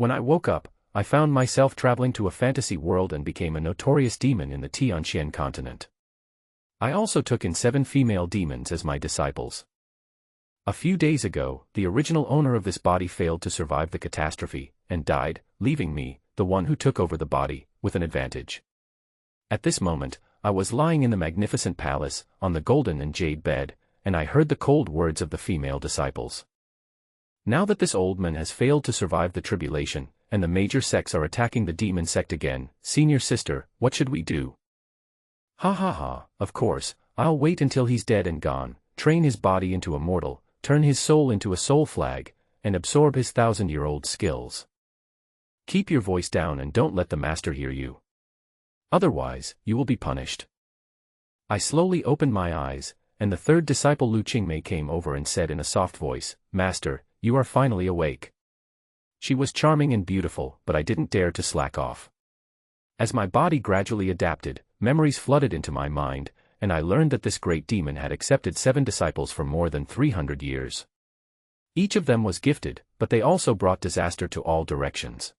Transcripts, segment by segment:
When I woke up, I found myself traveling to a fantasy world and became a notorious demon in the Tianxuan Continent. I also took in 7 female demons as my disciples. A few days ago, the original owner of this body failed to survive the catastrophe, and died, leaving me, the one who took over the body, with an advantage. At this moment, I was lying in the magnificent palace, on the golden and jade bed, and I heard the cold words of the female disciples. Now that this old man has failed to survive the tribulation, and the major sects are attacking the demon sect again, senior sister, what should we do? Ha ha ha, of course, I'll wait until he's dead and gone, train his body into a mortal, turn his soul into a soul flag, and absorb his 1,000-year-old skills. Keep your voice down and don't let the master hear you. Otherwise, you will be punished. I slowly opened my eyes, and the third disciple Liu Qingmei came over and said in a soft voice, Master, you are finally awake. She was charming and beautiful, but I didn't dare to slack off. As my body gradually adapted, memories flooded into my mind, and I learned that this great demon had accepted 7 disciples for more than 300 years. Each of them was gifted, but they also brought disaster to all directions.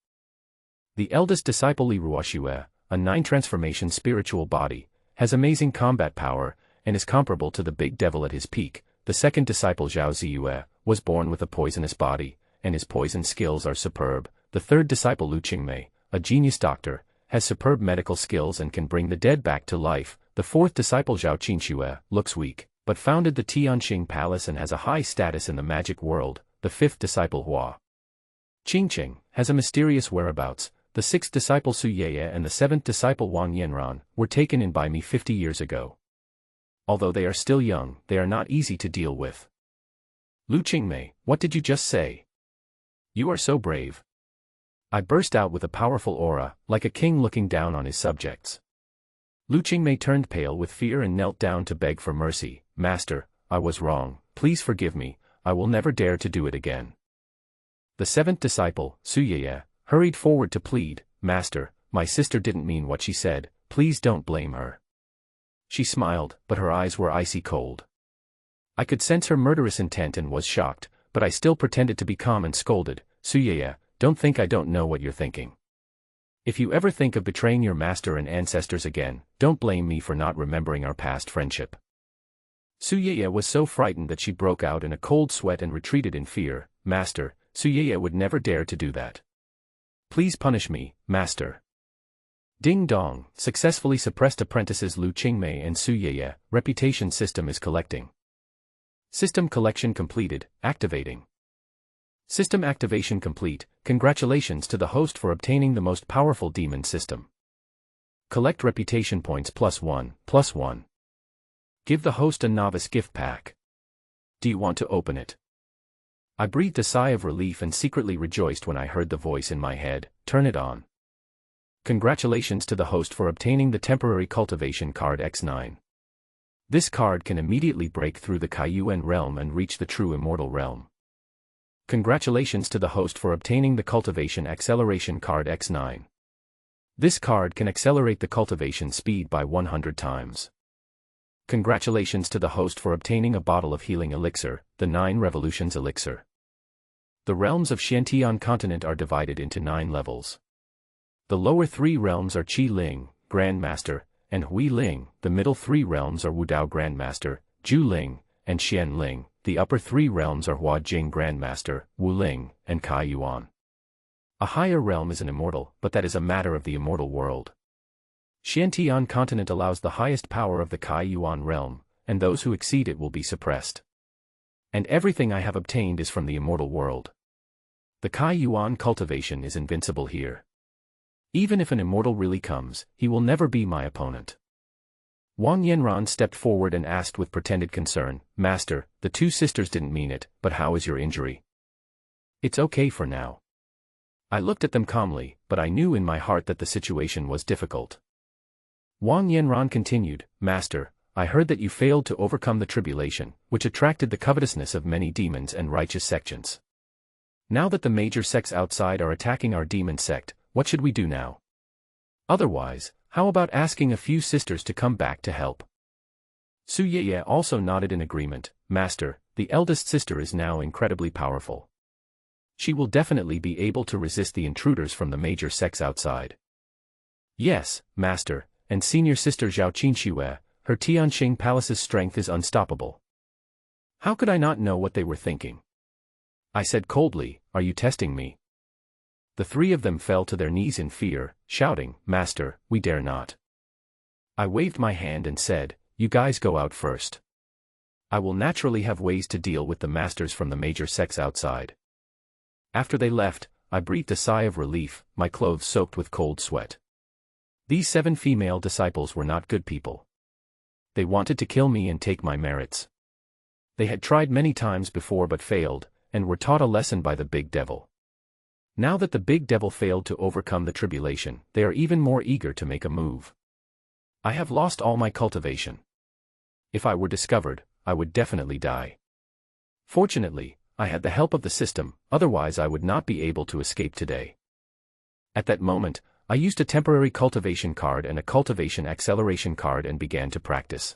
The eldest disciple Li Ruoxue, a 9-transformation spiritual body, has amazing combat power, and is comparable to the big devil at his peak. The second disciple Zhao Ziyue was born with a poisonous body, and his poison skills are superb. The third disciple Liu Qingmei, a genius doctor, has superb medical skills and can bring the dead back to life. The fourth disciple Zhao Qinxue looks weak, but founded the Tianxing Palace and has a high status in the magic world. The fifth disciple Ruo Qingmei has a mysterious whereabouts. The sixth disciple Su Yeye and the seventh disciple Wang Yanran were taken in by me 50 years ago. Although they are still young, they are not easy to deal with. Liu Qingmei, what did you just say? You are so brave. I burst out with a powerful aura, like a king looking down on his subjects. Liu Qingmei turned pale with fear and knelt down to beg for mercy. Master, I was wrong, please forgive me, I will never dare to do it again. The seventh disciple, Su Yeye, hurried forward to plead, Master, my sister didn't mean what she said, please don't blame her. She smiled, but her eyes were icy cold. I could sense her murderous intent and was shocked, but I still pretended to be calm and scolded, Su Yeye, don't think I don't know what you're thinking. If you ever think of betraying your master and ancestors again, don't blame me for not remembering our past friendship. Su Yeye was so frightened that she broke out in a cold sweat and retreated in fear. Master, Su Yeye would never dare to do that. Please punish me, Master. Ding dong, successfully suppressed apprentices Liu Qingmei and Su Yeye, reputation system is collecting. System collection completed, activating. System activation complete, congratulations to the host for obtaining the most powerful demon system. Collect reputation points +1. Give the host a novice gift pack. Do you want to open it? I breathed a sigh of relief and secretly rejoiced when I heard the voice in my head, turn it on. Congratulations to the host for obtaining the temporary cultivation card X9. This card can immediately break through the Kaiyuan realm and reach the true immortal realm. Congratulations to the host for obtaining the cultivation acceleration card X9. This card can accelerate the cultivation speed by 100 times. Congratulations to the host for obtaining a bottle of healing elixir, the 9 revolutions elixir. The realms of Tianxuan Continent are divided into 9 levels. The lower 3 realms are Qi Ling, Grand Master, and Hui Ling. The middle 3 realms are Wudao Grand Master, Zhu Ling, and Xian Ling. The upper 3 realms are Hua Jing Grand Master, Wu Ling, and Kai Yuan. A higher realm is an immortal, but that is a matter of the immortal world. Tianxuan Continent allows the highest power of the Kai Yuan realm, and those who exceed it will be suppressed. And everything I have obtained is from the immortal world. The Kai Yuan cultivation is invincible here. Even if an immortal really comes, he will never be my opponent. Wang Yanran stepped forward and asked with pretended concern, Master, the 2 sisters didn't mean it, but how is your injury? It's okay for now. I looked at them calmly, but I knew in my heart that the situation was difficult. Wang Yanran continued, Master, I heard that you failed to overcome the tribulation, which attracted the covetousness of many demons and righteous sections. Now that the major sects outside are attacking our demon sect, what should we do now? Otherwise, how about asking a few sisters to come back to help? Su Yeye also nodded in agreement, Master, the eldest sister is now incredibly powerful. She will definitely be able to resist the intruders from the major sects outside. Yes, Master, and Senior Sister Zhao Qinxue, her Tianxing Palace's strength is unstoppable. How could I not know what they were thinking? I said coldly, are you testing me? The three of them fell to their knees in fear, shouting, Master, we dare not. I waved my hand and said, you guys go out first. I will naturally have ways to deal with the masters from the major sects outside. After they left, I breathed a sigh of relief, my clothes soaked with cold sweat. These 7 female disciples were not good people. They wanted to kill me and take my merits. They had tried many times before but failed, and were taught a lesson by the big devil. Now that the big devil failed to overcome the tribulation, they are even more eager to make a move. I have lost all my cultivation. If I were discovered, I would definitely die. Fortunately, I had the help of the system, otherwise I would not be able to escape today. At that moment, I used a temporary cultivation card and a cultivation acceleration card and began to practice.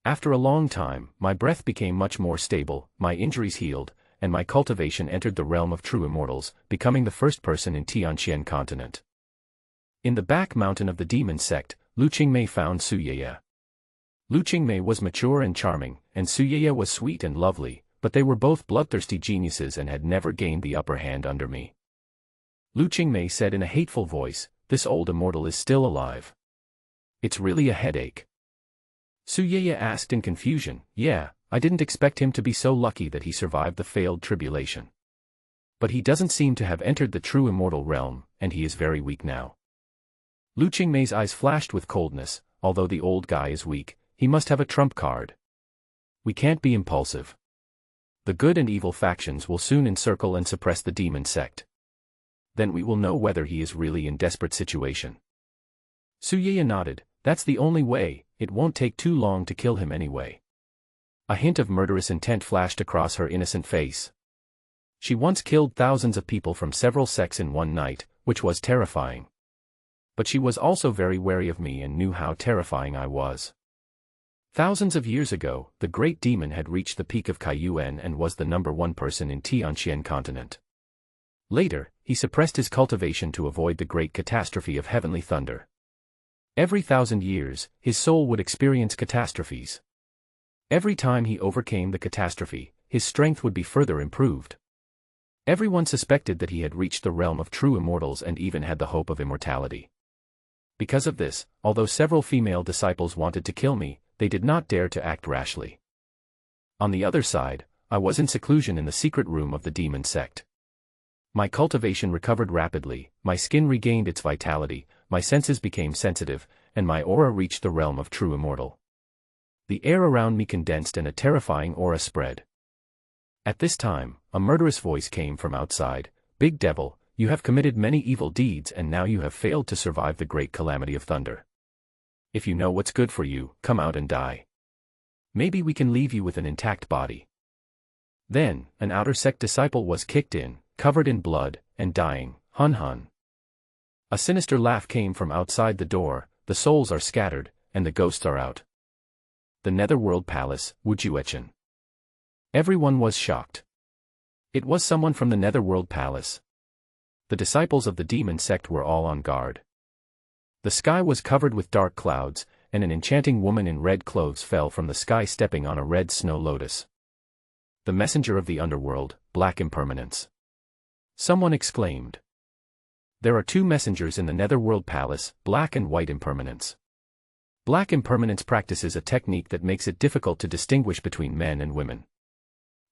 After a long time, my breath became much more stable, my injuries healed, and my cultivation entered the realm of true immortals, becoming the first person in Tianxuan Continent. In the back mountain of the demon sect, Liu Qingmei found Ziyue. Liu Qingmei was mature and charming, and Ziyue was sweet and lovely, but they were both bloodthirsty geniuses and had never gained the upper hand under me. Liu Qingmei said in a hateful voice, this old immortal is still alive. It's really a headache. Ziyue asked in confusion, yeah, I didn't expect him to be so lucky that he survived the failed tribulation. But he doesn't seem to have entered the true immortal realm, and he is very weak now. Liu Qingmei's eyes flashed with coldness, although the old guy is weak, he must have a trump card. We can't be impulsive. The good and evil factions will soon encircle and suppress the demon sect. Then we will know whether he is really in desperate situation. Ziyue nodded, that's the only way, it won't take too long to kill him anyway. A hint of murderous intent flashed across her innocent face. She once killed thousands of people from several sects in one night, which was terrifying. But she was also very wary of me and knew how terrifying I was. Thousands of years ago, the great demon had reached the peak of Kaiyuan and was the #1 person in Tianxuan Continent. Later, he suppressed his cultivation to avoid the great catastrophe of heavenly thunder. Every 1,000 years, his soul would experience catastrophes. Every time he overcame the catastrophe, his strength would be further improved. Everyone suspected that he had reached the realm of true immortals and even had the hope of immortality. Because of this, although several female disciples wanted to kill me, they did not dare to act rashly. On the other side, I was in seclusion in the secret room of the demon sect. My cultivation recovered rapidly, my skin regained its vitality, my senses became sensitive, and my aura reached the realm of true immortal. The air around me condensed and a terrifying aura spread. At this time, a murderous voice came from outside, Big Devil, you have committed many evil deeds and now you have failed to survive the great calamity of thunder. If you know what's good for you, come out and die. Maybe we can leave you with an intact body. Then, an outer sect disciple was kicked in, covered in blood, and dying, hun hun. A sinister laugh came from outside the door, the souls are scattered, and the ghosts are out. The Netherworld Palace, Wujuechen. Everyone was shocked. It was someone from the Netherworld Palace. The disciples of the demon sect were all on guard. The sky was covered with dark clouds, and an enchanting woman in red clothes fell from the sky stepping on a red snow lotus. The messenger of the underworld, Black Impermanence. Someone exclaimed. There are 2 messengers in the Netherworld Palace, Black and White Impermanence. Black Impermanence practices a technique that makes it difficult to distinguish between men and women.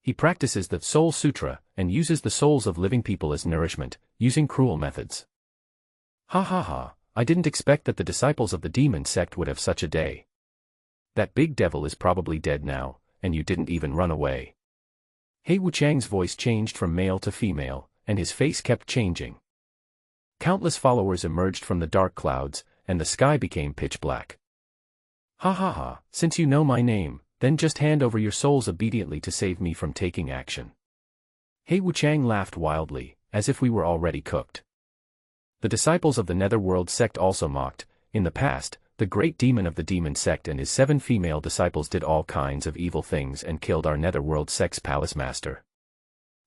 He practices the Soul Sutra, and uses the souls of living people as nourishment, using cruel methods. Ha ha ha, I didn't expect that the disciples of the demon sect would have such a day. That big devil is probably dead now, and you didn't even run away. He Wuchang's voice changed from male to female, and his face kept changing. Countless followers emerged from the dark clouds, and the sky became pitch black. Ha ha ha, since you know my name, then just hand over your souls obediently to save me from taking action. He Wuchang laughed wildly, as if we were already cooked. The disciples of the Netherworld sect also mocked. In the past, the great demon of the demon sect and his 7 female disciples did all kinds of evil things and killed our Netherworld sect's palace master.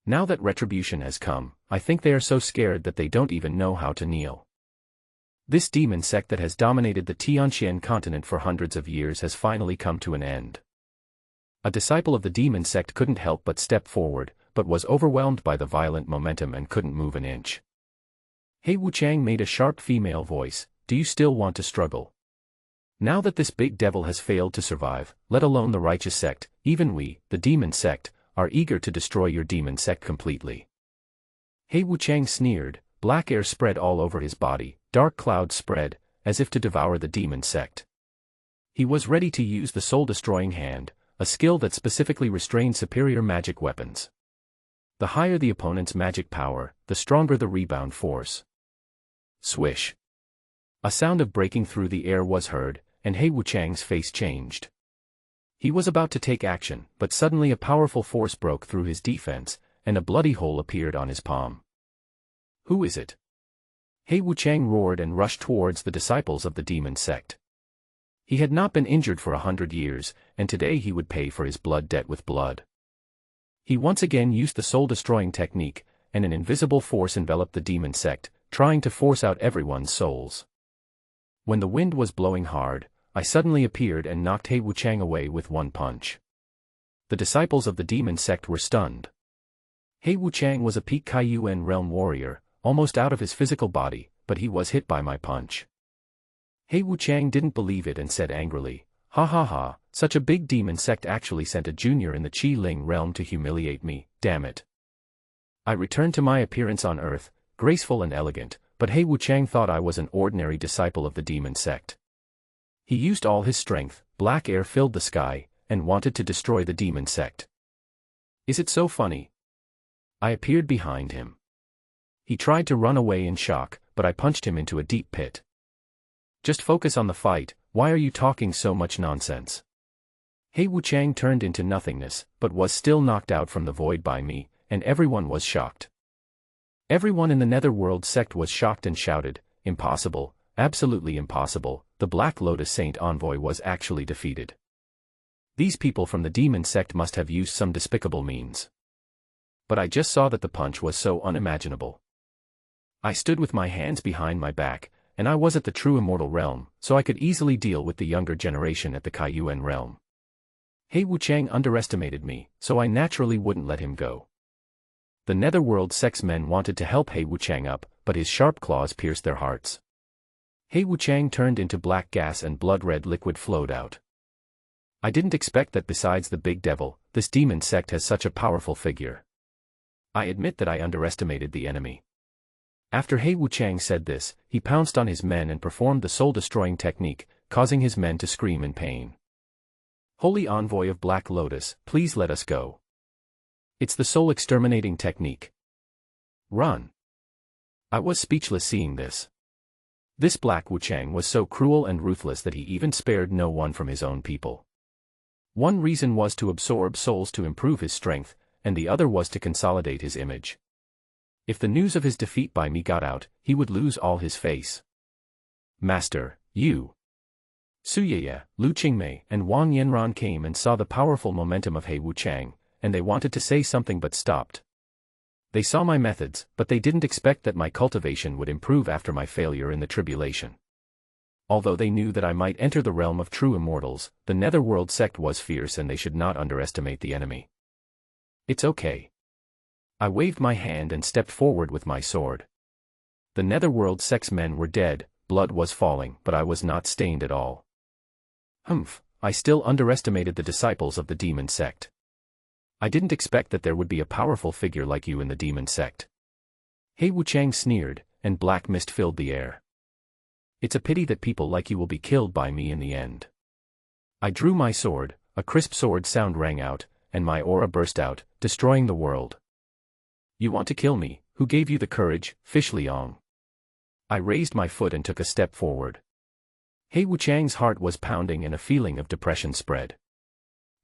Now that retribution has come, I think they are so scared that they don't even know how to kneel. This demon sect that has dominated the Tianxuan Continent for hundreds of years has finally come to an end. A disciple of the demon sect couldn't help but step forward, but was overwhelmed by the violent momentum and couldn't move an inch. He Wuchang made a sharp female voice, "Do you still want to struggle? Now that this big devil has failed to survive, let alone the righteous sect, even we, the demon sect, are eager to destroy your demon sect completely." He Wuchang sneered, black air spread all over his body, dark clouds spread, as if to devour the demon sect. He was ready to use the soul-destroying hand, a skill that specifically restrained superior magic weapons. The higher the opponent's magic power, the stronger the rebound force. Swish. A sound of breaking through the air was heard, and He Wuchang's face changed. He was about to take action, but suddenly a powerful force broke through his defense, and a bloody hole appeared on his palm. "Who is it?" He Wuchang roared and rushed towards the disciples of the demon sect. He had not been injured for 100 years, and today he would pay for his blood debt with blood. He once again used the soul-destroying technique, and an invisible force enveloped the demon sect, trying to force out everyone's souls. When the wind was blowing hard, I suddenly appeared and knocked He Wuchang away with one punch. The disciples of the demon sect were stunned. He Wuchang was a peak Kaiyuan realm warrior, almost out of his physical body, but he was hit by my punch. He Wuchang didn't believe it and said angrily, "Ha ha ha, such a big demon sect actually sent a junior in the Qi Ling realm to humiliate me, damn it." I returned to my appearance on earth, graceful and elegant, but He Wuchang thought I was an ordinary disciple of the demon sect. He used all his strength, black air filled the sky, and wanted to destroy the demon sect. Is it so funny? I appeared behind him. He tried to run away in shock, but I punched him into a deep pit. "Just focus on the fight, why are you talking so much nonsense?" He Wuchang turned into nothingness, but was still knocked out from the void by me, and everyone was shocked. Everyone in the Netherworld sect was shocked and shouted, "Impossible, absolutely impossible, the Black Lotus Saint envoy was actually defeated. These people from the demon sect must have used some despicable means." But I just saw that the punch was so unimaginable. I stood with my hands behind my back, and I was at the true immortal realm, so I could easily deal with the younger generation at the Kaiyuan realm. He Wuchang underestimated me, so I naturally wouldn't let him go. The Netherworld sect's men wanted to help He Wuchang up, but his sharp claws pierced their hearts. He Wuchang turned into black gas and blood-red liquid flowed out. I didn't expect that besides the big devil, this demon sect has such a powerful figure. I admit that I underestimated the enemy. After He Wuchang said this, he pounced on his men and performed the soul-destroying technique, causing his men to scream in pain. "Holy envoy of Black Lotus, please let us go. It's the soul-exterminating technique. Run." I was speechless seeing this. This Black Wuchang was so cruel and ruthless that he even spared no one from his own people. One reason was to absorb souls to improve his strength, and the other was to consolidate his image. If the news of his defeat by me got out, he would lose all his face. "Master, you." Suyeye, Liu Qingmei, and Wang Yanran came and saw the powerful momentum of He Wuchang, and they wanted to say something but stopped. They saw my methods, but they didn't expect that my cultivation would improve after my failure in the tribulation. Although they knew that I might enter the realm of true immortals, the Netherworld sect was fierce and they should not underestimate the enemy. "It's okay." I waved my hand and stepped forward with my sword. The Netherworld sect's men were dead, blood was falling, but I was not stained at all. Humph, I still underestimated the disciples of the demon sect. I didn't expect that there would be a powerful figure like you in the demon sect. He Wuchang sneered, and black mist filled the air. "It's a pity that people like you will be killed by me in the end." I drew my sword, a crisp sword sound rang out, and my aura burst out, destroying the world. "You want to kill me? Who gave you the courage, Fish Liang?" I raised my foot and took a step forward. He Wuchang's heart was pounding and a feeling of depression spread.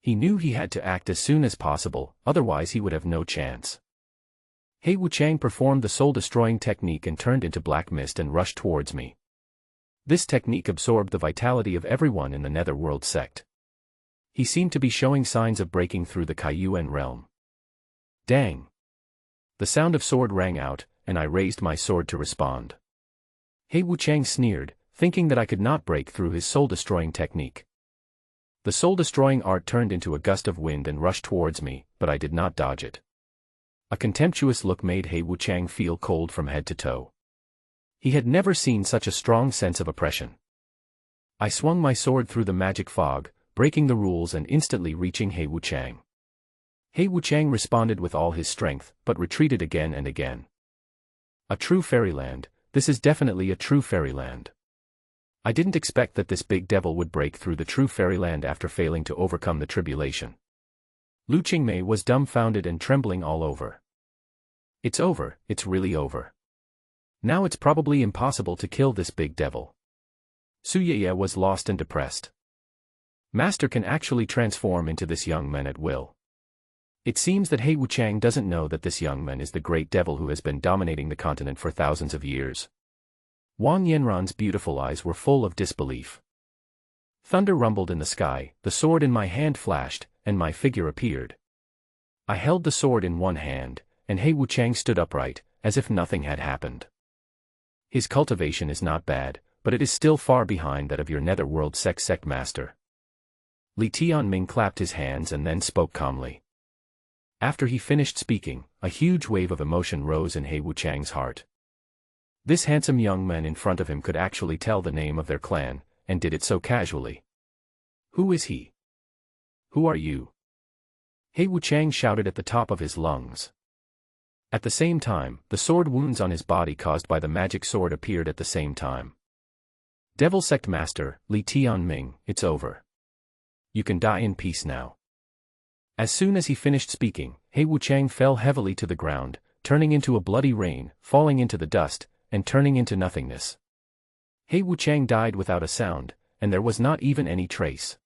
He knew he had to act as soon as possible, otherwise he would have no chance. He Wuchang performed the soul-destroying technique and turned into black mist and rushed towards me. This technique absorbed the vitality of everyone in the Netherworld sect. He seemed to be showing signs of breaking through the Kaiyuan realm. Dang! The sound of sword rang out, and I raised my sword to respond. He Wuchang sneered, thinking that I could not break through his soul-destroying technique. The soul-destroying art turned into a gust of wind and rushed towards me, but I did not dodge it. A contemptuous look made He Wuchang feel cold from head to toe. He had never seen such a strong sense of oppression. I swung my sword through the magic fog, breaking the rules and instantly reaching He Wuchang. He Wuchang responded with all his strength, but retreated again and again. A true fairyland, this is definitely a true fairyland. I didn't expect that this big devil would break through the true fairyland after failing to overcome the tribulation. Liu Qingmei was dumbfounded and trembling all over. It's over, it's really over. Now it's probably impossible to kill this big devil. Zhao Ziyue was lost and depressed. Master can actually transform into this young man at will. It seems that He Wuchang doesn't know that this young man is the great devil who has been dominating the continent for thousands of years. Wang Yanran's beautiful eyes were full of disbelief. Thunder rumbled in the sky, the sword in my hand flashed, and my figure appeared. I held the sword in one hand, and He Wuchang stood upright, as if nothing had happened. His cultivation is not bad, but it is still far behind that of your netherworld sect master. Li Tianming clapped his hands and then spoke calmly. After he finished speaking, a huge wave of emotion rose in He Wuchang's heart. This handsome young man in front of him could actually tell the name of their clan, and did it so casually. Who is he? Who are you? He Wuchang shouted at the top of his lungs. At the same time, the sword wounds on his body caused by the magic sword appeared at the same time. Devil Sect Master, Li Tianming, it's over. You can die in peace now. As soon as he finished speaking, He Wuchang fell heavily to the ground, turning into a bloody rain, falling into the dust, and turning into nothingness. He Wuchang died without a sound, and there was not even any trace.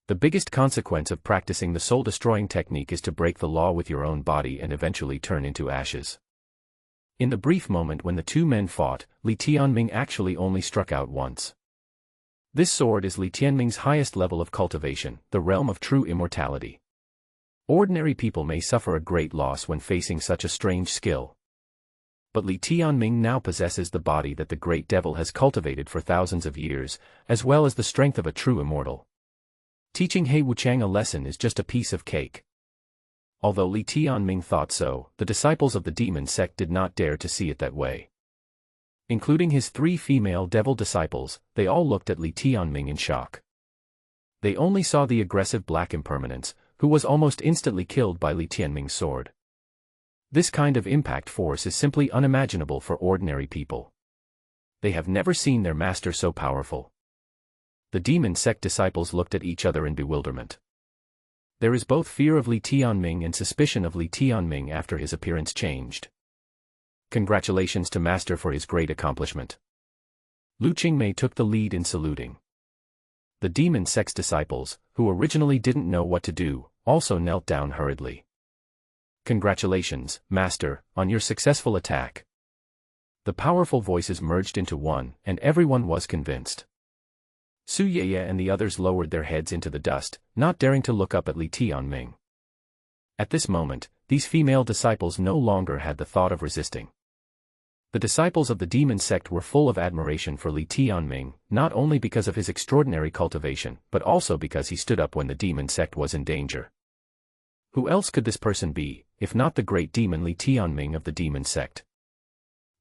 The biggest consequence of practicing the soul-destroying technique is to break the law with your own body and eventually turn into ashes. In the brief moment when the two men fought, Li Tianming actually only struck out once. This sword is Li Tianming's highest level of cultivation, the realm of true immortality. Ordinary people may suffer a great loss when facing such a strange skill. But Li Tianming now possesses the body that the great devil has cultivated for thousands of years, as well as the strength of a true immortal. Teaching He Wuchang a lesson is just a piece of cake. Although Li Tianming thought so, the disciples of the demon sect did not dare to see it that way. Including his 3 female devil disciples, they all looked at Li Tianming in shock. They only saw the aggressive black impermanence, who was almost instantly killed by Li Tianming's sword. This kind of impact force is simply unimaginable for ordinary people. They have never seen their master so powerful. The demon sect disciples looked at each other in bewilderment. There is both fear of Li Tianming and suspicion of Li Tianming after his appearance changed. Congratulations to Master for his great accomplishment. Liu Qingmei took the lead in saluting. The demon sect's disciples, who originally didn't know what to do, also knelt down hurriedly. Congratulations, Master, on your successful attack. The powerful voices merged into one, and everyone was convinced. Zhao Ziyue and the others lowered their heads into the dust, not daring to look up at Li Tianming. At this moment, these female disciples no longer had the thought of resisting. The disciples of the demon sect were full of admiration for Li Tianming, not only because of his extraordinary cultivation, but also because he stood up when the demon sect was in danger. Who else could this person be, if not the great demon Li Tianming of the demon sect?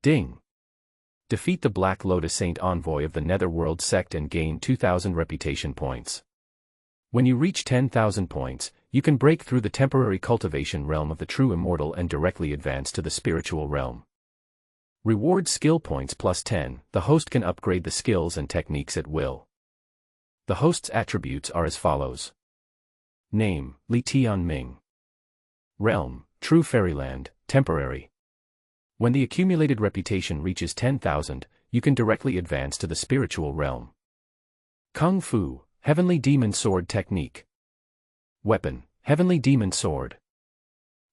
Ding! Defeat the Black Lotus Saint envoy of the Netherworld sect and gain 2,000 reputation points. When you reach 10,000 points, you can break through the temporary cultivation realm of the true immortal and directly advance to the spiritual realm. Reward skill points plus 10, the host can upgrade the skills and techniques at will. The host's attributes are as follows. Name, Li Tianming. Realm, True Fairyland, Temporary. When the accumulated reputation reaches 10,000, you can directly advance to the spiritual realm. Kung Fu, Heavenly Demon Sword Technique. Weapon, Heavenly Demon Sword.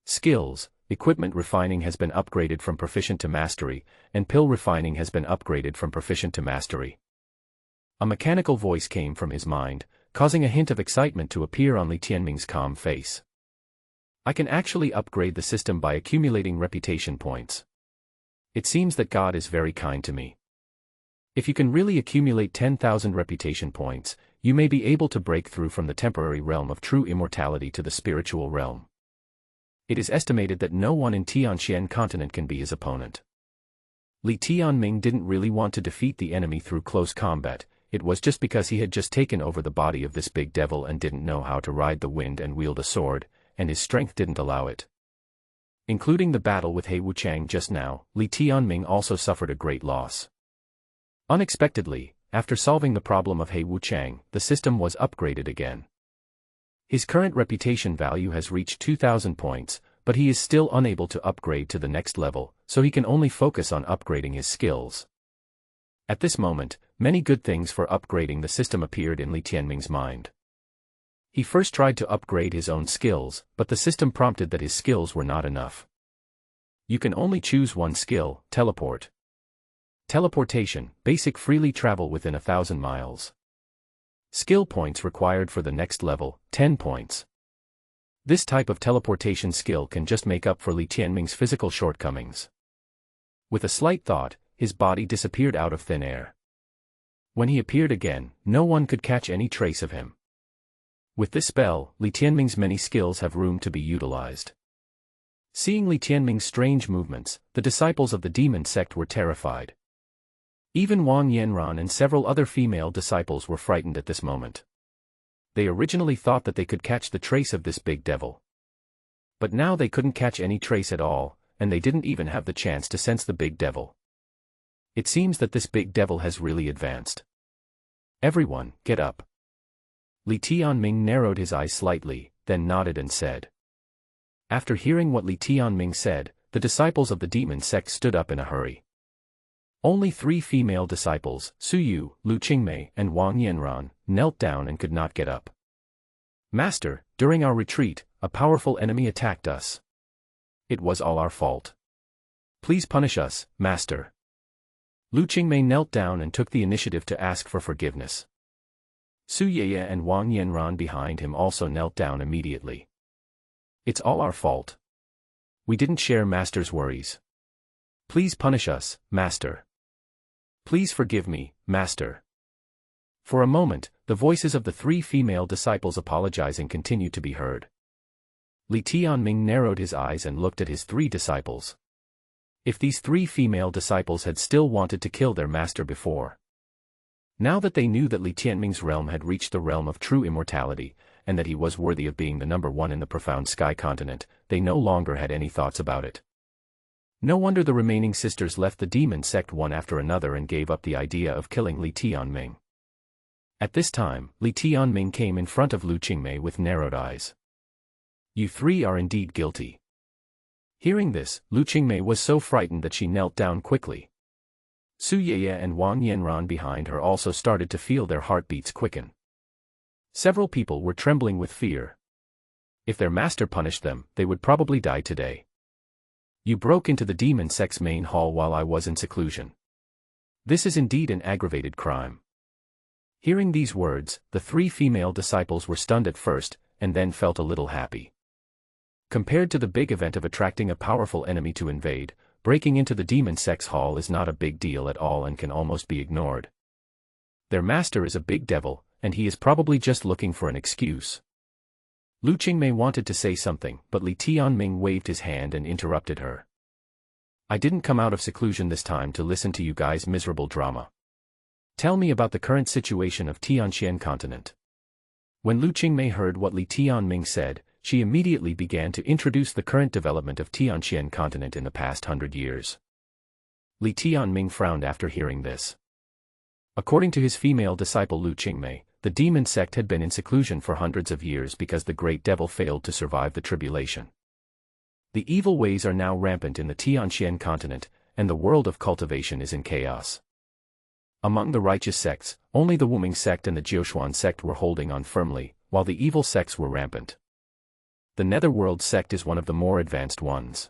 Skills, Equipment refining has been upgraded from proficient to mastery, and pill refining has been upgraded from proficient to mastery. A mechanical voice came from his mind, causing a hint of excitement to appear on Li Tianming's calm face. I can actually upgrade the system by accumulating reputation points. It seems that God is very kind to me. If you can really accumulate 10,000 reputation points, you may be able to break through from the temporary realm of true immortality to the spiritual realm. It is estimated that no one in Tianxuan Continent can be his opponent. Li Tianming didn't really want to defeat the enemy through close combat. It was just because he had just taken over the body of this big devil and didn't know how to ride the wind and wield a sword, and his strength didn't allow it. Including the battle with He Wuchang just now, Li Tianming also suffered a great loss. Unexpectedly, after solving the problem of He Wuchang, the system was upgraded again. His current reputation value has reached 2,000 points, but he is still unable to upgrade to the next level, so he can only focus on upgrading his skills. At this moment, many good things for upgrading the system appeared in Li Tianming's mind. He first tried to upgrade his own skills, but the system prompted that his skills were not enough. You can only choose one skill, teleport. Teleportation, basic freely travel within 1,000 miles. Skill points required for the next level, 10 points. This type of teleportation skill can just make up for Li Tianming's physical shortcomings. With a slight thought, his body disappeared out of thin air. When he appeared again, no one could catch any trace of him. With this spell, Li Tianming's many skills have room to be utilized. Seeing Li Tianming's strange movements, the disciples of the demon sect were terrified. Even Wang Yanran and several other female disciples were frightened at this moment. They originally thought that they could catch the trace of this big devil. But now they couldn't catch any trace at all, and they didn't even have the chance to sense the big devil. It seems that this big devil has really advanced. Everyone, get up. Li Tianming narrowed his eyes slightly, then nodded and said. After hearing what Li Tianming said, the disciples of the demon sect stood up in a hurry. Only 3 female disciples, Ziyue, Liu Qingmei, and Wang Yanran, knelt down and could not get up. Master, during our retreat, a powerful enemy attacked us. It was all our fault. Please punish us, Master. Liu Qingmei knelt down and took the initiative to ask for forgiveness. Ziyue and Wang Yanran behind him also knelt down immediately. It's all our fault. We didn't share Master's worries. Please punish us, Master. Please forgive me, Master. For a moment, the voices of the 3 female disciples apologizing continued to be heard. Li Tianming narrowed his eyes and looked at his 3 disciples. If these 3 female disciples had still wanted to kill their master before. Now that they knew that Li Tianming's realm had reached the realm of true immortality, and that he was worthy of being the number 1 in the profound sky continent, they no longer had any thoughts about it. No wonder the remaining sisters left the demon sect one after another and gave up the idea of killing Li Tianming. At this time, Li Tianming came in front of Liu Qingmei with narrowed eyes. You 3 are indeed guilty. Hearing this, Liu Qingmei was so frightened that she knelt down quickly. Ziyue and Wang Yanran behind her also started to feel their heartbeats quicken. Several people were trembling with fear. If their master punished them, they would probably die today. You broke into the demon sect's main hall while I was in seclusion. This is indeed an aggravated crime. Hearing these words, the 3 female disciples were stunned at first, and then felt a little happy. Compared to the big event of attracting a powerful enemy to invade, breaking into the demon sect's hall is not a big deal at all and can almost be ignored. Their master is a big devil, and he is probably just looking for an excuse. Liu Qingmei wanted to say something, but Li Tianming waved his hand and interrupted her. I didn't come out of seclusion this time to listen to you guys' miserable drama. Tell me about the current situation of Tianxuan Continent. When Liu Qingmei heard what Li Tianming said, she immediately began to introduce the current development of Tianxuan Continent in the past 100 years. Li Tianming frowned after hearing this. According to his female disciple Liu Qingmei, the demon sect had been in seclusion for hundreds of years because the great devil failed to survive the tribulation. The evil ways are now rampant in the Tianxuan Continent, and the world of cultivation is in chaos. Among the righteous sects, only the Wuming sect and the Jiuquan sect were holding on firmly, while the evil sects were rampant. The Netherworld sect is one of the more advanced ones.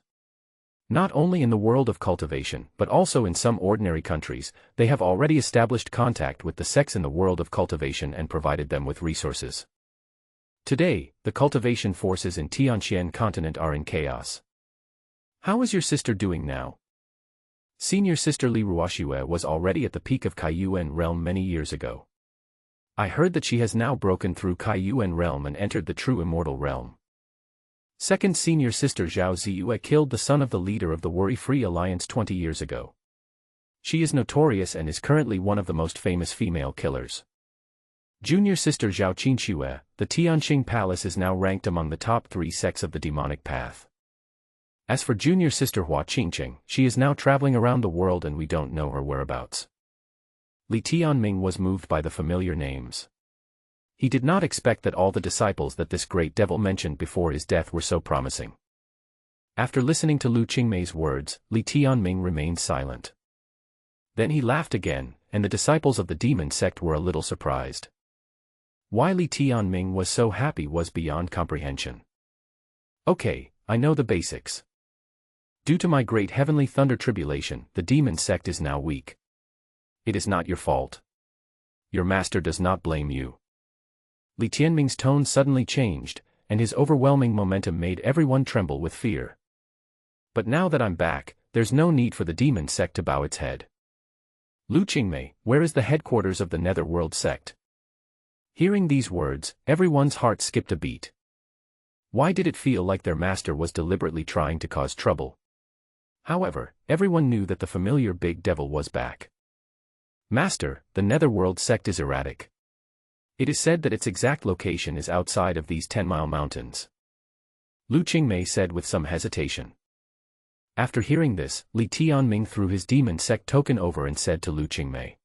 Not only in the world of cultivation, but also in some ordinary countries, they have already established contact with the sects in the world of cultivation and provided them with resources. Today, the cultivation forces in Tianxuan Continent are in chaos. How is your sister doing now? Senior sister Li Ruoxue was already at the peak of Kaiyuan realm many years ago. I heard that she has now broken through Kaiyuan realm and entered the true immortal realm. Second senior sister Zhao Ziyue killed the son of the leader of the Worry-Free Alliance 20 years ago. She is notorious and is currently one of the most famous female killers. Junior sister Zhao Qinxue, the Tianxing Palace is now ranked among the top 3 sects of the demonic path. As for junior sister Hua Qingqing, she is now traveling around the world and we don't know her whereabouts. Li Tianming was moved by the familiar names. He did not expect that all the disciples that this great devil mentioned before his death were so promising. After listening to Liu Qingmei's words, Li Tianming remained silent. Then he laughed again, and the disciples of the demon sect were a little surprised. Why Li Tianming was so happy was beyond comprehension. Okay, I know the basics. Due to my great heavenly thunder tribulation, the demon sect is now weak. It is not your fault. Your master does not blame you. Li Tianming's tone suddenly changed, and his overwhelming momentum made everyone tremble with fear. But now that I'm back, there's no need for the demon sect to bow its head. Liu Qingmei, where is the headquarters of the Netherworld sect? Hearing these words, everyone's heart skipped a beat. Why did it feel like their master was deliberately trying to cause trouble? However, everyone knew that the familiar big devil was back. Master, the Netherworld sect is erratic. It is said that its exact location is outside of these 10-mile mountains. Liu Qingmei said with some hesitation. After hearing this, Li Tianming threw his demon sect token over and said to Liu Qingmei,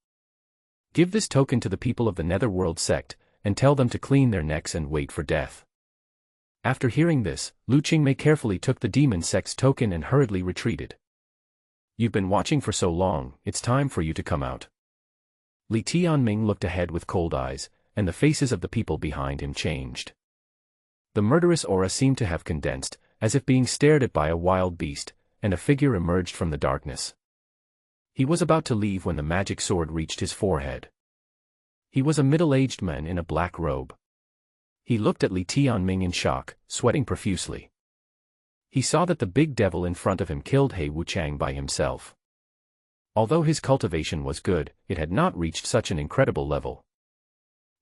"Give this token to the people of the Netherworld sect, and tell them to clean their necks and wait for death." After hearing this, Liu Qingmei carefully took the demon sect's token and hurriedly retreated. "You've been watching for so long, it's time for you to come out." Li Tianming looked ahead with cold eyes, and the faces of the people behind him changed. The murderous aura seemed to have condensed, as if being stared at by a wild beast, and a figure emerged from the darkness. He was about to leave when the magic sword reached his forehead. He was a middle-aged man in a black robe. He looked at Li Tianming in shock, sweating profusely. He saw that the big devil in front of him killed He Wuchang by himself. Although his cultivation was good, it had not reached such an incredible level.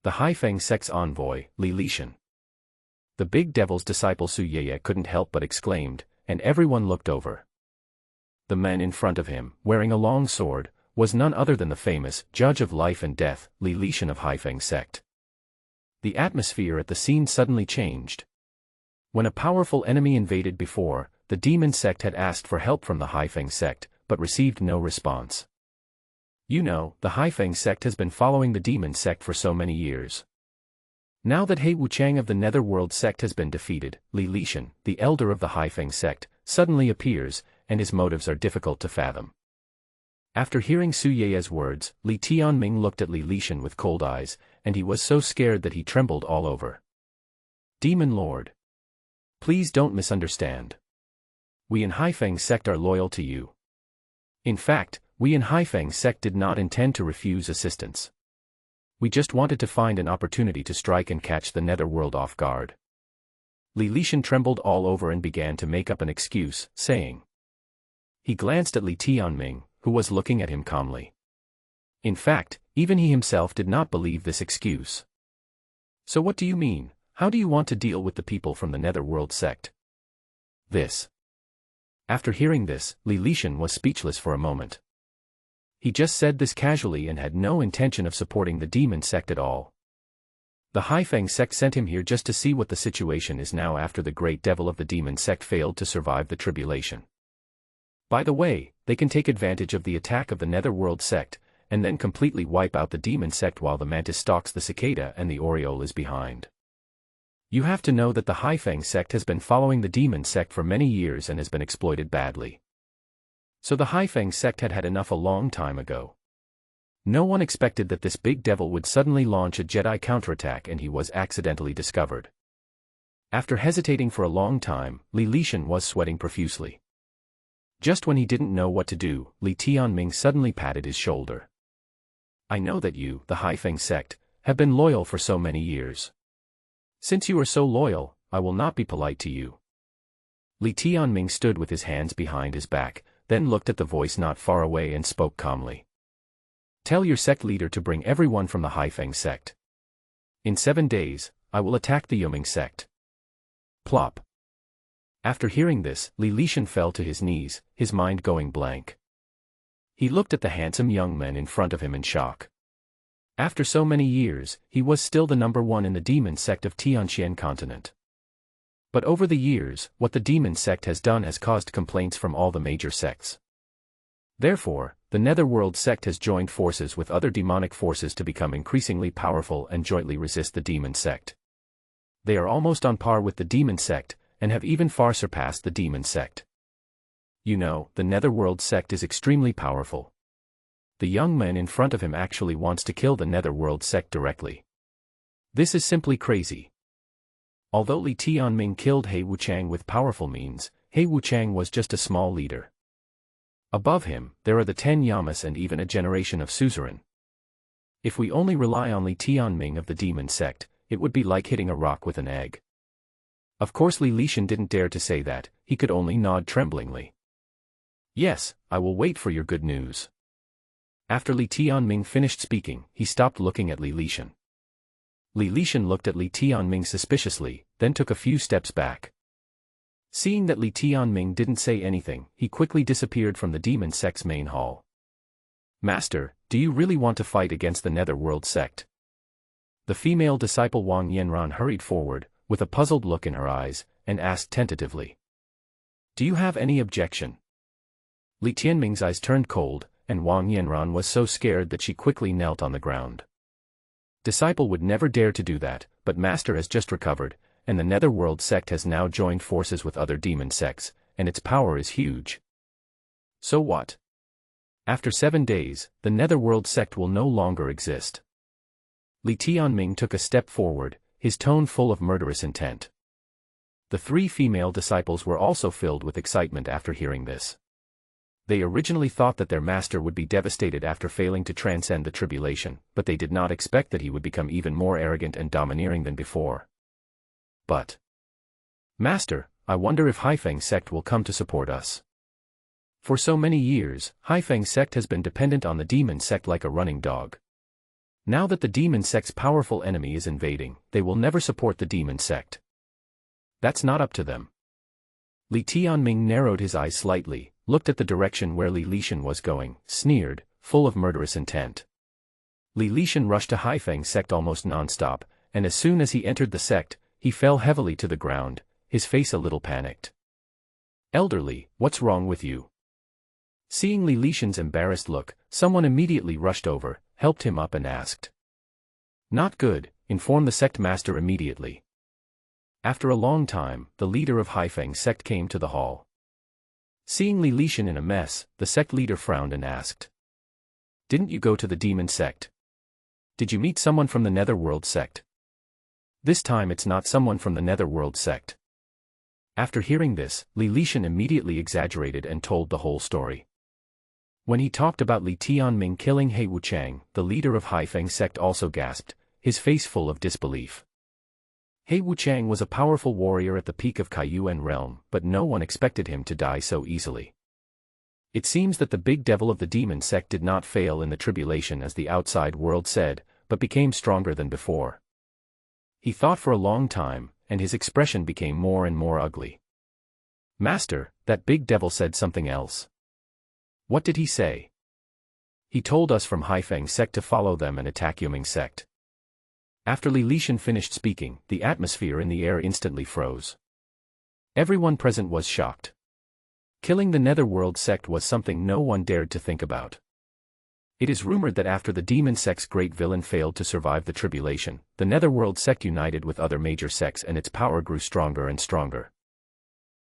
The Haifeng sect's envoy, Li Lishan. The big devil's disciple Su Yeye couldn't help but exclaimed, and everyone looked over. The man in front of him, wearing a long sword, was none other than the famous judge of life and death, Li Lishan of Haifeng sect. The atmosphere at the scene suddenly changed. When a powerful enemy invaded before, the demon sect had asked for help from the Haifeng sect, but received no response. You know, the Haifeng sect has been following the demon sect for so many years. Now that He Wuchang of the Netherworld sect has been defeated, Li Lishan, the elder of the Haifeng sect, suddenly appears, and his motives are difficult to fathom. After hearing Su Yeye's words, Li Tianming looked at Li Lishan with cold eyes, and he was so scared that he trembled all over. Demon Lord. Please don't misunderstand. We in Haifeng sect are loyal to you. In fact, we in Haifeng sect did not intend to refuse assistance. We just wanted to find an opportunity to strike and catch the Netherworld off guard. Li Lishan trembled all over and began to make up an excuse, saying. He glanced at Li Tianming, who was looking at him calmly. In fact, even he himself did not believe this excuse. So what do you mean? How do you want to deal with the people from the Netherworld sect? This. After hearing this, Li Lishan was speechless for a moment. He just said this casually and had no intention of supporting the demon sect at all. The Haifeng sect sent him here just to see what the situation is now after the great devil of the demon sect failed to survive the tribulation. By the way, they can take advantage of the attack of the Netherworld sect, and then completely wipe out the demon sect while the mantis stalks the cicada and the oriole is behind. You have to know that the Haifeng sect has been following the demon sect for many years and has been exploited badly. So the Haifeng sect had had enough a long time ago. No one expected that this big devil would suddenly launch a Jedi counterattack and he was accidentally discovered. After hesitating for a long time, Li Lishan was sweating profusely. Just when he didn't know what to do, Li Tianming suddenly patted his shoulder. I know that you, the Haifeng sect, have been loyal for so many years. Since you are so loyal, I will not be polite to you. Li Tianming stood with his hands behind his back, then looked at the voice not far away and spoke calmly. Tell your sect leader to bring everyone from the Haifeng sect. In 7 days, I will attack the Yuming sect. Plop. After hearing this, Li Lishan fell to his knees, his mind going blank. He looked at the handsome young men in front of him in shock. After so many years, he was still the number one in the demon sect of Tianxuan Continent. But over the years, what the demon sect has done has caused complaints from all the major sects. Therefore, the Netherworld sect has joined forces with other demonic forces to become increasingly powerful and jointly resist the demon sect. They are almost on par with the demon sect, and have even far surpassed the demon sect. You know, the Netherworld sect is extremely powerful. The young man in front of him actually wants to kill the Netherworld sect directly. This is simply crazy. Although Li Tianming killed He Wuchang with powerful means, He Wuchang was just a small leader. Above him, there are the 10 Yamas and even a generation of suzerain. If we only rely on Li Tianming of the demon sect, it would be like hitting a rock with an egg. Of course Li Lishan didn't dare to say that, he could only nod tremblingly. Yes, I will wait for your good news. After Li Tianming finished speaking, he stopped looking at Li Lishan. Li Lishan looked at Li Tianming suspiciously, then took a few steps back. Seeing that Li Tianming didn't say anything, he quickly disappeared from the demon sect's main hall. Master, do you really want to fight against the Netherworld sect? The female disciple Wang Yanran hurried forward, with a puzzled look in her eyes, and asked tentatively. Do you have any objection? Li Tianming's eyes turned cold, and Wang Yanran was so scared that she quickly knelt on the ground. Disciple would never dare to do that, but Master has just recovered, and the Netherworld sect has now joined forces with other demon sects, and its power is huge. So what? After 7 days, the Netherworld sect will no longer exist. Li Tianming took a step forward, his tone full of murderous intent. The 3 female disciples were also filled with excitement after hearing this. They originally thought that their master would be devastated after failing to transcend the tribulation, but they did not expect that he would become even more arrogant and domineering than before. But, Master, I wonder if Haifeng sect will come to support us. For so many years, Haifeng sect has been dependent on the demon sect like a running dog. Now that the demon sect's powerful enemy is invading, they will never support the demon sect. That's not up to them. Li Tianming narrowed his eyes slightly, looked at the direction where Li Lishan was going, sneered, full of murderous intent. Li Lishan rushed to Haifeng sect almost non-stop, and as soon as he entered the sect, he fell heavily to the ground, his face a little panicked. Elderly, what's wrong with you? Seeing Li Lishan's embarrassed look, someone immediately rushed over, helped him up and asked. Not good, inform the sect master immediately. After a long time, the leader of Haifeng sect came to the hall. Seeing Li Lishan in a mess, the sect leader frowned and asked. Didn't you go to the demon sect? Did you meet someone from the Netherworld sect? This time it's not someone from the Netherworld sect. After hearing this, Li Lishan immediately exaggerated and told the whole story. When he talked about Li Tianming killing He Wuchang, the leader of Haifeng sect also gasped, his face full of disbelief. He Wuchang was a powerful warrior at the peak of Kaiyuan realm, but no one expected him to die so easily. It seems that the big devil of the demon sect did not fail in the tribulation as the outside world said, but became stronger than before. He thought for a long time, and his expression became more and more ugly. Master, that big devil said something else. What did he say? He told us from Haifeng sect to follow them and attack Yuming sect. After Li Lishan finished speaking, the atmosphere in the air instantly froze. Everyone present was shocked. Killing the Netherworld sect was something no one dared to think about. It is rumored that after the demon sect's great villain failed to survive the tribulation, the Netherworld sect united with other major sects and its power grew stronger and stronger.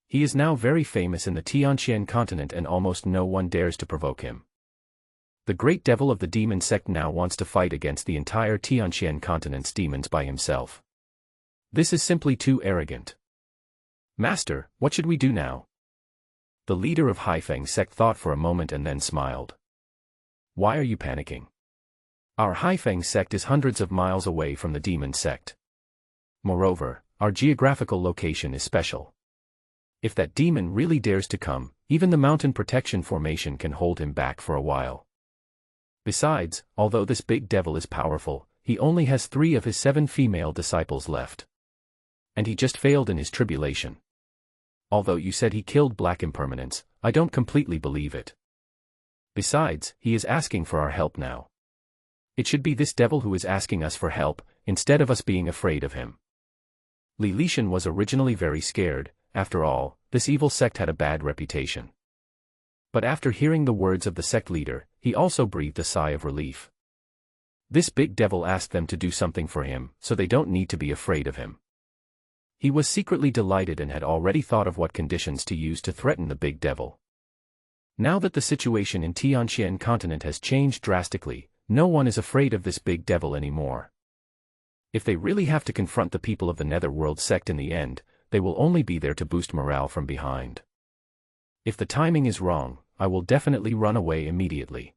He is now very famous in the Tianxuan Continent and almost no one dares to provoke him. The great devil of the demon sect now wants to fight against the entire Tianxuan Continent's demons by himself. This is simply too arrogant. Master, what should we do now? The leader of Haifeng sect thought for a moment and then smiled. Why are you panicking? Our Haifeng sect is hundreds of miles away from the demon sect. Moreover, our geographical location is special. If that demon really dares to come, even the mountain protection formation can hold him back for a while. Besides, although this big devil is powerful, he only has 3 of his 7 female disciples left. And he just failed in his tribulation. Although you said he killed black impermanents, I don't completely believe it. Besides, he is asking for our help now. It should be this devil who is asking us for help, instead of us being afraid of him. Li Tianming was originally very scared. After all, this evil sect had a bad reputation. But after hearing the words of the sect leader, he also breathed a sigh of relief. This big devil asked them to do something for him, so they don't need to be afraid of him. He was secretly delighted and had already thought of what conditions to use to threaten the big devil. Now that the situation in Tianxuan Continent has changed drastically, no one is afraid of this big devil anymore. If they really have to confront the people of the Netherworld sect in the end, they will only be there to boost morale from behind. If the timing is wrong, I will definitely run away immediately.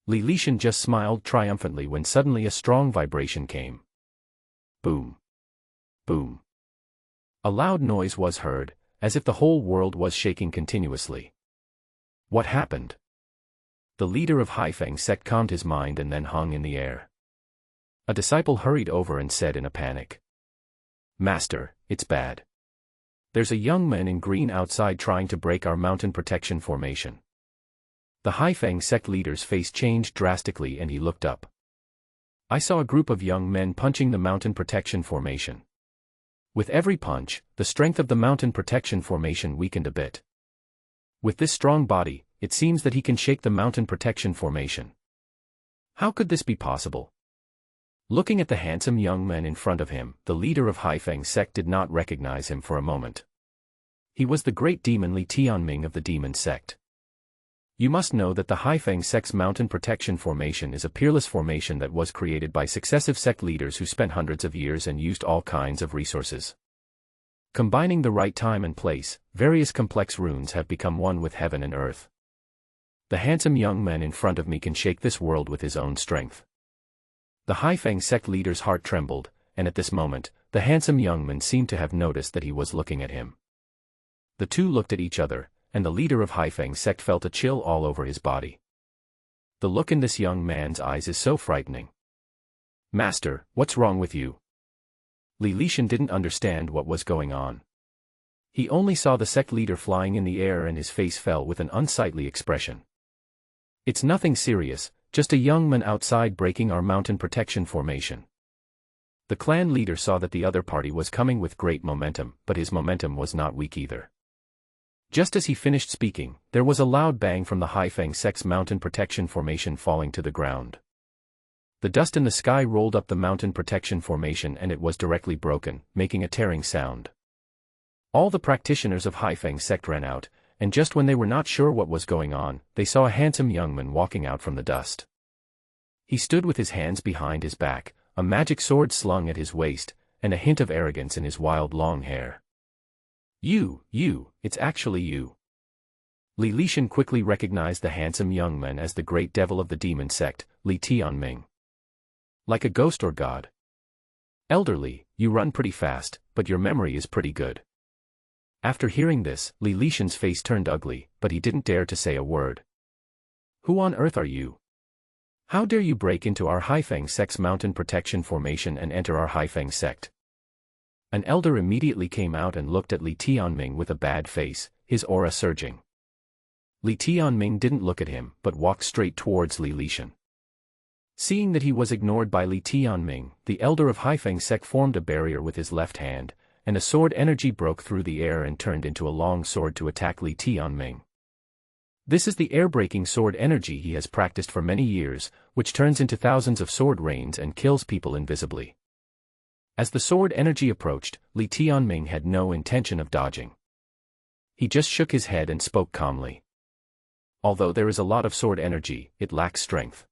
Li Tianming just smiled triumphantly when suddenly a strong vibration came. Boom. Boom. A loud noise was heard, as if the whole world was shaking continuously. What happened? The leader of Haifeng sect calmed his mind and then hung in the air. A disciple hurried over and said in a panic, "Master, it's bad. There's a young man in green outside trying to break our mountain protection formation." The Haifeng sect leader's face changed drastically and he looked up. I saw a group of young men punching the mountain protection formation. With every punch, the strength of the mountain protection formation weakened a bit. With this strong body, it seems that he can shake the mountain protection formation. How could this be possible? Looking at the handsome young man in front of him, the leader of Haifeng sect did not recognize him for a moment. He was the great demon Li Tianming of the demon sect. You must know that the Haifeng sect's mountain protection formation is a peerless formation that was created by successive sect leaders who spent hundreds of years and used all kinds of resources. Combining the right time and place, various complex runes have become one with heaven and earth. The handsome young man in front of me can shake this world with his own strength. The Haifeng sect leader's heart trembled, and at this moment, the handsome young man seemed to have noticed that he was looking at him. The two looked at each other, and the leader of Haifeng sect felt a chill all over his body. The look in this young man's eyes is so frightening. "Master, what's wrong with you?" Li Tianming didn't understand what was going on. He only saw the sect leader flying in the air and his face fell with an unsightly expression. "It's nothing serious, just a young man outside breaking our mountain protection formation." The clan leader saw that the other party was coming with great momentum, but his momentum was not weak either. Just as he finished speaking, there was a loud bang from the Haifeng sect's mountain protection formation falling to the ground. The dust in the sky rolled up the mountain protection formation and it was directly broken, making a tearing sound. All the practitioners of Haifeng sect ran out, and just when they were not sure what was going on, they saw a handsome young man walking out from the dust. He stood with his hands behind his back, a magic sword slung at his waist, and a hint of arrogance in his wild long hair. You, it's actually you." Li Tianming quickly recognized the handsome young man as the great devil of the demon sect, Li Tianming. Like a ghost or god. "Elderly, you run pretty fast, but your memory is pretty good." After hearing this, Li Tianming's face turned ugly, but he didn't dare to say a word. "Who on earth are you? How dare you break into our Haifeng sect's mountain protection formation and enter our Haifeng sect?" An elder immediately came out and looked at Li Tianming with a bad face, his aura surging. Li Tianming didn't look at him, but walked straight towards Li Tianming. Seeing that he was ignored by Li Tianming, the elder of Haifeng sect formed a barrier with his left hand, and a sword energy broke through the air and turned into a long sword to attack Li Tianming. This is the air-breaking sword energy he has practiced for many years, which turns into thousands of sword rains and kills people invisibly. As the sword energy approached, Li Tianming had no intention of dodging. He just shook his head and spoke calmly. "Although there is a lot of sword energy, it lacks strength.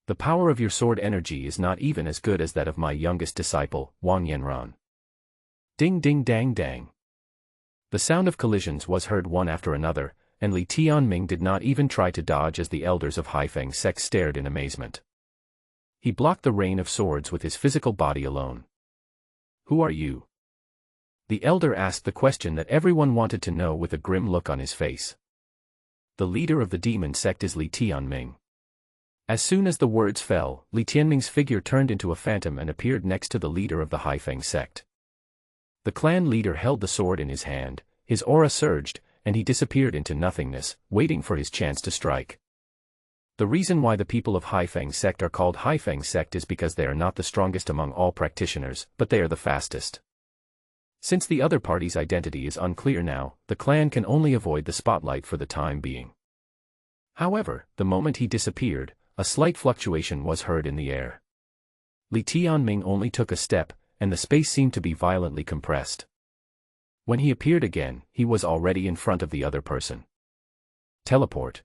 The power of your sword energy is not even as good as that of my youngest disciple, Wang Yanran." Ding ding dang dang. The sound of collisions was heard one after another, and Li Tianming did not even try to dodge as the elders of Haifeng sect stared in amazement. He blocked the rain of swords with his physical body alone. Who are you? The elder asked the question that everyone wanted to know with a grim look on his face. The leader of the demon sect is Li Tianming. As soon as the words fell, Li Tianming's figure turned into a phantom and appeared next to the leader of the Haifeng sect. The clan leader held the sword in his hand, his aura surged, and he disappeared into nothingness, waiting for his chance to strike. The reason why the people of Haifeng sect are called Haifeng sect is because they are not the strongest among all practitioners, but they are the fastest. Since the other party's identity is unclear now, the clan can only avoid the spotlight for the time being. However, the moment he disappeared, a slight fluctuation was heard in the air. Li Tianming only took a step, and the space seemed to be violently compressed. When he appeared again, he was already in front of the other person. Teleport.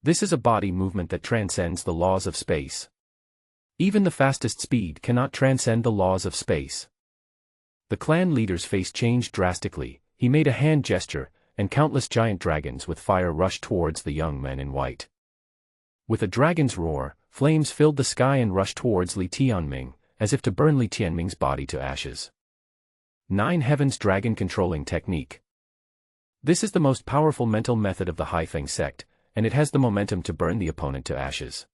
This is a body movement that transcends the laws of space. Even the fastest speed cannot transcend the laws of space. The clan leader's face changed drastically, he made a hand gesture, and countless giant dragons with fire rushed towards the young men in white. With a dragon's roar, flames filled the sky and rushed towards Li Tianming, as if to burn Li Tianming's body to ashes. 9 Heavens Dragon Controlling Technique. This is the most powerful mental method of the Haifeng sect, and it has the momentum to burn the opponent to ashes.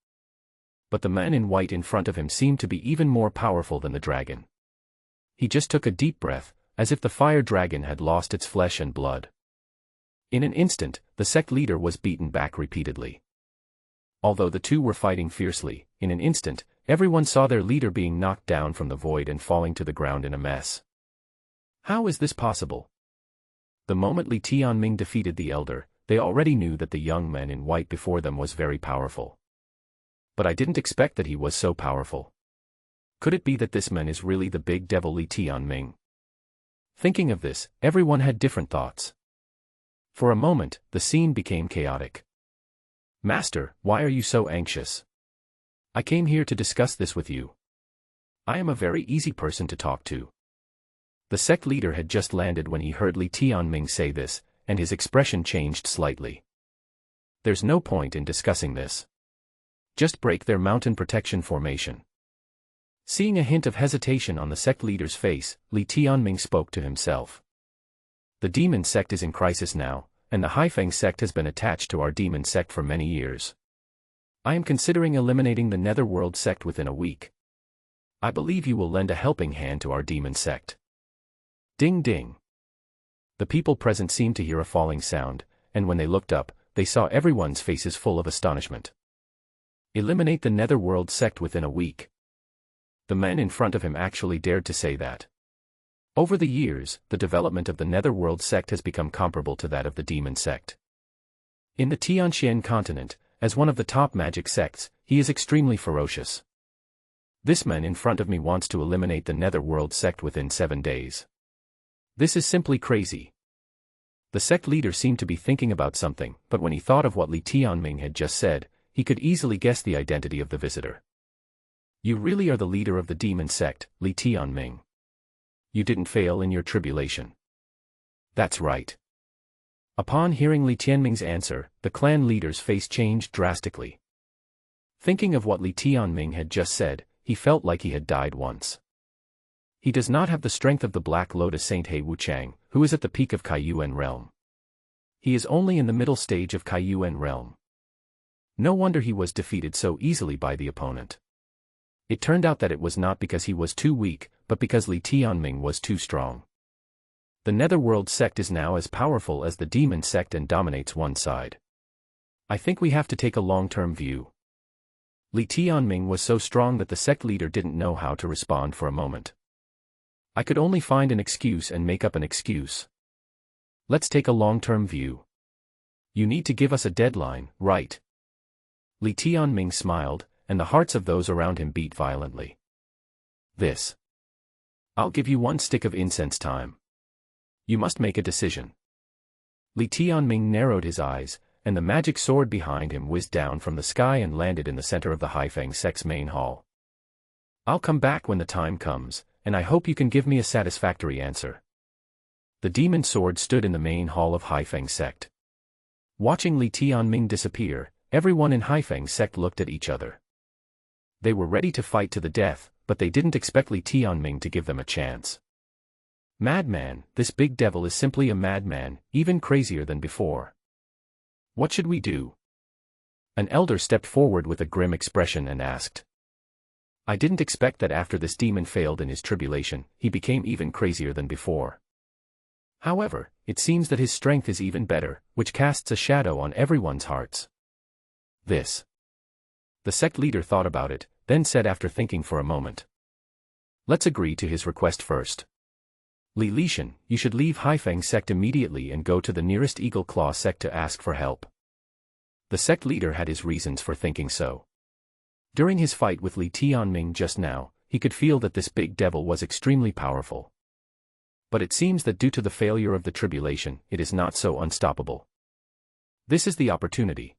But the man in white in front of him seemed to be even more powerful than the dragon. He just took a deep breath, as if the fire dragon had lost its flesh and blood. In an instant, the sect leader was beaten back repeatedly. Although the two were fighting fiercely, in an instant, everyone saw their leader being knocked down from the void and falling to the ground in a mess. How is this possible? The moment Li Tianming defeated the elder, they already knew that the young man in white before them was very powerful. But I didn't expect that he was so powerful. Could it be that this man is really the big devil Li Tianming? Thinking of this, everyone had different thoughts. For a moment, the scene became chaotic. Master, why are you so anxious? I came here to discuss this with you. I am a very easy person to talk to. The sect leader had just landed when he heard Li Tianming say this, and his expression changed slightly. There's no point in discussing this. Just break their mountain protection formation. Seeing a hint of hesitation on the sect leader's face, Li Tianming spoke to himself. The demon sect is in crisis now, and the Haifeng sect has been attached to our demon sect for many years. I am considering eliminating the Netherworld sect within a week. I believe you will lend a helping hand to our demon sect. Ding ding. The people present seemed to hear a falling sound, and when they looked up, they saw everyone's faces full of astonishment. Eliminate the Netherworld sect within a week. The man in front of him actually dared to say that. Over the years, the development of the Netherworld sect has become comparable to that of the demon sect. In the Tianxuan Continent, as one of the top magic sects, he is extremely ferocious. This man in front of me wants to eliminate the Netherworld sect within 7 days. This is simply crazy. The sect leader seemed to be thinking about something, but when he thought of what Li Tianming had just said, he could easily guess the identity of the visitor. You really are the leader of the demon sect, Li Tianming. You didn't fail in your tribulation. That's right. Upon hearing Li Tianming's answer, the clan leader's face changed drastically. Thinking of what Li Tianming had just said, he felt like he had died once. He does not have the strength of the Black Lotus Saint He Wuchang, who is at the peak of Kaiyuan realm. He is only in the middle stage of Kaiyuan realm. No wonder he was defeated so easily by the opponent. It turned out that it was not because he was too weak, but because Li Tianming was too strong. The Netherworld sect is now as powerful as the demon sect and dominates one side. I think we have to take a long-term view. Li Tianming was so strong that the sect leader didn't know how to respond for a moment. I could only find an excuse and make up an excuse. Let's take a long-term view. You need to give us a deadline, right? Li Tianming smiled, and the hearts of those around him beat violently. I'll give you 1 stick of incense time. You must make a decision. Li Tianming narrowed his eyes, and the magic sword behind him whizzed down from the sky and landed in the center of the Haifeng sect's main hall. I'll come back when the time comes, and I hope you can give me a satisfactory answer. The demon sword stood in the main hall of Haifeng sect. Watching Li Tianming disappear, everyone in Haifeng sect looked at each other. They were ready to fight to the death, but they didn't expect Li Tianming to give them a chance. Madman, this big devil is simply a madman, even crazier than before. What should we do? An elder stepped forward with a grim expression and asked. I didn't expect that after this demon failed in his tribulation, he became even crazier than before. However, it seems that his strength is even better, which casts a shadow on everyone's hearts. This. The sect leader thought about it, then said after thinking for a moment. Let's agree to his request first. Li Lishan, you should leave Haifeng sect immediately and go to the nearest Eagle Claw sect to ask for help. The sect leader had his reasons for thinking so. During his fight with Li Tianming just now, he could feel that this big devil was extremely powerful. But it seems that due to the failure of the tribulation, it is not so unstoppable. This is the opportunity.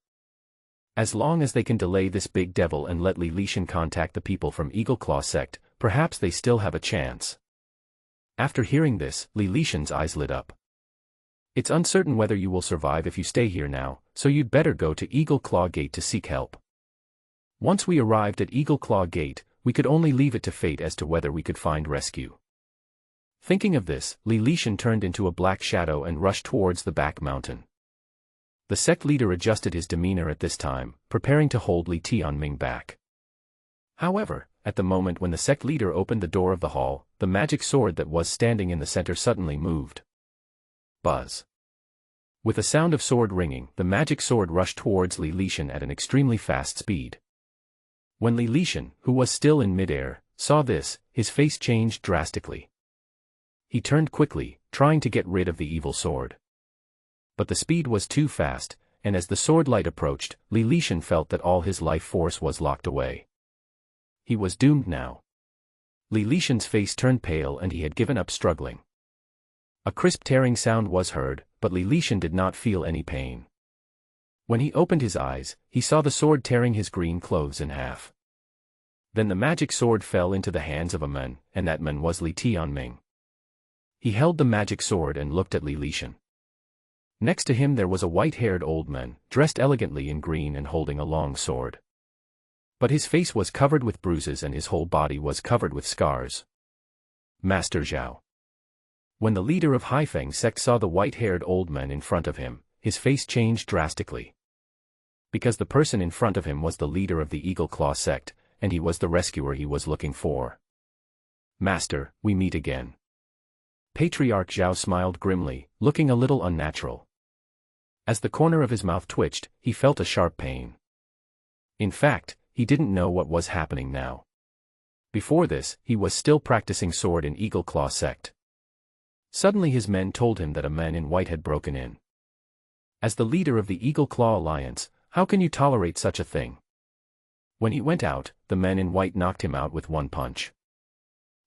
As long as they can delay this big devil and let Li Lishan contact the people from Eagle Claw sect, perhaps they still have a chance. After hearing this, Li Lishan's eyes lit up. It's uncertain whether you will survive if you stay here now, so you'd better go to Eagle Claw Gate to seek help. Once we arrived at Eagle Claw Gate, we could only leave it to fate as to whether we could find rescue. Thinking of this, Li Lishan turned into a black shadow and rushed towards the back mountain. The sect leader adjusted his demeanor at this time, preparing to hold Li Tianming back. However, at the moment when the sect leader opened the door of the hall, the magic sword that was standing in the center suddenly moved. Buzz. With a sound of sword ringing, the magic sword rushed towards Li Lishan at an extremely fast speed. When Li Lishan, who was still in midair, saw this, his face changed drastically. He turned quickly, trying to get rid of the evil sword. But the speed was too fast, and as the sword light approached, Li Lishan felt that all his life force was locked away. He was doomed now. Li Lishan's face turned pale and he had given up struggling. A crisp tearing sound was heard, but Li Lishan did not feel any pain. When he opened his eyes, he saw the sword tearing his green clothes in half. Then the magic sword fell into the hands of a man, and that man was Li Tianming. He held the magic sword and looked at Li Lishan. Next to him there was a white-haired old man, dressed elegantly in green and holding a long sword. But his face was covered with bruises and his whole body was covered with scars. Master Zhao. When the leader of Haifeng sect saw the white-haired old man in front of him, his face changed drastically. Because the person in front of him was the leader of the Eagle Claw sect, and he was the rescuer he was looking for. Master, we meet again. Patriarch Zhao smiled grimly, looking a little unnatural. As the corner of his mouth twitched, he felt a sharp pain. In fact, he didn't know what was happening now. Before this, he was still practicing sword in Eagle Claw sect. Suddenly his men told him that a man in white had broken in. As the leader of the Eagle Claw Alliance, how can you tolerate such a thing? When he went out, the man in white knocked him out with one punch.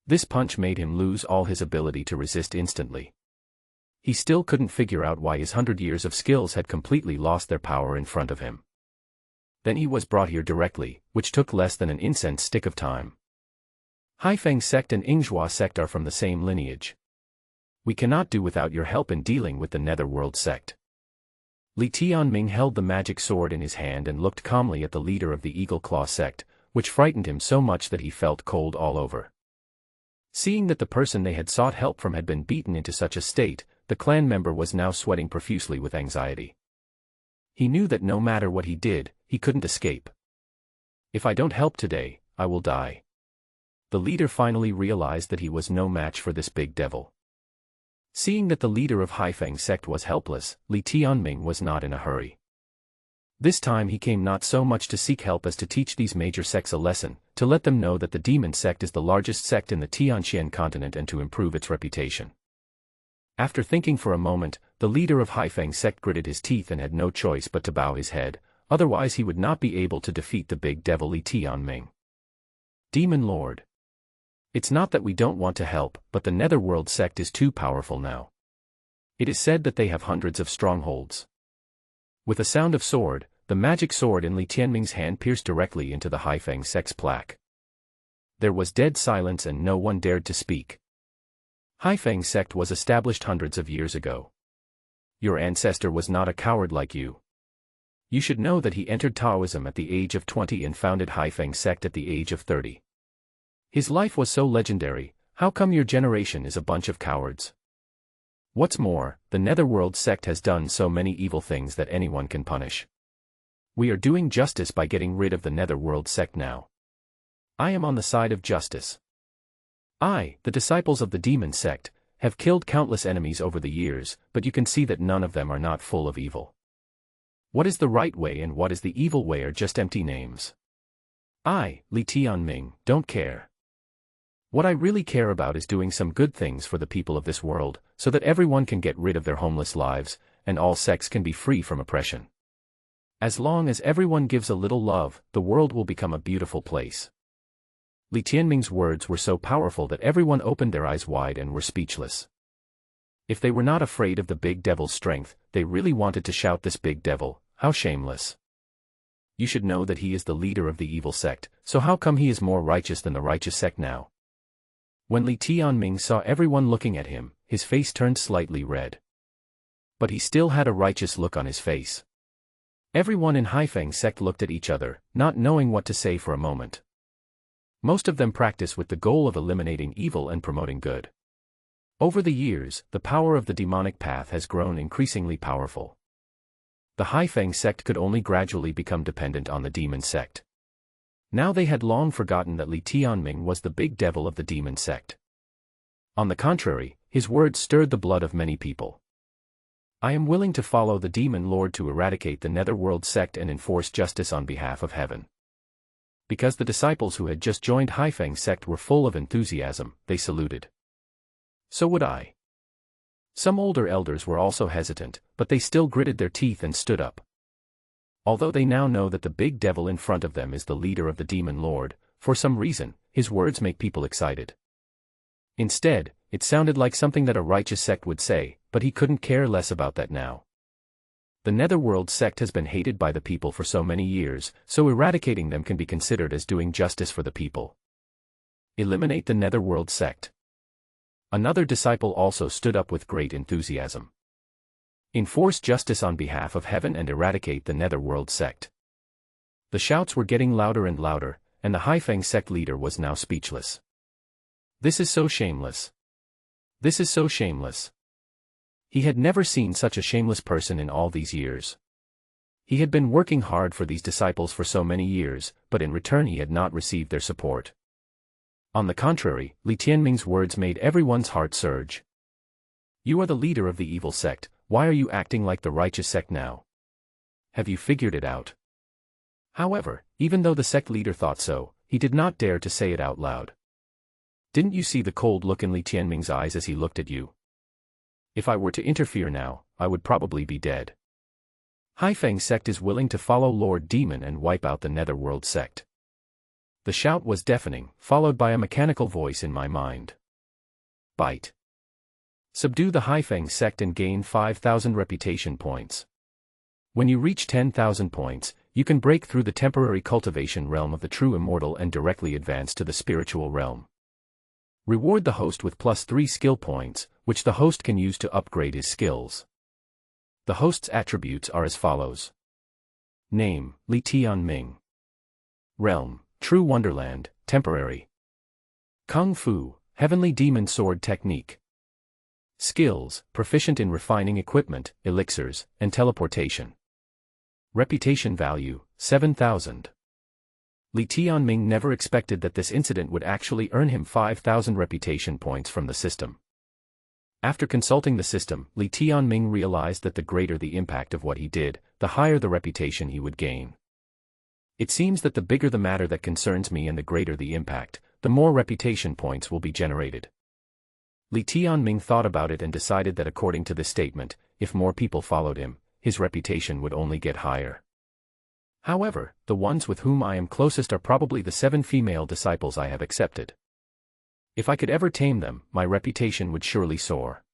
This punch made him lose all his ability to resist instantly. He still couldn't figure out why his 100 years of skills had completely lost their power in front of him. Then he was brought here directly, which took less than an incense stick of time. Haifeng sect and Yinghua sect are from the same lineage. We cannot do without your help in dealing with the Netherworld sect. Li Tianming held the magic sword in his hand and looked calmly at the leader of the Eagle Claw sect, which frightened him so much that he felt cold all over. Seeing that the person they had sought help from had been beaten into such a state, the clan member was now sweating profusely with anxiety. He knew that no matter what he did, he couldn't escape. If I don't help today, I will die. The leader finally realized that he was no match for this big devil. Seeing that the leader of Haifeng sect was helpless, Li Tianming was not in a hurry. This time he came not so much to seek help as to teach these major sects a lesson, to let them know that the demon sect is the largest sect in the Tianxuan Continent and to improve its reputation. After thinking for a moment, the leader of Haifeng sect gritted his teeth and had no choice but to bow his head, otherwise he would not be able to defeat the big devil Li Tianming. Demon Lord. It's not that we don't want to help, but the Netherworld sect is too powerful now. It is said that they have hundreds of strongholds. With a sound of sword, the magic sword in Li Tianming's hand pierced directly into the Haifeng sect's plaque. There was dead silence and no one dared to speak. Haifeng sect was established hundreds of years ago. Your ancestor was not a coward like you. You should know that he entered Taoism at the age of 20 and founded Haifeng sect at the age of 30. His life was so legendary, how come your generation is a bunch of cowards? What's more, the Netherworld sect has done so many evil things that anyone can punish. We are doing justice by getting rid of the Netherworld sect now. I am on the side of justice. I, the disciples of the demon sect, have killed countless enemies over the years, but you can see that none of them are not full of evil. What is the right way and what is the evil way are just empty names. I, Li Tianming, don't care. What I really care about is doing some good things for the people of this world, so that everyone can get rid of their homeless lives, and all sects can be free from oppression. As long as everyone gives a little love, the world will become a beautiful place. Li Tianming's words were so powerful that everyone opened their eyes wide and were speechless. If they were not afraid of the big devil's strength, they really wanted to shout, "This big devil, how shameless! You should know that he is the leader of the evil sect, so how come he is more righteous than the righteous sect now?" When Li Tianming saw everyone looking at him, his face turned slightly red. But he still had a righteous look on his face. Everyone in Haifeng sect looked at each other, not knowing what to say for a moment. Most of them practice with the goal of eliminating evil and promoting good. Over the years, the power of the demonic path has grown increasingly powerful. The Haifeng sect could only gradually become dependent on the demon sect. Now they had long forgotten that Li Tianming was the big devil of the demon sect. On the contrary, his words stirred the blood of many people. I am willing to follow the demon lord to eradicate the Netherworld sect and enforce justice on behalf of heaven. Because the disciples who had just joined Haifeng sect were full of enthusiasm, they saluted. So would I. Some older elders were also hesitant, but they still gritted their teeth and stood up. Although they now know that the big devil in front of them is the leader of the demon lord, for some reason, his words make people excited. Instead, it sounded like something that a righteous sect would say, but he couldn't care less about that now. The Netherworld sect has been hated by the people for so many years, so eradicating them can be considered as doing justice for the people. Eliminate the Netherworld sect. Another disciple also stood up with great enthusiasm. Enforce justice on behalf of heaven and eradicate the Netherworld sect. The shouts were getting louder and louder, and the Haifeng sect leader was now speechless. This is so shameless. This is so shameless. He had never seen such a shameless person in all these years. He had been working hard for these disciples for so many years, but in return he had not received their support. On the contrary, Li Tianming's words made everyone's heart surge. You are the leader of the evil sect, why are you acting like the righteous sect now? Have you figured it out? However, even though the sect leader thought so, he did not dare to say it out loud. Didn't you see the cold look in Li Tianming's eyes as he looked at you? If I were to interfere now, I would probably be dead. Haifeng sect is willing to follow Lord Demon and wipe out the Netherworld sect. The shout was deafening, followed by a mechanical voice in my mind. Bite. Subdue the Haifeng sect and gain 5,000 reputation points. When you reach 10,000 points, you can break through the temporary cultivation realm of the true immortal and directly advance to the spiritual realm. Reward the host with +3 skill points, which the host can use to upgrade his skills. The host's attributes are as follows. Name, Li Tianming. Realm, True Wonderland, Temporary. Kung Fu, Heavenly Demon Sword Technique. Skills, Proficient in refining equipment, elixirs, and teleportation. Reputation value, 7,000. Li Tianming never expected that this incident would actually earn him 5,000 reputation points from the system. After consulting the system, Li Tianming realized that the greater the impact of what he did, the higher the reputation he would gain. It seems that the bigger the matter that concerns me and the greater the impact, the more reputation points will be generated. Li Tianming thought about it and decided that according to this statement, if more people followed him, his reputation would only get higher. However, the ones with whom I am closest are probably the 7 female disciples I have accepted. If I could ever tame them, my reputation would surely soar.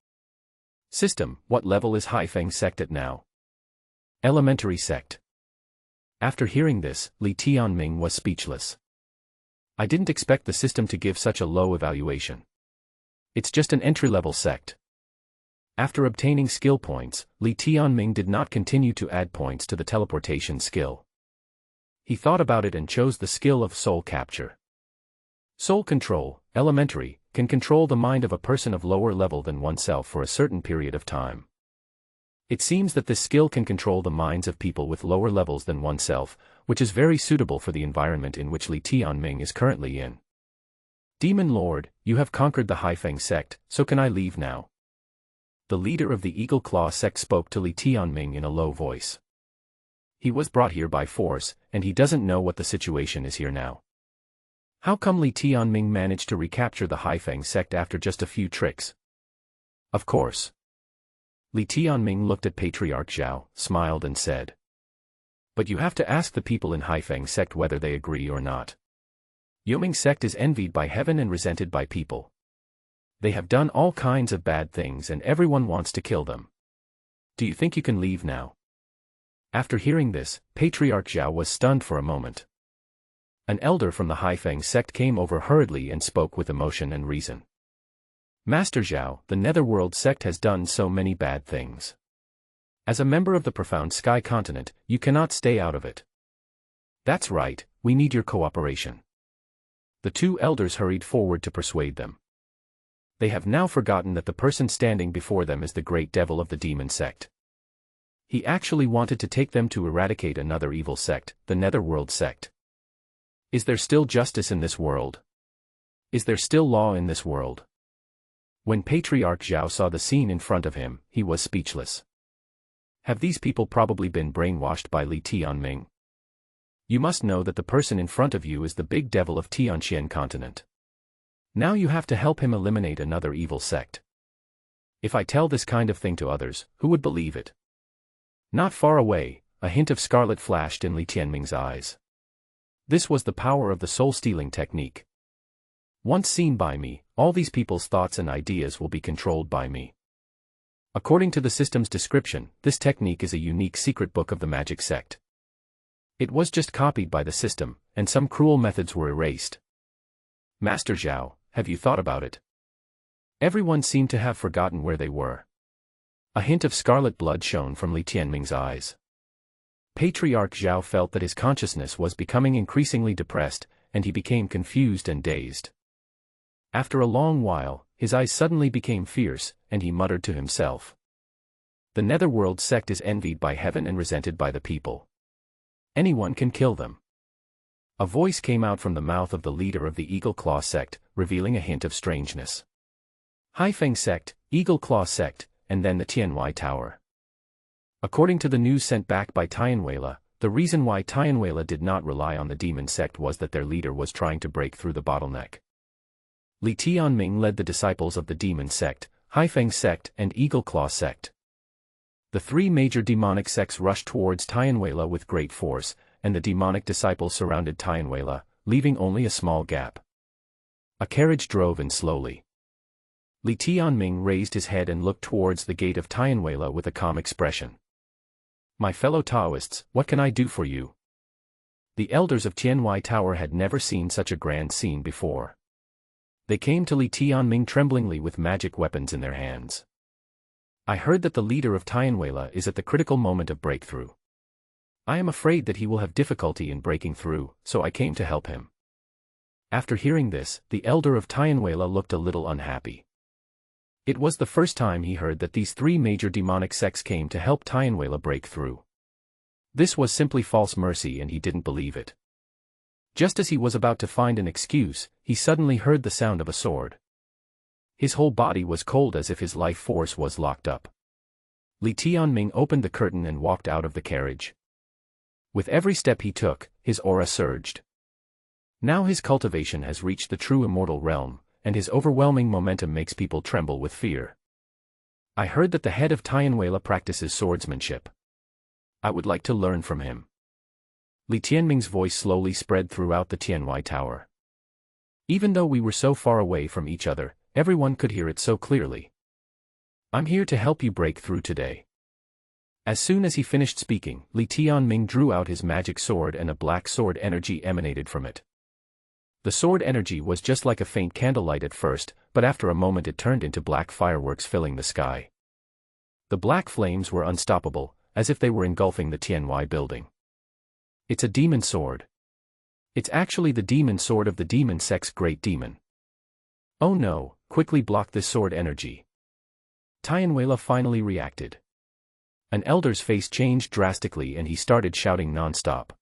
System, what level is Haifeng sect at now? Elementary sect. After hearing this, Li Tianming was speechless. I didn't expect the system to give such a low evaluation. It's just an entry-level sect. After obtaining skill points, Li Tianming did not continue to add points to the teleportation skill. He thought about it and chose the skill of soul capture. Soul control, elementary, can control the mind of a person of lower level than oneself for a certain period of time. It seems that this skill can control the minds of people with lower levels than oneself, which is very suitable for the environment in which Li Tianming is currently in. Demon Lord, you have conquered the Haifeng sect, so can I leave now? The leader of the Eagle Claw sect spoke to Li Tianming in a low voice. He was brought here by force, and he doesn't know what the situation is here now. How come Li Tianming managed to recapture the Haifeng sect after just a few tricks? Of course. Li Tianming looked at Patriarch Zhao, smiled and said. But you have to ask the people in Haifeng sect whether they agree or not. Yoming sect is envied by heaven and resented by people. They have done all kinds of bad things and everyone wants to kill them. Do you think you can leave now? After hearing this, Patriarch Zhao was stunned for a moment. An elder from the Haifeng sect came over hurriedly and spoke with emotion and reason. Master Zhao, the Netherworld sect has done so many bad things. As a member of the Profound Sky Continent, you cannot stay out of it. That's right, we need your cooperation. The two elders hurried forward to persuade them. They have now forgotten that the person standing before them is the great devil of the demon sect. He actually wanted to take them to eradicate another evil sect, the Netherworld sect. Is there still justice in this world? Is there still law in this world? When Patriarch Zhao saw the scene in front of him, he was speechless. Have these people probably been brainwashed by Li Tianming? You must know that the person in front of you is the big devil of Tianxuan Continent. Now you have to help him eliminate another evil sect. If I tell this kind of thing to others, who would believe it? Not far away, a hint of scarlet flashed in Li Tianming's eyes. This was the power of the soul-stealing technique. Once seen by me, all these people's thoughts and ideas will be controlled by me. According to the system's description, this technique is a unique secret book of the magic sect. It was just copied by the system, and some cruel methods were erased. Master Zhao, have you thought about it? Everyone seemed to have forgotten where they were. A hint of scarlet blood shone from Li Tianming's eyes. Patriarch Zhao felt that his consciousness was becoming increasingly depressed, and he became confused and dazed. After a long while, his eyes suddenly became fierce, and he muttered to himself. The Netherworld sect is envied by heaven and resented by the people. Anyone can kill them. A voice came out from the mouth of the leader of the Eagle Claw sect, revealing a hint of strangeness. Haifeng sect, Eagle Claw sect, and then the Tianwei Tower. According to the news sent back by Tianwei, the reason why Tianwei did not rely on the demon sect was that their leader was trying to break through the bottleneck. Li Tianming led the disciples of the demon sect, Haifeng sect and Eagle Claw sect. The three major demonic sects rushed towards Tianwei with great force, and the demonic disciples surrounded Tianwei, leaving only a small gap. A carriage drove in slowly. Li Tianming raised his head and looked towards the gate of Tianwei with a calm expression. My fellow Taoists, what can I do for you? The elders of Tianwei Tower had never seen such a grand scene before. They came to Li Tianming tremblingly with magic weapons in their hands. I heard that the leader of Tianwei is at the critical moment of breakthrough. I am afraid that he will have difficulty in breaking through, so I came to help him. After hearing this, the elder of Tianwei looked a little unhappy. It was the first time he heard that these three major demonic sects came to help Tianwei break through. This was simply false mercy and he didn't believe it. Just as he was about to find an excuse, he suddenly heard the sound of a sword. His whole body was cold as if his life force was locked up. Li Tianming opened the curtain and walked out of the carriage. With every step he took, his aura surged. Now his cultivation has reached the true immortal realm, and his overwhelming momentum makes people tremble with fear. I heard that the head of Tianwei practices swordsmanship. I would like to learn from him. Li Tianming's voice slowly spread throughout the Tianwei Tower. Even though we were so far away from each other, everyone could hear it so clearly. I'm here to help you break through today. As soon as he finished speaking, Li Tianming drew out his magic sword and a black sword energy emanated from it. The sword energy was just like a faint candlelight at first, but after a moment it turned into black fireworks filling the sky. The black flames were unstoppable, as if they were engulfing the Tianwei building. It's a demon sword. It's actually the demon sword of the demon sect's great demon. Oh no, quickly block this sword energy. Tianxuan finally reacted. An elder's face changed drastically and he started shouting non-stop.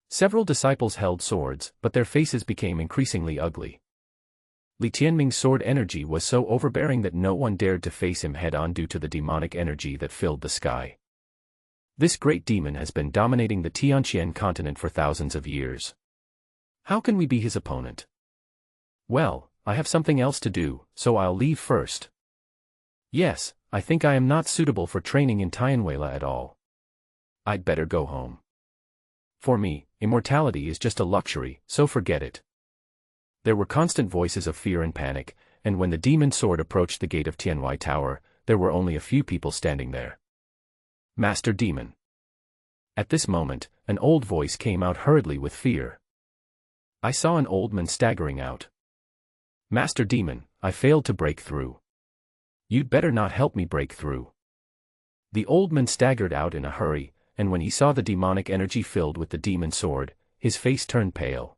Several disciples held swords, but their faces became increasingly ugly. Li Tianming's sword energy was so overbearing that no one dared to face him head-on due to the demonic energy that filled the sky. This great demon has been dominating the Tianxuan Continent for thousands of years. How can we be his opponent? Well, I have something else to do, so I'll leave first. Yes, I think I am not suitable for training in Tianxuan at all. I'd better go home. For me, immortality is just a luxury, so forget it. There were constant voices of fear and panic, and when the demon sword approached the gate of Tianxuan Tower, there were only a few people standing there. Master Demon. At this moment, an old voice came out hurriedly with fear. I saw an old man staggering out. Master Demon, I failed to break through. You'd better not help me break through. The old man staggered out in a hurry, and when he saw the demonic energy filled with the demon sword, his face turned pale.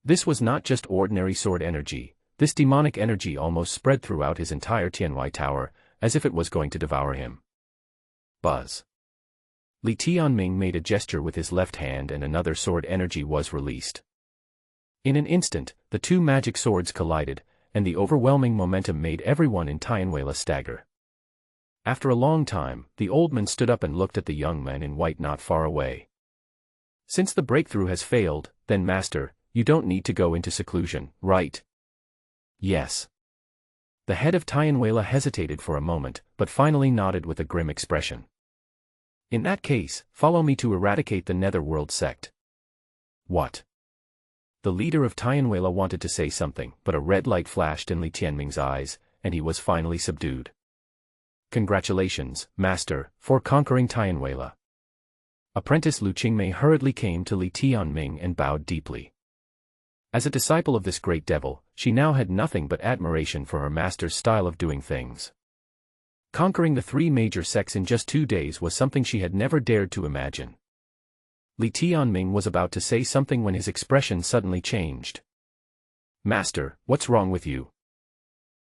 This was not just ordinary sword energy, this demonic energy almost spread throughout his entire Tianxuan Tower, as if it was going to devour him. Buzz. Li Tianming made a gesture with his left hand and another sword energy was released. In an instant, the two magic swords collided, and the overwhelming momentum made everyone in Tianxuan stagger. After a long time, the old man stood up and looked at the young man in white not far away. Since the breakthrough has failed, then Master, you don't need to go into seclusion, right? Yes. The head of Tianxuan hesitated for a moment, but finally nodded with a grim expression. In that case, follow me to eradicate the Netherworld sect. What? The leader of Tianxuan wanted to say something, but a red light flashed in Li Tianming's eyes, and he was finally subdued. Congratulations, Master, for conquering Tianxuan. Apprentice Liu Qingmei hurriedly came to Li Tianming and bowed deeply. As a disciple of this great devil, she now had nothing but admiration for her master's style of doing things. Conquering the three major sects in just 2 days was something she had never dared to imagine. Li Tianming was about to say something when his expression suddenly changed. Master, what's wrong with you?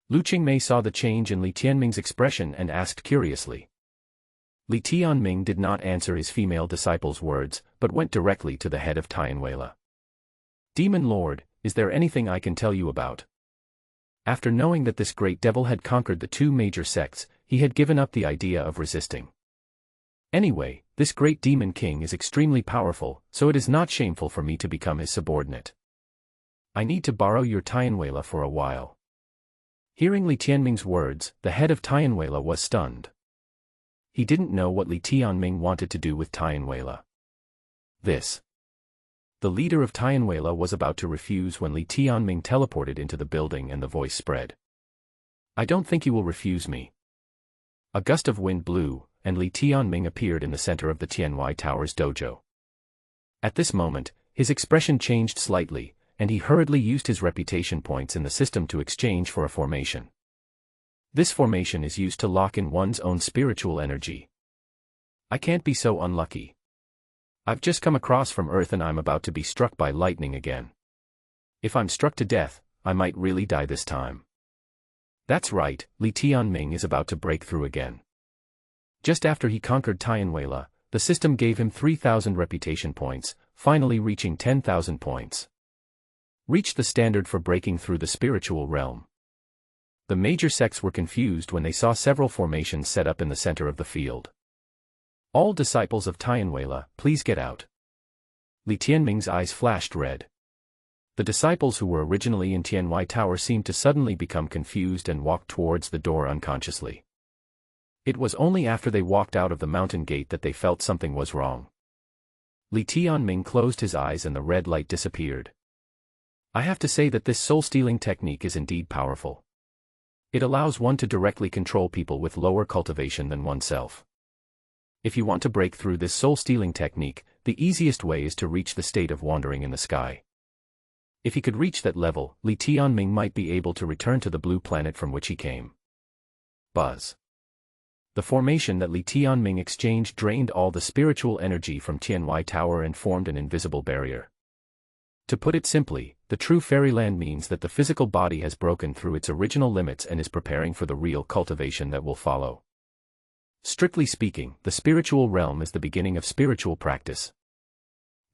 Liu Qingmei saw the change in Li Tianming's expression and asked curiously. Li Tianming did not answer his female disciple's words, but went directly to the head of Tianxuan. Demon Lord, is there anything I can tell you about? After knowing that this great devil had conquered the two major sects, he had given up the idea of resisting. Anyway, this great demon king is extremely powerful, so it is not shameful for me to become his subordinate. I need to borrow your Tianxuan for a while. Hearing Li Tianming's words, the head of Tianxuan was stunned. He didn't know what Li Tianming wanted to do with Tianxuan. The leader of Tianxuan was about to refuse when Li Tianming teleported into the building and the voice spread. I don't think you will refuse me. A gust of wind blew, and Li Tianming appeared in the center of the Tianxuan Tower's dojo. At this moment, his expression changed slightly, and he hurriedly used his reputation points in the system to exchange for a formation. This formation is used to lock in one's own spiritual energy. I can't be so unlucky. I've just come across from Earth and I'm about to be struck by lightning again. If I'm struck to death, I might really die this time. That's right, Li Tianming is about to break through again. Just after he conquered Tianxuan, the system gave him 3,000 reputation points, finally reaching 10,000 points. Reached the standard for breaking through the spiritual realm. The major sects were confused when they saw several formations set up in the center of the field. All disciples of Tianxuan, please get out. Li Tianming's eyes flashed red. The disciples who were originally in Tianxuan Tower seemed to suddenly become confused and walked towards the door unconsciously. It was only after they walked out of the mountain gate that they felt something was wrong. Li Tianming closed his eyes and the red light disappeared. I have to say that this soul-stealing technique is indeed powerful. It allows one to directly control people with lower cultivation than oneself. If you want to break through this soul-stealing technique, the easiest way is to reach the state of wandering in the sky. If he could reach that level, Li Tianming might be able to return to the blue planet from which he came. Buzz. The formation that Li Tianming exchanged drained all the spiritual energy from Tianxuan Tower and formed an invisible barrier. To put it simply, the true fairyland means that the physical body has broken through its original limits and is preparing for the real cultivation that will follow. Strictly speaking, the spiritual realm is the beginning of spiritual practice.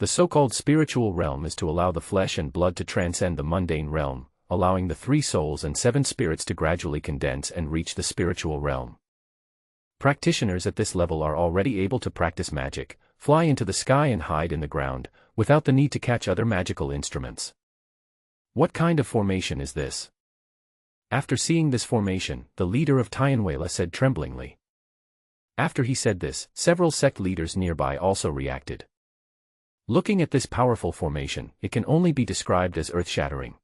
The so-called spiritual realm is to allow the flesh and blood to transcend the mundane realm, allowing the 3 souls and 7 spirits to gradually condense and reach the spiritual realm. Practitioners at this level are already able to practice magic, fly into the sky and hide in the ground, without the need to catch other magical instruments. What kind of formation is this? After seeing this formation, the leader of Tianxuan said tremblingly. After he said this, several sect leaders nearby also reacted. Looking at this powerful formation, it can only be described as earth-shattering.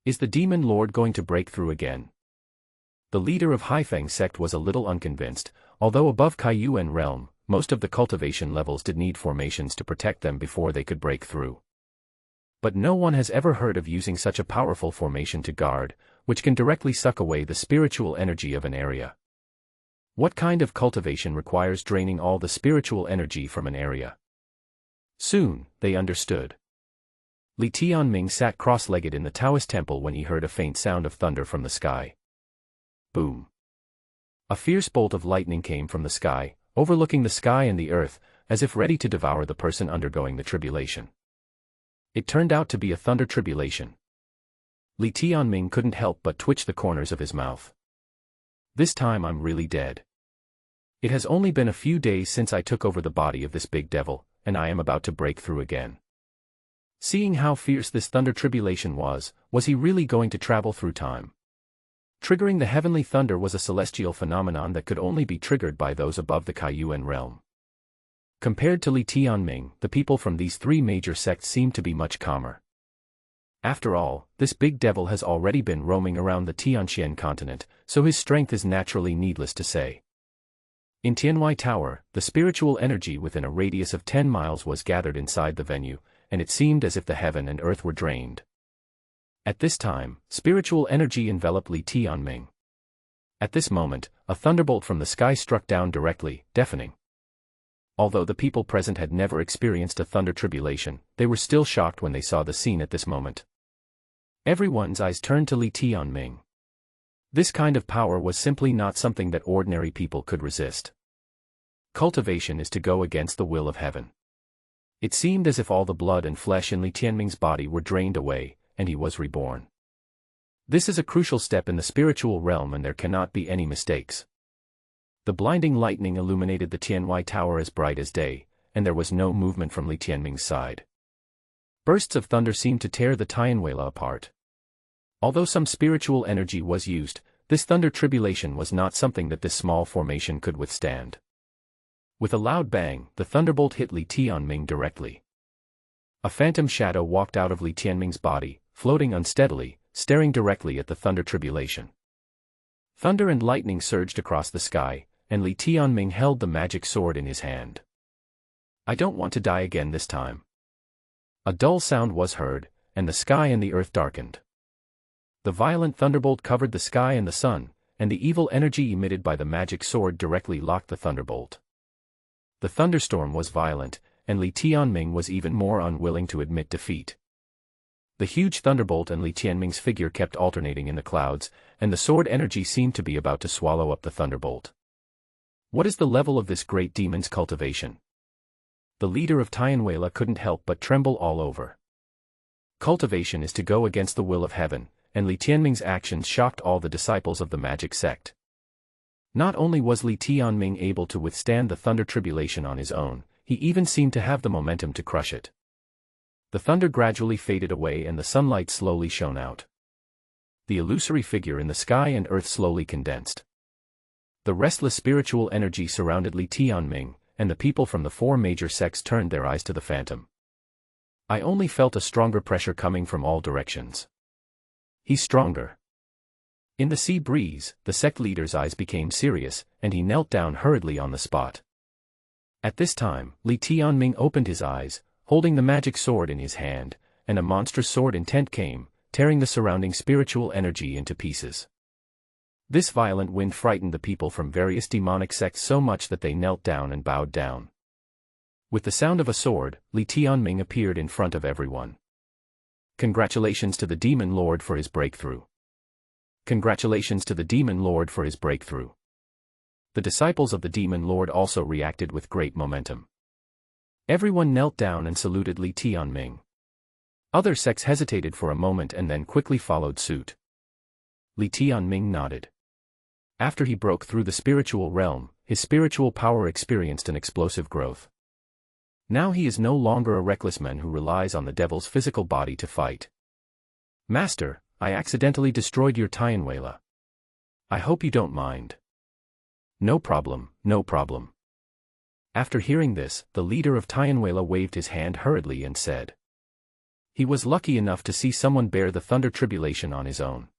Is the demon lord going to break through again? The leader of Haifeng sect was a little unconvinced, although above Kaiyuan realm, most of the cultivation levels did need formations to protect them before they could break through. But no one has ever heard of using such a powerful formation to guard, which can directly suck away the spiritual energy of an area. What kind of cultivation requires draining all the spiritual energy from an area? Soon, they understood. Li Tianming sat cross-legged in the Taoist temple when he heard a faint sound of thunder from the sky. Boom! A fierce bolt of lightning came from the sky, overlooking the sky and the earth, as if ready to devour the person undergoing the tribulation. It turned out to be a thunder tribulation. Li Tianming couldn't help but twitch the corners of his mouth. This time I'm really dead. It has only been a few days since I took over the body of this big devil, and I am about to break through again. Seeing how fierce this thunder tribulation was he really going to travel through time? Triggering the heavenly thunder was a celestial phenomenon that could only be triggered by those above the Kaiyuan realm. Compared to Li Tianming, the people from these 3 major sects seemed to be much calmer. After all, this big devil has already been roaming around the Tianxuan Continent, so his strength is naturally needless to say. In Tianwei Tower, the spiritual energy within a radius of 10 miles was gathered inside the venue, and it seemed as if the heaven and earth were drained. At this time, spiritual energy enveloped Li Tianming. At this moment, a thunderbolt from the sky struck down directly, deafening. Although the people present had never experienced a thunder tribulation, they were still shocked when they saw the scene at this moment. Everyone's eyes turned to Li Tianming. This kind of power was simply not something that ordinary people could resist. Cultivation is to go against the will of heaven. It seemed as if all the blood and flesh in Li Tianming's body were drained away, and he was reborn. This is a crucial step in the spiritual realm and there cannot be any mistakes. The blinding lightning illuminated the Tianwei Tower as bright as day, and there was no movement from Li Tianming's side. Bursts of thunder seemed to tear the Tianxuan apart. Although some spiritual energy was used, this thunder tribulation was not something that this small formation could withstand. With a loud bang, the thunderbolt hit Li Tianming directly. A phantom shadow walked out of Li Tianming's body, floating unsteadily, staring directly at the thunder tribulation. Thunder and lightning surged across the sky, and Li Tianming held the magic sword in his hand. I don't want to die again this time. A dull sound was heard, and the sky and the earth darkened. The violent thunderbolt covered the sky and the sun, and the evil energy emitted by the magic sword directly locked the thunderbolt. The thunderstorm was violent, and Li Tianming was even more unwilling to admit defeat. The huge thunderbolt and Li Tianming's figure kept alternating in the clouds, and the sword energy seemed to be about to swallow up the thunderbolt. What is the level of this great demon's cultivation? The leader of Tianxuan couldn't help but tremble all over. Cultivation is to go against the will of heaven, and Li Tianming's actions shocked all the disciples of the magic sect. Not only was Li Tianming able to withstand the thunder tribulation on his own, he even seemed to have the momentum to crush it. The thunder gradually faded away and the sunlight slowly shone out. The illusory figure in the sky and earth slowly condensed. The restless spiritual energy surrounded Li Tianming, and the people from the 4 major sects turned their eyes to the phantom. I only felt a stronger pressure coming from all directions. He's stronger. In the sea breeze, the sect leader's eyes became serious, and he knelt down hurriedly on the spot. At this time, Li Tianming opened his eyes, holding the magic sword in his hand, and a monstrous sword intent came, tearing the surrounding spiritual energy into pieces. This violent wind frightened the people from various demonic sects so much that they knelt down and bowed down. With the sound of a sword, Li Tianming appeared in front of everyone. Congratulations to the Demon Lord for his breakthrough. Congratulations to the Demon Lord for his breakthrough. The disciples of the Demon Lord also reacted with great momentum. Everyone knelt down and saluted Li Tianming. Other sects hesitated for a moment and then quickly followed suit. Li Tianming nodded. After he broke through the spiritual realm, his spiritual power experienced an explosive growth. Now he is no longer a reckless man who relies on the devil's physical body to fight. Master, I accidentally destroyed your Tianxuan. I hope you don't mind. No problem, no problem. After hearing this, the leader of Tianxuan waved his hand hurriedly and said, he was lucky enough to see someone bear the thunder tribulation on his own.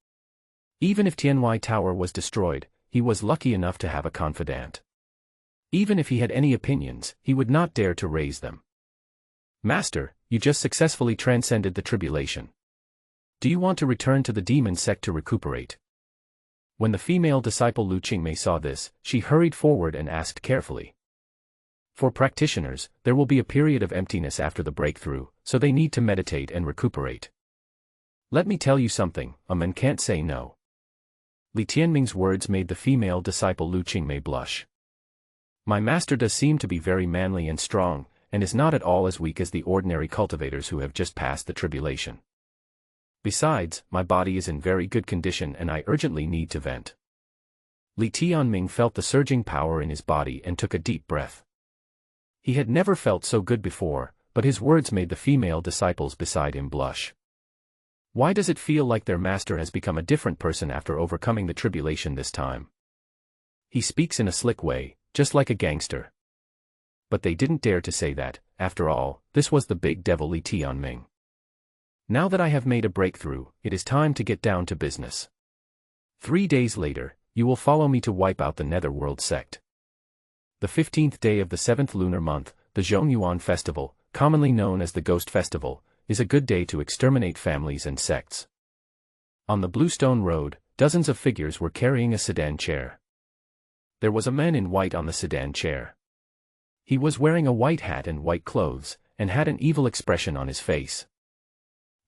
Even if Tianwei Tower was destroyed, he was lucky enough to have a confidant. Even if he had any opinions, he would not dare to raise them. Master, you just successfully transcended the tribulation. Do you want to return to the demon sect to recuperate? When the female disciple Liu Qingmei saw this, she hurried forward and asked carefully. For practitioners, there will be a period of emptiness after the breakthrough, so they need to meditate and recuperate. Let me tell you something, a man can't say no. Li Tianming's words made the female disciple Liu Qingmei blush. My master does seem to be very manly and strong, and is not at all as weak as the ordinary cultivators who have just passed the tribulation. Besides, my body is in very good condition and I urgently need to vent. Li Tianming felt the surging power in his body and took a deep breath. He had never felt so good before, but his words made the female disciples beside him blush. Why does it feel like their master has become a different person after overcoming the tribulation this time? He speaks in a slick way, just like a gangster. But they didn't dare to say that. After all, this was the big devil Li Tianming. Now that I have made a breakthrough, it is time to get down to business. 3 days later, you will follow me to wipe out the Netherworld sect. The 15th day of the 7th lunar month, the Zhongyuan festival, commonly known as the Ghost Festival, is a good day to exterminate families and sects. On the Bluestone Road, dozens of figures were carrying a sedan chair. There was a man in white on the sedan chair. He was wearing a white hat and white clothes, and had an evil expression on his face.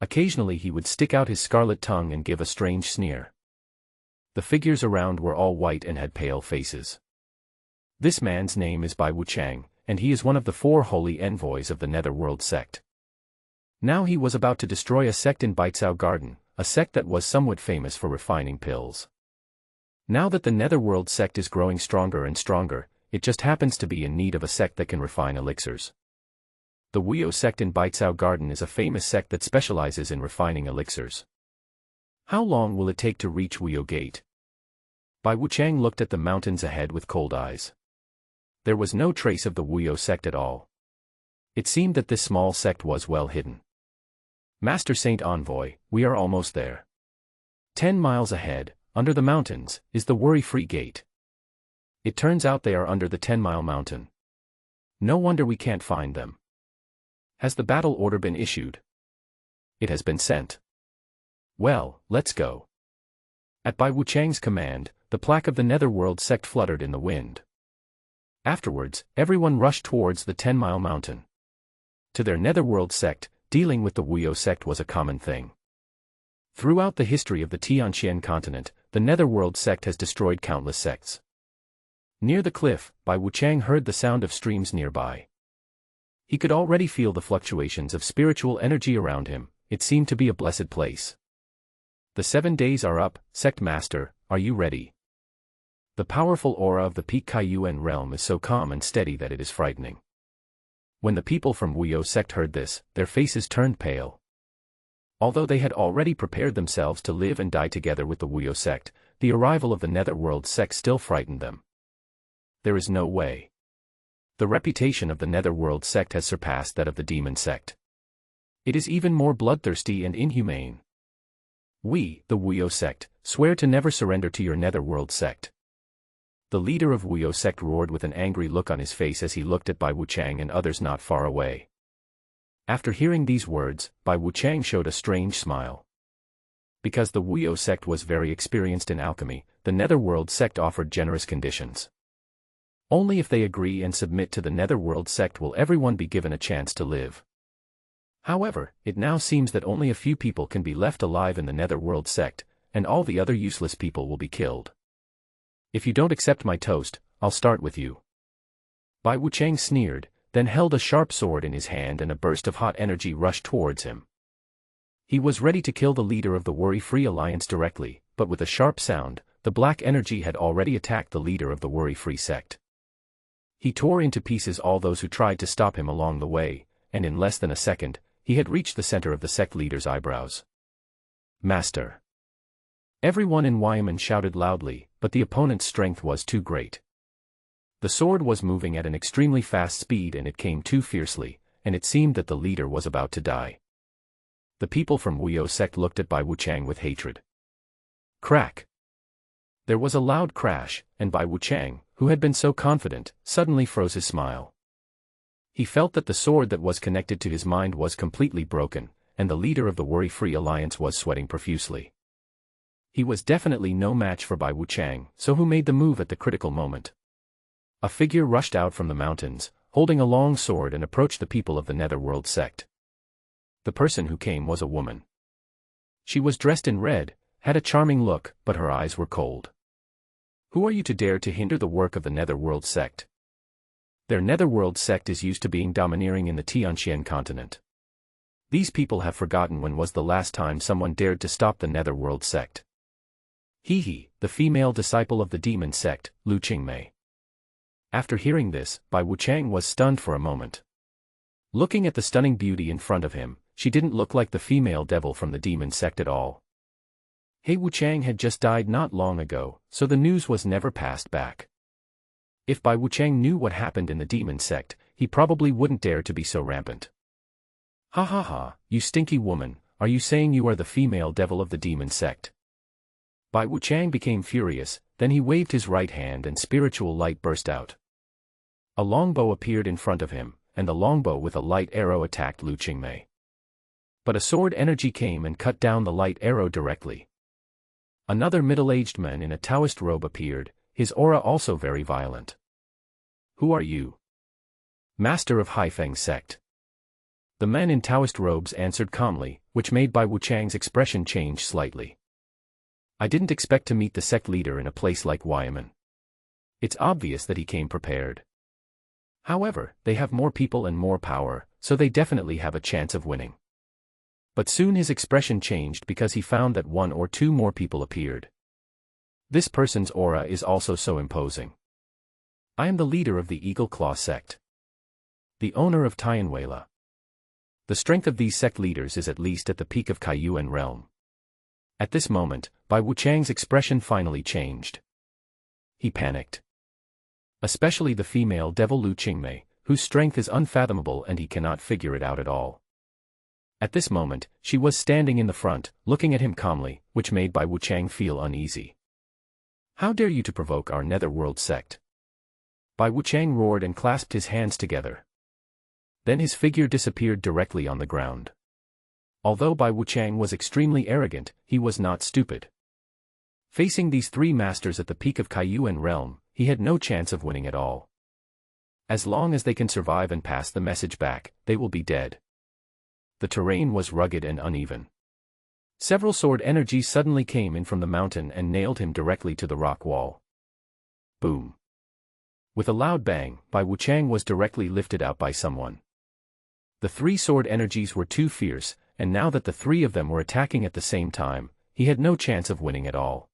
Occasionally he would stick out his scarlet tongue and give a strange sneer. The figures around were all white and had pale faces. This man's name is Bai Wuchang, and he is one of the 4 holy envoys of the Netherworld sect. Now he was about to destroy a sect in Baicao Garden, a sect that was somewhat famous for refining pills. Now that the Netherworld sect is growing stronger and stronger, it just happens to be in need of a sect that can refine elixirs. The Ruoxue sect in Baicao Garden is a famous sect that specializes in refining elixirs. How long will it take to reach Ruoxue Gate? Bai Wuchang looked at the mountains ahead with cold eyes. There was no trace of the Ruoxue sect at all. It seemed that this small sect was well hidden. Master Saint Envoy, we are almost there. 10 miles ahead, under the mountains, is the Worry-Free Gate. It turns out they are under the 10-mile mountain. No wonder we can't find them. Has the battle order been issued? It has been sent. Well, let's go. At Bai Wuchang's command, the plaque of the Netherworld sect fluttered in the wind. Afterwards, everyone rushed towards the 10-mile mountain. To their Netherworld sect, dealing with the Ruoxue sect was a common thing. Throughout the history of the Tianxuan Continent, the Netherworld sect has destroyed countless sects. Near the cliff, Bai Wuchang heard the sound of streams nearby. He could already feel the fluctuations of spiritual energy around him. It seemed to be a blessed place. The 7 days are up, Sect Master, are you ready? The powerful aura of the Peak Kaiyuan realm is so calm and steady that it is frightening. When the people from Ruoxue sect heard this, their faces turned pale. Although they had already prepared themselves to live and die together with the Ruoxue sect, the arrival of the Netherworld sect still frightened them. There is no way. The reputation of the Netherworld sect has surpassed that of the demon sect. It is even more bloodthirsty and inhumane. We, the Ruoxue sect, swear to never surrender to your Netherworld sect. The leader of Ruoxue sect roared with an angry look on his face as he looked at Bai Wuchang and others not far away. After hearing these words, Bai Wuchang showed a strange smile. Because the Ruoxue sect was very experienced in alchemy, the Netherworld sect offered generous conditions. Only if they agree and submit to the Netherworld sect will everyone be given a chance to live. However, it now seems that only a few people can be left alive in the Netherworld sect, and all the other useless people will be killed. If you don't accept my toast, I'll start with you. Bai Wuchang sneered, then held a sharp sword in his hand and a burst of hot energy rushed towards him. He was ready to kill the leader of the Worry-Free Alliance directly, but with a sharp sound, the black energy had already attacked the leader of the Worry-Free sect. He tore into pieces all those who tried to stop him along the way, and in less than a second, he had reached the center of the sect leader's eyebrows. Master! Everyone in Weiman shouted loudly, but the opponent's strength was too great. The sword was moving at an extremely fast speed and it came too fiercely, and it seemed that the leader was about to die. The people from Wuyo sect looked at Bai Wuchang with hatred. Crack! There was a loud crash, and Bai Wuchang, who had been so confident, suddenly froze his smile. He felt that the sword that was connected to his mind was completely broken, and the leader of the Worry-Free Alliance was sweating profusely. He was definitely no match for Bai Wuchang, so who made the move at the critical moment? A figure rushed out from the mountains, holding a long sword and approached the people of the Netherworld sect. The person who came was a woman. She was dressed in red, had a charming look, but her eyes were cold. Who are you to dare to hinder the work of the Netherworld sect? Their Netherworld sect is used to being domineering in the Tianxuan Continent. These people have forgotten when was the last time someone dared to stop the Netherworld sect. He, the female disciple of the demon sect, Liu Qingmei. After hearing this, Bai Wuchang was stunned for a moment. Looking at the stunning beauty in front of him, she didn't look like the female devil from the demon sect at all. Bai Wuchang had just died not long ago, so the news was never passed back. If Bai Wuchang knew what happened in the demon sect, he probably wouldn't dare to be so rampant. Ha ha ha, you stinky woman, are you saying you are the female devil of the demon sect? Bai Wuchang became furious, then he waved his right hand and spiritual light burst out. A longbow appeared in front of him, and the longbow with a light arrow attacked Liu Qingmei. But a sword energy came and cut down the light arrow directly. Another middle-aged man in a Taoist robe appeared, his aura also very violent. Who are you? Master of Haifeng sect. The man in Taoist robes answered calmly, which made Bai Wuchang's expression change slightly. I didn't expect to meet the sect leader in a place like Weiman. It's obvious that he came prepared. However, they have more people and more power, so they definitely have a chance of winning. But soon his expression changed because he found that one or two more people appeared. This person's aura is also so imposing. I am the leader of the Eagle Claw sect. The owner of Tianwei. The strength of these sect leaders is at least at the peak of Kaiyuan realm. At this moment, Bai Wuchang's expression finally changed. He panicked. Especially the female devil Liu Qingmei, whose strength is unfathomable and he cannot figure it out at all. At this moment, she was standing in the front, looking at him calmly, which made Bai Wuchang feel uneasy. How dare you to provoke our Netherworld sect? Bai Wuchang roared and clasped his hands together. Then his figure disappeared directly on the ground. Although Bai Wuchang was extremely arrogant, he was not stupid. Facing these three masters at the peak of Kaiyuan realm, he had no chance of winning at all. As long as they can survive and pass the message back, they will be dead. The terrain was rugged and uneven. Several sword energies suddenly came in from the mountain and nailed him directly to the rock wall. Boom. With a loud bang, Bai Wuchang was directly lifted out by someone. The three sword energies were too fierce, and now that the three of them were attacking at the same time, he had no chance of winning at all.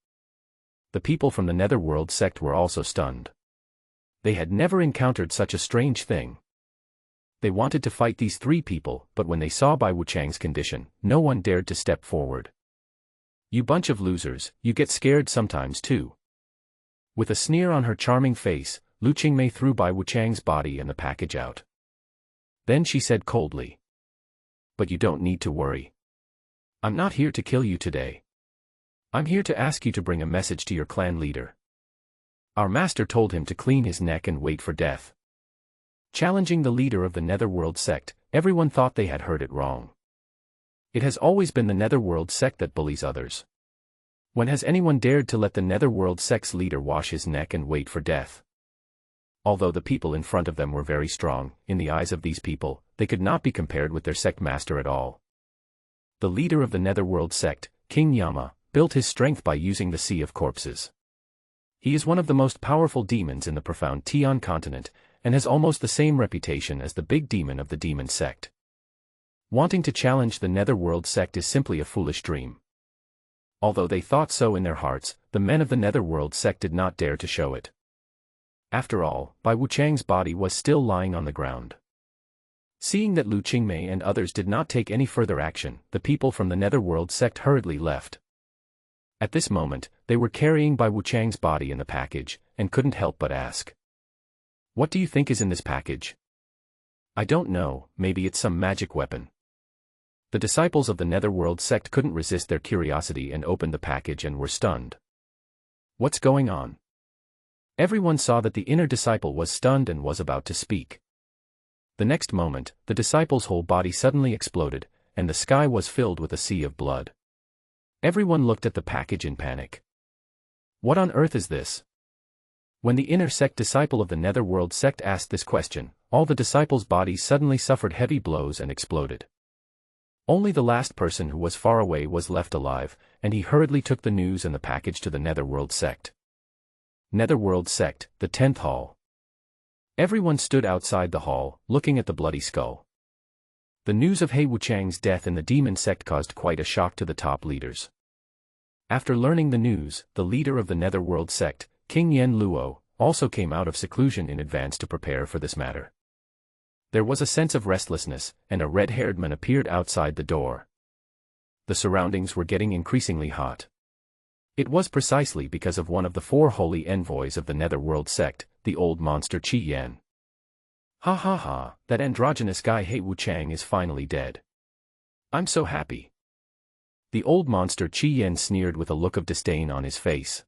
The people from the Netherworld sect were also stunned. They had never encountered such a strange thing. They wanted to fight these three people, but when they saw Bai Wuchang's condition, no one dared to step forward. You bunch of losers, you get scared sometimes too. With a sneer on her charming face, Liu Qingmei threw Bai Wuchang's body and the package out. Then she said coldly. But you don't need to worry. I'm not here to kill you today. I'm here to ask you to bring a message to your clan leader. Our master told him to clean his neck and wait for death. Challenging the leader of the Netherworld sect, everyone thought they had heard it wrong. It has always been the Netherworld sect that bullies others. When has anyone dared to let the Netherworld sect's leader wash his neck and wait for death? Although the people in front of them were very strong, in the eyes of these people, they could not be compared with their sect master at all. The leader of the Netherworld sect, King Yama, built his strength by using the Sea of Corpses. He is one of the most powerful demons in the profound Tian continent, and has almost the same reputation as the big demon of the demon sect. Wanting to challenge the Netherworld sect is simply a foolish dream. Although they thought so in their hearts, the men of the Netherworld sect did not dare to show it. After all, Bai Wuchang's body was still lying on the ground. Seeing that Liu Qingmei and others did not take any further action, the people from the Netherworld sect hurriedly left. At this moment, they were carrying Bai Wuchang's body in the package, and couldn't help but ask. "What do you think is in this package?" "I don't know, maybe it's some magic weapon." The disciples of the Netherworld sect couldn't resist their curiosity and opened the package and were stunned. "What's going on?" Everyone saw that the inner disciple was stunned and was about to speak. The next moment, the disciple's whole body suddenly exploded, and the sky was filled with a sea of blood. Everyone looked at the package in panic. What on earth is this? When the inner sect disciple of the Netherworld sect asked this question, all the disciples' bodies suddenly suffered heavy blows and exploded. Only the last person who was far away was left alive, and he hurriedly took the news and the package to the Netherworld sect. Netherworld sect, the 10th hall. Everyone stood outside the hall, looking at the bloody skull. The news of Bai Wuchang's death in the demon sect caused quite a shock to the top leaders. After learning the news, the leader of the Netherworld sect, King Yen Luo, also came out of seclusion in advance to prepare for this matter. There was a sense of restlessness, and a red-haired man appeared outside the door. The surroundings were getting increasingly hot. It was precisely because of one of the 4 holy envoys of the Netherworld sect, the old monster Qi Yan. "Ha ha ha, that androgynous guy Bai Wuchang is finally dead. I'm so happy." The old monster Qi Yan sneered with a look of disdain on his face.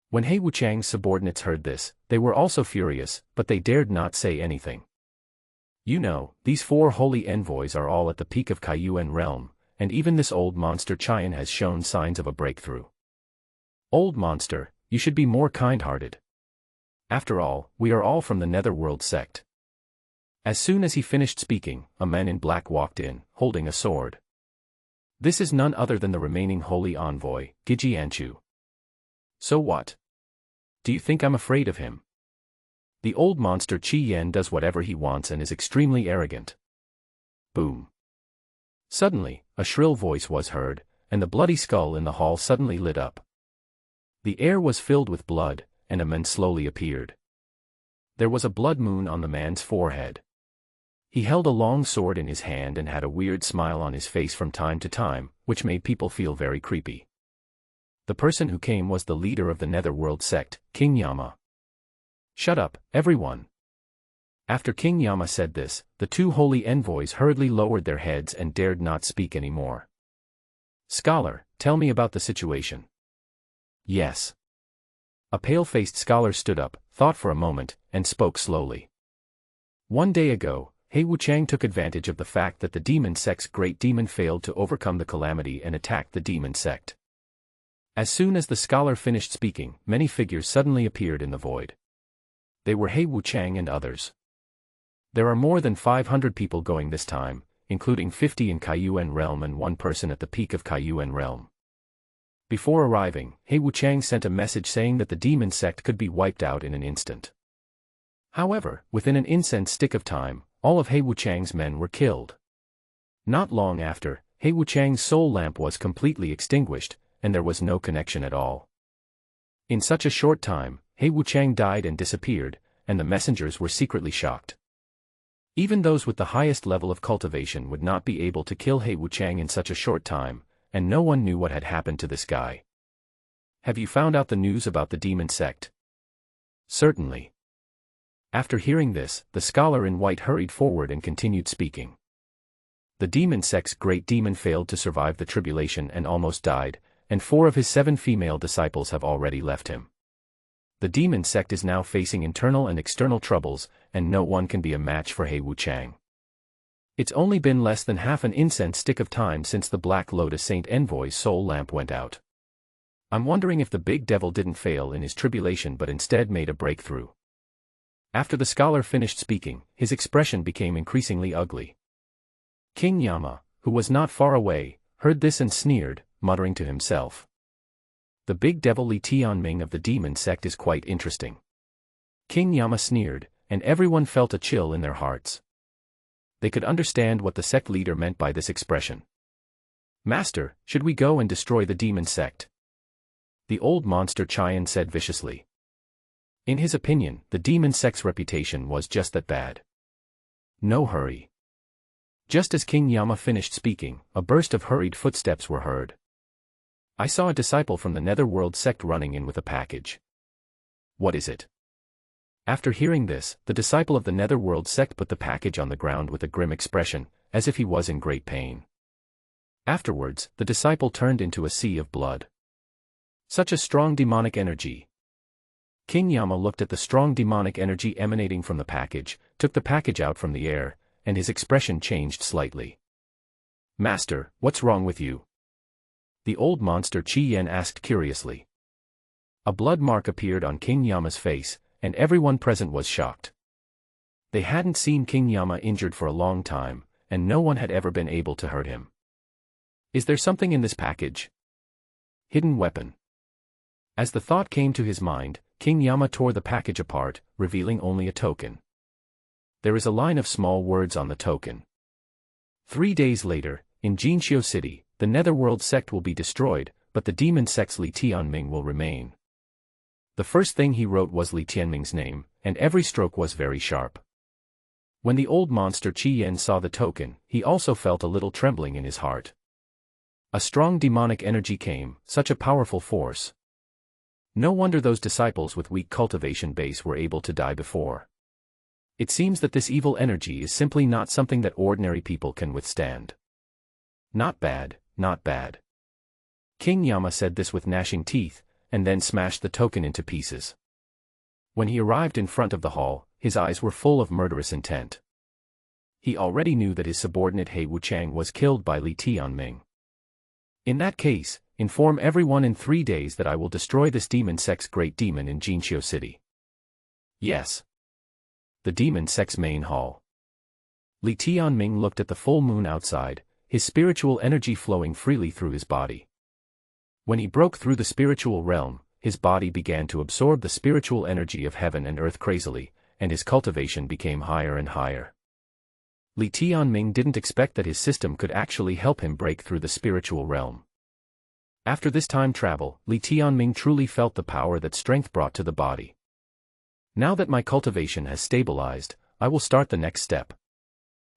When Bai Wuchang's subordinates heard this, they were also furious, but they dared not say anything. "You know, these 4 holy envoys are all at the peak of Kaiyuan realm, and even this old monster Qian has shown signs of a breakthrough. Old monster, you should be more kind-hearted. After all, we are all from the Netherworld sect." As soon as he finished speaking, a man in black walked in, holding a sword. This is none other than the remaining holy envoy, Gijianchu. "So what? Do you think I'm afraid of him? The old monster Qi Yan does whatever he wants and is extremely arrogant." Boom. Suddenly, a shrill voice was heard, and the bloody skull in the hall suddenly lit up. The air was filled with blood, and a man slowly appeared. There was a blood moon on the man's forehead. He held a long sword in his hand and had a weird smile on his face from time to time, which made people feel very creepy. The person who came was the leader of the Netherworld sect, King Yama. "Shut up, everyone." After King Yama said this, the 2 holy envoys hurriedly lowered their heads and dared not speak anymore. "Scholar, tell me about the situation." "Yes." A pale-faced scholar stood up, thought for a moment, and spoke slowly. "One day ago, Bai Wuchang took advantage of the fact that the demon sect's great demon failed to overcome the calamity and attacked the demon sect." As soon as the scholar finished speaking, many figures suddenly appeared in the void. They were Bai Wuchang and others. There are more than 500 people going this time, including 50 in Kaiyuan realm and 1 person at the peak of Kaiyuan realm. Before arriving, Bai Wuchang sent a message saying that the demon sect could be wiped out in an instant. However, within an incense stick of time, all of Bai Wuchang's men were killed. Not long after, Bai Wuchang's soul lamp was completely extinguished, and there was no connection at all. In such a short time, Bai Wuchang died and disappeared, and the messengers were secretly shocked. Even those with the highest level of cultivation would not be able to kill Bai Wuchang in such a short time, and no one knew what had happened to this guy. "Have you found out the news about the demon sect?" "Certainly." After hearing this, the scholar in white hurried forward and continued speaking. "The demon sect's great demon failed to survive the tribulation and almost died, and 4 of his 7 female disciples have already left him. The demon sect is now facing internal and external troubles, and no one can be a match for Bai Wuchang. It's only been less than half an incense stick of time since the Black Lotus Saint Envoy's soul lamp went out. I'm wondering if the big devil didn't fail in his tribulation but instead made a breakthrough." After the scholar finished speaking, his expression became increasingly ugly. King Yama, who was not far away, heard this and sneered, muttering to himself. The big devil Li Tianming of the demon sect is quite interesting. King Yama sneered, and everyone felt a chill in their hearts. They could understand what the sect leader meant by this expression. Master, should we go and destroy the demon sect? The old monster Qian said viciously. In his opinion, the demon sect's reputation was just that bad. No hurry. Just as King Yama finished speaking, a burst of hurried footsteps were heard. I saw a disciple from the Netherworld sect running in with a package. What is it? After hearing this, the disciple of the Netherworld sect put the package on the ground with a grim expression, as if he was in great pain. Afterwards, the disciple turned into a sea of blood. Such a strong demonic energy. King Yama looked at the strong demonic energy emanating from the package, took the package out from the air, and his expression changed slightly. Master, what's wrong with you? The old monster Qian asked curiously. A blood mark appeared on King Yama's face, and everyone present was shocked. They hadn't seen King Yama injured for a long time, and no one had ever been able to hurt him. Is there something in this package? Hidden weapon. As the thought came to his mind, King Yama tore the package apart, revealing only a token. There is a line of small words on the token. 3 days later, in Jinxiu City, the Netherworld sect will be destroyed, but the demon sect's Li Tianming will remain. The first thing he wrote was Li Tianming's name, and every stroke was very sharp. When the old monster Qian saw the token, he also felt a little trembling in his heart. A strong demonic energy came, such a powerful force. No wonder those disciples with weak cultivation base were able to die before. It seems that this evil energy is simply not something that ordinary people can withstand. Not bad, not bad. King Yama said this with gnashing teeth, and then smashed the token into pieces. When he arrived in front of the hall, his eyes were full of murderous intent. He already knew that his subordinate He Wuchang was killed by Li Tianming. In that case, inform everyone in 3 days that I will destroy this demon sect's great demon in Jinxiu City. Yes. The demon sect's main hall. Li Tianming looked at the full moon outside, his spiritual energy flowing freely through his body. When he broke through the spiritual realm, his body began to absorb the spiritual energy of heaven and earth crazily, and his cultivation became higher and higher. Li Tianming didn't expect that his system could actually help him break through the spiritual realm. After this time travel, Li Tianming truly felt the power that strength brought to the body. Now that my cultivation has stabilized, I will start the next step.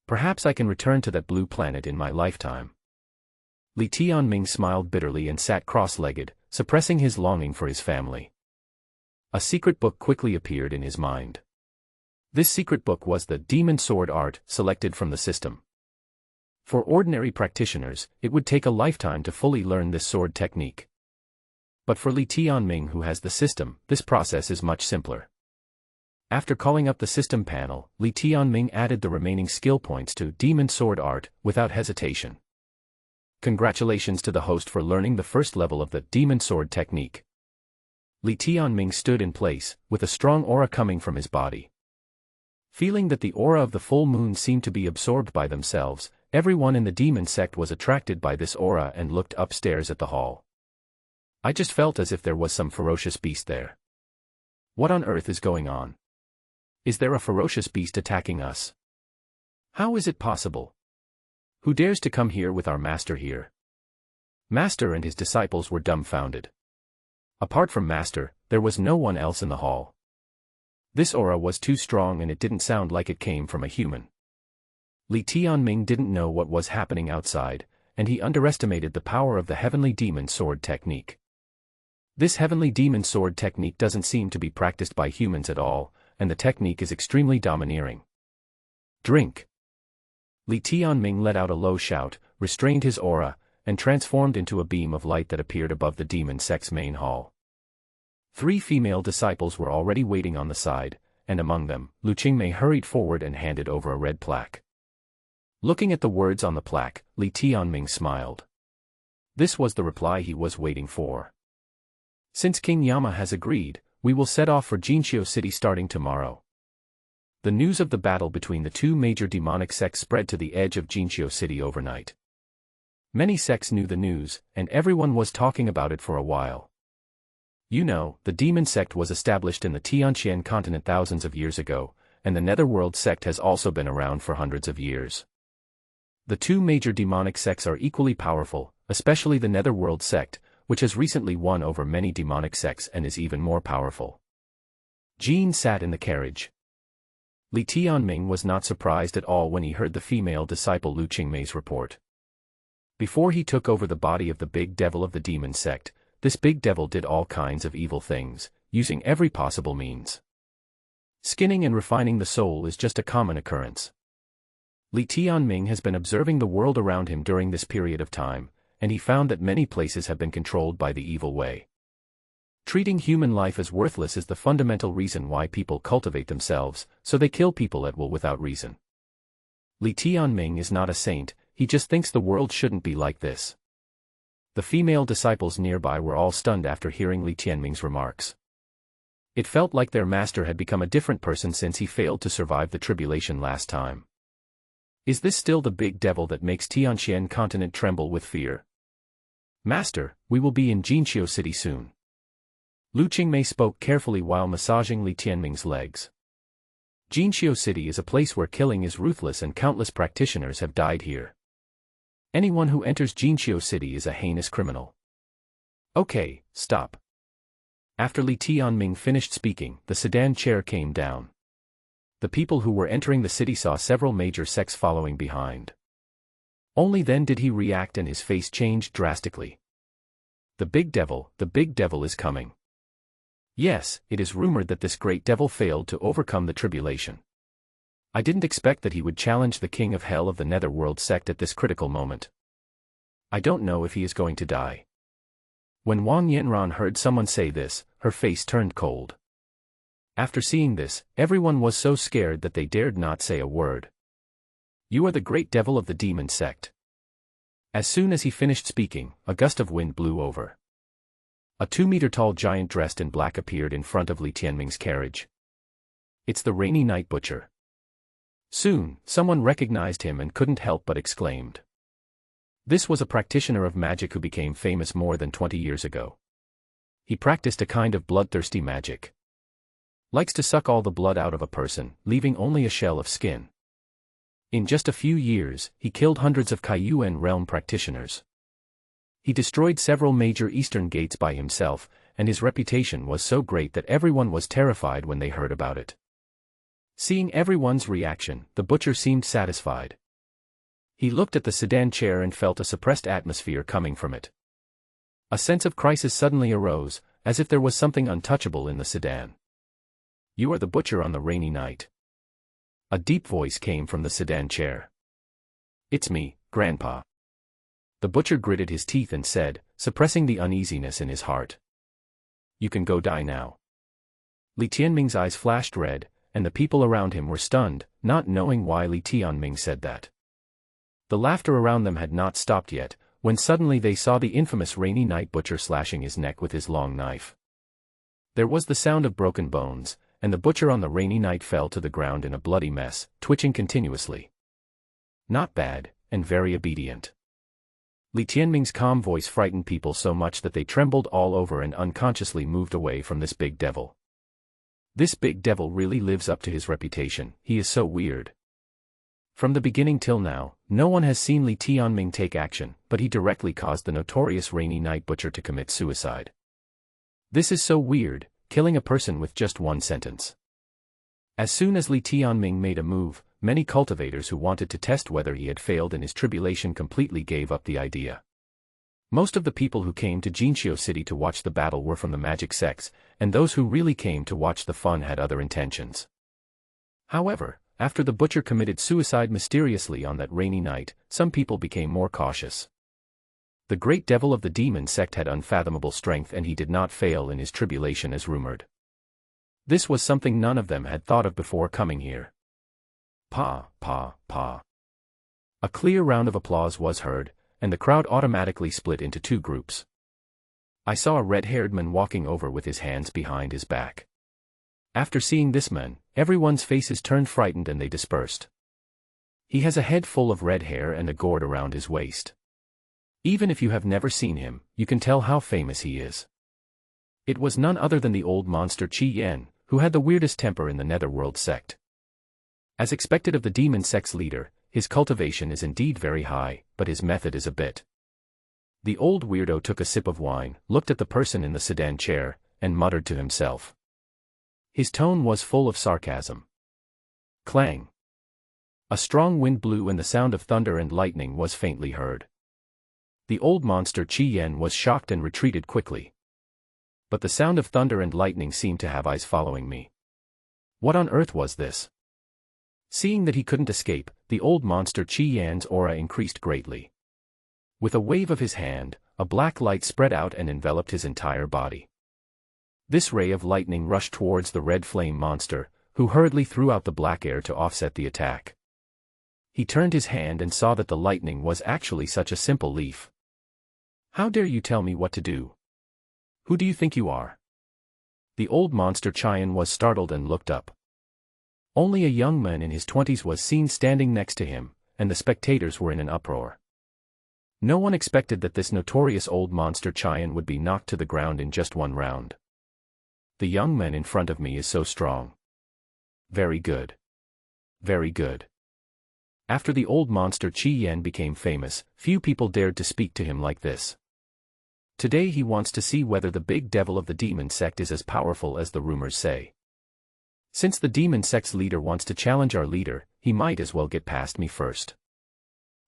Perhaps I can return to that blue planet in my lifetime. Li Tianming smiled bitterly and sat cross-legged, suppressing his longing for his family. A secret book quickly appeared in his mind. This secret book was the Demon Sword Art, selected from the system. For ordinary practitioners, it would take a lifetime to fully learn this sword technique. But for Li Tianming, who has the system, this process is much simpler. After calling up the system panel, Li Tianming added the remaining skill points to Demon Sword Art, without hesitation. Congratulations to the host for learning the first level of the Demon Sword technique. Li Tianming stood in place, with a strong aura coming from his body. Feeling that the aura of the full moon seemed to be absorbed by themselves, everyone in the demon sect was attracted by this aura and looked upstairs at the hall. I just felt as if there was some ferocious beast there. What on earth is going on? Is there a ferocious beast attacking us? How is it possible? Who dares to come here with our master here? Master and his disciples were dumbfounded. Apart from Master, there was no one else in the hall. This aura was too strong and it didn't sound like it came from a human. Li Tianming didn't know what was happening outside, and he underestimated the power of the Heavenly Demon Sword technique. This Heavenly Demon Sword technique doesn't seem to be practiced by humans at all, and the technique is extremely domineering. Drink. Li Tianming let out a low shout, restrained his aura, and transformed into a beam of light that appeared above the demon sect's main hall. 3 female disciples were already waiting on the side, and among them, Liu Qingmei hurried forward and handed over a red plaque. Looking at the words on the plaque, Li Tianming smiled. This was the reply he was waiting for. Since King Yama has agreed, we will set off for Jinxiu City starting tomorrow. The news of the battle between the two major demonic sects spread to the edge of Jinqiu City overnight. Many sects knew the news, and everyone was talking about it for a while. You know, the demon sect was established in the Tianxuan Continent thousands of years ago, and the Netherworld sect has also been around for hundreds of years. The two major demonic sects are equally powerful, especially the Netherworld sect, which has recently won over many demonic sects and is even more powerful. Jean sat in the carriage. Li Tianming was not surprised at all when he heard the female disciple Liu Qingmei's report. Before he took over the body of the big devil of the demon sect, this big devil did all kinds of evil things, using every possible means. Skinning and refining the soul is just a common occurrence. Li Tianming has been observing the world around him during this period of time, and he found that many places have been controlled by the evil way. Treating human life as worthless is the fundamental reason why people cultivate themselves, so they kill people at will without reason. Li Tianming is not a saint, he just thinks the world shouldn't be like this. The female disciples nearby were all stunned after hearing Li Tianming's remarks. It felt like their master had become a different person since he failed to survive the tribulation last time. Is this still the big devil that makes Tianxuan Continent tremble with fear? Master, we will be in Jinqiu City soon. Liu Qingmei spoke carefully while massaging Li Tianming's legs. Jinqiu City is a place where killing is ruthless and countless practitioners have died here. Anyone who enters Jinqiu City is a heinous criminal. Okay, stop. After Li Tianming finished speaking, the sedan chair came down. The people who were entering the city saw several major sects following behind. Only then did he react and his face changed drastically. The big devil is coming. Yes, it is rumored that this great devil failed to overcome the tribulation. I didn't expect that he would challenge the king of hell of the Netherworld sect at this critical moment. I don't know if he is going to die. When Wang Yanran heard someone say this, her face turned cold. After seeing this, everyone was so scared that they dared not say a word. You are the great devil of the demon sect. As soon as he finished speaking, a gust of wind blew over. A 2-meter-tall giant dressed in black appeared in front of Li Tianming's carriage. It's the rainy night butcher. Soon, someone recognized him and couldn't help but exclaimed. This was a practitioner of magic who became famous more than 20 years ago. He practiced a kind of bloodthirsty magic. Likes to suck all the blood out of a person, leaving only a shell of skin. In just a few years, he killed hundreds of Kaiyuan realm practitioners. He destroyed several major eastern gates by himself, and his reputation was so great that everyone was terrified when they heard about it. Seeing everyone's reaction, the butcher seemed satisfied. He looked at the sedan chair and felt a suppressed atmosphere coming from it. A sense of crisis suddenly arose, as if there was something untouchable in the sedan. You are the butcher on the rainy night. A deep voice came from the sedan chair. It's me, Grandpa. The butcher gritted his teeth and said, suppressing the uneasiness in his heart. You can go die now. Li Tianming's eyes flashed red, and the people around him were stunned, not knowing why Li Tianming said that. The laughter around them had not stopped yet, when suddenly they saw the infamous rainy night butcher slashing his neck with his long knife. There was the sound of broken bones, and the butcher on the rainy night fell to the ground in a bloody mess, twitching continuously. Not bad, and very obedient. Li Tianming's calm voice frightened people so much that they trembled all over and unconsciously moved away from this big devil. This big devil really lives up to his reputation, he is so weird. From the beginning till now, no one has seen Li Tianming take action, but he directly caused the notorious rainy night butcher to commit suicide. This is so weird, killing a person with just one sentence. As soon as Li Tianming made a move, many cultivators who wanted to test whether he had failed in his tribulation completely gave up the idea. Most of the people who came to Jinqiu City to watch the battle were from the magic sects, and those who really came to watch the fun had other intentions. However, after the butcher committed suicide mysteriously on that rainy night, some people became more cautious. The great devil of the demon sect had unfathomable strength and he did not fail in his tribulation as rumored. This was something none of them had thought of before coming here. Pa, pa, pa. A clear round of applause was heard, and the crowd automatically split into two groups. I saw a red-haired man walking over with his hands behind his back. After seeing this man, everyone's faces turned frightened and they dispersed. He has a head full of red hair and a gourd around his waist. Even if you have never seen him, you can tell how famous he is. It was none other than the old monster Qi Yan, who had the weirdest temper in the Netherworld sect. As expected of the demon sect's leader, his cultivation is indeed very high, but his method is a bit. The old weirdo took a sip of wine, looked at the person in the sedan chair, and muttered to himself. His tone was full of sarcasm. Clang! A strong wind blew and the sound of thunder and lightning was faintly heard. The old monster Qi Yan was shocked and retreated quickly. But the sound of thunder and lightning seemed to have eyes following me. What on earth was this? Seeing that he couldn't escape, the old monster Qi Yan's aura increased greatly. With a wave of his hand, a black light spread out and enveloped his entire body. This ray of lightning rushed towards the red flame monster, who hurriedly threw out the black air to offset the attack. He turned his hand and saw that the lightning was actually such a simple leaf. How dare you tell me what to do? Who do you think you are? The old monster Qian was startled and looked up. Only a young man in his 20s was seen standing next to him, and the spectators were in an uproar. No one expected that this notorious old monster Qian would be knocked to the ground in just one round. The young man in front of me is so strong. Very good. Very good. After the old monster Qi Yan became famous, few people dared to speak to him like this. Today he wants to see whether the big devil of the demon sect is as powerful as the rumors say. Since the demon sect's leader wants to challenge our leader, he might as well get past me first.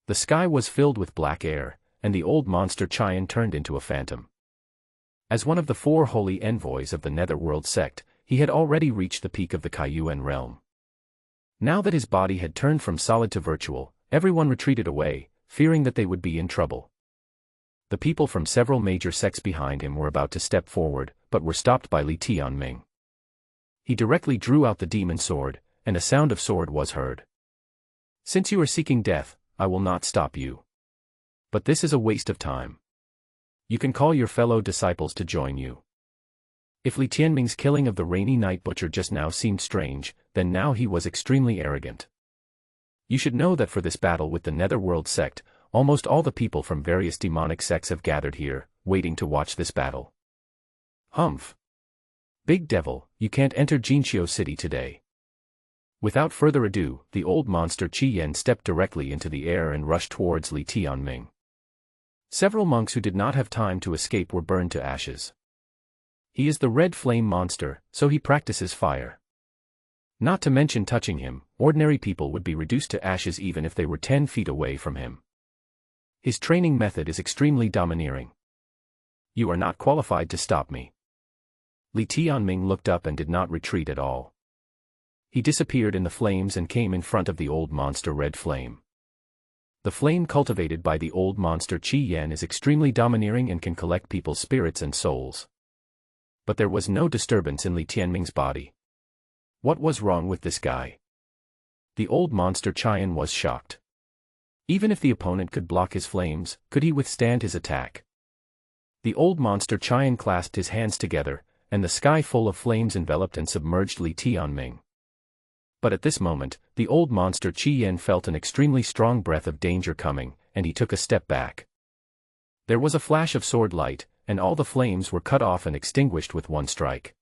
The sky was filled with black air, and the old monster Qian turned into a phantom. As one of the 4 holy envoys of the Netherworld sect, he had already reached the peak of the Kaiyuan realm. Now that his body had turned from solid to virtual, everyone retreated away, fearing that they would be in trouble. The people from several major sects behind him were about to step forward, but were stopped by Li Tianming. He directly drew out the demon sword, and a sound of sword was heard. Since you are seeking death, I will not stop you. But this is a waste of time. You can call your fellow disciples to join you. If Li Tianming's killing of the rainy night butcher just now seemed strange, then now he was extremely arrogant. You should know that for this battle with the Netherworld sect, almost all the people from various demonic sects have gathered here, waiting to watch this battle. Humph! Big devil, you can't enter Jinqiu City today. Without further ado, the old monster Qi Yan stepped directly into the air and rushed towards Li Tianming. Several monks who did not have time to escape were burned to ashes. He is the red flame monster, so he practices fire. Not to mention touching him, ordinary people would be reduced to ashes even if they were 10 feet away from him. His training method is extremely domineering. You are not qualified to stop me. Li Tianming looked up and did not retreat at all. He disappeared in the flames and came in front of the old monster Red Flame. The flame cultivated by the old monster Qi Yan is extremely domineering and can collect people's spirits and souls. But there was no disturbance in Li Tianming's body. What was wrong with this guy? The old monster Qian was shocked. Even if the opponent could block his flames, could he withstand his attack? The old monster Qian clasped his hands together, and the sky full of flames enveloped and submerged Li Tianming. But at this moment, the old monster Qi Yan felt an extremely strong breath of danger coming, and he took a step back. There was a flash of sword light, and all the flames were cut off and extinguished with one strike.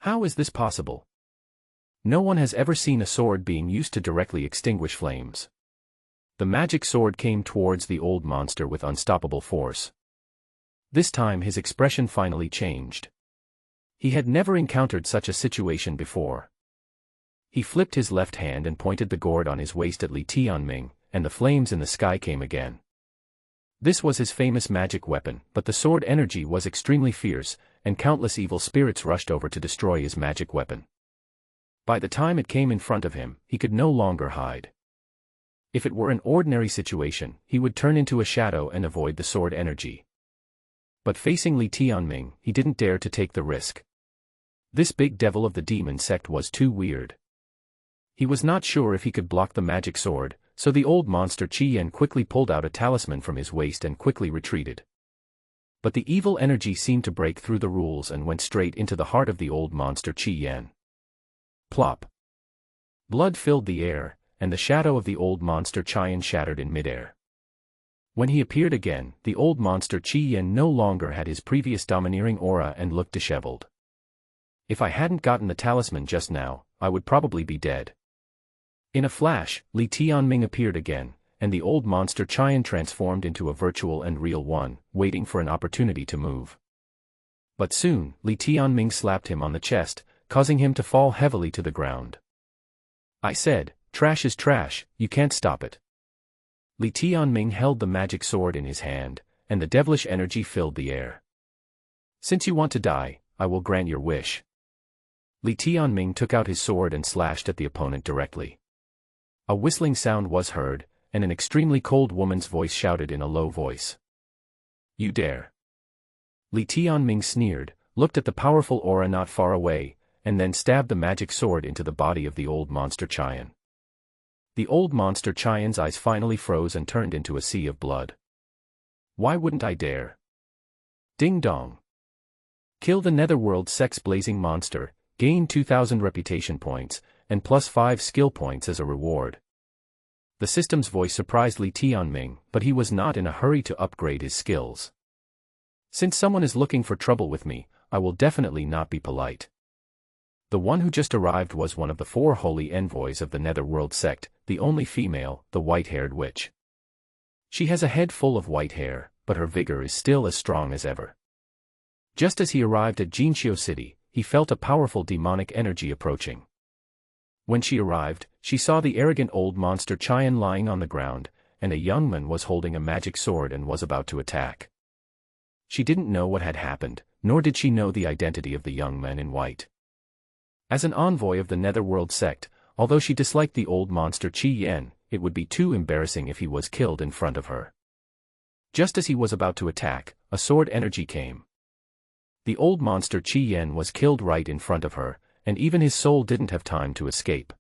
How is this possible? No one has ever seen a sword being used to directly extinguish flames. The magic sword came towards the old monster with unstoppable force. This time his expression finally changed. He had never encountered such a situation before. He flipped his left hand and pointed the gourd on his waist at Li Tianming, and the flames in the sky came again. This was his famous magic weapon, but the sword energy was extremely fierce, and countless evil spirits rushed over to destroy his magic weapon. By the time it came in front of him, he could no longer hide. If it were an ordinary situation, he would turn into a shadow and avoid the sword energy. But facing Li Tianming, he didn't dare to take the risk. This big devil of the demon sect was too weird. He was not sure if he could block the magic sword, so the old monster Qi Yan quickly pulled out a talisman from his waist and quickly retreated. But the evil energy seemed to break through the rules and went straight into the heart of the old monster Qi Yan. Plop. Blood filled the air, and the shadow of the old monster Qian shattered in midair. When he appeared again, the old monster Qian no longer had his previous domineering aura and looked disheveled. If I hadn't gotten the talisman just now, I would probably be dead. In a flash, Li Tianming appeared again, and the old monster Qian transformed into a virtual and real one, waiting for an opportunity to move. But soon, Li Tianming slapped him on the chest, causing him to fall heavily to the ground. I said, "Trash is trash, you can't stop it." Li Tianming held the magic sword in his hand, and the devilish energy filled the air. "Since you want to die, I will grant your wish." Li Tianming took out his sword and slashed at the opponent directly. A whistling sound was heard, and an extremely cold woman's voice shouted in a low voice. "You dare." Li Tianming sneered, looked at the powerful aura not far away, and then stabbed the magic sword into the body of the old monster Qian. The old monster Qian's eyes finally froze and turned into a sea of blood. "Why wouldn't I dare?" Ding dong. Kill the netherworld sex-blazing monster, gain 2,000 reputation points, and +5 skill points as a reward. The system's voice surprised Li Tianming, but he was not in a hurry to upgrade his skills. "Since someone is looking for trouble with me, I will definitely not be polite." The one who just arrived was one of the 4 holy envoys of the netherworld sect, the only female, the white-haired witch. She has a head full of white hair, but her vigor is still as strong as ever. Just as he arrived at Jinxiu City, he felt a powerful demonic energy approaching. When she arrived, she saw the arrogant old monster Qian lying on the ground, and a young man was holding a magic sword and was about to attack. She didn't know what had happened, nor did she know the identity of the young man in white. As an envoy of the netherworld sect, although she disliked the old monster Qian, it would be too embarrassing if he was killed in front of her. Just as he was about to attack, a sword energy came. The old monster Qian was killed right in front of her, and even his soul didn't have time to escape.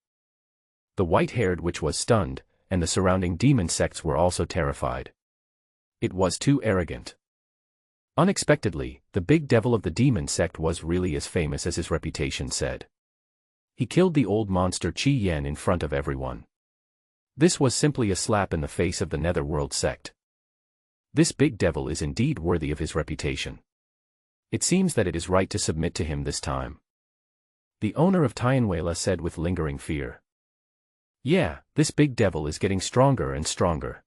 The white-haired witch was stunned, and the surrounding demon sects were also terrified. It was too arrogant. Unexpectedly, the big devil of the demon sect was really as famous as his reputation said. He killed the old monster Qian in front of everyone. This was simply a slap in the face of the netherworld sect. This big devil is indeed worthy of his reputation. It seems that it is right to submit to him this time. The owner of Tianxuan said with lingering fear. "Yeah, this big devil is getting stronger and stronger."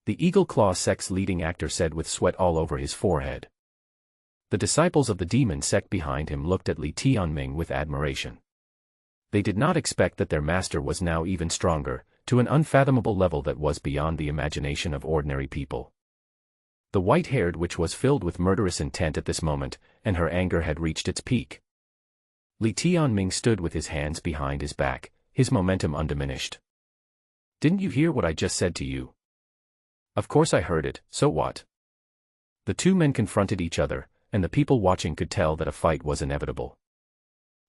The Eagle Claw sect's leading actor said with sweat all over his forehead. The disciples of the demon sect behind him looked at Li Tianming with admiration. They did not expect that their master was now even stronger, to an unfathomable level that was beyond the imagination of ordinary people. The white-haired witch was filled with murderous intent at this moment, and her anger had reached its peak. Li Tianming stood with his hands behind his back, his momentum undiminished. "Didn't you hear what I just said to you?" "Of course I heard it, so what?" The two men confronted each other, and the people watching could tell that a fight was inevitable.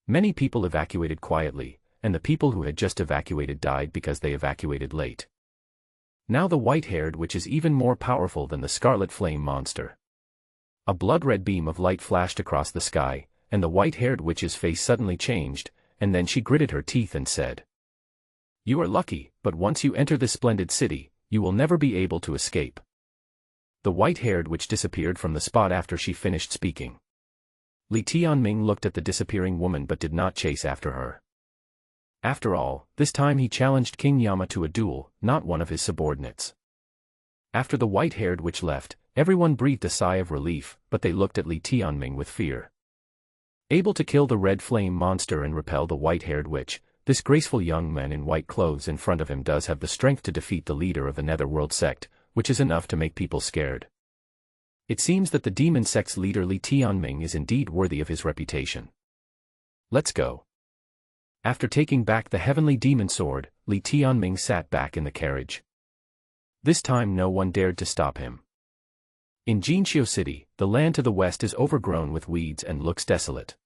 Many people evacuated quietly, and the people who had just evacuated died because they evacuated late. Now the white-haired witch is even more powerful than the scarlet flame monster. A blood-red beam of light flashed across the sky, and the white-haired witch's face suddenly changed, and then she gritted her teeth and said, "You are lucky, but once you enter this splendid city, you will never be able to escape." The white-haired witch disappeared from the spot after she finished speaking. Li Tianming looked at the disappearing woman but did not chase after her. After all, this time he challenged King Yama to a duel, not one of his subordinates. After the white-haired witch left, everyone breathed a sigh of relief, but they looked at Li Tianming with fear. Able to kill the red flame monster and repel the white-haired witch, this graceful young man in white clothes in front of him does have the strength to defeat the leader of the netherworld sect, which is enough to make people scared. It seems that the demon sect's leader Li Tianming is indeed worthy of his reputation. Let's go. After taking back the heavenly demon sword, Li Tianming sat back in the carriage. This time no one dared to stop him. In Jinxiu City, the land to the west is overgrown with weeds and looks desolate.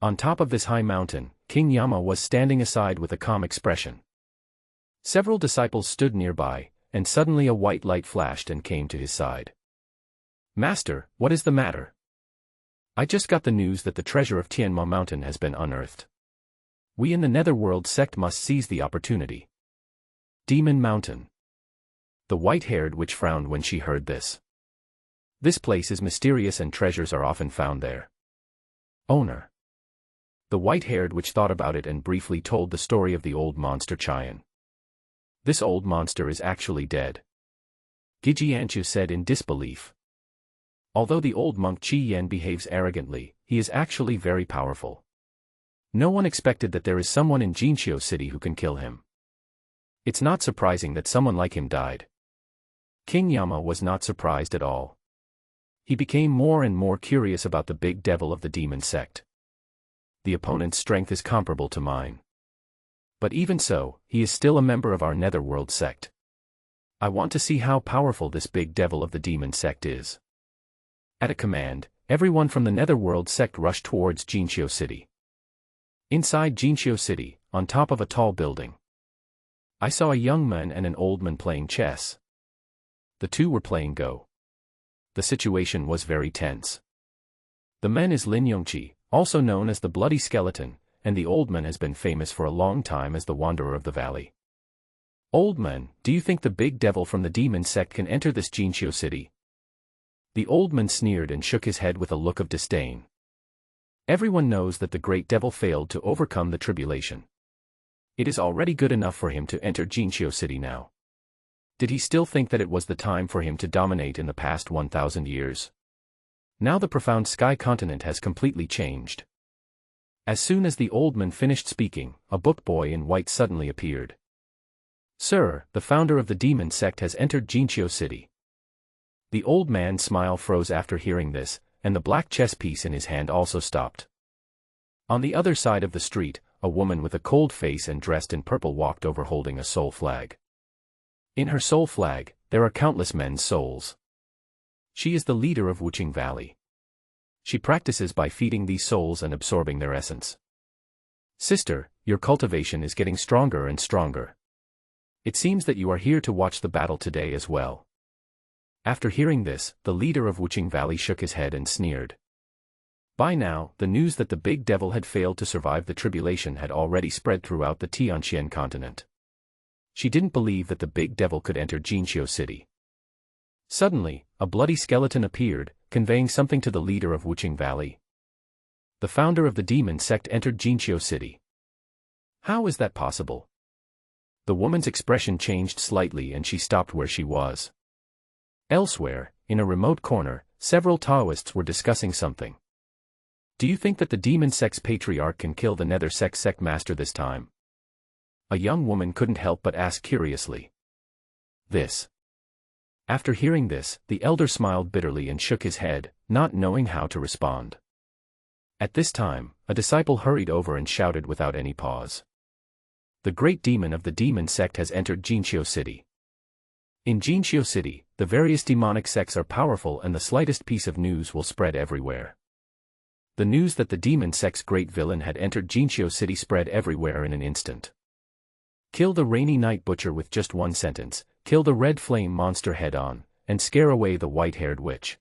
On top of this high mountain, King Yama was standing aside with a calm expression. Several disciples stood nearby, and suddenly a white light flashed and came to his side. "Master, what is the matter?" "I just got the news that the treasure of Tianma Mountain has been unearthed." We in the Netherworld sect must seize the opportunity. Demon Mountain. The white-haired witch frowned when she heard this. This place is mysterious and treasures are often found there. Owner. The white-haired witch thought about it and briefly told the story of the old monster Qian. This old monster is actually dead. Tianxuan said in disbelief. Although the old monk Qi Yan behaves arrogantly, he is actually very powerful. No one expected that there is someone in Jinqiu City who can kill him. It's not surprising that someone like him died. King Yama was not surprised at all. He became more and more curious about the big devil of the demon sect. The opponent's strength is comparable to mine. But even so, he is still a member of our Netherworld sect. I want to see how powerful this big devil of the demon sect is. At a command, everyone from the Netherworld sect rushed towards Jinqiu City. Inside Jinqiu City, on top of a tall building, I saw a young man and an old man playing chess. The two were playing Go. The situation was very tense. The man is Lin Yongqi, also known as the Bloody Skeleton, and the old man has been famous for a long time as the Wanderer of the Valley. Old man, do you think the big devil from the demon sect can enter this Jinqiu City? The old man sneered and shook his head with a look of disdain. Everyone knows that the great devil failed to overcome the tribulation. It is already good enough for him to enter Jinqiu City now. Did he still think that it was the time for him to dominate in the past 1,000 years? Now the profound sky continent has completely changed. As soon as the old man finished speaking, a book boy in white suddenly appeared. Sir, the founder of the demon sect has entered Jinqiu City. The old man's smile froze after hearing this, and the black chess piece in his hand also stopped. On the other side of the street, a woman with a cold face and dressed in purple walked over holding a soul flag. In her soul flag, there are countless men's souls. She is the leader of Wuqing Valley. She practices by feeding these souls and absorbing their essence. Sister, your cultivation is getting stronger and stronger. It seems that you are here to watch the battle today as well. After hearing this, the leader of Wuqing Valley shook his head and sneered. By now, the news that the big devil had failed to survive the tribulation had already spread throughout the Tianxuan Continent. She didn't believe that the big devil could enter Jinqiu City. Suddenly, a bloody skeleton appeared, conveying something to the leader of Wuqing Valley. The founder of the demon sect entered Jinqiu City. How is that possible? The woman's expression changed slightly and she stopped where she was. Elsewhere, in a remote corner, several Taoists were discussing something. Do you think that the demon sect's patriarch can kill the nether sect master this time? A young woman couldn't help but ask curiously. This. After hearing this, the elder smiled bitterly and shook his head, not knowing how to respond. At this time, a disciple hurried over and shouted without any pause. The great demon of the demon sect has entered Jinqiu City. In Jinqiu City, the various demonic sects are powerful and the slightest piece of news will spread everywhere. The news that the demon sect's great villain had entered Jinqiu City spread everywhere in an instant. Kill the rainy night butcher with just one sentence, kill the red flame monster head-on, and scare away the white-haired witch.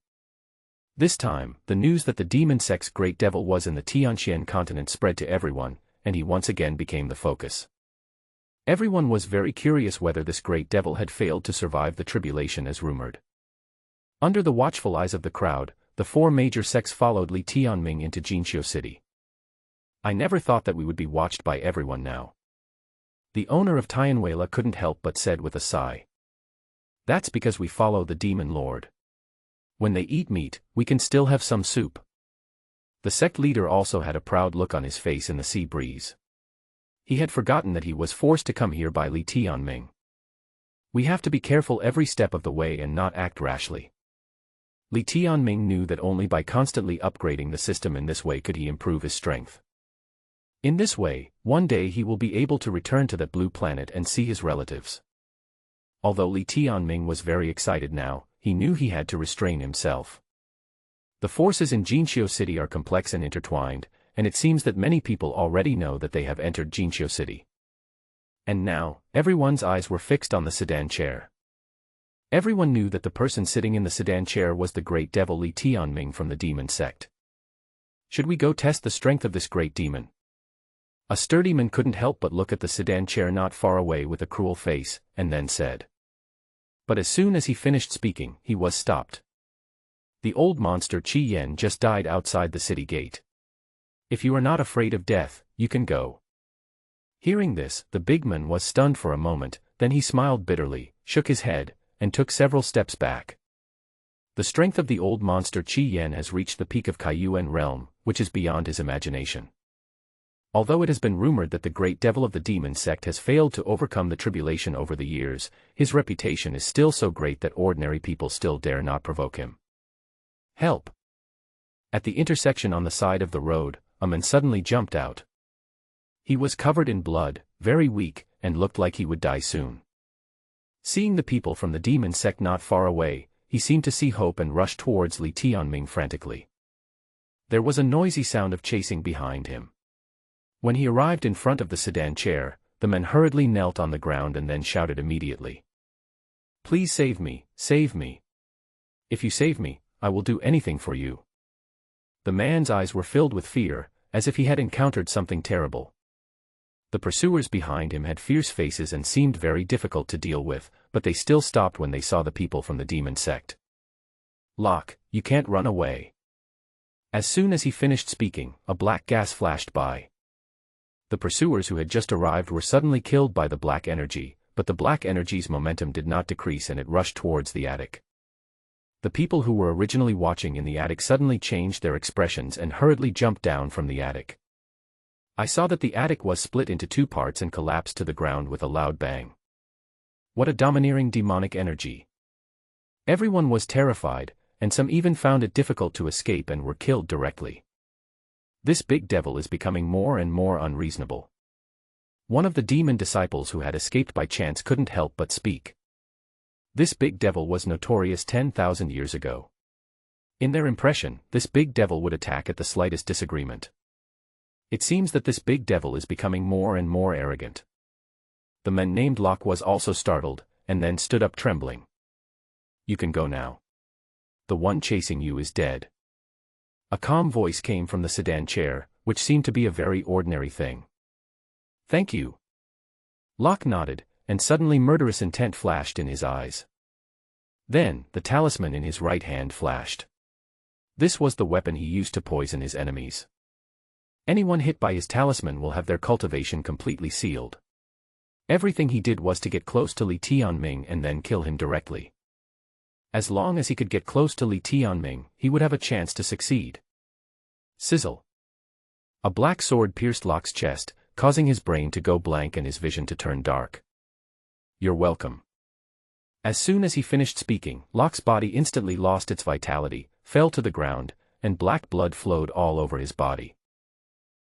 This time, the news that the demon sect's great devil was in the Tianxuan Continent spread to everyone, and he once again became the focus. Everyone was very curious whether this great devil had failed to survive the tribulation as rumored. Under the watchful eyes of the crowd, the four major sects followed Li Tianming into Jinqiu City. I never thought that we would be watched by everyone now. The owner of Tianwei couldn't help but said with a sigh. That's because we follow the demon lord. When they eat meat, we can still have some soup. The sect leader also had a proud look on his face in the sea breeze. He had forgotten that he was forced to come here by Li Tianming. We have to be careful every step of the way and not act rashly. Li Tianming knew that only by constantly upgrading the system in this way could he improve his strength. In this way, one day he will be able to return to that blue planet and see his relatives. Although Li Tianming was very excited now, he knew he had to restrain himself. The forces in Jinqiu City are complex and intertwined, and it seems that many people already know that they have entered Jinqiu City. And now, everyone's eyes were fixed on the sedan chair. Everyone knew that the person sitting in the sedan chair was the great devil Li Tianming from the demon sect. Should we go test the strength of this great demon? A sturdy man couldn't help but look at the sedan chair not far away with a cruel face, and then said. But as soon as he finished speaking, he was stopped. The old monster Qi Yan just died outside the city gate. If you are not afraid of death, you can go. Hearing this, the big man was stunned for a moment, then he smiled bitterly, shook his head, and took several steps back. The strength of the old monster Qi Yan has reached the peak of Kaiyuan realm, which is beyond his imagination. Although it has been rumored that the great devil of the demon sect has failed to overcome the tribulation over the years, his reputation is still so great that ordinary people still dare not provoke him. Help! At the intersection on the side of the road, a man suddenly jumped out. He was covered in blood, very weak, and looked like he would die soon. Seeing the people from the demon sect not far away, he seemed to see hope and rushed towards Li Tianming frantically. There was a noisy sound of chasing behind him. When he arrived in front of the sedan chair, the man hurriedly knelt on the ground and then shouted immediately. Please save me, save me. If you save me, I will do anything for you. The man's eyes were filled with fear, as if he had encountered something terrible. The pursuers behind him had fierce faces and seemed very difficult to deal with, but they still stopped when they saw the people from the demon sect. Locke, you can't run away. As soon as he finished speaking, a black gas flashed by. The pursuers who had just arrived were suddenly killed by the black energy, but the black energy's momentum did not decrease and it rushed towards the attic. The people who were originally watching in the attic suddenly changed their expressions and hurriedly jumped down from the attic. I saw that the attic was split into two parts and collapsed to the ground with a loud bang. What a domineering demonic energy! Everyone was terrified, and some even found it difficult to escape and were killed directly. This big devil is becoming more and more unreasonable. One of the demon disciples who had escaped by chance couldn't help but speak. This big devil was notorious 10,000 years ago. In their impression, this big devil would attack at the slightest disagreement. It seems that this big devil is becoming more and more arrogant. The man named Locke was also startled, and then stood up trembling. You can go now. The one chasing you is dead. A calm voice came from the sedan chair, which seemed to be a very ordinary thing. Thank you. Locke nodded, and suddenly murderous intent flashed in his eyes. Then, the talisman in his right hand flashed. This was the weapon he used to poison his enemies. Anyone hit by his talisman will have their cultivation completely sealed. Everything he did was to get close to Li Tianming and then kill him directly. As long as he could get close to Li Tianming, he would have a chance to succeed. Sizzle. A black sword pierced Locke's chest, causing his brain to go blank and his vision to turn dark. You're welcome. As soon as he finished speaking, Locke's body instantly lost its vitality, fell to the ground, and black blood flowed all over his body.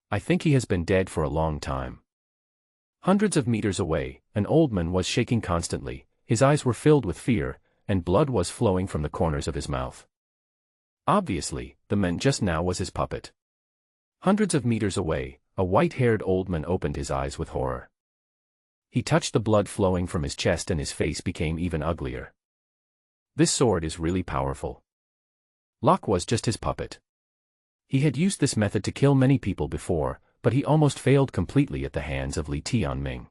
I think he has been dead for a long time. Hundreds of meters away, an old man was shaking constantly, his eyes were filled with fear, and blood was flowing from the corners of his mouth. Obviously, the man just now was his puppet. Hundreds of meters away, a white-haired old man opened his eyes with horror. He touched the blood flowing from his chest and his face became even uglier. This sword is really powerful. Locke was just his puppet. He had used this method to kill many people before, but he almost failed completely at the hands of Li Tianming.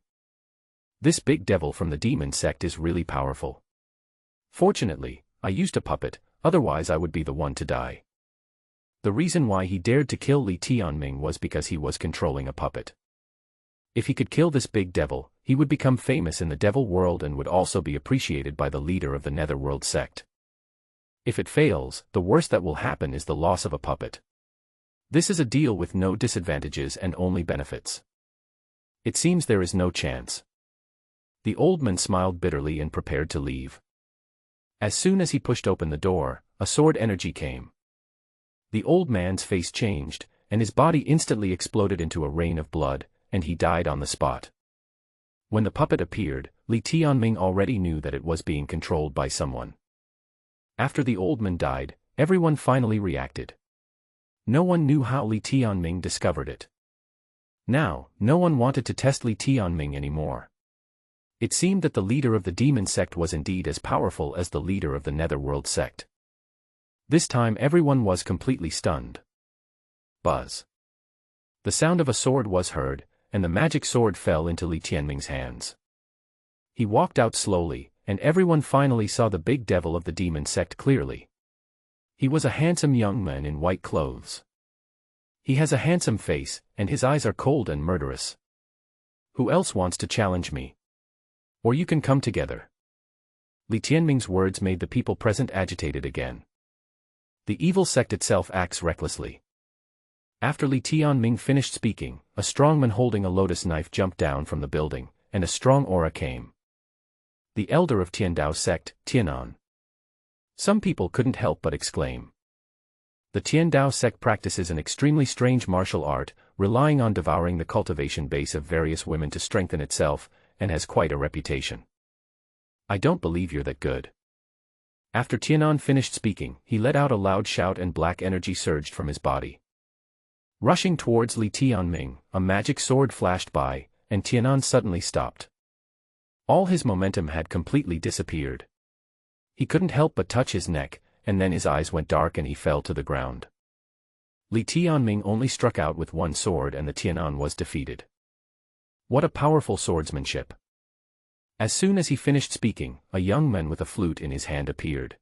This big devil from the demon sect is really powerful. Fortunately, I used a puppet, otherwise I would be the one to die. The reason why he dared to kill Li Tianming was because he was controlling a puppet. If he could kill this big devil, he would become famous in the devil world and would also be appreciated by the leader of the netherworld sect. If it fails, the worst that will happen is the loss of a puppet. This is a deal with no disadvantages and only benefits. It seems there is no chance. The old man smiled bitterly and prepared to leave. As soon as he pushed open the door, a sword energy came. The old man's face changed, and his body instantly exploded into a rain of blood, and he died on the spot. When the puppet appeared, Li Tianming already knew that it was being controlled by someone. After the old man died, everyone finally reacted. No one knew how Li Tianming discovered it. Now, no one wanted to test Li Tianming anymore. It seemed that the leader of the demon sect was indeed as powerful as the leader of the netherworld sect. This time everyone was completely stunned. Buzz. The sound of a sword was heard, and the magic sword fell into Li Tianming's hands. He walked out slowly, and everyone finally saw the big devil of the demon sect clearly. He was a handsome young man in white clothes. He has a handsome face, and his eyes are cold and murderous. Who else wants to challenge me? Or you can come together. Li Tianming's words made the people present agitated again. The evil sect itself acts recklessly. After Li Tianming finished speaking, a strong man holding a lotus knife jumped down from the building, and a strong aura came. The elder of Tiandao sect, Tianan. Some people couldn't help but exclaim. The Tiandao sect practices an extremely strange martial art, relying on devouring the cultivation base of various women to strengthen itself, and has quite a reputation. I don't believe you're that good. After Tianan finished speaking, he let out a loud shout and black energy surged from his body. Rushing towards Li Tianming, a magic sword flashed by, and Tianan suddenly stopped. All his momentum had completely disappeared. He couldn't help but touch his neck, and then his eyes went dark and he fell to the ground. Li Tianming only struck out with one sword and the Tianan was defeated. What a powerful swordsmanship! As soon as he finished speaking, a young man with a flute in his hand appeared.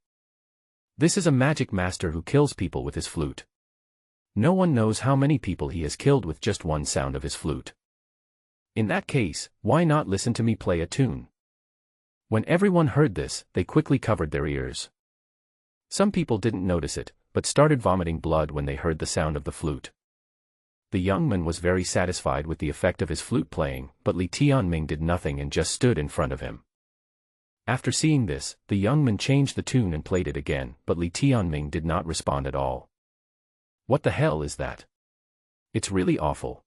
This is a magic master who kills people with his flute. No one knows how many people he has killed with just one sound of his flute. In that case, why not listen to me play a tune? When everyone heard this, they quickly covered their ears. Some people didn't notice it, but started vomiting blood when they heard the sound of the flute. The young man was very satisfied with the effect of his flute playing, but Li Tianming did nothing and just stood in front of him. After seeing this, the young man changed the tune and played it again, but Li Tianming did not respond at all. What the hell is that? It's really awful.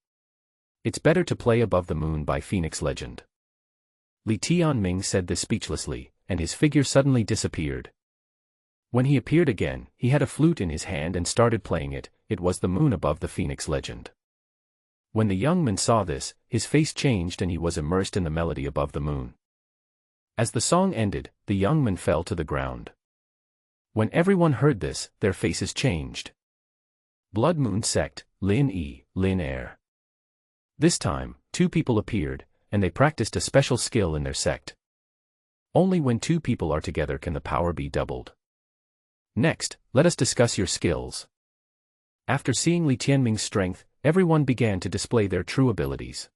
It's better to play Above the Moon by Phoenix Legend. Li Tianming said this speechlessly, and his figure suddenly disappeared. When he appeared again, he had a flute in his hand and started playing it. It was the moon above the Phoenix Legend. When the young man saw this, his face changed and he was immersed in the melody Above the Moon. As the song ended, the young man fell to the ground. When everyone heard this, their faces changed. Blood Moon Sect, Lin Air. This time, two people appeared, and they practiced a special skill in their sect. Only when two people are together can the power be doubled. Next, let us discuss your skills. After seeing Li Tianming's strength, everyone began to display their true abilities.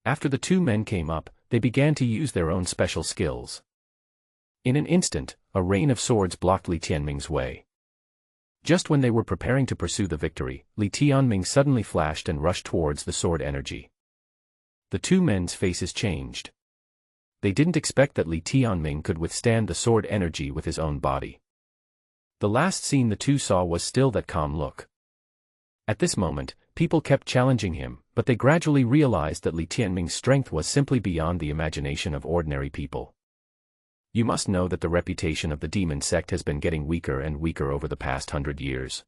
After the two men came up, they began to use their own special skills. In an instant, a rain of swords blocked Li Tianming's way. Just when they were preparing to pursue the victory, Li Tianming suddenly flashed and rushed towards the sword energy. The two men's faces changed. They didn't expect that Li Tianming could withstand the sword energy with his own body. The last scene the two saw was still that calm look. At this moment, people kept challenging him, but they gradually realized that Li Tianming's strength was simply beyond the imagination of ordinary people. You must know that the reputation of the demon sect has been getting weaker and weaker over the past 100 years.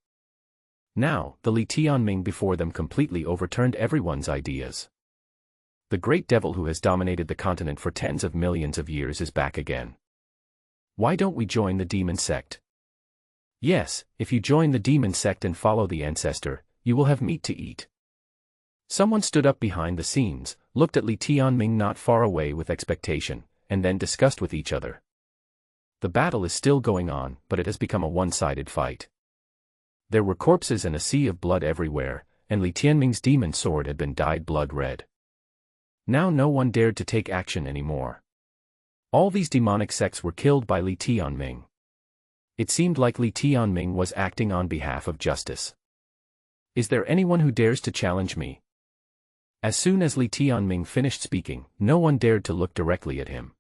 Now, the Li Tianming before them completely overturned everyone's ideas. The great devil who has dominated the continent for tens of millions of years is back again. Why don't we join the demon sect? Yes, if you join the demon sect and follow the ancestor, you will have meat to eat. Someone stood up behind the scenes, looked at Li Tianming not far away with expectation, and then discussed with each other. The battle is still going on, but it has become a one-sided fight. There were corpses and a sea of blood everywhere, and Li Tianming's demon sword had been dyed blood red. Now no one dared to take action anymore. All these demonic sects were killed by Li Tianming. It seemed like Li Tianming was acting on behalf of justice. Is there anyone who dares to challenge me? As soon as Li Tianming finished speaking, no one dared to look directly at him.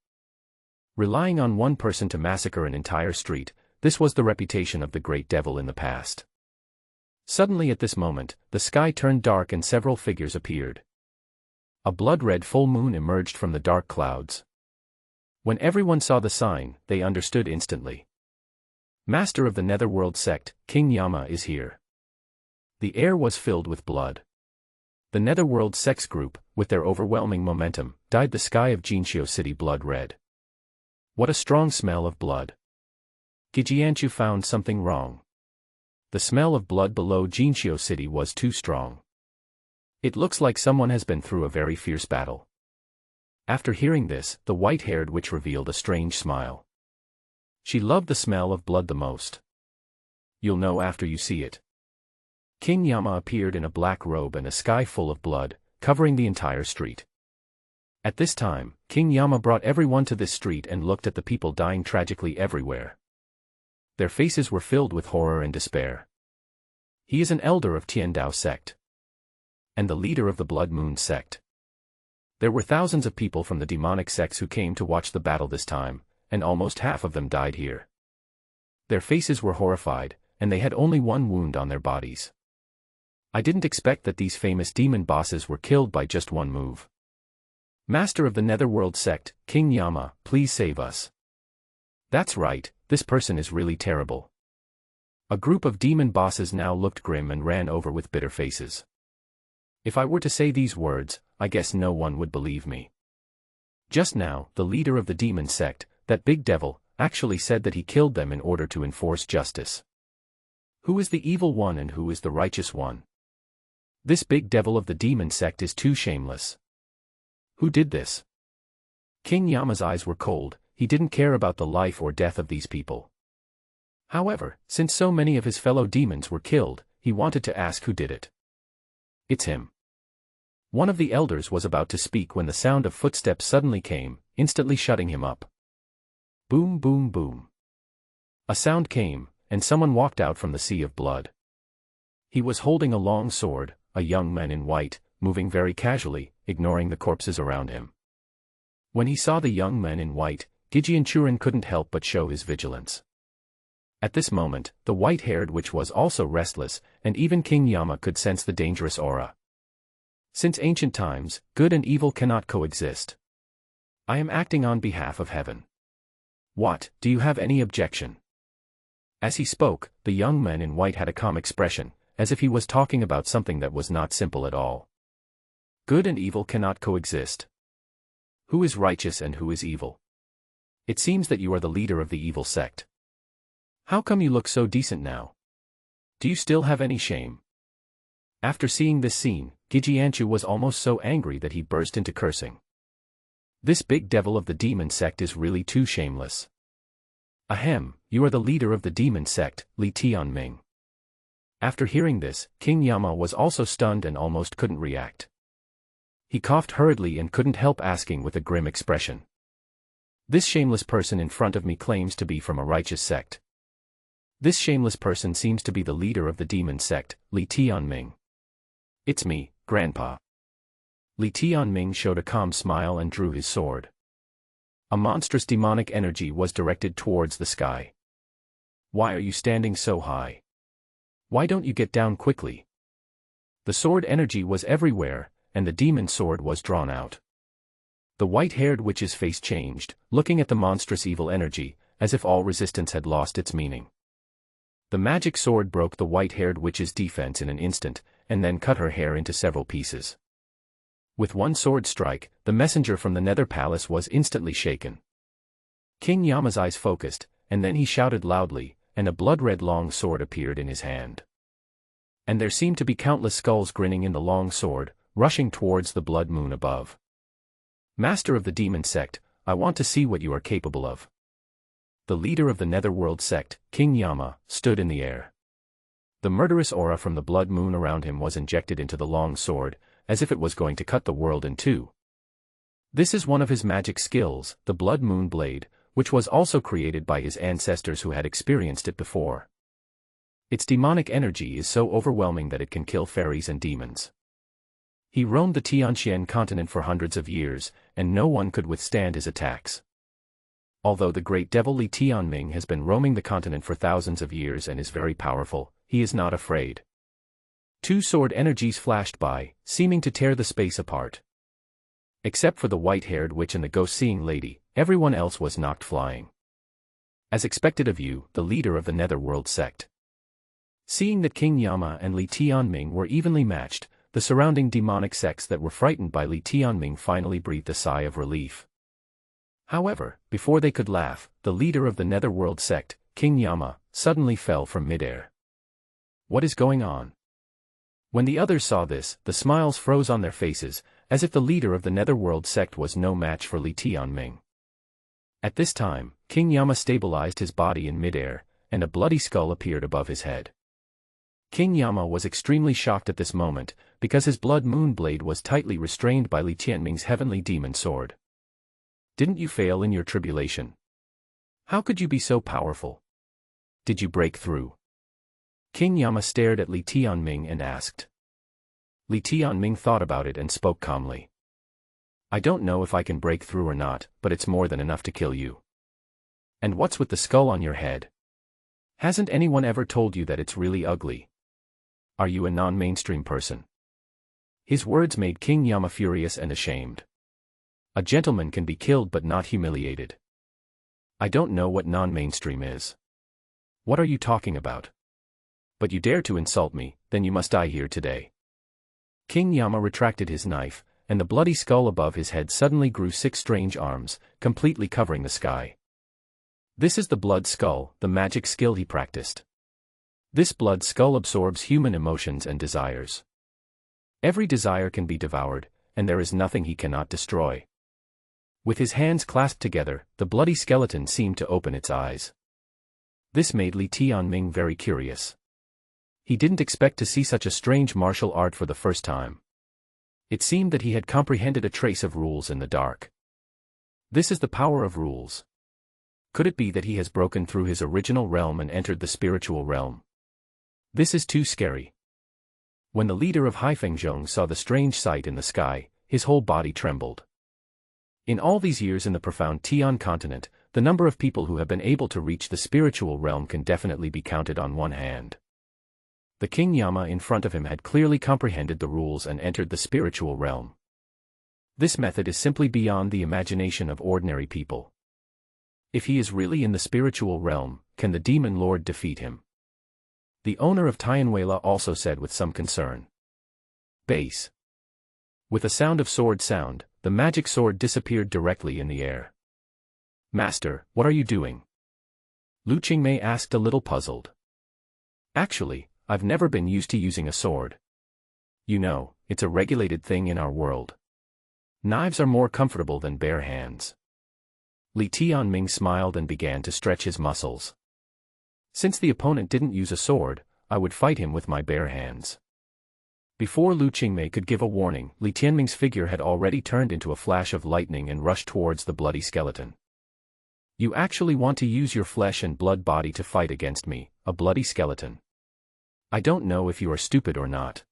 Relying on one person to massacre an entire street, this was the reputation of the great devil in the past. Suddenly at this moment, the sky turned dark and several figures appeared. A blood-red full moon emerged from the dark clouds. When everyone saw the sign, they understood instantly. Master of the Netherworld sect, King Yama is here. The air was filled with blood. The Netherworld sects group, with their overwhelming momentum, dyed the sky of Jinxiu City blood red. What a strong smell of blood. Gijianchu found something wrong. The smell of blood below Jinxiu City was too strong. It looks like someone has been through a very fierce battle. After hearing this, the white-haired witch revealed a strange smile. She loved the smell of blood the most. You'll know after you see it. King Yama appeared in a black robe and a sky full of blood, covering the entire street. At this time, King Yama brought everyone to this street and looked at the people dying tragically everywhere. Their faces were filled with horror and despair. He is an elder of Tiandao sect, and the leader of the Blood Moon sect. There were thousands of people from the demonic sects who came to watch the battle this time, and almost half of them died here. Their faces were horrified, and they had only one wound on their bodies. I didn't expect that these famous demon bosses were killed by just one move. Master of the Netherworld sect, King Yama, please save us. That's right, this person is really terrible. A group of demon bosses now looked grim and ran over with bitter faces. If I were to say these words, I guess no one would believe me. Just now, the leader of the demon sect, that big devil, actually said that he killed them in order to enforce justice. Who is the evil one and who is the righteous one? This big devil of the demon sect is too shameless. Who did this? King Yama's eyes were cold. He didn't care about the life or death of these people. However, since so many of his fellow demons were killed, he wanted to ask who did it. It's him. One of the elders was about to speak when the sound of footsteps suddenly came, instantly shutting him up. Boom, boom, boom. A sound came, and someone walked out from the sea of blood. He was holding a long sword, a young man in white, moving very casually, ignoring the corpses around him. When he saw the young man in white, Tianxuan couldn't help but show his vigilance. At this moment, the white-haired witch was also restless, and even King Yama could sense the dangerous aura. Since ancient times, good and evil cannot coexist. I am acting on behalf of heaven. What, do you have any objection? As he spoke, the young man in white had a calm expression, as if he was talking about something that was not simple at all. Good and evil cannot coexist. Who is righteous and who is evil? It seems that you are the leader of the evil sect. How come you look so decent now? Do you still have any shame? After seeing this scene, Tianxuan was almost so angry that he burst into cursing. This big devil of the demon sect is really too shameless. Ahem, you are the leader of the demon sect, Li Tianming. After hearing this, King Yama was also stunned and almost couldn't react. He coughed hurriedly and couldn't help asking with a grim expression. This shameless person in front of me claims to be from a righteous sect. This shameless person seems to be the leader of the demon sect, Li Tianming. It's me, Grandpa. Li Tianming showed a calm smile and drew his sword. A monstrous demonic energy was directed towards the sky. Why are you standing so high? Why don't you get down quickly? The sword energy was everywhere, and the demon sword was drawn out. The white-haired witch's face changed, looking at the monstrous evil energy, as if all resistance had lost its meaning. The magic sword broke the white-haired witch's defense in an instant, and then cut her hair into several pieces. With one sword strike, the messenger from the Nether Palace was instantly shaken. King Yama's eyes focused, and then he shouted loudly, and a blood-red long sword appeared in his hand. And there seemed to be countless skulls grinning in the long sword, rushing towards the blood moon above. Master of the demon sect, I want to see what you are capable of. The leader of the Netherworld sect, King Yama, stood in the air. The murderous aura from the blood moon around him was injected into the long sword, as if it was going to cut the world in two. This is one of his magic skills, the blood moon blade, which was also created by his ancestors who had experienced it before. Its demonic energy is so overwhelming that it can kill fairies and demons. He roamed the Tianxuan Continent for hundreds of years, and no one could withstand his attacks. Although the great devil Li Tianming has been roaming the continent for thousands of years and is very powerful, he is not afraid. Two sword energies flashed by, seeming to tear the space apart. Except for the white-haired witch and the ghost-seeing lady, everyone else was knocked flying. As expected of you, the leader of the Netherworld sect. Seeing that King Yama and Li Tianming were evenly matched, the surrounding demonic sects that were frightened by Li Tianming finally breathed a sigh of relief. However, before they could laugh, the leader of the Netherworld sect, King Yama, suddenly fell from midair. What is going on? When the others saw this, the smiles froze on their faces, as if the leader of the Netherworld sect was no match for Li Tianming. At this time, King Yama stabilized his body in midair, and a bloody skull appeared above his head. King Yama was extremely shocked at this moment, because his blood moon blade was tightly restrained by Li Tianming's heavenly demon sword. Didn't you fail in your tribulation? How could you be so powerful? Did you break through? King Yama stared at Li Tianming and asked. Li Tianming thought about it and spoke calmly. I don't know if I can break through or not, but it's more than enough to kill you. And what's with the skull on your head? Hasn't anyone ever told you that it's really ugly? Are you a non-mainstream person? His words made King Yama furious and ashamed. A gentleman can be killed but not humiliated. I don't know what non-mainstream is. What are you talking about? But you dare to insult me, then you must die here today. King Yama retracted his knife, and the bloody skull above his head suddenly grew 6 strange arms, completely covering the sky. This is the blood skull, the magic skill he practiced. This blood skull absorbs human emotions and desires. Every desire can be devoured, and there is nothing he cannot destroy. With his hands clasped together, the bloody skeleton seemed to open its eyes. This made Li Tianming very curious. He didn't expect to see such a strange martial art for the first time. It seemed that he had comprehended a trace of rules in the dark. This is the power of rules. Could it be that he has broken through his original realm and entered the spiritual realm? This is too scary. When the leader of Haifengzhong saw the strange sight in the sky, his whole body trembled. In all these years in the profound Tian continent, the number of people who have been able to reach the spiritual realm can definitely be counted on one hand. The King Yama in front of him had clearly comprehended the rules and entered the spiritual realm. This method is simply beyond the imagination of ordinary people. If he is really in the spiritual realm, can the demon lord defeat him? The owner of Tianwei also said with some concern. Base. With a sound of sword sound, the magic sword disappeared directly in the air. Master, what are you doing? Liu Qingmei asked a little puzzled. Actually, I've never been used to using a sword. You know, it's a regulated thing in our world. Knives are more comfortable than bare hands. Li Tianming smiled and began to stretch his muscles. Since the opponent didn't use a sword, I would fight him with my bare hands. Before Liu Qingmei could give a warning, Li Tianming's figure had already turned into a flash of lightning and rushed towards the bloody skeleton. You actually want to use your flesh and blood body to fight against me, a bloody skeleton? I don't know if you are stupid or not.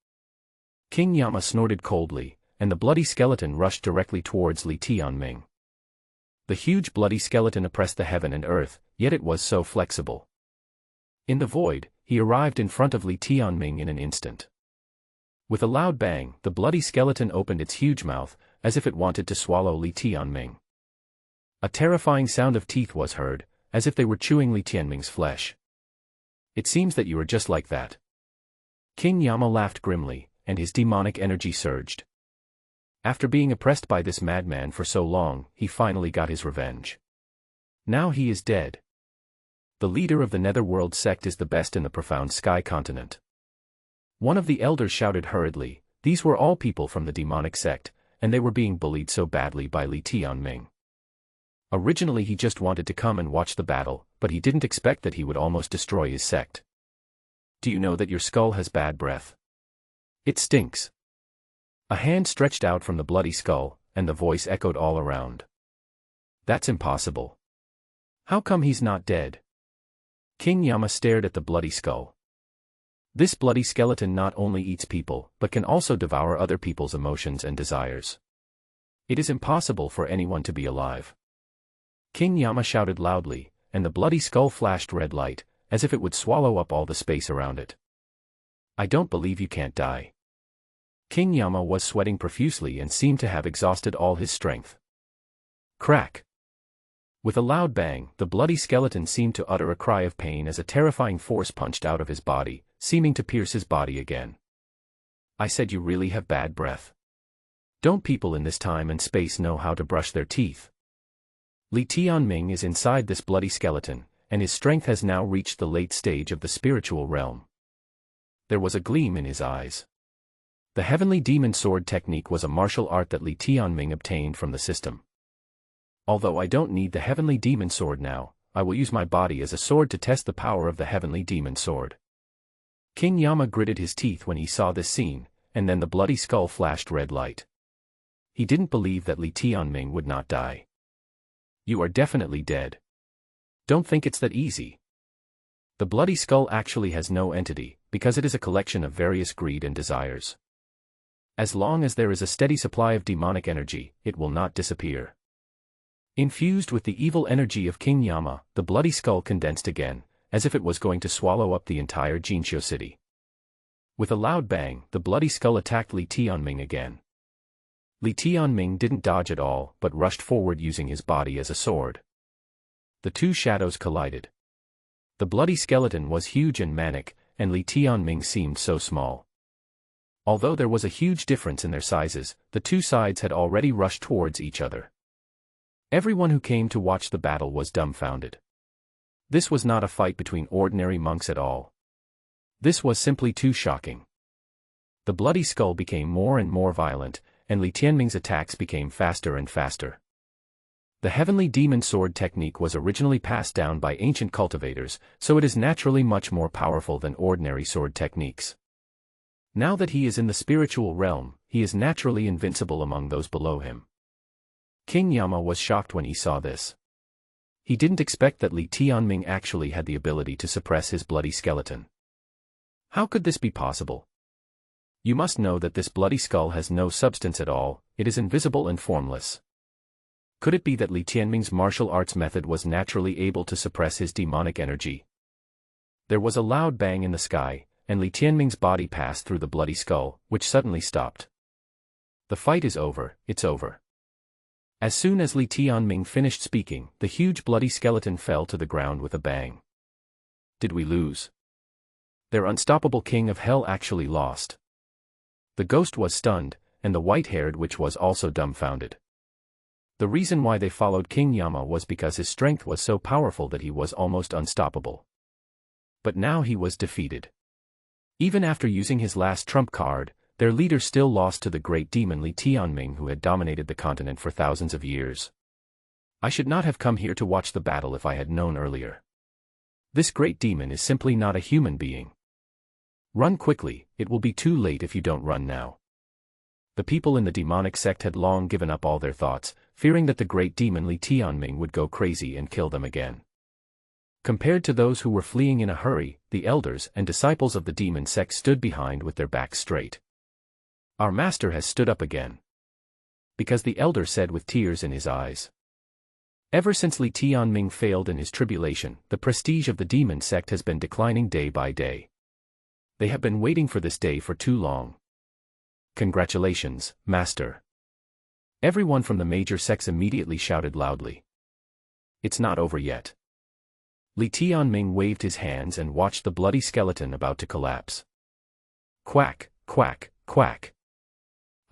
King Yama snorted coldly, and the bloody skeleton rushed directly towards Li Tianming. The huge bloody skeleton oppressed the heaven and earth, yet it was so flexible. In the void, he arrived in front of Li Tianming in an instant. With a loud bang, the bloody skeleton opened its huge mouth, as if it wanted to swallow Li Tianming. A terrifying sound of teeth was heard, as if they were chewing Li Tianming's flesh. It seems that you are just like that. King Yama laughed grimly, and his demonic energy surged. After being oppressed by this madman for so long, he finally got his revenge. Now he is dead. The leader of the Netherworld sect is the best in the profound sky continent. One of the elders shouted hurriedly. These were all people from the demonic sect, and they were being bullied so badly by Li Tianming. Originally he just wanted to come and watch the battle, but he didn't expect that he would almost destroy his sect. Do you know that your skull has bad breath? It stinks. A hand stretched out from the bloody skull, and the voice echoed all around. That's impossible. How come he's not dead? King Yama stared at the bloody skull. This bloody skeleton not only eats people, but can also devour other people's emotions and desires. It is impossible for anyone to be alive. King Yama shouted loudly, and the bloody skull flashed red light, as if it would swallow up all the space around it. I don't believe you can't die. King Yama was sweating profusely and seemed to have exhausted all his strength. Crack! With a loud bang, the bloody skeleton seemed to utter a cry of pain as a terrifying force punched out of his body, seeming to pierce his body again. I said you really have bad breath. Don't people in this time and space know how to brush their teeth? Li Tianming is inside this bloody skeleton, and his strength has now reached the late stage of the spiritual realm. There was a gleam in his eyes. The Heavenly Demon Sword technique was a martial art that Li Tianming obtained from the system. Although I don't need the Heavenly Demon Sword now, I will use my body as a sword to test the power of the Heavenly Demon Sword. King Yama gritted his teeth when he saw this scene, and then the bloody skull flashed red light. He didn't believe that Li Tianming would not die. You are definitely dead. Don't think it's that easy. The bloody skull actually has no entity, because it is a collection of various greed and desires. As long as there is a steady supply of demonic energy, it will not disappear. Infused with the evil energy of King Yama, the bloody skull condensed again, as if it was going to swallow up the entire Jinqiu city. With a loud bang, the bloody skull attacked Li Tianming again. Li Tianming didn't dodge at all, but rushed forward using his body as a sword. The two shadows collided. The bloody skeleton was huge and manic, and Li Tianming seemed so small. Although there was a huge difference in their sizes, the two sides had already rushed towards each other. Everyone who came to watch the battle was dumbfounded. This was not a fight between ordinary monks at all. This was simply too shocking. The bloody skull became more and more violent, and Li Tianming's attacks became faster and faster. The Heavenly Demon Sword technique was originally passed down by ancient cultivators, so it is naturally much more powerful than ordinary sword techniques. Now that he is in the spiritual realm, he is naturally invincible among those below him. King Yama was shocked when he saw this. He didn't expect that Li Tianming actually had the ability to suppress his bloody skeleton. How could this be possible? You must know that this bloody skull has no substance at all, it is invisible and formless. Could it be that Li Tianming's martial arts method was naturally able to suppress his demonic energy? There was a loud bang in the sky, and Li Tianming's body passed through the bloody skull, which suddenly stopped. The fight is over, it's over. As soon as Li Tianming finished speaking, the huge bloody skeleton fell to the ground with a bang. Did we lose? Their unstoppable king of hell actually lost. The ghost was stunned, and the white-haired witch was also dumbfounded. The reason why they followed King Yama was because his strength was so powerful that he was almost unstoppable. But now he was defeated. Even after using his last trump card, their leader still lost to the great demon Li Tianming, who had dominated the continent for thousands of years. I should not have come here to watch the battle if I had known earlier. This great demon is simply not a human being. Run quickly, it will be too late if you don't run now. The people in the demonic sect had long given up all their thoughts, fearing that the great demon Li Tianming would go crazy and kill them again. Compared to those who were fleeing in a hurry, the elders and disciples of the demon sect stood behind with their backs straight. Our master has stood up again. Because the elder said with tears in his eyes. Ever since Li Tianming failed in his tribulation, the prestige of the demon sect has been declining day by day. They have been waiting for this day for too long. Congratulations, master. Everyone from the major sects immediately shouted loudly. It's not over yet. Li Tianming waved his hands and watched the bloody skeleton about to collapse. Quack, quack, quack.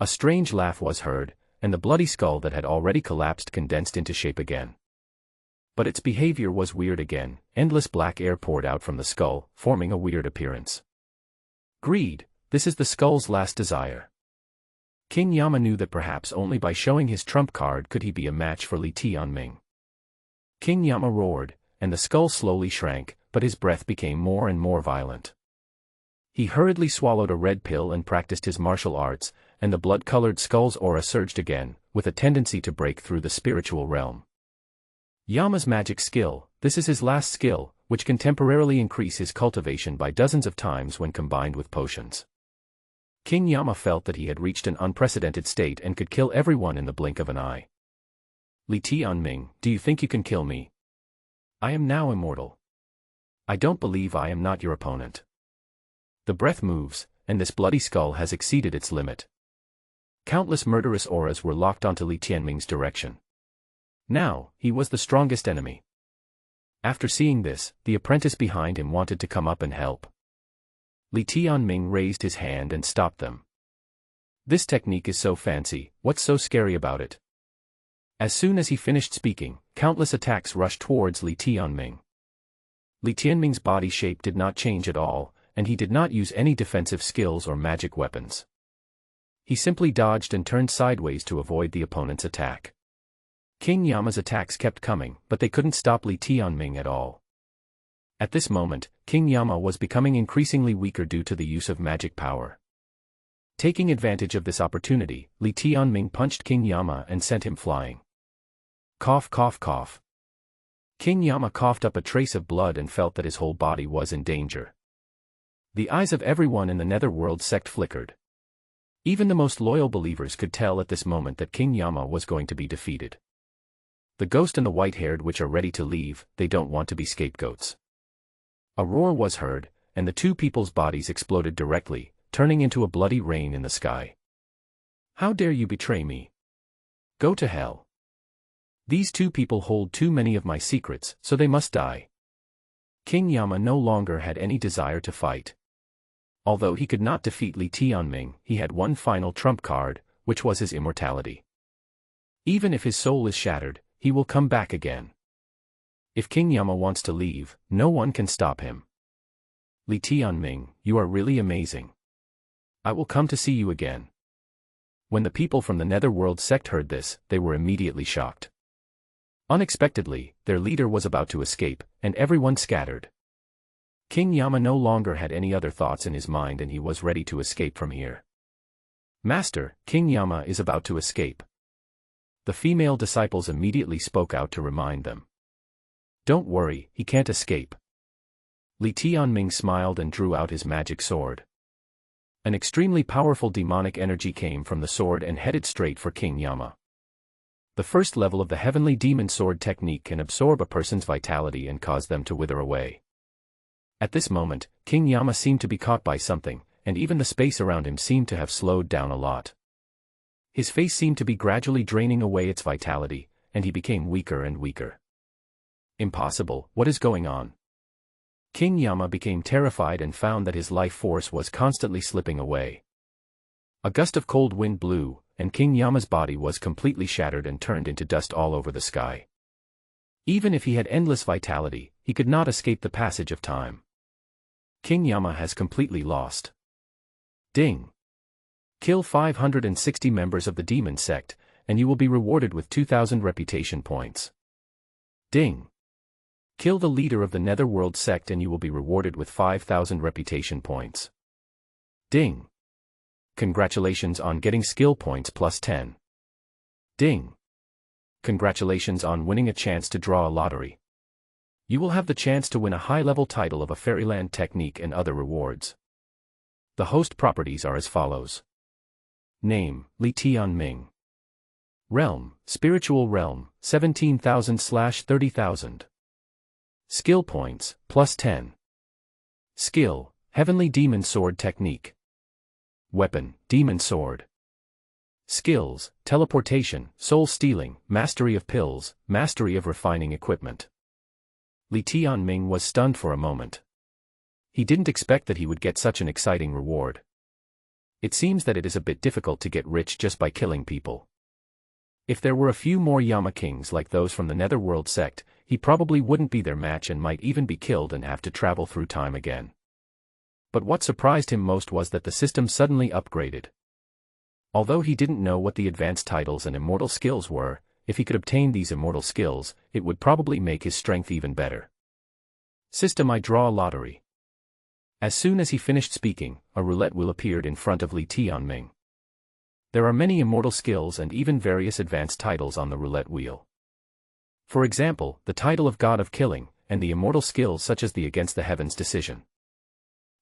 A strange laugh was heard, and the bloody skull that had already collapsed condensed into shape again. But its behavior was weird again, endless black air poured out from the skull, forming a weird appearance. Greed, this is the skull's last desire. King Yama knew that perhaps only by showing his trump card could he be a match for Li Tianming. King Yama roared, and the skull slowly shrank, but his breath became more and more violent. He hurriedly swallowed a red pill and practiced his martial arts, and the blood-colored skull's aura surged again, with a tendency to break through the spiritual realm. Yama's magic skill, this is his last skill, which can temporarily increase his cultivation by dozens of times when combined with potions. King Yama felt that he had reached an unprecedented state and could kill everyone in the blink of an eye. Li Tianming, do you think you can kill me? I am now immortal. I don't believe I am not your opponent. The breath moves, and this bloody skull has exceeded its limit. Countless murderous auras were locked onto Li Tianming's direction. Now, he was the strongest enemy. After seeing this, the apprentice behind him wanted to come up and help. Li Tianming raised his hand and stopped them. This technique is so fancy, what's so scary about it? As soon as he finished speaking, countless attacks rushed towards Li Tianming. Li Tianming's body shape did not change at all, and he did not use any defensive skills or magic weapons. He simply dodged and turned sideways to avoid the opponent's attack. King Yama's attacks kept coming, but they couldn't stop Li Tianming at all. At this moment, King Yama was becoming increasingly weaker due to the use of magic power. Taking advantage of this opportunity, Li Tianming punched King Yama and sent him flying. Cough, cough, cough. King Yama coughed up a trace of blood and felt that his whole body was in danger. The eyes of everyone in the Netherworld sect flickered. Even the most loyal believers could tell at this moment that King Yama was going to be defeated. The ghost and the white-haired witch are ready to leave, they don't want to be scapegoats. A roar was heard, and the two people's bodies exploded directly, turning into a bloody rain in the sky. How dare you betray me? Go to hell. These two people hold too many of my secrets, so they must die. King Yama no longer had any desire to fight. Although he could not defeat Li Tianming, he had one final trump card, which was his immortality. Even if his soul is shattered, he will come back again. If King Yama wants to leave, no one can stop him. Li Tianming, you are really amazing. I will come to see you again. When the people from the Netherworld sect heard this, they were immediately shocked. Unexpectedly, their leader was about to escape, and everyone scattered. King Yama no longer had any other thoughts in his mind and he was ready to escape from here. Master, King Yama is about to escape. The female disciples immediately spoke out to remind them. Don't worry, he can't escape. Li Tianming smiled and drew out his magic sword. An extremely powerful demonic energy came from the sword and headed straight for King Yama. The first level of the heavenly demon sword technique can absorb a person's vitality and cause them to wither away. At this moment, King Yama seemed to be caught by something, and even the space around him seemed to have slowed down a lot. His face seemed to be gradually draining away its vitality, and he became weaker and weaker. Impossible, what is going on? King Yama became terrified and found that his life force was constantly slipping away. A gust of cold wind blew, and King Yama's body was completely shattered and turned into dust all over the sky. Even if he had endless vitality, he could not escape the passage of time. King Yama has completely lost. Ding! Kill 560 members of the demon sect, and you will be rewarded with 2,000 reputation points. Ding! Kill the leader of the Netherworld sect and you will be rewarded with 5,000 reputation points. Ding! Congratulations on getting skill points plus 10. Ding! Congratulations on winning a chance to draw a lottery. You will have the chance to win a high-level title of a fairyland technique and other rewards. The host properties are as follows. Name, Li Tianming. Realm, Spiritual Realm, 17,000/30,000. Skill points, plus 10. Skill, Heavenly Demon Sword Technique. Weapon, Demon Sword. Skills, Teleportation, Soul Stealing, Mastery of Pills, Mastery of Refining Equipment. Li Tianming was stunned for a moment. He didn't expect that he would get such an exciting reward. It seems that it is a bit difficult to get rich just by killing people. If there were a few more Yama kings like those from the Netherworld sect, he probably wouldn't be their match and might even be killed and have to travel through time again. But what surprised him most was that the system suddenly upgraded. Although he didn't know what the advanced titles and immortal skills were, if he could obtain these immortal skills, it would probably make his strength even better. System, I draw a lottery. As soon as he finished speaking, a roulette wheel appeared in front of Li Tianming. There are many immortal skills and even various advanced titles on the roulette wheel. For example, the title of God of Killing, and the immortal skills such as the Against the Heavens decision.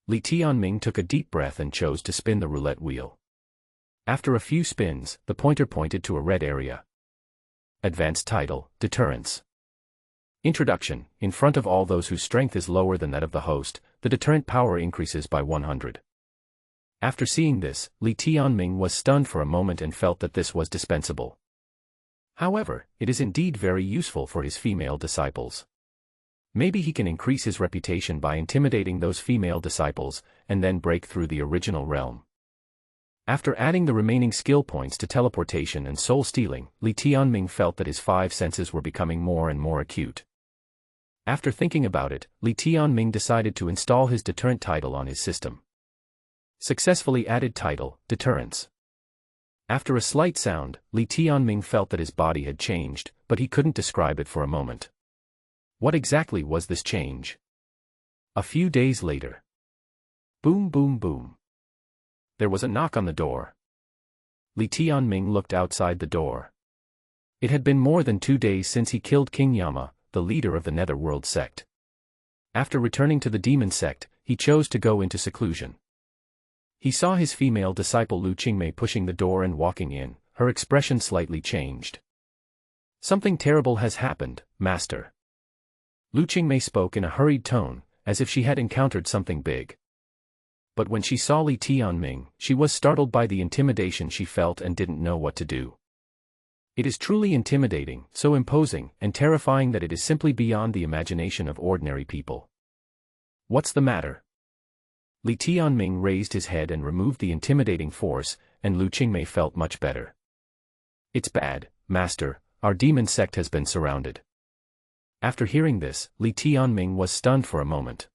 Li Tianming took a deep breath and chose to spin the roulette wheel. After a few spins, the pointer pointed to a red area. Advanced title, Deterrence. Introduction, in front of all those whose strength is lower than that of the host, the deterrent power increases by 100. After seeing this, Li Tianming was stunned for a moment and felt that this was dispensable. However, it is indeed very useful for his female disciples. Maybe he can increase his reputation by intimidating those female disciples, and then break through the original realm. After adding the remaining skill points to teleportation and soul stealing, Li Tianming felt that his 5 senses were becoming more and more acute. After thinking about it, Li Tianming decided to install his deterrent title on his system. Successfully added title, Deterrence. After a slight sound, Li Tianming felt that his body had changed, but he couldn't describe it for a moment. What exactly was this change? A few days later. Boom boom boom. There was a knock on the door. Li Tianming looked outside the door. It had been more than 2 days since he killed King Yama, the leader of the Netherworld sect. After returning to the demon sect, he chose to go into seclusion. He saw his female disciple Liu Qingmei pushing the door and walking in. Her expression slightly changed. "Something terrible has happened, Master." Liu Qingmei spoke in a hurried tone, as if she had encountered something big. But when she saw Li Tianming, she was startled by the intimidation she felt and didn't know what to do. It is truly intimidating, so imposing and terrifying that it is simply beyond the imagination of ordinary people. "What's the matter?" Li Tianming raised his head and removed the intimidating force, and Liu Qingmei felt much better. "It's bad, Master, our demon sect has been surrounded." After hearing this, Li Tianming was stunned for a moment.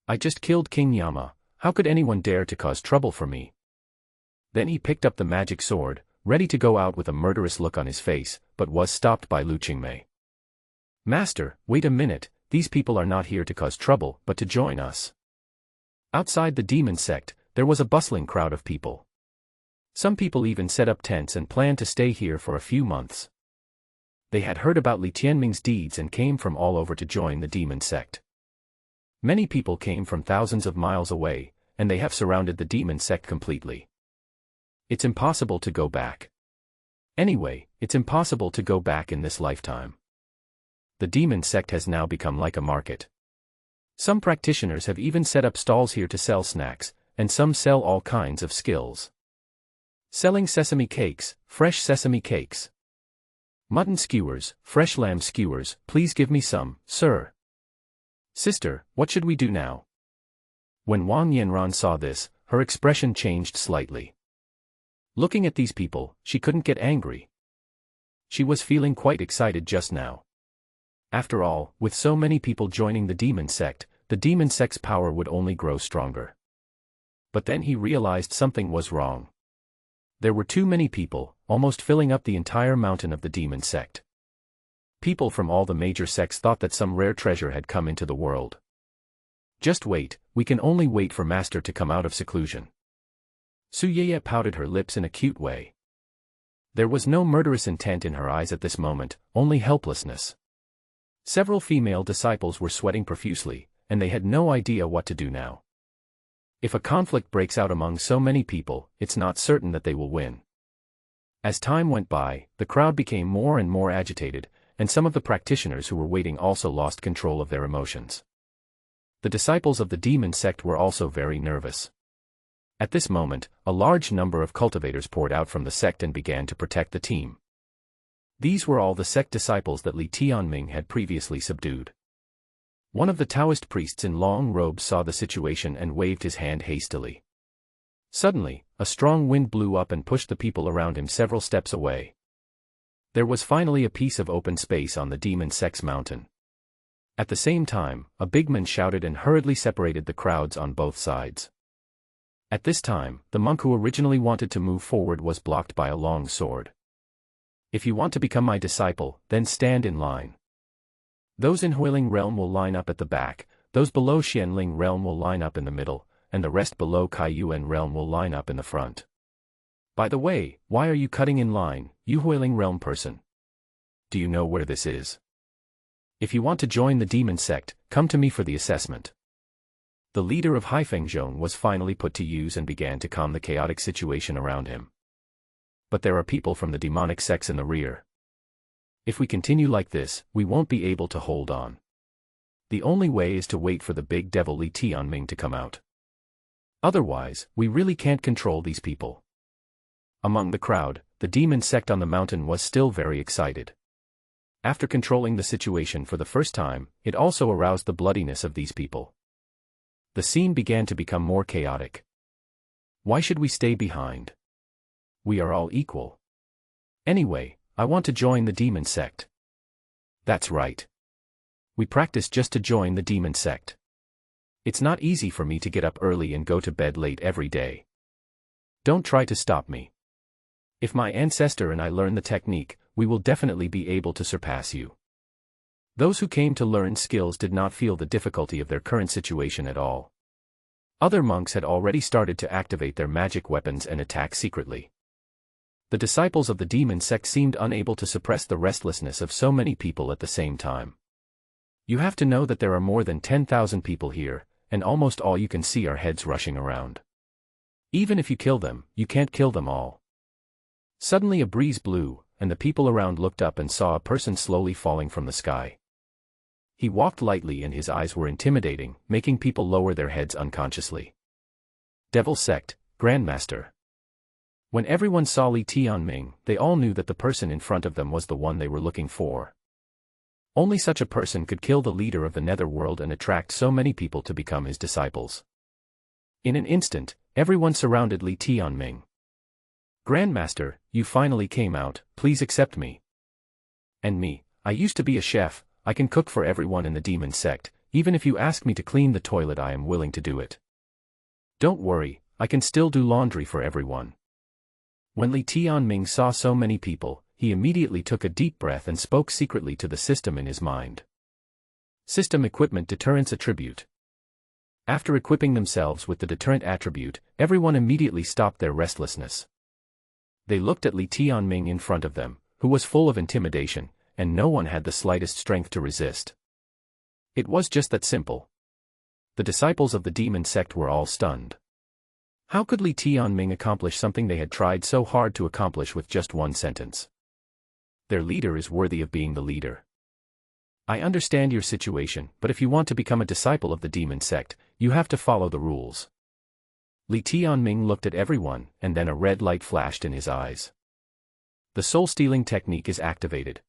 "I just killed King Yama, how could anyone dare to cause trouble for me?" Then he picked up the magic sword, ready to go out with a murderous look on his face, but was stopped by Liu Qingmei. "Master, wait a minute, these people are not here to cause trouble, but to join us." Outside the demon sect, there was a bustling crowd of people. Some people even set up tents and planned to stay here for a few months. They had heard about Li Tianming's deeds and came from all over to join the demon sect. Many people came from thousands of miles away, and they have surrounded the demon sect completely. It's impossible to go back. Anyway, it's impossible to go back in this lifetime. The demon sect has now become like a market. Some practitioners have even set up stalls here to sell snacks, and some sell all kinds of skills. Selling sesame cakes, fresh sesame cakes. Mutton skewers, fresh lamb skewers, please give me some, sir. Sister, what should we do now? When Wang Yanran saw this, her expression changed slightly. Looking at these people, she couldn't get angry. She was feeling quite excited just now. After all, with so many people joining the demon sect's power would only grow stronger. But then he realized something was wrong. There were too many people, almost filling up the entire mountain of the demon sect. People from all the major sects thought that some rare treasure had come into the world. "Just wait, we can only wait for Master to come out of seclusion." Su Yeye pouted her lips in a cute way. There was no murderous intent in her eyes at this moment, only helplessness. Several female disciples were sweating profusely, and they had no idea what to do now. If a conflict breaks out among so many people, it's not certain that they will win. As time went by, the crowd became more and more agitated, and some of the practitioners who were waiting also lost control of their emotions. The disciples of the demon sect were also very nervous. At this moment, a large number of cultivators poured out from the sect and began to protect the team. These were all the sect disciples that Li Tianming had previously subdued. One of the Taoist priests in long robes saw the situation and waved his hand hastily. Suddenly, a strong wind blew up and pushed the people around him several steps away. There was finally a piece of open space on the demon sect's mountain. At the same time, a big man shouted and hurriedly separated the crowds on both sides. At this time, the monk who originally wanted to move forward was blocked by a long sword. "If you want to become my disciple, then stand in line. Those in Huiling realm will line up at the back, those below Xianling realm will line up in the middle, and the rest below Kaiyuan realm will line up in the front. By the way, why are you cutting in line, you Huiling realm person? Do you know where this is? If you want to join the demon sect, come to me for the assessment." The leader of Haifengzhong was finally put to use and began to calm the chaotic situation around him. "But there are people from the demonic sects in the rear. If we continue like this, we won't be able to hold on. The only way is to wait for the big devil Li Tianming to come out. Otherwise, we really can't control these people." Among the crowd, the demon sect on the mountain was still very excited. After controlling the situation for the first time, it also aroused the bloodiness of these people. The scene began to become more chaotic. Why should we stay behind? We are all equal. Anyway, I want to join the demon sect. That's right. We practice just to join the demon sect. It's not easy for me to get up early and go to bed late every day. Don't try to stop me. If my ancestor and I learn the technique, we will definitely be able to surpass you. Those who came to learn skills did not feel the difficulty of their current situation at all. Other monks had already started to activate their magic weapons and attack secretly. The disciples of the demon sect seemed unable to suppress the restlessness of so many people at the same time. You have to know that there are more than 10,000 people here, and almost all you can see are heads rushing around. Even if you kill them, you can't kill them all. Suddenly a breeze blew, and the people around looked up and saw a person slowly falling from the sky. He walked lightly and his eyes were intimidating, making people lower their heads unconsciously. Devil Sect, Grandmaster. When everyone saw Li Tianming, they all knew that the person in front of them was the one they were looking for. Only such a person could kill the leader of the netherworld and attract so many people to become his disciples. In an instant, everyone surrounded Li Tianming. Grandmaster, you finally came out, please accept me. And me, I used to be a chef, I can cook for everyone in the demon sect, even if you ask me to clean the toilet I am willing to do it. Don't worry, I can still do laundry for everyone. When Li Tianming saw so many people, he immediately took a deep breath and spoke secretly to the system in his mind. System Equipment Deterrence Attribute. After equipping themselves with the deterrent attribute, everyone immediately stopped their restlessness. They looked at Li Tianming in front of them, who was full of intimidation, and no one had the slightest strength to resist. It was just that simple. The disciples of the demon sect were all stunned. How could Li Tianming accomplish something they had tried so hard to accomplish with just one sentence? Their leader is worthy of being the leader. I understand your situation, but if you want to become a disciple of the demon sect, you have to follow the rules. Li Tianming looked at everyone, and then a red light flashed in his eyes. The soul-stealing technique is activated.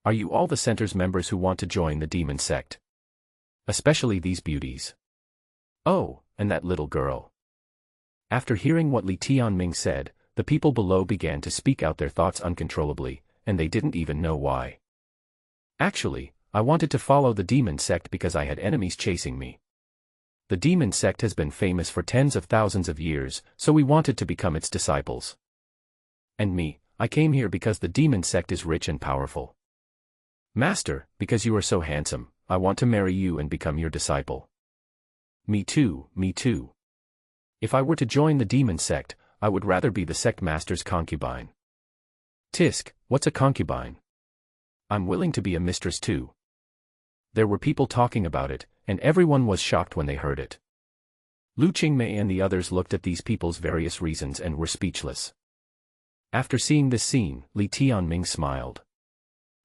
Are you all the center's members who want to join the demon sect? Especially these beauties. Oh, and that little girl. After hearing what Li Tianming said, the people below began to speak out their thoughts uncontrollably, and they didn't even know why. Actually, I wanted to follow the demon sect because I had enemies chasing me. The demon sect has been famous for tens of thousands of years, so we wanted to become its disciples. And me, I came here because the demon sect is rich and powerful. Master, because you are so handsome, I want to marry you and become your disciple. Me too, me too. If I were to join the demon sect, I would rather be the sect master's concubine. Tisk, what's a concubine? I'm willing to be a mistress too. There were people talking about it, and everyone was shocked when they heard it. Liu Qingmei and the others looked at these people's various reasons and were speechless. After seeing this scene, Li Tianming smiled.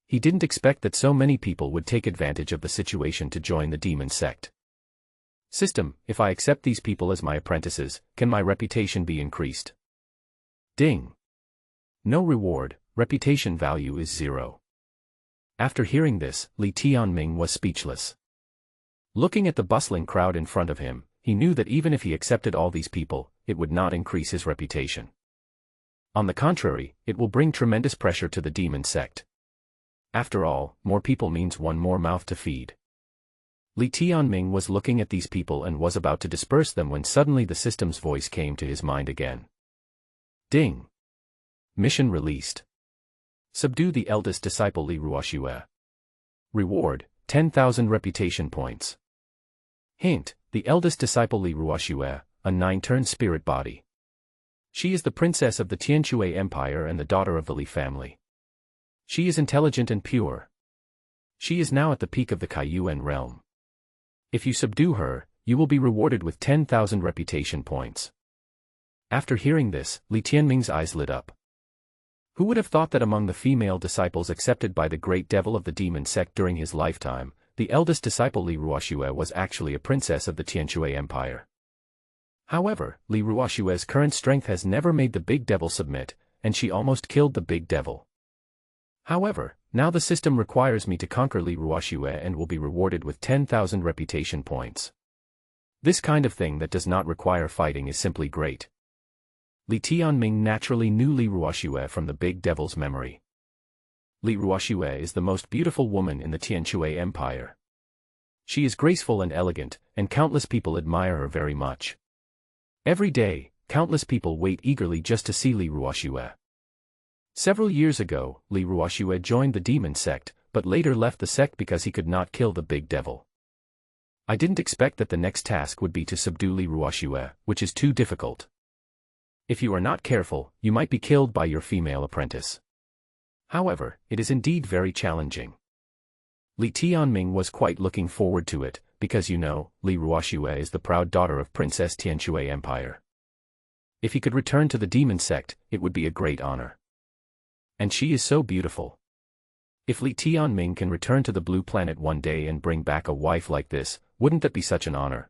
He didn't expect that so many people would take advantage of the situation to join the demon sect. System, if I accept these people as my apprentices, can my reputation be increased? Ding. No reward, reputation value is 0. After hearing this, Li Tianming was speechless. Looking at the bustling crowd in front of him, he knew that even if he accepted all these people, it would not increase his reputation. On the contrary, it will bring tremendous pressure to the demon sect. After all, more people means one more mouth to feed. Li Tianming was looking at these people and was about to disperse them when suddenly the system's voice came to his mind again. Ding. Mission released. Subdue the eldest disciple Li Ruoxue. Reward, 10,000 reputation points. Hint, the eldest disciple Li Ruoxue, a 9-turn spirit body. She is the princess of the Tianxuan Empire and the daughter of the Li family. She is intelligent and pure. She is now at the peak of the Kaiyuan realm. If you subdue her, you will be rewarded with 10,000 reputation points. After hearing this, Li Tianming's eyes lit up. Who would have thought that among the female disciples accepted by the great devil of the demon sect during his lifetime, the eldest disciple Li Ruoxue was actually a princess of the Tianxuan Empire? However, Li Ruoxue's current strength has never made the big devil submit, and she almost killed the big devil. However, now the system requires me to conquer Li Ruoxue and will be rewarded with 10,000 reputation points. This kind of thing that does not require fighting is simply great. Li Tianming naturally knew Li Ruoxue from the big devil's memory. Li Ruoxue is the most beautiful woman in the Tianxuan Empire. She is graceful and elegant, and countless people admire her very much. Every day, countless people wait eagerly just to see Li Ruoxue. Several years ago, Li Ruoxue joined the demon sect, but later left the sect because he could not kill the big devil. I didn't expect that the next task would be to subdue Li Ruoxue, which is too difficult. If you are not careful, you might be killed by your female apprentice. However, it is indeed very challenging. Li Tianming was quite looking forward to it, because you know, Li Ruoxue is the proud daughter of Princess Tianxuan Empire. If he could return to the demon sect, it would be a great honor. And she is so beautiful. If Li Tianming can return to the blue planet one day and bring back a wife like this, wouldn't that be such an honor?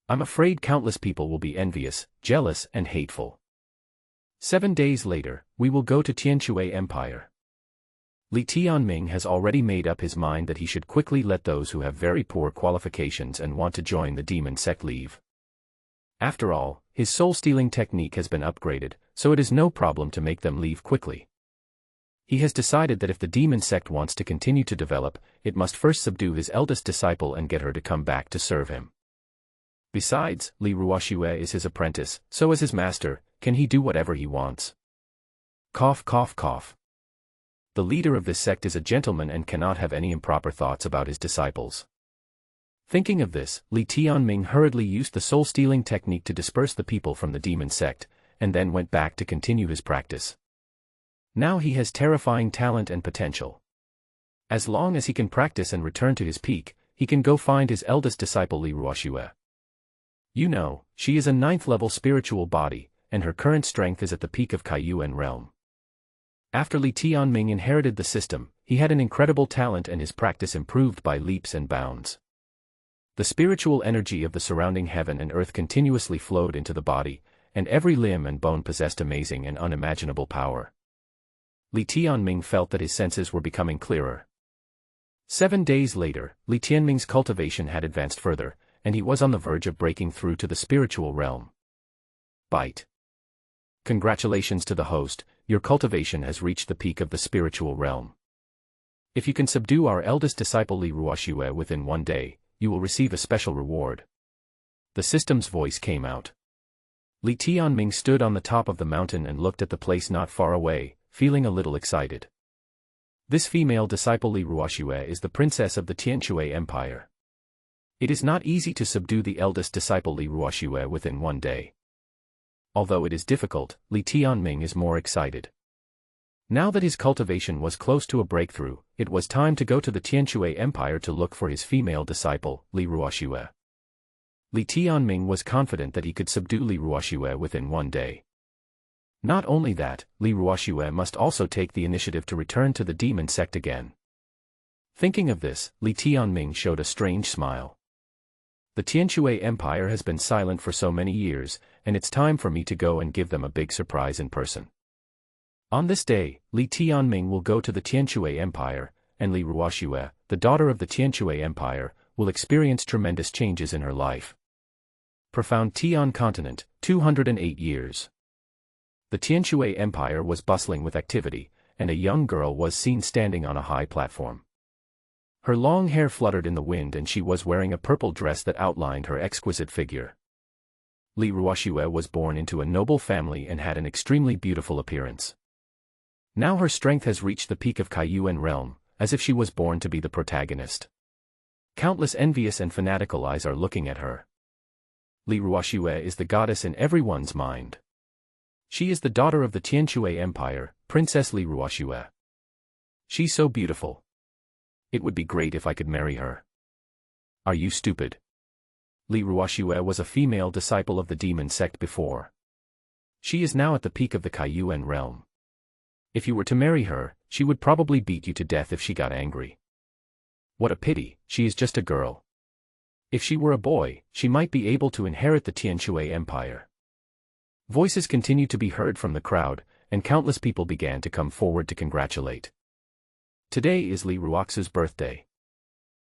I'm afraid countless people will be envious, jealous, and hateful. 7 days later, we will go to Tianxuan Empire. Li Tianming has already made up his mind that he should quickly let those who have very poor qualifications and want to join the demon sect leave. After all, his soul-stealing technique has been upgraded, so it is no problem to make them leave quickly. He has decided that if the demon sect wants to continue to develop, it must first subdue his eldest disciple and get her to come back to serve him. Besides, Li Ruoxue is his apprentice, so as his master, can he do whatever he wants? Cough cough cough. The leader of this sect is a gentleman and cannot have any improper thoughts about his disciples. Thinking of this, Li Tianming hurriedly used the soul-stealing technique to disperse the people from the demon sect, and then went back to continue his practice. Now he has terrifying talent and potential. As long as he can practice and return to his peak, he can go find his eldest disciple Li Ruoxue. You know, she is a 9th-level spiritual body, and her current strength is at the peak of Kaiyuan realm. After Li Tianming inherited the system, he had an incredible talent and his practice improved by leaps and bounds. The spiritual energy of the surrounding heaven and earth continuously flowed into the body, and every limb and bone possessed amazing and unimaginable power. Li Tianming felt that his senses were becoming clearer. 7 days later, Li Tianming's cultivation had advanced further, and he was on the verge of breaking through to the spiritual realm. Bite. Congratulations to the host, your cultivation has reached the peak of the spiritual realm. If you can subdue our eldest disciple Li Ruoxue within 1 day, you will receive a special reward. The system's voice came out. Li Tianming stood on the top of the mountain and looked at the place not far away, feeling a little excited. This female disciple Li Ruoxue is the princess of the Tianxuan Empire. It is not easy to subdue the eldest disciple Li Ruoxue within 1 day. Although it is difficult, Li Tianming is more excited. Now that his cultivation was close to a breakthrough, it was time to go to the Tianxuan Empire to look for his female disciple, Li Ruoxue. Li Tianming was confident that he could subdue Li Ruoxue within 1 day. Not only that, Li Ruoxue must also take the initiative to return to the demon sect again. Thinking of this, Li Tianming showed a strange smile. The Tianxuan Empire has been silent for so many years, and it's time for me to go and give them a big surprise in person. On this day, Li Tianming will go to the Tianxuan Empire, and Li Ruoxue, the daughter of the Tianxuan Empire, will experience tremendous changes in her life. Profound Tianxuan Continent, 208 years. The Tianxuan Empire was bustling with activity, and a young girl was seen standing on a high platform. Her long hair fluttered in the wind and she was wearing a purple dress that outlined her exquisite figure. Li Ruoxue was born into a noble family and had an extremely beautiful appearance. Now her strength has reached the peak of Kaiyuan realm, as if she was born to be the protagonist. Countless envious and fanatical eyes are looking at her. Li Ruoxue is the goddess in everyone's mind. She is the daughter of the Tianxuan Empire, Princess Li Ruoxue. She's so beautiful. It would be great if I could marry her. Are you stupid? Li Ruoxue was a female disciple of the demon sect before. She is now at the peak of the Kaiyuan realm. If you were to marry her, she would probably beat you to death if she got angry. What a pity, she is just a girl. If she were a boy, she might be able to inherit the Tianxuan Empire. Voices continued to be heard from the crowd, and countless people began to come forward to congratulate. Today is Li Ruoxue's birthday.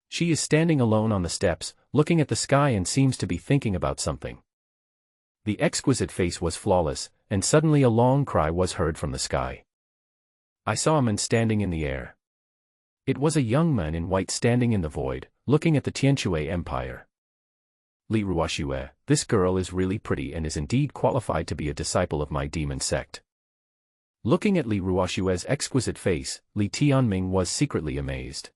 She is standing alone on the steps, looking at the sky and seems to be thinking about something. The exquisite face was flawless, and suddenly a long cry was heard from the sky. I saw a man standing in the air. It was a young man in white standing in the void, looking at the Tianxuan Empire. Li Ruoxue, this girl is really pretty and is indeed qualified to be a disciple of my demon sect. Looking at Li Ruoxue's exquisite face, Li Tianming was secretly amazed.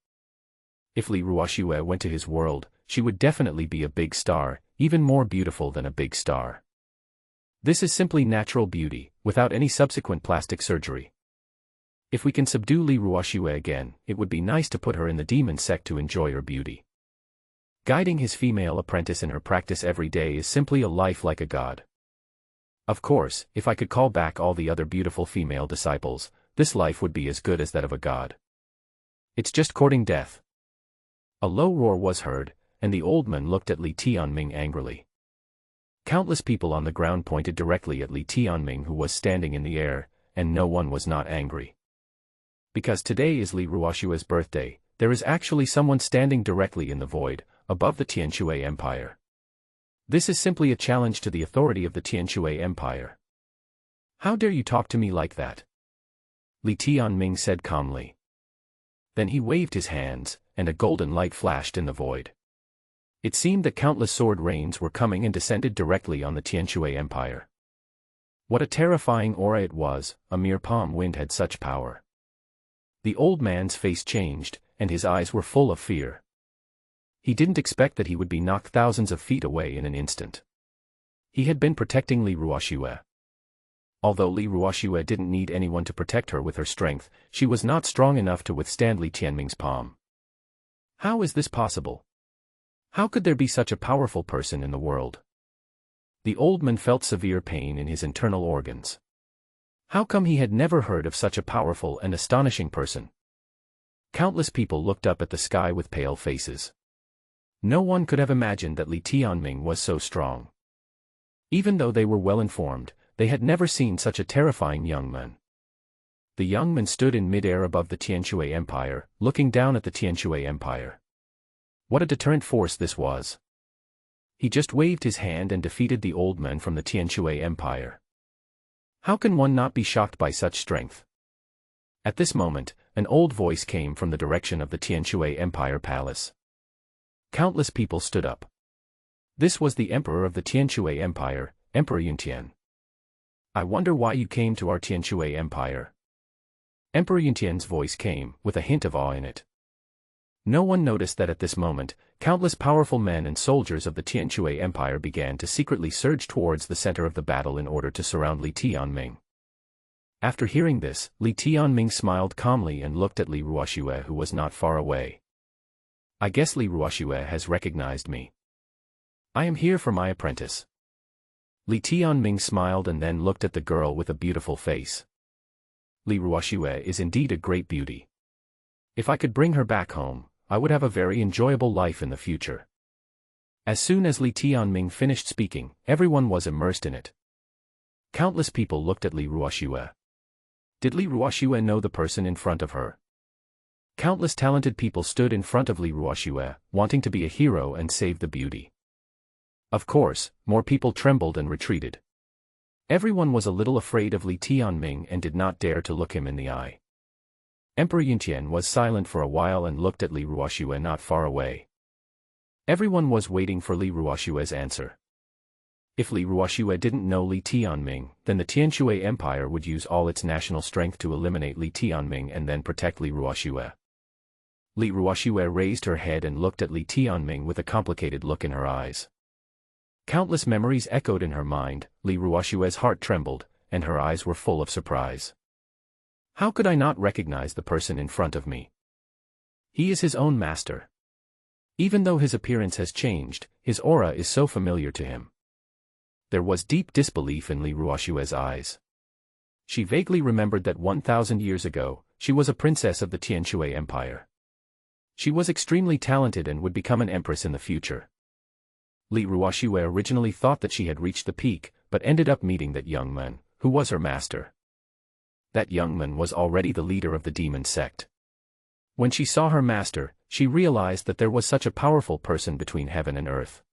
If Li Ruoxue went to his world, she would definitely be a big star, even more beautiful than a big star. This is simply natural beauty, without any subsequent plastic surgery. If we can subdue Li Ruoxue again, it would be nice to put her in the demon sect to enjoy her beauty. Guiding his female apprentice in her practice every day is simply a life like a god. Of course, if I could call back all the other beautiful female disciples, this life would be as good as that of a god. It's just courting death. A low roar was heard, and the old man looked at Li Tianming angrily. Countless people on the ground pointed directly at Li Tianming, who was standing in the air, and no one was not angry. Because today is Li Ruoxue's birthday, there is actually someone standing directly in the void, above the Tianxuan Empire. This is simply a challenge to the authority of the Tianxuan Empire. How dare you talk to me like that? Li Tianming said calmly. Then he waved his hands, and a golden light flashed in the void. It seemed that countless sword rains were coming and descended directly on the Tianxuan Empire. What a terrifying aura it was, a mere palm wind had such power. The old man's face changed, and his eyes were full of fear. He didn't expect that he would be knocked thousands of feet away in an instant. He had been protecting Li Ruoxue. Although Li Ruoxue didn't need anyone to protect her with her strength, she was not strong enough to withstand Li Tianming's palm. How is this possible? How could there be such a powerful person in the world? The old man felt severe pain in his internal organs. How come he had never heard of such a powerful and astonishing person? Countless people looked up at the sky with pale faces. No one could have imagined that Li Tianming was so strong. Even though they were well informed, they had never seen such a terrifying young man. The young man stood in mid-air above the Tianxuan Empire, looking down at the Tianxuan Empire. What a deterrent force this was. He just waved his hand and defeated the old man from the Tianxuan Empire. How can one not be shocked by such strength? At this moment, an old voice came from the direction of the Tianxuan Empire palace. Countless people stood up. This was the emperor of the Tianxuan Empire, Emperor Yuntian. I wonder why you came to our Tianxuan Empire. Emperor Yuntian's voice came, with a hint of awe in it. No one noticed that at this moment, countless powerful men and soldiers of the Tianxuan Empire began to secretly surge towards the center of the battle in order to surround Li Tianming. After hearing this, Li Tianming smiled calmly and looked at Li Ruoxue, who was not far away. I guess Li Ruoxue has recognized me. I am here for my apprentice. Li Tianming smiled and then looked at the girl with a beautiful face. Li Ruoxue is indeed a great beauty. If I could bring her back home, I would have a very enjoyable life in the future. As soon as Li Tianming finished speaking, everyone was immersed in it. Countless people looked at Li Ruoxue. Did Li Ruoxue know the person in front of her? Countless talented people stood in front of Li Ruoxue, wanting to be a hero and save the beauty. Of course, more people trembled and retreated. Everyone was a little afraid of Li Tianming and did not dare to look him in the eye. Emperor Yuntian was silent for a while and looked at Li Ruoxue not far away. Everyone was waiting for Li Ruoxue's answer. If Li Ruoxue didn't know Li Tianming, then the Tianxuan Empire would use all its national strength to eliminate Li Tianming and then protect Li Ruoxue. Li Ruoxue raised her head and looked at Li Tianming with a complicated look in her eyes. Countless memories echoed in her mind, Li Ruoxue's heart trembled, and her eyes were full of surprise. How could I not recognize the person in front of me? He is his own master. Even though his appearance has changed, his aura is so familiar to him. There was deep disbelief in Li Ruoxue's eyes. She vaguely remembered that 1,000 years ago, she was a princess of the Tianxuan Empire. She was extremely talented and would become an empress in the future. Li Ruoxue originally thought that she had reached the peak, but ended up meeting that young man, who was her master. That young man was already the leader of the demon sect. When she saw her master, she realized that there was such a powerful person between heaven and earth.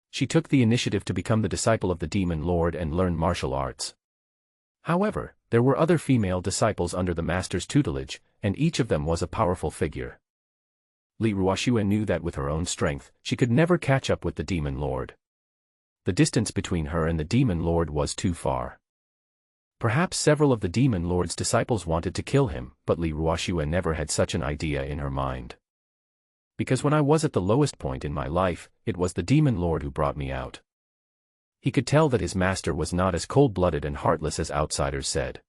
She took the initiative to become the disciple of the demon lord and learn martial arts. However, there were other female disciples under the master's tutelage, and each of them was a powerful figure. Li Ruoxue knew that with her own strength, she could never catch up with the demon lord. The distance between her and the demon lord was too far. Perhaps several of the demon lord's disciples wanted to kill him, but Li Ruoxue never had such an idea in her mind. Because when I was at the lowest point in my life, it was the demon lord who brought me out. He could tell that his master was not as cold-blooded and heartless as outsiders said.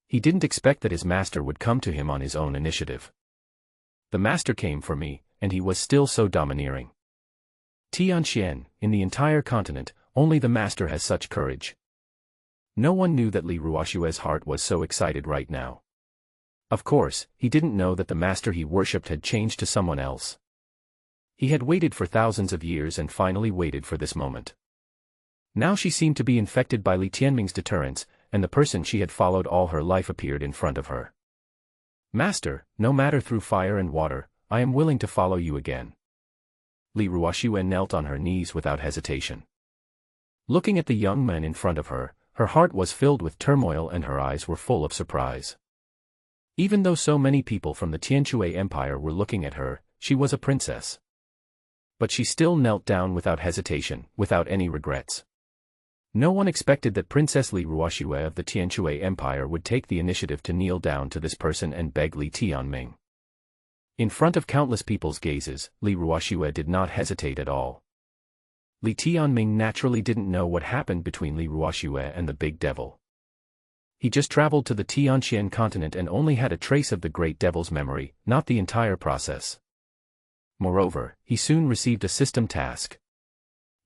He didn't expect that his master would come to him on his own initiative. The master came for me, and he was still so domineering. Tianxuan, in the entire continent, only the master has such courage. No one knew that Li Ruoxue's heart was so excited right now. Of course, he didn't know that the master he worshipped had changed to someone else. He had waited for thousands of years and finally waited for this moment. Now she seemed to be infected by Li Tianming's deterrence, and the person she had followed all her life appeared in front of her. Master, no matter through fire and water, I am willing to follow you again. Li Ruoxue knelt on her knees without hesitation. Looking at the young man in front of her, her heart was filled with turmoil and her eyes were full of surprise. Even though so many people from the Tianxuan Empire were looking at her, she was a princess. But she still knelt down without hesitation, without any regrets. No one expected that Princess Li Ruoxue of the Tianxuan Empire would take the initiative to kneel down to this person and beg Li Tianming. In front of countless people's gazes, Li Ruoxue did not hesitate at all. Li Tianming naturally didn't know what happened between Li Ruoxue and the big devil. He just traveled to the Tianxuan Continent and only had a trace of the great devil's memory, not the entire process. Moreover, he soon received a system task.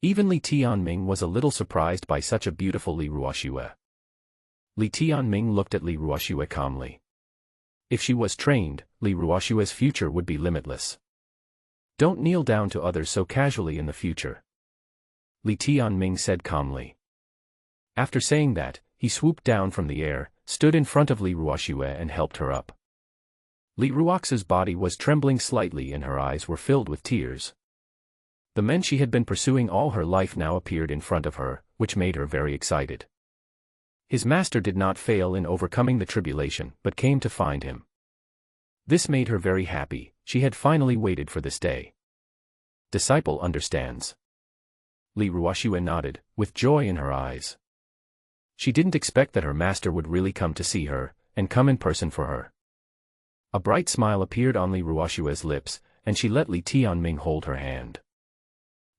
Even Li Tianming was a little surprised by such a beautiful Li Ruoxue. Li Tianming looked at Li Ruoxue calmly. If she was trained, Li Ruoxue's future would be limitless. Don't kneel down to others so casually in the future, Li Tianming said calmly. After saying that, he swooped down from the air, stood in front of Li Ruoxue and helped her up. Li Ruoxue's body was trembling slightly and her eyes were filled with tears. The men she had been pursuing all her life now appeared in front of her, which made her very excited. His master did not fail in overcoming the tribulation, but came to find him. This made her very happy, she had finally waited for this day. Disciple understands. Li Ruoxue nodded, with joy in her eyes. She didn't expect that her master would really come to see her, and come in person for her. A bright smile appeared on Li Ruoxue's lips, and she let Li Tianming hold her hand.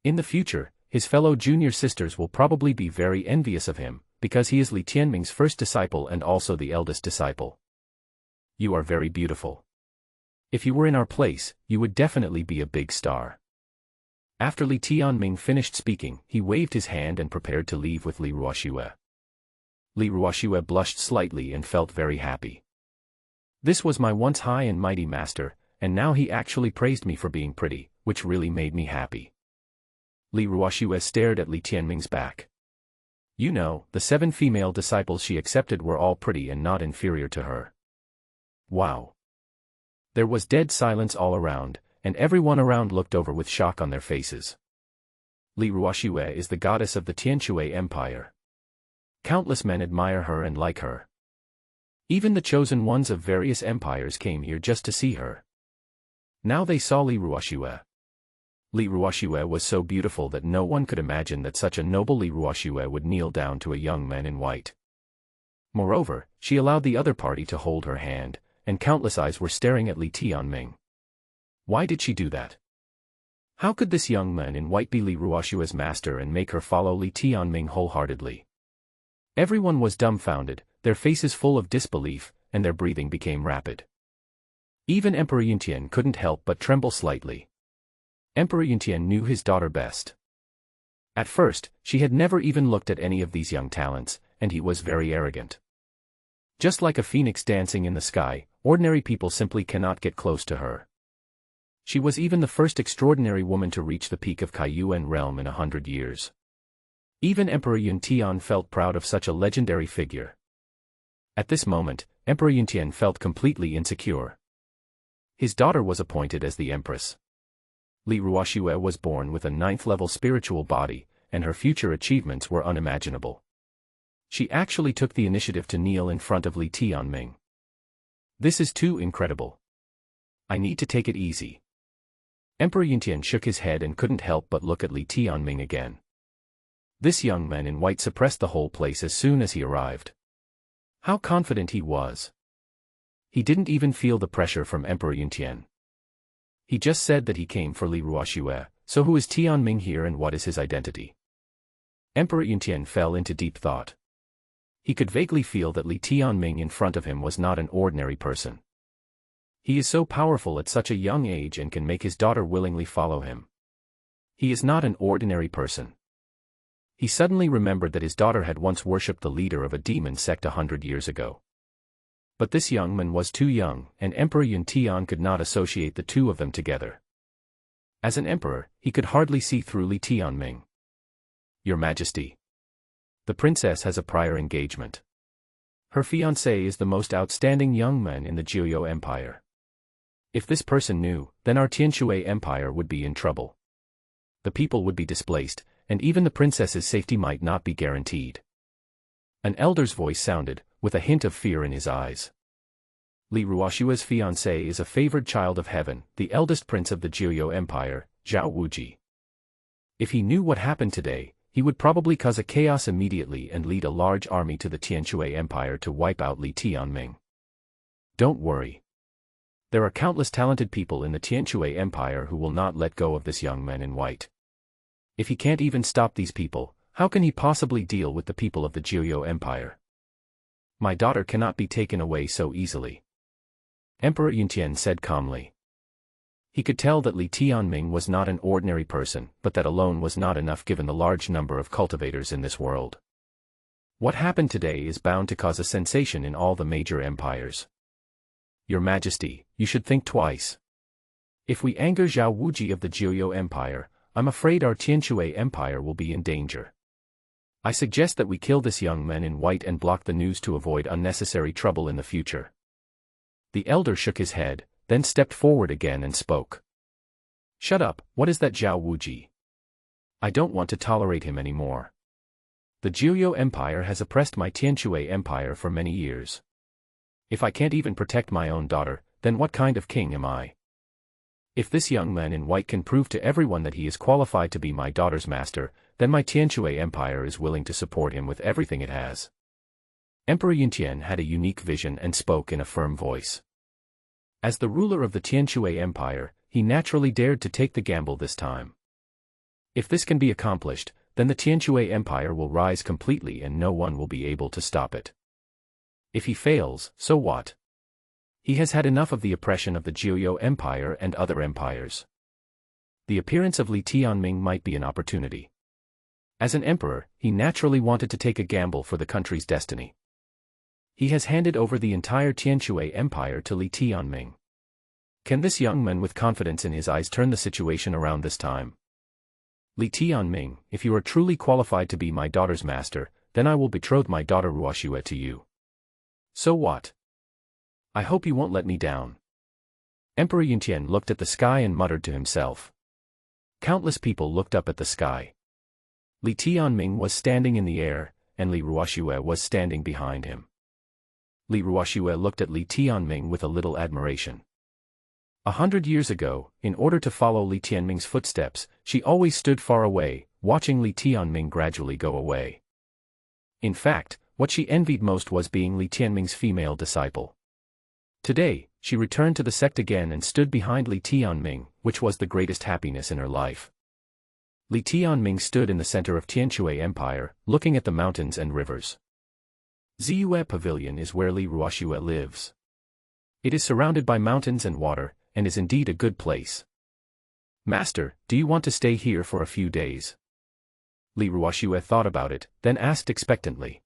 In the future, his fellow junior sisters will probably be very envious of him, because he is Li Tianming's first disciple and also the eldest disciple. You are very beautiful. If you were in our place, you would definitely be a big star. After Li Tianming finished speaking, he waved his hand and prepared to leave with Li Ruoxue. Li Ruoxue blushed slightly and felt very happy. This was my once high and mighty master, and now he actually praised me for being pretty, which really made me happy. Li Ruoxue stared at Li Tianming's back. You know, the 7 female disciples she accepted were all pretty and not inferior to her. Wow. There was dead silence all around, and everyone around looked over with shock on their faces. Li Ruoxue is the goddess of the Tianxuan Empire. Countless men admire her and like her. Even the chosen ones of various empires came here just to see her. Now they saw Li Ruoxue. Li Ruoxue was so beautiful that no one could imagine that such a noble Li Ruoxue would kneel down to a young man in white. Moreover, she allowed the other party to hold her hand, and countless eyes were staring at Li Tianming. Why did she do that? How could this young man in white be Li Ruoxue's master and make her follow Li Tianming wholeheartedly? Everyone was dumbfounded, their faces full of disbelief, and their breathing became rapid. Even Emperor Yuntian couldn't help but tremble slightly. Emperor Yuntian knew his daughter best. At first, she had never even looked at any of these young talents, and he was very arrogant. Just like a phoenix dancing in the sky, ordinary people simply cannot get close to her. She was even the first extraordinary woman to reach the peak of Kaiyuan realm in 100 years. Even Emperor Yuntian felt proud of such a legendary figure. At this moment, Emperor Yuntian felt completely insecure. His daughter was appointed as the empress. Li Ruoxue was born with a 9th-level spiritual body, and her future achievements were unimaginable. She actually took the initiative to kneel in front of Li Tianming. This is too incredible. I need to take it easy. Emperor Yuntian shook his head and couldn't help but look at Li Tianming again. This young man in white suppressed the whole place as soon as he arrived. How confident he was. He didn't even feel the pressure from Emperor Yuntian. He just said that he came for Li Ruoxue, so who is Tianming here and what is his identity? Emperor Yuntian fell into deep thought. He could vaguely feel that Li Tianming in front of him was not an ordinary person. He is so powerful at such a young age and can make his daughter willingly follow him. He is not an ordinary person. He suddenly remembered that his daughter had once worshipped the leader of a demon sect 100 years ago. But this young man was too young, and Emperor Yuntian could not associate the two of them together. As an emperor, he could hardly see through Li Tianming. Your Majesty. The princess has a prior engagement. Her fiancé is the most outstanding young man in the Jiuyou Empire. If this person knew, then our Tianxuan Empire would be in trouble. The people would be displaced, and even the princess's safety might not be guaranteed. An elder's voice sounded, with a hint of fear in his eyes. Li Ruoxue's fiancé is a favored child of heaven, the eldest prince of the Jiuyou Empire, Zhao Wuji. If he knew what happened today, he would probably cause a chaos immediately and lead a large army to the Tianxuan Empire to wipe out Li Tianming. Don't worry. There are countless talented people in the Tianxuan Empire who will not let go of this young man in white. If he can't even stop these people, how can he possibly deal with the people of the Jiuyou Empire? My daughter cannot be taken away so easily. Emperor Yuntian said calmly. He could tell that Li Tianming was not an ordinary person, but that alone was not enough given the large number of cultivators in this world. What happened today is bound to cause a sensation in all the major empires. Your Majesty, you should think twice. If we anger Zhao Wuji of the Jiuyou Empire, I'm afraid our Tianxuan Empire will be in danger. I suggest that we kill this young man in white and block the news to avoid unnecessary trouble in the future. The elder shook his head, then stepped forward again and spoke. Shut up, what is that Zhao Wuji? I don't want to tolerate him anymore. The Jiuyou Empire has oppressed my Tianxuan Empire for many years. If I can't even protect my own daughter, then what kind of king am I? If this young man in white can prove to everyone that he is qualified to be my daughter's master, then my Tianxuan Empire is willing to support him with everything it has. Emperor Yuntian had a unique vision and spoke in a firm voice. As the ruler of the Tianxuan Empire, he naturally dared to take the gamble this time. If this can be accomplished, then the Tianxuan Empire will rise completely and no one will be able to stop it. If he fails, so what? He has had enough of the oppression of the Jiuyou Empire and other empires. The appearance of Li Tianming might be an opportunity. As an emperor, he naturally wanted to take a gamble for the country's destiny. He has handed over the entire Tianxuan Empire to Li Tianming. Can this young man with confidence in his eyes turn the situation around this time? Li Tianming, if you are truly qualified to be my daughter's master, then I will betroth my daughter Ruoxue to you. So what? I hope you won't let me down. Emperor Yuntian looked at the sky and muttered to himself. Countless people looked up at the sky. Li Tianming was standing in the air, and Li Ruoxue was standing behind him. Li Ruoxue looked at Li Tianming with a little admiration. 100 years ago, in order to follow Li Tianming's footsteps, she always stood far away, watching Li Tianming gradually go away. In fact, what she envied most was being Li Tianming's female disciple. Today, she returned to the sect again and stood behind Li Tianming, which was the greatest happiness in her life. Li Tianming stood in the center of Tianxuan Empire, looking at the mountains and rivers. Ziyue Pavilion is where Li Ruoxue lives. It is surrounded by mountains and water, and is indeed a good place. Master, do you want to stay here for a few days? Li Ruoxue thought about it, then asked expectantly.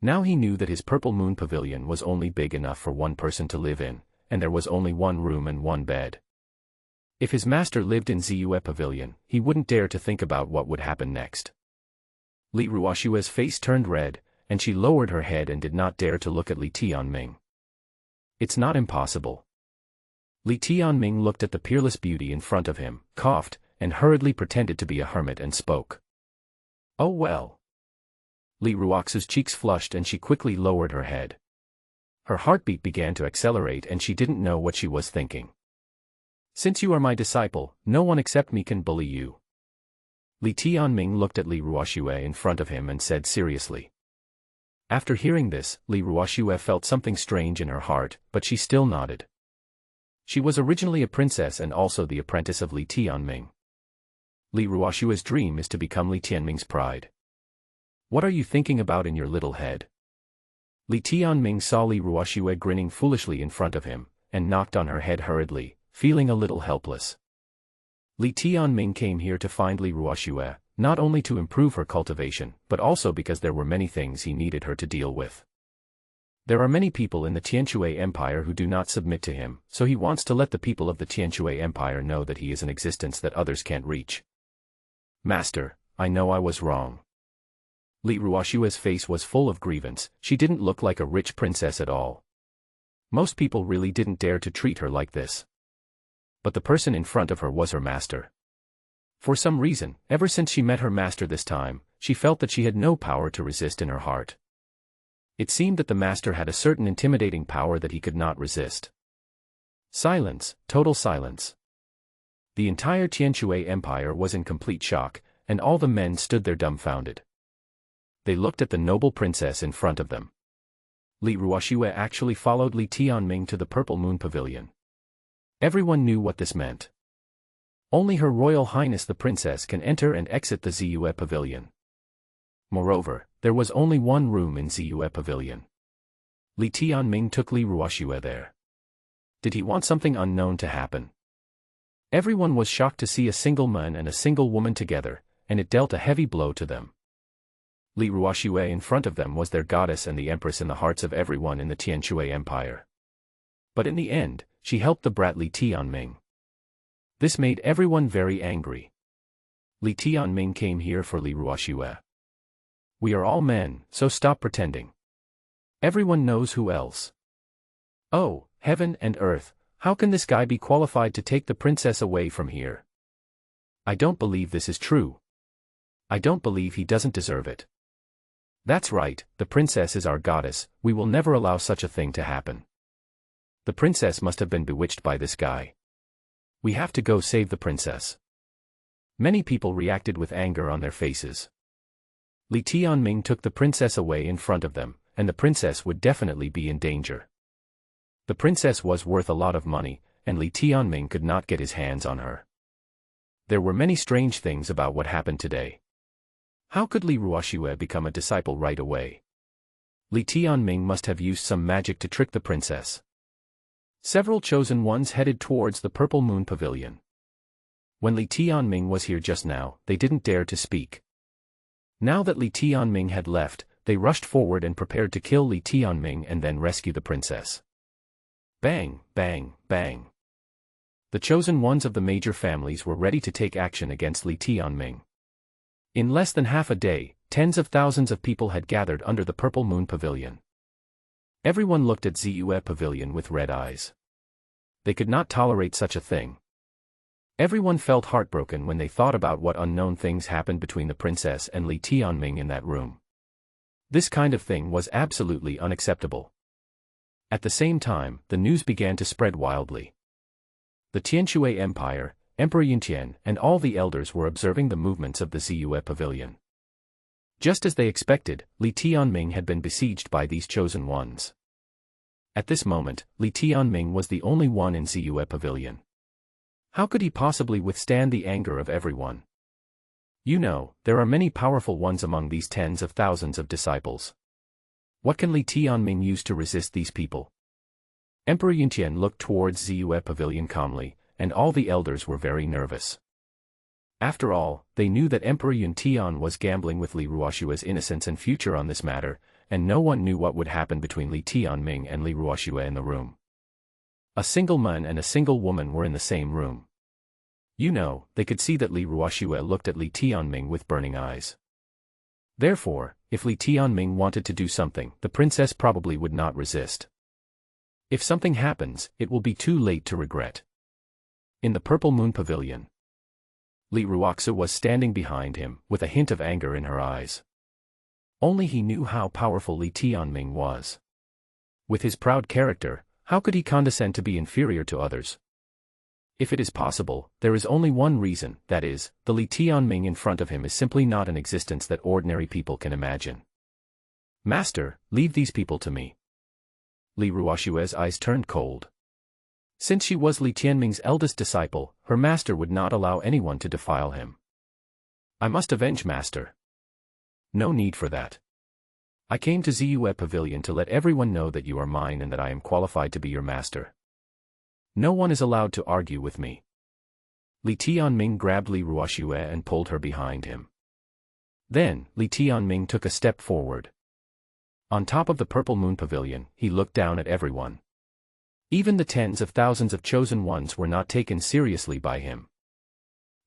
Now he knew that his Purple Moon Pavilion was only big enough for one person to live in, and there was only one room and one bed. If his master lived in Ziyue Pavilion, he wouldn't dare to think about what would happen next. Li Ruoxue's face turned red, and she lowered her head and did not dare to look at Li Tianming. It's not impossible. Li Tianming looked at the peerless beauty in front of him, coughed, and hurriedly pretended to be a hermit and spoke. Oh well. Li Ruoxue's cheeks flushed and she quickly lowered her head. Her heartbeat began to accelerate and she didn't know what she was thinking. Since you are my disciple, no one except me can bully you. Li Tianming looked at Li Ruoxue in front of him and said seriously. After hearing this, Ruoxue felt something strange in her heart, but she still nodded. She was originally a princess and also the apprentice of Li Tianming. Ruoxue's dream is to become Li Tianming's pride. What are you thinking about in your little head? Li Tianming saw Ruoxue grinning foolishly in front of him, and knocked on her head hurriedly, feeling a little helpless. Li Tianming came here to find Ruoxue, not only to improve her cultivation, but also because there were many things he needed her to deal with. There are many people in the Tianxuan Empire who do not submit to him, so he wants to let the people of the Tianxuan Empire know that he is an existence that others can't reach. Master, I know I was wrong. Ruoxue's face was full of grievance. She didn't look like a rich princess at all. Most people really didn't dare to treat her like this. But the person in front of her was her master. For some reason, ever since she met her master this time, she felt that she had no power to resist in her heart. It seemed that the master had a certain intimidating power that he could not resist. Silence, total silence. The entire Tianxuan Empire was in complete shock, and all the men stood there dumbfounded. They looked at the noble princess in front of them. Ruoxue actually followed Li Tianming to the Purple Moon Pavilion. Everyone knew what this meant. Only Her Royal Highness the Princess can enter and exit the Ziyue Pavilion. Moreover, there was only one room in Ziyue Pavilion. Li Tianming took Ruoxue there. Did he want something unknown to happen? Everyone was shocked to see a single man and a single woman together, and it dealt a heavy blow to them. Ruoxue in front of them was their goddess and the empress in the hearts of everyone in the Tianxuan Empire. But in the end, she helped the brat Li Tianming. This made everyone very angry. Li Tianming came here for Ruoxue. We are all men, so stop pretending. Everyone knows who else. Oh, heaven and earth, how can this guy be qualified to take the princess away from here? I don't believe this is true. I don't believe he doesn't deserve it. That's right, the princess is our goddess, we will never allow such a thing to happen. The princess must have been bewitched by this guy. We have to go save the princess. Many people reacted with anger on their faces. Li Tianming took the princess away in front of them, and the princess would definitely be in danger. The princess was worth a lot of money, and Li Tianming could not get his hands on her. There were many strange things about what happened today. How could Ruoxue become a disciple right away? Li Tianming must have used some magic to trick the princess. Several chosen ones headed towards the Purple Moon Pavilion. When Li Tianming was here just now, they didn't dare to speak. Now that Li Tianming had left, they rushed forward and prepared to kill Li Tianming and then rescue the princess. Bang, bang, bang. The chosen ones of the major families were ready to take action against Li Tianming. In less than half a day, tens of thousands of people had gathered under the Purple Moon Pavilion. Everyone looked at Ziyue Pavilion with red eyes. They could not tolerate such a thing. Everyone felt heartbroken when they thought about what unknown things happened between the princess and Li Tianming in that room. This kind of thing was absolutely unacceptable. At the same time, the news began to spread wildly. The Tianxuan Empire, Emperor Yuntian, and all the elders were observing the movements of the Ziyue Pavilion. Just as they expected, Li Tianming had been besieged by these chosen ones. At this moment, Li Tianming was the only one in Ziyue Pavilion. How could he possibly withstand the anger of everyone? You know, there are many powerful ones among these tens of thousands of disciples. What can Li Tianming use to resist these people? Emperor Yuntian looked towards Ziyue Pavilion calmly, and all the elders were very nervous. After all, they knew that Emperor Yuntian was gambling with Ruoxue's innocence and future on this matter, and no one knew what would happen between Li Tianming and Ruoxue in the room. A single man and a single woman were in the same room. You know, they could see that Ruoxue looked at Li Tianming with burning eyes. Therefore, if Li Tianming wanted to do something, the princess probably would not resist. If something happens, it will be too late to regret. In the Purple Moon Pavilion, Ruoxue was standing behind him, with a hint of anger in her eyes. Only he knew how powerful Li Tianming was. With his proud character, how could he condescend to be inferior to others? If it is possible, there is only one reason, that is, the Li Tianming in front of him is simply not an existence that ordinary people can imagine. Master, leave these people to me. Li Ruoxue's eyes turned cold. Since she was Li Tianming's eldest disciple, her master would not allow anyone to defile him. I must avenge master. No need for that. I came to Ziyue Pavilion to let everyone know that you are mine and that I am qualified to be your master. No one is allowed to argue with me. Li Tianming grabbed Li Ruoxue and pulled her behind him. Then, Li Tianming took a step forward. On top of the purple moon pavilion, he looked down at everyone. Even the tens of thousands of chosen ones were not taken seriously by him.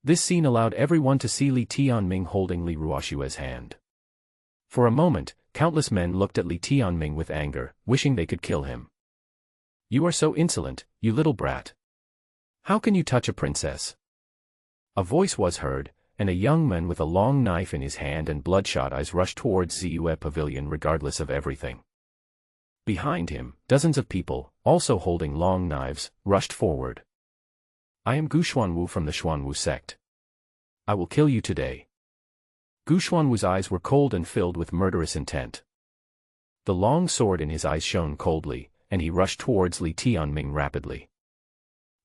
This scene allowed everyone to see Li Tianming holding Li Ruoxue's hand. For a moment, countless men looked at Li Tianming with anger, wishing they could kill him. You are so insolent, you little brat. How can you touch a princess? A voice was heard, and a young man with a long knife in his hand and bloodshot eyes rushed towards Ziyue Pavilion regardless of everything. Behind him, dozens of people, also holding long knives, rushed forward. I am Gu Xuanwu from the Xuanwu sect. I will kill you today. Gu Xuanwu's eyes were cold and filled with murderous intent. The long sword in his eyes shone coldly, and he rushed towards Li Tianming rapidly.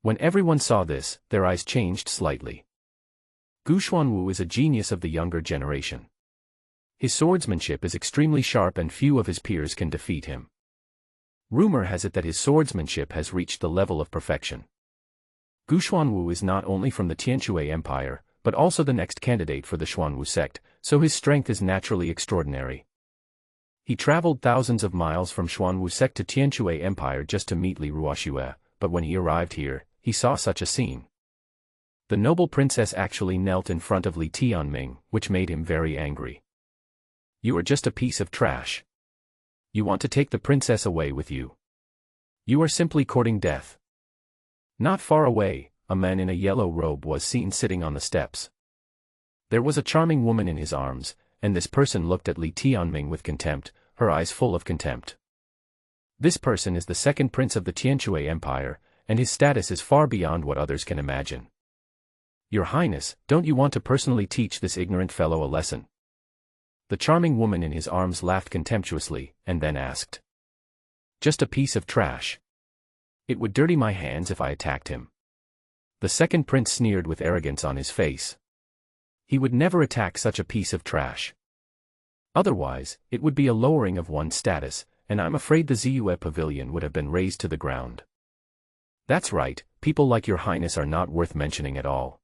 When everyone saw this, their eyes changed slightly. Gu Xuanwu is a genius of the younger generation. His swordsmanship is extremely sharp and few of his peers can defeat him. Rumor has it that his swordsmanship has reached the level of perfection. Gu Xuanwu is not only from the Tianxuan Empire, but also the next candidate for the Xuanwu sect, so his strength is naturally extraordinary. He traveled thousands of miles from Xuanwu sect to Tianxuan Empire just to meet Li Ruoxue, but when he arrived here, he saw such a scene. The noble princess actually knelt in front of Li Tianming, which made him very angry. You are just a piece of trash. You want to take the princess away with you. You are simply courting death. Not far away, a man in a yellow robe was seen sitting on the steps. There was a charming woman in his arms, and this person looked at Li Tianming with contempt, her eyes full of contempt. This person is the second prince of the Tianxuan Empire, and his status is far beyond what others can imagine. Your Highness, don't you want to personally teach this ignorant fellow a lesson? The charming woman in his arms laughed contemptuously, and then asked. Just a piece of trash. It would dirty my hands if I attacked him. The second prince sneered with arrogance on his face. He would never attack such a piece of trash. Otherwise, it would be a lowering of one's status, and I'm afraid the Ziyue Pavilion would have been razed to the ground. That's right, people like your Highness are not worth mentioning at all.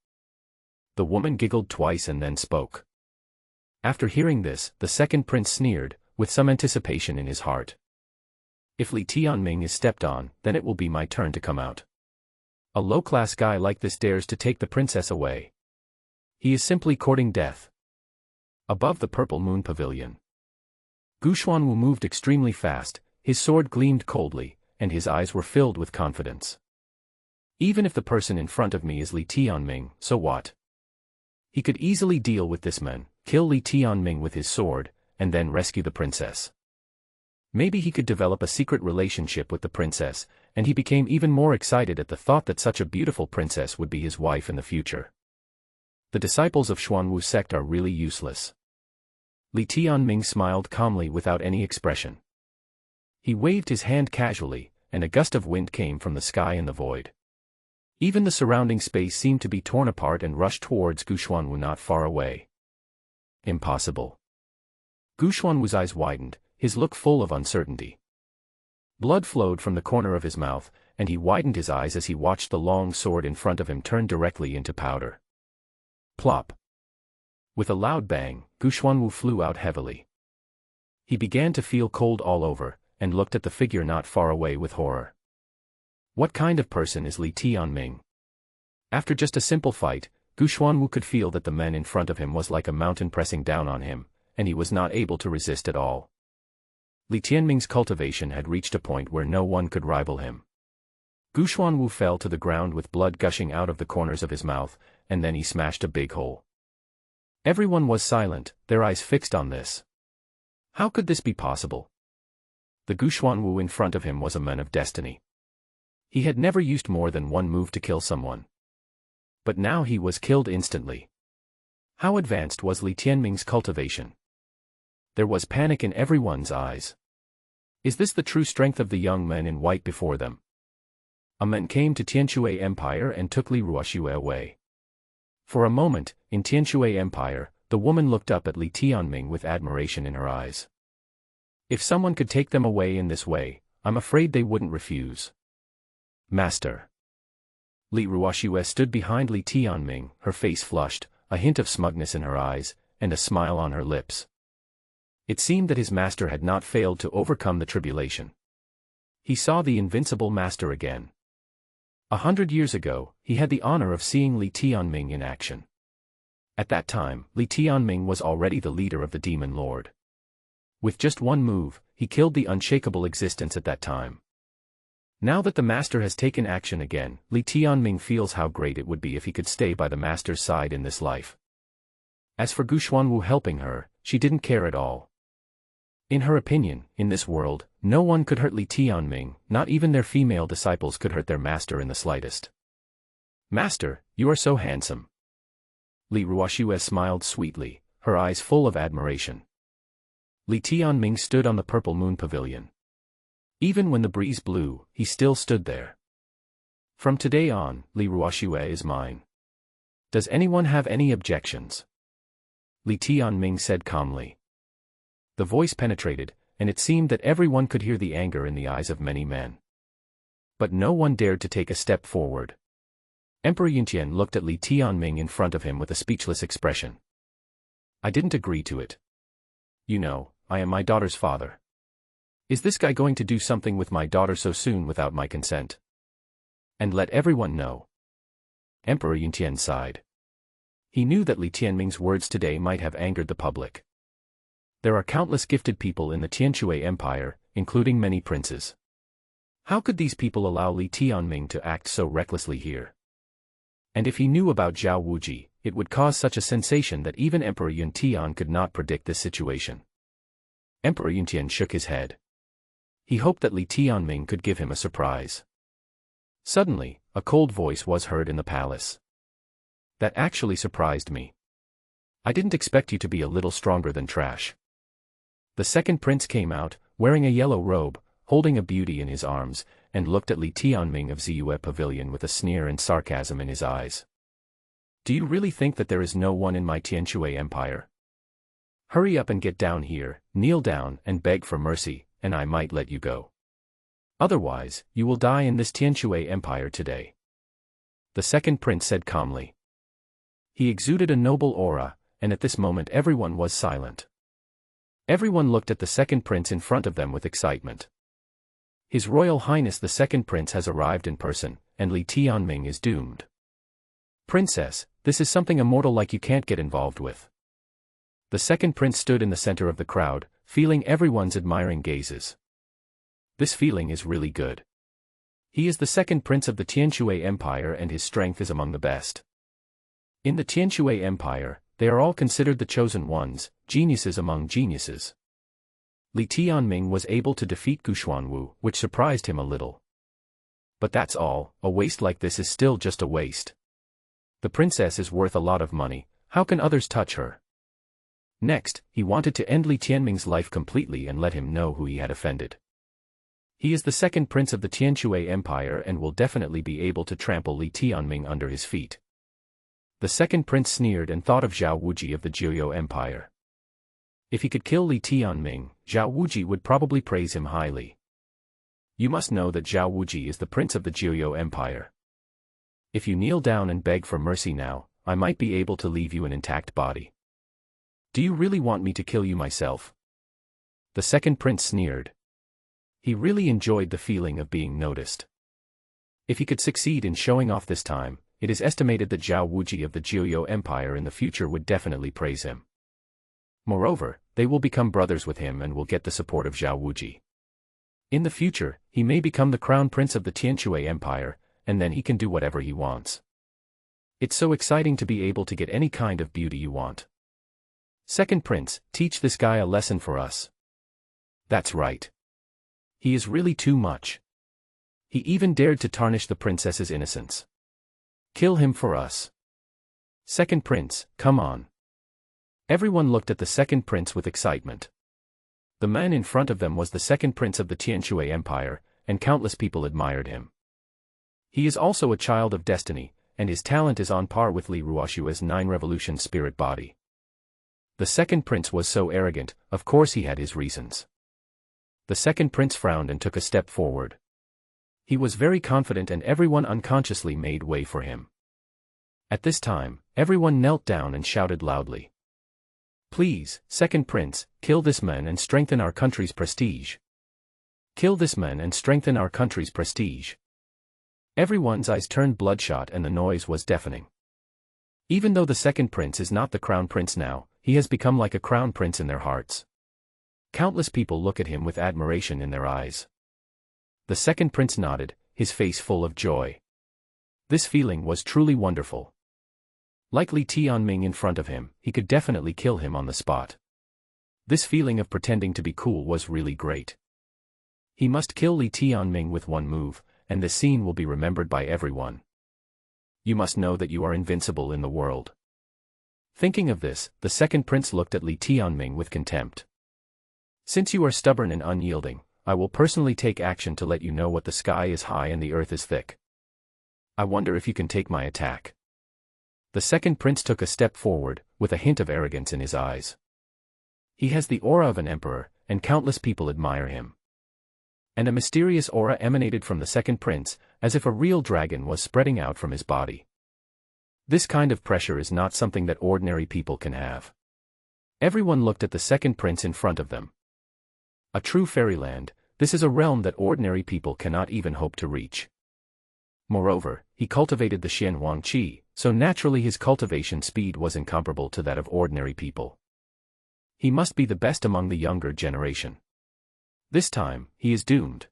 The woman giggled twice and then spoke. After hearing this, the second prince sneered, with some anticipation in his heart. If Li Tianming is stepped on, then it will be my turn to come out. A low-class guy like this dares to take the princess away. He is simply courting death. Above the purple moon pavilion, Gu Xuanwu moved extremely fast, his sword gleamed coldly, and his eyes were filled with confidence. Even if the person in front of me is Li Tianming, so what? He could easily deal with this man, kill Li Tianming with his sword, and then rescue the princess. Maybe he could develop a secret relationship with the princess, and he became even more excited at the thought that such a beautiful princess would be his wife in the future. The disciples of Xuanwu sect are really useless. Li Tianming smiled calmly without any expression. He waved his hand casually, and a gust of wind came from the sky in the void. Even the surrounding space seemed to be torn apart and rushed towards Gu Xuanwu not far away. Impossible. Gu Xuanwu's eyes widened, his look full of uncertainty. Blood flowed from the corner of his mouth, and he widened his eyes as he watched the long sword in front of him turn directly into powder. Plop. With a loud bang, Gu Xuanwu flew out heavily. He began to feel cold all over, and looked at the figure not far away with horror. What kind of person is Li Tianming? After just a simple fight, Gu Xuanwu could feel that the man in front of him was like a mountain pressing down on him, and he was not able to resist at all. Li Tianming's cultivation had reached a point where no one could rival him. Gu Xuanwu fell to the ground with blood gushing out of the corners of his mouth, and then he smashed a big hole. Everyone was silent, their eyes fixed on this. How could this be possible? The Gu Xuanwu in front of him was a man of destiny. He had never used more than one move to kill someone. But now he was killed instantly. How advanced was Li Tianming's cultivation? There was panic in everyone's eyes. Is this the true strength of the young men in white before them? A man came to Tianxuan Empire and took Li Ruoxue away. For a moment, in Tianxuan Empire, the woman looked up at Li Tianming with admiration in her eyes. If someone could take them away in this way, I'm afraid they wouldn't refuse. Master. Li Ruoxue stood behind Li Tianming, her face flushed, a hint of smugness in her eyes, and a smile on her lips. It seemed that his master had not failed to overcome the tribulation. He saw the invincible master again. 100 years ago, he had the honor of seeing Li Tianming in action. At that time, Li Tianming was already the leader of the Demon Lord. With just one move, he killed the unshakable existence at that time. Now that the master has taken action again, Li Tianming feels how great it would be if he could stay by the master's side in this life. As for Guxuanwu helping her, she didn't care at all. In her opinion, in this world, no one could hurt Li Tianming, not even their female disciples could hurt their master in the slightest. Master, you are so handsome. Li Ruoxue smiled sweetly, her eyes full of admiration. Li Tianming stood on the purple moon pavilion. Even when the breeze blew, he still stood there. From today on, Li Ruoxue is mine. Does anyone have any objections? Li Tianming said calmly. The voice penetrated, and it seemed that everyone could hear the anger in the eyes of many men. But no one dared to take a step forward. Emperor Yuntian looked at Li Tianming in front of him with a speechless expression. I didn't agree to it. You know, I am my daughter's father. Is this guy going to do something with my daughter so soon without my consent? And let everyone know. Emperor Yuntian sighed. He knew that Li Tianming's words today might have angered the public. There are countless gifted people in the Tianxuan Empire, including many princes. How could these people allow Li Tianming to act so recklessly here? And if he knew about Zhao Wuji, it would cause such a sensation that even Emperor Yuntian could not predict this situation. Emperor Yuntian shook his head. He hoped that Li Tianming could give him a surprise. Suddenly, a cold voice was heard in the palace. That actually surprised me. I didn't expect you to be a little stronger than trash. The second prince came out, wearing a yellow robe, holding a beauty in his arms, and looked at Li Tianming of Ziyue Pavilion with a sneer and sarcasm in his eyes. Do you really think that there is no one in my Tianxuan Empire? Hurry up and get down here, kneel down and beg for mercy, and I might let you go. Otherwise, you will die in this Tianxuan Empire today. The second prince said calmly. He exuded a noble aura, and at this moment everyone was silent. Everyone looked at the second prince in front of them with excitement. His Royal Highness the second prince has arrived in person, and Li Tianming is doomed. Princess, this is something a mortal like you can't get involved with. The second prince stood in the center of the crowd, feeling everyone's admiring gazes. This feeling is really good. He is the second prince of the Tianxuan Empire and his strength is among the best. In the Tianxuan Empire, they are all considered the chosen ones, geniuses among geniuses. Li Tianming was able to defeat Guxuanwu, which surprised him a little. But that's all, a waste like this is still just a waste. The princess is worth a lot of money, how can others touch her? Next, he wanted to end Li Tianming's life completely and let him know who he had offended. He is the second prince of the Tianxuan Empire and will definitely be able to trample Li Tianming under his feet. The second prince sneered and thought of Zhao Wuji of the Jiuyou Empire. If he could kill Li Tianming, Zhao Wuji would probably praise him highly. You must know that Zhao Wuji is the prince of the Jiuyou Empire. If you kneel down and beg for mercy now, I might be able to leave you an intact body. Do you really want me to kill you myself? The second prince sneered. He really enjoyed the feeling of being noticed. If he could succeed in showing off this time, it is estimated that Zhao Wuji of the Jiuyou Empire in the future would definitely praise him. Moreover, they will become brothers with him and will get the support of Zhao Wuji. In the future, he may become the crown prince of the Tianxuan Empire, and then he can do whatever he wants. It's so exciting to be able to get any kind of beauty you want. Second prince, teach this guy a lesson for us. That's right. He is really too much. He even dared to tarnish the princess's innocence. Kill him for us. Second prince, come on. Everyone looked at the second prince with excitement. The man in front of them was the second prince of the Tianxuan Empire, and countless people admired him. He is also a child of destiny, and his talent is on par with Li Ruoxue's 9 revolution spirit body. The second prince was so arrogant, of course he had his reasons. The second prince frowned and took a step forward. He was very confident and everyone unconsciously made way for him. At this time, everyone knelt down and shouted loudly. "Please, second prince, kill this man and strengthen our country's prestige. Kill this man and strengthen our country's prestige." Everyone's eyes turned bloodshot and the noise was deafening. Even though the second prince is not the crown prince now, he has become like a crown prince in their hearts. Countless people look at him with admiration in their eyes. The second prince nodded, his face full of joy. This feeling was truly wonderful. Like Li Tianming in front of him, he could definitely kill him on the spot. This feeling of pretending to be cool was really great. He must kill Li Tianming with one move, and the scene will be remembered by everyone. You must know that you are invincible in the world. Thinking of this, the second prince looked at Li Tianming with contempt. Since you are stubborn and unyielding, I will personally take action to let you know what the sky is high and the earth is thick. I wonder if you can take my attack. The second prince took a step forward, with a hint of arrogance in his eyes. He has the aura of an emperor, and countless people admire him. And a mysterious aura emanated from the second prince, as if a real dragon was spreading out from his body. This kind of pressure is not something that ordinary people can have. Everyone looked at the second prince in front of them. A true fairyland, this is a realm that ordinary people cannot even hope to reach. Moreover, he cultivated the Xianhuang Qi, so naturally his cultivation speed was incomparable to that of ordinary people. He must be the best among the younger generation. This time, he is doomed.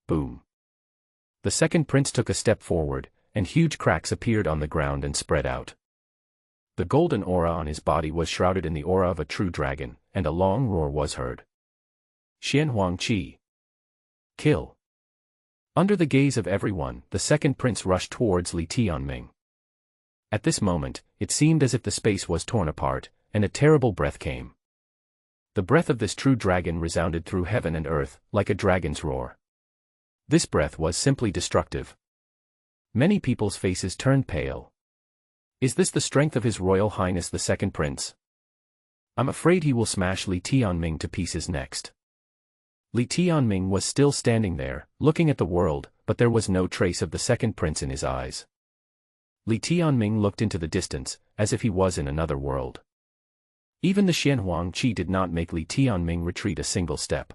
Boom. The second prince took a step forward, and huge cracks appeared on the ground and spread out. The golden aura on his body was shrouded in the aura of a true dragon, and a long roar was heard. Xianhuang Qi. Kill. Under the gaze of everyone, the second prince rushed towards Li Tianming. At this moment, it seemed as if the space was torn apart, and a terrible breath came. The breath of this true dragon resounded through heaven and earth, like a dragon's roar. This breath was simply destructive. Many people's faces turned pale. Is this the strength of His Royal Highness the second prince? I'm afraid he will smash Li Tianming to pieces next. Li Tianming was still standing there, looking at the world, but there was no trace of the second prince in his eyes. Li Tianming looked into the distance, as if he was in another world. Even the Xianhuang Qi did not make Li Tianming retreat a single step.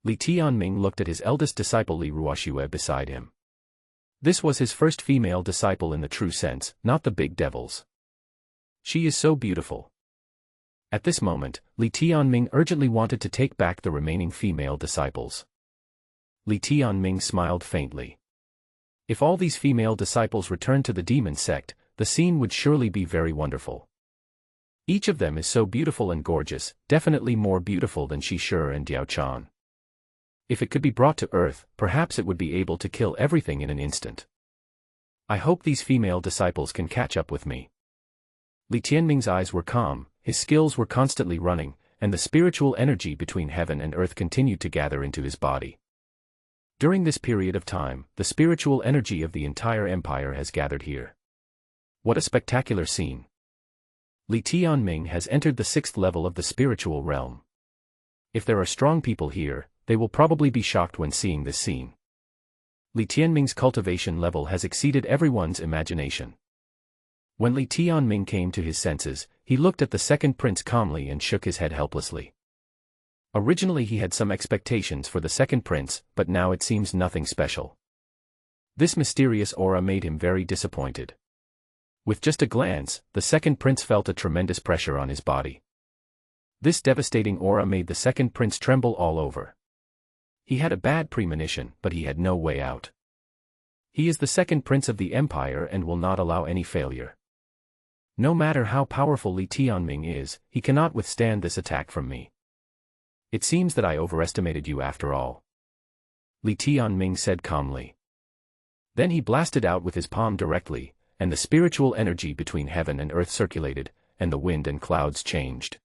Li Tianming looked at his eldest disciple Li Ruoxue beside him. This was his first female disciple in the true sense, not the big devils. She is so beautiful. At this moment, Li Tianming urgently wanted to take back the remaining female disciples. Li Tianming smiled faintly. If all these female disciples returned to the demon sect, the scene would surely be very wonderful. Each of them is so beautiful and gorgeous, definitely more beautiful than Shi Shi and Diao Chan. If it could be brought to earth, perhaps it would be able to kill everything in an instant. I hope these female disciples can catch up with me. Li Tianming's eyes were calm, his skills were constantly running, and the spiritual energy between heaven and earth continued to gather into his body. During this period of time, the spiritual energy of the entire empire has gathered here. What a spectacular scene! Li Tianming has entered the 6th level of the spiritual realm. If there are strong people here, they will probably be shocked when seeing this scene. Li Tianming's cultivation level has exceeded everyone's imagination. When Li Tianming came to his senses, he looked at the second prince calmly and shook his head helplessly. Originally he had some expectations for the second prince, but now it seems nothing special. This mysterious aura made him very disappointed. With just a glance, the second prince felt a tremendous pressure on his body. This devastating aura made the second prince tremble all over. He had a bad premonition, but he had no way out. He is the second prince of the empire and will not allow any failure. No matter how powerful Li Tianming is, he cannot withstand this attack from me. It seems that I overestimated you after all. Li Tianming said calmly. Then he blasted out with his palm directly, and the spiritual energy between heaven and earth circulated, and the wind and clouds changed.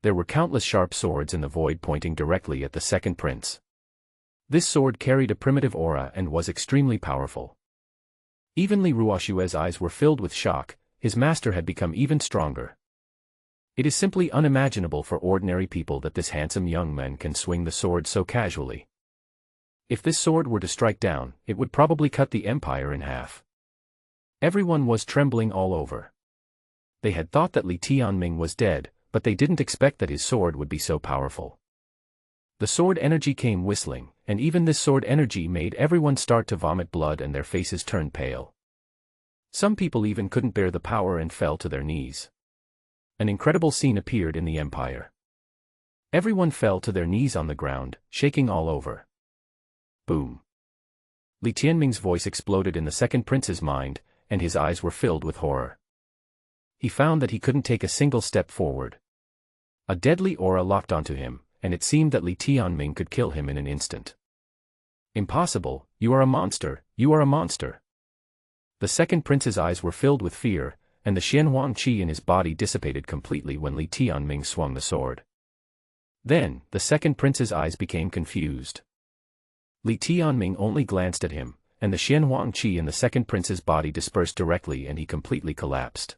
There were countless sharp swords in the void pointing directly at the second prince. This sword carried a primitive aura and was extremely powerful. Even Li Ruoxue's eyes were filled with shock. His master had become even stronger. It is simply unimaginable for ordinary people that this handsome young man can swing the sword so casually. If this sword were to strike down, it would probably cut the empire in half. Everyone was trembling all over. They had thought that Li Tianming was dead, but they didn't expect that his sword would be so powerful. The sword energy came whistling, and even this sword energy made everyone start to vomit blood and their faces turned pale. Some people even couldn't bear the power and fell to their knees. An incredible scene appeared in the empire. Everyone fell to their knees on the ground, shaking all over. Boom. Li Tianming's voice exploded in the second prince's mind, and his eyes were filled with horror. He found that he couldn't take a single step forward. A deadly aura locked onto him, and it seemed that Li Tianming could kill him in an instant. Impossible, you are a monster, you are a monster. The second prince's eyes were filled with fear, and the Xianhuang qi in his body dissipated completely when Li Tianming swung the sword. Then, the second prince's eyes became confused. Li Tianming only glanced at him, and the Xianhuang qi in the second prince's body dispersed directly and he completely collapsed.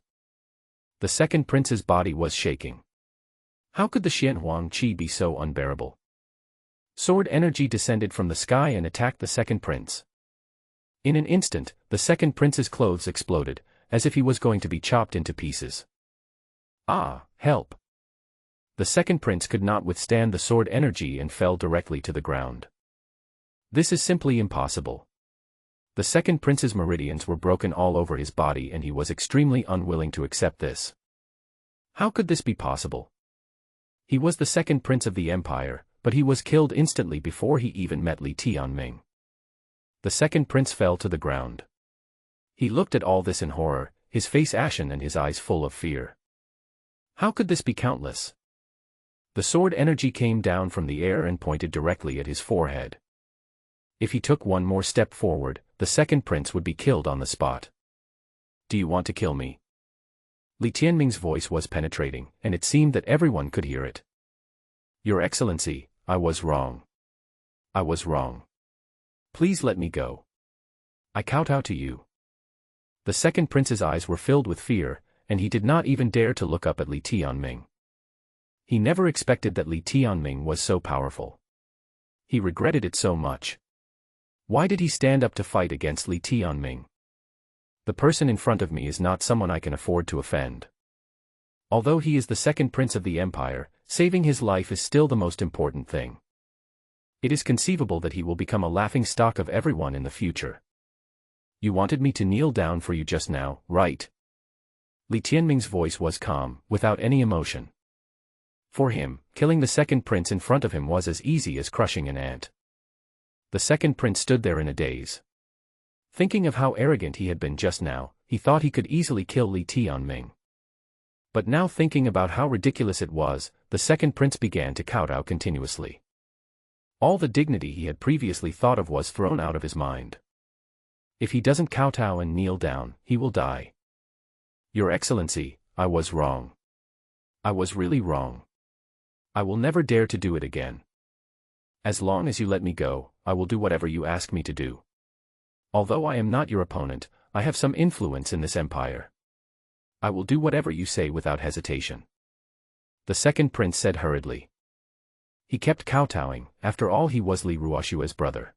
The second prince's body was shaking. How could the Xianhuang qi be so unbearable? Sword energy descended from the sky and attacked the second prince. In an instant, the second prince's clothes exploded, as if he was going to be chopped into pieces. Ah, help! The second prince could not withstand the sword energy and fell directly to the ground. This is simply impossible. The second prince's meridians were broken all over his body and he was extremely unwilling to accept this. How could this be possible? He was the second prince of the empire, but he was killed instantly before he even met Li Tianming. The second prince fell to the ground. He looked at all this in horror, his face ashen and his eyes full of fear. How could this be countless? The sword energy came down from the air and pointed directly at his forehead. If he took one more step forward, the second prince would be killed on the spot. Do you want to kill me? Li Tianming's voice was penetrating, and it seemed that everyone could hear it. Your Excellency, I was wrong. I was wrong. Please let me go. I kowtow to you. The second prince's eyes were filled with fear, and he did not even dare to look up at Li Tianming. He never expected that Li Tianming was so powerful. He regretted it so much. Why did he stand up to fight against Li Tianming? The person in front of me is not someone I can afford to offend. Although he is the second prince of the empire, saving his life is still the most important thing. It is conceivable that he will become a laughingstock of everyone in the future. You wanted me to kneel down for you just now, right? Li Tianming's voice was calm, without any emotion. For him, killing the second prince in front of him was as easy as crushing an ant. The second prince stood there in a daze. Thinking of how arrogant he had been just now, he thought he could easily kill Li Tianming. But now thinking about how ridiculous it was, the second prince began to kowtow continuously. All the dignity he had previously thought of was thrown out of his mind. If he doesn't kowtow and kneel down, he will die. Your Excellency, I was wrong. I was really wrong. I will never dare to do it again. As long as you let me go, I will do whatever you ask me to do. Although I am not your opponent, I have some influence in this empire. I will do whatever you say without hesitation. The second prince said hurriedly. He kept kowtowing, after all he was Li Ruoxue's brother.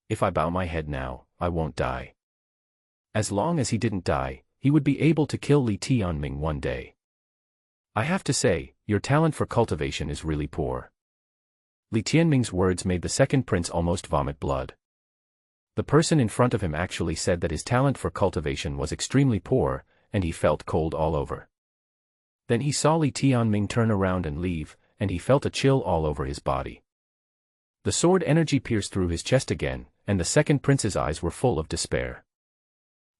If I bow my head now, I won't die. As long as he didn't die, he would be able to kill Li Tianming one day. I have to say, your talent for cultivation is really poor. Li Tianming's words made the second prince almost vomit blood. The person in front of him actually said that his talent for cultivation was extremely poor, and he felt cold all over. Then he saw Li Tianming turn around and leave, and he felt a chill all over his body. The sword energy pierced through his chest again, and the second prince's eyes were full of despair.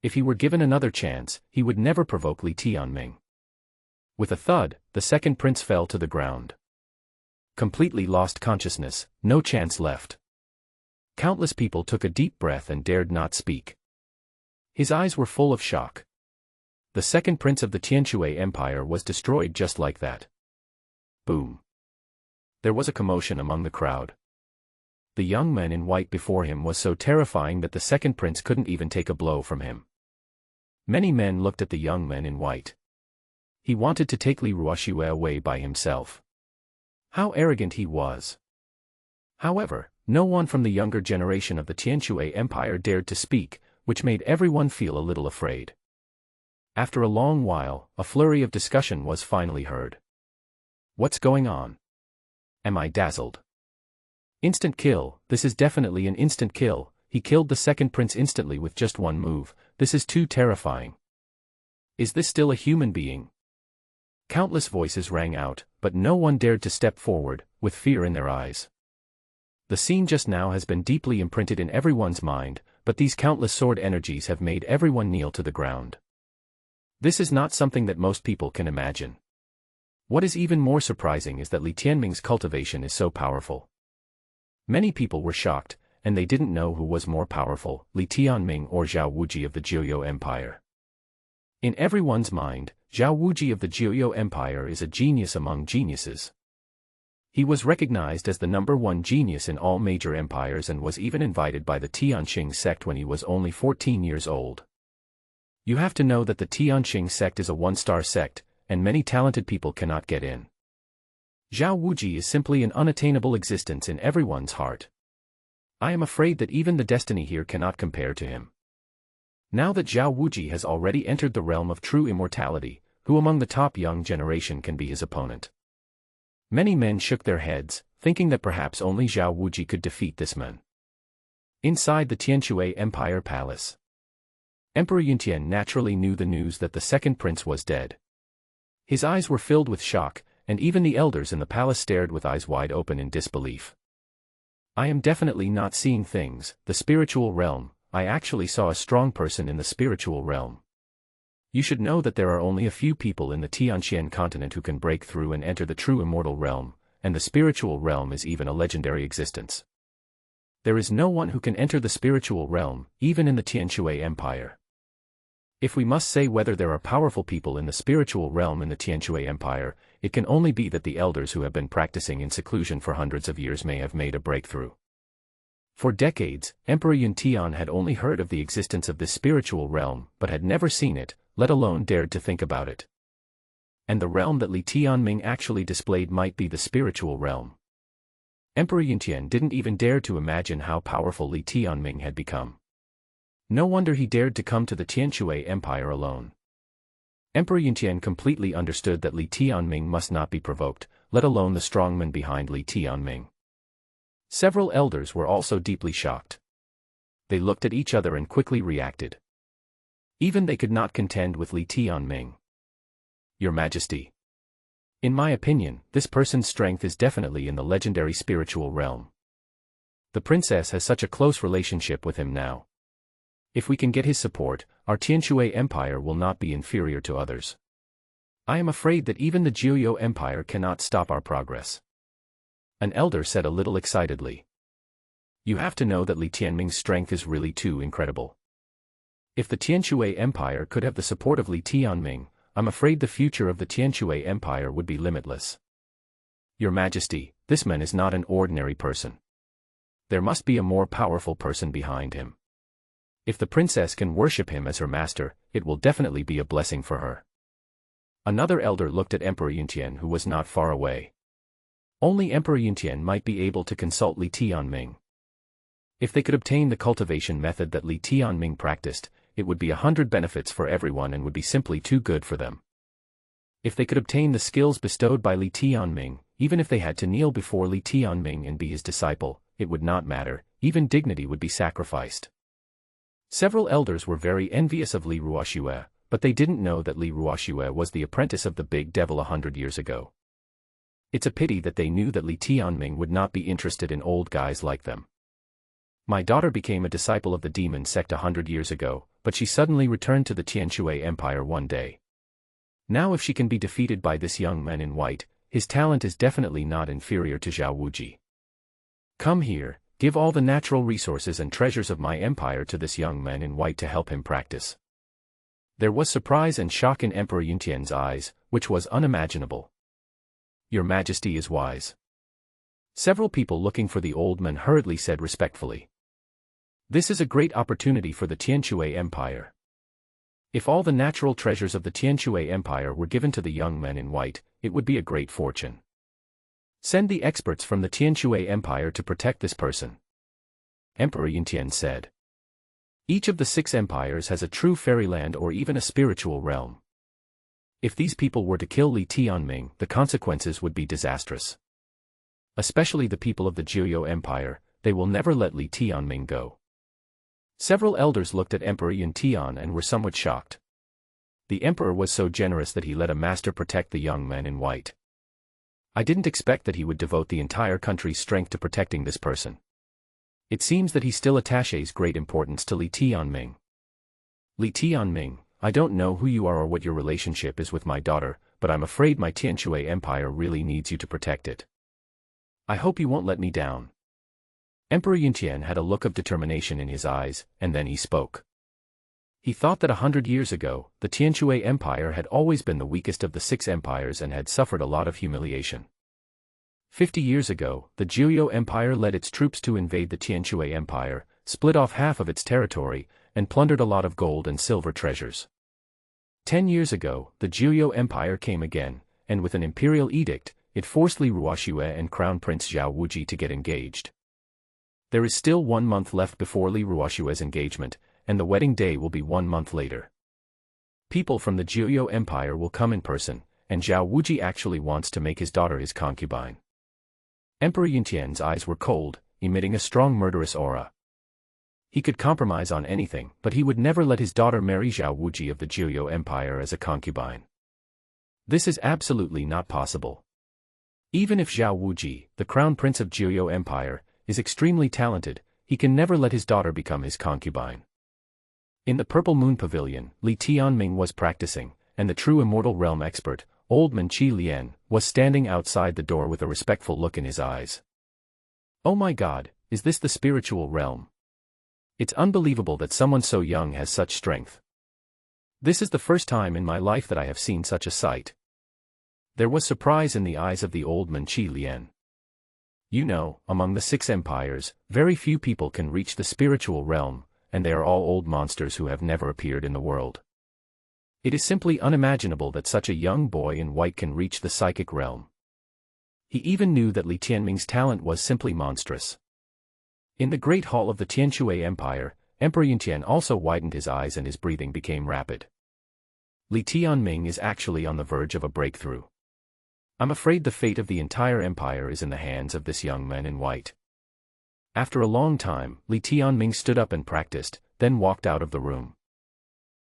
If he were given another chance, he would never provoke Li Tianming. With a thud, the second prince fell to the ground. Completely lost consciousness, no chance left. Countless people took a deep breath and dared not speak. His eyes were full of shock. The second prince of the Tianxuan Empire was destroyed just like that. Boom. There was a commotion among the crowd. The young man in white before him was so terrifying that the second prince couldn't even take a blow from him. Many men looked at the young man in white. He wanted to take Li Ruoxue away by himself. How arrogant he was. However, no one from the younger generation of the Tianxuan Empire dared to speak, which made everyone feel a little afraid. After a long while, a flurry of discussion was finally heard. What's going on? Am I dazzled? Instant kill, this is definitely an instant kill. He killed the second prince instantly with just one move. This is too terrifying. Is this still a human being? Countless voices rang out, but no one dared to step forward, with fear in their eyes. The scene just now has been deeply imprinted in everyone's mind, but these countless sword energies have made everyone kneel to the ground. This is not something that most people can imagine. What is even more surprising is that Li Tianming's cultivation is so powerful. Many people were shocked, and they didn't know who was more powerful, Li Tianming or Zhao Ziyue of the Zhao Empire. In everyone's mind, Zhao Ziyue of the Zhao Empire is a genius among geniuses. He was recognized as the #1 genius in all major empires and was even invited by the Tianxing sect when he was only 14 years old. You have to know that the Tianxing sect is a one-star sect, and many talented people cannot get in. Zhao Ziyue is simply an unattainable existence in everyone's heart. I am afraid that even the destiny here cannot compare to him. Now that Zhao Ziyue has already entered the realm of true immortality, who among the top young generation can be his opponent? Many men shook their heads, thinking that perhaps only Zhao Ziyue could defeat this man. Inside the Tianxuan Empire Palace, Emperor Yuntian naturally knew the news that the second prince was dead. His eyes were filled with shock, and even the elders in the palace stared with eyes wide open in disbelief. I am definitely not seeing things, the spiritual realm. I actually saw a strong person in the spiritual realm. You should know that there are only a few people in the Tianxuan Continent who can break through and enter the true immortal realm, and the spiritual realm is even a legendary existence. There is no one who can enter the spiritual realm, even in the Tianxuan Empire. If we must say whether there are powerful people in the spiritual realm in the Tianxuan Empire, it can only be that the elders who have been practicing in seclusion for hundreds of years may have made a breakthrough. For decades, Emperor Yuntian had only heard of the existence of this spiritual realm, but had never seen it, let alone dared to think about it. And the realm that Li Tianming actually displayed might be the spiritual realm. Emperor Yuntian didn't even dare to imagine how powerful Li Tianming had become. No wonder he dared to come to the Tianxuan Empire alone. Emperor Yuntian completely understood that Li Tianming must not be provoked, let alone the strongman behind Li Tianming. Several elders were also deeply shocked. They looked at each other and quickly reacted. Even they could not contend with Li Tianming. Your Majesty. In my opinion, this person's strength is definitely in the legendary spiritual realm. The princess has such a close relationship with him now. If we can get his support, our Tianxuan Empire will not be inferior to others. I am afraid that even the Zhao Empire cannot stop our progress. An elder said a little excitedly. You have to know that Li Tianming's strength is really too incredible. If the Tianxuan Empire could have the support of Li Tianming, I'm afraid the future of the Tianxuan Empire would be limitless. Your Majesty, this man is not an ordinary person. There must be a more powerful person behind him. If the princess can worship him as her master, it will definitely be a blessing for her. Another elder looked at Emperor Yuntian, who was not far away. Only Emperor Yuntian might be able to consult Li Tianming. If they could obtain the cultivation method that Li Tianming practiced, it would be 100 benefits for everyone and would be simply too good for them. If they could obtain the skills bestowed by Li Tianming, even if they had to kneel before Li Tianming and be his disciple, it would not matter, even dignity would be sacrificed. Several elders were very envious of Li Ruoxue, but they didn't know that Li Ruoxue was the apprentice of the big devil 100 years ago. It's a pity that they knew that Li Tianming would not be interested in old guys like them. My daughter became a disciple of the demon sect 100 years ago, but she suddenly returned to the Tianxuan Empire one day. Now if she can be defeated by this young man in white, his talent is definitely not inferior to Zhao Ziyue. Come here. Give all the natural resources and treasures of my empire to this young man in white to help him practice. There was surprise and shock in Emperor Yuntian's eyes, which was unimaginable. Your Majesty is wise. Several people looking for the old man hurriedly said respectfully. This is a great opportunity for the Tianxuan Empire. If all the natural treasures of the Tianxuan Empire were given to the young men in white, it would be a great fortune. Send the experts from the Tianxuan Empire to protect this person. Emperor Yuntian said. Each of the 6 empires has a true fairyland or even a spiritual realm. If these people were to kill Li Tianming, the consequences would be disastrous. Especially the people of the Zhao Empire, they will never let Li Tianming go. Several elders looked at Emperor Yuntian and were somewhat shocked. The emperor was so generous that he let a master protect the young man in white. I didn't expect that he would devote the entire country's strength to protecting this person. It seems that he still attaches great importance to Li Tianming. Li Tianming, I don't know who you are or what your relationship is with my daughter, but I'm afraid my Tianxuan Empire really needs you to protect it. I hope you won't let me down. Emperor Yuntian had a look of determination in his eyes, and then he spoke. He thought that 100 years ago, the Tianxuan Empire had always been the weakest of the 6 empires and had suffered a lot of humiliation. 50 years ago, the Zhao Empire led its troops to invade the Tianxuan Empire, split off half of its territory, and plundered a lot of gold and silver treasures. 10 years ago, the Zhao Empire came again, and with an imperial edict, it forced Li Ruoxue and Crown Prince Zhao Wuji to get engaged. There is still 1 month left before Li Ruoxue's engagement, and the wedding day will be 1 month later. People from the Zhao Empire will come in person, and Zhao Wuji actually wants to make his daughter his concubine. Emperor Yuntian's eyes were cold, emitting a strong murderous aura. He could compromise on anything, but he would never let his daughter marry Zhao Wuji of the Zhao Empire as a concubine. This is absolutely not possible. Even if Zhao Wuji, the crown prince of Zhao Empire, is extremely talented, he can never let his daughter become his concubine. In the Purple Moon Pavilion, Li Tianming was practicing, and the true immortal realm expert, Old Man Qi Lian, was standing outside the door with a respectful look in his eyes. Oh my God, is this the spiritual realm? It's unbelievable that someone so young has such strength. This is the first time in my life that I have seen such a sight. There was surprise in the eyes of the Old Man Qi Lian. You know, among the 6 empires, very few people can reach the spiritual realm, and they are all old monsters who have never appeared in the world. It is simply unimaginable that such a young boy in white can reach the psychic realm. He even knew that Li Tianming's talent was simply monstrous. In the great hall of the Tianxuan Empire, Emperor Yuntian also widened his eyes and his breathing became rapid. Li Tianming is actually on the verge of a breakthrough. I'm afraid the fate of the entire empire is in the hands of this young man in white. After a long time, Li Tianming stood up and practiced, then walked out of the room.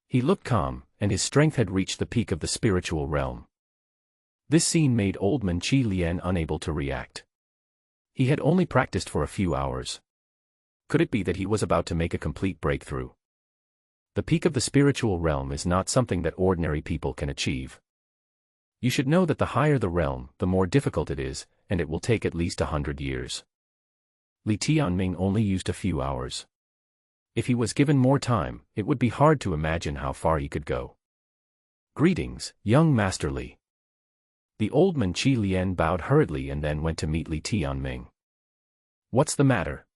He looked calm, and his strength had reached the peak of the spiritual realm. This scene made Old Man Qi Lian unable to react. He had only practiced for a few hours. Could it be that he was about to make a complete breakthrough? The peak of the spiritual realm is not something that ordinary people can achieve. You should know that the higher the realm, the more difficult it is, and it will take at least 100 years. Li Tianming only used a few hours. If he was given more time, it would be hard to imagine how far he could go. Greetings, young Master Li. The Old Man Qi Lian bowed hurriedly and then went to meet Li Tianming. What's the matter?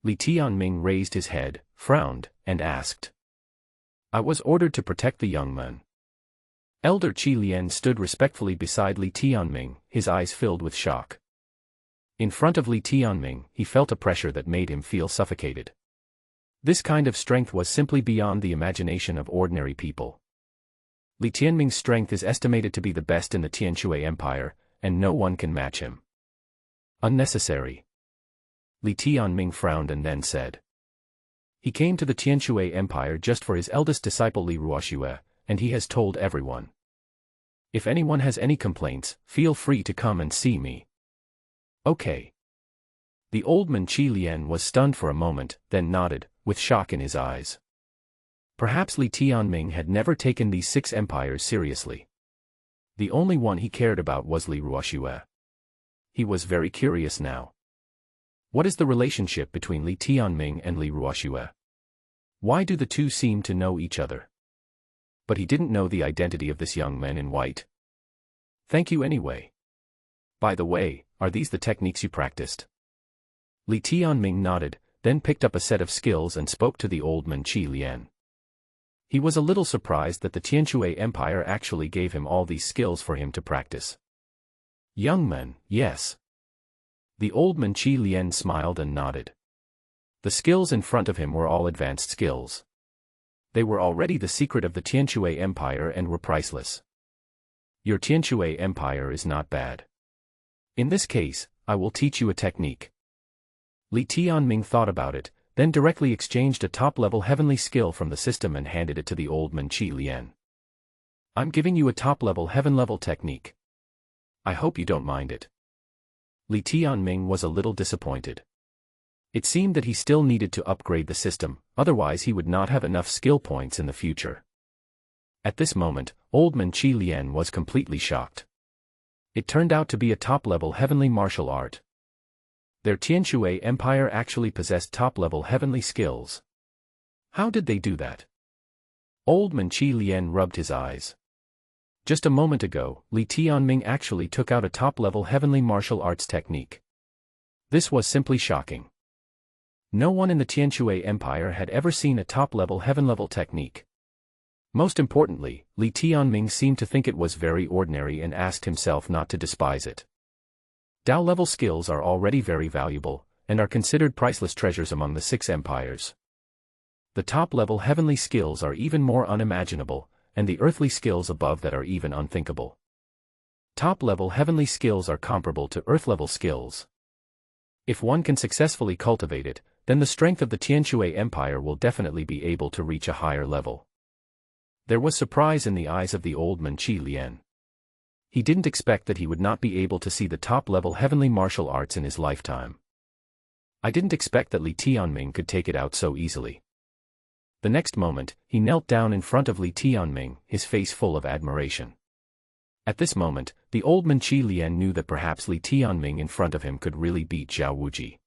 Li Tianming raised his head, frowned, and asked. I was ordered to protect the young man. Elder Qi Lian stood respectfully beside Li Tianming, his eyes filled with shock. In front of Li Tianming, he felt a pressure that made him feel suffocated. This kind of strength was simply beyond the imagination of ordinary people. Li Tianming's strength is estimated to be the best in the Tianxuan Empire, and no one can match him. Unnecessary. Li Tianming frowned and then said. He came to the Tianxuan Empire just for his eldest disciple Li Ruoxue, and he has told everyone. If anyone has any complaints, feel free to come and see me. Okay. The Old Man Qi Lian was stunned for a moment, then nodded, with shock in his eyes. Perhaps Li Tianming had never taken these 6 empires seriously. The only one he cared about was Li Ruoxue. He was very curious now. What is the relationship between Li Tianming and Li Ruoxue? Why do the two seem to know each other? But he didn't know the identity of this young man in white. Thank you anyway. By the way, are these the techniques you practiced? Li Tianming nodded, then picked up a set of skills and spoke to the old man Qi Lian. He was a little surprised that the Tianxuan Empire actually gave him all these skills for him to practice. Young man, yes. The old man Qi Lian smiled and nodded. The skills in front of him were all advanced skills. They were already the secret of the Tianxuan Empire and were priceless. Your Tianxuan Empire is not bad. In this case, I will teach you a technique. Li Tianming thought about it, then directly exchanged a top-level heavenly skill from the system and handed it to the old man Qi Lian. I'm giving you a top-level heaven-level technique. I hope you don't mind it. Li Tianming was a little disappointed. It seemed that he still needed to upgrade the system, otherwise he would not have enough skill points in the future. At this moment, old man Qi Lian was completely shocked. It turned out to be a top-level heavenly martial art. Their Tianxuan Empire actually possessed top-level heavenly skills. How did they do that? Old man Qi Lian rubbed his eyes. Just a moment ago, Li Tianming actually took out a top-level heavenly martial arts technique. This was simply shocking. No one in the Tianxuan Empire had ever seen a top-level heaven-level technique. Most importantly, Li Tianming seemed to think it was very ordinary and asked himself not to despise it. Dao-level skills are already very valuable, and are considered priceless treasures among the 6 empires. The top-level heavenly skills are even more unimaginable, and the earthly skills above that are even unthinkable. Top-level heavenly skills are comparable to earth-level skills. If one can successfully cultivate it, then the strength of the Tianxuan Empire will definitely be able to reach a higher level. There was surprise in the eyes of the old man Qi Lian. He didn't expect that he would not be able to see the top-level heavenly martial arts in his lifetime. I didn't expect that Li Tianming could take it out so easily. The next moment, he knelt down in front of Li Tianming, his face full of admiration. At this moment, the old man Qi Lian knew that perhaps Li Tianming in front of him could really beat Zhao Wuji.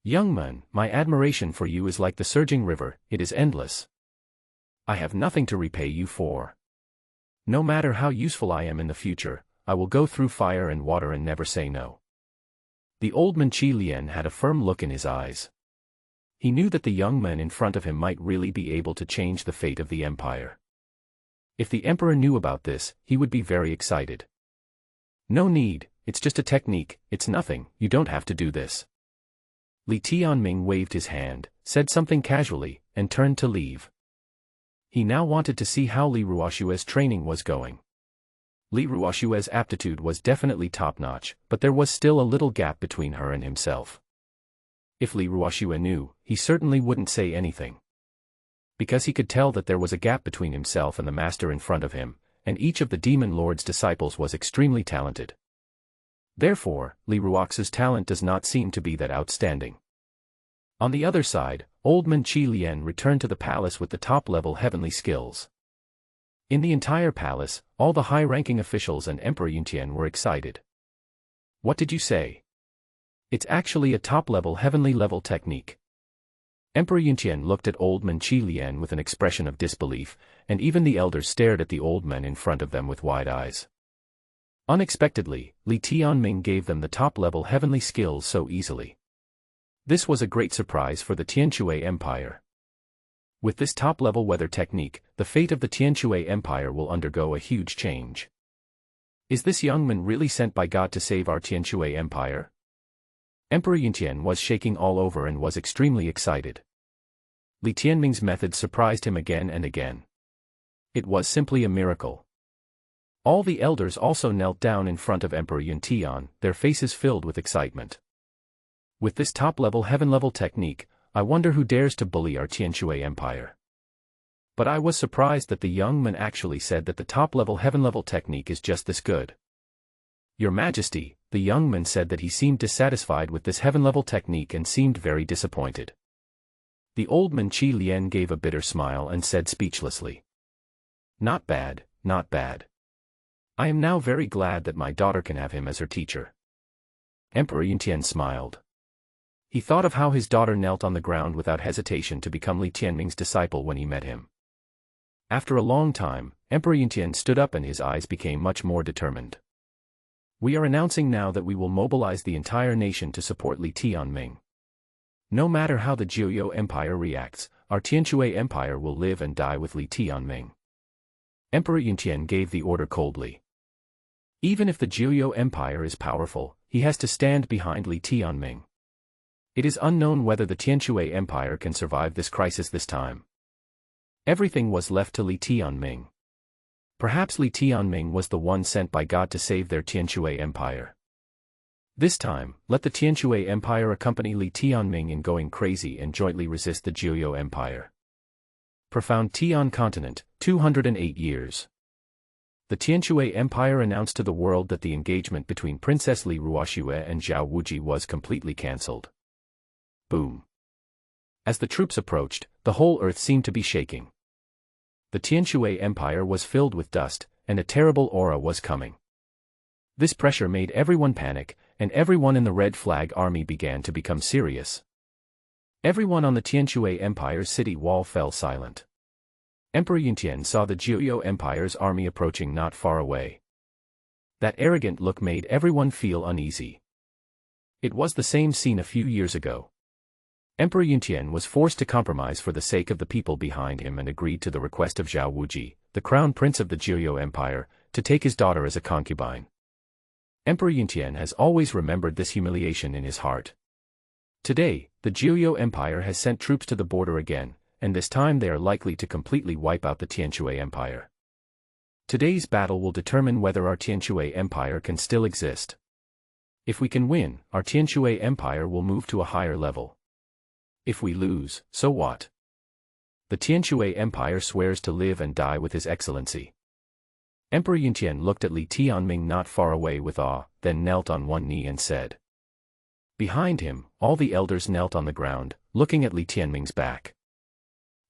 Young man, my admiration for you is like the surging river, it is endless. I have nothing to repay you for. No matter how useful I am in the future, I will go through fire and water and never say no. The old man Qi Lian had a firm look in his eyes. He knew that the young man in front of him might really be able to change the fate of the empire. If the emperor knew about this, he would be very excited. No need, it's just a technique, it's nothing, you don't have to do this. Li Tianming waved his hand, said something casually, and turned to leave. He now wanted to see how Li Ruoxue's training was going. Li Ruoxue's aptitude was definitely top-notch, but there was still a little gap between her and himself. If Li Ruoxue knew, he certainly wouldn't say anything. Because he could tell that there was a gap between himself and the master in front of him, and each of the demon lord's disciples was extremely talented. Therefore, Li Ruoxue's talent does not seem to be that outstanding. On the other side, old man Qi Lian returned to the palace with the top-level heavenly skills. In the entire palace, all the high-ranking officials and Emperor Yuntian were excited. What did you say? It's actually a top-level heavenly level technique. Emperor Yuntian looked at old man Qi Lian with an expression of disbelief, and even the elders stared at the old man in front of them with wide eyes. Unexpectedly, Li Tianming gave them the top-level heavenly skills so easily. This was a great surprise for the Tianxuan Empire. With this top-level weather technique, the fate of the Tianxuan Empire will undergo a huge change. Is this young man really sent by God to save our Tianxuan Empire? Emperor Yuntian was shaking all over and was extremely excited. Li Tianming's method surprised him again and again. It was simply a miracle. All the elders also knelt down in front of Emperor Yuntian, their faces filled with excitement. With this top-level heaven-level technique, I wonder who dares to bully our Tianxuan Empire. But I was surprised that the young man actually said that the top-level heaven-level technique is just this good. Your Majesty, the young man said that he seemed dissatisfied with this heaven-level technique and seemed very disappointed. The old man Qi Lian gave a bitter smile and said speechlessly. Not bad, not bad. I am now very glad that my daughter can have him as her teacher. Emperor Yuntian smiled. He thought of how his daughter knelt on the ground without hesitation to become Li Tianming's disciple when he met him. After a long time, Emperor Yuntian stood up and his eyes became much more determined. We are announcing now that we will mobilize the entire nation to support Li Tianming. No matter how the Jiuyou Empire reacts, our Tianxuan Empire will live and die with Li Tianming. Emperor Yuntian gave the order coldly. Even if the Jiuyou Empire is powerful, he has to stand behind Li Tianming. It is unknown whether the Tianxuan Empire can survive this crisis this time. Everything was left to Li Tianming. Perhaps Li Tianming was the one sent by God to save their Tianxuan Empire. This time, let the Tianxuan Empire accompany Li Tianming in going crazy and jointly resist the Jiuyou Empire. Profound Tian Continent, 208 years. The Tianxuan Empire announced to the world that the engagement between Princess Li Ruoxue and Zhao Ziyue was completely cancelled. Boom. As the troops approached, the whole earth seemed to be shaking. The Tianxuan Empire was filled with dust, and a terrible aura was coming. This pressure made everyone panic, and everyone in the Red Flag Army began to become serious. Everyone on the Tianxuan Empire's city wall fell silent. Emperor Yuntian saw the Jiuyou Empire's army approaching not far away. That arrogant look made everyone feel uneasy. It was the same scene a few years ago. Emperor Yuntian was forced to compromise for the sake of the people behind him and agreed to the request of Zhao Ziyue, the crown prince of the Jiuyou Empire, to take his daughter as a concubine. Emperor Yuntian has always remembered this humiliation in his heart. Today, the Jiuyou Empire has sent troops to the border again, and this time they are likely to completely wipe out the Tianxuan Empire. Today's battle will determine whether our Tianxuan Empire can still exist. If we can win, our Tianxuan Empire will move to a higher level. If we lose, so what? The Tianxuan Empire swears to live and die with His Excellency. Emperor Yuntian looked at Li Tianming not far away with awe, then knelt on one knee and said. Behind him, all the elders knelt on the ground, looking at Li Tianming's back.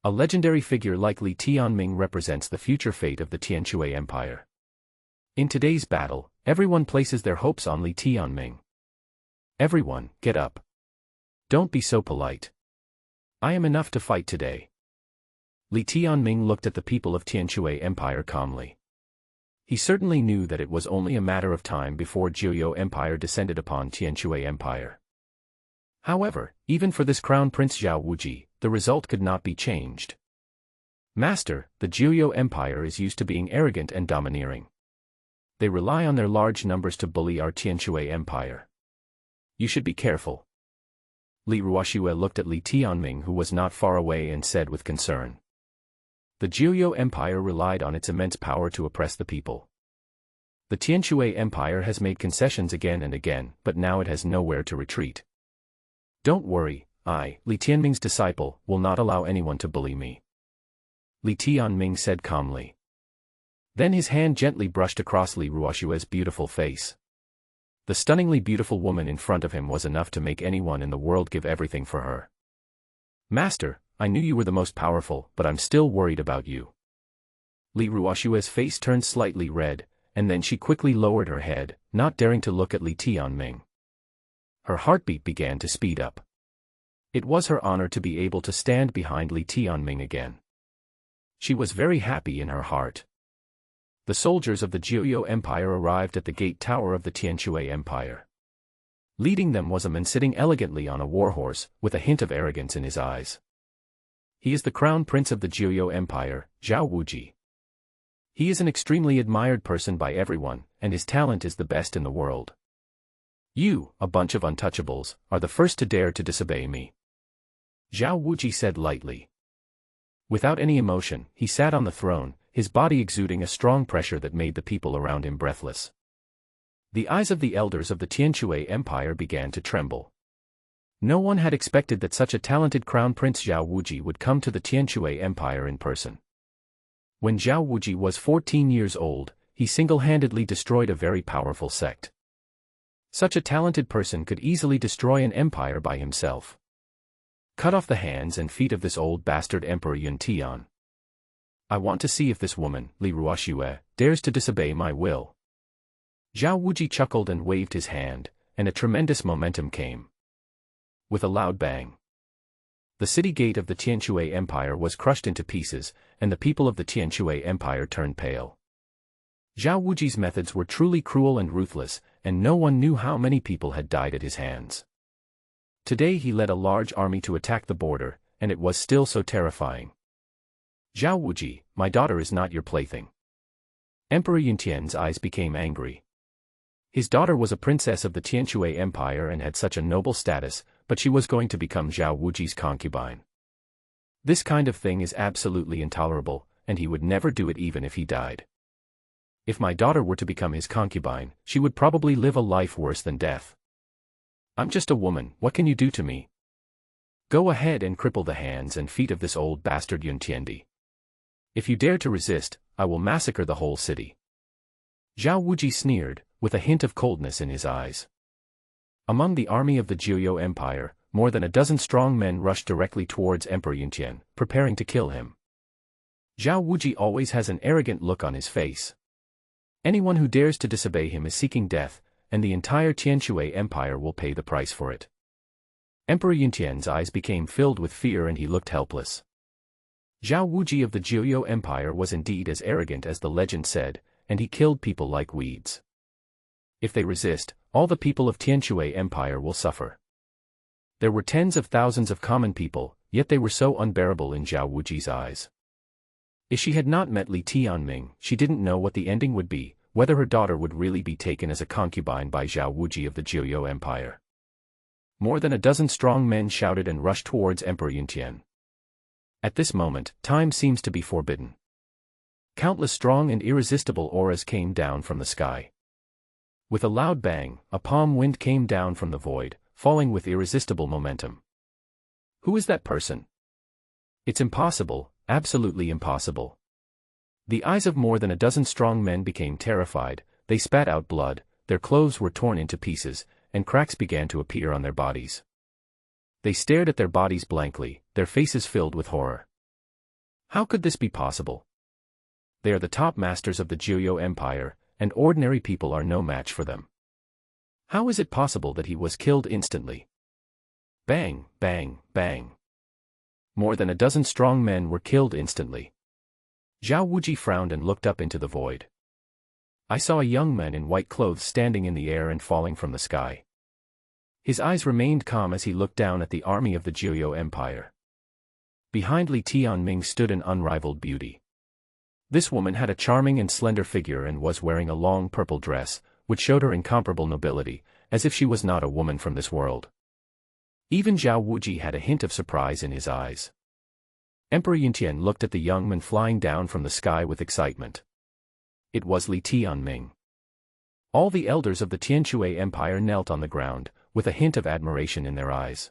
A legendary figure like Li Tianming represents the future fate of the Tianxuan Empire. In today's battle, everyone places their hopes on Li Tianming. Everyone, get up. Don't be so polite. I am enough to fight today. Li Tianming looked at the people of Tianxuan Empire calmly. He certainly knew that it was only a matter of time before Jiuyou Empire descended upon Tianxuan Empire. However, even for this crown prince Zhao Ziyue, the result could not be changed. Master, the Jiuyou Empire is used to being arrogant and domineering. They rely on their large numbers to bully our Tianxuan Empire. You should be careful. Li Ruoxue looked at Li Tianming, who was not far away, and said with concern. The Jiuyou Empire relied on its immense power to oppress the people. The Tianxuan Empire has made concessions again and again, but now it has nowhere to retreat. Don't worry, I, Li Tianming's disciple, will not allow anyone to bully me. Li Tianming said calmly. Then his hand gently brushed across Li Ruoxue's beautiful face. The stunningly beautiful woman in front of him was enough to make anyone in the world give everything for her. Master, I knew you were the most powerful, but I'm still worried about you. Li Ruoxue's face turned slightly red, and then she quickly lowered her head, not daring to look at Li Tianming. Her heartbeat began to speed up. It was her honor to be able to stand behind Li Tianming again. She was very happy in her heart. The soldiers of the Jiuyou Empire arrived at the gate tower of the Tianxuan Empire. Leading them was a man sitting elegantly on a warhorse, with a hint of arrogance in his eyes. He is the crown prince of the Jiuyou Empire, Zhao Ziyue. He is an extremely admired person by everyone, and his talent is the best in the world. You, a bunch of untouchables, are the first to dare to disobey me. Zhao Ziyue said lightly. Without any emotion, he sat on the throne, his body exuding a strong pressure that made the people around him breathless. The eyes of the elders of the Tianxuan Empire began to tremble. No one had expected that such a talented crown prince Zhao Ziyue would come to the Tianxuan Empire in person. When Zhao Ziyue was 14 years old, he single-handedly destroyed a very powerful sect. Such a talented person could easily destroy an empire by himself. Cut off the hands and feet of this old bastard Emperor Yuntian. I want to see if this woman, Li Ruoxue, dares to disobey my will. Zhao Ziyue chuckled and waved his hand, and a tremendous momentum came. With a loud bang, the city gate of the Tianxuan Empire was crushed into pieces, and the people of the Tianxuan Empire turned pale. Zhao Ziyue's methods were truly cruel and ruthless, and no one knew how many people had died at his hands. Today he led a large army to attack the border, and it was still so terrifying. Zhao Wuji, my daughter is not your plaything. Emperor Yuntian's eyes became angry. His daughter was a princess of the Tianxuan Empire and had such a noble status, but she was going to become Zhao Wuji's concubine. This kind of thing is absolutely intolerable, and he would never do it even if he died. If my daughter were to become his concubine, she would probably live a life worse than death. I'm just a woman, what can you do to me? Go ahead and cripple the hands and feet of this old bastard Yun Tiandi. If you dare to resist, I will massacre the whole city. Zhao Wuji sneered, with a hint of coldness in his eyes. Among the army of the Jiuyou Empire, more than a dozen strong men rushed directly towards Emperor Yuntian, preparing to kill him. Zhao Wuji always has an arrogant look on his face. Anyone who dares to disobey him is seeking death, and the entire Tianxuan Empire will pay the price for it. Emperor Yuntian's eyes became filled with fear and he looked helpless. Zhao Wuji of the Jiuyou Empire was indeed as arrogant as the legend said, and he killed people like weeds. If they resist, all the people of Tianxuan Empire will suffer. There were tens of thousands of common people, yet they were so unbearable in Zhao Wuji's eyes. If she had not met Li Tianming, she didn't know what the ending would be, whether her daughter would really be taken as a concubine by Zhao Wuji of the Jiuyou Empire. More than a dozen strong men shouted and rushed towards Emperor Yuntian. At this moment, time seems to be forbidden. Countless strong and irresistible auras came down from the sky. With a loud bang, a palm wind came down from the void, falling with irresistible momentum. Who is that person? It's impossible, absolutely impossible. The eyes of more than a dozen strong men became terrified, they spat out blood, their clothes were torn into pieces, and cracks began to appear on their bodies. They stared at their bodies blankly, their faces filled with horror. How could this be possible? They are the top masters of the Jiuyou Empire, and ordinary people are no match for them. How is it possible that he was killed instantly? Bang, bang, bang. More than a dozen strong men were killed instantly. Zhao Wuji frowned and looked up into the void. I saw a young man in white clothes standing in the air and falling from the sky. His eyes remained calm as he looked down at the army of the Jiuyou Empire. Behind Li Tianming stood an unrivaled beauty. This woman had a charming and slender figure and was wearing a long purple dress, which showed her incomparable nobility, as if she was not a woman from this world. Even Zhao Wuji had a hint of surprise in his eyes. Emperor Yuntian looked at the young man flying down from the sky with excitement. It was Li Tianming. All the elders of the Tianxuan Empire knelt on the ground, with a hint of admiration in their eyes.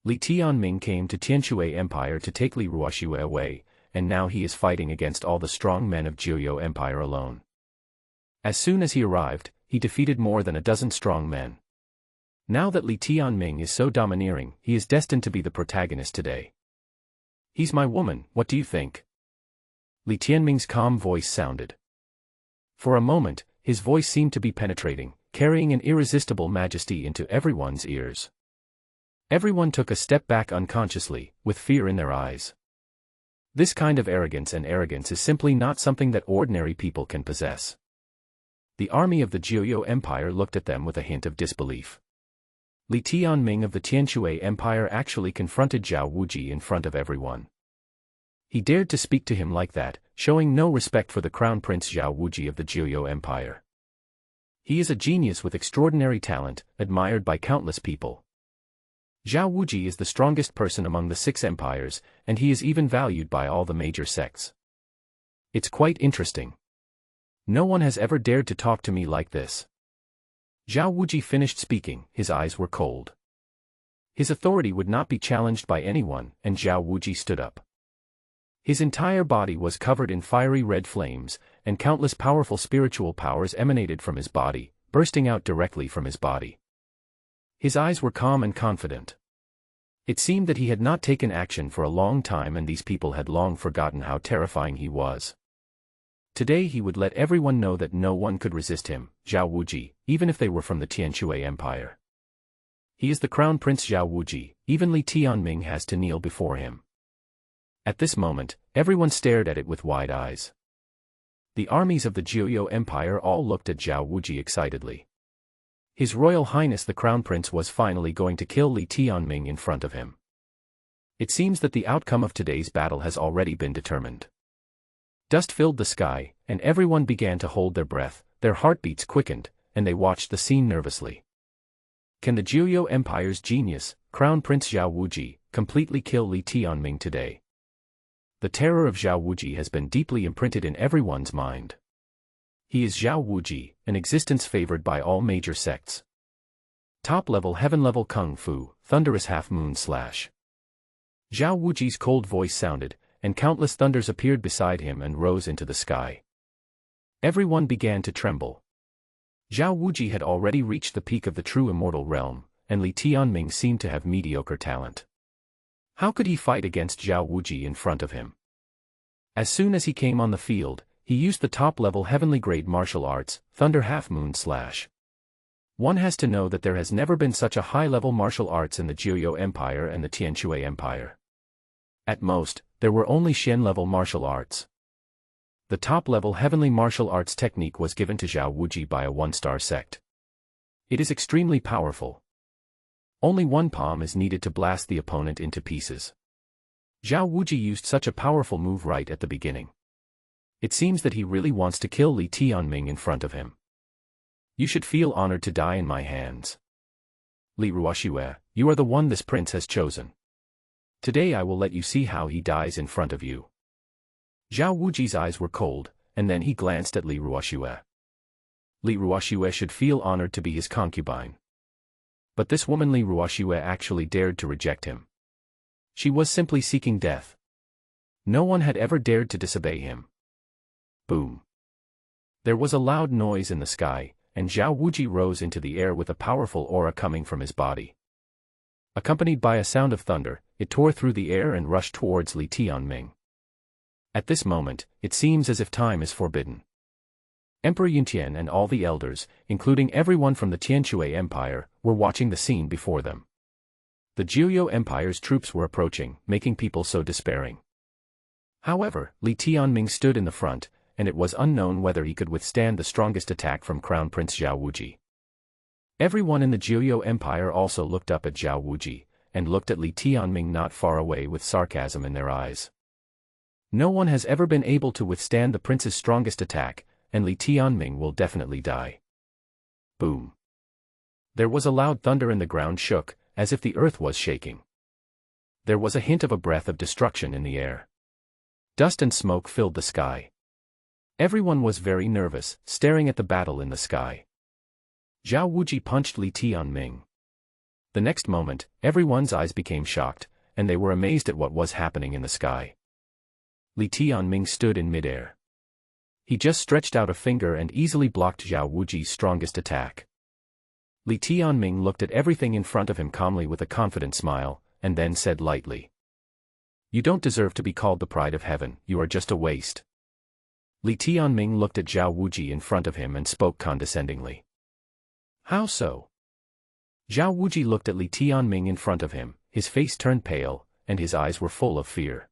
Li Tianming came to Tianxuan Empire to take Li Ruoxue away, and now he is fighting against all the strong men of Jiuyou Empire alone. As soon as he arrived, he defeated more than a dozen strong men. Now that Li Tianming is so domineering, he is destined to be the protagonist today. He's my woman, what do you think? Li Tianming's calm voice sounded. For a moment, his voice seemed to be penetrating, carrying an irresistible majesty into everyone's ears. Everyone took a step back unconsciously, with fear in their eyes. This kind of arrogance is simply not something that ordinary people can possess. The army of the Jiuyou Empire looked at them with a hint of disbelief. Li Tianming of the Tianxuan Empire actually confronted Zhao Wuji in front of everyone. He dared to speak to him like that, showing no respect for the crown prince Zhao Wuji of the Jiuyou Empire. He is a genius with extraordinary talent, admired by countless people. Zhao Wuji is the strongest person among the 6 empires, and he is even valued by all the major sects. It's quite interesting. No one has ever dared to talk to me like this. Zhao Wuji finished speaking, his eyes were cold. His authority would not be challenged by anyone, and Zhao Wuji stood up. His entire body was covered in fiery red flames, and countless powerful spiritual powers emanated from his body, bursting out directly from his body. His eyes were calm and confident. It seemed that he had not taken action for a long time and these people had long forgotten how terrifying he was. Today he would let everyone know that no one could resist him, Zhao Wuji, even if they were from the Tianxuan Empire. He is the crown prince Zhao Wuji, even Li Tianming has to kneel before him. At this moment, everyone stared at it with wide eyes. The armies of the Jiuyou Empire all looked at Zhao Wuji excitedly. His Royal Highness the Crown Prince was finally going to kill Li Tianming in front of him. It seems that the outcome of today's battle has already been determined. Dust filled the sky, and everyone began to hold their breath, their heartbeats quickened, and they watched the scene nervously. Can the Jiuyou Empire's genius, Crown Prince Zhao Wuji, completely kill Li Tianming today? The terror of Zhao Wuji has been deeply imprinted in everyone's mind. He is Zhao Wuji, an existence favored by all major sects. Top-level heaven-level kung fu, thunderous half-moon slash. Zhao Wuji's cold voice sounded, and countless thunders appeared beside him and rose into the sky. Everyone began to tremble. Zhao Wuji had already reached the peak of the true immortal realm, and Li Tianming seemed to have mediocre talent. How could he fight against Zhao Wuji in front of him? As soon as he came on the field, he used the top-level heavenly-grade martial arts, Thunder Half-Moon Slash. One has to know that there has never been such a high-level martial arts in the Jiuyou Empire and the Tianxuan Empire. At most, there were only Shen-level martial arts. The top-level heavenly martial arts technique was given to Zhao Wuji by a one-star sect. It is extremely powerful. Only one palm is needed to blast the opponent into pieces. Zhao Wuji used such a powerful move right at the beginning. It seems that he really wants to kill Li Tianming in front of him. You should feel honored to die in my hands. Li Ruoxue, you are the one this prince has chosen. Today I will let you see how he dies in front of you. Zhao Wuji's eyes were cold, and then he glanced at Li Ruoxue. Li Ruoxue should feel honored to be his concubine. But this woman Li Ruoxue actually dared to reject him. She was simply seeking death. No one had ever dared to disobey him. Boom. There was a loud noise in the sky, and Zhao Wuji rose into the air with a powerful aura coming from his body. Accompanied by a sound of thunder, it tore through the air and rushed towards Li Tianming. At this moment, it seems as if time is forbidden. Emperor Yuntian and all the elders, including everyone from the Tianxuan Empire, were watching the scene before them. The Jiuyou Empire's troops were approaching, making people so despairing. However, Li Tianming stood in the front, and it was unknown whether he could withstand the strongest attack from Crown Prince Zhao Wuji. Everyone in the Jiuyou Empire also looked up at Zhao Wuji, and looked at Li Tianming not far away with sarcasm in their eyes. No one has ever been able to withstand the prince's strongest attack, and Li Tianming will definitely die. Boom. There was a loud thunder and the ground shook, as if the earth was shaking. There was a hint of a breath of destruction in the air. Dust and smoke filled the sky. Everyone was very nervous, staring at the battle in the sky. Zhao Wuji punched Li Tianming. The next moment, everyone's eyes became shocked, and they were amazed at what was happening in the sky. Li Tianming stood in midair. He just stretched out a finger and easily blocked Zhao Wuji's strongest attack. Li Tianming looked at everything in front of him calmly with a confident smile, and then said lightly, "You don't deserve to be called the pride of heaven, you are just a waste." Li Tianming looked at Zhao Wuji in front of him and spoke condescendingly. "How so?" Zhao Wuji looked at Li Tianming in front of him, his face turned pale, and his eyes were full of fear.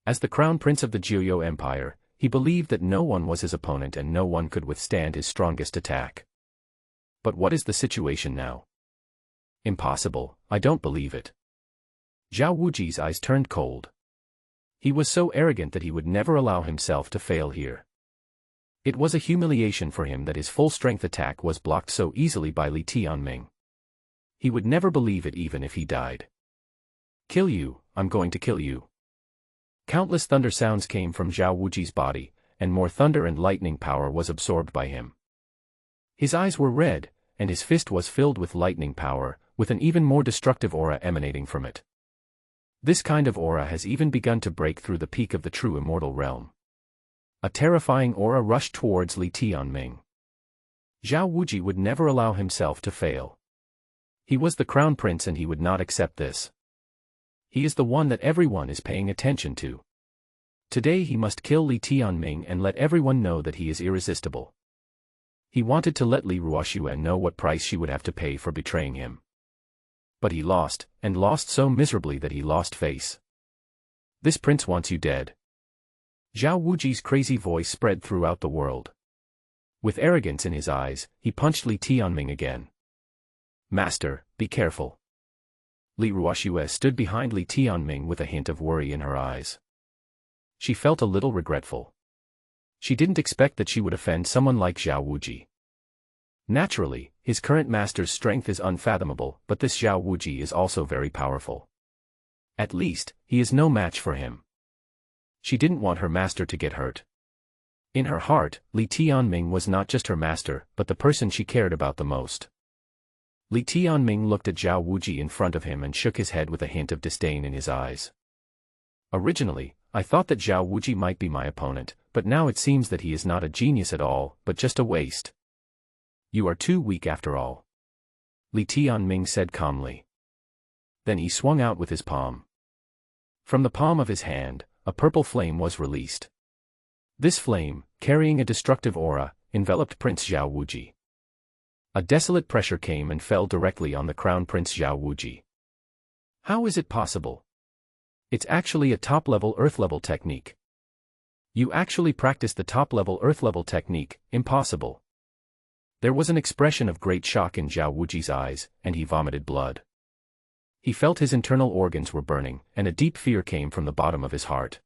As the crown prince of the Jiuyou Empire, he believed that no one was his opponent and no one could withstand his strongest attack. But what is the situation now? Impossible, I don't believe it. Zhao Wuji's eyes turned cold. He was so arrogant that he would never allow himself to fail here. It was a humiliation for him that his full-strength attack was blocked so easily by Li Tianming. He would never believe it even if he died. "Kill you, I'm going to kill you." Countless thunder sounds came from Zhao Wuji's body, and more thunder and lightning power was absorbed by him. His eyes were red, and his fist was filled with lightning power, with an even more destructive aura emanating from it. This kind of aura has even begun to break through the peak of the true immortal realm. A terrifying aura rushed towards Li Tianming. Zhao Wuji would never allow himself to fail. He was the crown prince and he would not accept this. He is the one that everyone is paying attention to. Today he must kill Li Tianming and let everyone know that he is irresistible. He wanted to let Li Ruoxue know what price she would have to pay for betraying him. But he lost, and lost so miserably that he lost face. "This prince wants you dead." Zhao Wuji's crazy voice spread throughout the world. With arrogance in his eyes, he punched Li Tianming again. "Master, be careful." Li Ruoxue stood behind Li Tianming with a hint of worry in her eyes. She felt a little regretful. She didn't expect that she would offend someone like Zhao Wuji. Naturally, his current master's strength is unfathomable, but this Zhao Wuji is also very powerful. At least, he is no match for him. She didn't want her master to get hurt. In her heart, Li Tianming was not just her master, but the person she cared about the most. Li Tianming looked at Zhao Wuji in front of him and shook his head with a hint of disdain in his eyes. "Originally, I thought that Zhao Wuji might be my opponent, but now it seems that he is not a genius at all, but just a waste. You are too weak after all," Li Tianming said calmly. Then he swung out with his palm. From the palm of his hand, a purple flame was released. This flame, carrying a destructive aura, enveloped Prince Zhao Wuji. A desolate pressure came and fell directly on the Crown Prince Zhao Wuji. How is it possible? It's actually a top-level Earth-level technique. You actually practiced the top-level Earth-level technique, impossible. There was an expression of great shock in Zhao Wuji's eyes, and he vomited blood. He felt his internal organs were burning, and a deep fear came from the bottom of his heart.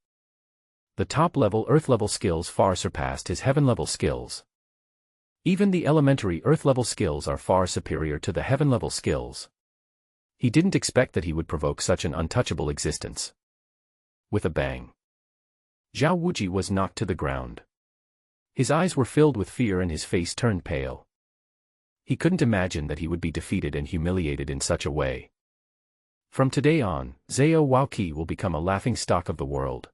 The top-level Earth-level skills far surpassed his heaven-level skills. Even the elementary Earth-level skills are far superior to the heaven-level skills. He didn't expect that he would provoke such an untouchable existence. With a bang, Zhao Wuji was knocked to the ground. His eyes were filled with fear and his face turned pale. He couldn't imagine that he would be defeated and humiliated in such a way. From today on, Zhao Wuji will become a laughingstock of the world.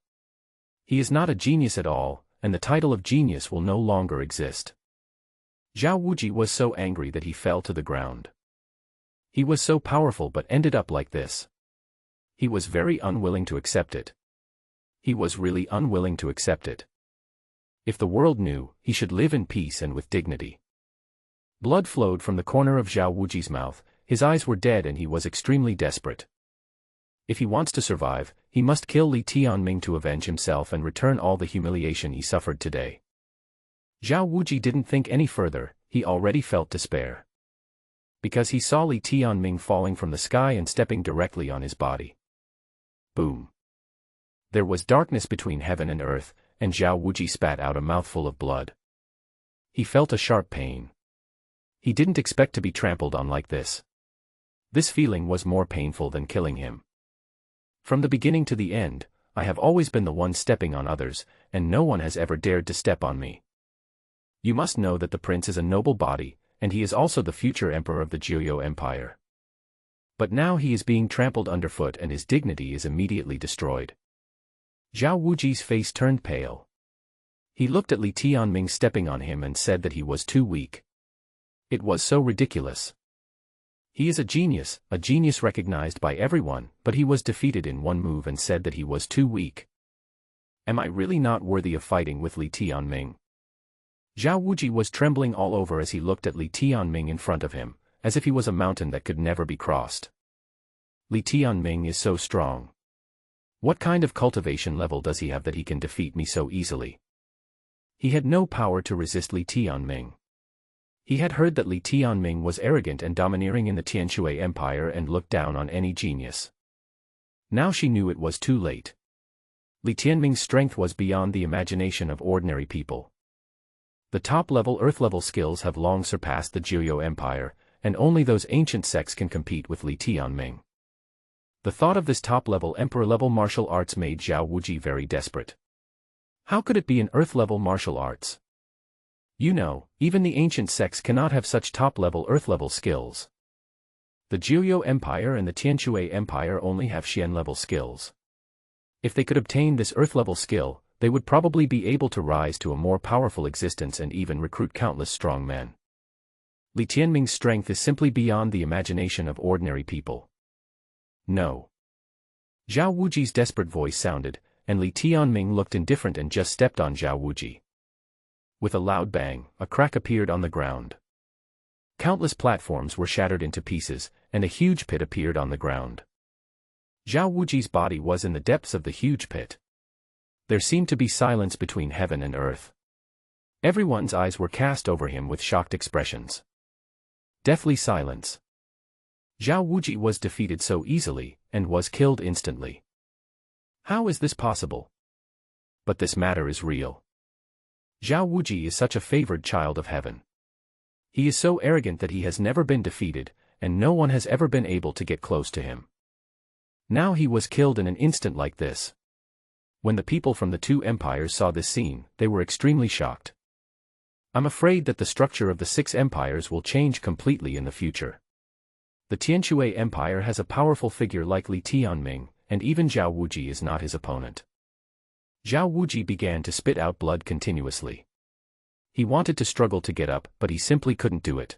He is not a genius at all, and the title of genius will no longer exist. Zhao Wuji was so angry that he fell to the ground. He was so powerful but ended up like this. He was very unwilling to accept it. He was really unwilling to accept it. If the world knew, he should live in peace and with dignity. Blood flowed from the corner of Zhao Wuji's mouth, his eyes were dead and he was extremely desperate. If he wants to survive, he must kill Li Tianming to avenge himself and return all the humiliation he suffered today. Zhao Wuji didn't think any further, he already felt despair. Because he saw Li Tianming falling from the sky and stepping directly on his body. Boom. There was darkness between heaven and earth, and Zhao Wuji spat out a mouthful of blood. He felt a sharp pain. He didn't expect to be trampled on like this. This feeling was more painful than killing him. From the beginning to the end, I have always been the one stepping on others, and no one has ever dared to step on me. You must know that the prince is a noble body, and he is also the future emperor of the Zhou Empire. But now he is being trampled underfoot and his dignity is immediately destroyed. Zhao Wuji's face turned pale. He looked at Li Tianming stepping on him and said that he was too weak. It was so ridiculous. He is a genius recognized by everyone, but he was defeated in one move and said that he was too weak. Am I really not worthy of fighting with Li Tianming? Zhao Wuji was trembling all over as he looked at Li Tianming in front of him, as if he was a mountain that could never be crossed. Li Tianming is so strong. What kind of cultivation level does he have that he can defeat me so easily? He had no power to resist Li Tianming. He had heard that Li Tianming was arrogant and domineering in the Tianxuan Empire and looked down on any genius. Now she knew it was too late. Li Tianming's strength was beyond the imagination of ordinary people. The top-level Earth-level skills have long surpassed the Zhou Empire, and only those ancient sects can compete with Li Tianming. The thought of this top-level Emperor-level martial arts made Zhao Wuji very desperate. How could it be an Earth-level martial arts? You know, even the ancient sects cannot have such top-level Earth-level skills. The Zhou Empire and the Tianxuan Empire only have Xian-level skills. If they could obtain this Earth-level skill, they would probably be able to rise to a more powerful existence and even recruit countless strong men. Li Tianming's strength is simply beyond the imagination of ordinary people. No. Zhao Wuji's desperate voice sounded, and Li Tianming looked indifferent and just stepped on Zhao Wuji. With a loud bang, a crack appeared on the ground. Countless platforms were shattered into pieces, and a huge pit appeared on the ground. Zhao Wuji's body was in the depths of the huge pit. There seemed to be silence between heaven and earth. Everyone's eyes were cast over him with shocked expressions. Deathly silence. Zhao Wuji was defeated so easily, and was killed instantly. How is this possible? But this matter is real. Zhao Wuji is such a favored child of heaven. He is so arrogant that he has never been defeated, and no one has ever been able to get close to him. Now he was killed in an instant like this. When the people from the two empires saw this scene, they were extremely shocked. I'm afraid that the structure of the 6 empires will change completely in the future. The Tianxuan Empire has a powerful figure like Li Tianming, and even Zhao Wuji is not his opponent. Zhao Wuji began to spit out blood continuously. He wanted to struggle to get up, but he simply couldn't do it.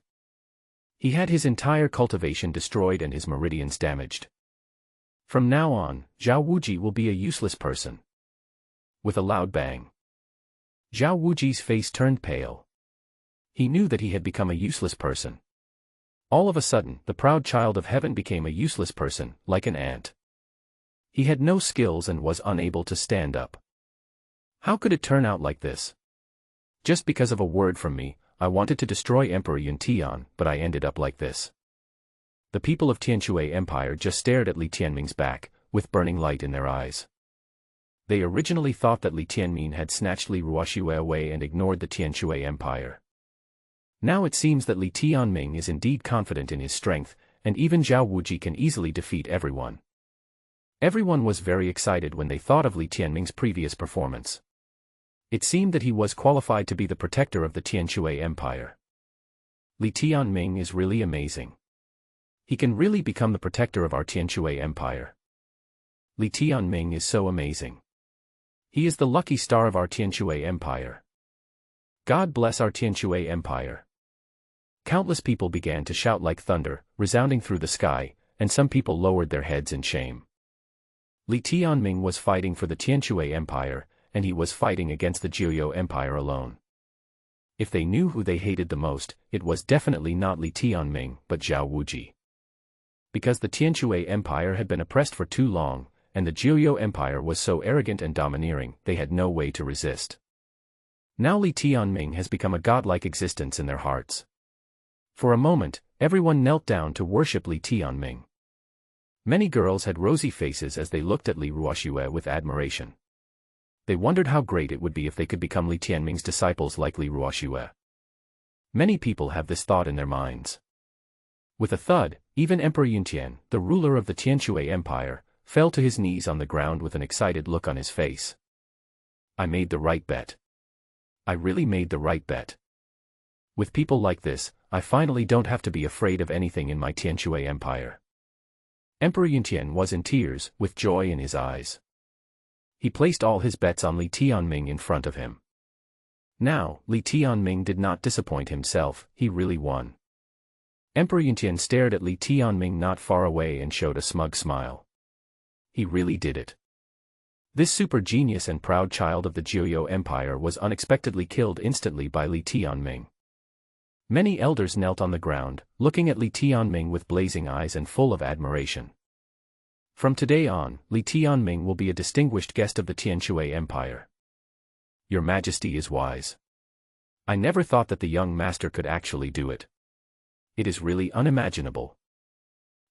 He had his entire cultivation destroyed and his meridians damaged. From now on, Zhao Wuji will be a useless person. With a loud bang, Zhao Wuji's face turned pale. He knew that he had become a useless person. All of a sudden, the proud child of heaven became a useless person, like an ant. He had no skills and was unable to stand up. How could it turn out like this? Just because of a word from me, I wanted to destroy Emperor Yuntian, but I ended up like this. The people of Tianxuan Empire just stared at Li Tianming's back, with burning light in their eyes. They originally thought that Li Tianming had snatched Li Ruoxue away and ignored the Tianxuan Empire. Now it seems that Li Tianming is indeed confident in his strength, and even Zhao Wuji can easily defeat everyone. Everyone was very excited when they thought of Li Tianming's previous performance. It seemed that he was qualified to be the protector of the Tianxuan Empire. Li Tianming is really amazing. He can really become the protector of our Tianxuan Empire. Li Tianming is so amazing. He is the lucky star of our Tianxuan Empire. God bless our Tianxuan Empire. Countless people began to shout like thunder, resounding through the sky, and some people lowered their heads in shame. Li Tianming was fighting for the Tianxuan Empire, and he was fighting against the Zhao Empire alone. If they knew who they hated the most, it was definitely not Li Tianming, but Zhao Wuji. Because the Tianxuan Empire had been oppressed for too long, and the Zhao Empire was so arrogant and domineering, they had no way to resist. Now Li Tianming has become a godlike existence in their hearts. For a moment, everyone knelt down to worship Li Tianming. Many girls had rosy faces as they looked at Li Ruoxue with admiration. They wondered how great it would be if they could become Li Tianming's disciples like Li Ruoxue. Many people have this thought in their minds. With a thud, even Emperor Yuntian, the ruler of the Tianxuan Empire, fell to his knees on the ground with an excited look on his face. I made the right bet. I really made the right bet. With people like this, I finally don't have to be afraid of anything in my Tianxuan Empire. Emperor Yuntian was in tears, with joy in his eyes. He placed all his bets on Li Tianming in front of him. Now, Li Tianming did not disappoint himself, he really won. Emperor Yuntian stared at Li Tianming not far away and showed a smug smile. He really did it. This super genius and proud child of the Zhao Empire was unexpectedly killed instantly by Li Tianming. Many elders knelt on the ground, looking at Li Tianming with blazing eyes and full of admiration. From today on, Li Tianming will be a distinguished guest of the Tianxuan Empire. Your Majesty is wise. I never thought that the young master could actually do it. It is really unimaginable.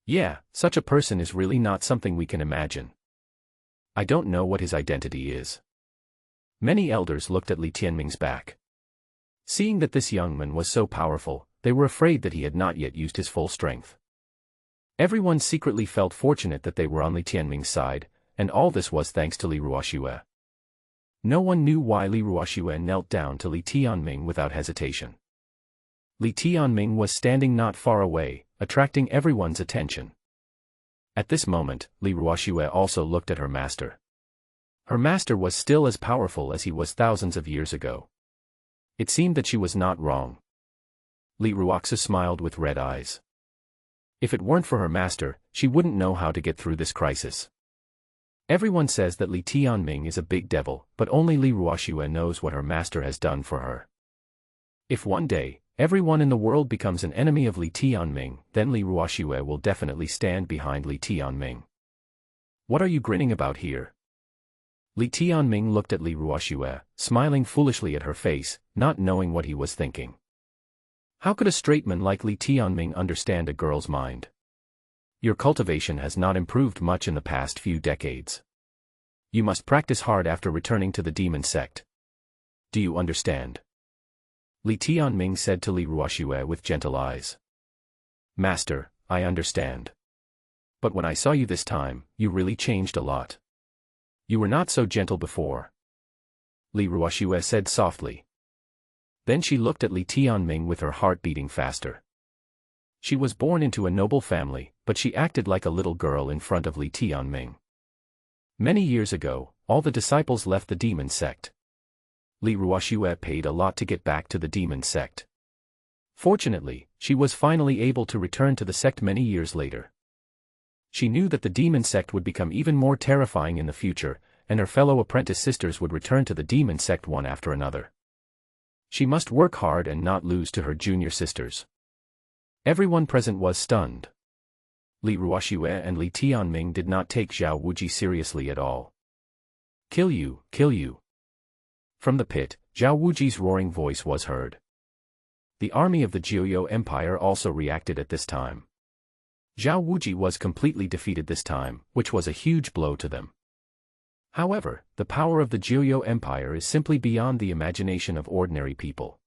Yeah, such a person is really not something we can imagine. I don't know what his identity is. Many elders looked at Li Tianming's back. Seeing that this young man was so powerful, they were afraid that he had not yet used his full strength. Everyone secretly felt fortunate that they were on Li Tianming's side, and all this was thanks to Li Ruoxue. No one knew why Li Ruoxue knelt down to Li Tianming without hesitation. Li Tianming was standing not far away, attracting everyone's attention. At this moment, Li Ruoxue also looked at her master. Her master was still as powerful as he was thousands of years ago. It seemed that she was not wrong. Li Ruoxue smiled with red eyes. If it weren't for her master, she wouldn't know how to get through this crisis. Everyone says that Li Tianming is a big devil, but only Li Ruoxue knows what her master has done for her. If one day, everyone in the world becomes an enemy of Li Tianming, then Li Ruoxue will definitely stand behind Li Tianming. What are you grinning about here? Li Tianming looked at Li Ruoxue, smiling foolishly at her face, not knowing what he was thinking. How could a straight man like Li Tianming understand a girl's mind? Your cultivation has not improved much in the past few decades. You must practice hard after returning to the demon sect. Do you understand? Li Tianming said to Li Ruoxue with gentle eyes. Master, I understand. But when I saw you this time, you really changed a lot. You were not so gentle before. Li Ruoxue said softly. Then she looked at Li Tianming with her heart beating faster. She was born into a noble family, but she acted like a little girl in front of Li Tianming. Many years ago, all the disciples left the demon sect. Li Ruoxue paid a lot to get back to the demon sect. Fortunately, she was finally able to return to the sect many years later. She knew that the demon sect would become even more terrifying in the future, and her fellow apprentice sisters would return to the demon sect one after another. She must work hard and not lose to her junior sisters. Everyone present was stunned. Li Ruoxue and Li Tianming did not take Zhao Wuji seriously at all. Kill you, kill you. From the pit, Zhao Wuji's roaring voice was heard. The army of the Jiuyou Empire also reacted at this time. Zhao Wuji was completely defeated this time, which was a huge blow to them. However, the power of the Jiuyou Empire is simply beyond the imagination of ordinary people.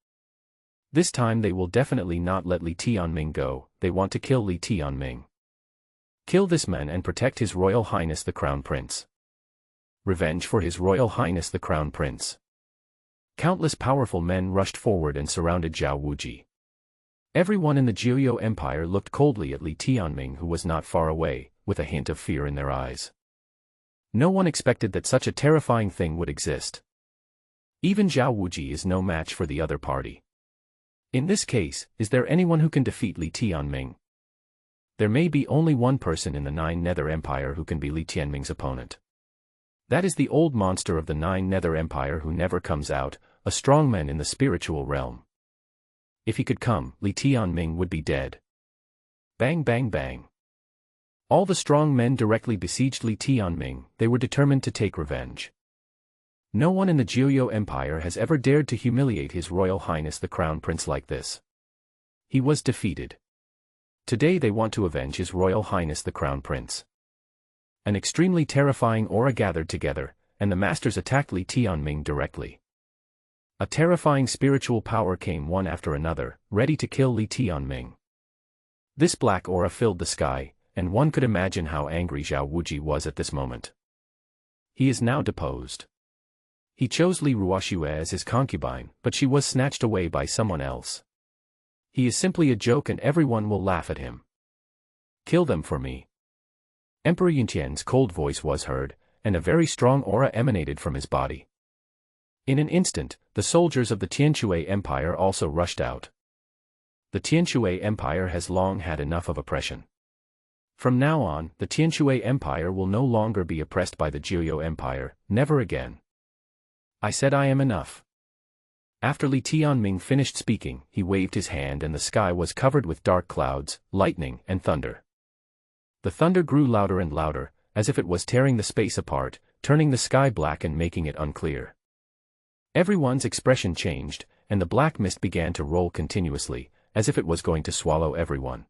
This time they will definitely not let Li Tianming go, they want to kill Li Tianming. Kill this man and protect His Royal Highness the Crown Prince. Revenge for His Royal Highness the Crown Prince. Countless powerful men rushed forward and surrounded Zhao Wuji. Everyone in the Jiuyou Empire looked coldly at Li Tianming, who was not far away, with a hint of fear in their eyes. No one expected that such a terrifying thing would exist. Even Zhao Wuji is no match for the other party. In this case, is there anyone who can defeat Li Tianming? There may be only one person in the Nine Nether Empire who can be Li Tianming's opponent. That is the old monster of the Nine Nether Empire who never comes out, a strong man in the spiritual realm. If he could come, Li Tianming would be dead. Bang bang bang. All the strong men directly besieged Li Tianming, they were determined to take revenge. No one in the Jiuyou Empire has ever dared to humiliate His Royal Highness the Crown Prince like this. He was defeated. Today they want to avenge His Royal Highness the Crown Prince. An extremely terrifying aura gathered together, and the masters attacked Li Tianming directly. A terrifying spiritual power came one after another, ready to kill Li Tianming. This black aura filled the sky, and one could imagine how angry Zhao Wuji was at this moment. He is now deposed. He chose Li Ruoxue as his concubine, but she was snatched away by someone else. He is simply a joke and everyone will laugh at him. Kill them for me. Emperor Yuntian's cold voice was heard, and a very strong aura emanated from his body. In an instant, the soldiers of the Tianxuan Empire also rushed out. The Tianxuan Empire has long had enough of oppression. From now on, the Tianxuan Empire will no longer be oppressed by the Jiuyou Empire, never again. I said I am enough. After Li Tianming finished speaking, he waved his hand and the sky was covered with dark clouds, lightning, and thunder. The thunder grew louder and louder, as if it was tearing the space apart, turning the sky black and making it unclear. Everyone's expression changed, and the black mist began to roll continuously, as if it was going to swallow everyone.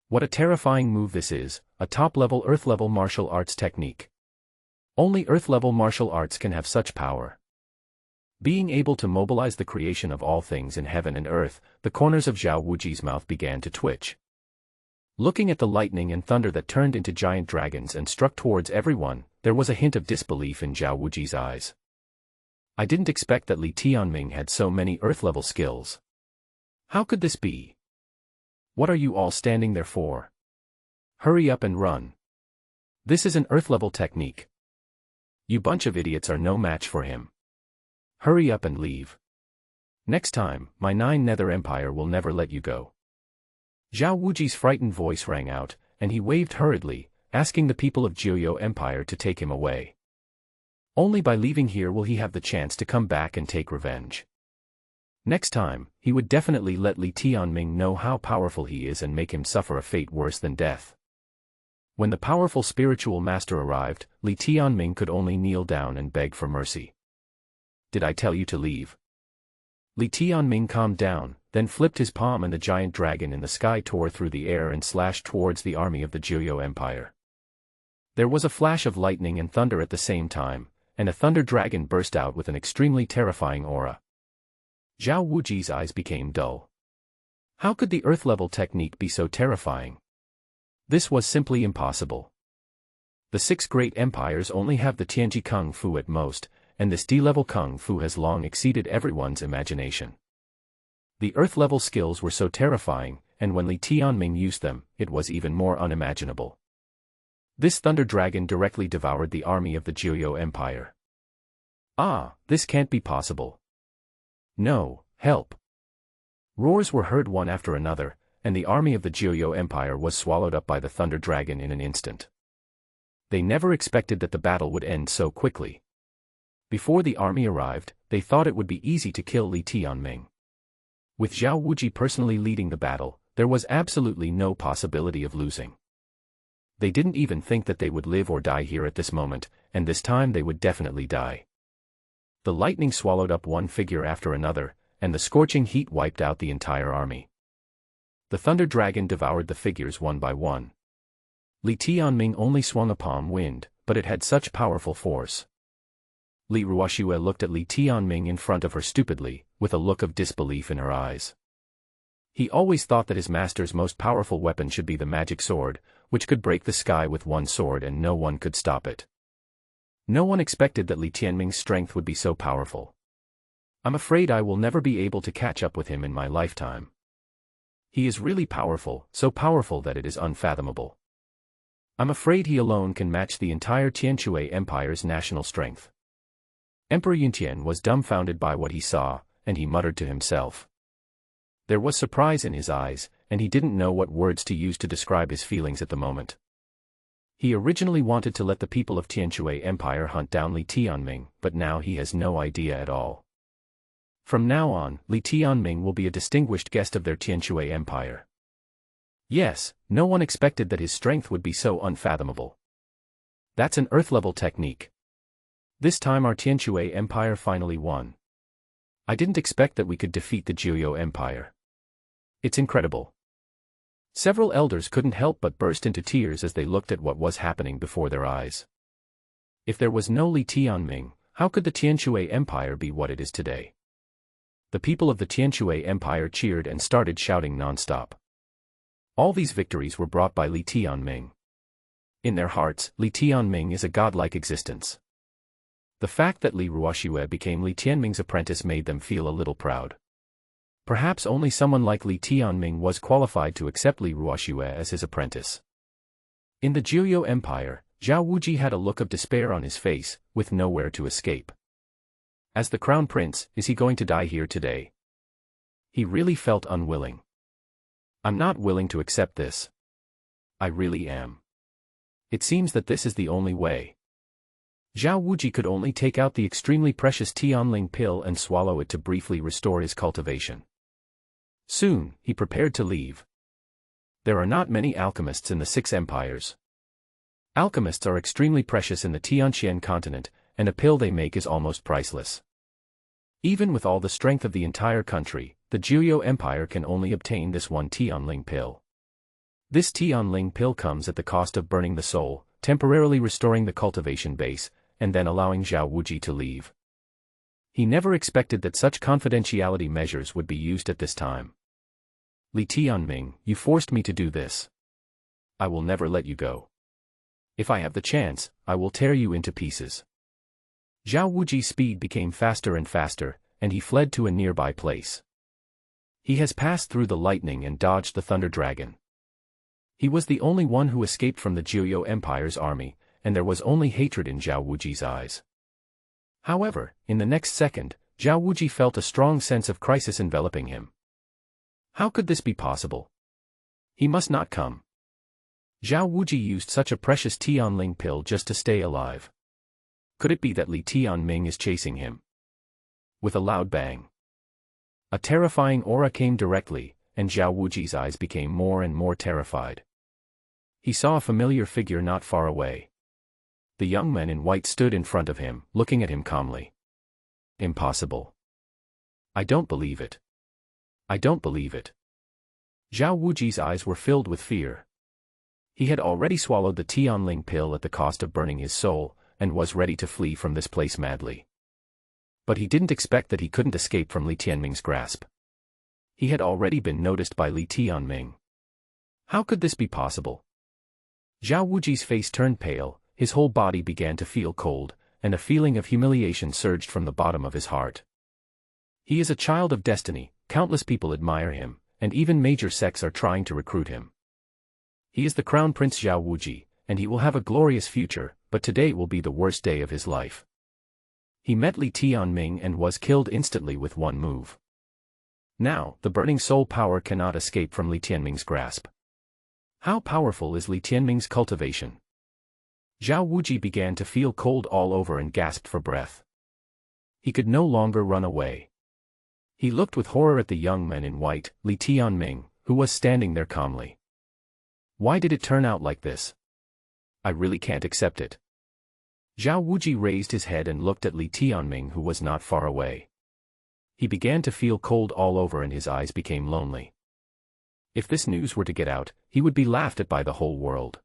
What a terrifying move this is, a top-level Earth-level martial arts technique. Only Earth-level martial arts can have such power. Being able to mobilize the creation of all things in heaven and earth, the corners of Zhao Wuji's mouth began to twitch. Looking at the lightning and thunder that turned into giant dragons and struck towards everyone, there was a hint of disbelief in Zhao Wuji's eyes. I didn't expect that Li Tianming had so many Earth-level skills. How could this be? What are you all standing there for? Hurry up and run. This is an Earth-level technique. You bunch of idiots are no match for him. Hurry up and leave. Next time, my Nine Nether Empire will never let you go. Zhao Wuji's frightened voice rang out, and he waved hurriedly, asking the people of Jiuyou Empire to take him away. Only by leaving here will he have the chance to come back and take revenge. Next time, he would definitely let Li Tianming know how powerful he is and make him suffer a fate worse than death. When the powerful spiritual master arrived, Li Tianming could only kneel down and beg for mercy. "Did I tell you to leave?" Li Tianming calmed down, then flipped his palm and the giant dragon in the sky tore through the air and slashed towards the army of the Zhou Empire. There was a flash of lightning and thunder at the same time, and a thunder dragon burst out with an extremely terrifying aura. Zhao Wuji's eyes became dull. How could the earth-level technique be so terrifying? This was simply impossible. The 6 great empires only have the Tianji Kung Fu at most, and this D-level Kung Fu has long exceeded everyone's imagination. The earth-level skills were so terrifying, and when Li Tianming used them, it was even more unimaginable. This thunder dragon directly devoured the army of the Zhou Empire. "Ah, this can't be possible. No, help!" Roars were heard one after another, and the army of the Zhou Empire was swallowed up by the thunder dragon in an instant. They never expected that the battle would end so quickly. Before the army arrived, they thought it would be easy to kill Li Tianming. With Zhao Wuji personally leading the battle, there was absolutely no possibility of losing. They didn't even think that they would live or die here at this moment, and this time they would definitely die. The lightning swallowed up one figure after another, and the scorching heat wiped out the entire army. The thunder dragon devoured the figures one by one. Li Tianming only swung a palm wind, but it had such powerful force. Ruoxue looked at Li Tianming in front of her stupidly, with a look of disbelief in her eyes. He always thought that his master's most powerful weapon should be the magic sword, which could break the sky with one sword and no one could stop it. No one expected that Li Tianming's strength would be so powerful. "I'm afraid I will never be able to catch up with him in my lifetime. He is really powerful, so powerful that it is unfathomable. I'm afraid he alone can match the entire Tianxuan Empire's national strength." Emperor Yuntian was dumbfounded by what he saw, and he muttered to himself. There was surprise in his eyes, and he didn't know what words to use to describe his feelings at the moment. He originally wanted to let the people of Tianxuan Empire hunt down Li Tianming, but now he has no idea at all. From now on, Li Tianming will be a distinguished guest of their Tianxuan Empire. Yes, no one expected that his strength would be so unfathomable. That's an earth-level technique. This time our Tianxuan Empire finally won. I didn't expect that we could defeat the Zhou Empire. It's incredible. Several elders couldn't help but burst into tears as they looked at what was happening before their eyes. If there was no Li Tianming, how could the Tianxuan Empire be what it is today? The people of the Tianxuan Empire cheered and started shouting non-stop. All these victories were brought by Li Tianming. In their hearts, Li Tianming is a godlike existence. The fact that Ruoxue became Li Tianming's apprentice made them feel a little proud. Perhaps only someone like Li Tianming was qualified to accept Ruoxue as his apprentice. In the Zhou Empire, Zhao Wuji had a look of despair on his face, with nowhere to escape. As the crown prince, is he going to die here today? He really felt unwilling. "I'm not willing to accept this. I really am. It seems that this is the only way." Zhao Wuji could only take out the extremely precious Tianling pill and swallow it to briefly restore his cultivation. Soon, he prepared to leave. There are not many alchemists in the 6 empires. Alchemists are extremely precious in the Tianxuan Continent, and a pill they make is almost priceless. Even with all the strength of the entire country, the Zhou Empire can only obtain this one Tianling pill. This Tianling pill comes at the cost of burning the soul, temporarily restoring the cultivation base, and then allowing Zhao Wuji to leave. He never expected that such confidentiality measures would be used at this time. "Li Tianming, you forced me to do this. I will never let you go. If I have the chance, I will tear you into pieces." Zhao Wuji's speed became faster and faster, and he fled to a nearby place. He has passed through the lightning and dodged the thunder dragon. He was the only one who escaped from the Zhou Empire's army, and there was only hatred in Zhao Wuji's eyes. However, in the next second, Zhao Wuji felt a strong sense of crisis enveloping him. How could this be possible? He must not come. Zhao Wuji used such a precious Tianling pill just to stay alive. Could it be that Li Tianming is chasing him? With a loud bang, a terrifying aura came directly, and Zhao Wuji's eyes became more and more terrified. He saw a familiar figure not far away. The young man in white stood in front of him, looking at him calmly. Impossible. I don't believe it. I don't believe it. Zhao Wuji's eyes were filled with fear. He had already swallowed the Tianling pill at the cost of burning his soul, and was ready to flee from this place madly. But he didn't expect that he couldn't escape from Li Tianming's grasp. He had already been noticed by Li Tianming. How could this be possible? Zhao Wuji's face turned pale, his whole body began to feel cold, and a feeling of humiliation surged from the bottom of his heart. He is a child of destiny, countless people admire him, and even major sects are trying to recruit him. He is the Crown Prince Zhao Wuji, and he will have a glorious future, but today will be the worst day of his life. He met Li Tianming and was killed instantly with one move. Now, the burning soul power cannot escape from Li Tianming's grasp. How powerful is Li Tianming's cultivation? Zhao Wuji began to feel cold all over and gasped for breath. He could no longer run away. He looked with horror at the young man in white, Li Tianming, who was standing there calmly. Why did it turn out like this? I really can't accept it. Zhao Wuji raised his head and looked at Li Tianming, who was not far away. He began to feel cold all over and his eyes became lonely. If this news were to get out, he would be laughed at by the whole world.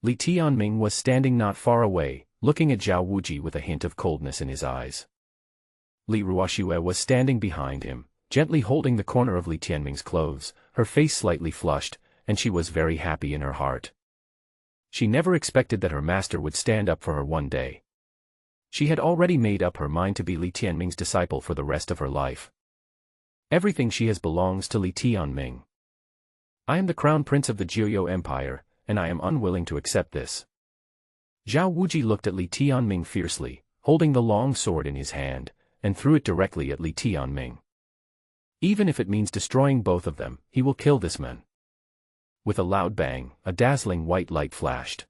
Li Tianming was standing not far away, looking at Zhao Wuji with a hint of coldness in his eyes. Li Ruoxue was standing behind him, gently holding the corner of Li Tianming's clothes, her face slightly flushed, and she was very happy in her heart. She never expected that her master would stand up for her one day. She had already made up her mind to be Li Tianming's disciple for the rest of her life. Everything she has belongs to Li Tianming. I am the crown prince of the Jiuyou Empire, and I am unwilling to accept this. Zhao Wuji looked at Li Tianming fiercely, holding the long sword in his hand, and threw it directly at Li Tianming. Even if it means destroying both of them, he will kill this man. With a loud bang, a dazzling white light flashed.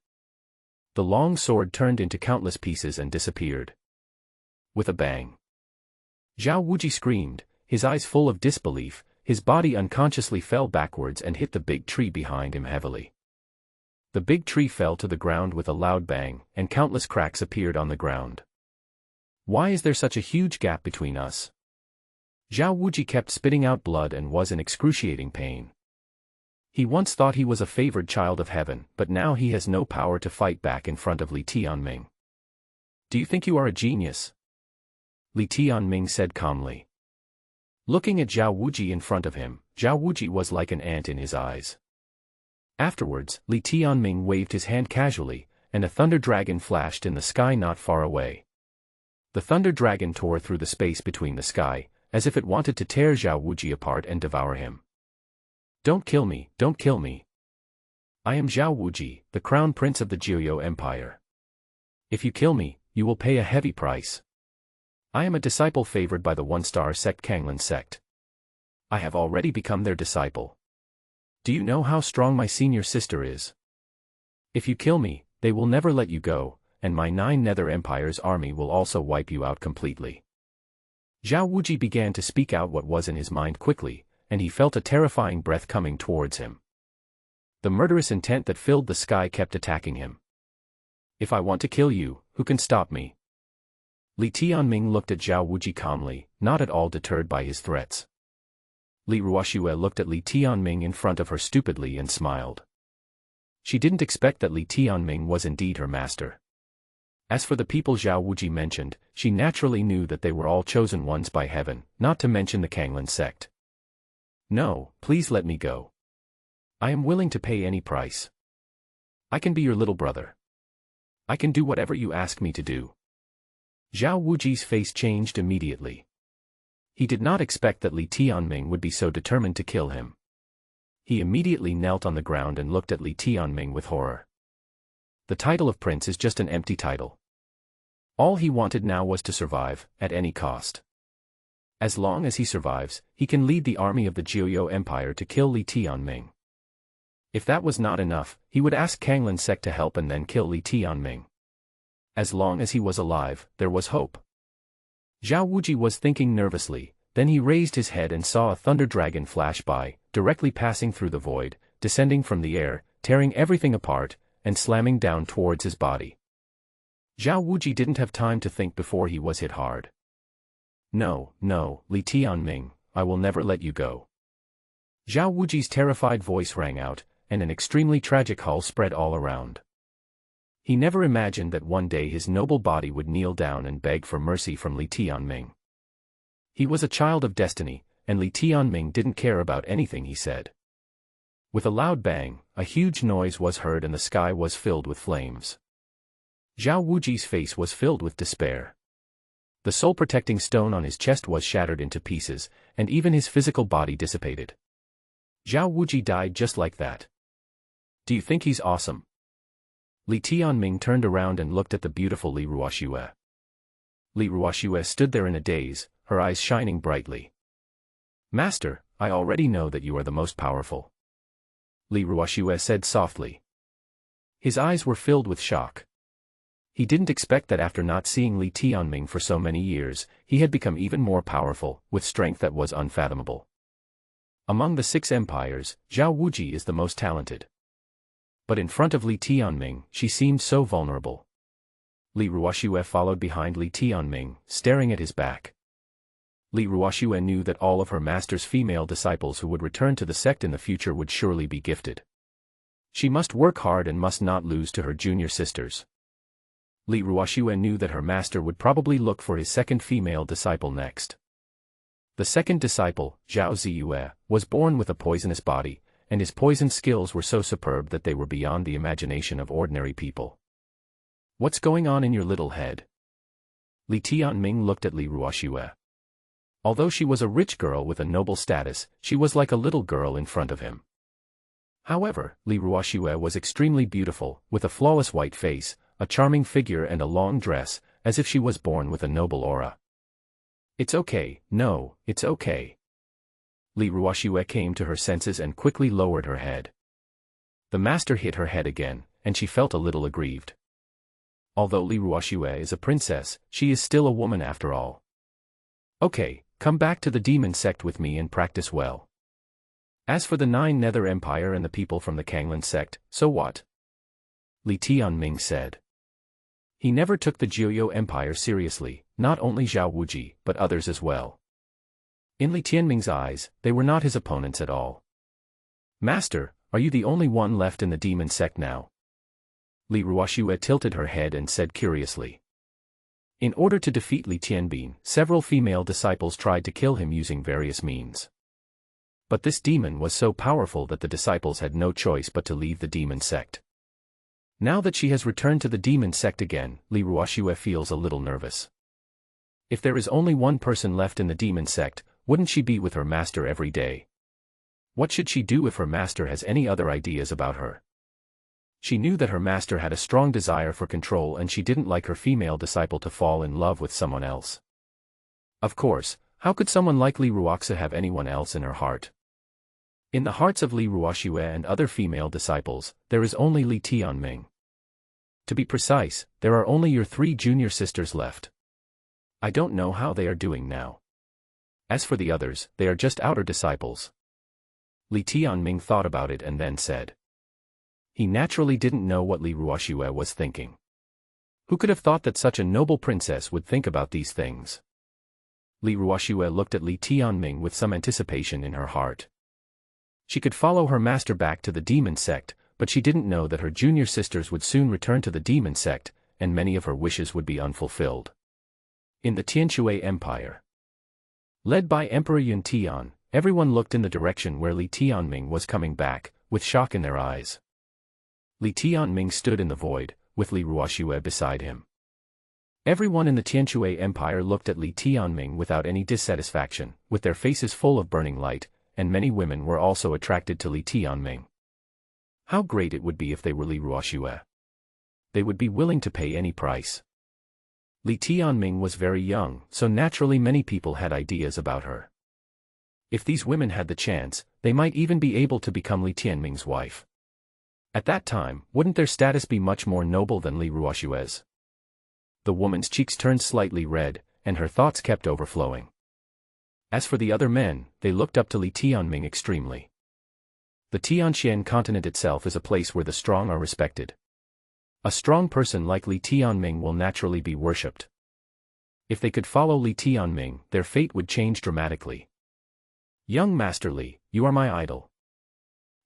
The long sword turned into countless pieces and disappeared. With a bang, Zhao Wuji screamed, his eyes full of disbelief, his body unconsciously fell backwards and hit the big tree behind him heavily. The big tree fell to the ground with a loud bang, and countless cracks appeared on the ground. Why is there such a huge gap between us? Zhao Wuji kept spitting out blood and was in excruciating pain. He once thought he was a favored child of heaven, but now he has no power to fight back in front of Li Tianming. Do you think you are a genius? Li Tianming said calmly. Looking at Zhao Wuji in front of him, Zhao Wuji was like an ant in his eyes. Afterwards, Li Tianming waved his hand casually, and a thunder dragon flashed in the sky not far away. The thunder dragon tore through the space between the sky, as if it wanted to tear Zhao Wuji apart and devour him. Don't kill me, don't kill me. I am Zhao Wuji, the crown prince of the Jiuyou Empire. If you kill me, you will pay a heavy price. I am a disciple favored by the one-star sect Kanglan sect. I have already become their disciple. Do you know how strong my senior sister is? If you kill me, they will never let you go, and my 9 Nether Empire's army will also wipe you out completely. Zhao Wuji began to speak out what was in his mind quickly, and he felt a terrifying breath coming towards him. The murderous intent that filled the sky kept attacking him. If I want to kill you, who can stop me? Li Tianming looked at Zhao Wuji calmly, not at all deterred by his threats. Li Ruoxue looked at Li Tianming in front of her stupidly and smiled. She didn't expect that Li Tianming was indeed her master. As for the people Zhao Wuji mentioned, she naturally knew that they were all chosen ones by heaven, not to mention the Kanglan sect. No, please let me go. I am willing to pay any price. I can be your little brother. I can do whatever you ask me to do. Zhao Wuji's face changed immediately. He did not expect that Li Tianming would be so determined to kill him. He immediately knelt on the ground and looked at Li Tianming with horror. The title of prince is just an empty title. All he wanted now was to survive, at any cost. As long as he survives, he can lead the army of the Jiuyou Empire to kill Li Tianming. If that was not enough, he would ask Kanglan sect to help and then kill Li Tianming. As long as he was alive, there was hope. Zhao Wuji was thinking nervously, then he raised his head and saw a thunder dragon flash by, directly passing through the void, descending from the air, tearing everything apart, and slamming down towards his body. Zhao Wuji didn't have time to think before he was hit hard. No, no, Li Tianming, I will never let you go. Zhao Wuji's terrified voice rang out, and an extremely tragic howl spread all around. He never imagined that one day his noble body would kneel down and beg for mercy from Li Tianming. He was a child of destiny, and Li Tianming didn't care about anything he said. With a loud bang, a huge noise was heard and the sky was filled with flames. Zhao Wuji's face was filled with despair. The soul-protecting stone on his chest was shattered into pieces, and even his physical body dissipated. Zhao Wuji died just like that. Do you think he's awesome? Li Tianming turned around and looked at the beautiful Li Ruoxue. Li Ruoxue stood there in a daze, her eyes shining brightly. Master, I already know that you are the most powerful. Li Ruoxue said softly. His eyes were filled with shock. He didn't expect that after not seeing Li Tianming for so many years, he had become even more powerful, with strength that was unfathomable. Among the 6 empires, Zhao Wuji is the most talented. But in front of Li Tianming, she seemed so vulnerable. Li Ruoxue followed behind Li Tianming, staring at his back. Li Ruoxue knew that all of her master's female disciples who would return to the sect in the future would surely be gifted. She must work hard and must not lose to her junior sisters. Li Ruoxue knew that her master would probably look for his second female disciple next. The second disciple, Zhao Ziyue, was born with a poisonous body, and his poison skills were so superb that they were beyond the imagination of ordinary people. What's going on in your little head? Li Tianming looked at Li Ruoxue. Although she was a rich girl with a noble status, she was like a little girl in front of him. However, Li Ruoxue was extremely beautiful, with a flawless white face, a charming figure and a long dress, as if she was born with a noble aura. It's okay, no, it's okay. Li Ruoxue came to her senses and quickly lowered her head. The master hit her head again, and she felt a little aggrieved. Although Li Ruoxue is a princess, she is still a woman after all. Okay, come back to the demon sect with me and practice well. As for the 9 Nether Empire and the people from the Kanglan sect, so what? Li Tianming said. He never took the Jiuyou Empire seriously, not only Zhao Wuji, but others as well. In Li Tianming's eyes, they were not his opponents at all. Master, are you the only one left in the demon sect now? Li Ruoxue tilted her head and said curiously. In order to defeat Li Tianming, several female disciples tried to kill him using various means. But this demon was so powerful that the disciples had no choice but to leave the demon sect. Now that she has returned to the demon sect again, Li Ruoxue feels a little nervous. If there is only one person left in the demon sect, wouldn't she be with her master every day? What should she do if her master has any other ideas about her? She knew that her master had a strong desire for control and she didn't like her female disciple to fall in love with someone else. Of course, how could someone like Li Ruoxue have anyone else in her heart? In the hearts of Li Ruoxue and other female disciples, there is only Li Tianming. To be precise, there are only your 3 junior sisters left. I don't know how they are doing now. As for the others, they are just outer disciples. Li Tianming thought about it and then said. He naturally didn't know what Li Ruoxue was thinking. Who could have thought that such a noble princess would think about these things? Li Ruoxue looked at Li Tianming with some anticipation in her heart. She could follow her master back to the demon sect, but she didn't know that her junior sisters would soon return to the demon sect, and many of her wishes would be unfulfilled. In the Tianxuan Empire, led by Emperor Yun Tian, everyone looked in the direction where Li Tianming was coming back, with shock in their eyes. Li Tianming stood in the void, with Li Ruoxue beside him. Everyone in the Tianxuan Empire looked at Li Tianming without any dissatisfaction, with their faces full of burning light, and many women were also attracted to Li Tianming. How great it would be if they were Li Ruoxue. They would be willing to pay any price. Li Tianming was very young, so naturally many people had ideas about her. If these women had the chance, they might even be able to become Li Tianming's wife. At that time, wouldn't their status be much more noble than Li Ruoxue's? The woman's cheeks turned slightly red, and her thoughts kept overflowing. As for the other men, they looked up to Li Tianming extremely. The Tianxuan Continent itself is a place where the strong are respected. A strong person like Li Tianming will naturally be worshipped. If they could follow Li Tianming, their fate would change dramatically. Young Master Li, you are my idol.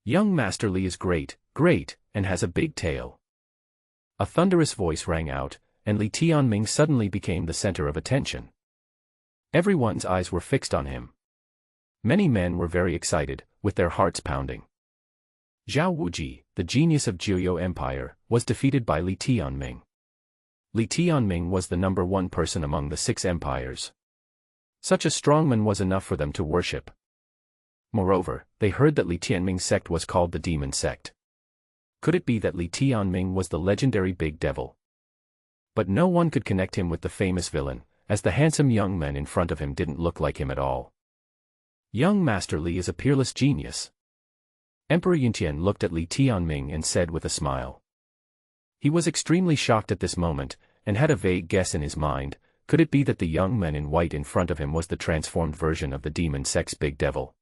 Young Master Li is great, and has a big tail. A thunderous voice rang out, and Li Tianming suddenly became the center of attention. Everyone's eyes were fixed on him. Many men were very excited, with their hearts pounding. Zhao Ziyue, the genius of Juyou Empire, was defeated by Li Tianming. Li Tianming was the number one person among the 6 empires. Such a strongman was enough for them to worship. Moreover, they heard that Li Tianming's sect was called the Demon Sect. Could it be that Li Tianming was the legendary Big Devil? But no one could connect him with the famous villain, as the handsome young men in front of him didn't look like him at all. Young Master Li is a peerless genius. Emperor Yuntian looked at Li Tianming and said with a smile. He was extremely shocked at this moment, and had a vague guess in his mind. Could it be that the young man in white in front of him was the transformed version of the demon sect's Big Devil?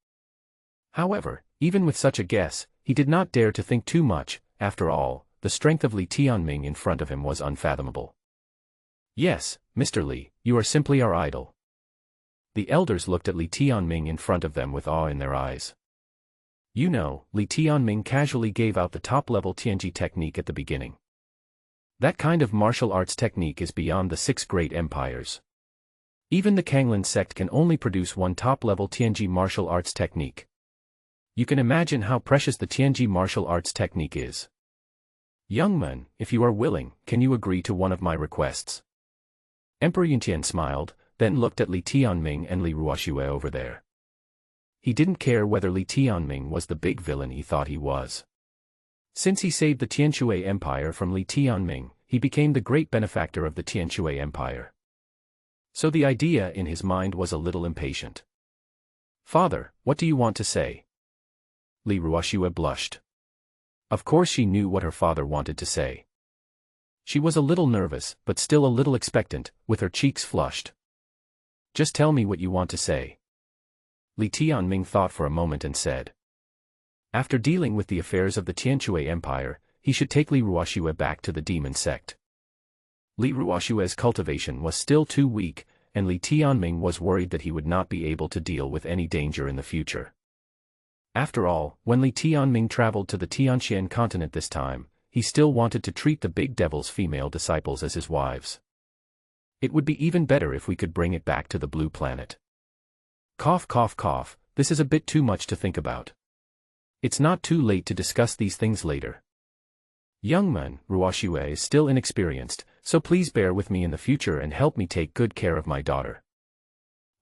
However, even with such a guess, he did not dare to think too much. After all, the strength of Li Tianming in front of him was unfathomable. Yes, Mr. Li, you are simply our idol. The elders looked at Li Tianming in front of them with awe in their eyes. You know, Li Tianming casually gave out the top-level Tianji technique at the beginning. That kind of martial arts technique is beyond the 6 great empires. Even the Kanglin sect can only produce one top-level Tianji martial arts technique. You can imagine how precious the Tianji martial arts technique is. Young man, if you are willing, can you agree to one of my requests? Emperor Yuntian smiled, then looked at Li Tianming and Li Ruoxue over there. He didn't care whether Li Tianming was the big villain he thought he was. Since he saved the Tianxuan Empire from Li Tianming, he became the great benefactor of the Tianxuan Empire. So the idea in his mind was a little impatient. Father, what do you want to say? Li Ruoxue blushed. Of course she knew what her father wanted to say. She was a little nervous, but still a little expectant, with her cheeks flushed. Just tell me what you want to say. Li Tianming thought for a moment and said. After dealing with the affairs of the Tianxuan Empire, he should take Li Ruoxue back to the demon sect. Li Ruoxue's cultivation was still too weak, and Li Tianming was worried that he would not be able to deal with any danger in the future. After all, when Li Tianming traveled to the Tianxuan Continent this time, he still wanted to treat the Big Devil's female disciples as his wives. It would be even better if we could bring it back to the Blue Planet. Cough cough cough, this is a bit too much to think about. It's not too late to discuss these things later. Young man, Ruoxue is still inexperienced, so please bear with me in the future and help me take good care of my daughter.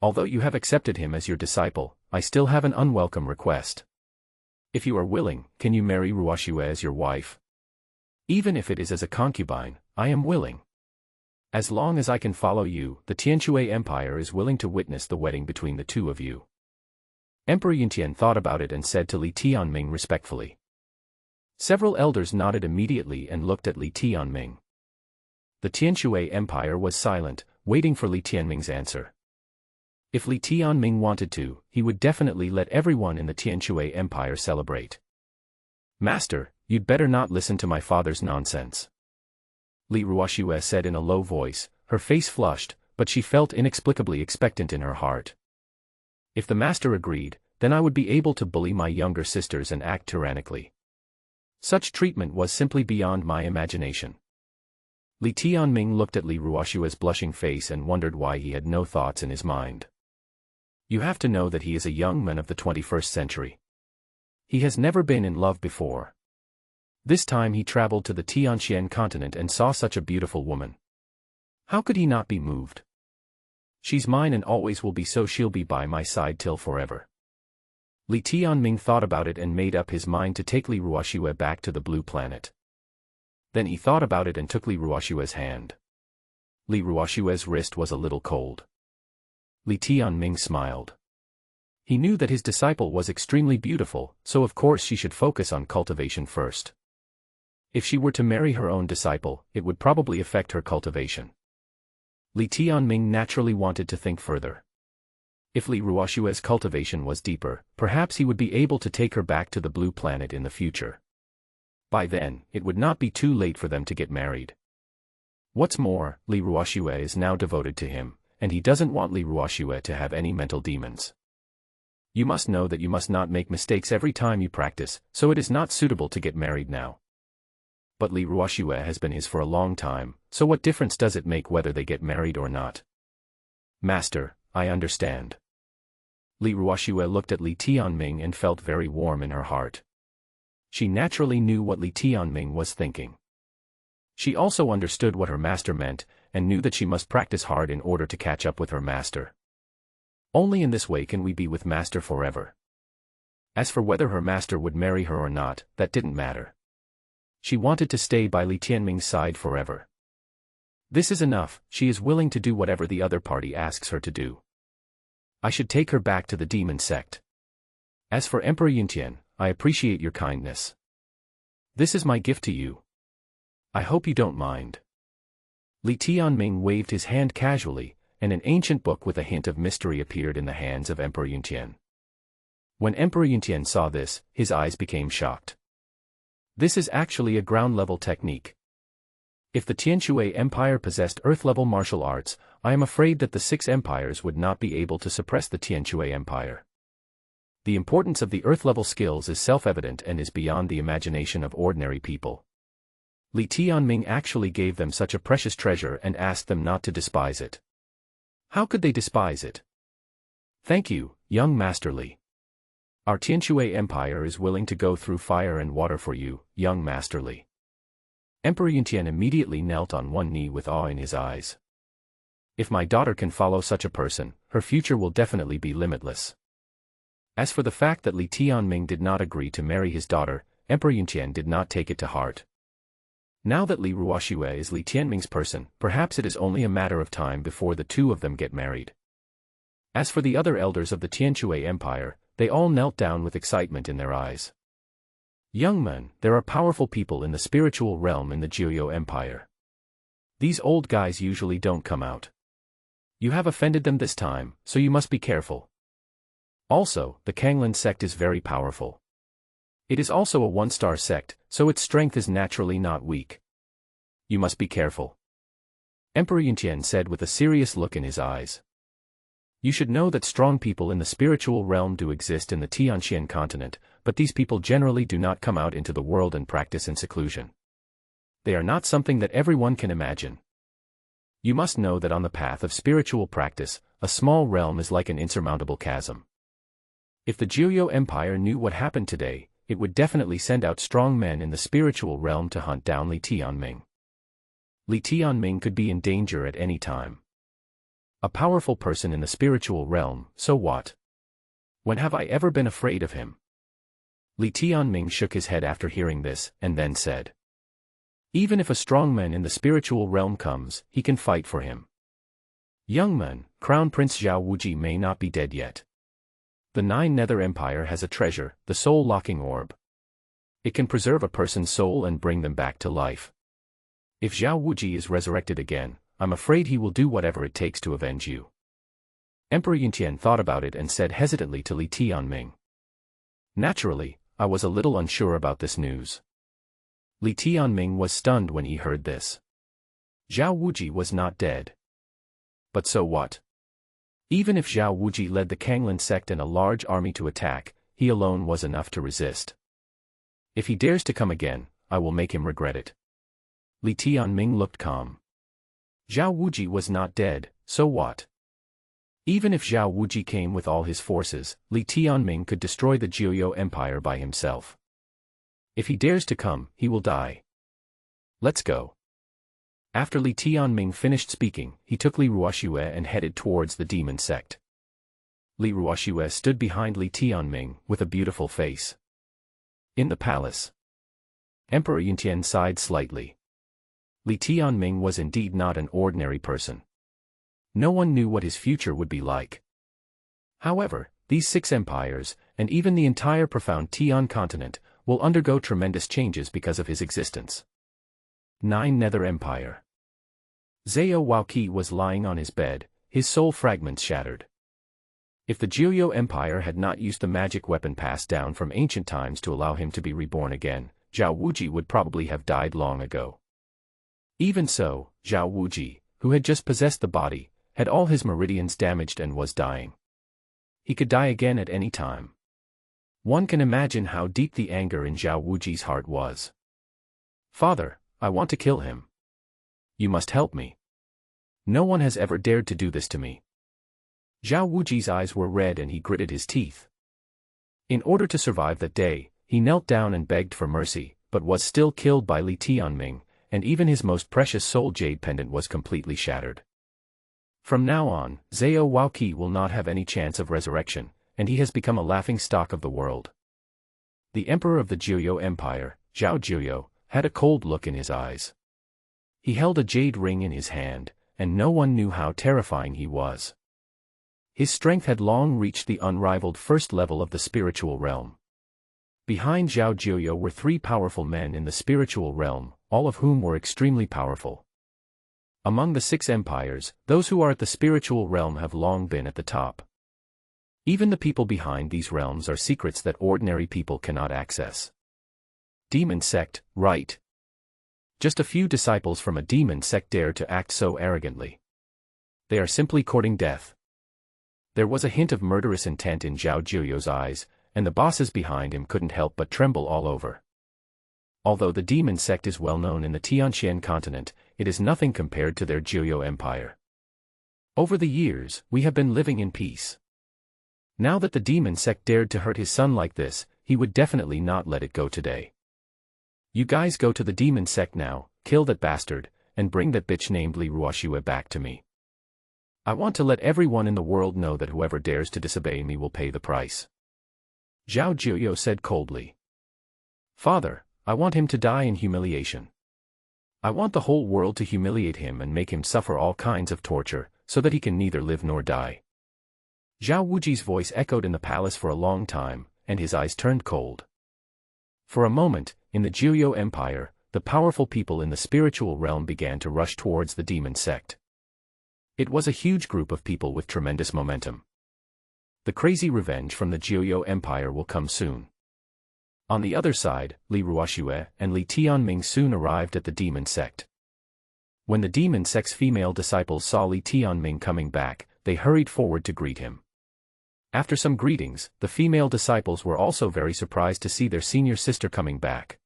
Although you have accepted him as your disciple, I still have an unwelcome request. If you are willing, can you marry Ruoxue as your wife? Even if it is as a concubine, I am willing. As long as I can follow you, the Tianxuan Empire is willing to witness the wedding between the two of you. Emperor Yuntian thought about it and said to Li Tianming respectfully. Several elders nodded immediately and looked at Li Tianming. The Tianxuan Empire was silent, waiting for Li Tianming's answer. If Li Tianming wanted to, he would definitely let everyone in the Tianxuan Empire celebrate. Master, you'd better not listen to my father's nonsense. Li Ruoxue said in a low voice, her face flushed, but she felt inexplicably expectant in her heart. If the master agreed, then I would be able to bully my younger sisters and act tyrannically. Such treatment was simply beyond my imagination. Li Tianming looked at Li Ruoxue's blushing face and wondered why he had no thoughts in his mind. You have to know that he is a young man of the 21st century. He has never been in love before. This time he traveled to the Tianxuan Continent and saw such a beautiful woman. How could he not be moved? She's mine and always will be, so she'll be by my side till forever. Li Tianming thought about it and made up his mind to take Li Ruoxue back to the Blue Planet. Then he thought about it and took Li Ruoxue's hand. Li Ruoxue's wrist was a little cold. Li Tianming smiled. He knew that his disciple was extremely beautiful, so of course she should focus on cultivation first. If she were to marry her own disciple, it would probably affect her cultivation. Li Tianming naturally wanted to think further. If Li Ruoxue's cultivation was deeper, perhaps he would be able to take her back to the blue planet in the future. By then, it would not be too late for them to get married. What's more, Li Ruoxue is now devoted to him, and he doesn't want Li Ruoxue to have any mental demons. You must know that you must not make mistakes every time you practice, so it is not suitable to get married now. But Li Ruoxue has been his for a long time, so what difference does it make whether they get married or not? Master, I understand. Li Ruoxue looked at Li Tianming and felt very warm in her heart. She naturally knew what Li Tianming was thinking. She also understood what her master meant, and knew that she must practice hard in order to catch up with her master. Only in this way can we be with master forever. As for whether her master would marry her or not, that didn't matter. She wanted to stay by Li Tianming's side forever. This is enough, she is willing to do whatever the other party asks her to do. I should take her back to the demon sect. As for Emperor Yuntian, I appreciate your kindness. This is my gift to you. I hope you don't mind. Li Tianming waved his hand casually, and an ancient book with a hint of mystery appeared in the hands of Emperor Yuntian. When Emperor Yuntian saw this, his eyes became shocked. This is actually a ground-level technique. If the Tianxuan Empire possessed Earth-level martial arts, I am afraid that the Six Empires would not be able to suppress the Tianxuan Empire. The importance of the Earth-level skills is self-evident and is beyond the imagination of ordinary people. Li Tianming actually gave them such a precious treasure and asked them not to despise it. How could they despise it? Thank you, young Master Li. Our Tianxuan Empire is willing to go through fire and water for you, young Master Li. Emperor Yuntian immediately knelt on one knee with awe in his eyes. If my daughter can follow such a person, her future will definitely be limitless. As for the fact that Li Tianming did not agree to marry his daughter, Emperor Yuntian did not take it to heart. Now that Li Ruoxue is Li Tianming's person, perhaps it is only a matter of time before the two of them get married. As for the other elders of the Tianxuan Empire, they all knelt down with excitement in their eyes. Young men, there are powerful people in the spiritual realm in the Zhao Empire. These old guys usually don't come out. You have offended them this time, so you must be careful. Also, the Kanglan sect is very powerful. It is also a one-star sect, so its strength is naturally not weak. You must be careful. Emperor Yuntian said with a serious look in his eyes. You should know that strong people in the spiritual realm do exist in the Tianxuan Continent, but these people generally do not come out into the world and practice in seclusion. They are not something that everyone can imagine. You must know that on the path of spiritual practice, a small realm is like an insurmountable chasm. If the Zhao Empire knew what happened today, it would definitely send out strong men in the spiritual realm to hunt down Li Tianming. Li Tianming could be in danger at any time. A powerful person in the spiritual realm, so what? When have I ever been afraid of him? Li Tianming shook his head after hearing this, and then said. Even if a strong man in the spiritual realm comes, he can fight for him. Young man, Crown Prince Zhao Wuji may not be dead yet. The Nine Nether Empire has a treasure, the soul-locking orb. It can preserve a person's soul and bring them back to life. If Zhao Wuji is resurrected again, I'm afraid he will do whatever it takes to avenge you. Emperor Yuntian thought about it and said hesitantly to Li Tianming. Naturally, I was a little unsure about this news. Li Tianming was stunned when he heard this. Zhao Wuji was not dead. But so what? Even if Zhao Wuji led the Kanglan sect and a large army to attack, he alone was enough to resist. If he dares to come again, I will make him regret it. Li Tianming looked calm. Zhao Wuji was not dead, so what? Even if Zhao Wuji came with all his forces, Li Tianming could destroy the Zhao Empire by himself. If he dares to come, he will die. Let's go. After Li Tianming finished speaking, he took Li Ruoxue and headed towards the demon sect. Li Ruoxue stood behind Li Tianming, with a beautiful face. In the palace. Emperor Yuntian sighed slightly. Li Tianming was indeed not an ordinary person. No one knew what his future would be like. However, these 6 empires, and even the entire profound Tian continent, will undergo tremendous changes because of his existence. 9 Nether Empire. Zhao Wuji was lying on his bed, his soul fragments shattered. If the Jiuyou Empire had not used the magic weapon passed down from ancient times to allow him to be reborn again, Zhao Wuji would probably have died long ago. Even so, Zhao Wuji, who had just possessed the body, had all his meridians damaged and was dying. He could die again at any time. One can imagine how deep the anger in Zhao Wuji's heart was. "Father, I want to kill him. You must help me. No one has ever dared to do this to me." Zhao Wuji's eyes were red and he gritted his teeth. In order to survive that day, he knelt down and begged for mercy, but was still killed by Li Tianming, and even his most precious soul jade pendant was completely shattered. From now on, Zhao Wuqi will not have any chance of resurrection, and he has become a laughingstock of the world. The emperor of the Jiuyou Empire, Zhao Ziyue, had a cold look in his eyes. He held a jade ring in his hand, and no one knew how terrifying he was. His strength had long reached the unrivaled first level of the spiritual realm. Behind Zhao Ziyue were 3 powerful men in the spiritual realm, all of whom were extremely powerful. Among the 6 empires, those who are at the spiritual realm have long been at the top. Even the people behind these realms are secrets that ordinary people cannot access. Demon sect, right? Just a few disciples from a demon sect dare to act so arrogantly. They are simply courting death. There was a hint of murderous intent in Zhao Ziyue's eyes, and the bosses behind him couldn't help but tremble all over. Although the demon sect is well known in the Tianxuan Continent, it is nothing compared to their Jiuyou Empire. Over the years, we have been living in peace. Now that the demon sect dared to hurt his son like this, he would definitely not let it go today. "You guys go to the demon sect now, kill that bastard, and bring that bitch named Li Ruoxue back to me. I want to let everyone in the world know that whoever dares to disobey me will pay the price." Zhao Ziyue said coldly. "Father, I want him to die in humiliation. I want the whole world to humiliate him and make him suffer all kinds of torture, so that he can neither live nor die." Zhao Wuji's voice echoed in the palace for a long time, and his eyes turned cold. For a moment, in the Jiuyou Empire, the powerful people in the spiritual realm began to rush towards the demon sect. It was a huge group of people with tremendous momentum. The crazy revenge from the Jiuyou Empire will come soon. On the other side, Li Ruoxue and Li Tianming soon arrived at the demon sect. When the demon sect's female disciples saw Li Tianming coming back, they hurried forward to greet him. After some greetings, the female disciples were also very surprised to see their senior sister coming back.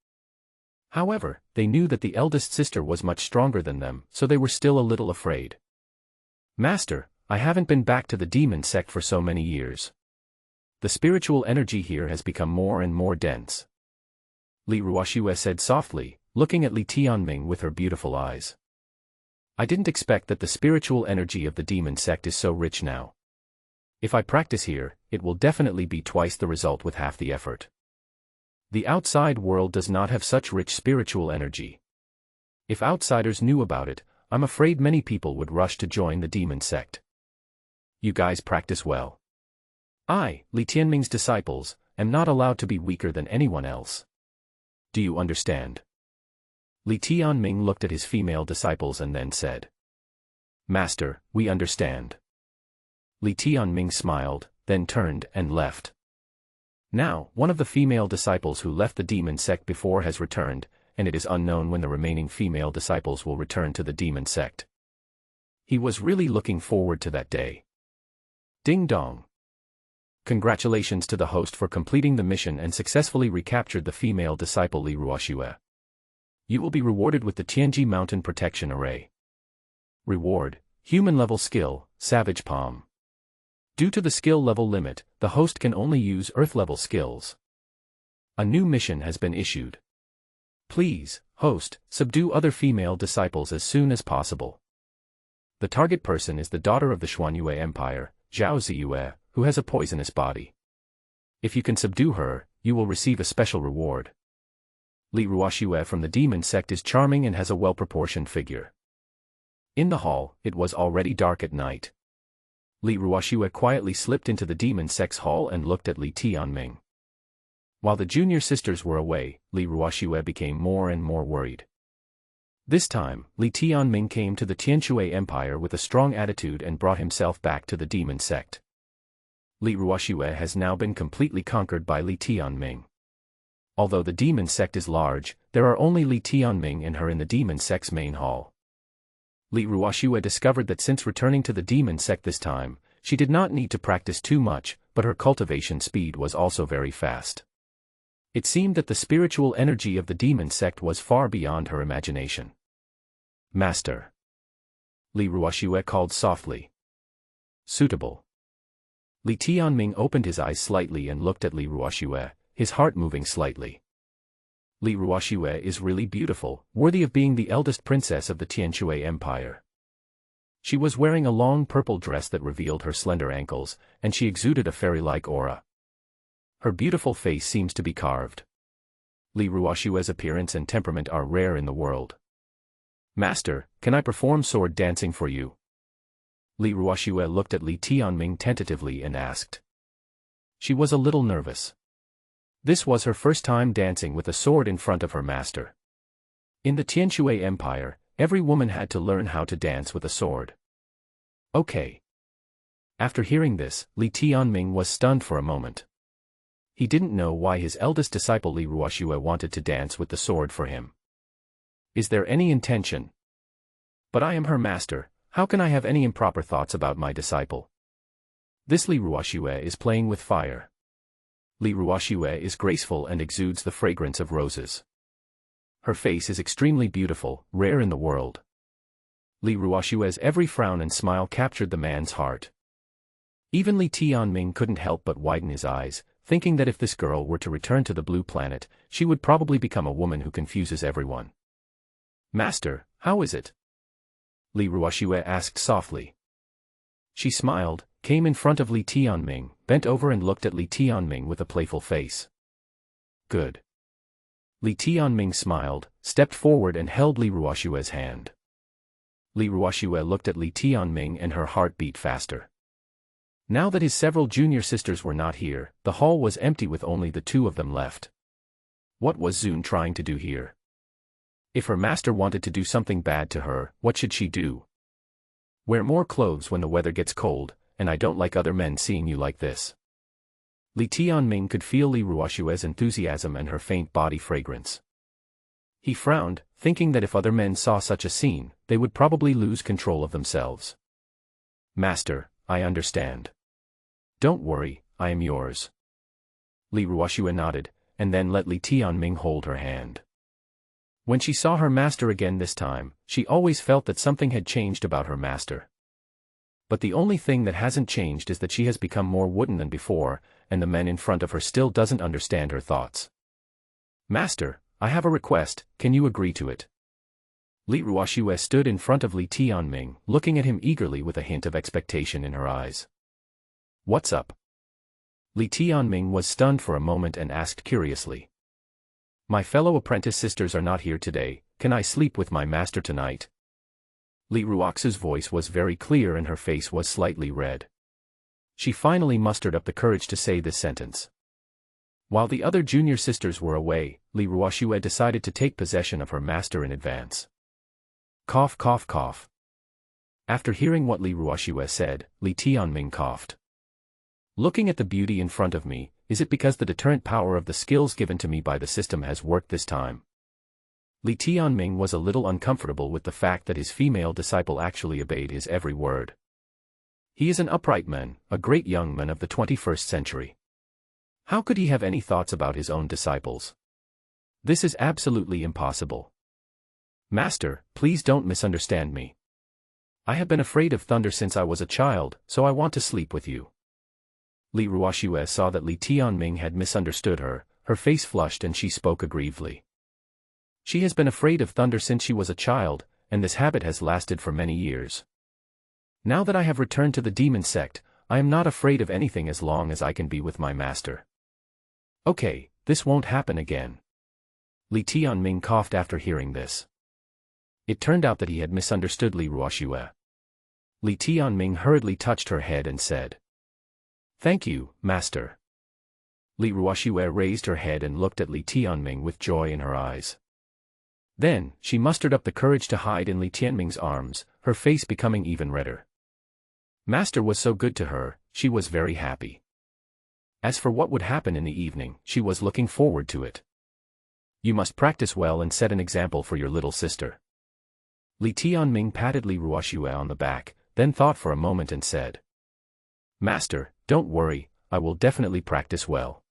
However, they knew that the eldest sister was much stronger than them, so they were still a little afraid. "Master, I haven't been back to the demon sect for so many years. The spiritual energy here has become more and more dense," Li Ruoxue said softly, looking at Li Tianming with her beautiful eyes. "I didn't expect that the spiritual energy of the demon sect is so rich now. If I practice here, it will definitely be twice the result with half the effort. The outside world does not have such rich spiritual energy. If outsiders knew about it, I'm afraid many people would rush to join the demon sect. You guys practice well. I, Li Tianming's disciples, am not allowed to be weaker than anyone else. Do you understand?" Li Tianming looked at his female disciples and then said, "Master, we understand." Li Tianming smiled, then turned and left. Now, one of the female disciples who left the demon sect before has returned, and it is unknown when the remaining female disciples will return to the demon sect. He was really looking forward to that day. Ding dong. Congratulations to the host for completing the mission and successfully recaptured the female disciple Li Ruoxue. You will be rewarded with the Tianji Mountain Protection Array. Reward, Human Level Skill, Savage Palm. Due to the skill level limit, the host can only use Earth level skills. A new mission has been issued. Please, host, subdue other female disciples as soon as possible. The target person is the daughter of the Xuanyue Empire, Zhao Ziyue, who has a poisonous body. If you can subdue her, you will receive a special reward. Li Ruoxue from the demon sect is charming and has a well-proportioned figure. In the hall, it was already dark at night. Li Ruoxue quietly slipped into the demon sect's hall and looked at Li Tianming. While the junior sisters were away, Li Ruoxue became more and more worried. This time, Li Tianming came to the Tianxuan Empire with a strong attitude and brought himself back to the demon sect. Li Ruoxue has now been completely conquered by Li Tianming. Although the demon sect is large, there are only Li Tianming and her in the demon sect's main hall. Li Ruoxue discovered that since returning to the demon sect this time, she did not need to practice too much, but her cultivation speed was also very fast. It seemed that the spiritual energy of the demon sect was far beyond her imagination. Master. Li Ruoxue called softly. Suitable. Li Tianming opened his eyes slightly and looked at Li Ruoxue, his heart moving slightly. Li Ruoxue is really beautiful, worthy of being the eldest princess of the Tianxuan Empire. She was wearing a long purple dress that revealed her slender ankles, and she exuded a fairy-like aura. Her beautiful face seems to be carved. Li Ruoxue's appearance and temperament are rare in the world. Master, can I perform sword dancing for you? Li Ruoxue looked at Li Tianming tentatively and asked. She was a little nervous. This was her first time dancing with a sword in front of her master. In the Tianxuan Empire, every woman had to learn how to dance with a sword. Okay. After hearing this, Li Tianming was stunned for a moment. He didn't know why his eldest disciple Li Ruoxue wanted to dance with the sword for him. Is there any intention? But I am her master, how can I have any improper thoughts about my disciple? This Li Ruoxue is playing with fire. Li Ruoxue is graceful and exudes the fragrance of roses. Her face is extremely beautiful, rare in the world. Li Ruoxue's every frown and smile captured the man's heart. Even Li Tianming couldn't help but widen his eyes, thinking that if this girl were to return to the blue planet, she would probably become a woman who confuses everyone. Master, how is it? Li Ruoxue asked softly. She smiled, came in front of Li Tianming, bent over and looked at Li Tianming with a playful face. Good. Li Tianming smiled, stepped forward and held Li Ruoxue's hand. Li Ruoxue looked at Li Tianming and her heart beat faster. Now that his several junior sisters were not here, the hall was empty with only the two of them left. What was Zun trying to do here? If her master wanted to do something bad to her, what should she do? Wear more clothes when the weather gets cold, and I don't like other men seeing you like this. Li Tianming could feel Li Ruoxue's enthusiasm and her faint body fragrance. He frowned, thinking that if other men saw such a scene, they would probably lose control of themselves. Master, I understand. Don't worry, I am yours. Li Ruoxue nodded, and then let Li Tianming hold her hand. When she saw her master again this time, she always felt that something had changed about her master. But the only thing that hasn't changed is that she has become more wooden than before, and the man in front of her still doesn't understand her thoughts. Master, I have a request, can you agree to it? Li Ruoxue stood in front of Li Tianming, looking at him eagerly with a hint of expectation in her eyes. What's up? Li Tianming was stunned for a moment and asked curiously. My fellow apprentice sisters are not here today, can I sleep with my master tonight? Li Ruoxue's voice was very clear and her face was slightly red. She finally mustered up the courage to say this sentence. While the other junior sisters were away, Li Ruoxue decided to take possession of her master in advance. Cough cough cough. After hearing what Li Ruoxue said, Li Tianming coughed. Looking at the beauty in front of me, is it because the deterrent power of the skills given to me by the system has worked this time? Li Tianming was a little uncomfortable with the fact that his female disciple actually obeyed his every word. He is an upright man, a great young man of the 21st century. How could he have any thoughts about his own disciples? This is absolutely impossible. Master, please don't misunderstand me. I have been afraid of thunder since I was a child, so I want to sleep with you. Li Ruoxue saw that Li Tianming had misunderstood her, her face flushed and she spoke aggrievedly. She has been afraid of thunder since she was a child, and this habit has lasted for many years. Now that I have returned to the demon sect, I am not afraid of anything as long as I can be with my master. Okay, this won't happen again. Li Tianming coughed after hearing this. It turned out that he had misunderstood Li Ruoxue. Li Tianming hurriedly touched her head and said, Thank you, master. Li Ruoxue raised her head and looked at Li Tianming with joy in her eyes. Then, she mustered up the courage to hide in Li Tianming's arms, her face becoming even redder. Master was so good to her, she was very happy. As for what would happen in the evening, she was looking forward to it. You must practice well and set an example for your little sister. Li Tianming patted Li Ruoxue on the back, then thought for a moment and said, Master, don't worry, I will definitely practice well.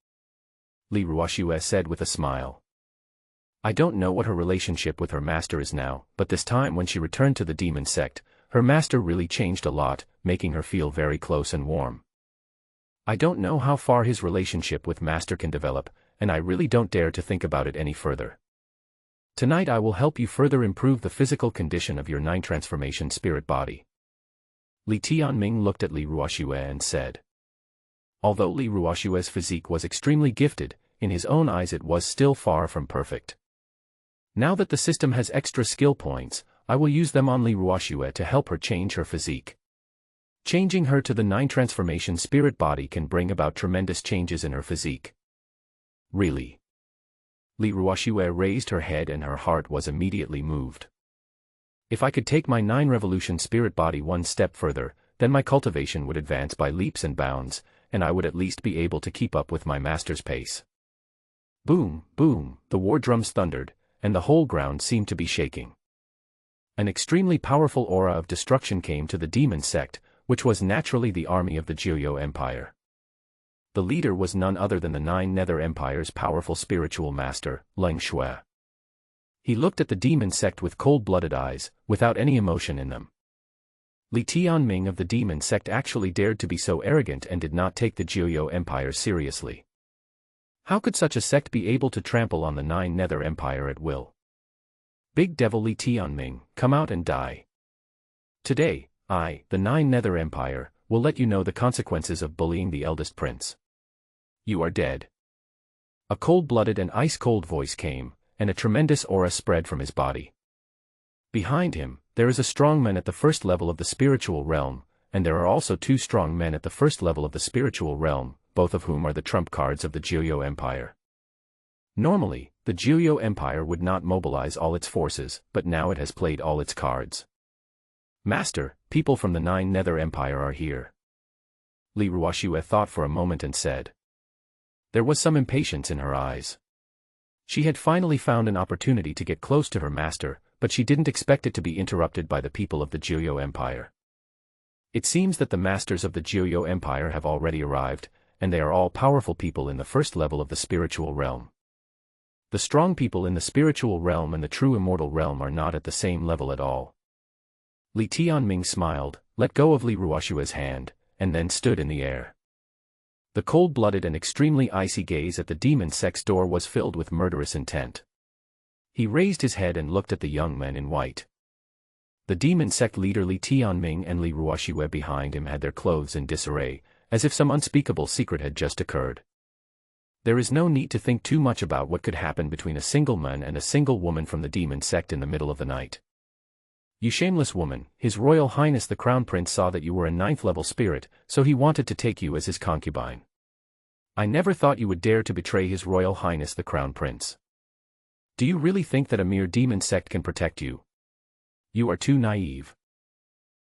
Li Ruoxue said with a smile. I don't know what her relationship with her master is now, but this time when she returned to the demon sect, her master really changed a lot, making her feel very close and warm. I don't know how far his relationship with master can develop, and I really don't dare to think about it any further. Tonight I will help you further improve the physical condition of your 9 transformation spirit body. Li Tianming looked at Li Ruoxue and said. Although Li Ruoxue's physique was extremely gifted, in his own eyes it was still far from perfect. Now that the system has extra skill points, I will use them on Li Ruoxue to help her change her physique. Changing her to the 9 transformation spirit body can bring about tremendous changes in her physique. Really? Li Ruoxue raised her head and her heart was immediately moved. If I could take my 9 revolution spirit body one step further, then my cultivation would advance by leaps and bounds, and I would at least be able to keep up with my master's pace. Boom, boom, the war drums thundered, and the whole ground seemed to be shaking. An extremely powerful aura of destruction came to the demon sect, which was naturally the army of the Zhao Empire. The leader was none other than the 9 Nether Empire's powerful spiritual master, Liu Qingmei. He looked at the demon sect with cold-blooded eyes, without any emotion in them. Li Tianming of the demon sect actually dared to be so arrogant and did not take the Zhao Empire seriously. How could such a sect be able to trample on the 9 Nether Empire at will? Big Devil Li Tianming, come out and die. Today, I, the 9 Nether Empire, will let you know the consequences of bullying the eldest prince. You are dead. A cold-blooded and ice-cold voice came, and a tremendous aura spread from his body. Behind him, there is a strong man at the first level of the spiritual realm, and there are also 2 strong men at the first level of the spiritual realm, both of whom are the trump cards of the Zhao Empire. Normally, the Zhao Empire would not mobilize all its forces, but now it has played all its cards. Master, people from the 9 Nether Empire are here. Li Ruoxue thought for a moment and said. There was some impatience in her eyes. She had finally found an opportunity to get close to her master, but she didn't expect it to be interrupted by the people of the Zhao Empire. It seems that the masters of the Zhao Empire have already arrived, and they are all powerful people in the first level of the spiritual realm. The strong people in the spiritual realm and the true immortal realm are not at the same level at all. Li Tianming smiled, let go of Li Ruoxue's hand, and then stood in the air. The cold-blooded and extremely icy gaze at the demon sect's door was filled with murderous intent. He raised his head and looked at the young men in white. The demon sect leader Li Tianming and Li Ruoxue behind him had their clothes in disarray, as if some unspeakable secret had just occurred. There is no need to think too much about what could happen between a single man and a single woman from the demon sect in the middle of the night. You shameless woman, His Royal Highness the Crown Prince saw that you were a 9th level spirit, so he wanted to take you as his concubine. I never thought you would dare to betray His Royal Highness the Crown Prince. Do you really think that a mere demon sect can protect you? You are too naive.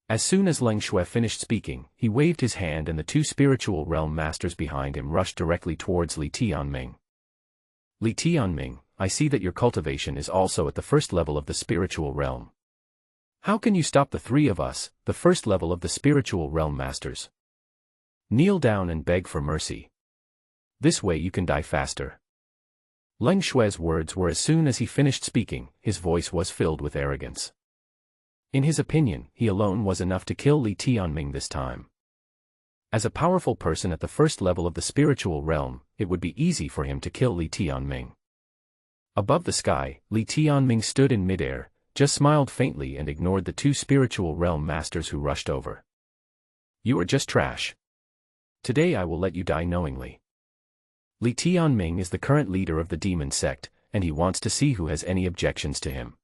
As soon as Liu Qingmei finished speaking, he waved his hand and the 2 spiritual realm masters behind him rushed directly towards Li Tianming. Li Tianming, I see that your cultivation is also at the first level of the spiritual realm. How can you stop the 3 of us, the first level of the spiritual realm masters? Kneel down and beg for mercy. This way you can die faster. Liu Qingmei's words were as soon as he finished speaking, his voice was filled with arrogance. In his opinion, he alone was enough to kill Li Tianming this time. As a powerful person at the first level of the spiritual realm, it would be easy for him to kill Li Tianming. Above the sky, Li Tianming stood in midair, just smiled faintly and ignored the 2 spiritual realm masters who rushed over. You are just trash. Today I will let you die knowingly. Li Tianming is the current leader of the demon sect, and he wants to see who has any objections to him.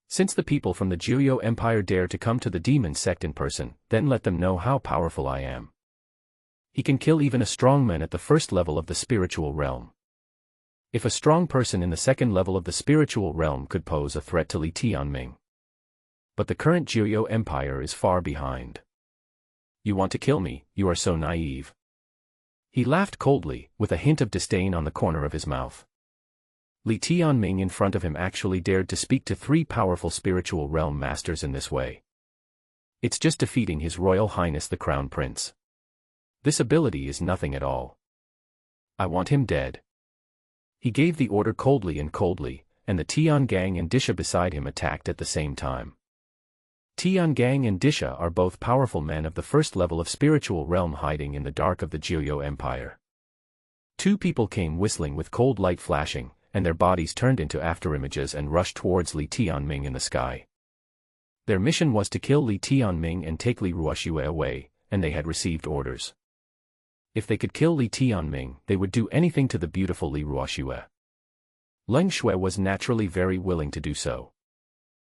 Since the people from the Zhao Empire dare to come to the demon sect in person, then let them know how powerful I am. He can kill even a strong man at the first level of the spiritual realm. If a strong person in the second level of the spiritual realm could pose a threat to Li Tianming. But the current Zhao Empire is far behind. You want to kill me, you are so naive. He laughed coldly, with a hint of disdain on the corner of his mouth. Li Tianming in front of him actually dared to speak to 3 powerful spiritual realm masters in this way. It's just defeating His Royal Highness the Crown Prince. This ability is nothing at all. I want him dead. He gave the order coldly, and the Tian Gang and Disha beside him attacked at the same time. Tian Gang and Disha are both powerful men of the first level of spiritual realm hiding in the dark of the Jiuyou Empire. 2 people came whistling with cold light flashing, and their bodies turned into afterimages and rushed towards Li Tianming in the sky. Their mission was to kill Li Tianming and take Li Ruoxue away, and they had received orders. If they could kill Li Tianming, they would do anything to the beautiful Li Ruoxue. Ruoxue was naturally very willing to do so.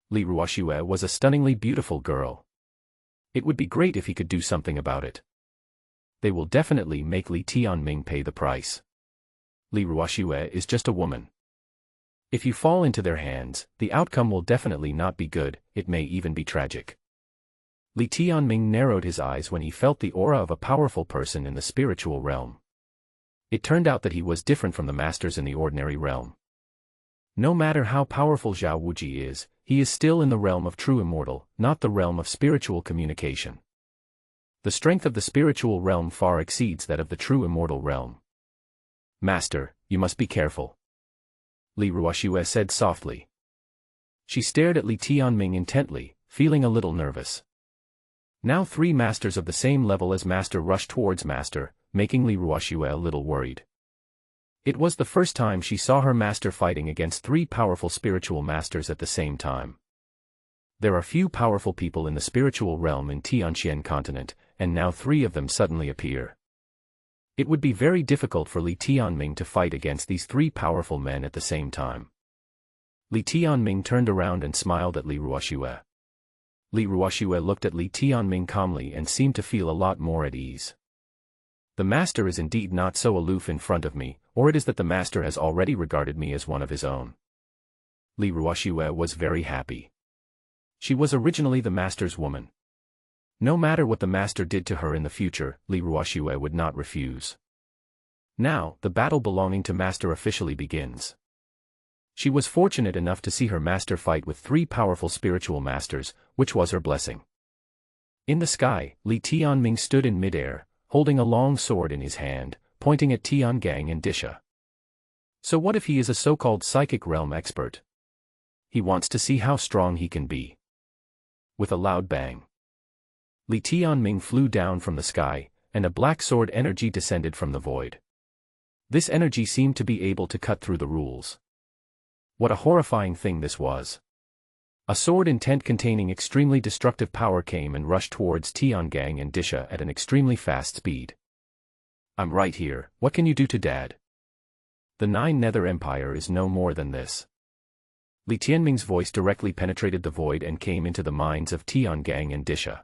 Li Ruoxue was a stunningly beautiful girl. It would be great if he could do something about it. They will definitely make Li Tianming pay the price. Li Ruoxue is just a woman. If you fall into their hands, the outcome will definitely not be good, it may even be tragic. Li Tianming narrowed his eyes when he felt the aura of a powerful person in the spiritual realm. It turned out that he was different from the masters in the ordinary realm. No matter how powerful Zhao Ziyue is, he is still in the realm of true immortal, not the realm of spiritual communication. The strength of the spiritual realm far exceeds that of the true immortal realm. Master, you must be careful. Li Ruoxue said softly. She stared at Li Tianming intently, feeling a little nervous. Now 3 masters of the same level as Master rushed towards Master, making Li Ruoxue a little worried. It was the first time she saw her master fighting against 3 powerful spiritual masters at the same time. There are few powerful people in the spiritual realm in Tianxuan Continent, and now 3 of them suddenly appear. It would be very difficult for Li Tianming to fight against these 3 powerful men at the same time. Li Tianming turned around and smiled at Li Ruoxue. Li Ruoxue looked at Li Tianming calmly and seemed to feel a lot more at ease. The master is indeed not so aloof in front of me, or it is that the master has already regarded me as one of his own. Li Ruoxue was very happy. She was originally the master's woman. No matter what the master did to her in the future, Li Ruoxue would not refuse. Now, the battle belonging to master officially begins. She was fortunate enough to see her master fight with 3 powerful spiritual masters, which was her blessing. In the sky, Li Tianming stood in midair, holding a long sword in his hand, pointing at Tian Gang and Disha. So what if he is a so-called psychic realm expert? He wants to see how strong he can be. With a loud bang, Li Tianming flew down from the sky, and a black sword energy descended from the void. This energy seemed to be able to cut through the rules. What a horrifying thing this was. A sword intent containing extremely destructive power came and rushed towards Tian Gang and Disha at an extremely fast speed. I'm right here, what can you do to Dad? The 9 Nether Empire is no more than this. Li Tianming's voice directly penetrated the void and came into the minds of Tian Gang and Disha.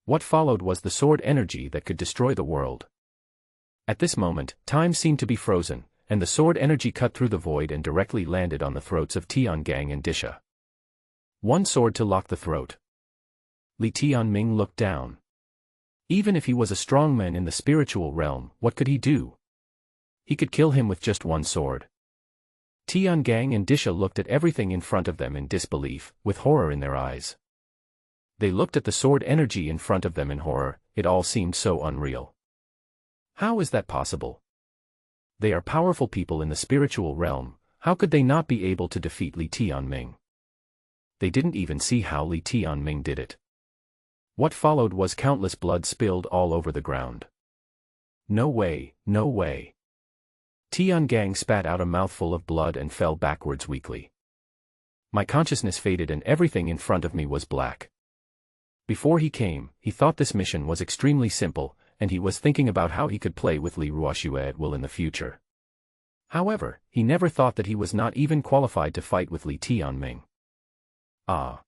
What followed was the sword energy that could destroy the world. At this moment, time seemed to be frozen, and the sword energy cut through the void and directly landed on the throats of Tian Gang and Disha. 1 sword to lock the throat. Li Tianming looked down. Even if he was a strong man in the spiritual realm, what could he do? He could kill him with just 1 sword. Tian Gang and Disha looked at everything in front of them in disbelief, with horror in their eyes. They looked at the sword energy in front of them in horror, it all seemed so unreal. How is that possible? They are powerful people in the spiritual realm, how could they not be able to defeat Li Tianming? They didn't even see how Li Tianming did it. What followed was countless blood spilled all over the ground. No way, no way. Tian Gang spat out a mouthful of blood and fell backwards weakly. My consciousness faded and everything in front of me was black. Before he came, he thought this mission was extremely simple, and he was thinking about how he could play with Li Ruoxue at will in the future. However, he never thought that he was not even qualified to fight with Li Tianming. Ah.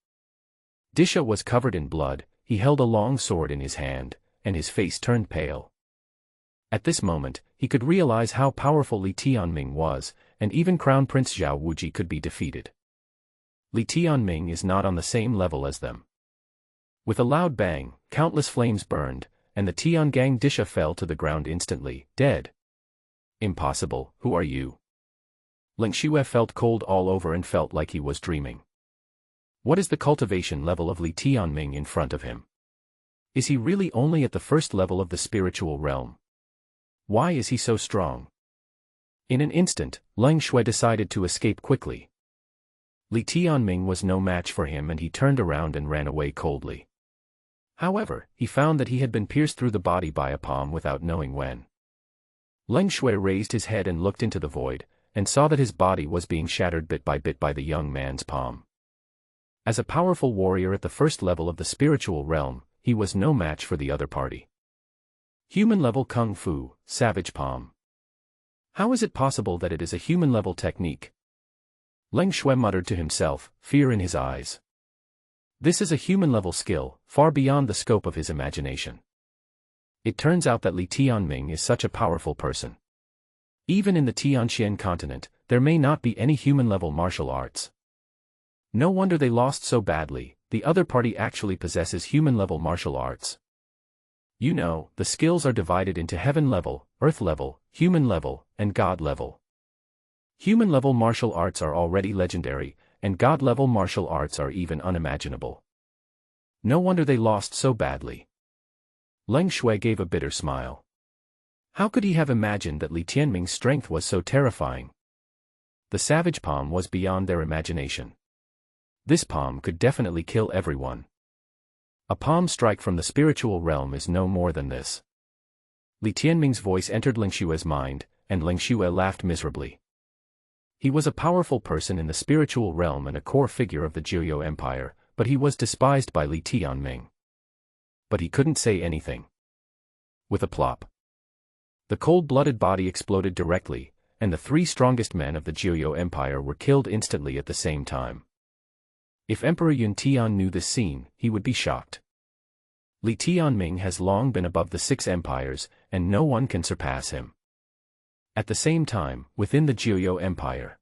Disha was covered in blood, he held a long sword in his hand, and his face turned pale. At this moment, he could realize how powerful Li Tianming was, and even Crown Prince Zhao Ziyue could be defeated. Li Tianming is not on the same level as them. With a loud bang, countless flames burned, and the Tiangang Disha fell to the ground instantly, dead. Impossible, who are you? Liu Qingmei felt cold all over and felt like he was dreaming. What is the cultivation level of Li Tianming in front of him? Is he really only at the first level of the spiritual realm? Why is he so strong? In an instant, Liu Qingmei decided to escape quickly. Li Tianming was no match for him and he turned around and ran away coldly. However, he found that he had been pierced through the body by a palm without knowing when. Liu Qingmei raised his head and looked into the void, and saw that his body was being shattered bit by bit by the young man's palm. As a powerful warrior at the first level of the spiritual realm, he was no match for the other party. Human-level Kung Fu, Savage Palm. How is it possible that it is a human-level technique? Liu Qingmei muttered to himself, fear in his eyes. This is a human-level skill, far beyond the scope of his imagination. It turns out that Li Tianming is such a powerful person. Even in the Tianxuan Continent, there may not be any human-level martial arts. No wonder they lost so badly, the other party actually possesses human-level martial arts. You know, the skills are divided into heaven level, earth level, human level, and god level. Human-level martial arts are already legendary, and god-level martial arts are even unimaginable. No wonder they lost so badly. Liu Qingmei gave a bitter smile. How could he have imagined that Li Tianming's strength was so terrifying? The savage palm was beyond their imagination. This palm could definitely kill everyone. A palm strike from the spiritual realm is no more than this. Li Tianming's voice entered Liu Qingmei's mind, and Liu Qingmei laughed miserably. He was a powerful person in the spiritual realm and a core figure of the Zhou Empire, but he was despised by Li Tianming. But he couldn't say anything. With a plop, the cold-blooded body exploded directly, and the three strongest men of the Zhou Empire were killed instantly at the same time. If Emperor Yun Tian knew this scene, he would be shocked. Li Tianming has long been above the six empires, and no one can surpass him. At the same time, within the Zhou Empire,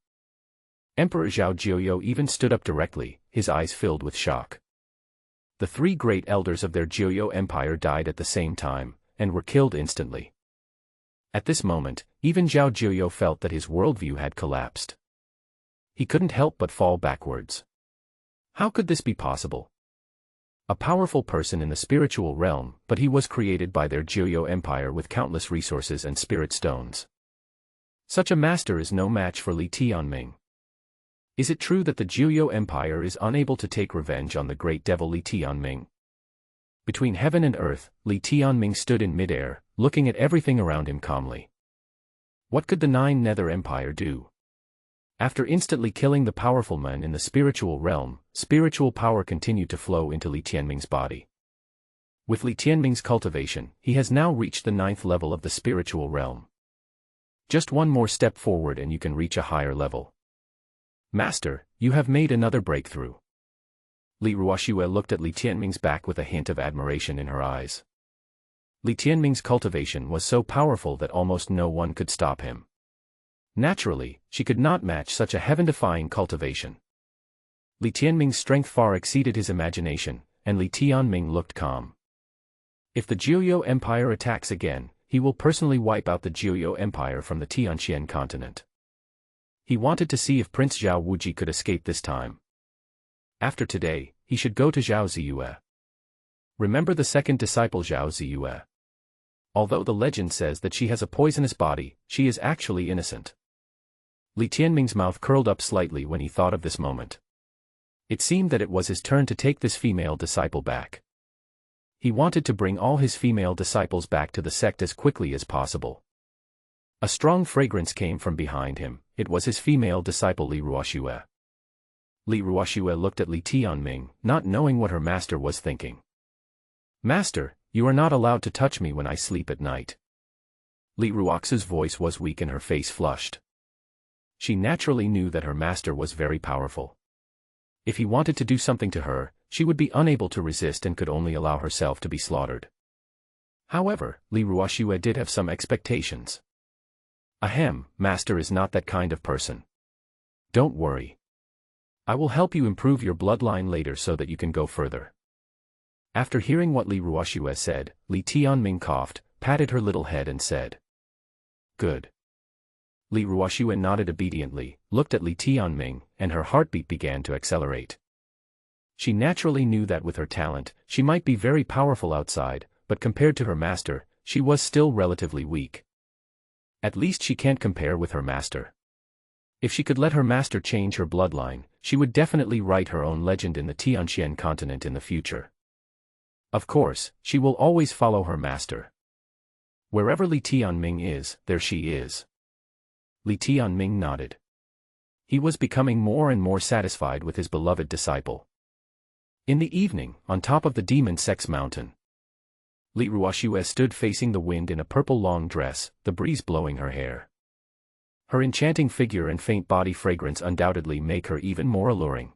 Emperor Zhao Ziyue even stood up directly, his eyes filled with shock. The three great elders of their Zhou Empire died at the same time, and were killed instantly. At this moment, even Zhao Ziyue felt that his worldview had collapsed. He couldn't help but fall backwards. How could this be possible? A powerful person in the spiritual realm, but he was created by their Zhou Empire with countless resources and spirit stones. Such a master is no match for Li Tianming. Is it true that the Zhou Empire is unable to take revenge on the great devil Li Tianming? Between heaven and earth, Li Tianming stood in midair, looking at everything around him calmly. What could the Nine Nether Empire do? After instantly killing the powerful men in the spiritual realm, spiritual power continued to flow into Li Tianming's body. With Li Tianming's cultivation, he has now reached the 9th level of the spiritual realm. Just one more step forward and you can reach a higher level. Master, you have made another breakthrough. Li Ruoxue looked at Li Tianming's back with a hint of admiration in her eyes. Li Tianming's cultivation was so powerful that almost no one could stop him. Naturally, she could not match such a heaven-defying cultivation. Li Tianming's strength far exceeded his imagination, and Li Tianming looked calm. If the Zhou Empire attacks again, he will personally wipe out the Zhou Empire from the Tianxuan Continent. He wanted to see if Prince Zhao Wuji could escape this time. After today, he should go to Zhao Ziyue. Remember the second disciple Zhao Ziyue. Although the legend says that she has a poisonous body, she is actually innocent. Li Tianming's mouth curled up slightly when he thought of this moment. It seemed that it was his turn to take this female disciple back. He wanted to bring all his female disciples back to the sect as quickly as possible. A strong fragrance came from behind him. It was his female disciple Li Ruoxue. Li Ruoxue looked at Li Tianming, not knowing what her master was thinking. Master, you are not allowed to touch me when I sleep at night. Li Ruoxue's voice was weak and her face flushed. She naturally knew that her master was very powerful. If he wanted to do something to her, she would be unable to resist and could only allow herself to be slaughtered. However, Li Ruoxue did have some expectations. Ahem, master is not that kind of person. Don't worry. I will help you improve your bloodline later so that you can go further. After hearing what Li Ruoxue said, Li Tianming coughed, patted her little head and said, "Good." Li Ruoxue nodded obediently, looked at Li Tianming, and her heartbeat began to accelerate. She naturally knew that with her talent, she might be very powerful outside, but compared to her master, she was still relatively weak. At least she can't compare with her master. If she could let her master change her bloodline, she would definitely write her own legend in the Tianxuan Continent in the future. Of course, she will always follow her master. Wherever Li Tianming is, there she is. Li Tianming nodded. He was becoming more and more satisfied with his beloved disciple. In the evening, on top of the demon sex mountain, Li Ruoxue stood facing the wind in a purple long dress, the breeze blowing her hair. Her enchanting figure and faint body fragrance undoubtedly make her even more alluring.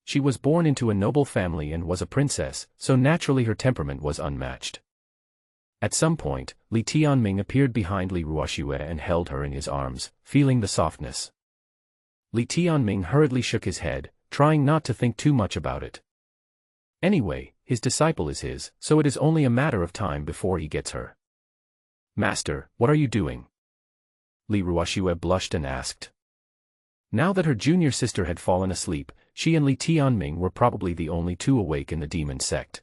She was born into a noble family and was a princess, so naturally her temperament was unmatched. At some point, Li Tianming appeared behind Li Ruoxue and held her in his arms, feeling the softness. Li Tianming hurriedly shook his head, trying not to think too much about it. Anyway, his disciple is his, so it is only a matter of time before he gets her. "Master, what are you doing?" Li Ruoxue blushed and asked. Now that her junior sister had fallen asleep, she and Li Tianming were probably the only two awake in the demon sect.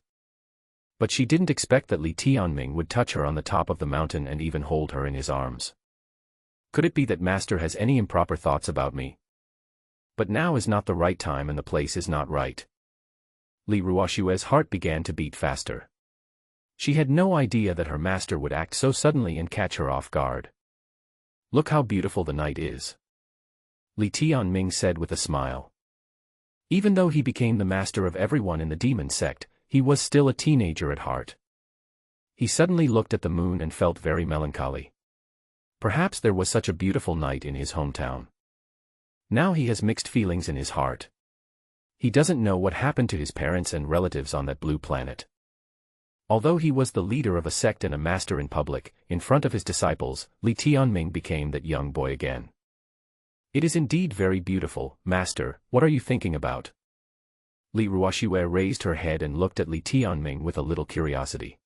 But she didn't expect that Li Tianming would touch her on the top of the mountain and even hold her in his arms. Could it be that master has any improper thoughts about me? But now is not the right time and the place is not right. Li Ruoxue's heart began to beat faster. She had no idea that her master would act so suddenly and catch her off guard. "Look how beautiful the night is," Li Tianming said with a smile. Even though he became the master of everyone in the demon sect, he was still a teenager at heart. He suddenly looked at the moon and felt very melancholy. Perhaps there was such a beautiful night in his hometown. Now he has mixed feelings in his heart. He doesn't know what happened to his parents and relatives on that blue planet. Although he was the leader of a sect and a master in public, in front of his disciples, Li Tianming became that young boy again. "It is indeed very beautiful, master. What are you thinking about?" Li Ruoxue raised her head and looked at Li Tianming with a little curiosity.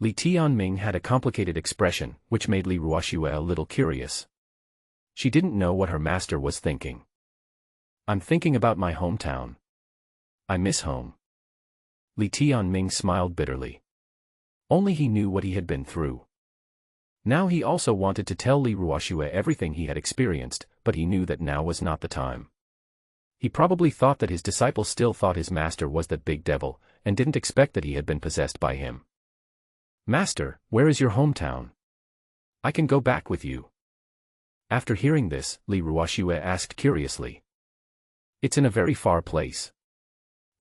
Li Tianming had a complicated expression, which made Li Ruoxue a little curious. She didn't know what her master was thinking. "I'm thinking about my hometown. I miss home." Li Tianming smiled bitterly. Only he knew what he had been through. Now he also wanted to tell Li Ruoxue everything he had experienced, but he knew that now was not the time. He probably thought that his disciple still thought his master was that big devil, and didn't expect that he had been possessed by him. "Master, where is your hometown? I can go back with you." After hearing this, Li Ruoxue asked curiously. "It's in a very far place.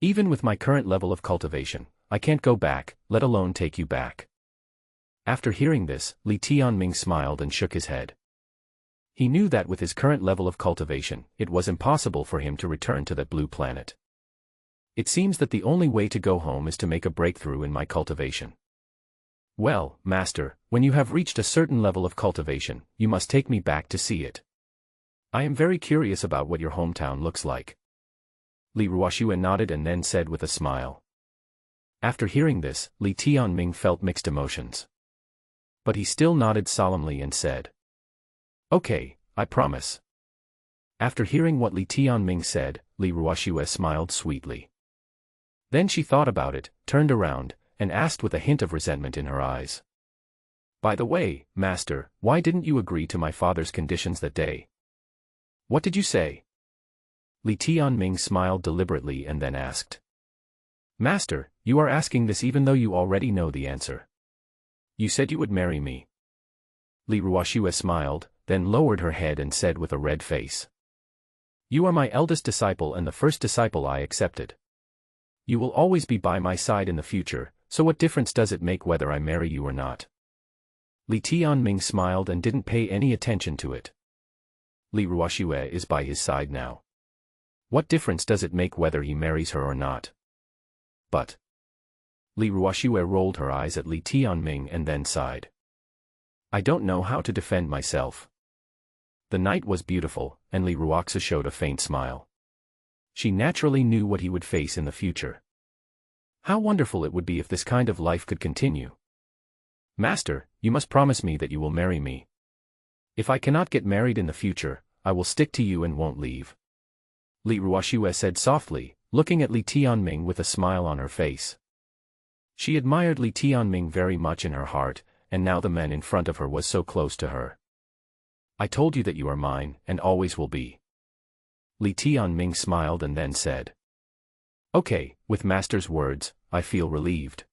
Even with my current level of cultivation, I can't go back, let alone take you back." After hearing this, Li Tianming smiled and shook his head. He knew that with his current level of cultivation, it was impossible for him to return to that blue planet. "It seems that the only way to go home is to make a breakthrough in my cultivation." "Well, master, when you have reached a certain level of cultivation, you must take me back to see it. I am very curious about what your hometown looks like." Li Ruoxue nodded and then said with a smile. After hearing this, Li Tianming felt mixed emotions. But he still nodded solemnly and said, "Okay, I promise." After hearing what Li Tianming said, Li Ruoxue smiled sweetly. Then she thought about it, turned around, and asked with a hint of resentment in her eyes. "By the way, master, why didn't you agree to my father's conditions that day?" "What did you say?" Li Tianming smiled deliberately and then asked. "Master, you are asking this even though you already know the answer. You said you would marry me." Li Ruoxue smiled, then lowered her head and said with a red face. "You are my eldest disciple and the first disciple I accepted. You will always be by my side in the future, so what difference does it make whether I marry you or not?" Li Tianming smiled and didn't pay any attention to it. Li Ruoxue is by his side now. What difference does it make whether he marries her or not? But Li Ruoxue rolled her eyes at Li Tianming and then sighed. "I don't know how to defend myself." The night was beautiful, and Li Ruoxue showed a faint smile. She naturally knew what he would face in the future. How wonderful it would be if this kind of life could continue. Master, you must promise me that you will marry me. If I cannot get married in the future, I will stick to you and won't leave. Li Ruoxue said softly, looking at Li Tianming with a smile on her face. She admired Li Tianming very much in her heart, and now the man in front of her was so close to her. I told you that you are mine, and always will be. Li Tianming smiled and then said. Okay, with Master's words, I feel relieved.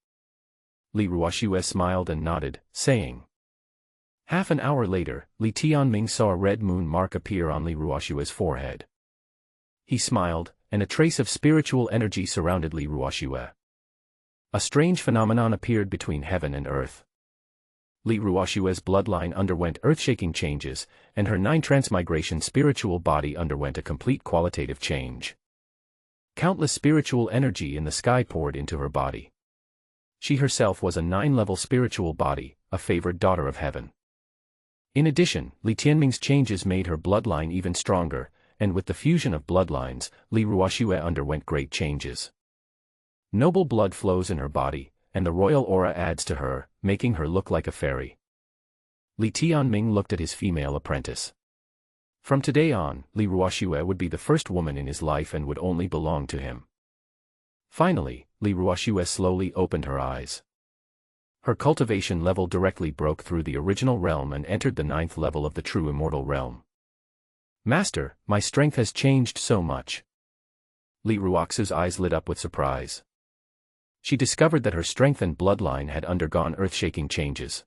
Li Ruoxue smiled and nodded, saying. Half an hour later, Li Tianming saw a red moon mark appear on Li Ruoxue's forehead. He smiled, and a trace of spiritual energy surrounded Li Ruoxue. A strange phenomenon appeared between heaven and earth. Li Ruoxue's bloodline underwent earth-shaking changes, and her 9 transmigration spiritual body underwent a complete qualitative change. Countless spiritual energy in the sky poured into her body. She herself was a 9-level spiritual body, a favored daughter of heaven. In addition, Li Tianming's changes made her bloodline even stronger, and with the fusion of bloodlines, Li Ruoxue underwent great changes. Noble blood flows in her body, and the royal aura adds to her, making her look like a fairy. Li Tianming looked at his female apprentice. From today on, Li Ruoxue would be the first woman in his life and would only belong to him. Finally, Li Ruoxue slowly opened her eyes. Her cultivation level directly broke through the original realm and entered the 9th level of the true immortal realm. Master, my strength has changed so much. Li Ruoxue's eyes lit up with surprise. She discovered that her strength and bloodline had undergone earth-shaking changes.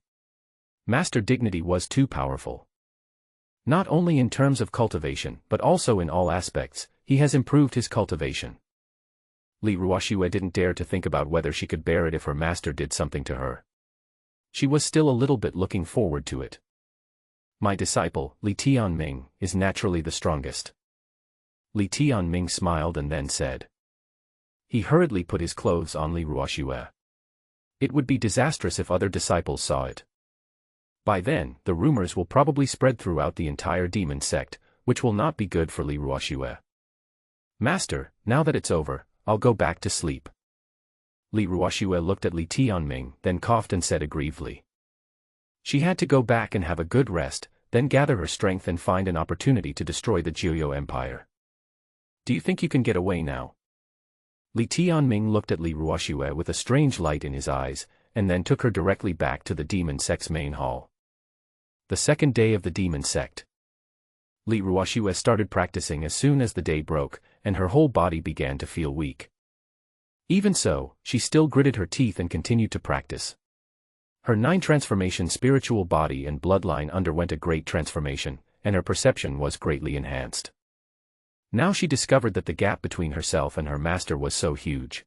Master dignity was too powerful. Not only in terms of cultivation, but also in all aspects, he has improved his cultivation. Li Ruoxue didn't dare to think about whether she could bear it if her master did something to her. She was still a little bit looking forward to it. My disciple, Li Tianming, is naturally the strongest. Li Tianming smiled and then said. He hurriedly put his clothes on Li Ruoxue. It would be disastrous if other disciples saw it. By then, the rumors will probably spread throughout the entire demon sect, which will not be good for Li Ruoxue. Master, now that it's over, I'll go back to sleep. Li Ruoxue looked at Li Tianming, then coughed and said aggrievedly. She had to go back and have a good rest, then gather her strength and find an opportunity to destroy the Jiuyou Empire. Do you think you can get away now? Li Tianming looked at Li Ruoxue with a strange light in his eyes, and then took her directly back to the demon sect's main hall. The second day of the demon sect. Li Ruoxue started practicing as soon as the day broke, and her whole body began to feel weak. Even so, she still gritted her teeth and continued to practice. Her 9 transformation spiritual body and bloodline underwent a great transformation, and her perception was greatly enhanced. Now she discovered that the gap between herself and her master was so huge.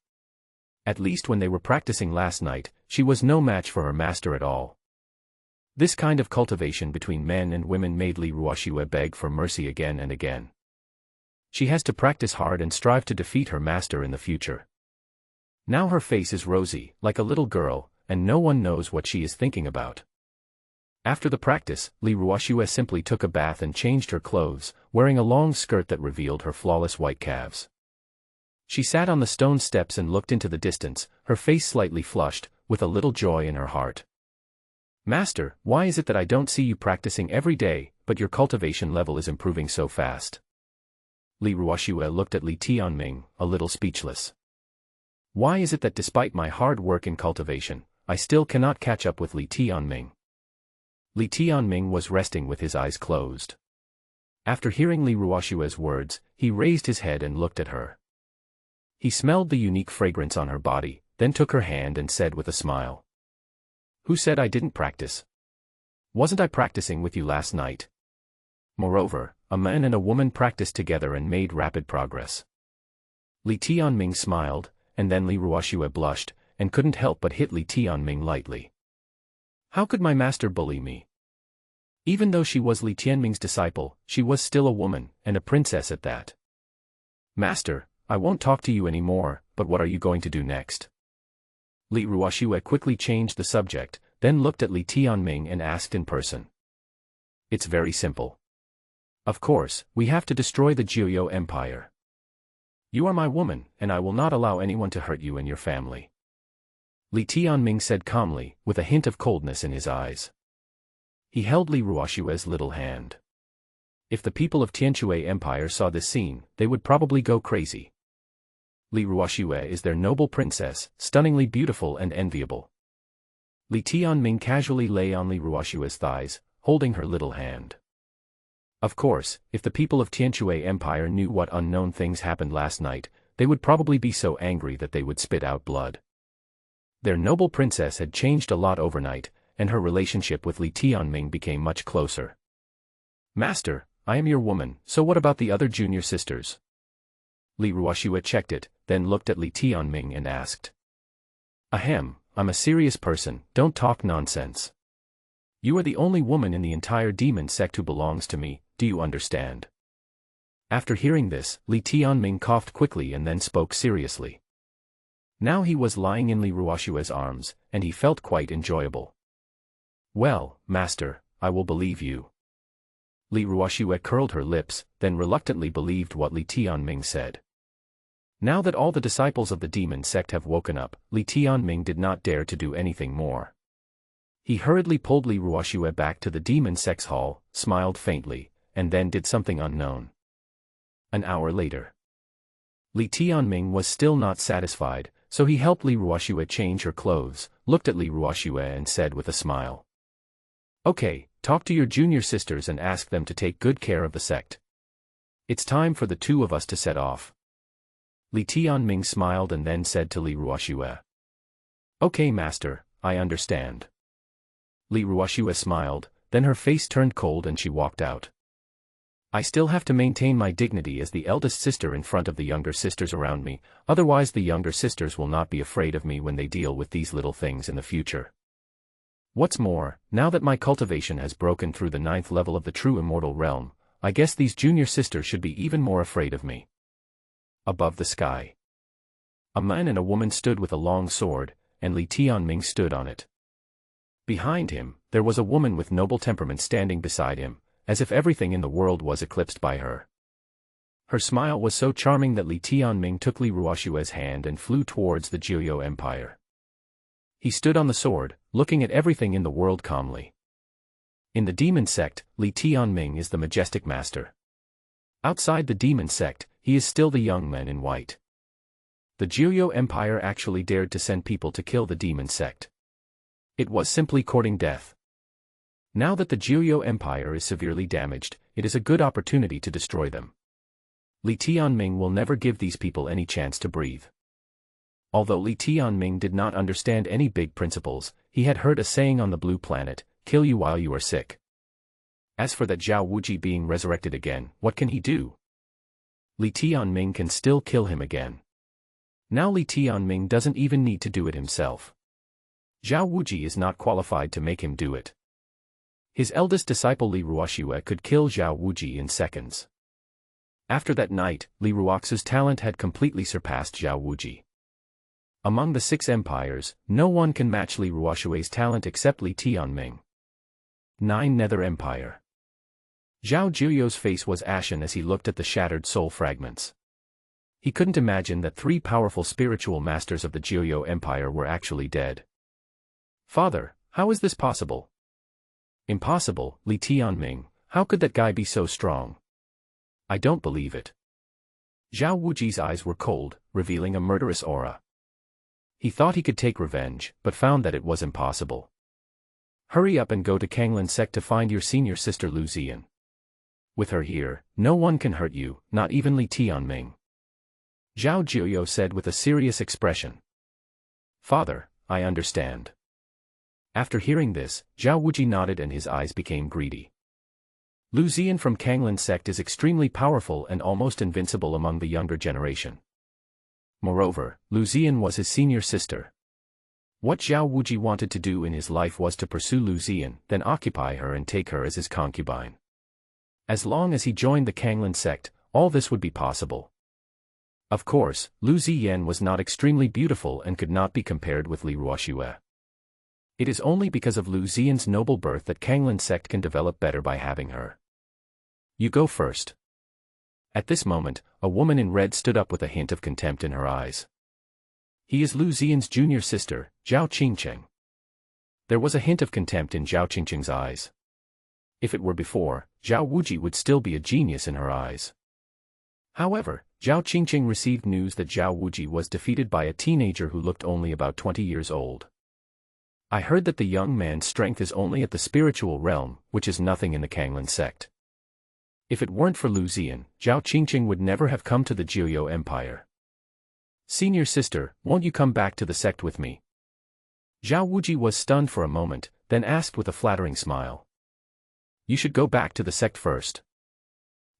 At least when they were practicing last night, she was no match for her master at all. This kind of cultivation between men and women made Li Ruoxue beg for mercy again and again. She has to practice hard and strive to defeat her master in the future. Now her face is rosy, like a little girl, and no one knows what she is thinking about. After the practice, Li Ruoxue simply took a bath and changed her clothes, wearing a long skirt that revealed her flawless white calves. She sat on the stone steps and looked into the distance, her face slightly flushed, with a little joy in her heart. Master, why is it that I don't see you practicing every day, but your cultivation level is improving so fast? Li Ruoxue looked at Li Tianming, a little speechless. Why is it that despite my hard work in cultivation, I still cannot catch up with Li Tianming? Li Tianming was resting with his eyes closed. After hearing Li Ruoxue's words, he raised his head and looked at her. He smelled the unique fragrance on her body, then took her hand and said with a smile. Who said I didn't practice? Wasn't I practicing with you last night? Moreover, a man and a woman practiced together and made rapid progress. Li Tianming smiled, and then Li Ruoxue blushed, and couldn't help but hit Li Tianming lightly. How could my master bully me? Even though she was Li Tianming's disciple, she was still a woman, and a princess at that. Master, I won't talk to you anymore, but what are you going to do next? Li Ruoxue quickly changed the subject, then looked at Li Tianming and asked in person. It's very simple. Of course, we have to destroy the Jiuyou Empire. You are my woman, and I will not allow anyone to hurt you and your family. Li Tianming said calmly, with a hint of coldness in his eyes. He held Li Ruoxue's little hand. If the people of Tianxuan Empire saw this scene, they would probably go crazy. Li Ruoxue is their noble princess, stunningly beautiful and enviable. Li Tianming casually lay on Li Ruoxue's thighs, holding her little hand. Of course, if the people of Tianxuan Empire knew what unknown things happened last night, they would probably be so angry that they would spit out blood. Their noble princess had changed a lot overnight, and her relationship with Li Tianming became much closer. Master, I am your woman, so what about the other junior sisters? Li Ruoxue checked it, then looked at Li Tianming and asked. Ahem, I'm a serious person, don't talk nonsense. You are the only woman in the entire demon sect who belongs to me, do you understand? After hearing this, Li Tianming coughed quickly and then spoke seriously. Now he was lying in Li Ruoxue's arms, and he felt quite enjoyable. Well, master, I will believe you. Li Ruoxue curled her lips, then reluctantly believed what Li Tianming said. Now that all the disciples of the demon sect have woken up, Li Tianming did not dare to do anything more. He hurriedly pulled Li Ruoxue back to the demon sect's hall, smiled faintly, and then did something unknown. An hour later. Li Tianming was still not satisfied, so he helped Li Ruoxue change her clothes, looked at Li Ruoxue and said with a smile. Okay, talk to your junior sisters and ask them to take good care of the sect. It's time for the two of us to set off. Li Tianming smiled and then said to Li Ruoxue. Okay master, I understand. Li Ruoxue smiled, then her face turned cold and she walked out. I still have to maintain my dignity as the eldest sister in front of the younger sisters around me, otherwise the younger sisters will not be afraid of me when they deal with these little things in the future. What's more, now that my cultivation has broken through the 9th level of the true immortal realm, I guess these junior sisters should be even more afraid of me. Above the sky. A man and a woman stood with a long sword, and Li Tianming stood on it. Behind him, there was a woman with noble temperament standing beside him, as if everything in the world was eclipsed by her. Her smile was so charming that Li Tianming took Li Ruoxue's hand and flew towards the Zhao Empire. He stood on the sword, looking at everything in the world calmly. In the demon sect, Li Tianming is the majestic master. Outside the demon sect, he is still the young man in white. The Zhao Empire actually dared to send people to kill the demon sect. It was simply courting death. Now that the Zhao Empire is severely damaged, it is a good opportunity to destroy them. Li Tianming will never give these people any chance to breathe. Although Li Tianming did not understand any big principles, he had heard a saying on the blue planet, kill you while you are sick. As for that Zhao Wuji being resurrected again, what can he do? Li Tianming can still kill him again. Now Li Tianming doesn't even need to do it himself. Zhao Wuji is not qualified to make him do it. His eldest disciple Li Ruoxue could kill Zhao Wuji in seconds. After that night, Li Ruoxue's talent had completely surpassed Zhao Wuji. Among the 6 empires, no one can match Li Ruoxue's talent except Li Tianming. 9 Nether Empire. Zhao Ziyue's face was ashen as he looked at the shattered soul fragments. He couldn't imagine that 3 powerful spiritual masters of the Zhao Empire were actually dead. Father, how is this possible? Impossible, Li Tianming, how could that guy be so strong? I don't believe it. Zhao Wuji's eyes were cold, revealing a murderous aura. He thought he could take revenge, but found that it was impossible. Hurry up and go to Kanglan sect to find your senior sister Lu Xian. With her here, no one can hurt you, not even Li Tianming. Zhao Ziyue said with a serious expression. Father, I understand. After hearing this, Zhao Wuji nodded and his eyes became greedy. Lu Xian from Kanglan sect is extremely powerful and almost invincible among the younger generation. Moreover, Lu Xian was his senior sister. What Zhao Wuji wanted to do in his life was to pursue Lu Xian, then occupy her and take her as his concubine. As long as he joined the Kanglan sect, all this would be possible. Of course, Lu Xian was not extremely beautiful and could not be compared with Li Ruoxue. It is only because of Lu Xian's noble birth that Kanglan sect can develop better by having her. You go first. At this moment, a woman in red stood up with a hint of contempt in her eyes. He is Liu Xian's junior sister, Zhao Qinxue. There was a hint of contempt in Zhao Qinxue's eyes. If it were before, Zhao Wuji would still be a genius in her eyes. However, Zhao Qinxue received news that Zhao Wuji was defeated by a teenager who looked only about 20 years old. I heard that the young man's strength is only at the spiritual realm, which is nothing in the Kanglan sect. If it weren't for Liu Xian, Zhao Qinxue would never have come to the Jiuyou Empire. Senior sister, won't you come back to the sect with me? Zhao Wuji was stunned for a moment, then asked with a flattering smile. You should go back to the sect first.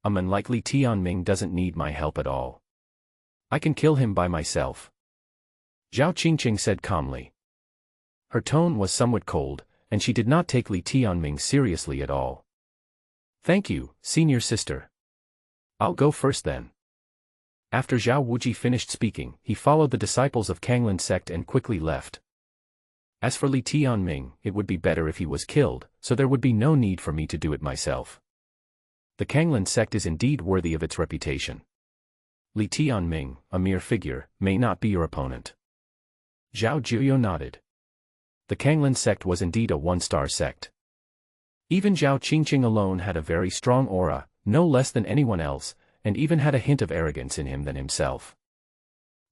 A man like Li Tianming doesn't need my help at all. I can kill him by myself. Zhao Qinxue said calmly. Her tone was somewhat cold, and she did not take Li Tianming seriously at all. Thank you, senior sister. I'll go first then. After Zhao Wuji finished speaking, he followed the disciples of Kanglan sect and quickly left. As for Li Tianming, it would be better if he was killed, so there would be no need for me to do it myself. The Kanglan sect is indeed worthy of its reputation. Li Tianming, a mere figure, may not be your opponent. Zhao Ziyue nodded. The Kanglan sect was indeed a one-star sect. Even Zhao Qinxue alone had a very strong aura, no less than anyone else, and even had a hint of arrogance in him than himself.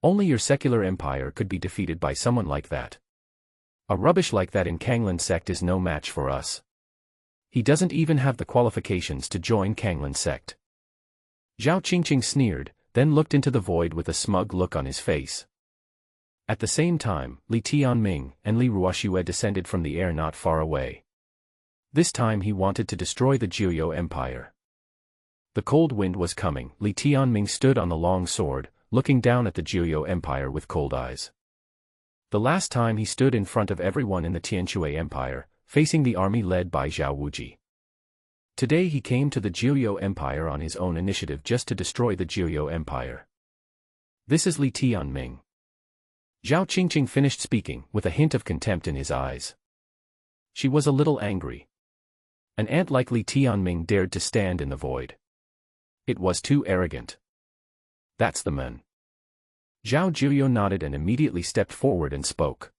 Only your secular empire could be defeated by someone like that. A rubbish like that in Kanglan sect is no match for us. He doesn't even have the qualifications to join Kanglan sect. Zhao Qinxue sneered, then looked into the void with a smug look on his face. At the same time, Li Tianming and Li Ruoxue descended from the air not far away. This time he wanted to destroy the Jiuyou Empire. The cold wind was coming. Li Tianming stood on the long sword, looking down at the Jiuyou Empire with cold eyes. The last time he stood in front of everyone in the Tianxuan Empire, facing the army led by Zhao Wuji. Today he came to the Jiuyou Empire on his own initiative just to destroy the Jiuyou Empire. This is Li Tianming. Zhao Qinxue finished speaking, with a hint of contempt in his eyes. She was a little angry. An ant like Li Tianming dared to stand in the void. It was too arrogant. That's the man. Zhao Ziyue nodded and immediately stepped forward and spoke.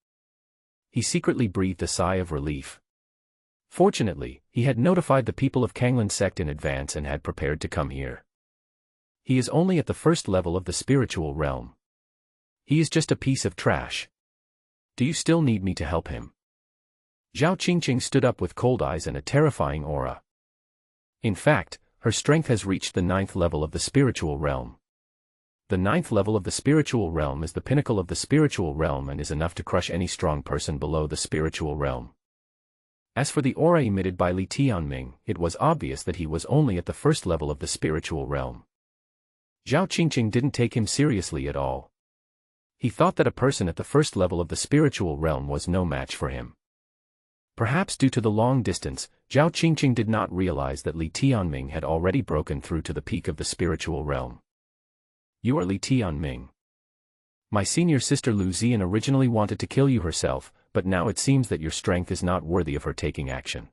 He secretly breathed a sigh of relief. Fortunately, he had notified the people of Kanglan sect in advance and had prepared to come here. He is only at the first level of the spiritual realm. He is just a piece of trash. Do you still need me to help him? Zhao Qinxue stood up with cold eyes and a terrifying aura. In fact, her strength has reached the 9th level of the spiritual realm. The 9th level of the spiritual realm is the pinnacle of the spiritual realm and is enough to crush any strong person below the spiritual realm. As for the aura emitted by Li Tianming, it was obvious that he was only at the first level of the spiritual realm. Zhao Qinxue didn't take him seriously at all. He thought that a person at the first level of the spiritual realm was no match for him. Perhaps due to the long distance, Zhao Qinxue did not realize that Li Tianming had already broken through to the peak of the spiritual realm. You are Li Tianming. My senior sister Liu Xian originally wanted to kill you herself, but now it seems that your strength is not worthy of her taking action.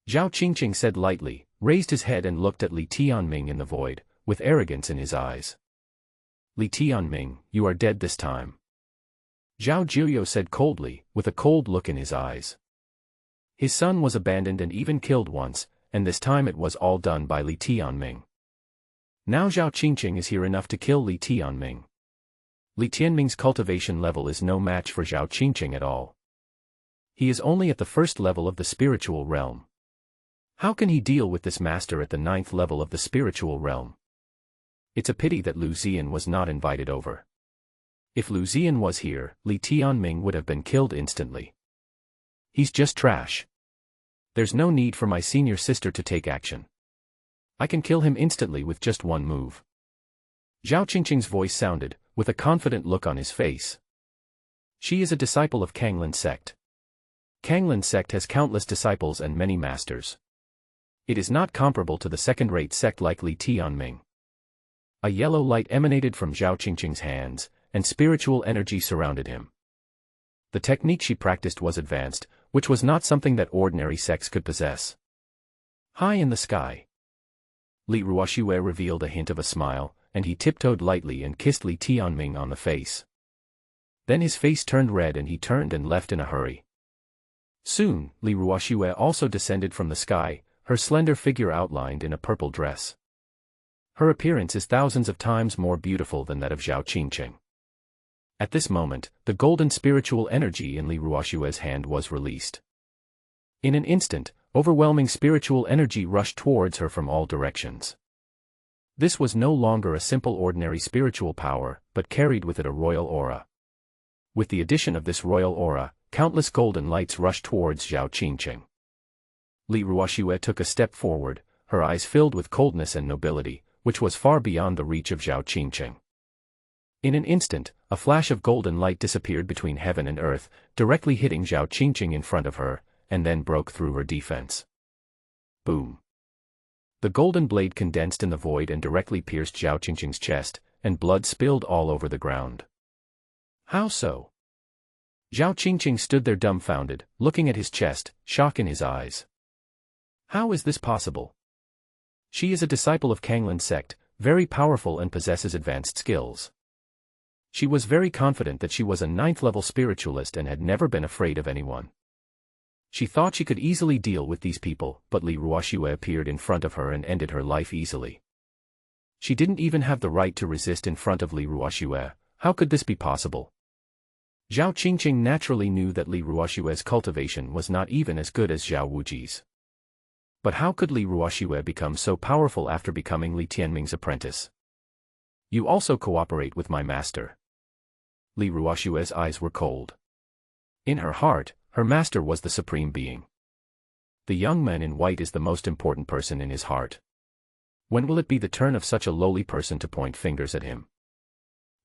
Zhao Qinxue said lightly, raised his head and looked at Li Tianming in the void, with arrogance in his eyes. Li Tianming, you are dead this time. Zhao Ziyue said coldly, with a cold look in his eyes. His son was abandoned and even killed once, and this time it was all done by Li Tianming. Now Zhao Qinxue is here enough to kill Li Tianming. Li Tianming's cultivation level is no match for Zhao Qinxue at all. He is only at the first level of the spiritual realm. How can he deal with this master at the 9th level of the spiritual realm? It's a pity that Liu Xian was not invited over. If Liu Xian was here, Li Tianming would have been killed instantly. He's just trash. There's no need for my senior sister to take action. I can kill him instantly with just one move. Zhao Qinxue's voice sounded, with a confident look on his face. She is a disciple of Kanglan sect. Kanglan sect has countless disciples and many masters. It is not comparable to the second-rate sect like Li Tianming. A yellow light emanated from Zhao Qinxue's hands, and spiritual energy surrounded him. The technique she practiced was advanced, which was not something that ordinary sects could possess. High in the sky, Li Ruoxue revealed a hint of a smile, and he tiptoed lightly and kissed Li Tianming on the face. Then his face turned red and he turned and left in a hurry. Soon, Li Ruoxue also descended from the sky, her slender figure outlined in a purple dress. Her appearance is thousands of times more beautiful than that of Zhao Qinxue. At this moment, the golden spiritual energy in Li Ruoxue's hand was released. In an instant, overwhelming spiritual energy rushed towards her from all directions. This was no longer a simple ordinary spiritual power, but carried with it a royal aura. With the addition of this royal aura, countless golden lights rushed towards Zhao Qinxue. Li Ruoxue took a step forward, her eyes filled with coldness and nobility, which was far beyond the reach of Zhao Qinxue. In an instant, a flash of golden light disappeared between heaven and earth, directly hitting Zhao Qinxue in front of her, and then broke through her defense. Boom! The golden blade condensed in the void and directly pierced Zhao Qinxue's chest, and blood spilled all over the ground. How so? Zhao Qinxue stood there dumbfounded, looking at his chest, shock in his eyes. How is this possible? She is a disciple of Kanglan sect, very powerful and possesses advanced skills. She was very confident that she was a 9th-level spiritualist and had never been afraid of anyone. She thought she could easily deal with these people, but Li Ruoxue appeared in front of her and ended her life easily. She didn't even have the right to resist in front of Li Ruoxue. How could this be possible? Zhao Qinxue naturally knew that Li Ruoxue's cultivation was not even as good as Zhao Wuji's. But how could Li Ruoxue become so powerful after becoming Li Tianming's apprentice? You also cooperate with my master. Li Ruoxue's eyes were cold. In her heart, her master was the supreme being. The young man in white is the most important person in his heart. When will it be the turn of such a lowly person to point fingers at him?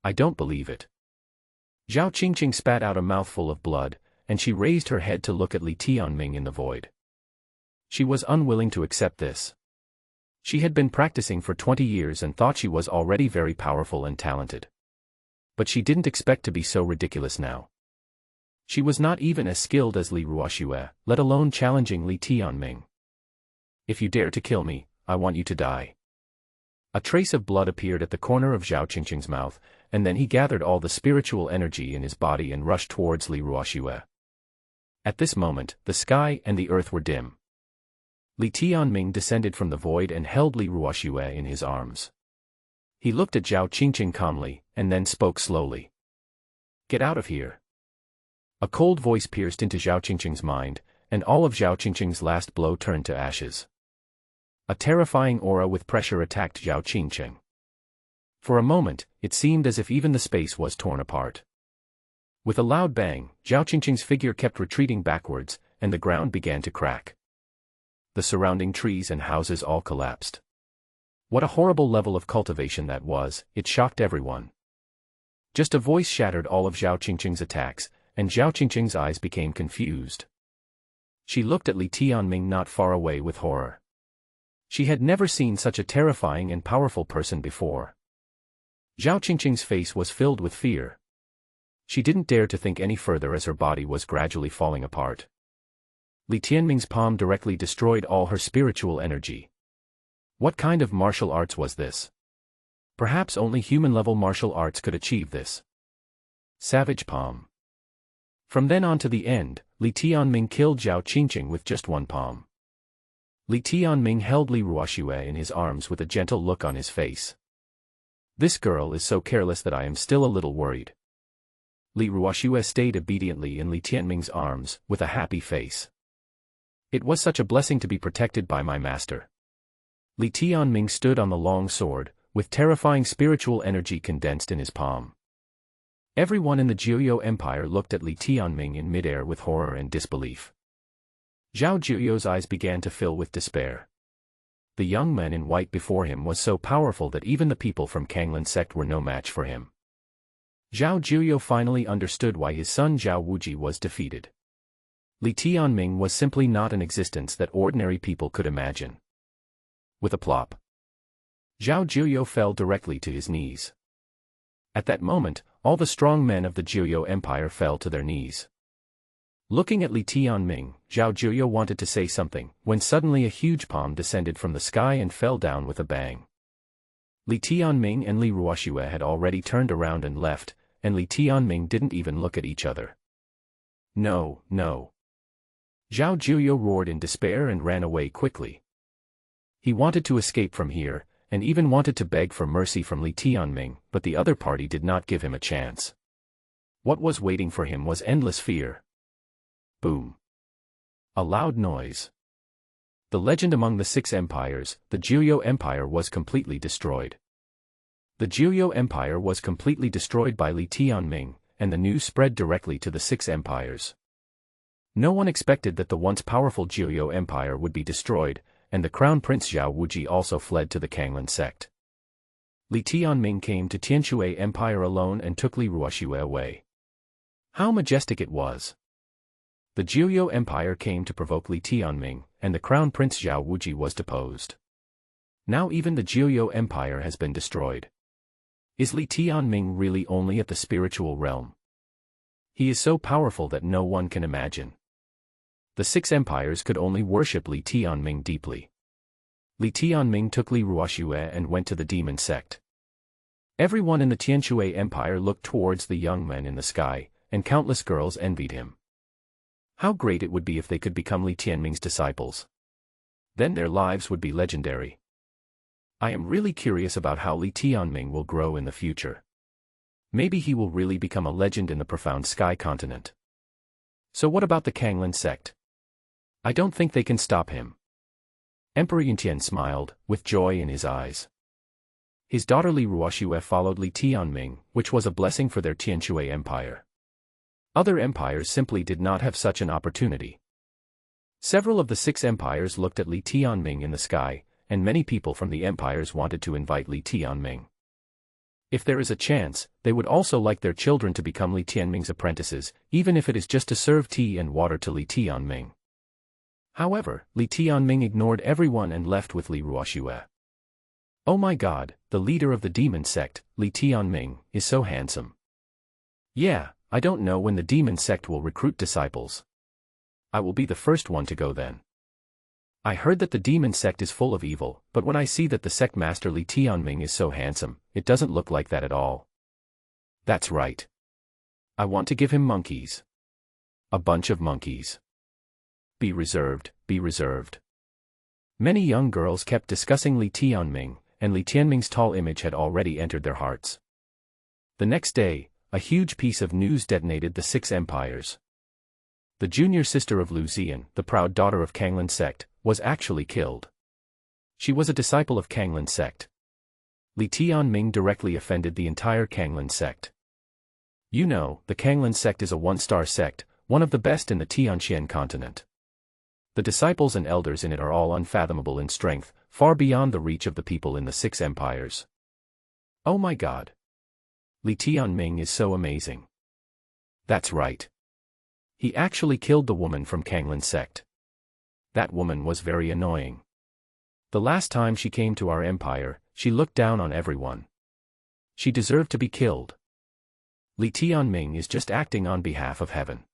I don't believe it. Zhao Qinxue spat out a mouthful of blood, and she raised her head to look at Li Tianming in the void. She was unwilling to accept this. She had been practicing for 20 years and thought she was already very powerful and talented. But she didn't expect to be so ridiculous now. She was not even as skilled as Li Ruoxue, let alone challenging Li Tianming. If you dare to kill me, I want you to die. A trace of blood appeared at the corner of Zhao Qinxue's mouth, and then he gathered all the spiritual energy in his body and rushed towards Li Ruoxue. At this moment, the sky and the earth were dim. Li Tianming descended from the void and held Li Ruoxue in his arms. He looked at Zhao Qinxue calmly, and then spoke slowly. Get out of here. A cold voice pierced into Zhao Qinxue's mind, and all of Zhao Qinxue's last blow turned to ashes. A terrifying aura with pressure attacked Zhao Qinxue. For a moment, it seemed as if even the space was torn apart. With a loud bang, Zhao Qinxue's figure kept retreating backwards, and the ground began to crack. The surrounding trees and houses all collapsed. What a horrible level of cultivation that was, it shocked everyone. Just a voice shattered all of Zhao Qinxue's attacks, and Zhao Qinxue's eyes became confused. She looked at Li Tianming not far away with horror. She had never seen such a terrifying and powerful person before. Zhao Qinxue's face was filled with fear. She didn't dare to think any further as her body was gradually falling apart. Li Tianming's palm directly destroyed all her spiritual energy. What kind of martial arts was this? Perhaps only human-level martial arts could achieve this. Savage palm. From then on to the end, Li Tianming killed Zhao Qinxue with just one palm. Li Tianming held Li Ruoxue in his arms with a gentle look on his face. This girl is so careless that I am still a little worried. Li Ruoxue stayed obediently in Li Tianming's arms, with a happy face. It was such a blessing to be protected by my master. Li Tianming stood on the long sword, with terrifying spiritual energy condensed in his palm. Everyone in the Jiuyou Empire looked at Li Tianming in midair with horror and disbelief. Zhao Jiyu's eyes began to fill with despair. The young man in white before him was so powerful that even the people from Kanglan sect were no match for him. Zhao Jiyu finally understood why his son Zhao Wuji was defeated. Li Tianming was simply not an existence that ordinary people could imagine. With a plop, Zhao Jiyu fell directly to his knees. At that moment, all the strong men of the Jiyu Empire fell to their knees. Looking at Li Tianming, Zhao Ziyue wanted to say something, when suddenly a huge palm descended from the sky and fell down with a bang. Li Tianming and Li Ruoxue had already turned around and left, and Li Tianming didn't even look at each other. No, no. Zhao Ziyue roared in despair and ran away quickly. He wanted to escape from here, and even wanted to beg for mercy from Li Tianming, but the other party did not give him a chance. What was waiting for him was endless fear. Boom. A loud noise. The legend among the 6 empires, the Zhou Empire, was completely destroyed. The Zhou Empire was completely destroyed by Li Tianming, and the news spread directly to the 6 empires. No one expected that the once powerful Zhou Empire would be destroyed, and the Crown Prince Zhao Wuji also fled to the Kanglan sect. Li Tianming came to Tianxuan Empire alone and took Li Ruoxue away. How majestic it was! The Zhou Empire came to provoke Li Tianming, and the Crown Prince Zhao Wuji was deposed. Now even the Zhou Empire has been destroyed. Is Li Tianming really only at the spiritual realm? He is so powerful that no one can imagine. The 6 empires could only worship Li Tianming deeply. Li Tianming took Li Ruoxue and went to the demon sect. Everyone in the Tianxuan Empire looked towards the young man in the sky, and countless girls envied him. How great it would be if they could become Li Tianming's disciples. Then their lives would be legendary. I am really curious about how Li Tianming will grow in the future. Maybe he will really become a legend in the profound sky continent. So what about the Kanglan sect? I don't think they can stop him. Emperor Yuntian smiled, with joy in his eyes. His daughter Li Ruoxue followed Li Tianming, which was a blessing for their Tianxuan Empire. Other empires simply did not have such an opportunity. Several of the 6 empires looked at Li Tianming in the sky, and many people from the empires wanted to invite Li Tianming. If there is a chance, they would also like their children to become Li Tianming's apprentices, even if it is just to serve tea and water to Li Tianming. However, Li Tianming ignored everyone and left with Li Ruoxue. Oh my God, the leader of the demon sect, Li Tianming, is so handsome. Yeah, I don't know when the demon sect will recruit disciples. I will be the first one to go then. I heard that the demon sect is full of evil, but when I see that the sect master Li Tianming is so handsome, it doesn't look like that at all. That's right. I want to give him monkeys. A bunch of monkeys. Be reserved, be reserved. Many young girls kept discussing Li Tianming, and Li Tianming's tall image had already entered their hearts. The next day, a huge piece of news detonated the 6 empires. The junior sister of Liu Ziyan, the proud daughter of Kanglan sect, was actually killed. She was a disciple of Kanglan sect. Li Tianming directly offended the entire Kanglan sect. You know, the Kanglan sect is a 1-star sect, one of the best in the Tianxuan Continent. The disciples and elders in it are all unfathomable in strength, far beyond the reach of the people in the 6 empires. Oh my God! Li Tianming is so amazing. That's right. He actually killed the woman from Kanglan sect. That woman was very annoying. The last time she came to our empire, she looked down on everyone. She deserved to be killed. Li Tianming is just acting on behalf of heaven.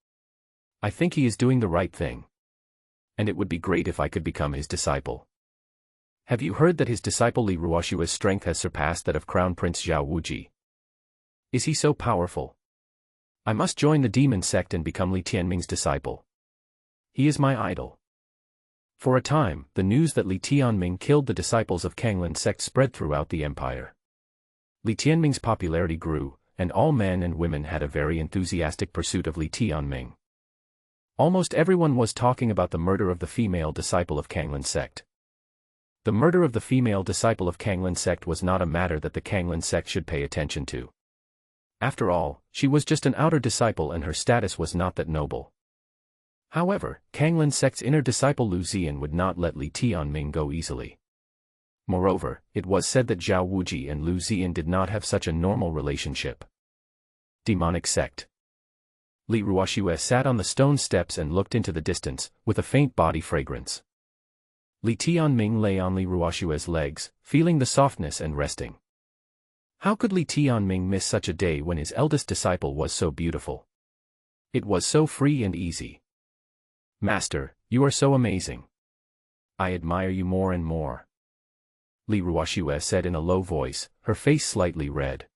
I think he is doing the right thing. And it would be great if I could become his disciple. Have you heard that his disciple Li Ruoxue's strength has surpassed that of Crown Prince Zhao Wuji? Is he so powerful? I must join the demon sect and become Li Tianming's disciple. He is my idol. For a time, the news that Li Tianming killed the disciples of Kanglan sect spread throughout the empire. Li Tianming's popularity grew, and all men and women had a very enthusiastic pursuit of Li Tianming. Almost everyone was talking about the murder of the female disciple of Kanglan sect. The murder of the female disciple of Kanglan sect was not a matter that the Kanglan sect should pay attention to. After all, she was just an outer disciple and her status was not that noble. However, Kanglan sect's inner disciple Liu Ziyan would not let Li Tianming go easily. Moreover, it was said that Zhao Wuji and Liu Ziyan did not have such a normal relationship. Demonic sect. Li Ruoxue sat on the stone steps and looked into the distance, with a faint body fragrance. Li Tianming lay on Li Ruoxue's legs, feeling the softness and resting. How could Li Tianming miss such a day when his eldest disciple was so beautiful? It was so free and easy. Master, you are so amazing. I admire you more and more. Li Ruoxue said in a low voice, her face slightly red.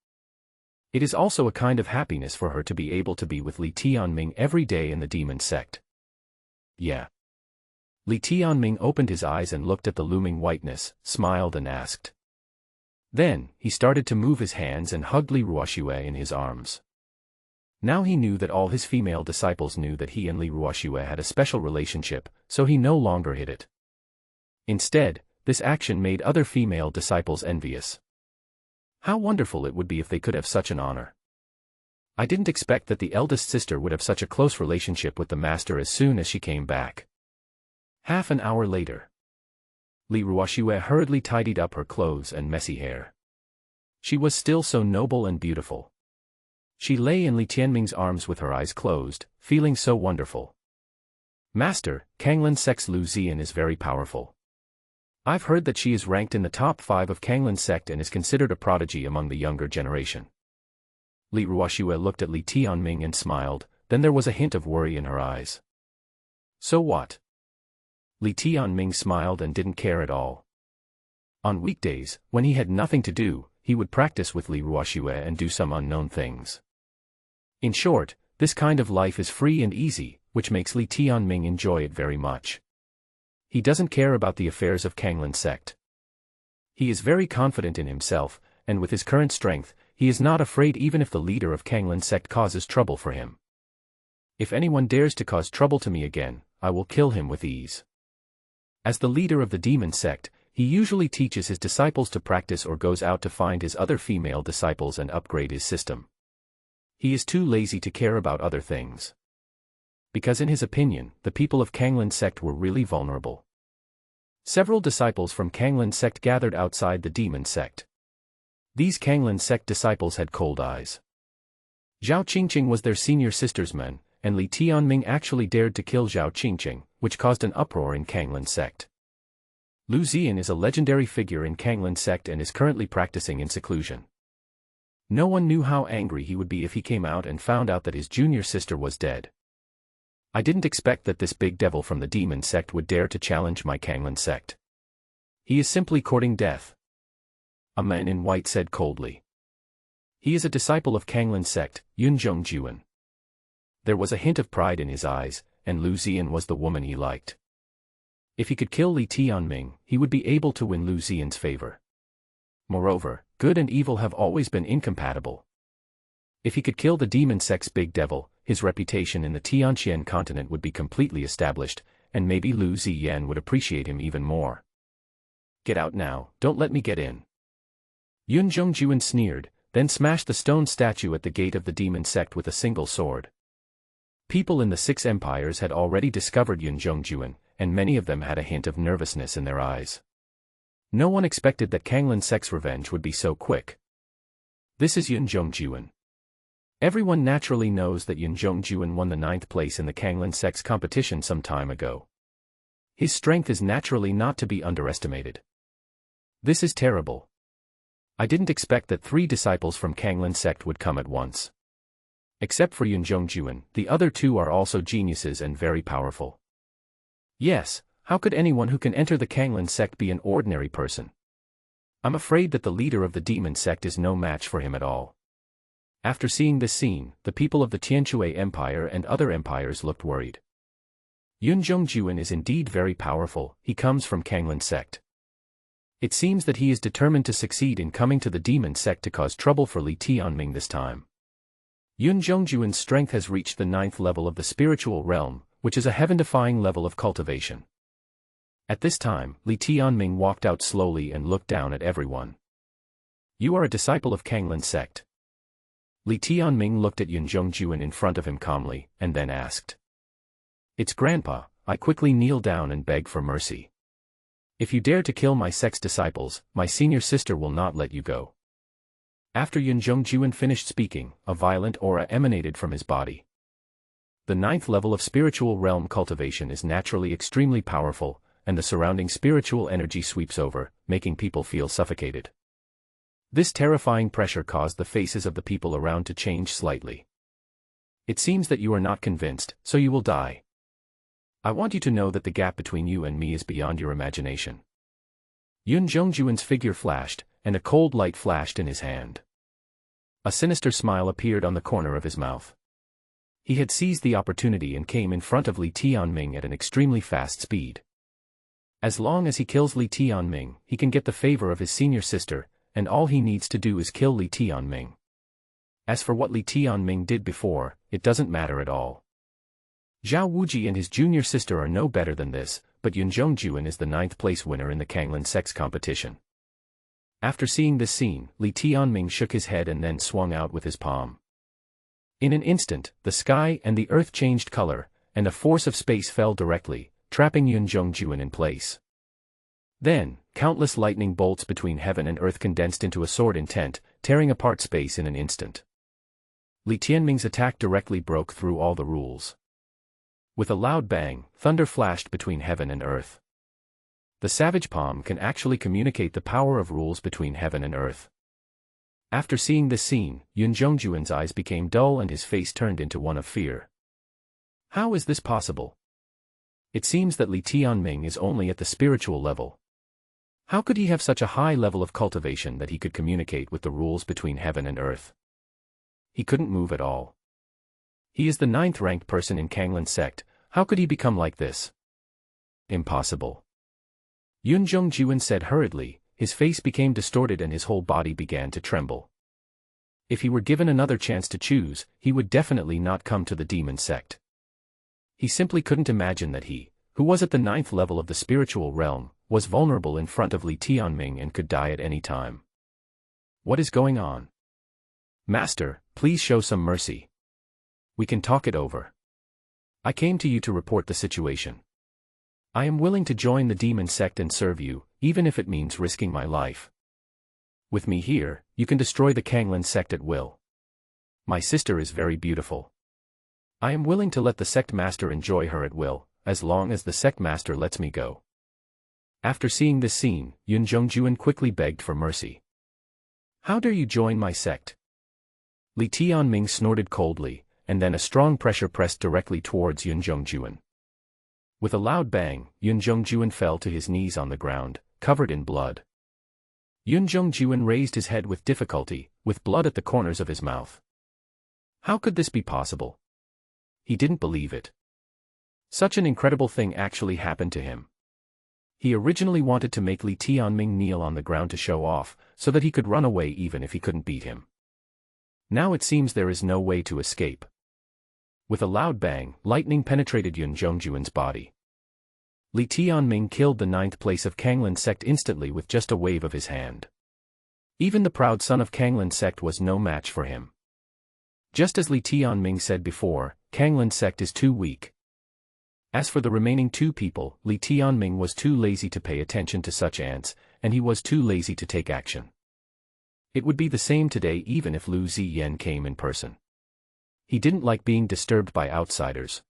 It is also a kind of happiness for her to be able to be with Li Tianming every day in the demon sect. Yeah. Li Tianming opened his eyes and looked at the looming whiteness, smiled and asked. Then, he started to move his hands and hugged Li Ruoxue in his arms. Now he knew that all his female disciples knew that he and Li Ruoxue had a special relationship, so he no longer hid it. Instead, this action made other female disciples envious. How wonderful it would be if they could have such an honor. I didn't expect that the eldest sister would have such a close relationship with the master as soon as she came back. Half an hour later. Li Ruoxue hurriedly tidied up her clothes and messy hair. She was still so noble and beautiful. She lay in Li Tianming's arms with her eyes closed, feeling so wonderful. Master, Kanglan sect's Liu Zian is very powerful. I've heard that she is ranked in the top 5 of Kanglan sect and is considered a prodigy among the younger generation. Li Ruoxue looked at Li Tianming and smiled, then there was a hint of worry in her eyes. So what? Li Tianming smiled and didn't care at all. On weekdays, when he had nothing to do, he would practice with Li Ruoxue and do some unknown things. In short, this kind of life is free and easy, which makes Li Tianming enjoy it very much. He doesn't care about the affairs of Kanglan sect. He is very confident in himself, and with his current strength, he is not afraid even if the leader of Kanglan sect causes trouble for him. If anyone dares to cause trouble to me again, I will kill him with ease. As the leader of the demon sect, he usually teaches his disciples to practice or goes out to find his other female disciples and upgrade his system. He is too lazy to care about other things. Because in his opinion, the people of Kanglan sect were really vulnerable. Several disciples from Kanglan sect gathered outside the demon sect. These Kanglan sect disciples had cold eyes. Zhao Qinxue was their senior sister's man, and Li Tianming actually dared to kill Zhao Qinxue, which caused an uproar in Kanglan sect. Liu Zian is a legendary figure in Kanglan sect and is currently practicing in seclusion. No one knew how angry he would be if he came out and found out that his junior sister was dead. I didn't expect that this big devil from the demon sect would dare to challenge my Kanglan sect. He is simply courting death. A man in white said coldly. He is a disciple of Kanglan sect, Yunzhongjuan. There was a hint of pride in his eyes, and Liu Zian was the woman he liked. If he could kill Li Tianming, he would be able to win Liu Zian's favor. Moreover, good and evil have always been incompatible. If he could kill the demon sect's big devil, his reputation in the Tianxuan Continent would be completely established, and maybe Liu Ziyan would appreciate him even more. Get out now, don't let me get in. Yun Zhongjuan sneered, then smashed the stone statue at the gate of the demon sect with a single sword. People in the 6 empires had already discovered Yun Zhongjuan, and many of them had a hint of nervousness in their eyes. No one expected that Kanglan sect's revenge would be so quick. This is Yun Zhongjuan. Everyone naturally knows that Yun Zhongjuan won the 9th place in the Kanglan sect's competition some time ago. His strength is naturally not to be underestimated. This is terrible. I didn't expect that 3 disciples from Kanglan sect would come at once. Except for Yun Zhongjuan, the other 2 are also geniuses and very powerful. Yes, how could anyone who can enter the Kanglan sect be an ordinary person? I'm afraid that the leader of the demon sect is no match for him at all. After seeing this scene, the people of the Tianxuan Empire and other empires looked worried. Yun Zhongjuan is indeed very powerful, he comes from Kanglan sect. It seems that he is determined to succeed in coming to the demon sect to cause trouble for Li Tianming this time. Yun Zhongjuan's strength has reached the 9th level of the spiritual realm, which is a heaven-defying level of cultivation. At this time, Li Tianming walked out slowly and looked down at everyone. You are a disciple of Kanglan sect. Li Tianming looked at Yun Zhongjuan in front of him calmly, and then asked. It's Grandpa. I quickly kneel down and beg for mercy. If you dare to kill my sect's disciples, my senior sister will not let you go. After Yun Zhongjuan finished speaking, a violent aura emanated from his body. The 9th level of spiritual realm cultivation is naturally extremely powerful, and the surrounding spiritual energy sweeps over, making people feel suffocated. This terrifying pressure caused the faces of the people around to change slightly. It seems that you are not convinced, so you will die. I want you to know that the gap between you and me is beyond your imagination. Yun Zhongjuan's figure flashed, and a cold light flashed in his hand. A sinister smile appeared on the corner of his mouth. He had seized the opportunity and came in front of Li Tianming at an extremely fast speed. As long as he kills Li Tianming, he can get the favor of his senior sister, and all he needs to do is kill Li Tianming. As for what Li Tianming did before, it doesn't matter at all. Zhao Wuji and his junior sister are no better than this, but Yun Zhongjuan is the 9th place winner in the Kanglan sex competition. After seeing this scene, Li Tianming shook his head and then swung out with his palm. In an instant, the sky and the earth changed color, and a force of space fell directly, trapping Yun Zhongjuan in place. Then, countless lightning bolts between heaven and earth condensed into a sword intent, tearing apart space in an instant. Li Tianming's attack directly broke through all the rules. With a loud bang, thunder flashed between heaven and earth. The savage palm can actually communicate the power of rules between heaven and earth. After seeing this scene, Yun Zhongjuan's eyes became dull and his face turned into one of fear. How is this possible? It seems that Li Tianming is only at the spiritual level. How could he have such a high level of cultivation that he could communicate with the rules between heaven and earth? He couldn't move at all. He is the 9th ranked person in Kanglan sect, how could he become like this? Impossible. Yun Zhongjuan said hurriedly, his face became distorted and his whole body began to tremble. If he were given another chance to choose, he would definitely not come to the demon sect. He simply couldn't imagine that he, who was at the 9th level of the spiritual realm, was vulnerable in front of Li Tianming and could die at any time. What is going on? Master, please show some mercy. We can talk it over. I came to you to report the situation. I am willing to join the demon sect and serve you, even if it means risking my life. With me here, you can destroy the Kanglan sect at will. My sister is very beautiful. I am willing to let the sect master enjoy her at will, as long as the sect master lets me go. After seeing this scene, Yun Zhongjuan quickly begged for mercy. How dare you join my sect? Li Tianming snorted coldly, and then a strong pressure pressed directly towards Yun Zhongjuan. With a loud bang, Yun Zhongjuan fell to his knees on the ground, covered in blood. Yun Zhongjuan raised his head with difficulty, with blood at the corners of his mouth. How could this be possible? He didn't believe it. Such an incredible thing actually happened to him. He originally wanted to make Li Tianming kneel on the ground to show off, so that he could run away even if he couldn't beat him. Now it seems there is no way to escape. With a loud bang, lightning penetrated Yun Zhongjuan's body. Li Tianming killed the 9th place of Kanglan sect instantly with just a wave of his hand. Even the proud son of Kanglan sect was no match for him. Just as Li Tianming said before, Kanglan sect is too weak. As for the remaining 2 people, Li Tianming was too lazy to pay attention to such ants, and he was too lazy to take action. It would be the same today even if Liu Ziyan came in person. He didn't like being disturbed by outsiders.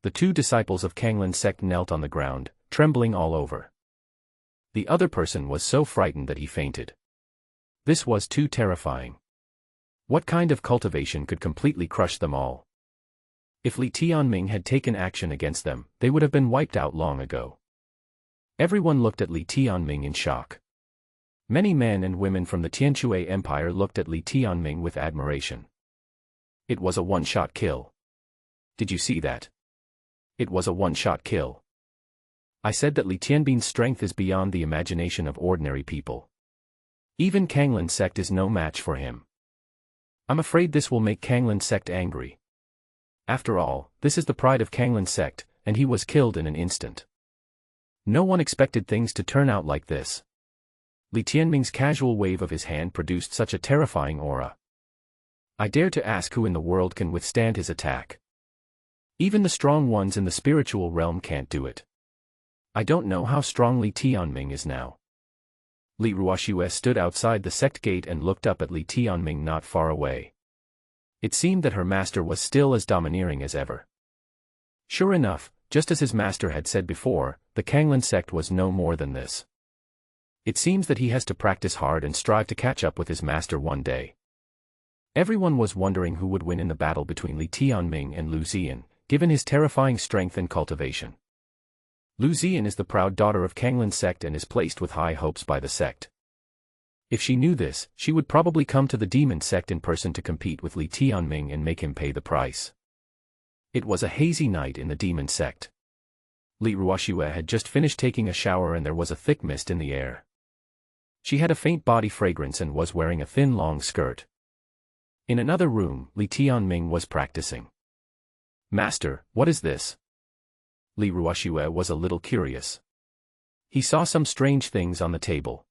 The 2 disciples of Kanglan sect knelt on the ground, trembling all over. The other person was so frightened that he fainted. This was too terrifying. What kind of cultivation could completely crush them all? If Li Tianming had taken action against them, they would have been wiped out long ago. Everyone looked at Li Tianming in shock. Many men and women from the Tianxuan Empire looked at Li Tianming with admiration. It was a one-shot kill. Did you see that? It was a one-shot kill. I said that Li Tianming's strength is beyond the imagination of ordinary people. Even Kanglan sect is no match for him. I'm afraid this will make Kanglan sect angry. After all, this is the pride of Kanglan sect, and he was killed in an instant. No one expected things to turn out like this. Li Tianming's casual wave of his hand produced such a terrifying aura. I dare to ask who in the world can withstand his attack. Even the strong ones in the spiritual realm can't do it. I don't know how strong Li Tianming is now. Li Ruoxue stood outside the sect gate and looked up at Li Tianming not far away. It seemed that her master was still as domineering as ever. Sure enough, just as his master had said before, the Kanglan sect was no more than this. It seems that he has to practice hard and strive to catch up with his master one day. Everyone was wondering who would win in the battle between Li Tianming and Liu Ziyan, given his terrifying strength and cultivation. Liu Xian is the proud daughter of Kanglin's sect and is placed with high hopes by the sect. If she knew this, she would probably come to the demon sect in person to compete with Li Tianming and make him pay the price. It was a hazy night in the demon sect. Li Ruoxue had just finished taking a shower and there was a thick mist in the air. She had a faint body fragrance and was wearing a thin long skirt. In another room, Li Tianming was practicing. "Master, what is this?" Li Ruoxue was a little curious. He saw some strange things on the table.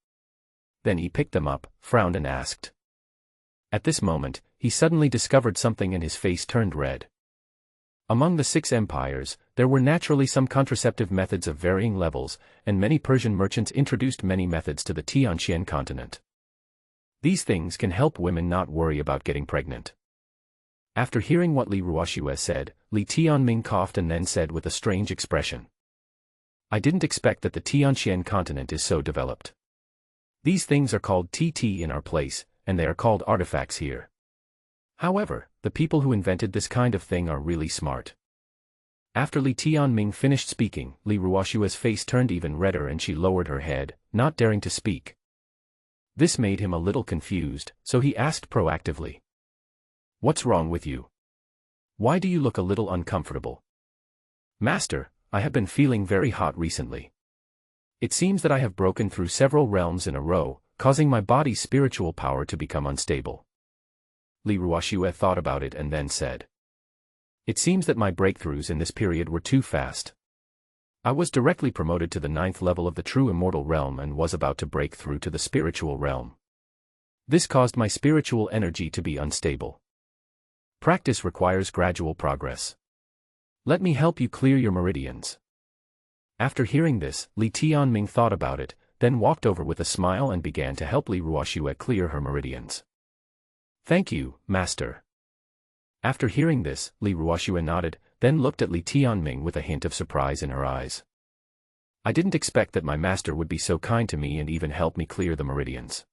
Then he picked them up, frowned and asked. At this moment, he suddenly discovered something and his face turned red. Among the 6 empires, there were naturally some contraceptive methods of varying levels, and many Persian merchants introduced many methods to the Tianxuan Continent. These things can help women not worry about getting pregnant. After hearing what Li Ruoxue said, Li Tianming coughed and then said with a strange expression. "I didn't expect that the Tianxuan Continent is so developed. These things are called TT in our place, and they are called artifacts here. However, the people who invented this kind of thing are really smart." After Li Tianming finished speaking, Li Ruoxue's face turned even redder and she lowered her head, not daring to speak. This made him a little confused, so he asked proactively. "What's wrong with you? Why do you look a little uncomfortable?" "Master, I have been feeling very hot recently. It seems that I have broken through several realms in a row, causing my body's spiritual power to become unstable." Li Ruoxue thought about it and then said. "It seems that my breakthroughs in this period were too fast. I was directly promoted to the 9th level of the true immortal realm and was about to break through to the spiritual realm. This caused my spiritual energy to be unstable. Practice requires gradual progress. Let me help you clear your meridians." After hearing this, Li Tianming thought about it, then walked over with a smile and began to help Li Ruoxue clear her meridians. "Thank you, Master." After hearing this, Li Ruoxue nodded, then looked at Li Tianming with a hint of surprise in her eyes. "I didn't expect that my master would be so kind to me and even help me clear the meridians."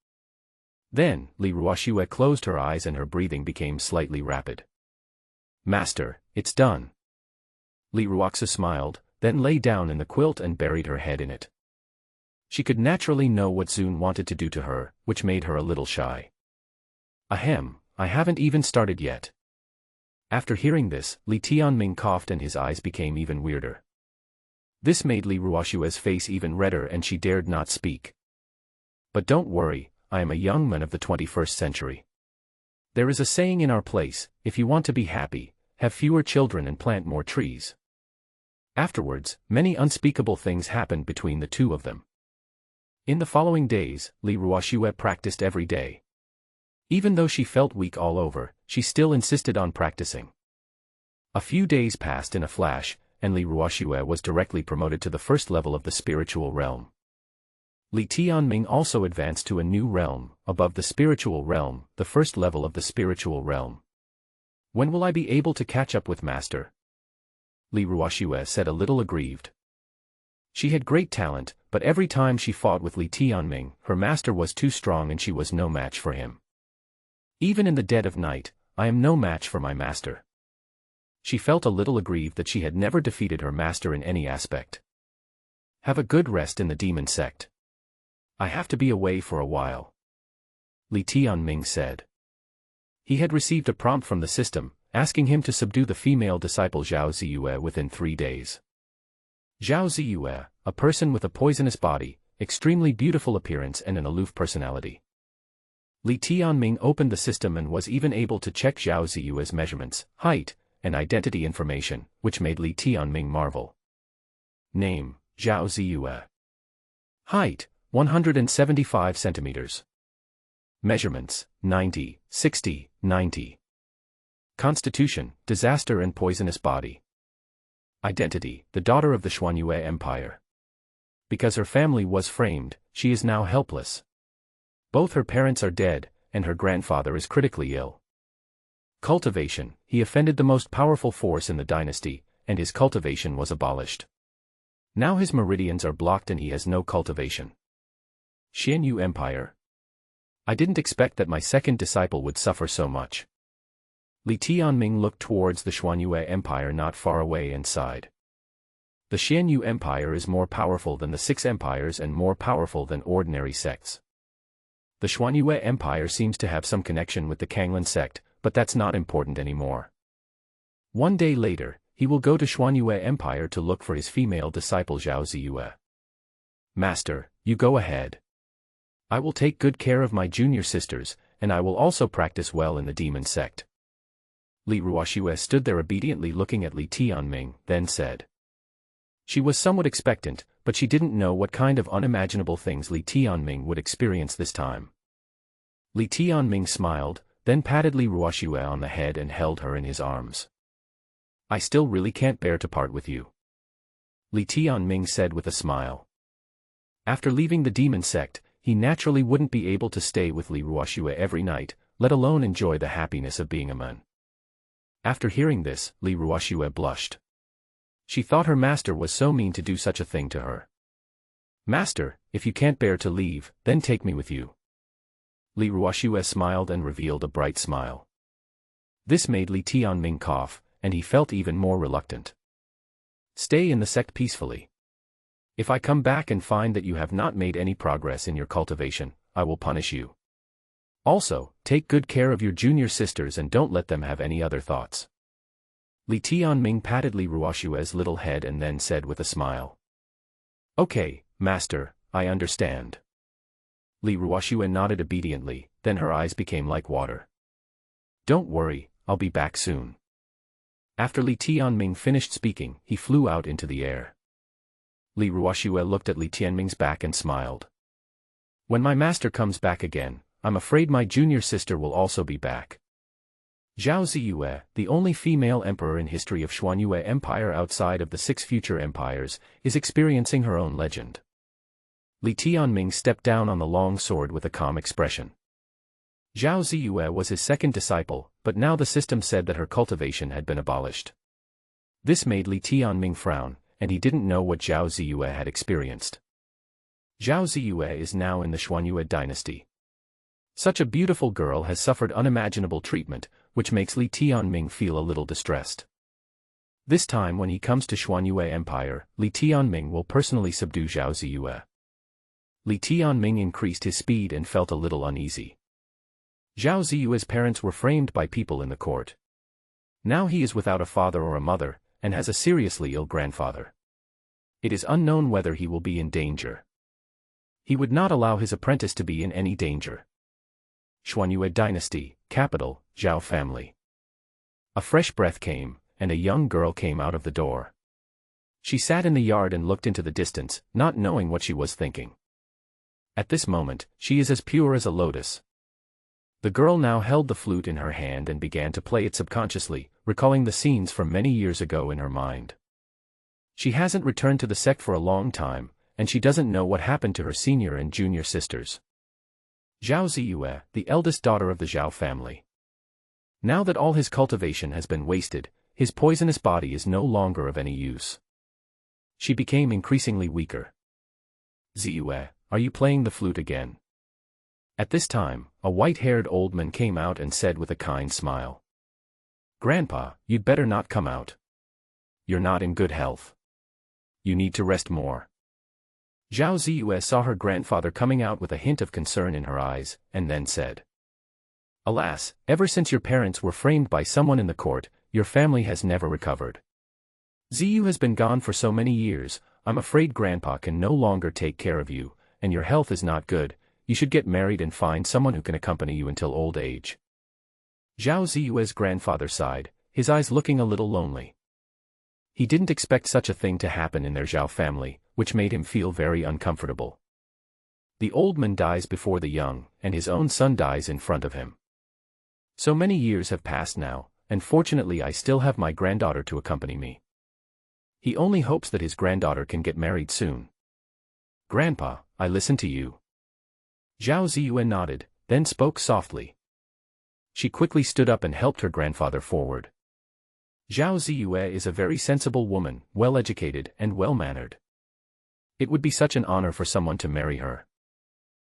Then, Li Ruoxue closed her eyes and her breathing became slightly rapid. "Master, it's done." Li Ruoxue smiled, then lay down in the quilt and buried her head in it. She could naturally know what Zun wanted to do to her, which made her a little shy. "Ahem, I haven't even started yet." After hearing this, Li Tianming coughed and his eyes became even weirder. This made Li Ruoxue's face even redder and she dared not speak. "But don't worry, I am a young man of the 21st century. There is a saying in our place, if you want to be happy, have fewer children and plant more trees." Afterwards, many unspeakable things happened between the two of them. In the following days, Li Ruoxue practiced every day. Even though she felt weak all over, she still insisted on practicing. A few days passed in a flash, and Li Ruoxue was directly promoted to the 1st level of the spiritual realm. Li Tianming also advanced to a new realm, above the spiritual realm, the 1st level of the spiritual realm. "When will I be able to catch up with Master?" Li Ruoxue said a little aggrieved. She had great talent, but every time she fought with Li Tianming, her master was too strong and she was no match for him. "Even in the dead of night, I am no match for my master." She felt a little aggrieved that she had never defeated her master in any aspect. "Have a good rest in the demon sect. I have to be away for a while," Li Tianming said. He had received a prompt from the system, asking him to subdue the female disciple Zhao Ziyue within 3 days. Zhao Ziyue, a person with a poisonous body, extremely beautiful appearance and an aloof personality. Li Tianming opened the system and was even able to check Zhao Ziyue's measurements, height, and identity information, which made Li Tianming marvel. Name, Zhao Ziyue. Height, 175 centimeters. Measurements, 90, 60, 90. Constitution, disaster and poisonous body. Identity, the daughter of the Xuanyue Empire. Because her family was framed, she is now helpless. Both her parents are dead, and her grandfather is critically ill. Cultivation, he offended the most powerful force in the dynasty, and his cultivation was abolished. Now his meridians are blocked and he has no cultivation. Xianyu Empire. I didn't expect that my second disciple would suffer so much. Li Tianming looked towards the Xuanyue Empire not far away and sighed. The Xianyu Empire is more powerful than the Six Empires and more powerful than ordinary sects. The Xuanyue Empire seems to have some connection with the Kanglan sect, but that's not important anymore. One day later, he will go to Xuanyue Empire to look for his female disciple Zhao Ziyue. Master, you go ahead. I will take good care of my junior sisters, and I will also practice well in the demon sect. Li Ruoxue stood there obediently looking at Li Tianming, then said. She was somewhat expectant, but she didn't know what kind of unimaginable things Li Tianming would experience this time. Li Tianming smiled, then patted Li Ruoxue on the head and held her in his arms. I still really can't bear to part with you, Li Tianming said with a smile. After leaving the demon sect, he naturally wouldn't be able to stay with Li Ruoxue every night, let alone enjoy the happiness of being a man. After hearing this, Li Ruoxue blushed. She thought her master was so mean to do such a thing to her. Master, if you can't bear to leave, then take me with you. Li Ruoxue smiled and revealed a bright smile. This made Li Tianming cough, and he felt even more reluctant. Stay in the sect peacefully. If I come back and find that you have not made any progress in your cultivation, I will punish you. Also, take good care of your junior sisters and don't let them have any other thoughts. Li Tianming patted Li Ruoxue's little head and then said with a smile. Okay, master, I understand. Li Ruoxue nodded obediently, then her eyes became like water. Don't worry, I'll be back soon. After Li Tianming finished speaking, he flew out into the air. Li Ruoxue looked at Li Tianming's back and smiled. When my master comes back again, I'm afraid my junior sister will also be back. Zhao Ziyue, the only female emperor in history of Xuanyue Empire outside of the 6 future empires, is experiencing her own legend. Li Tianming stepped down on the long sword with a calm expression. Zhao Ziyue was his second disciple, but now the system said that her cultivation had been abolished. This made Li Tianming frown, and he didn't know what Zhao Ziyue had experienced. Zhao Ziyue is now in the Xuanyue dynasty. Such a beautiful girl has suffered unimaginable treatment, which makes Li Tianming feel a little distressed. This time when he comes to Xuanyue Empire, Li Tianming will personally subdue Zhao Ziyue. Li Tianming increased his speed and felt a little uneasy. Zhao Ziyue's parents were framed by people in the court. Now he is without a father or a mother, and has a seriously ill grandfather. It is unknown whether he will be in danger. He would not allow his apprentice to be in any danger. Xuanyue dynasty, capital, Zhao family. A fresh breath came, and a young girl came out of the door. She sat in the yard and looked into the distance, not knowing what she was thinking. At this moment, she is as pure as a lotus. The girl now held the flute in her hand and began to play it subconsciously, recalling the scenes from many years ago in her mind. She hasn't returned to the sect for a long time, and she doesn't know what happened to her senior and junior sisters. Zhao Ziyue, the eldest daughter of the Zhao family. Now that all his cultivation has been wasted, his poisonous body is no longer of any use. She became increasingly weaker. Ziyue, are you playing the flute again? At this time, a white-haired old man came out and said with a kind smile. Grandpa, you'd better not come out. You're not in good health. You need to rest more. Zhao Ziyue saw her grandfather coming out with a hint of concern in her eyes, and then said. Alas, ever since your parents were framed by someone in the court, your family has never recovered. Ziyue has been gone for so many years, I'm afraid Grandpa can no longer take care of you, and your health is not good. You should get married and find someone who can accompany you until old age. Zhao Ziyue's grandfather sighed, his eyes looking a little lonely. He didn't expect such a thing to happen in their Zhao family, which made him feel very uncomfortable. The old man dies before the young, and his own son dies in front of him. So many years have passed now, and fortunately I still have my granddaughter to accompany me. He only hopes that his granddaughter can get married soon. Grandpa, I listen to you. Zhao Ziyue nodded, then spoke softly. She quickly stood up and helped her grandfather forward. Zhao Ziyue is a very sensible woman, well-educated and well-mannered. It would be such an honor for someone to marry her.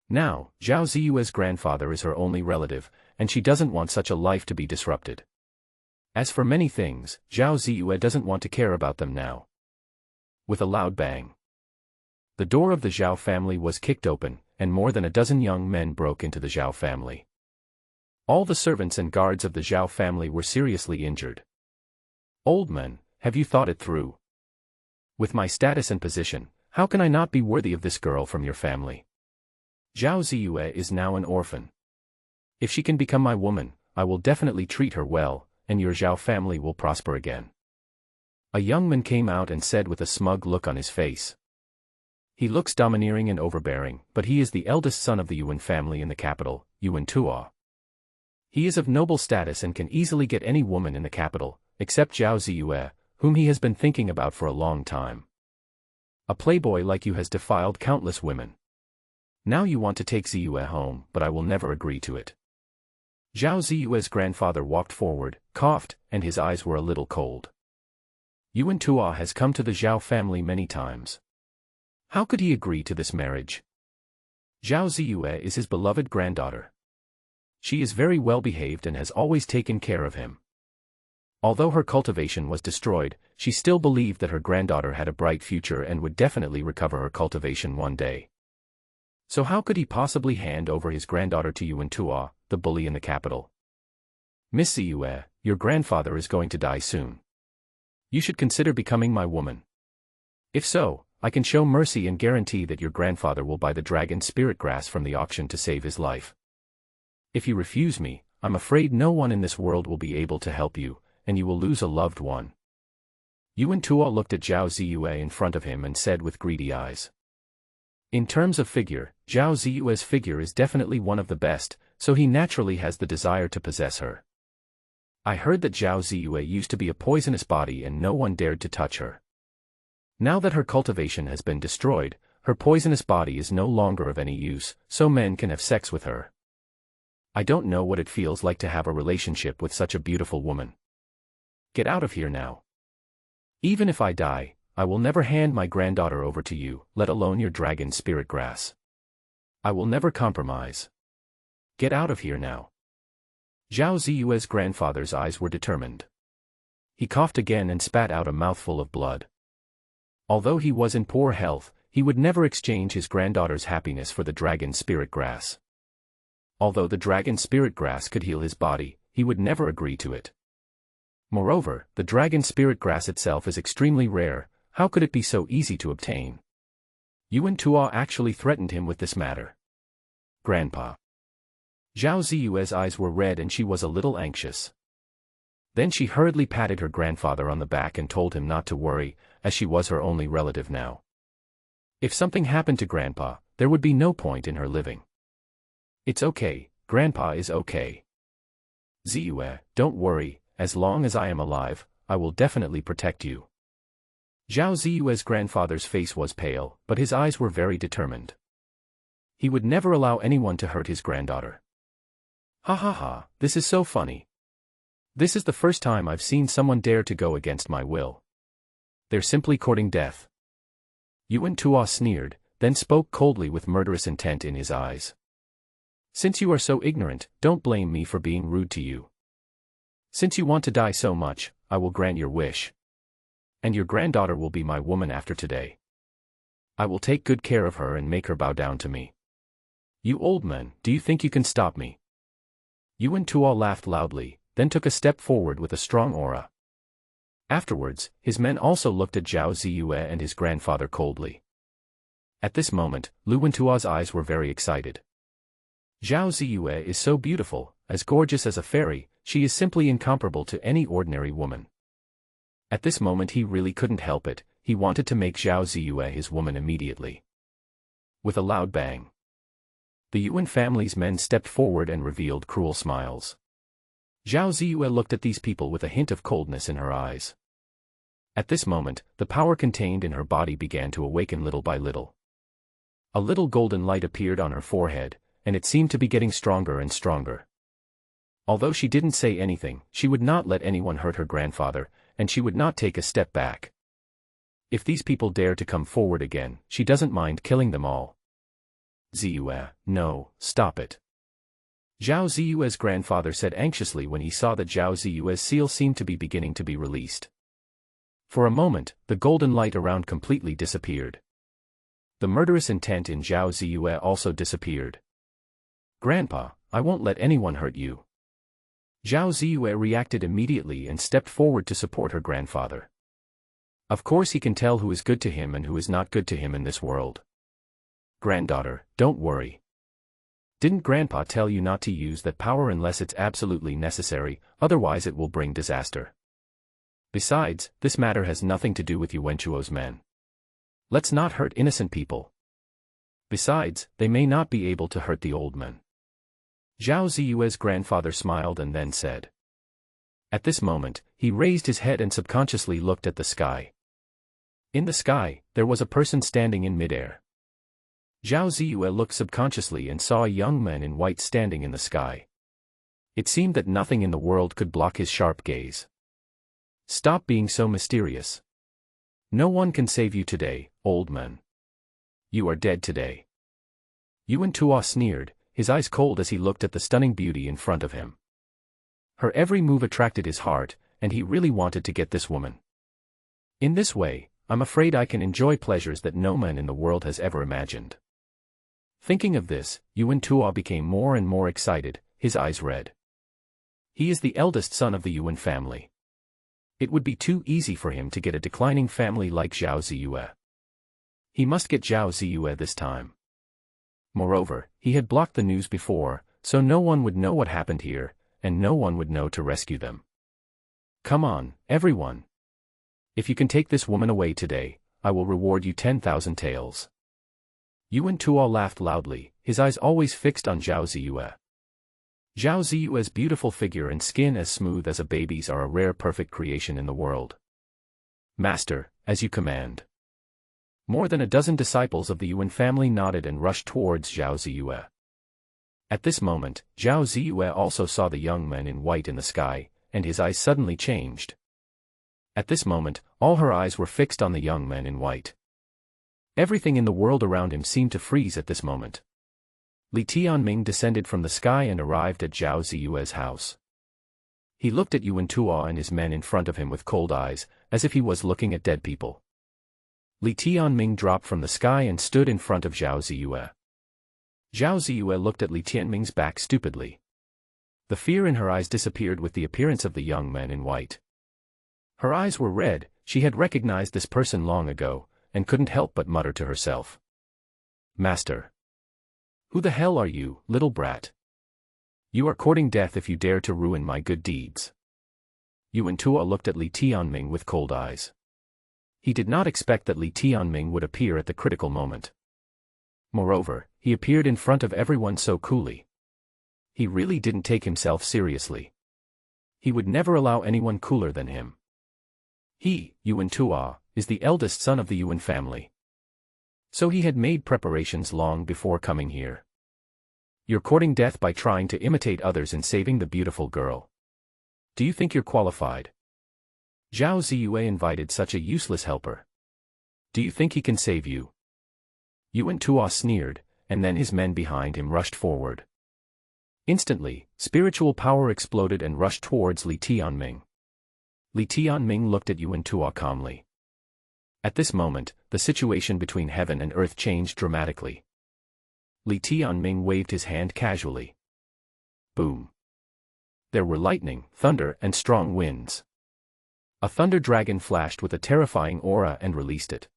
Now, Zhao Ziyue's grandfather is her only relative, and she doesn't want such a life to be disrupted. As for many things, Zhao Ziyue doesn't want to care about them now. With a loud bang, the door of the Zhao family was kicked open, and more than a dozen young men broke into the Zhao family. All the servants and guards of the Zhao family were seriously injured. Old man, have you thought it through? With my status and position, how can I not be worthy of this girl from your family? Zhao Ziyue is now an orphan. If she can become my woman, I will definitely treat her well, and your Zhao family will prosper again. A young man came out and said with a smug look on his face. He looks domineering and overbearing, but he is the eldest son of the Yuan family in the capital, Yuan Tuo. He is of noble status and can easily get any woman in the capital, except Zhao Ziyue, whom he has been thinking about for a long time. A playboy like you has defiled countless women. Now you want to take Ziyue home, but I will never agree to it. Zhao Ziyue's grandfather walked forward, coughed, and his eyes were a little cold. Yuan Tuo has come to the Zhao family many times. How could he agree to this marriage? Zhao Ziyue is his beloved granddaughter. She is very well behaved and has always taken care of him. Although her cultivation was destroyed, she still believed that her granddaughter had a bright future and would definitely recover her cultivation one day. So how could he possibly hand over his granddaughter to Yuan Tuo, the bully in the capital? Miss Ziyue, your grandfather is going to die soon. You should consider becoming my woman. If so, I can show mercy and guarantee that your grandfather will buy the dragon spirit grass from the auction to save his life. If you refuse me, I'm afraid no one in this world will be able to help you, and you will lose a loved one. Yuan Tuo looked at Zhao Ziyue in front of him and said with greedy eyes. In terms of figure, Zhao Ziyue's figure is definitely one of the best, so he naturally has the desire to possess her. I heard that Zhao Ziyue used to be a poisonous body and no one dared to touch her. Now that her cultivation has been destroyed, her poisonous body is no longer of any use, so men can have sex with her. I don't know what it feels like to have a relationship with such a beautiful woman. Get out of here now. Even if I die, I will never hand my granddaughter over to you, let alone your dragon spirit grass. I will never compromise. Get out of here now. Zhao Ziyue's grandfather's eyes were determined. He coughed again and spat out a mouthful of blood. Although he was in poor health, he would never exchange his granddaughter's happiness for the dragon spirit grass. Although the dragon spirit grass could heal his body, he would never agree to it. Moreover, the dragon spirit grass itself is extremely rare. How could it be so easy to obtain? Yuan Tuo actually threatened him with this matter. Grandpa. Zhao Ziyue's eyes were red and she was a little anxious. Then she hurriedly patted her grandfather on the back and told him not to worry, as she was her only relative now. If something happened to Grandpa, there would be no point in her living. It's okay, Grandpa is okay. Ziyue, don't worry, as long as I am alive, I will definitely protect you. Zhao Ziyue's grandfather's face was pale, but his eyes were very determined. He would never allow anyone to hurt his granddaughter. Ha ha ha, this is so funny. This is the first time I've seen someone dare to go against my will. They're simply courting death. Yuan Tuo sneered, then spoke coldly with murderous intent in his eyes. Since you are so ignorant, don't blame me for being rude to you. Since you want to die so much, I will grant your wish. And your granddaughter will be my woman after today. I will take good care of her and make her bow down to me. You old man, do you think you can stop me? Yuan Tuo laughed loudly, then took a step forward with a strong aura. Afterwards, his men also looked at Zhao Ziyue and his grandfather coldly. At this moment, Yuan Tuo's eyes were very excited. Zhao Ziyue is so beautiful, as gorgeous as a fairy, she is simply incomparable to any ordinary woman. At this moment he really couldn't help it, he wanted to make Zhao Ziyue his woman immediately. With a loud bang, the Yuan family's men stepped forward and revealed cruel smiles. Zhao Ziyue looked at these people with a hint of coldness in her eyes. At this moment, the power contained in her body began to awaken little by little. A little golden light appeared on her forehead, and it seemed to be getting stronger and stronger. Although she didn't say anything, she would not let anyone hurt her grandfather, and she would not take a step back. If these people dare to come forward again, she doesn't mind killing them all. Ziyue, no, stop it. Zhao Ziyue's grandfather said anxiously when he saw that Zhao Ziyue's seal seemed to be beginning to be released. For a moment, the golden light around completely disappeared. The murderous intent in Zhao Ziyue also disappeared. "Grandpa, I won't let anyone hurt you." Zhao Ziyue reacted immediately and stepped forward to support her grandfather. Of course he can tell who is good to him and who is not good to him in this world. "Granddaughter, don't worry. Didn't Grandpa tell you not to use that power unless it's absolutely necessary, otherwise it will bring disaster? Besides, this matter has nothing to do with Yuanchuo's men. Let's not hurt innocent people. Besides, they may not be able to hurt the old men." Zhao Ziyue's grandfather smiled and then said. At this moment, he raised his head and subconsciously looked at the sky. In the sky, there was a person standing in midair. Zhao Ziyue looked subconsciously and saw a young man in white standing in the sky. It seemed that nothing in the world could block his sharp gaze. "Stop being so mysterious. No one can save you today, old man. You are dead today." Yuan Tuo sneered, his eyes cold as he looked at the stunning beauty in front of him. Her every move attracted his heart, and he really wanted to get this woman. In this way, I'm afraid I can enjoy pleasures that no man in the world has ever imagined. Thinking of this, Yuan Tuo became more and more excited, his eyes red. He is the eldest son of the Yuan family. It would be too easy for him to get a declining family like Zhao Ziyue. He must get Zhao Ziyue this time. Moreover, he had blocked the news before, so no one would know what happened here, and no one would know to rescue them. "Come on, everyone. If you can take this woman away today, I will reward you 10,000 taels." Yuan Tuo laughed loudly, his eyes always fixed on Zhao Ziyue. Zhao Ziyue's beautiful figure and skin as smooth as a baby's are a rare perfect creation in the world. "Master, as you command." More than a dozen disciples of the Yuan family nodded and rushed towards Zhao Ziyue. At this moment, Zhao Ziyue also saw the young man in white in the sky, and his eyes suddenly changed. At this moment, all her eyes were fixed on the young man in white. Everything in the world around him seemed to freeze at this moment. Li Tianming descended from the sky and arrived at Zhao Ziyue's house. He looked at Yuan Tuo and his men in front of him with cold eyes, as if he was looking at dead people. Li Tianming dropped from the sky and stood in front of Zhao Ziyue. Zhao Ziyue looked at Li Tianming's back stupidly. The fear in her eyes disappeared with the appearance of the young man in white. Her eyes were red, she had recognized this person long ago, and couldn't help but mutter to herself. "Master. Who the hell are you, little brat? You are courting death if you dare to ruin my good deeds." Yuan Tuo looked at Li Tianming with cold eyes. He did not expect that Li Tianming would appear at the critical moment. Moreover, he appeared in front of everyone so coolly. He really didn't take himself seriously. He would never allow anyone cooler than him. He, Yuan Tuo, is the eldest son of the Yuan family. So he had made preparations long before coming here. "You're courting death by trying to imitate others in saving the beautiful girl. Do you think you're qualified? Zhao Ziyue invited such a useless helper. Do you think he can save you?" Yuan Tuo sneered, and then his men behind him rushed forward. Instantly, spiritual power exploded and rushed towards Li Tianming. Li Tianming looked at Yuan Tuo calmly. At this moment, the situation between heaven and earth changed dramatically. Li Tianming waved his hand casually. Boom. There were lightning, thunder, and strong winds. A thunder dragon flashed with a terrifying aura and released it.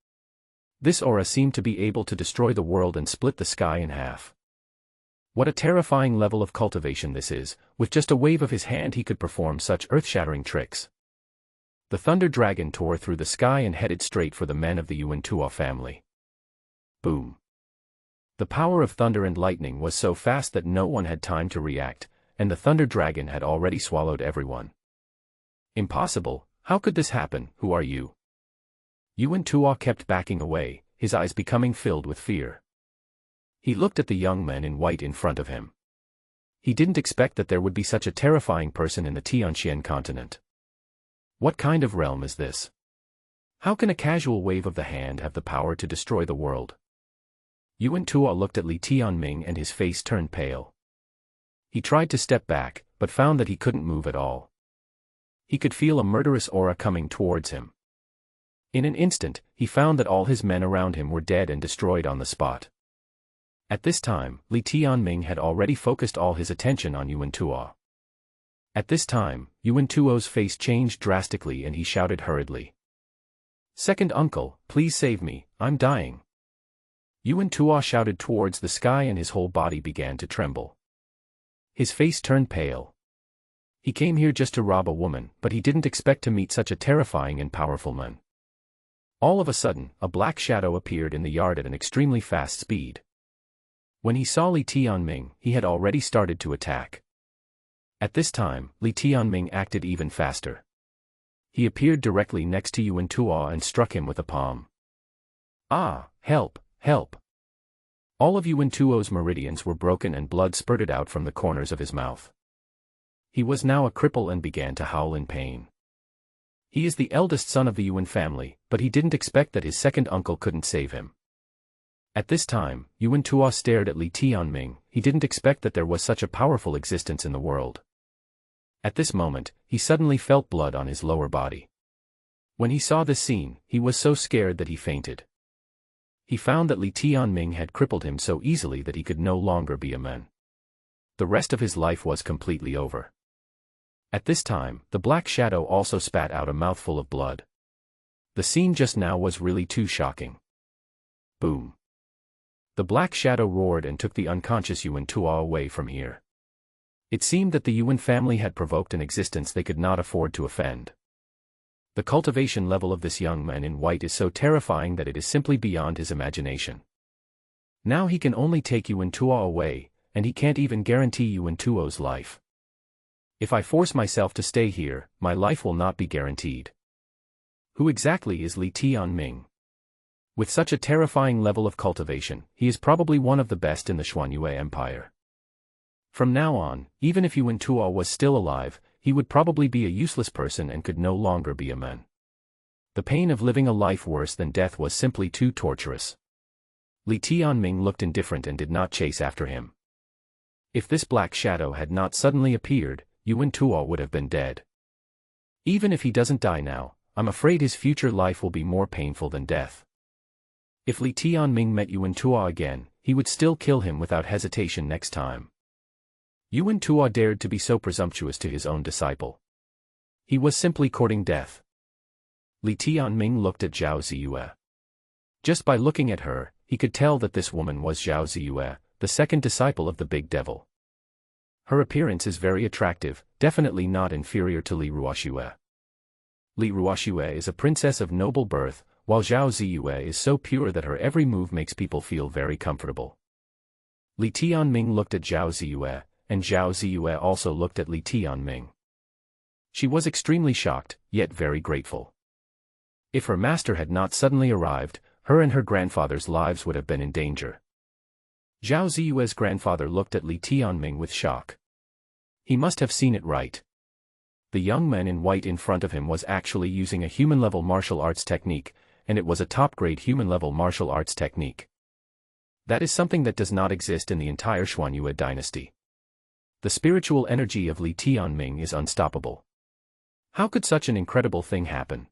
This aura seemed to be able to destroy the world and split the sky in half. What a terrifying level of cultivation this is, with just a wave of his hand he could perform such earth-shattering tricks. The thunder dragon tore through the sky and headed straight for the men of the Yuan Tuo family. Boom. The power of thunder and lightning was so fast that no one had time to react, and the thunder dragon had already swallowed everyone. Impossible, how could this happen? Who are you? Yuan Tuo kept backing away, his eyes becoming filled with fear. He looked at the young man in white in front of him. He didn't expect that there would be such a terrifying person in the Tianxuan Continent. What kind of realm is this? How can a casual wave of the hand have the power to destroy the world? Yuan Tuo looked at Li Tianming and his face turned pale. He tried to step back, but found that he couldn't move at all. He could feel a murderous aura coming towards him. In an instant, he found that all his men around him were dead and destroyed on the spot. At this time, Li Tianming had already focused all his attention on Yuan Tuo. At this time, Yuan Tuo's face changed drastically and he shouted hurriedly. "Second uncle, please save me, I'm dying." Yuan Tuo shouted towards the sky and his whole body began to tremble. His face turned pale. He came here just to rob a woman, but he didn't expect to meet such a terrifying and powerful man. All of a sudden, a black shadow appeared in the yard at an extremely fast speed. When he saw Li Tianming, he had already started to attack. At this time, Li Tianming acted even faster. He appeared directly next to Yuan Tuo and struck him with a palm. "Ah, help, help!" All of Yuan Tuo's meridians were broken and blood spurted out from the corners of his mouth. He was now a cripple and began to howl in pain. He is the eldest son of the Yuan family, but he didn't expect that his second uncle couldn't save him. At this time, Yuan Tuo stared at Li Tianming. He didn't expect that there was such a powerful existence in the world. At this moment, he suddenly felt blood on his lower body. When he saw this scene, he was so scared that he fainted. He found that Li Tianming had crippled him so easily that he could no longer be a man. The rest of his life was completely over. At this time, the black shadow also spat out a mouthful of blood. The scene just now was really too shocking. Boom. The black shadow roared and took the unconscious Yuan Tuo away from here. It seemed that the Yuan family had provoked an existence they could not afford to offend. The cultivation level of this young man in white is so terrifying that it is simply beyond his imagination. Now he can only take Yuan Tuo away, and he can't even guarantee Yuan Tuo's life. If I force myself to stay here, my life will not be guaranteed. Who exactly is Li Tianming? With such a terrifying level of cultivation, he is probably one of the best in the Xuanyue Empire. From now on, even if Yuan Tuo was still alive, he would probably be a useless person and could no longer be a man. The pain of living a life worse than death was simply too torturous. Li Tianming looked indifferent and did not chase after him. If this black shadow had not suddenly appeared, Yuan Tuo would have been dead. Even if he doesn't die now, I'm afraid his future life will be more painful than death. If Li Tianming met Yuan Tuo again, he would still kill him without hesitation next time. Yuan Tuo dared to be so presumptuous to his own disciple. He was simply courting death. Li Tianming looked at Zhao Ziyue. Just by looking at her, he could tell that this woman was Zhao Ziyue, the second disciple of the Big Devil. Her appearance is very attractive, definitely not inferior to Li Ruoxue. Li Ruoxue is a princess of noble birth, while Zhao Ziyue is so pure that her every move makes people feel very comfortable. Li Tianming looked at Zhao Ziyue, and Zhao Ziyue also looked at Li Tianming. She was extremely shocked, yet very grateful. If her master had not suddenly arrived, her and her grandfather's lives would have been in danger. Zhao Ziyue's grandfather looked at Li Tianming with shock. He must have seen it right. The young man in white in front of him was actually using a human-level martial arts technique, and it was a top-grade human-level martial arts technique. That is something that does not exist in the entire Xuanyue dynasty. The spiritual energy of Li Tianming is unstoppable. How could such an incredible thing happen?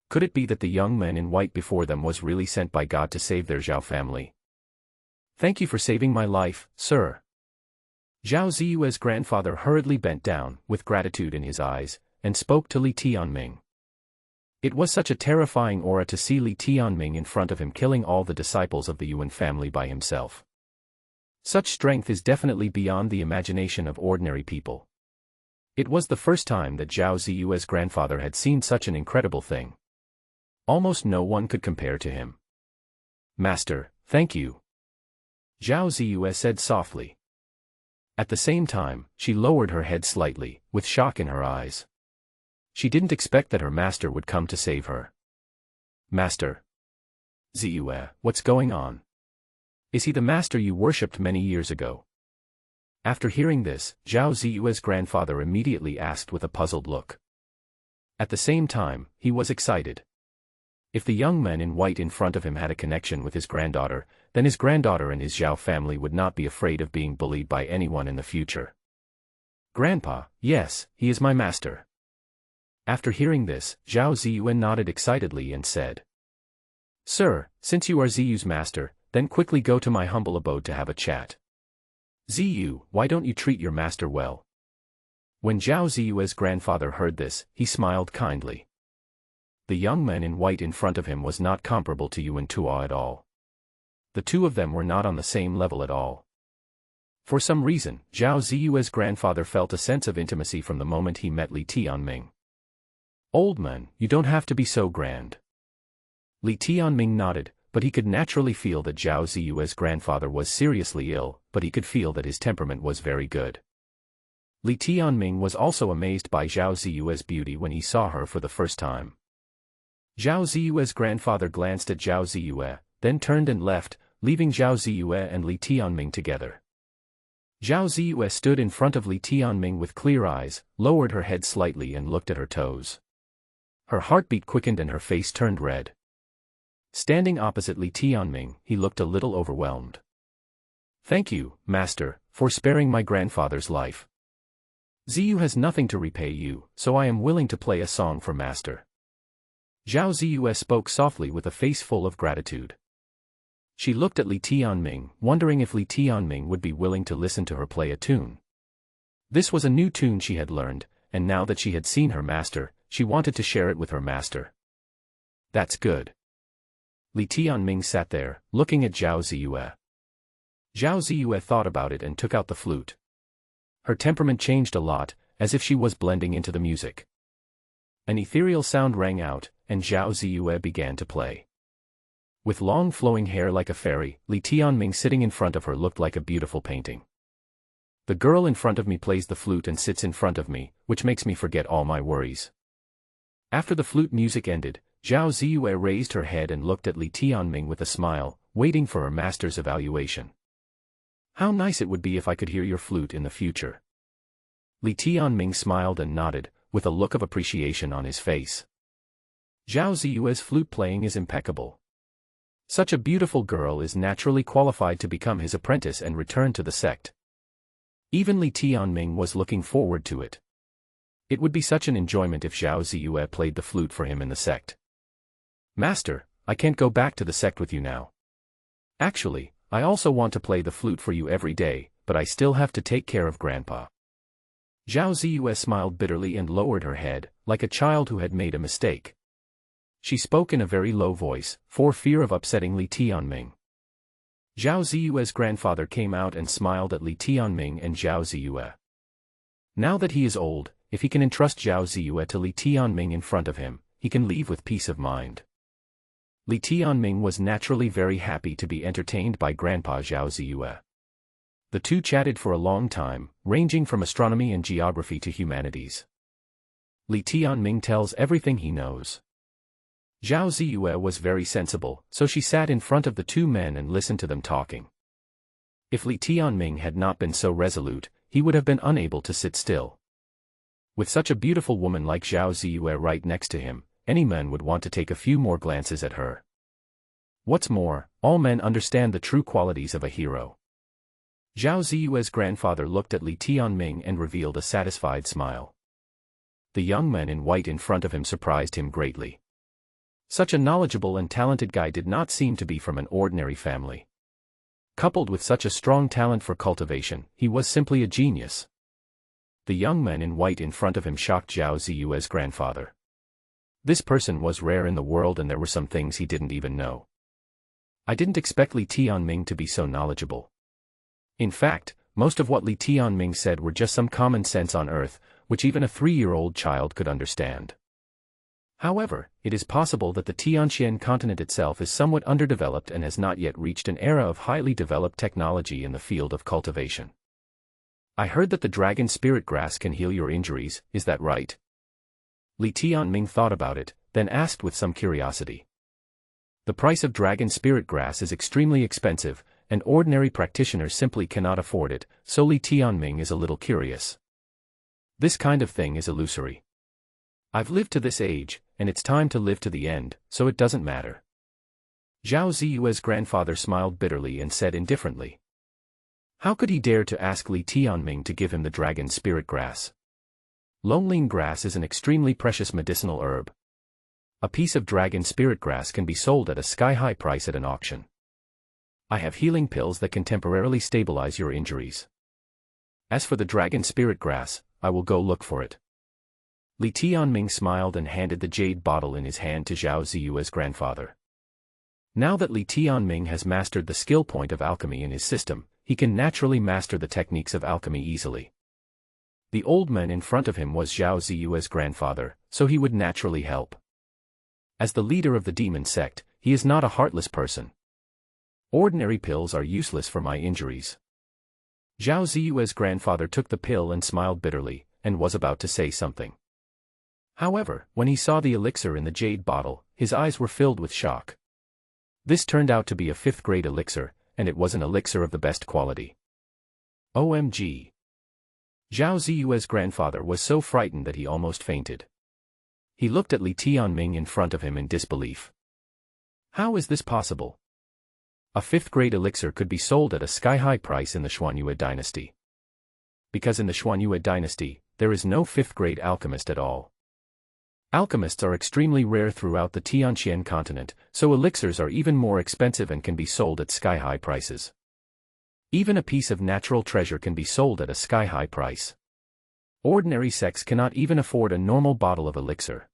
Could it be that the young man in white before them was really sent by God to save their Zhao family? Thank you for saving my life, sir. Zhao Ziyue's grandfather hurriedly bent down, with gratitude in his eyes, and spoke to Li Tianming. It was such a terrifying aura to see Li Tianming in front of him killing all the disciples of the Yuan family by himself. Such strength is definitely beyond the imagination of ordinary people. It was the first time that Zhao Ziyue's grandfather had seen such an incredible thing. Almost no one could compare to him. Master, thank you. Zhao Ziyue said softly. At the same time, she lowered her head slightly, with shock in her eyes. She didn't expect that her master would come to save her. Master. Ziyue, what's going on? Is he the master you worshipped many years ago? After hearing this, Zhao Ziyue's grandfather immediately asked with a puzzled look. At the same time, he was excited. If the young man in white in front of him had a connection with his granddaughter, then his granddaughter and his Zhao family would not be afraid of being bullied by anyone in the future. Grandpa, yes, he is my master. After hearing this, Zhao Ziyue nodded excitedly and said, Sir, since you are Ziyue's master, then quickly go to my humble abode to have a chat. Ziyue, why don't you treat your master well? When Zhao Ziyue's grandfather heard this, he smiled kindly. The young man in white in front of him was not comparable to Yuan Tuo at all. The two of them were not on the same level at all. For some reason, Zhao Ziyue's grandfather felt a sense of intimacy from the moment he met Li Tianming. Old man, you don't have to be so grand. Li Tianming nodded, but he could naturally feel that Zhao Ziyue's grandfather was seriously ill, but he could feel that his temperament was very good. Li Tianming was also amazed by Zhao Ziyue's beauty when he saw her for the first time. Zhao Ziyue's grandfather glanced at Zhao Ziyue, then turned and left, leaving Zhao Ziyue and Li Tianming together. Zhao Ziyue stood in front of Li Tianming with clear eyes, lowered her head slightly and looked at her toes. Her heartbeat quickened and her face turned red. Standing opposite Li Tianming, he looked a little overwhelmed. Thank you, master, for sparing my grandfather's life. Ziyue has nothing to repay you, so I am willing to play a song for master. Zhao Ziyue spoke softly with a face full of gratitude. She looked at Li Tianming, wondering if Li Tianming would be willing to listen to her play a tune. This was a new tune she had learned, and now that she had seen her master, she wanted to share it with her master. That's good. Li Tianming sat there, looking at Zhao Ziyue. Zhao Ziyue thought about it and took out the flute. Her temperament changed a lot, as if she was blending into the music. An ethereal sound rang out, and Zhao Ziyue began to play. With long flowing hair like a fairy, Li Tianming sitting in front of her looked like a beautiful painting. The girl in front of me plays the flute and sits in front of me, which makes me forget all my worries. After the flute music ended, Zhao Ziyue raised her head and looked at Li Tianming with a smile, waiting for her master's evaluation. How nice it would be if I could hear your flute in the future. Li Tianming smiled and nodded, with a look of appreciation on his face. Zhao Ziyue's flute playing is impeccable. Such a beautiful girl is naturally qualified to become his apprentice and return to the sect. Even Li Tianming was looking forward to it. It would be such an enjoyment if Zhao Ziyue played the flute for him in the sect. Master, I can't go back to the sect with you now. Actually, I also want to play the flute for you every day, but I still have to take care of Grandpa. Zhao Ziyue smiled bitterly and lowered her head, like a child who had made a mistake. She spoke in a very low voice, for fear of upsetting Li Tianming. Zhao Ziyue's grandfather came out and smiled at Li Tianming and Zhao Ziyue. Now that he is old, if he can entrust Zhao Ziyue to Li Tianming in front of him, he can leave with peace of mind. Li Tianming was naturally very happy to be entertained by Grandpa Zhao Ziyue. The two chatted for a long time, ranging from astronomy and geography to humanities. Li Tianming tells everything he knows. Zhao Ziyue was very sensible, so she sat in front of the two men and listened to them talking. If Li Tianming had not been so resolute, he would have been unable to sit still. With such a beautiful woman like Zhao Ziyue right next to him, any man would want to take a few more glances at her. What's more, all men understand the true qualities of a hero. Zhao Ziyue's grandfather looked at Li Tianming and revealed a satisfied smile. The young man in white in front of him surprised him greatly. Such a knowledgeable and talented guy did not seem to be from an ordinary family. Coupled with such a strong talent for cultivation, he was simply a genius. The young man in white in front of him shocked Zhao Ziyue's grandfather. This person was rare in the world and there were some things he didn't even know. I didn't expect Li Tianming to be so knowledgeable. In fact, most of what Li Tianming said were just some common sense on earth, which even a 3-year-old child could understand. However, it is possible that the Tianxuan Continent itself is somewhat underdeveloped and has not yet reached an era of highly developed technology in the field of cultivation. I heard that the dragon spirit grass can heal your injuries, is that right? Li Tianming thought about it, then asked with some curiosity. The price of dragon spirit grass is extremely expensive, and ordinary practitioners simply cannot afford it, so Li Tianming is a little curious. This kind of thing is illusory. I've lived to this age, and it's time to live to the end, so it doesn't matter. Zhao Ziyue's grandfather smiled bitterly and said indifferently. How could he dare to ask Li Tianming to give him the dragon spirit grass? Lonelying grass is an extremely precious medicinal herb. A piece of dragon spirit grass can be sold at a sky-high price at an auction. I have healing pills that can temporarily stabilize your injuries. As for the dragon spirit grass, I will go look for it. Li Tianming smiled and handed the jade bottle in his hand to Zhao Ziyue's grandfather. Now that Li Tianming has mastered the skill point of alchemy in his system, he can naturally master the techniques of alchemy easily. The old man in front of him was Zhao Ziyue's grandfather, so he would naturally help. As the leader of the demon sect, he is not a heartless person. Ordinary pills are useless for my injuries. Zhao Ziyue's grandfather took the pill and smiled bitterly, and was about to say something. However, when he saw the elixir in the jade bottle, his eyes were filled with shock. This turned out to be a 5th-grade elixir, and it was an elixir of the best quality. OMG! Zhao Ziyue's grandfather was so frightened that he almost fainted. He looked at Li Tianming in front of him in disbelief. How is this possible? A 5th-grade elixir could be sold at a sky-high price in the Xuanyue dynasty. Because in the Xuanyue dynasty, there is no 5th-grade alchemist at all. Alchemists are extremely rare throughout the Tianxuan Continent, so elixirs are even more expensive and can be sold at sky-high prices. Even a piece of natural treasure can be sold at a sky-high price. Ordinary sects cannot even afford a normal bottle of elixir.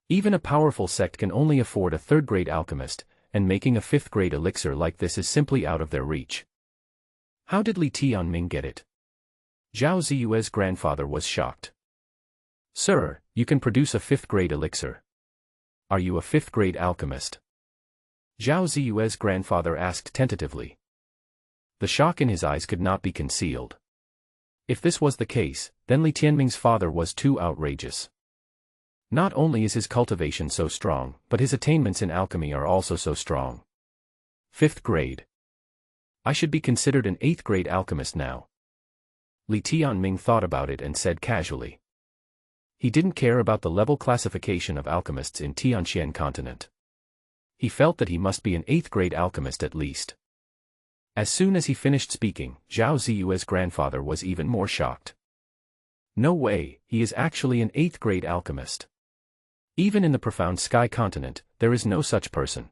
Even a powerful sect can only afford a 3rd-grade alchemist, and making a 5th-grade elixir like this is simply out of their reach. How did Li Tianming get it? Zhao Ziyue's grandfather was shocked. Sir, you can produce a 5th-grade elixir. Are you a 5th-grade alchemist? Zhao Ziyue's grandfather asked tentatively. The shock in his eyes could not be concealed. If this was the case, then Li Tianming's father was too outrageous. Not only is his cultivation so strong, but his attainments in alchemy are also so strong. 5th grade. I should be considered an 8th-grade alchemist now. Li Tianming thought about it and said casually. He didn't care about the level classification of alchemists in Tianxuan Continent. He felt that he must be an 8th-grade alchemist at least. As soon as he finished speaking, Zhao Ziyue's grandfather was even more shocked. No way, he is actually an 8th-grade alchemist. Even in the profound sky continent, there is no such person.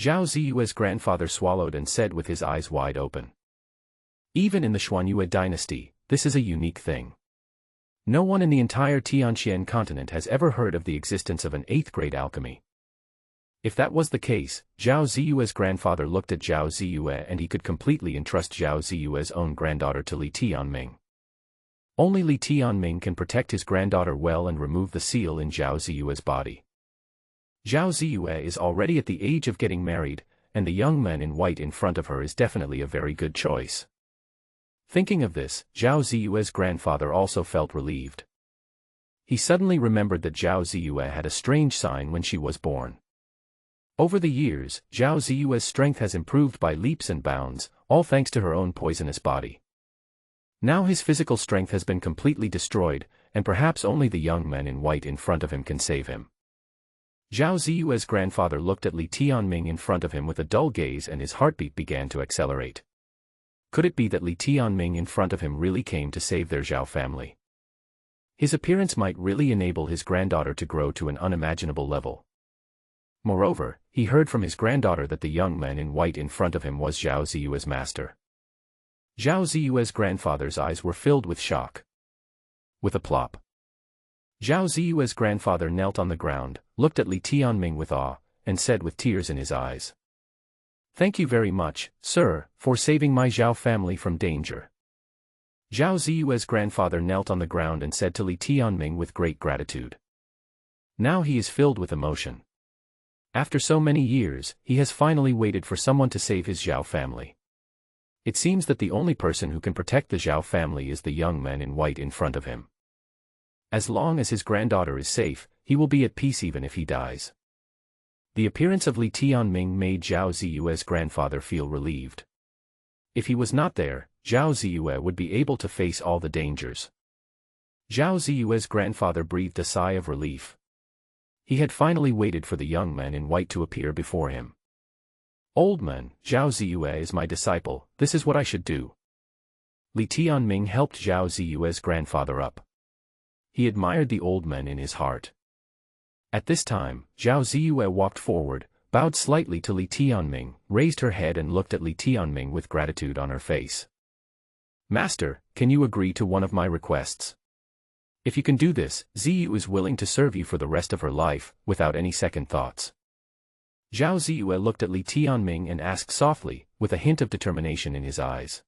Zhao Ziyue's grandfather swallowed and said with his eyes wide open. Even in the Xuanyue dynasty, this is a unique thing. No one in the entire Tianxuan continent has ever heard of the existence of an 8th-grade alchemy. If that was the case, Zhao Ziyue's grandfather looked at Zhao Ziyue and he could completely entrust Zhao Ziyue's own granddaughter to Li Tianming. Only Li Tianming can protect his granddaughter well and remove the seal in Zhao Ziyue's body. Zhao Ziyue is already at the age of getting married, and the young man in white in front of her is definitely a very good choice. Thinking of this, Zhao Ziyue's grandfather also felt relieved. He suddenly remembered that Zhao Ziyue had a strange sign when she was born. Over the years, Zhao Ziyue's strength has improved by leaps and bounds, all thanks to her own poisonous body. Now his physical strength has been completely destroyed, and perhaps only the young man in white in front of him can save him. Zhao Ziyue's grandfather looked at Li Tianming in front of him with a dull gaze and his heartbeat began to accelerate. Could it be that Li Tianming in front of him really came to save their Zhao family? His appearance might really enable his granddaughter to grow to an unimaginable level. Moreover, he heard from his granddaughter that the young man in white in front of him was Zhao Ziyue's master. Zhao Ziyue's grandfather's eyes were filled with shock. With a plop, Zhao Ziyue's grandfather knelt on the ground, looked at Li Tianming with awe, and said with tears in his eyes. Thank you very much, sir, for saving my Zhao family from danger. Zhao Ziyue's grandfather knelt on the ground and said to Li Tianming with great gratitude. Now he is filled with emotion. After so many years, he has finally waited for someone to save his Zhao family. It seems that the only person who can protect the Zhao family is the young man in white in front of him. As long as his granddaughter is safe, he will be at peace even if he dies. The appearance of Li Tianming made Zhao Ziyue's grandfather feel relieved. If he was not there, Zhao Ziyue would be able to face all the dangers. Zhao Ziyue's grandfather breathed a sigh of relief. He had finally waited for the young man in white to appear before him. Old man, Zhao Ziyue is my disciple, this is what I should do. Li Tianming helped Zhao Ziyue's grandfather up. He admired the old man in his heart. At this time, Zhao Ziyue walked forward, bowed slightly to Li Tianming, raised her head and looked at Li Tianming with gratitude on her face. Master, can you agree to one of my requests? If you can do this, Ziyue is willing to serve you for the rest of her life, without any second thoughts. Zhao Ziyue looked at Li Tianming and asked softly, with a hint of determination in his eyes.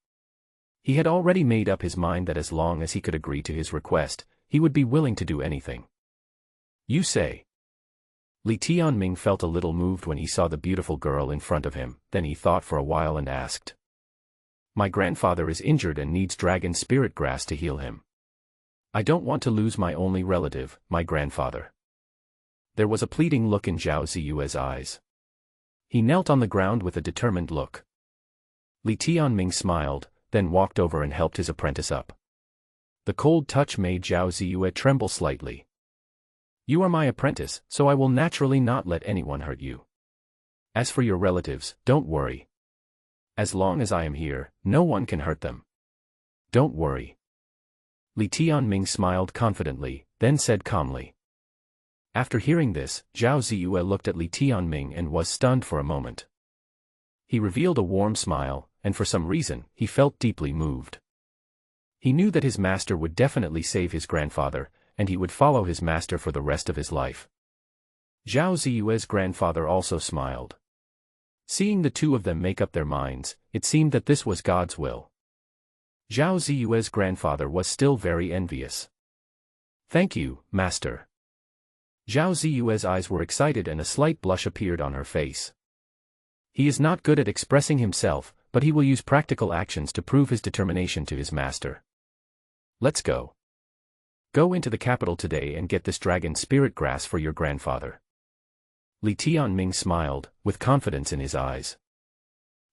He had already made up his mind that as long as he could agree to his request, he would be willing to do anything. You say. Li Tianming felt a little moved when he saw the beautiful girl in front of him, then he thought for a while and asked. My grandfather is injured and needs dragon spirit grass to heal him. I don't want to lose my only relative, my grandfather. There was a pleading look in Zhao Ziyue's eyes. He knelt on the ground with a determined look. Li Tianming smiled, then walked over and helped his apprentice up. The cold touch made Zhao Ziyue tremble slightly. You are my apprentice, so I will naturally not let anyone hurt you. As for your relatives, don't worry. As long as I am here, no one can hurt them. Don't worry. Li Tianming smiled confidently, then said calmly. After hearing this, Zhao Ziyue looked at Li Tianming and was stunned for a moment. He revealed a warm smile, and for some reason, he felt deeply moved. He knew that his master would definitely save his grandfather, and he would follow his master for the rest of his life. Zhao Ziyue's grandfather also smiled. Seeing the two of them make up their minds, it seemed that this was God's will. Zhao Ziyue's grandfather was still very envious. Thank you, master. Zhao Ziyue's eyes were excited and a slight blush appeared on her face. He is not good at expressing himself, but he will use practical actions to prove his determination to his master. Let's go. Go into the capital today and get this dragon spirit grass for your grandfather. Li Tianming smiled, with confidence in his eyes.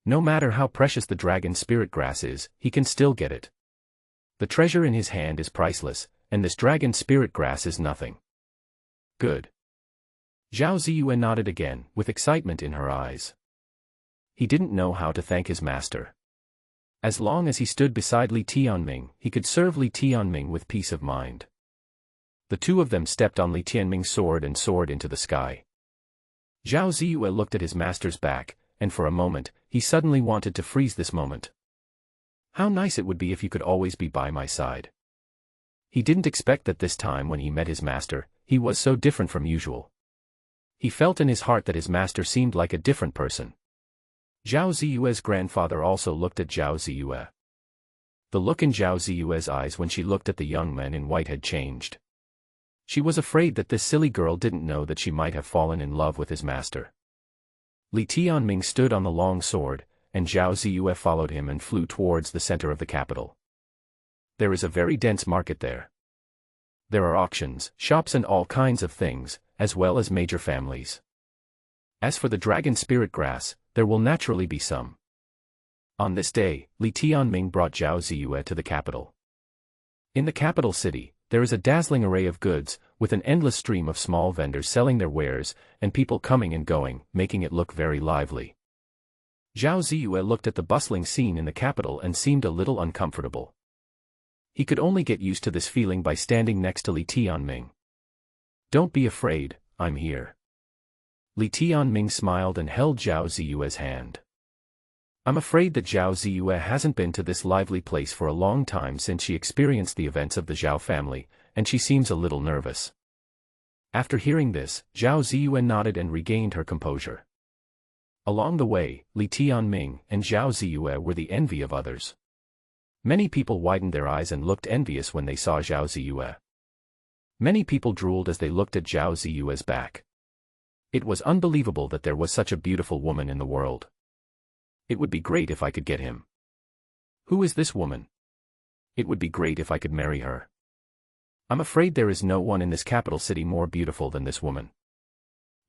No matter how precious the dragon spirit grass is, he can still get it. The treasure in his hand is priceless, and this dragon spirit grass is nothing. Good. Zhao Ziyue nodded again, with excitement in her eyes. He didn't know how to thank his master. As long as he stood beside Li Tianming, he could serve Li Tianming with peace of mind. The two of them stepped on Li Tianming's sword and soared into the sky. Zhao Ziyue looked at his master's back, and for a moment, he suddenly wanted to freeze this moment. How nice it would be if you could always be by my side. He didn't expect that this time when he met his master, he was so different from usual. He felt in his heart that his master seemed like a different person. Zhao Ziyue's grandfather also looked at Zhao Ziyue. The look in Zhao Ziyue's eyes when she looked at the young man in white had changed. She was afraid that this silly girl didn't know that she might have fallen in love with his master. Li Tianming stood on the long sword, and Zhao Ziyue followed him and flew towards the center of the capital. There is a very dense market there. There are auctions, shops and all kinds of things, as well as major families. As for the dragon spirit grass, there will naturally be some. On this day, Li Tianming brought Zhao Ziyue to the capital. In the capital city, there is a dazzling array of goods, with an endless stream of small vendors selling their wares, and people coming and going, making it look very lively. Zhao Ziyue looked at the bustling scene in the capital and seemed a little uncomfortable. He could only get used to this feeling by standing next to Li Tianming. Don't be afraid, I'm here. Li Tianming smiled and held Zhao Ziyue's hand. I'm afraid that Zhao Ziyue hasn't been to this lively place for a long time since she experienced the events of the Zhao family, and she seems a little nervous. After hearing this, Zhao Ziyue nodded and regained her composure. Along the way, Li Tianming and Zhao Ziyue were the envy of others. Many people widened their eyes and looked envious when they saw Zhao Ziyue. Many people drooled as they looked at Zhao Ziyue's back. It was unbelievable that there was such a beautiful woman in the world. It would be great if I could get him. Who is this woman? It would be great if I could marry her. I'm afraid there is no one in this capital city more beautiful than this woman.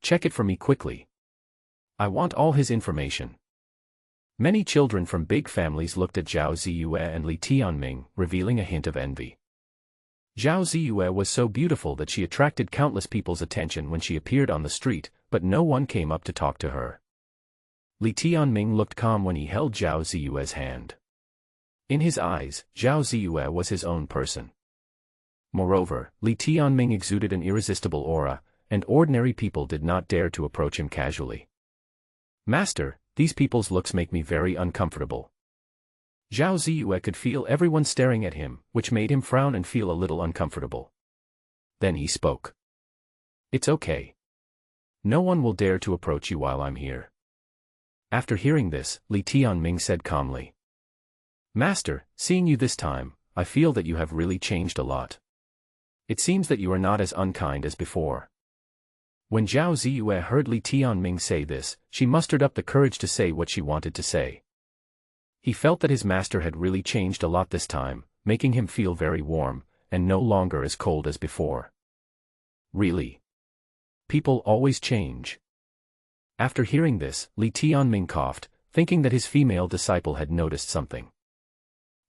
Check it for me quickly. I want all his information. Many children from big families looked at Zhao Ziyue and Li Tianming, revealing a hint of envy. Zhao Ziyue was so beautiful that she attracted countless people's attention when she appeared on the street, but no one came up to talk to her. Li Tianming looked calm when he held Zhao Ziyue's hand. In his eyes, Zhao Ziyue was his own person. Moreover, Li Tianming exuded an irresistible aura, and ordinary people did not dare to approach him casually. "Master, these people's looks make me very uncomfortable." Zhao Ziyue could feel everyone staring at him, which made him frown and feel a little uncomfortable. Then he spoke. "It's okay. No one will dare to approach you while I'm here." After hearing this, Li Tianming said calmly, "Master, seeing you this time, I feel that you have really changed a lot. It seems that you are not as unkind as before." When Zhao Ziyue heard Li Tianming say this, she mustered up the courage to say what she wanted to say. He felt that his master had really changed a lot this time, making him feel very warm, and no longer as cold as before. Really? People always change. After hearing this, Li Tianming coughed, thinking that his female disciple had noticed something.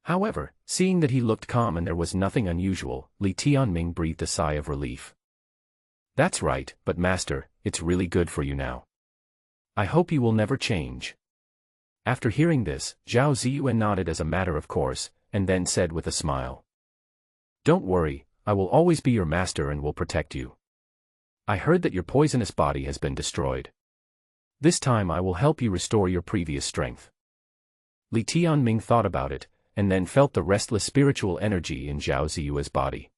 However, seeing that he looked calm and there was nothing unusual, Li Tianming breathed a sigh of relief. "That's right, but master, it's really good for you now. I hope you will never change." After hearing this, Zhao Ziyue nodded as a matter of course, and then said with a smile, "Don't worry, I will always be your master and will protect you. I heard that your poisonous body has been destroyed. This time I will help you restore your previous strength." Li Tianming thought about it, and then felt the restless spiritual energy in Zhao Ziyue's body.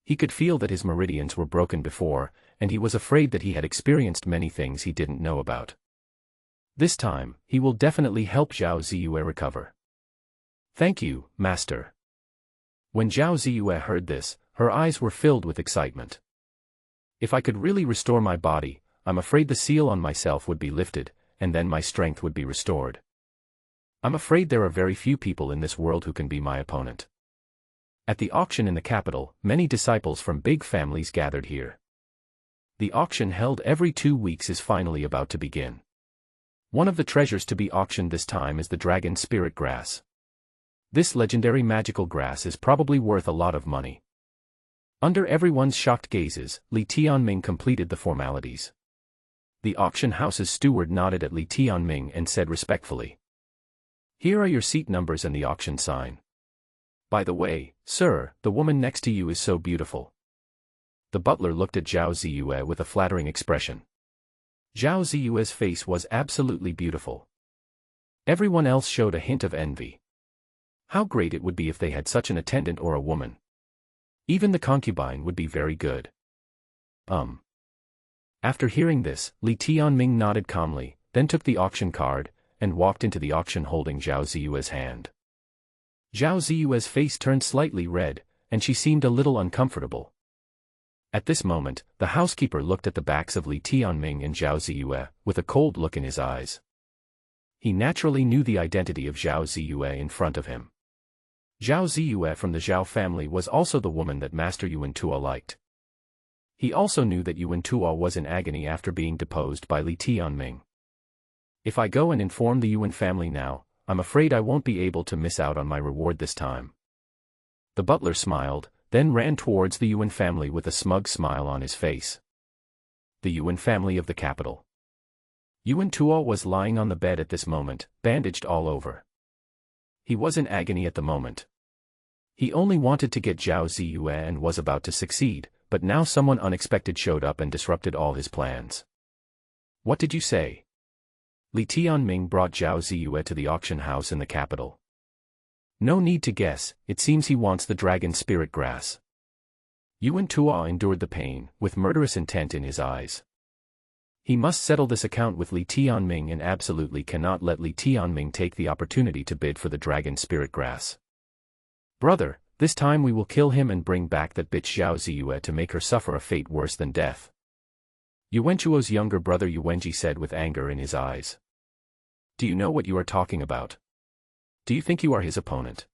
He could feel that his meridians were broken before, and he was afraid that he had experienced many things he didn't know about. This time, he will definitely help Zhao Ziyue recover. "Thank you, master." When Zhao Ziyue heard this, her eyes were filled with excitement. "If I could really restore my body, I'm afraid the seal on myself would be lifted, and then my strength would be restored. I'm afraid there are very few people in this world who can be my opponent." At the auction in the capital, many disciples from big families gathered here. The auction held every 2 weeks is finally about to begin. One of the treasures to be auctioned this time is the dragon spirit grass. This legendary magical grass is probably worth a lot of money. Under everyone's shocked gazes, Li Tianming completed the formalities. The auction house's steward nodded at Li Tianming and said respectfully, "Here are your seat numbers and the auction sign. By the way, sir, the woman next to you is so beautiful." The butler looked at Zhao Ziyue with a flattering expression. Zhao Ziyue's face was absolutely beautiful. Everyone else showed a hint of envy. How great it would be if they had such an attendant or a woman. Even the concubine would be very good. After hearing this, Li Tianming nodded calmly, then took the auction card, and walked into the auction holding Zhao Ziyue's hand. Zhao Ziyue's face turned slightly red, and she seemed a little uncomfortable. At this moment, the housekeeper looked at the backs of Li Tianming and Zhao Ziyue, with a cold look in his eyes. He naturally knew the identity of Zhao Ziyue in front of him. Zhao Ziyue from the Zhao family was also the woman that Master Yuan Tuo liked. He also knew that Yuan Tuo was in agony after being deposed by Li Tianming. "If I go and inform the Yuan family now, I'm afraid I won't be able to miss out on my reward this time." The butler smiled, then ran towards the Yuan family with a smug smile on his face. The Yuan family of the capital. Yuan Tuo was lying on the bed at this moment, bandaged all over. He was in agony at the moment. He only wanted to get Zhao Ziyue and was about to succeed, but now someone unexpected showed up and disrupted all his plans. "What did you say?" Li Tianming brought Zhao Ziyue to the auction house in the capital. "No need to guess, it seems he wants the dragon spirit grass." Yuan Tuo endured the pain, with murderous intent in his eyes. He must settle this account with Li Tianming and absolutely cannot let Li Tianming take the opportunity to bid for the dragon spirit grass. "Brother, this time we will kill him and bring back that bitch Zhao Ziyue to make her suffer a fate worse than death." Yuan Tuo's younger brother Yuanji said with anger in his eyes. "Do you know what you are talking about? Do you think you are his opponent?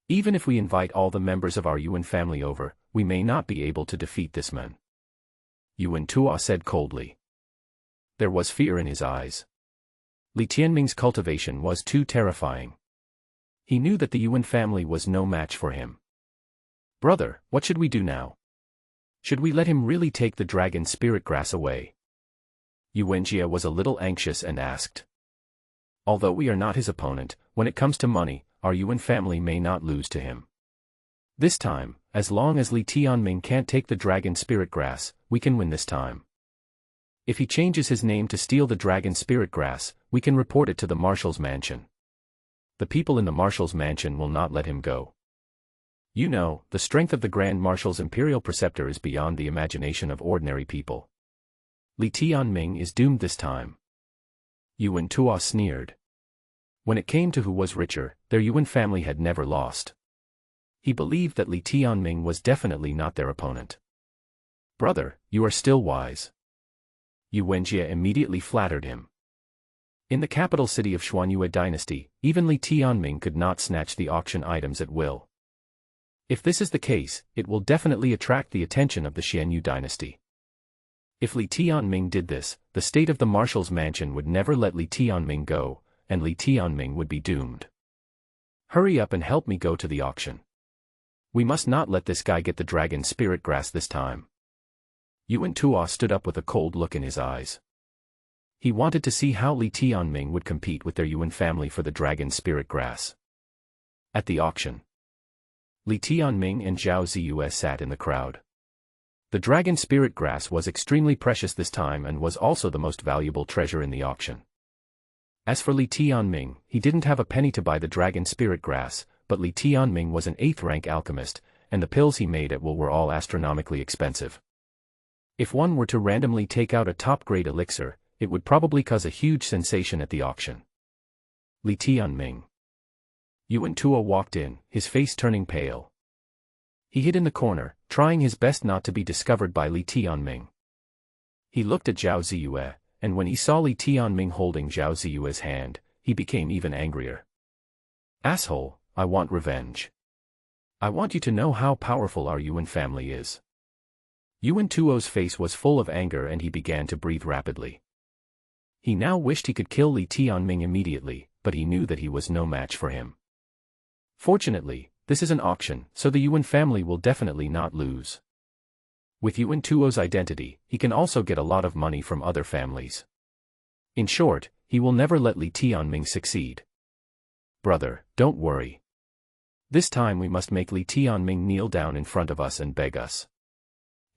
Even if we invite all the members of our Yuan family over, we may not be able to defeat this man." Yuan Tuo said coldly. There was fear in his eyes. Li Tianming's cultivation was too terrifying. He knew that the Yuan family was no match for him. "Brother, what should we do now? Should we let him really take the dragon spirit grass away?" Yuanjia was a little anxious and asked. Although we are not his opponent, when it comes to money, our Yuan family may not lose to him. This time, as long as Li Tianming can't take the dragon spirit grass, we can win this time. If he changes his name to steal the dragon spirit grass, we can report it to the marshal's mansion. The people in the marshal's mansion will not let him go. You know, the strength of the Grand Marshal's imperial preceptor is beyond the imagination of ordinary people. Li Tianming is doomed this time. Yuan Tuo sneered. When it came to who was richer, their Yuan family had never lost. He believed that Li Tianming was definitely not their opponent. Brother, you are still wise. Yuan Jie immediately flattered him. In the capital city of Xuanyue dynasty, even Li Tianming could not snatch the auction items at will. If this is the case, it will definitely attract the attention of the Xianyu dynasty. If Li Tianming did this, the state of the marshal's mansion would never let Li Tianming go, and Li Tianming would be doomed. Hurry up and help me go to the auction. We must not let this guy get the dragon spirit grass this time. Yuan Tuo stood up with a cold look in his eyes. He wanted to see how Li Tianming would compete with their Yuan family for the dragon spirit grass. At the auction, Li Tianming and Zhao Ziyue sat in the crowd. The dragon spirit grass was extremely precious this time and was also the most valuable treasure in the auction. As for Li Tianming, he didn't have a penny to buy the dragon spirit grass, but Li Tianming was an 8th-rank alchemist, and the pills he made at will were all astronomically expensive. If one were to randomly take out a top-grade elixir, it would probably cause a huge sensation at the auction. Li Tianming. Yuan Tuo walked in, his face turning pale. He hid in the corner, trying his best not to be discovered by Li Tianming. He looked at Zhao Ziyue, and when he saw Li Tianming holding Zhao Ziyue's hand, he became even angrier. Asshole, I want revenge. I want you to know how powerful our Yuan family is. Yuan Tuo's face was full of anger and he began to breathe rapidly. He now wished he could kill Li Tianming immediately, but he knew that he was no match for him. Fortunately, this is an auction, so the Yuan family will definitely not lose. With Yuan Tuo's identity, he can also get a lot of money from other families. In short, he will never let Li Tianming succeed. Brother, don't worry. This time we must make Li Tianming kneel down in front of us and beg us.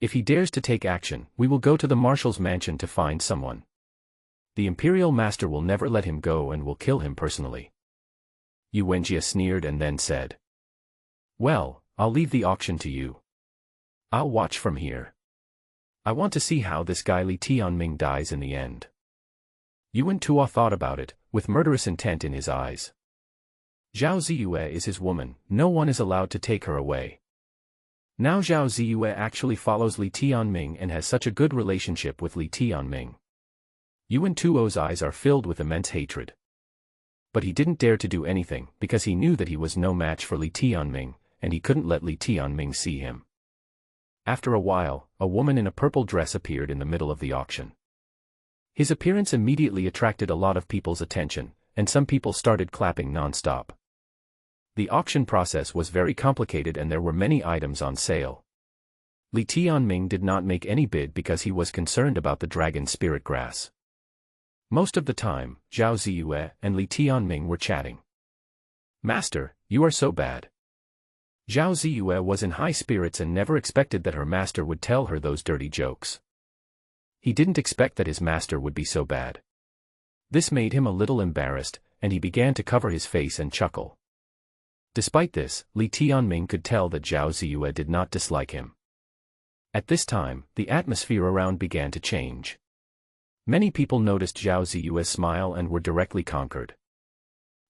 If he dares to take action, we will go to the marshal's mansion to find someone. The imperial master will never let him go and will kill him personally. Yuan Jie sneered and then said, Well, I'll leave the auction to you. I'll watch from here. I want to see how this guy Li Tianming dies in the end. Yuan Tuo thought about it, with murderous intent in his eyes. Zhao Ziyue is his woman, no one is allowed to take her away. Now Zhao Ziyue actually follows Li Tianming and has such a good relationship with Li Tianming. Yuan Tuo's eyes are filled with immense hatred. But he didn't dare to do anything, because he knew that he was no match for Li Tianming, and he couldn't let Li Tianming see him. After a while, a woman in a purple dress appeared in the middle of the auction. His appearance immediately attracted a lot of people's attention, and some people started clapping non-stop. The auction process was very complicated and there were many items on sale. Li Tianming did not make any bid because he was concerned about the dragon spirit grass. Most of the time, Zhao Ziyue and Li Tianming were chatting. Master, you are so bad. Zhao Ziyue was in high spirits and never expected that her master would tell her those dirty jokes. He didn't expect that his master would be so bad. This made him a little embarrassed, and he began to cover his face and chuckle. Despite this, Li Tianming could tell that Zhao Ziyue did not dislike him. At this time, the atmosphere around began to change. Many people noticed Zhao Ziyue's smile and were directly conquered.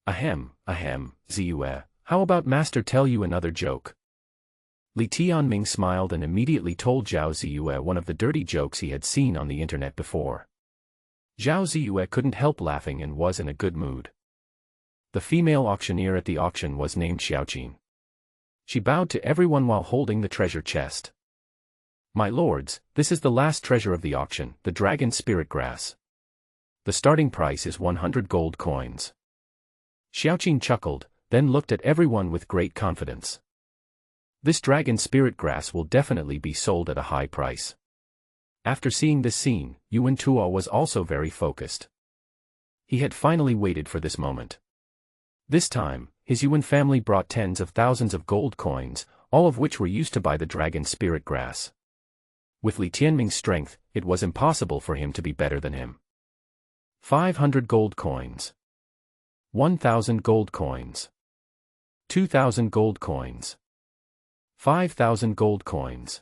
Ahem, Ziyue, how about master tell you another joke? Li Tianming smiled and immediately told Zhao Ziyue one of the dirty jokes he had seen on the internet before. Zhao Ziyue couldn't help laughing and was in a good mood. The female auctioneer at the auction was named Xiaoqin. She bowed to everyone while holding the treasure chest. My lords, this is the last treasure of the auction, the dragon spirit grass. The starting price is 100 gold coins. Xiaoqin chuckled, then looked at everyone with great confidence. This dragon spirit grass will definitely be sold at a high price. After seeing this scene, Yuan Tuo was also very focused. He had finally waited for this moment. This time, his Yuan family brought tens of thousands of gold coins, all of which were used to buy the dragon spirit grass. With Li Tianming's strength, it was impossible for him to be better than him. 500 gold coins. 1,000 gold coins. 2,000 gold coins. 5,000 gold coins.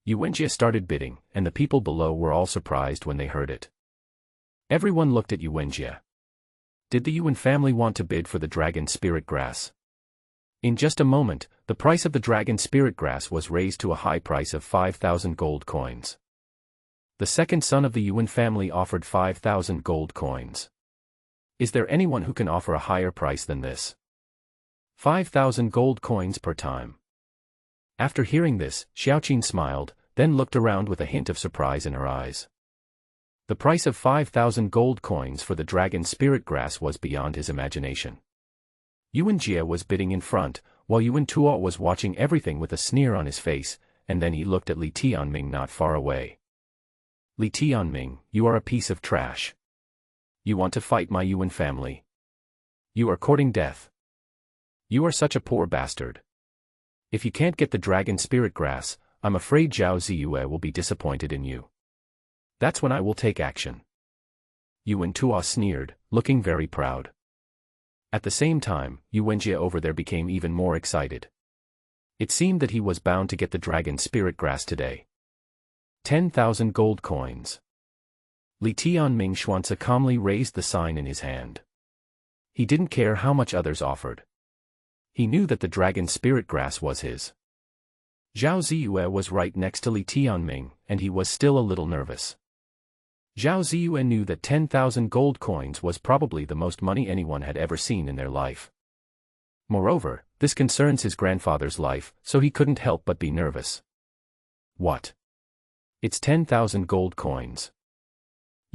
Yuanjie started bidding, and the people below were all surprised when they heard it. Everyone looked at Yuanjie. Did the Yuan family want to bid for the dragon spirit grass? In just a moment, the price of the dragon spirit grass was raised to a high price of 5,000 gold coins. The second son of the Yuan family offered 5,000 gold coins. Is there anyone who can offer a higher price than this? 5,000 gold coins per time. After hearing this, Xiaoqin smiled, then looked around with a hint of surprise in her eyes. The price of 5,000 gold coins for the dragon spirit grass was beyond his imagination. Yuanjie was bidding in front, while Yuan Tuo was watching everything with a sneer on his face, and then he looked at Li Tianming not far away. Li Tianming, you are a piece of trash. You want to fight my Yuan family. You are courting death. You are such a poor bastard. If you can't get the dragon spirit grass, I'm afraid Zhao Ziyue will be disappointed in you. That's when I will take action. Yuan Tuo sneered, looking very proud. At the same time, Yuanjie over there became even more excited. It seemed that he was bound to get the dragon spirit grass today. 10,000 gold coins. Li Tianming Xuanzi calmly raised the sign in his hand. He didn't care how much others offered. He knew that the dragon spirit grass was his. Zhao Ziyue was right next to Li Tianming, and he was still a little nervous. Zhao Ziyue knew that 10,000 gold coins was probably the most money anyone had ever seen in their life. Moreover, this concerns his grandfather's life, so he couldn't help but be nervous. What? It's 10,000 gold coins.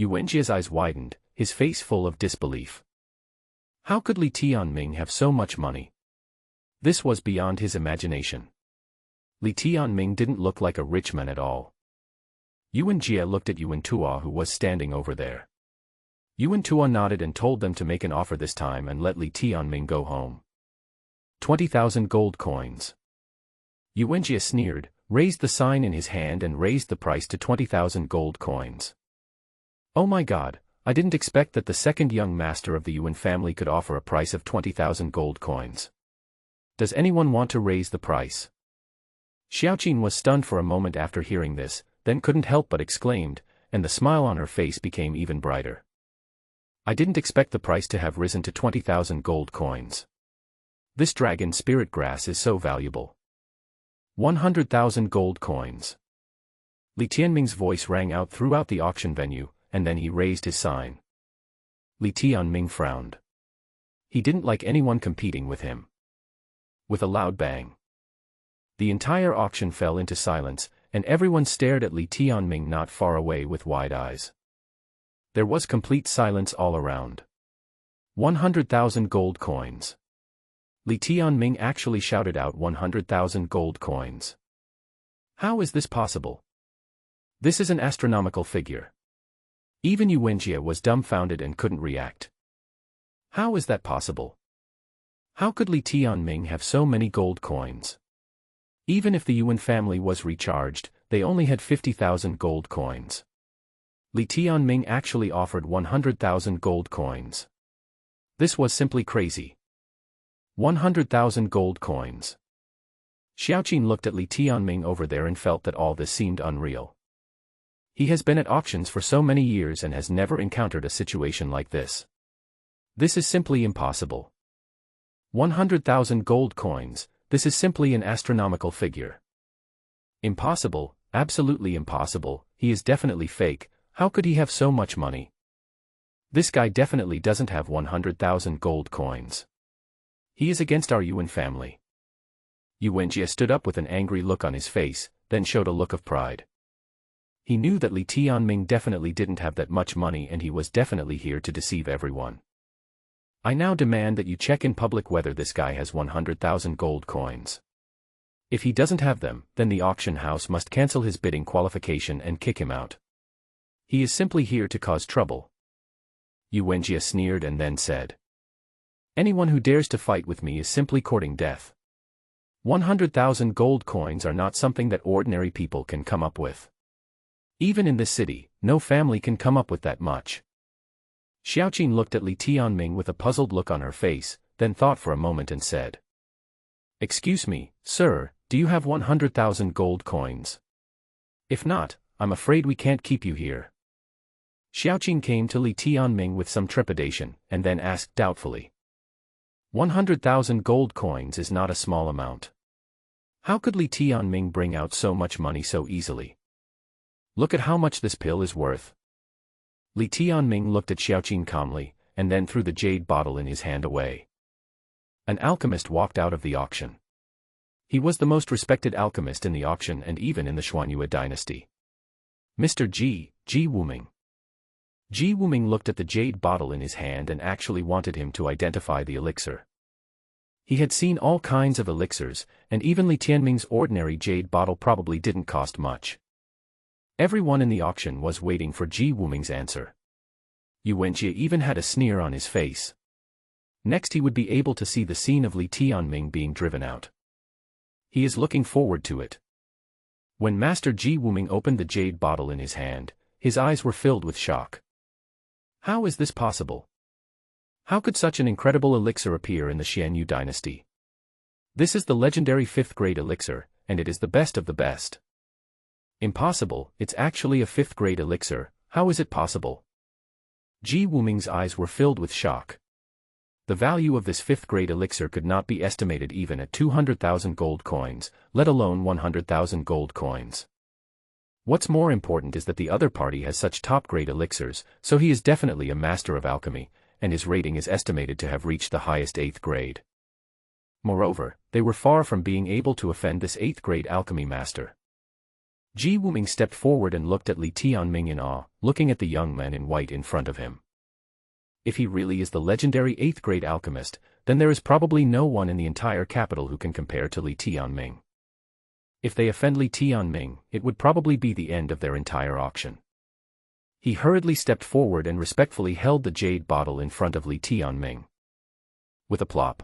Yuanjie's eyes widened, his face full of disbelief. How could Li Tianming have so much money? This was beyond his imagination. Li Tianming didn't look like a rich man at all. Yuanjie looked at Yuan Tuo who was standing over there. Yuan Tuo nodded and told them to make an offer this time and let Li Tianming go home. 20,000 gold coins. Yuanjie sneered, raised the sign in his hand and raised the price to 20,000 gold coins. Oh my god, I didn't expect that the second young master of the Yuan family could offer a price of 20,000 gold coins. Does anyone want to raise the price? Xiaoqin was stunned for a moment after hearing this, then couldn't help but exclaimed, and the smile on her face became even brighter. I didn't expect the price to have risen to 20,000 gold coins. This dragon spirit grass is so valuable. 100,000 gold coins. Li Tianming's voice rang out throughout the auction venue, and then he raised his sign. Li Tianming frowned. He didn't like anyone competing with him. With a loud bang, the entire auction fell into silence, and everyone stared at Li Tianming not far away with wide eyes. There was complete silence all around. 100,000 gold coins. Li Tianming actually shouted out 100,000 gold coins. How is this possible? This is an astronomical figure. Even Yuanjie was dumbfounded and couldn't react. How is that possible? How could Li Tianming have so many gold coins? Even if the Yuan family was recharged, they only had 50,000 gold coins. Li Tianming actually offered 100,000 gold coins. This was simply crazy. 100,000 gold coins. Xiaoqin looked at Li Tianming over there and felt that all this seemed unreal. He has been at auctions for so many years and has never encountered a situation like this. This is simply impossible. 100,000 gold coins, this is simply an astronomical figure. Impossible, absolutely impossible, he is definitely fake, how could he have so much money? This guy definitely doesn't have 100,000 gold coins. He is against our Yuan family. Yuanjie stood up with an angry look on his face, then showed a look of pride. He knew that Li Tianming definitely didn't have that much money and he was definitely here to deceive everyone. I now demand that you check in public whether this guy has 100,000 gold coins. If he doesn't have them, then the auction house must cancel his bidding qualification and kick him out. He is simply here to cause trouble. Yu Wenjie sneered and then said. Anyone who dares to fight with me is simply courting death. 100,000 gold coins are not something that ordinary people can come up with. Even in this city, no family can come up with that much. Xiaoqin looked at Li Tianming with a puzzled look on her face, then thought for a moment and said. Excuse me, sir, do you have 100,000 gold coins? If not, I'm afraid we can't keep you here. Xiaoqin came to Li Tianming with some trepidation, and then asked doubtfully. 100,000 gold coins is not a small amount. How could Li Tianming bring out so much money so easily? Look at how much this pill is worth. Li Tianming looked at Xiaoqin calmly, and then threw the jade bottle in his hand away. An alchemist walked out of the auction. He was the most respected alchemist in the auction and even in the Xuanyue dynasty. Mr. Ji Wuming. Ji Wuming looked at the jade bottle in his hand and actually wanted him to identify the elixir. He had seen all kinds of elixirs, and even Li Tianming's ordinary jade bottle probably didn't cost much. Everyone in the auction was waiting for Ji Wuming's answer. Yu Wenjie even had a sneer on his face. Next he would be able to see the scene of Li Tianming being driven out. He is looking forward to it. When Master Ji Wuming opened the jade bottle in his hand, his eyes were filled with shock. How is this possible? How could such an incredible elixir appear in the Xianyu dynasty? This is the legendary 5th grade elixir, and it is the best of the best. Impossible, it's actually a 5th grade elixir, how is it possible? Ji Wuming's eyes were filled with shock. The value of this 5th grade elixir could not be estimated even at 200,000 gold coins, let alone 100,000 gold coins. What's more important is that the other party has such top-grade elixirs, so he is definitely a master of alchemy, and his rating is estimated to have reached the highest 8th grade. Moreover, they were far from being able to offend this 8th grade alchemy master. Ji Wuming stepped forward and looked at Li Tianming in awe, looking at the young man in white in front of him. If he really is the legendary 8th grade alchemist, then there is probably no one in the entire capital who can compare to Li Tianming. If they offend Li Tianming, it would probably be the end of their entire auction. He hurriedly stepped forward and respectfully held the jade bottle in front of Li Tianming. With a plop,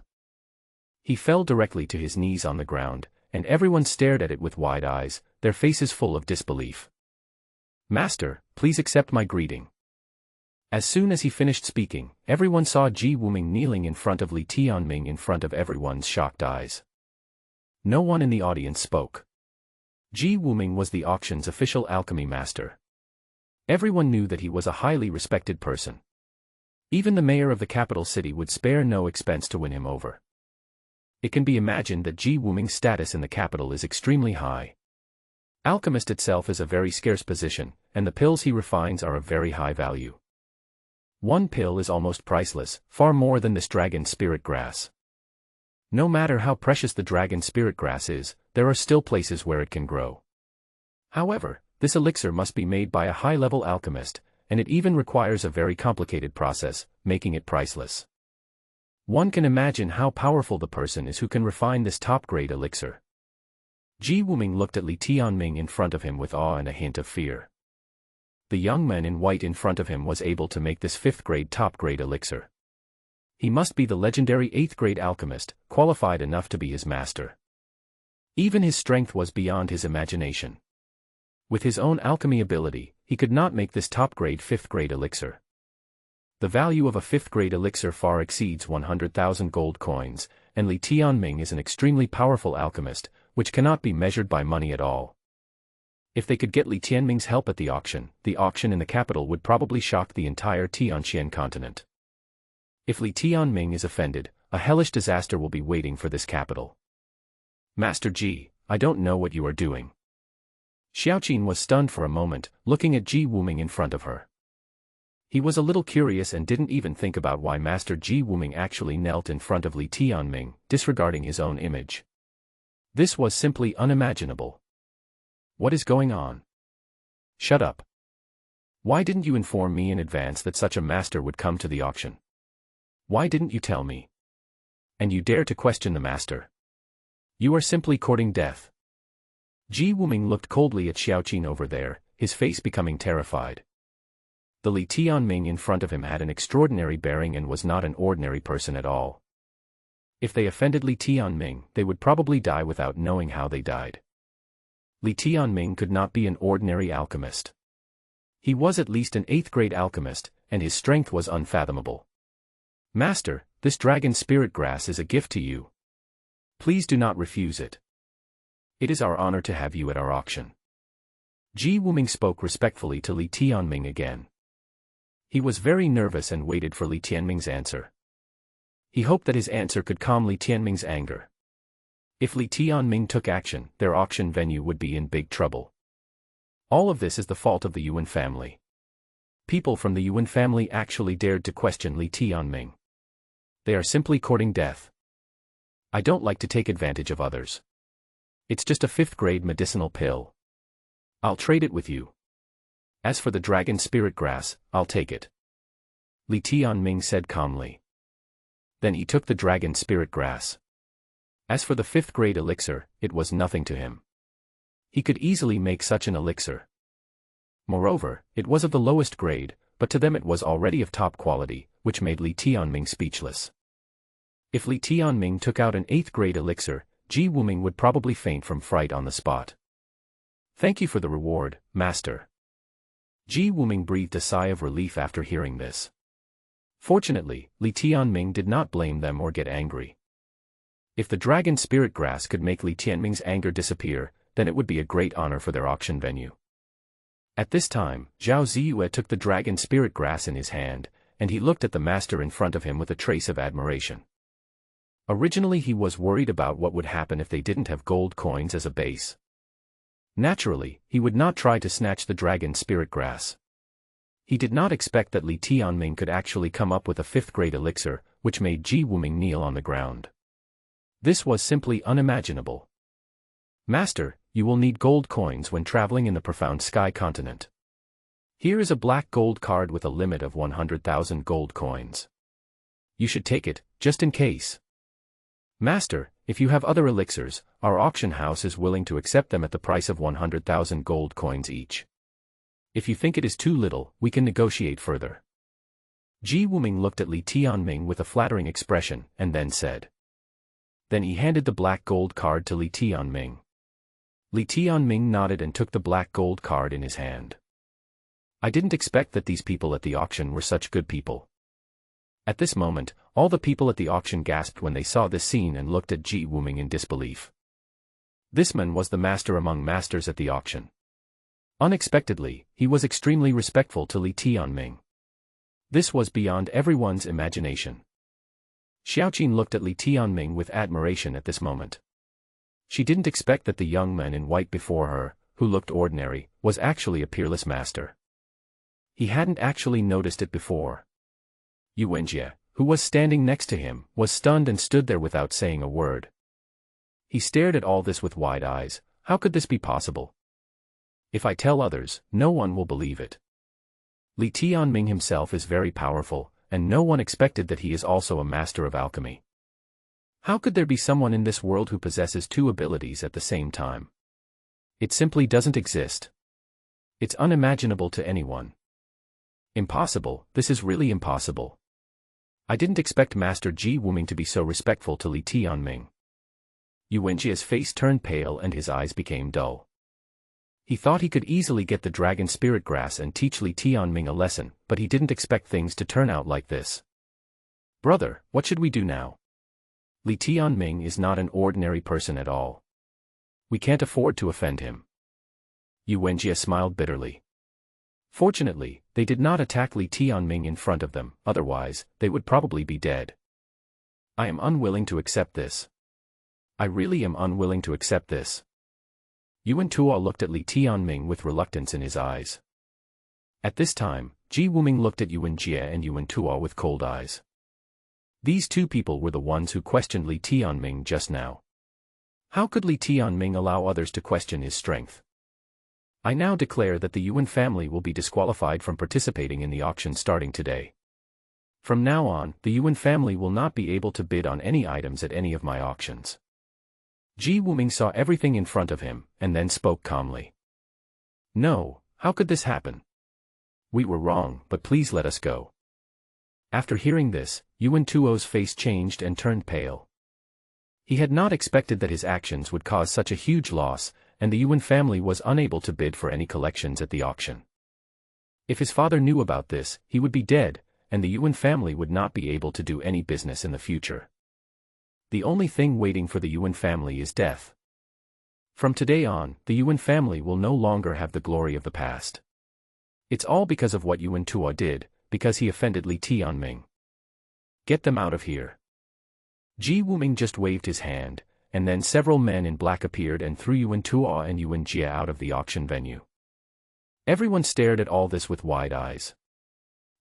he fell directly to his knees on the ground, and everyone stared at it with wide eyes, their faces full of disbelief. Master, please accept my greeting. As soon as he finished speaking, everyone saw Ji Wuming kneeling in front of Li Tianming in front of everyone's shocked eyes. No one in the audience spoke. Ji Wuming was the auction's official alchemy master. Everyone knew that he was a highly respected person. Even the mayor of the capital city would spare no expense to win him over. It can be imagined that Ji Wuming's status in the capital is extremely high. Alchemist itself is a very scarce position, and the pills he refines are of very high value. One pill is almost priceless, far more than this dragon spirit grass. No matter how precious the dragon spirit grass is, there are still places where it can grow. However, this elixir must be made by a high-level alchemist, and it even requires a very complicated process, making it priceless. One can imagine how powerful the person is who can refine this top-grade elixir. Ji Wuming looked at Li Tianming in front of him with awe and a hint of fear. The young man in white in front of him was able to make this 5th grade top-grade elixir. He must be the legendary 8th grade alchemist, qualified enough to be his master. Even his strength was beyond his imagination. With his own alchemy ability, he could not make this top-grade 5th grade elixir. The value of a 5th grade elixir far exceeds 100,000 gold coins, and Li Tianming is an extremely powerful alchemist, which cannot be measured by money at all. If they could get Li Tianming's help at the auction in the capital would probably shock the entire Tianxuan Continent. If Li Tianming is offended, a hellish disaster will be waiting for this capital. Master Ji, I don't know what you are doing. Xiaoqin was stunned for a moment, looking at Ji Wuming in front of her. He was a little curious and didn't even think about why Master Ji Wuming actually knelt in front of Li Tianming, disregarding his own image. This was simply unimaginable. What is going on? Shut up. Why didn't you inform me in advance that such a master would come to the auction? Why didn't you tell me? And you dare to question the master? You are simply courting death. Ji Wuming looked coldly at Xiaoqin over there, his face becoming terrified. The Li Tianming in front of him had an extraordinary bearing and was not an ordinary person at all. If they offended Li Tianming, they would probably die without knowing how they died. Li Tianming could not be an ordinary alchemist. He was at least an 8th-grade alchemist, and his strength was unfathomable. Master, this dragon spirit grass is a gift to you. Please do not refuse it. It is our honor to have you at our auction. Ji Wuming spoke respectfully to Li Tianming again. He was very nervous and waited for Li Tianming's answer. He hoped that his answer could calm Li Tianming's anger. If Li Tianming took action, their auction venue would be in big trouble. All of this is the fault of the Yuan family. People from the Yuan family actually dared to question Li Tianming. They are simply courting death. I don't like to take advantage of others. It's just a 5th-grade medicinal pill. I'll trade it with you. As for the dragon spirit grass, I'll take it. Li Tianming said calmly. Then he took the dragon spirit grass. As for the 5th-grade elixir, it was nothing to him. He could easily make such an elixir. Moreover, it was of the lowest grade, but to them it was already of top quality, which made Li Tianming speechless. If Li Tianming took out an 8th-grade elixir, Ji Wuming would probably faint from fright on the spot. Thank you for the reward, master. Ji Wuming breathed a sigh of relief after hearing this. Fortunately, Li Tianming did not blame them or get angry. If the dragon spirit grass could make Li Tianming's anger disappear, then it would be a great honor for their auction venue. At this time, Zhao Ziyue took the dragon spirit grass in his hand, and he looked at the master in front of him with a trace of admiration. Originally he was worried about what would happen if they didn't have gold coins as a base. Naturally, he would not try to snatch the dragon spirit grass. He did not expect that Li Tianming could actually come up with a 5th-grade elixir, which made Ji Wuming kneel on the ground. This was simply unimaginable. Master, you will need gold coins when traveling in the profound sky continent. Here is a black gold card with a limit of 100,000 gold coins. You should take it, just in case. Master, if you have other elixirs, our auction house is willing to accept them at the price of 100,000 gold coins each. If you think it is too little, we can negotiate further. Ji Wuming looked at Li Tianming with a flattering expression, and then said. Then he handed the black gold card to Li Tianming. Li Tianming nodded and took the black gold card in his hand. I didn't expect that these people at the auction were such good people. At this moment, all the people at the auction gasped when they saw this scene and looked at Ji Wuming in disbelief. This man was the master among masters at the auction. Unexpectedly, he was extremely respectful to Li Tianming. This was beyond everyone's imagination. Xiaoqin looked at Li Tianming with admiration at this moment. She didn't expect that the young man in white before her, who looked ordinary, was actually a peerless master. He hadn't actually noticed it before. Yuanjie, who was standing next to him, was stunned and stood there without saying a word. He stared at all this with wide eyes. How could this be possible? If I tell others, no one will believe it. Li Tianming himself is very powerful, and no one expected that he is also a master of alchemy. How could there be someone in this world who possesses 2 abilities at the same time? It simply doesn't exist. It's unimaginable to anyone. Impossible, this is really impossible. I didn't expect Master Ji Wuming to be so respectful to Li Tianming. Yuanjie's face turned pale and his eyes became dull. He thought he could easily get the dragon spirit grass and teach Li Tianming a lesson, but he didn't expect things to turn out like this. Brother, what should we do now? Li Tianming is not an ordinary person at all. We can't afford to offend him. Yuanjie smiled bitterly. Fortunately, they did not attack Li Tianming in front of them, otherwise, they would probably be dead. I am unwilling to accept this. I really am unwilling to accept this. Yuan Tuo looked at Li Tianming with reluctance in his eyes. At this time, Ji Wuming looked at Yuanjie and Yuan Tuo with cold eyes. These 2 people were the ones who questioned Li Tianming just now. How could Li Tianming allow others to question his strength? I now declare that the Yuan family will be disqualified from participating in the auction starting today. From now on, the Yuan family will not be able to bid on any items at any of my auctions. Ji Wuming saw everything in front of him, and then spoke calmly. No, how could this happen? We were wrong, but please let us go. After hearing this, Yuan Tuo's face changed and turned pale. He had not expected that his actions would cause such a huge loss, and the Yuan family was unable to bid for any collections at the auction. If his father knew about this, he would be dead, and the Yuan family would not be able to do any business in the future. The only thing waiting for the Yuan family is death. From today on, the Yuan family will no longer have the glory of the past. It's all because of what Yuan Tuo did, because he offended Li Tianming. Get them out of here. Ji Wuming just waved his hand, and then several men in black appeared and threw Yuan Tuo and Yuan Jie out of the auction venue. Everyone stared at all this with wide eyes.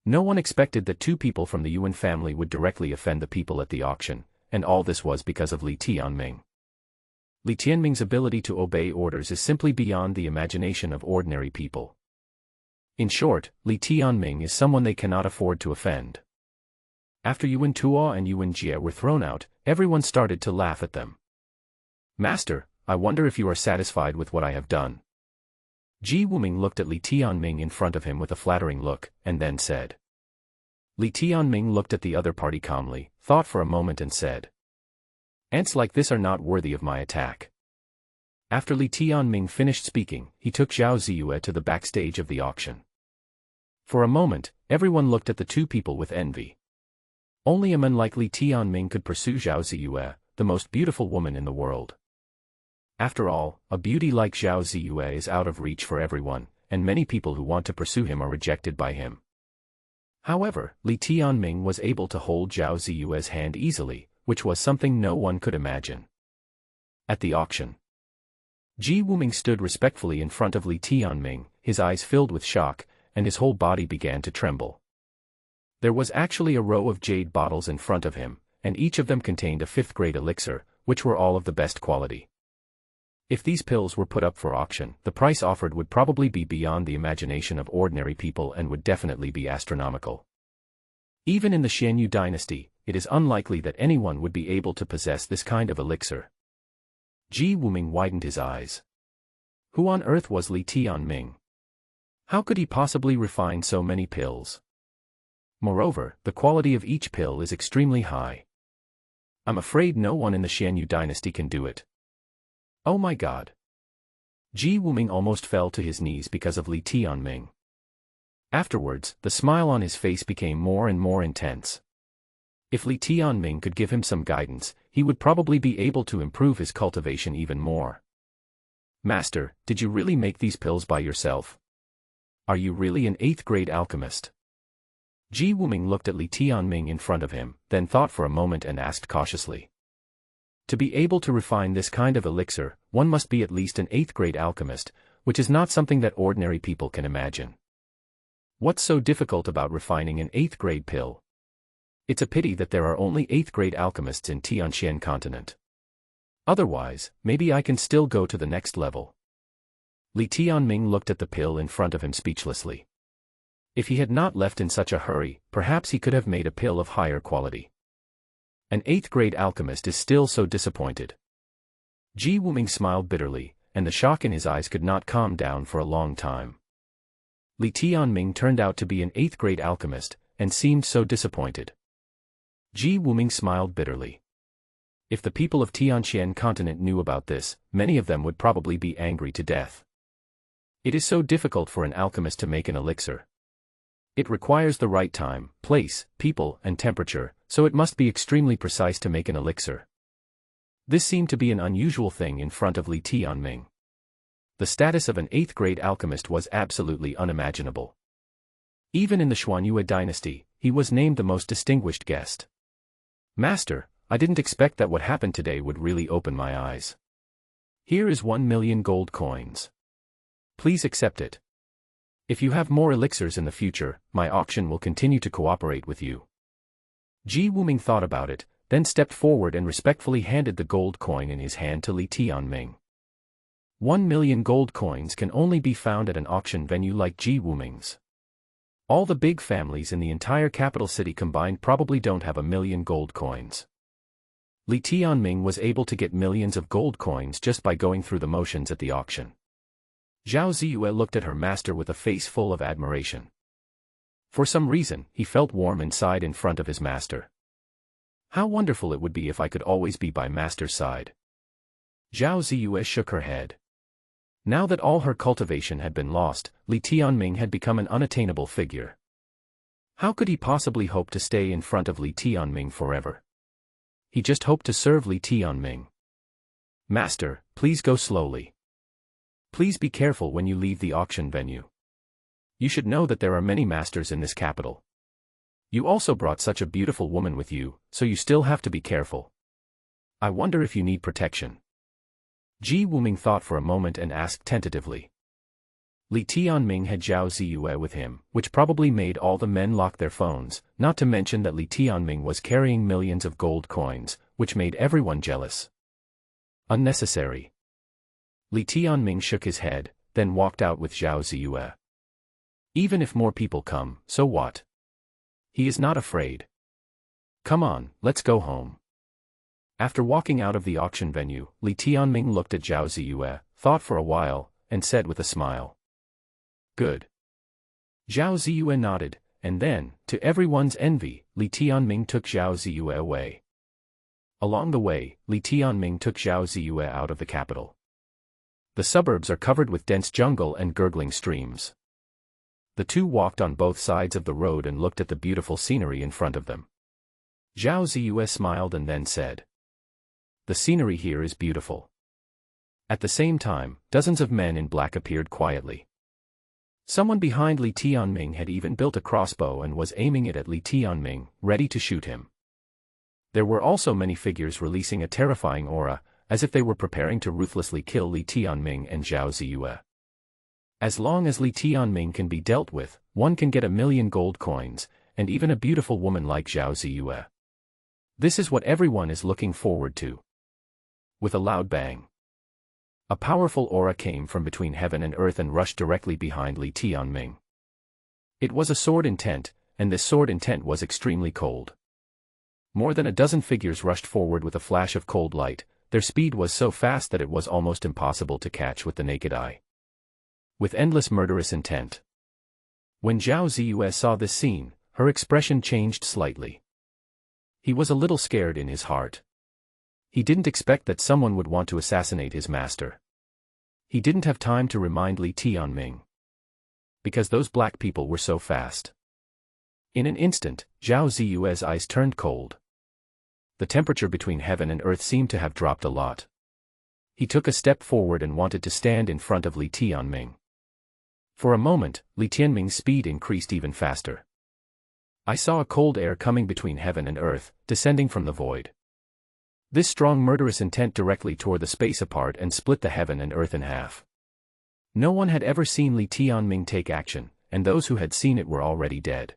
No one expected that two people from the Yuan family would directly offend the people at the auction, and all this was because of Li Tianming. Li Tianming's ability to obey orders is simply beyond the imagination of ordinary people. In short, Li Tianming is someone they cannot afford to offend. After Yuan Tuo and Yuan Jie were thrown out, everyone started to laugh at them. Master, I wonder if you are satisfied with what I have done. Ji Wuming looked at Li Tianming in front of him with a flattering look, and then said. Li Tianming looked at the other party calmly, thought for a moment and said. Ants like this are not worthy of my attack. After Li Tianming finished speaking, he took Zhao Ziyue to the backstage of the auction. For a moment, everyone looked at the two people with envy. Only a man like Li Tianming could pursue Zhao Ziyue, the most beautiful woman in the world. After all, a beauty like Zhao Ziyue is out of reach for everyone, and many people who want to pursue him are rejected by him. However, Li Tianming was able to hold Zhao Ziyue's hand easily, which was something no one could imagine. At the auction, Ji Wuming stood respectfully in front of Li Tianming, his eyes filled with shock, and his whole body began to tremble. There was actually a row of jade bottles in front of him, and each of them contained a 5th-grade elixir, which were all of the best quality. If these pills were put up for auction, the price offered would probably be beyond the imagination of ordinary people and would definitely be astronomical. Even in the Xianyu dynasty, it is unlikely that anyone would be able to possess this kind of elixir. Ji Wuming widened his eyes. Who on earth was Li Tianming? How could he possibly refine so many pills? Moreover, the quality of each pill is extremely high. I'm afraid no one in the Xianyu dynasty can do it. Oh my God. Ji Wuming almost fell to his knees because of Li Tianming. Afterwards, the smile on his face became more and more intense. If Li Tianming could give him some guidance, he would probably be able to improve his cultivation even more. Master, did you really make these pills by yourself? Are you really an 8th-grade alchemist? Ji Wuming looked at Li Tianming in front of him, then thought for a moment and asked cautiously. To be able to refine this kind of elixir, one must be at least an 8th-grade alchemist, which is not something that ordinary people can imagine. What's so difficult about refining an 8th-grade pill? It's a pity that there are only 8th-grade alchemists in Tianxuan Continent. Otherwise, maybe I can still go to the next level. Li Tianming looked at the pill in front of him speechlessly. If he had not left in such a hurry, perhaps he could have made a pill of higher quality. An 8th-grade alchemist is still so disappointed. Ji Wuming smiled bitterly, and the shock in his eyes could not calm down for a long time. Li Tianming turned out to be an 8th-grade alchemist, and seemed so disappointed. Ji Wuming smiled bitterly. If the people of Tianxuan Continent knew about this, many of them would probably be angry to death. It is so difficult for an alchemist to make an elixir. It requires the right time, place, people, and temperature, so it must be extremely precise to make an elixir. This seemed to be an unusual thing in front of Li Tianming. The status of an 8th-grade alchemist was absolutely unimaginable. Even in the Xuanyue dynasty, he was named the most distinguished guest. Master, I didn't expect that what happened today would really open my eyes. Here is 1 million gold coins. Please accept it. If you have more elixirs in the future, my auction will continue to cooperate with you. Ji Wuming thought about it, then stepped forward and respectfully handed the gold coin in his hand to Li Tianming. 1 million gold coins can only be found at an auction venue like Ji Wuming's. All the big families in the entire capital city combined probably don't have 1 million gold coins. Li Tianming was able to get millions of gold coins just by going through the motions at the auction. Zhao Ziyue looked at her master with a face full of admiration. For some reason, he felt warm inside in front of his master. How wonderful it would be if I could always be by master's side. Zhao Ziyue shook her head. Now that all her cultivation had been lost, Li Tianming had become an unattainable figure. How could he possibly hope to stay in front of Li Tianming forever? He just hoped to serve Li Tianming. Master, please go slowly. Please be careful when you leave the auction venue. You should know that there are many masters in this capital. You also brought such a beautiful woman with you, so you still have to be careful. I wonder if you need protection. Ji Wuming thought for a moment and asked tentatively. Li Tianming had Zhao Ziyue with him, which probably made all the men lock their phones, not to mention that Li Tianming was carrying millions of gold coins, which made everyone jealous. Unnecessary. Li Tianming shook his head, then walked out with Zhao Ziyue. Even if more people come, so what? He is not afraid. Come on, let's go home. After walking out of the auction venue, Li Tianming looked at Zhao Ziyue, thought for a while, and said with a smile. Good. Zhao Ziyue nodded, and then, to everyone's envy, Li Tianming took Zhao Ziyue away. Along the way, Li Tianming took Zhao Ziyue out of the capital. The suburbs are covered with dense jungle and gurgling streams. The two walked on both sides of the road and looked at the beautiful scenery in front of them. Zhao Ziyue smiled and then said, "The scenery here is beautiful." At the same time, dozens of men in black appeared quietly. Someone behind Li Tianming had even built a crossbow and was aiming it at Li Tianming, ready to shoot him. There were also many figures releasing a terrifying aura, as if they were preparing to ruthlessly kill Li Tianming and Zhao Ziyue. As long as Li Tianming can be dealt with, one can get 1,000,000 gold coins, and even a beautiful woman like Zhao Ziyue. This is what everyone is looking forward to. With a loud bang, a powerful aura came from between heaven and earth and rushed directly behind Li Tianming. It was a sword intent, and this sword intent was extremely cold. More than a dozen figures rushed forward with a flash of cold light. Their speed was so fast that it was almost impossible to catch with the naked eye. With endless murderous intent. When Zhao Ziyue saw this scene, her expression changed slightly. He was a little scared in his heart. He didn't expect that someone would want to assassinate his master. He didn't have time to remind Li Tianming. Because those black people were so fast. In an instant, Zhao Ziyue's eyes turned cold. The temperature between heaven and earth seemed to have dropped a lot. He took a step forward and wanted to stand in front of Li Tianming. For a moment, Li Tianming's speed increased even faster. I saw a cold air coming between heaven and earth, descending from the void. This strong murderous intent directly tore the space apart and split the heaven and earth in half. No one had ever seen Li Tianming take action, and those who had seen it were already dead.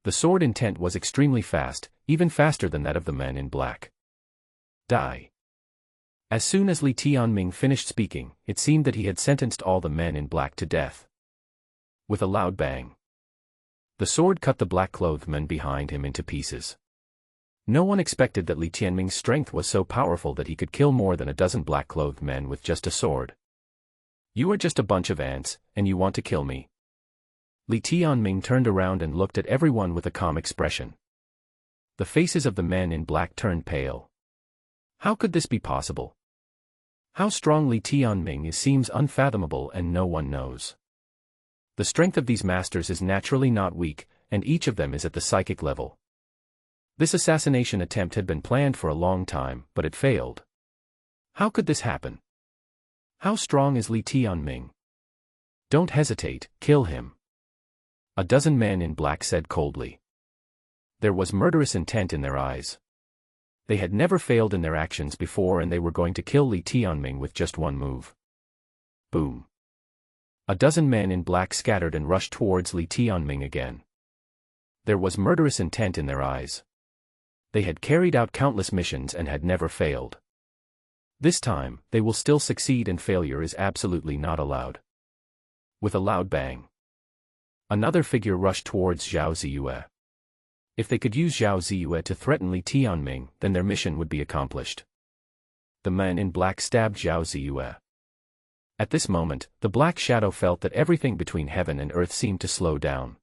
The sword intent was extremely fast, even faster than that of the men in black. Die. As soon as Li Tianming finished speaking, it seemed that he had sentenced all the men in black to death. With a loud bang, the sword cut the black-clothed men behind him into pieces. No one expected that Li Tianming's strength was so powerful that he could kill more than a dozen black-clothed men with just a sword. You are just a bunch of ants, and you want to kill me. Li Tianming turned around and looked at everyone with a calm expression. The faces of the men in black turned pale. How could this be possible? How strong Li Tianming is seems unfathomable and no one knows. The strength of these masters is naturally not weak, and each of them is at the psychic level. This assassination attempt had been planned for a long time, but it failed. How could this happen? How strong is Li Tianming? Don't hesitate, kill him. A dozen men in black said coldly. There was murderous intent in their eyes. They had never failed in their actions before and they were going to kill Li Tianming with just one move. Boom. A dozen men in black scattered and rushed towards Li Tianming again. There was murderous intent in their eyes. They had carried out countless missions and had never failed. This time, they will still succeed and failure is absolutely not allowed. With a loud bang, another figure rushed towards Zhao Ziyue. If they could use Zhao Ziyue to threaten Li Tianming, then their mission would be accomplished. The man in black stabbed Zhao Ziyue. At this moment, the black shadow felt that everything between heaven and earth seemed to slow down.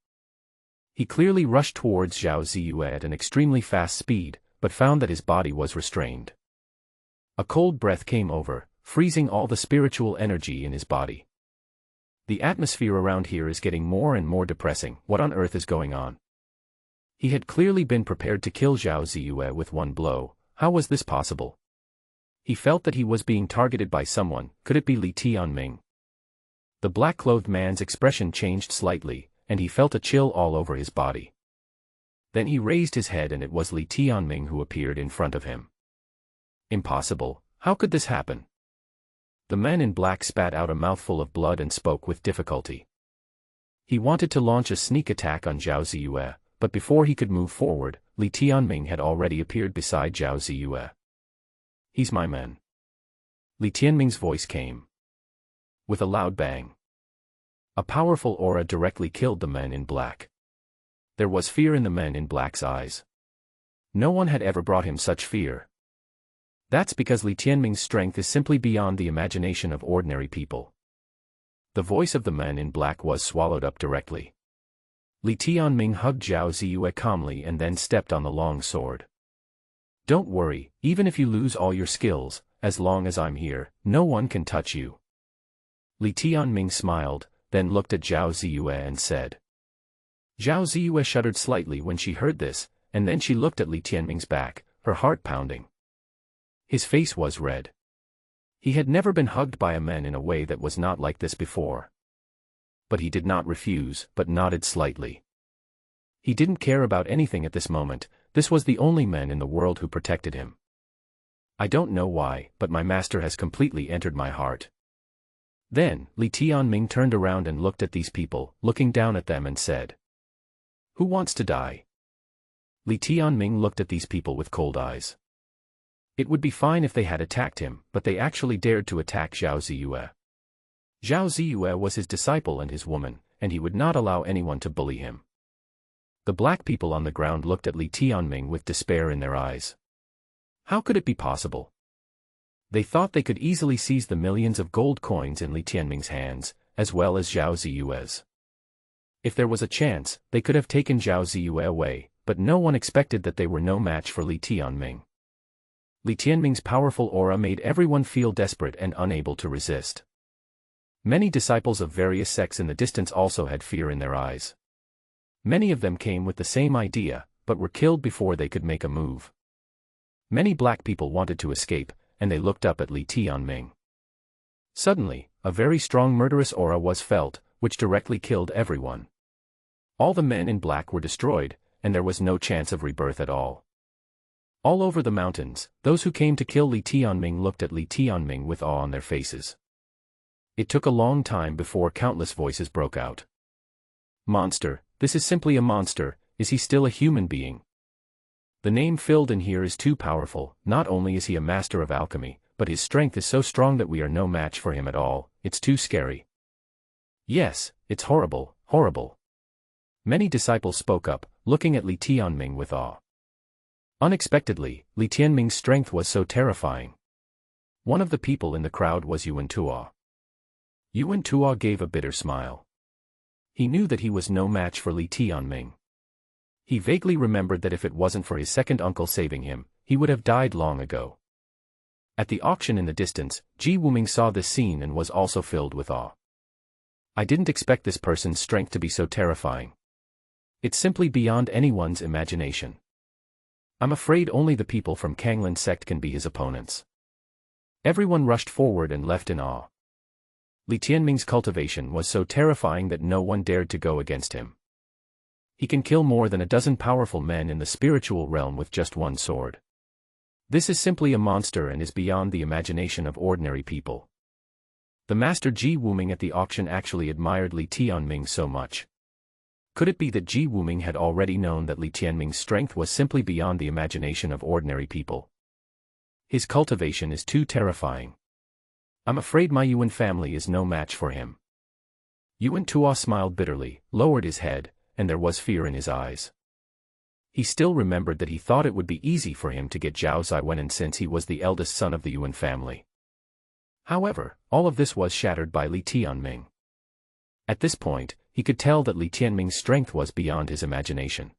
He clearly rushed towards Zhao Ziyue at an extremely fast speed, but found that his body was restrained. A cold breath came over, freezing all the spiritual energy in his body. The atmosphere around here is getting more and more depressing. What on earth is going on? He had clearly been prepared to kill Zhao Ziyue with one blow. How was this possible? He felt that he was being targeted by someone. Could it be Li Tianming? The black-clothed man's expression changed slightly, and he felt a chill all over his body. Then he raised his head and it was Li Tianming who appeared in front of him. Impossible, how could this happen? The man in black spat out a mouthful of blood and spoke with difficulty. He wanted to launch a sneak attack on Zhao Ziyue, but before he could move forward, Li Tianming had already appeared beside Zhao Ziyue. He's my man. Li Tianming's voice came. With a loud bang. A powerful aura directly killed the man in black. There was fear in the man in black's eyes. No one had ever brought him such fear. That's because Li Tianming's strength is simply beyond the imagination of ordinary people. The voice of the man in black was swallowed up directly. Li Tianming hugged Zhao Ziyue calmly and then stepped on the long sword. Don't worry, even if you lose all your skills, as long as I'm here, no one can touch you. Li Tianming smiled, then looked at Zhao Ziyue and said. Zhao Ziyue shuddered slightly when she heard this, and then she looked at Li Tianming's back, her heart pounding. His face was red. He had never been hugged by a man in a way that was not like this before. But he did not refuse, but nodded slightly. He didn't care about anything at this moment. This was the only man in the world who protected him. I don't know why, but my master has completely entered my heart. Then, Li Tianming turned around and looked at these people, looking down at them and said. Who wants to die? Li Tianming looked at these people with cold eyes. It would be fine if they had attacked him, but they actually dared to attack Zhao Ziyue. Zhao Ziyue was his disciple and his woman, and he would not allow anyone to bully him. The black people on the ground looked at Li Tianming with despair in their eyes. How could it be possible? They thought they could easily seize the millions of gold coins in Li Tianming's hands, as well as Zhao Ziyue's. If there was a chance, they could have taken Zhao Ziyue away, but no one expected that they were no match for Li Tianming. Li Tianming's powerful aura made everyone feel desperate and unable to resist. Many disciples of various sects in the distance also had fear in their eyes. Many of them came with the same idea, but were killed before they could make a move. Many black people wanted to escape, and they looked up at Li Tianming. Suddenly, a very strong murderous aura was felt, which directly killed everyone. All the men in black were destroyed, and there was no chance of rebirth at all. All over the mountains, those who came to kill Li Tianming looked at Li Tianming with awe on their faces. It took a long time before countless voices broke out. Monster, this is simply a monster, is he still a human being? The name filled in here is too powerful. Not only is he a master of alchemy, but his strength is so strong that we are no match for him at all. It's too scary. Yes, it's horrible, horrible. Many disciples spoke up, looking at Li Tianming with awe. Unexpectedly, Li Tianming's strength was so terrifying. One of the people in the crowd was Yuan Tuo. Yuan Tuo gave a bitter smile. He knew that he was no match for Li Tianming. He vaguely remembered that if it wasn't for his second uncle saving him, he would have died long ago. At the auction in the distance, Ji Wuming saw this scene and was also filled with awe. I didn't expect this person's strength to be so terrifying. It's simply beyond anyone's imagination. I'm afraid only the people from Kanglan sect can be his opponents. Everyone rushed forward and left in awe. Li Tianming's cultivation was so terrifying that no one dared to go against him. He can kill more than a dozen powerful men in the spiritual realm with just one sword. This is simply a monster and is beyond the imagination of ordinary people. The master Ji Wuming at the auction actually admired Li Tianming so much. Could it be that Ji Wuming had already known that Li Tianming's strength was simply beyond the imagination of ordinary people? His cultivation is too terrifying. I'm afraid my Yuan family is no match for him. Yuan Tuo smiled bitterly, lowered his head, and there was fear in his eyes. He still remembered that he thought it would be easy for him to get Zhao Ziwen since he was the eldest son of the Yuan family. However, all of this was shattered by Li Tianming. At this point, he could tell that Li Tianming's strength was beyond his imagination.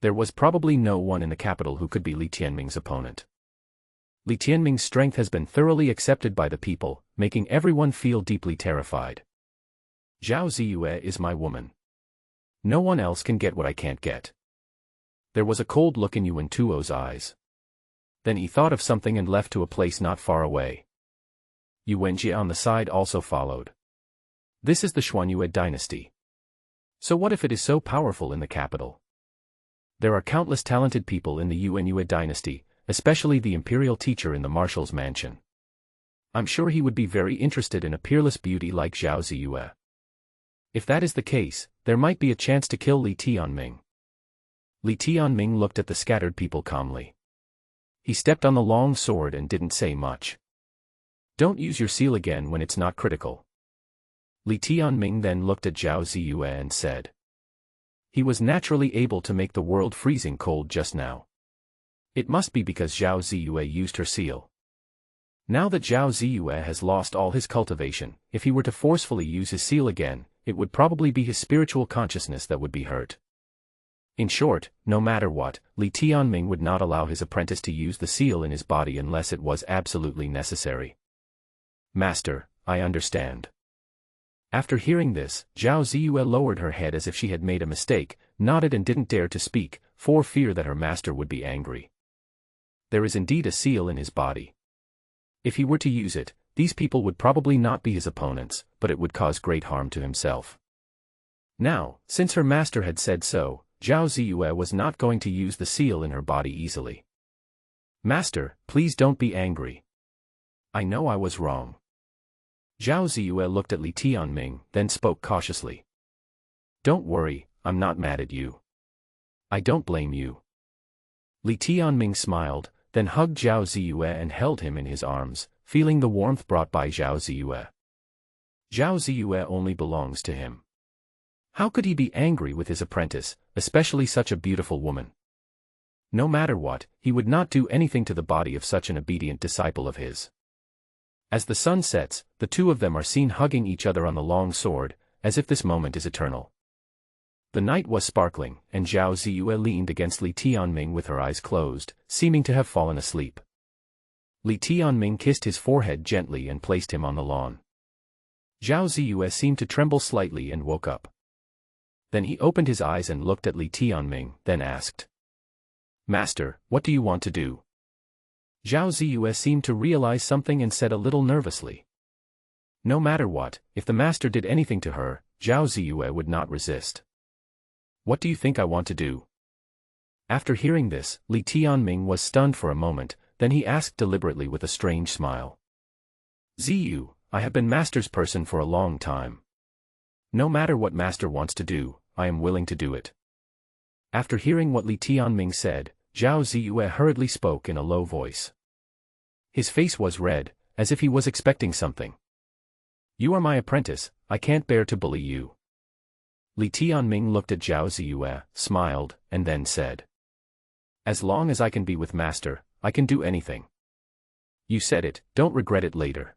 There was probably no one in the capital who could be Li Tianming's opponent. Li Tianming's strength has been thoroughly accepted by the people, making everyone feel deeply terrified. Zhao Ziyue is my woman. No one else can get what I can't get. There was a cold look in Yuan Tuo's eyes. Then he thought of something and left to a place not far away. Yuan Jie on the side also followed. This is the Xuanyue dynasty. So what if it is so powerful in the capital? There are countless talented people in the Yuanyue dynasty, especially the imperial teacher in the marshal's mansion. I'm sure he would be very interested in a peerless beauty like Zhao Ziyue. If that is the case, there might be a chance to kill Li Tianming. Li Tianming looked at the scattered people calmly. He stepped on the long sword and didn't say much. Don't use your seal again when it's not critical. Li Tianming then looked at Zhao Ziyue and said. He was naturally able to make the world freezing cold just now. It must be because Zhao Ziyue used her seal. Now that Zhao Ziyue has lost all his cultivation, if he were to forcefully use his seal again, it would probably be his spiritual consciousness that would be hurt. In short, no matter what, Li Tianming would not allow his apprentice to use the seal in his body unless it was absolutely necessary. Master, I understand. After hearing this, Zhao Ziyue lowered her head as if she had made a mistake, nodded and didn't dare to speak, for fear that her master would be angry. There is indeed a seal in his body. If he were to use it, these people would probably not be his opponents, but it would cause great harm to himself. Now, since her master had said so, Zhao Ziyue was not going to use the seal in her body easily. Master, please don't be angry. I know I was wrong. Zhao Ziyue looked at Li Tianming, then spoke cautiously. Don't worry, I'm not mad at you. I don't blame you. Li Tianming smiled, then hugged Zhao Ziyue and held him in his arms, feeling the warmth brought by Zhao Ziyue. Zhao Ziyue only belongs to him. How could he be angry with his apprentice, especially such a beautiful woman? No matter what, he would not do anything to the body of such an obedient disciple of his. As the sun sets, the two of them are seen hugging each other on the long sword, as if this moment is eternal. The night was sparkling, and Zhao Ziyue leaned against Li Tianming with her eyes closed, seeming to have fallen asleep. Li Tianming kissed his forehead gently and placed him on the lawn. Zhao Ziyue seemed to tremble slightly and woke up. Then he opened his eyes and looked at Li Tianming, then asked. Master, what do you want to do? Zhao Ziyue seemed to realize something and said a little nervously. No matter what, if the master did anything to her, Zhao Ziyue would not resist. What do you think I want to do? After hearing this, Li Tianming was stunned for a moment, then he asked deliberately with a strange smile. Ziyue, I have been master's person for a long time. No matter what master wants to do, I am willing to do it. After hearing what Li Tianming said, Zhao Ziyue hurriedly spoke in a low voice. His face was red, as if he was expecting something. You are my apprentice, I can't bear to bully you. Li Tianming looked at Zhao Ziyue, smiled, and then said. As long as I can be with master, I can do anything. You said it, don't regret it later.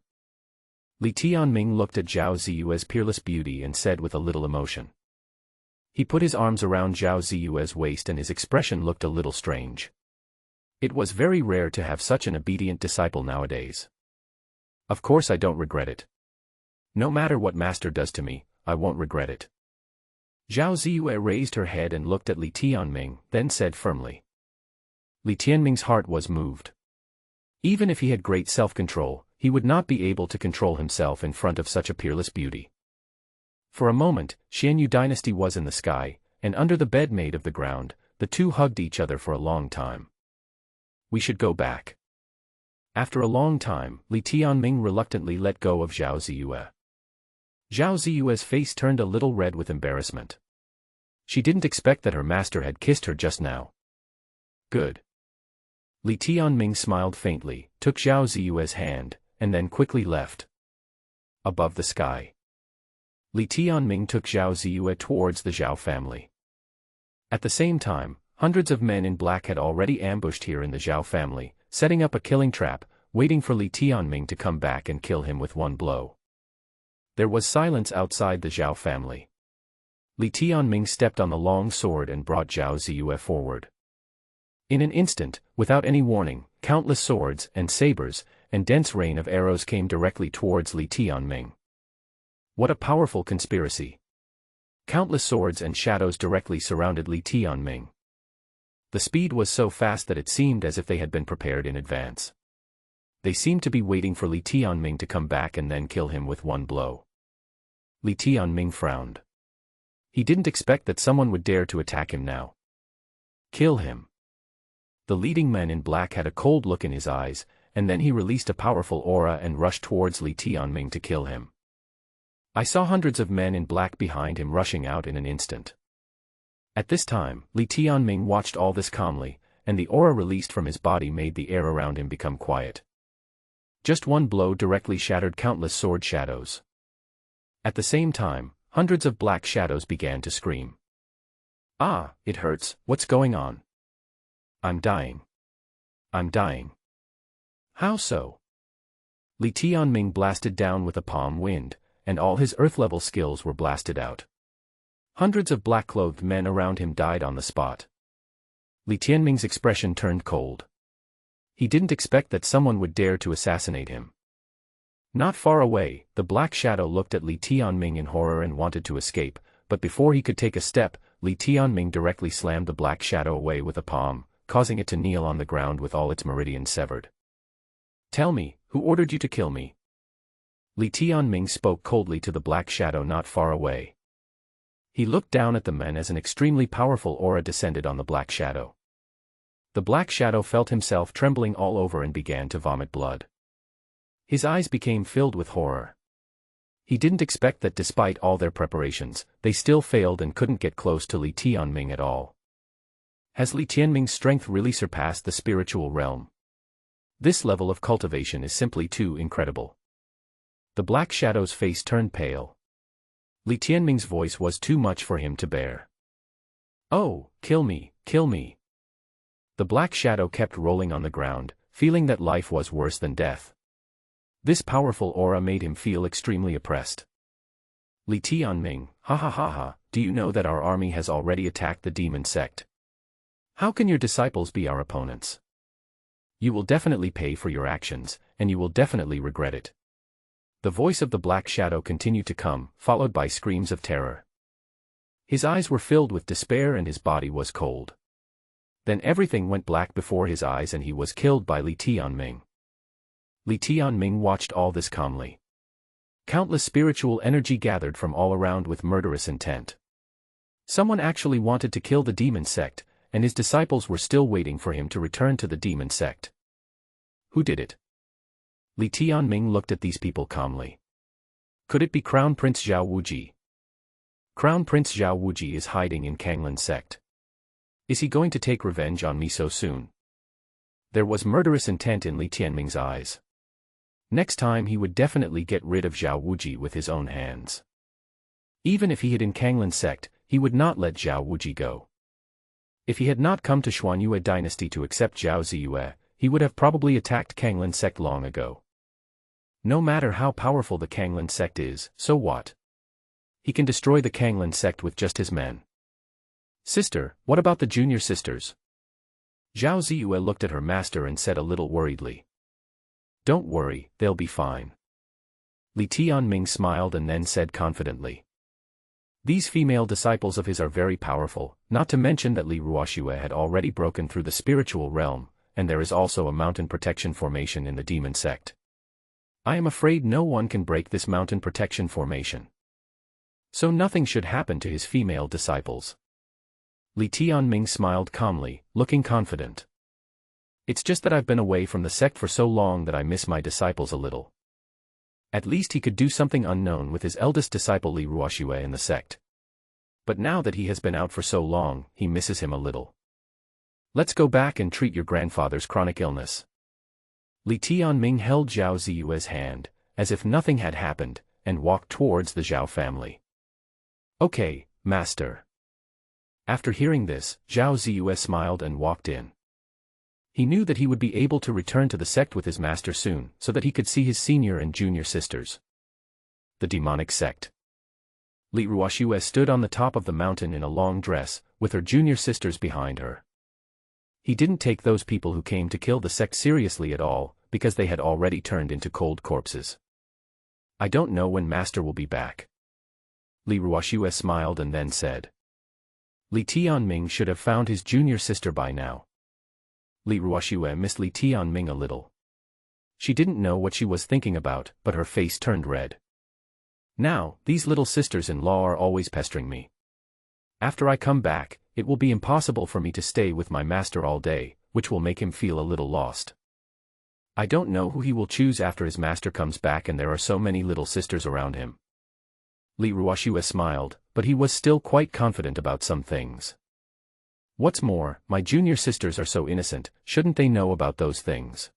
Li Tianming looked at Zhao Ziyue's peerless beauty and said with a little emotion. He put his arms around Zhao Ziyue's waist and his expression looked a little strange. It was very rare to have such an obedient disciple nowadays. Of course I don't regret it. No matter what master does to me, I won't regret it. Zhao Ziyue raised her head and looked at Li Tianming, then said firmly. Li Tianming's heart was moved. Even if he had great self-control, he would not be able to control himself in front of such a peerless beauty. For a moment, Xianyu dynasty was in the sky, and under the bed made of the ground, the two hugged each other for a long time. We should go back. After a long time, Li Tianming reluctantly let go of Zhao Ziyue. Zhao Ziyue's face turned a little red with embarrassment. She didn't expect that her master had kissed her just now. Good. Li Tianming smiled faintly, took Zhao Ziyue's hand, and then quickly left. Above the sky. Li Tianming took Zhao Ziyue towards the Zhao family. At the same time, hundreds of men in black had already ambushed here in the Zhao family, setting up a killing trap, waiting for Li Tianming to come back and kill him with one blow. There was silence outside the Zhao family. Li Tianming stepped on the long sword and brought Zhao Ziyue forward. In an instant, without any warning, countless swords and sabers and dense rain of arrows came directly towards Li Tianming. What a powerful conspiracy! Countless swords and shadows directly surrounded Li Tianming. The speed was so fast that it seemed as if they had been prepared in advance. They seemed to be waiting for Li Tianming to come back and then kill him with one blow. Li Tianming frowned. He didn't expect that someone would dare to attack him now. Kill him. The leading man in black had a cold look in his eyes, and then he released a powerful aura and rushed towards Li Tianming to kill him. I saw hundreds of men in black behind him rushing out in an instant. At this time, Li Tianming watched all this calmly, and the aura released from his body made the air around him become quiet. Just one blow directly shattered countless sword shadows. At the same time, hundreds of black shadows began to scream. Ah, it hurts, what's going on? I'm dying. I'm dying. How so? Li Tianming blasted down with a palm wind, and all his earth-level skills were blasted out. Hundreds of black-clothed men around him died on the spot. Li Tianming's expression turned cold. He didn't expect that someone would dare to assassinate him. Not far away, the black shadow looked at Li Tianming in horror and wanted to escape, but before he could take a step, Li Tianming directly slammed the black shadow away with a palm, causing it to kneel on the ground with all its meridians severed. Tell me, who ordered you to kill me? Li Tianming spoke coldly to the black shadow not far away. He looked down at the men as an extremely powerful aura descended on the black shadow. The black shadow felt himself trembling all over and began to vomit blood. His eyes became filled with horror. He didn't expect that despite all their preparations, they still failed and couldn't get close to Li Tianming at all. Has Li Tianming's strength really surpassed the spiritual realm? This level of cultivation is simply too incredible. The black shadow's face turned pale. Li Tianming's voice was too much for him to bear. Oh, kill me, kill me. The black shadow kept rolling on the ground, feeling that life was worse than death. This powerful aura made him feel extremely oppressed. Li Tianming, ha ha ha ha, do you know that our army has already attacked the demon sect? How can your disciples be our opponents? You will definitely pay for your actions, and you will definitely regret it. The voice of the black shadow continued to come, followed by screams of terror. His eyes were filled with despair and his body was cold. Then everything went black before his eyes and he was killed by Li Tianming. Li Tianming watched all this calmly. Countless spiritual energy gathered from all around with murderous intent. Someone actually wanted to kill the demon sect, and his disciples were still waiting for him to return to the demon sect. Who did it? Li Tianming looked at these people calmly. Could it be Crown Prince Zhao Wuji? Crown Prince Zhao Wuji is hiding in Kanglan sect. Is he going to take revenge on me so soon? There was murderous intent in Li Tianming's eyes. Next time he would definitely get rid of Zhao Wuji with his own hands. Even if he hid in Kanglan sect, he would not let Zhao Wuji go. If he had not come to Xuanyue dynasty to accept Zhao Ziyue, he would have probably attacked Kanglan sect long ago. No matter how powerful the Kanglan sect is, so what? He can destroy the Kanglan sect with just his men. Sister, what about the junior sisters? Zhao Ziyue looked at her master and said a little worriedly. Don't worry, they'll be fine. Li Tianming smiled and then said confidently. These female disciples of his are very powerful, not to mention that Li Ruoxue had already broken through the spiritual realm, and there is also a mountain protection formation in the demon sect. I am afraid no one can break this mountain protection formation. So nothing should happen to his female disciples. Li Tianming smiled calmly, looking confident. It's just that I've been away from the sect for so long that I miss my disciples a little. At least he could do something unknown with his eldest disciple Li Ruoxue in the sect. But now that he has been out for so long, he misses him a little. Let's go back and treat your grandfather's chronic illness. Li Tianming held Zhao Ziyue's hand, as if nothing had happened, and walked towards the Zhao family. Okay, master. After hearing this, Zhao Ziyue smiled and walked in. He knew that he would be able to return to the sect with his master soon, so that he could see his senior and junior sisters. The demonic sect. Li Ruoxue stood on the top of the mountain in a long dress, with her junior sisters behind her. He didn't take those people who came to kill the sect seriously at all, because they had already turned into cold corpses. I don't know when Master will be back. Li Ruoxue smiled and then said. Li Tianming should have found his junior sister by now. Li Ruoxue missed Li Tianming a little. She didn't know what she was thinking about, but her face turned red. Now, these little sisters-in-law are always pestering me. After I come back, it will be impossible for me to stay with my master all day, which will make him feel a little lost. I don't know who he will choose after his master comes back and there are so many little sisters around him. Li Ruoxue smiled, but he was still quite confident about some things. What's more, my junior sisters are so innocent, shouldn't they know about those things?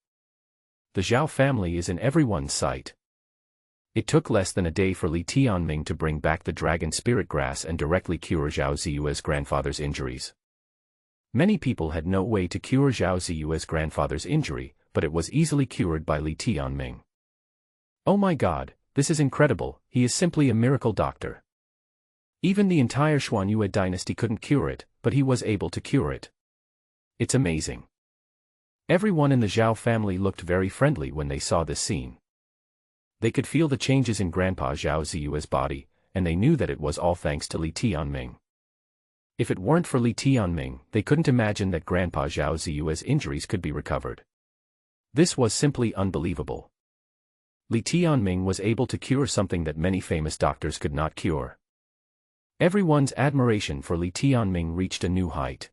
The Zhao family is in everyone's sight. It took less than a day for Li Tianming to bring back the dragon spirit grass and directly cure Zhao Ziyue's grandfather's injuries. Many people had no way to cure Zhao Ziyue's grandfather's injury, but it was easily cured by Li Tianming. Oh my god, this is incredible, he is simply a miracle doctor. Even the entire Xuanyue dynasty couldn't cure it, but he was able to cure it. It's amazing. Everyone in the Zhao family looked very friendly when they saw this scene. They could feel the changes in Grandpa Zhao Ziyue's body, and they knew that it was all thanks to Li Tianming. If it weren't for Li Tianming, they couldn't imagine that Grandpa Zhao Ziyue's injuries could be recovered. This was simply unbelievable. Li Tianming was able to cure something that many famous doctors could not cure. Everyone's admiration for Li Tianming reached a new height.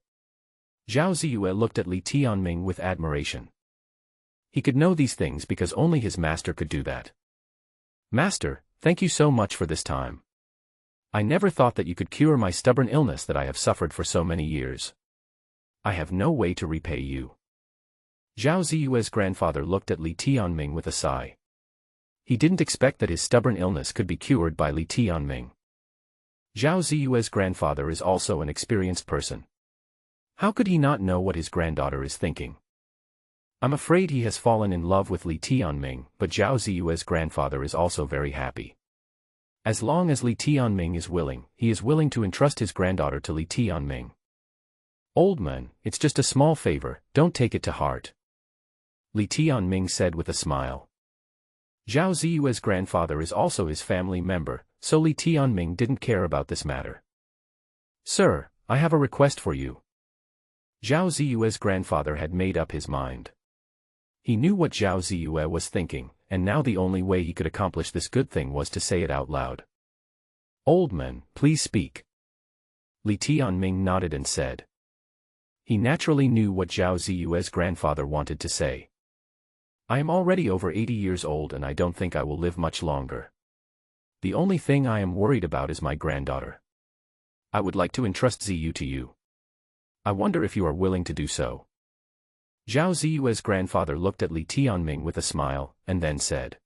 Zhao Ziyue looked at Li Tianming with admiration. He could know these things because only his master could do that. Master, thank you so much for this time. I never thought that you could cure my stubborn illness that I have suffered for so many years. I have no way to repay you. Zhao Ziyue's grandfather looked at Li Tianming with a sigh. He didn't expect that his stubborn illness could be cured by Li Tianming. Zhao Ziyue's grandfather is also an experienced person. How could he not know what his granddaughter is thinking? I'm afraid he has fallen in love with Li Tianming, but Zhao Ziyue's grandfather is also very happy. As long as Li Tianming is willing, he is willing to entrust his granddaughter to Li Tianming. Old man, it's just a small favor, don't take it to heart. Li Tianming said with a smile. Zhao Ziyue's grandfather is also his family member, so Li Tianming didn't care about this matter. Sir, I have a request for you. Zhao Ziyue's grandfather had made up his mind. He knew what Zhao Ziyue was thinking, and now the only way he could accomplish this good thing was to say it out loud. Old man, please speak. Li Tianming nodded and said. He naturally knew what Zhao Ziyue's grandfather wanted to say. I am already over 80 years old and I don't think I will live much longer. The only thing I am worried about is my granddaughter. I would like to entrust Ziyue to you. I wonder if you are willing to do so. Zhao Ziyue's grandfather looked at Li Tianming with a smile, and then said.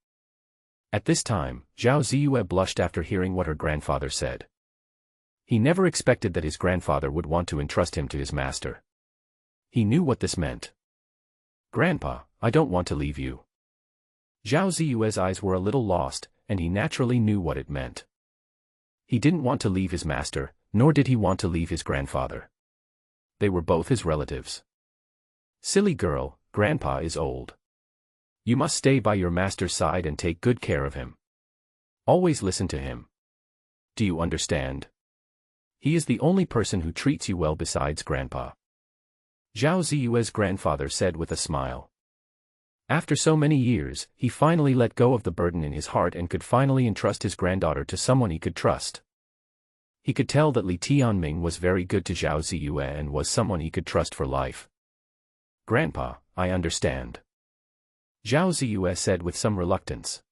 At this time, Zhao Ziyue blushed after hearing what her grandfather said. He never expected that his grandfather would want to entrust him to his master. He knew what this meant. Grandpa, I don't want to leave you. Zhao Ziyue's eyes were a little lost, and he naturally knew what it meant. He didn't want to leave his master, nor did he want to leave his grandfather. They were both his relatives. Silly girl, Grandpa is old. You must stay by your master's side and take good care of him. Always listen to him. Do you understand? He is the only person who treats you well besides Grandpa. Zhao Ziyue's grandfather said with a smile. After so many years, he finally let go of the burden in his heart and could finally entrust his granddaughter to someone he could trust. He could tell that Li Tianming was very good to Zhao Ziyue and was someone he could trust for life. Grandpa, I understand. Zhao Ziyue said with some reluctance.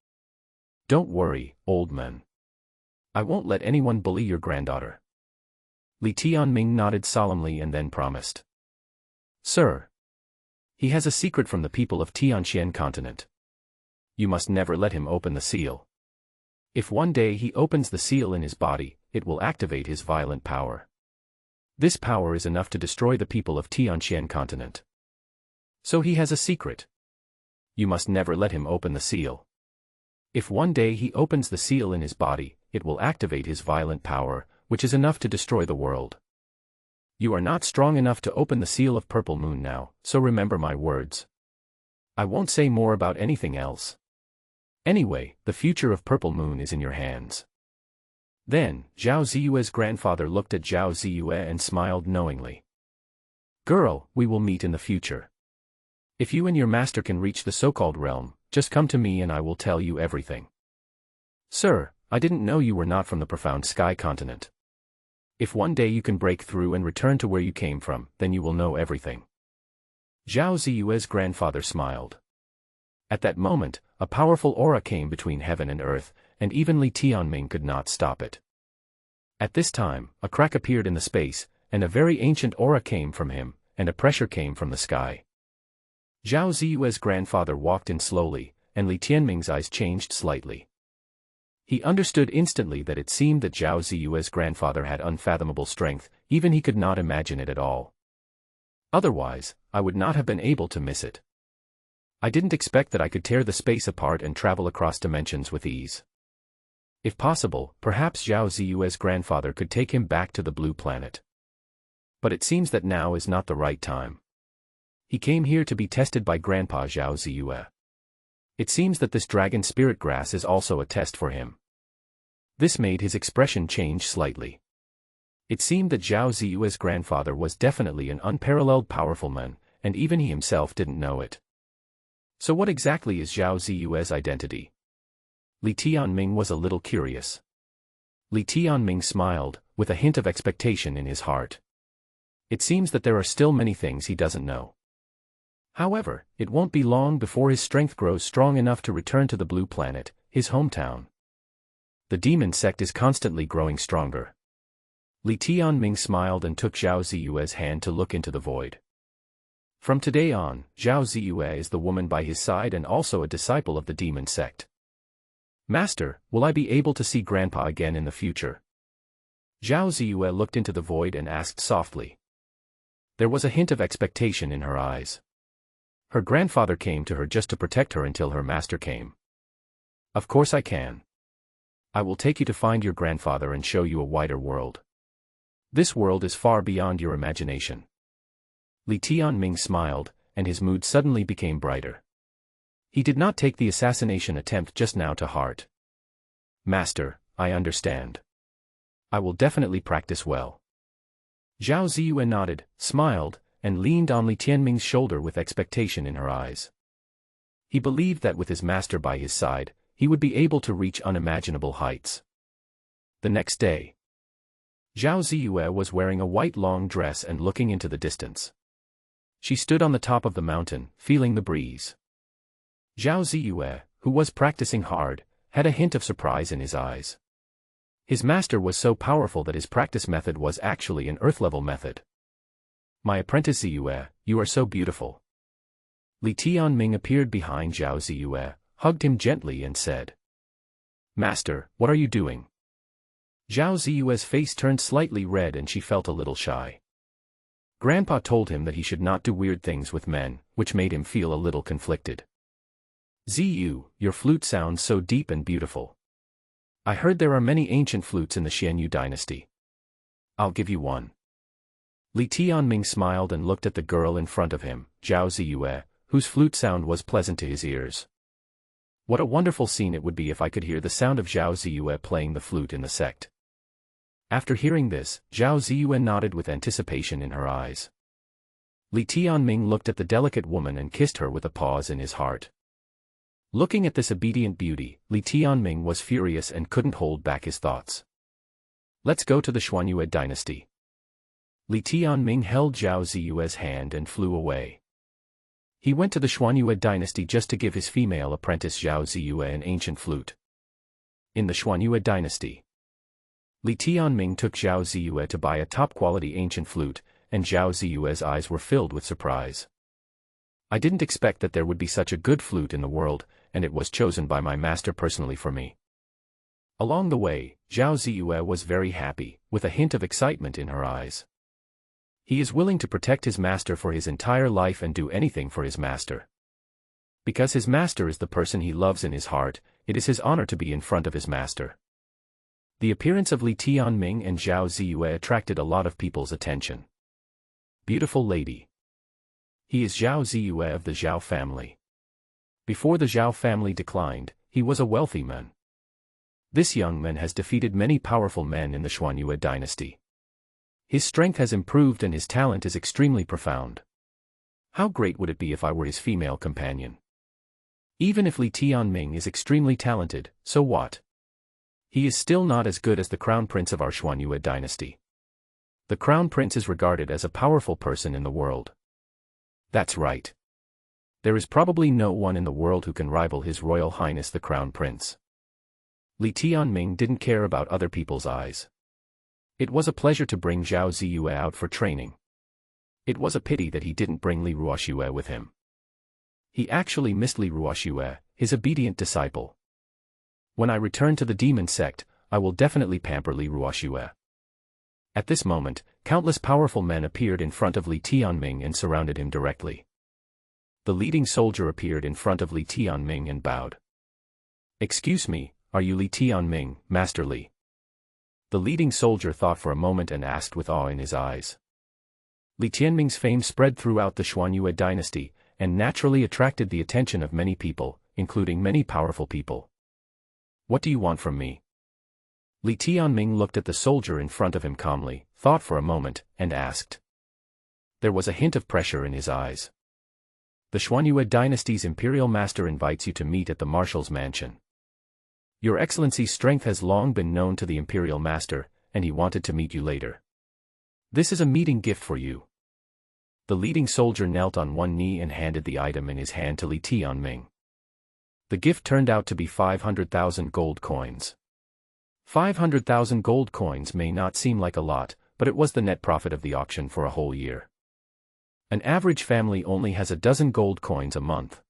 Don't worry, old man. I won't let anyone bully your granddaughter. Li Tianming nodded solemnly and then promised. Sir. He has a secret from the people of Tianxuan Continent. You must never let him open the seal. If one day he opens the seal in his body, it will activate his violent power. This power is enough to destroy the people of Tianxuan Continent. So he has a secret. You must never let him open the seal. If one day he opens the seal in his body, it will activate his violent power, which is enough to destroy the world. You are not strong enough to open the seal of Purple Moon now, so remember my words. I won't say more about anything else. Anyway, the future of Purple Moon is in your hands." Then, Zhao Ziyue's grandfather looked at Zhao Ziyue and smiled knowingly. "Girl, we will meet in the future. If you and your master can reach the so-called realm, just come to me and I will tell you everything." "Sir, I didn't know you were not from the profound sky continent. If one day you can break through and return to where you came from, then you will know everything." Zhao Ziyue's grandfather smiled. At that moment, a powerful aura came between heaven and earth, and even Li Tianming could not stop it. At this time, a crack appeared in the space, and a very ancient aura came from him, and a pressure came from the sky. Zhao Ziyue's grandfather walked in slowly, and Li Tianming's eyes changed slightly. He understood instantly that it seemed that Zhao Ziyue's grandfather had unfathomable strength, even he could not imagine it at all. Otherwise, I would not have been able to miss it. I didn't expect that I could tear the space apart and travel across dimensions with ease. If possible, perhaps Zhao Ziyue's grandfather could take him back to the blue planet. But it seems that now is not the right time. He came here to be tested by Grandpa Zhao Ziyue. It seems that this dragon spirit grass is also a test for him. This made his expression change slightly. It seemed that Zhao Ziyue's grandfather was definitely an unparalleled powerful man, and even he himself didn't know it. So what exactly is Zhao Ziyue's identity? Li Tianming was a little curious. Li Tianming smiled, with a hint of expectation in his heart. It seems that there are still many things he doesn't know. However, it won't be long before his strength grows strong enough to return to the blue planet, his hometown. The demon sect is constantly growing stronger. Li Tianming smiled and took Zhao Ziyue's hand to look into the void. From today on, Zhao Ziyue is the woman by his side and also a disciple of the demon sect. "Master, will I be able to see Grandpa again in the future?" Zhao Ziyue looked into the void and asked softly. There was a hint of expectation in her eyes. Her grandfather came to her just to protect her until her master came. "Of course I can. I will take you to find your grandfather and show you a wider world. This world is far beyond your imagination." Li Tianming smiled, and his mood suddenly became brighter. He did not take the assassination attempt just now to heart. "Master, I understand. I will definitely practice well." Zhao Ziyue nodded, smiled, and leaned on Li Tianming's shoulder with expectation in her eyes. He believed that with his master by his side, he would be able to reach unimaginable heights. The next day, Zhao Ziyue was wearing a white long dress and looking into the distance. She stood on the top of the mountain, feeling the breeze. Zhao Ziyue, who was practicing hard, had a hint of surprise in his eyes. His master was so powerful that his practice method was actually an earth-level method. "My apprentice Ziyue, you are so beautiful." Li Tianming appeared behind Zhao Ziyue, hugged him gently and said, "Master, what are you doing?" Zhao Ziyue's face turned slightly red and she felt a little shy. Grandpa told him that he should not do weird things with men, which made him feel a little conflicted. "Ziyu, your flute sounds so deep and beautiful. I heard there are many ancient flutes in the Xianyu dynasty. I'll give you one." Li Tianming smiled and looked at the girl in front of him, Zhao Ziyue, whose flute sound was pleasant to his ears. What a wonderful scene it would be if I could hear the sound of Zhao Ziyue playing the flute in the sect. After hearing this, Zhao Ziyue nodded with anticipation in her eyes. Li Tianming looked at the delicate woman and kissed her with a pause in his heart. Looking at this obedient beauty, Li Tianming was furious and couldn't hold back his thoughts. "Let's go to the Xuanyue dynasty." Li Tianming held Zhao Ziyue's hand and flew away. He went to the Xuanyue dynasty just to give his female apprentice Zhao Ziyue an ancient flute. In the Xuanyue dynasty, Li Tianming took Zhao Ziyue to buy a top-quality ancient flute, and Zhao Ziyue's eyes were filled with surprise. "I didn't expect that there would be such a good flute in the world, and it was chosen by my master personally for me." Along the way, Zhao Ziyue was very happy, with a hint of excitement in her eyes. He is willing to protect his master for his entire life and do anything for his master. Because his master is the person he loves in his heart, it is his honor to be in front of his master. The appearance of Li Tianming and Zhao Ziyue attracted a lot of people's attention. Beautiful lady. He is Zhao Ziyue of the Zhao family. Before the Zhao family declined, he was a wealthy man. This young man has defeated many powerful men in the Xuanyue dynasty. His strength has improved and his talent is extremely profound. How great would it be if I were his female companion? Even if Li Tianming is extremely talented, so what? He is still not as good as the crown prince of our Xuanyue dynasty. The crown prince is regarded as a powerful person in the world. That's right. There is probably no one in the world who can rival His Royal Highness the Crown Prince. Li Tianming didn't care about other people's eyes. It was a pleasure to bring Zhao Ziyue out for training. It was a pity that he didn't bring Li Ruoxue with him. He actually missed Li Ruoxue, his obedient disciple. When I return to the demon sect, I will definitely pamper Li Ruoxue. At this moment, countless powerful men appeared in front of Li Tianming and surrounded him directly. The leading soldier appeared in front of Li Tianming and bowed. "Excuse me, are you Li Tianming, Master Li?" The leading soldier thought for a moment and asked with awe in his eyes. Li Tianming's fame spread throughout the Xuanyue dynasty, and naturally attracted the attention of many people, including many powerful people. "What do you want from me?" Li Tianming looked at the soldier in front of him calmly, thought for a moment, and asked. There was a hint of pressure in his eyes. "The Xuanyue dynasty's imperial master invites you to meet at the marshal's mansion. Your Excellency's strength has long been known to the imperial master, and he wanted to meet you later. This is a meeting gift for you." The leading soldier knelt on one knee and handed the item in his hand to Li Tianming. The gift turned out to be 500,000 gold coins. 500,000 gold coins may not seem like a lot, but it was the net profit of the auction for a whole year. An average family only has a dozen gold coins a month.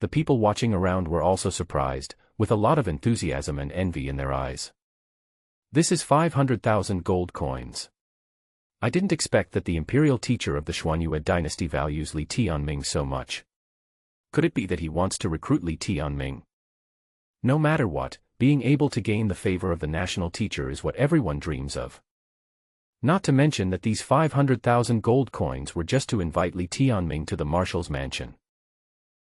The people watching around were also surprised, with a lot of enthusiasm and envy in their eyes. This is 500,000 gold coins. I didn't expect that the imperial teacher of the Xuanyue dynasty values Li Tianming so much. Could it be that he wants to recruit Li Tianming? No matter what, being able to gain the favor of the national teacher is what everyone dreams of. Not to mention that these 500,000 gold coins were just to invite Li Tianming to the marshal's mansion.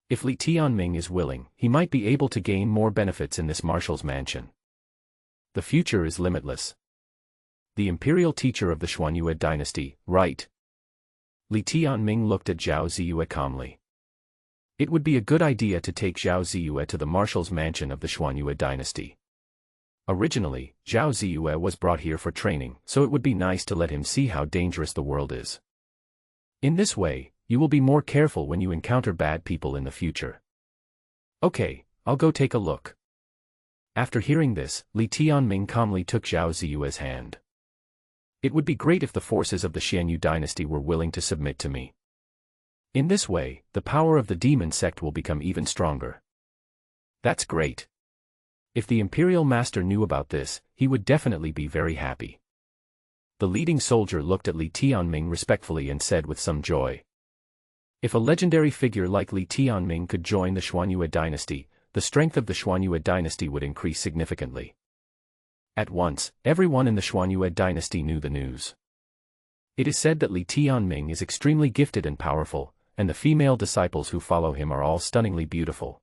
If Li Tianming is willing, he might be able to gain more benefits in this marshal's mansion. The future is limitless. The imperial teacher of the Xuanyue dynasty, right? Li Tianming looked at Zhao Ziyue calmly. It would be a good idea to take Zhao Ziyue to the marshal's mansion of the Xuanyue dynasty. Originally, Zhao Ziyue was brought here for training, so it would be nice to let him see how dangerous the world is. In this way, you will be more careful when you encounter bad people in the future. Okay, I'll go take a look. After hearing this, Li Tianming calmly took Zhao Ziyue's hand. It would be great if the forces of the Xianyu dynasty were willing to submit to me. In this way, the power of the demon sect will become even stronger. That's great. If the imperial master knew about this, he would definitely be very happy. The leading soldier looked at Li Tianming respectfully and said with some joy. If a legendary figure like Li Tianming could join the Xuanyue dynasty, the strength of the Xuanyue dynasty would increase significantly. At once, everyone in the Xuanyue dynasty knew the news. It is said that Li Tianming is extremely gifted and powerful, and the female disciples who follow him are all stunningly beautiful.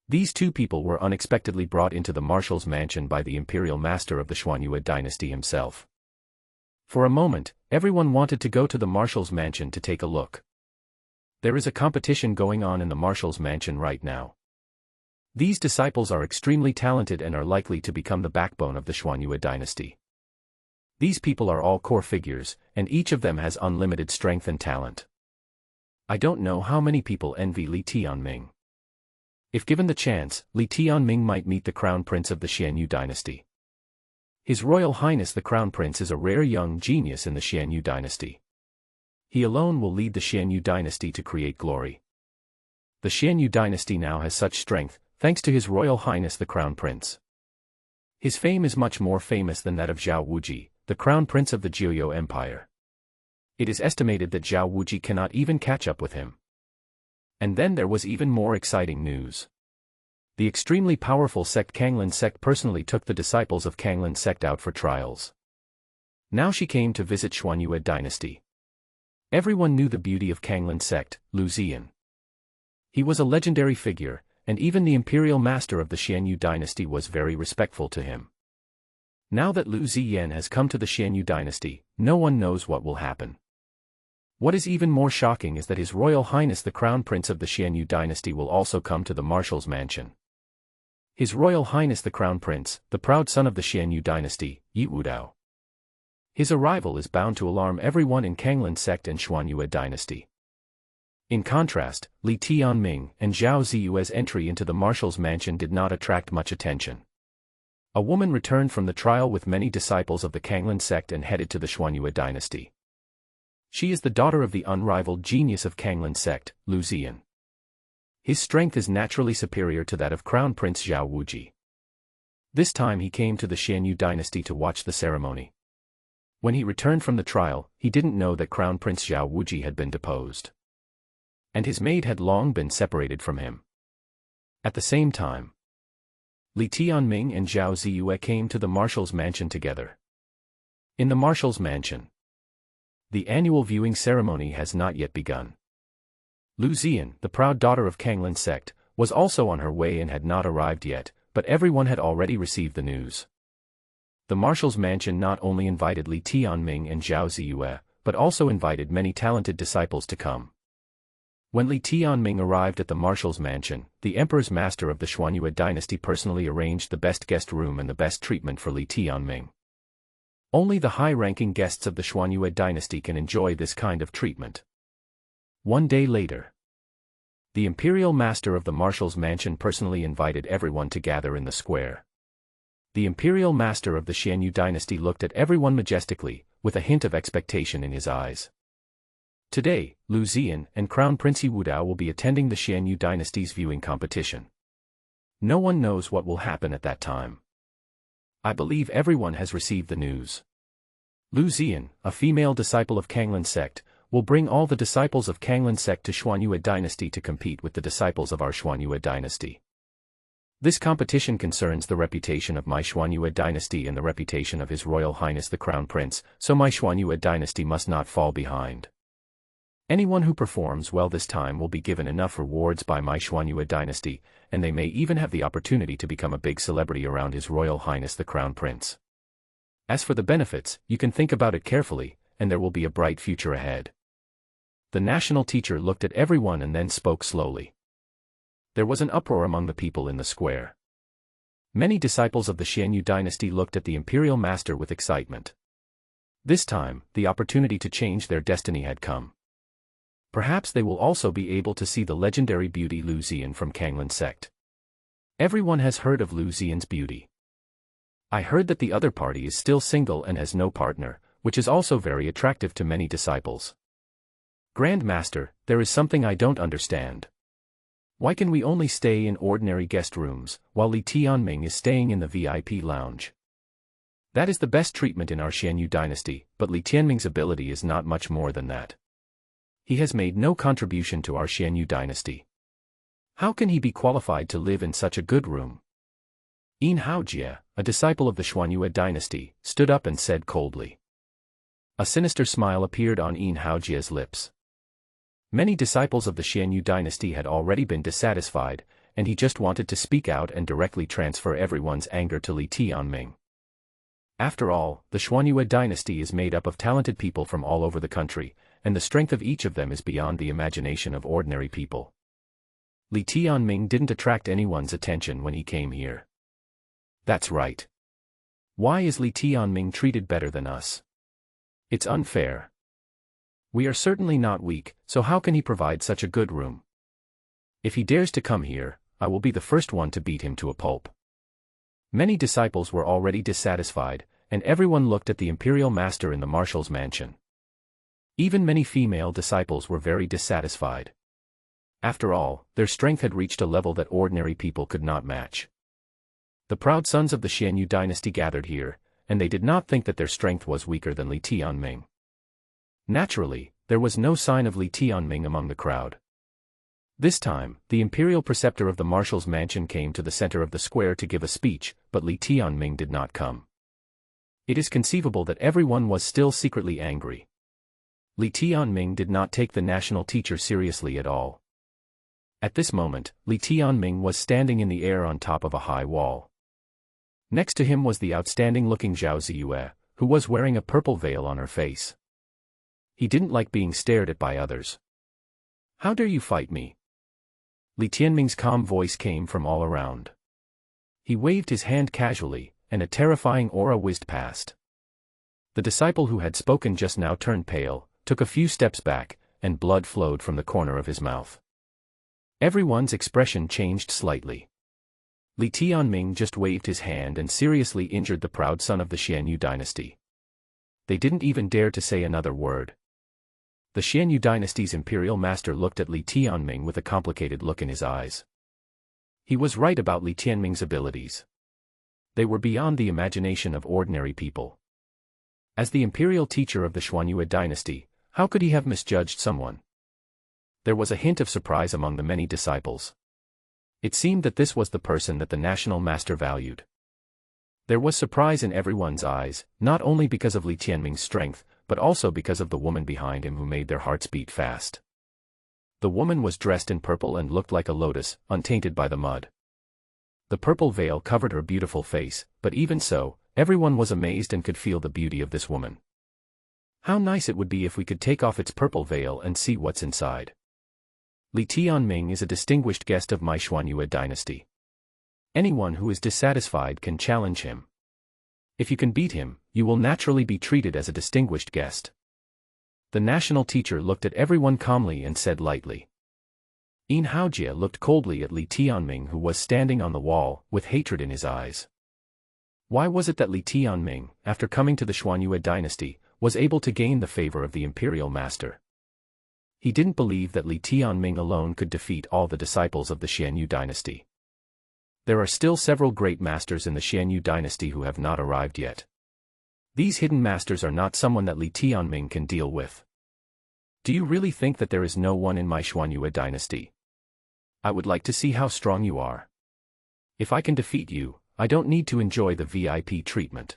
These two people were unexpectedly brought into the marshal's mansion by the imperial master of the Xuanyue dynasty himself. For a moment, everyone wanted to go to the marshal's mansion to take a look. There is a competition going on in the marshal's mansion right now. These disciples are extremely talented and are likely to become the backbone of the Xuanyue dynasty. These people are all core figures, and each of them has unlimited strength and talent. I don't know how many people envy Li Tianming. If given the chance, Li Tianming might meet the crown prince of the Xianyu dynasty. His Royal Highness the Crown Prince is a rare young genius in the Xianyu dynasty. He alone will lead the Xianyu dynasty to create glory. The Xianyu dynasty now has such strength, thanks to His Royal Highness the Crown Prince. His fame is much more famous than that of Zhao Wuji, the Crown Prince of the Jiuyou Empire. It is estimated that Zhao Wuji cannot even catch up with him. And then there was even more exciting news. The extremely powerful sect Kanglin sect personally took the disciples of Kanglin sect out for trials. Now she came to visit Xuanyue dynasty. Everyone knew the beauty of Kanglin sect, Liu Ziyan. He was a legendary figure, and even the imperial master of the Xianyu dynasty was very respectful to him. Now that Liu Ziyan has come to the Xianyu dynasty, no one knows what will happen. What is even more shocking is that His Royal Highness the Crown Prince of the Xianyu dynasty will also come to the Marshal's mansion. His Royal Highness the Crown Prince, the proud son of the Xianyu dynasty, Yi Wudao. His arrival is bound to alarm everyone in Kanglin sect and Xuanyue dynasty. In contrast, Li Tianming and Zhao Ziyue's entry into the Marshal's mansion did not attract much attention. A woman returned from the trial with many disciples of the Kanglin sect and headed to the Xuanyue dynasty. She is the daughter of the unrivaled genius of Kanglin sect, Liu Ziyan. His strength is naturally superior to that of Crown Prince Zhao Wuji. This time he came to the Xianyu dynasty to watch the ceremony. When he returned from the trial, he didn't know that Crown Prince Zhao Wuji had been deposed. And his maid had long been separated from him. At the same time, Li Tianming and Zhao Ziyue came to the Marshal's mansion together. In the Marshal's mansion, the annual viewing ceremony has not yet begun. Liu Ziyan, the proud daughter of Kanglin sect, was also on her way and had not arrived yet, but everyone had already received the news. The Marshal's mansion not only invited Li Tianming and Zhao Ziyue, but also invited many talented disciples to come. When Li Tianming arrived at the Marshal's mansion, the emperor's master of the Xuanyue dynasty personally arranged the best guest room and the best treatment for Li Tianming. Only the high-ranking guests of the Xuanyue dynasty can enjoy this kind of treatment. One day later, the imperial master of the Marshal's mansion personally invited everyone to gather in the square. The imperial master of the Xianyu dynasty looked at everyone majestically, with a hint of expectation in his eyes. Today, Liu Ziyan and Crown Prince Yi Wudao will be attending the Xianyu dynasty's viewing competition. No one knows what will happen at that time. I believe everyone has received the news. Liu Ziyan, a female disciple of Kanglin sect, will bring all the disciples of Kanglin sect to Xuanyue dynasty to compete with the disciples of our Xuanyue dynasty. This competition concerns the reputation of my Xuanyue dynasty and the reputation of His Royal Highness the Crown Prince, so my Xuanyue dynasty must not fall behind. Anyone who performs well this time will be given enough rewards by my Xuanyue dynasty, and they may even have the opportunity to become a big celebrity around His Royal Highness the Crown Prince. As for the benefits, you can think about it carefully, and there will be a bright future ahead. The national teacher looked at everyone and then spoke slowly. There was an uproar among the people in the square. Many disciples of the Xianyu dynasty looked at the imperial master with excitement. This time, the opportunity to change their destiny had come. Perhaps they will also be able to see the legendary beauty Liu Ziyan from Kanglin sect. Everyone has heard of Liu Ziyan's beauty. I heard that the other party is still single and has no partner, which is also very attractive to many disciples. Grand Master, there is something I don't understand. Why can we only stay in ordinary guest rooms, while Li Tianming is staying in the VIP lounge? That is the best treatment in our Xianyu dynasty, but Li Tianming's ability is not much more than that. He has made no contribution to our Xianyu dynasty. How can he be qualified to live in such a good room? Yin Haojie, a disciple of the Xuanyue dynasty, stood up and said coldly. A sinister smile appeared on Yin Haojie's lips. Many disciples of the Xianyu dynasty had already been dissatisfied, and he just wanted to speak out and directly transfer everyone's anger to Li Tianming. After all, the Xuanyue dynasty is made up of talented people from all over the country, and the strength of each of them is beyond the imagination of ordinary people. Li Tianming didn't attract anyone's attention when he came here. That's right. Why is Li Tianming treated better than us? It's unfair. We are certainly not weak, so how can he provide such a good room? If he dares to come here, I will be the first one to beat him to a pulp. Many disciples were already dissatisfied, and everyone looked at the imperial master in the Marshal's mansion. Even many female disciples were very dissatisfied. After all, their strength had reached a level that ordinary people could not match. The proud sons of the Xianyu dynasty gathered here, and they did not think that their strength was weaker than Li Tianming. Naturally, there was no sign of Li Tianming among the crowd. This time, the imperial preceptor of the marshal's mansion came to the center of the square to give a speech, but Li Tianming did not come. It is conceivable that everyone was still secretly angry. Li Tianming did not take the national teacher seriously at all. At this moment, Li Tianming was standing in the air on top of a high wall. Next to him was the outstanding-looking Zhao Ziyue, who was wearing a purple veil on her face. He didn't like being stared at by others. "How dare you fight me?" Li Tianming's calm voice came from all around. He waved his hand casually, and a terrifying aura whizzed past. The disciple who had spoken just now turned pale, took a few steps back, and blood flowed from the corner of his mouth. Everyone's expression changed slightly. Li Tianming just waved his hand and seriously injured the proud son of the Xianyu dynasty. They didn't even dare to say another word. The Xianyu dynasty's imperial master looked at Li Tianming with a complicated look in his eyes. He was right about Li Tianming's abilities. They were beyond the imagination of ordinary people. As the imperial teacher of the Xuanyue dynasty, how could he have misjudged someone? There was a hint of surprise among the many disciples. It seemed that this was the person that the national master valued. There was surprise in everyone's eyes, not only because of Li Tianming's strength, but also because of the woman behind him who made their hearts beat fast. The woman was dressed in purple and looked like a lotus, untainted by the mud. The purple veil covered her beautiful face, but even so, everyone was amazed and could feel the beauty of this woman. How nice it would be if we could take off its purple veil and see what's inside. Li Tianming is a distinguished guest of my Xuanyue dynasty. Anyone who is dissatisfied can challenge him. If you can beat him, you will naturally be treated as a distinguished guest. The national teacher looked at everyone calmly and said lightly. Yin Haojie looked coldly at Li Tianming, who was standing on the wall, with hatred in his eyes. Why was it that Li Tianming, after coming to the Xuanyue dynasty, was able to gain the favor of the imperial master? He didn't believe that Li Tianming alone could defeat all the disciples of the Xianyu dynasty. There are still several great masters in the Xianyu dynasty who have not arrived yet. These hidden masters are not someone that Li Tianming can deal with. Do you really think that there is no one in my Xuanyue dynasty? I would like to see how strong you are. If I can defeat you, I don't need to enjoy the VIP treatment.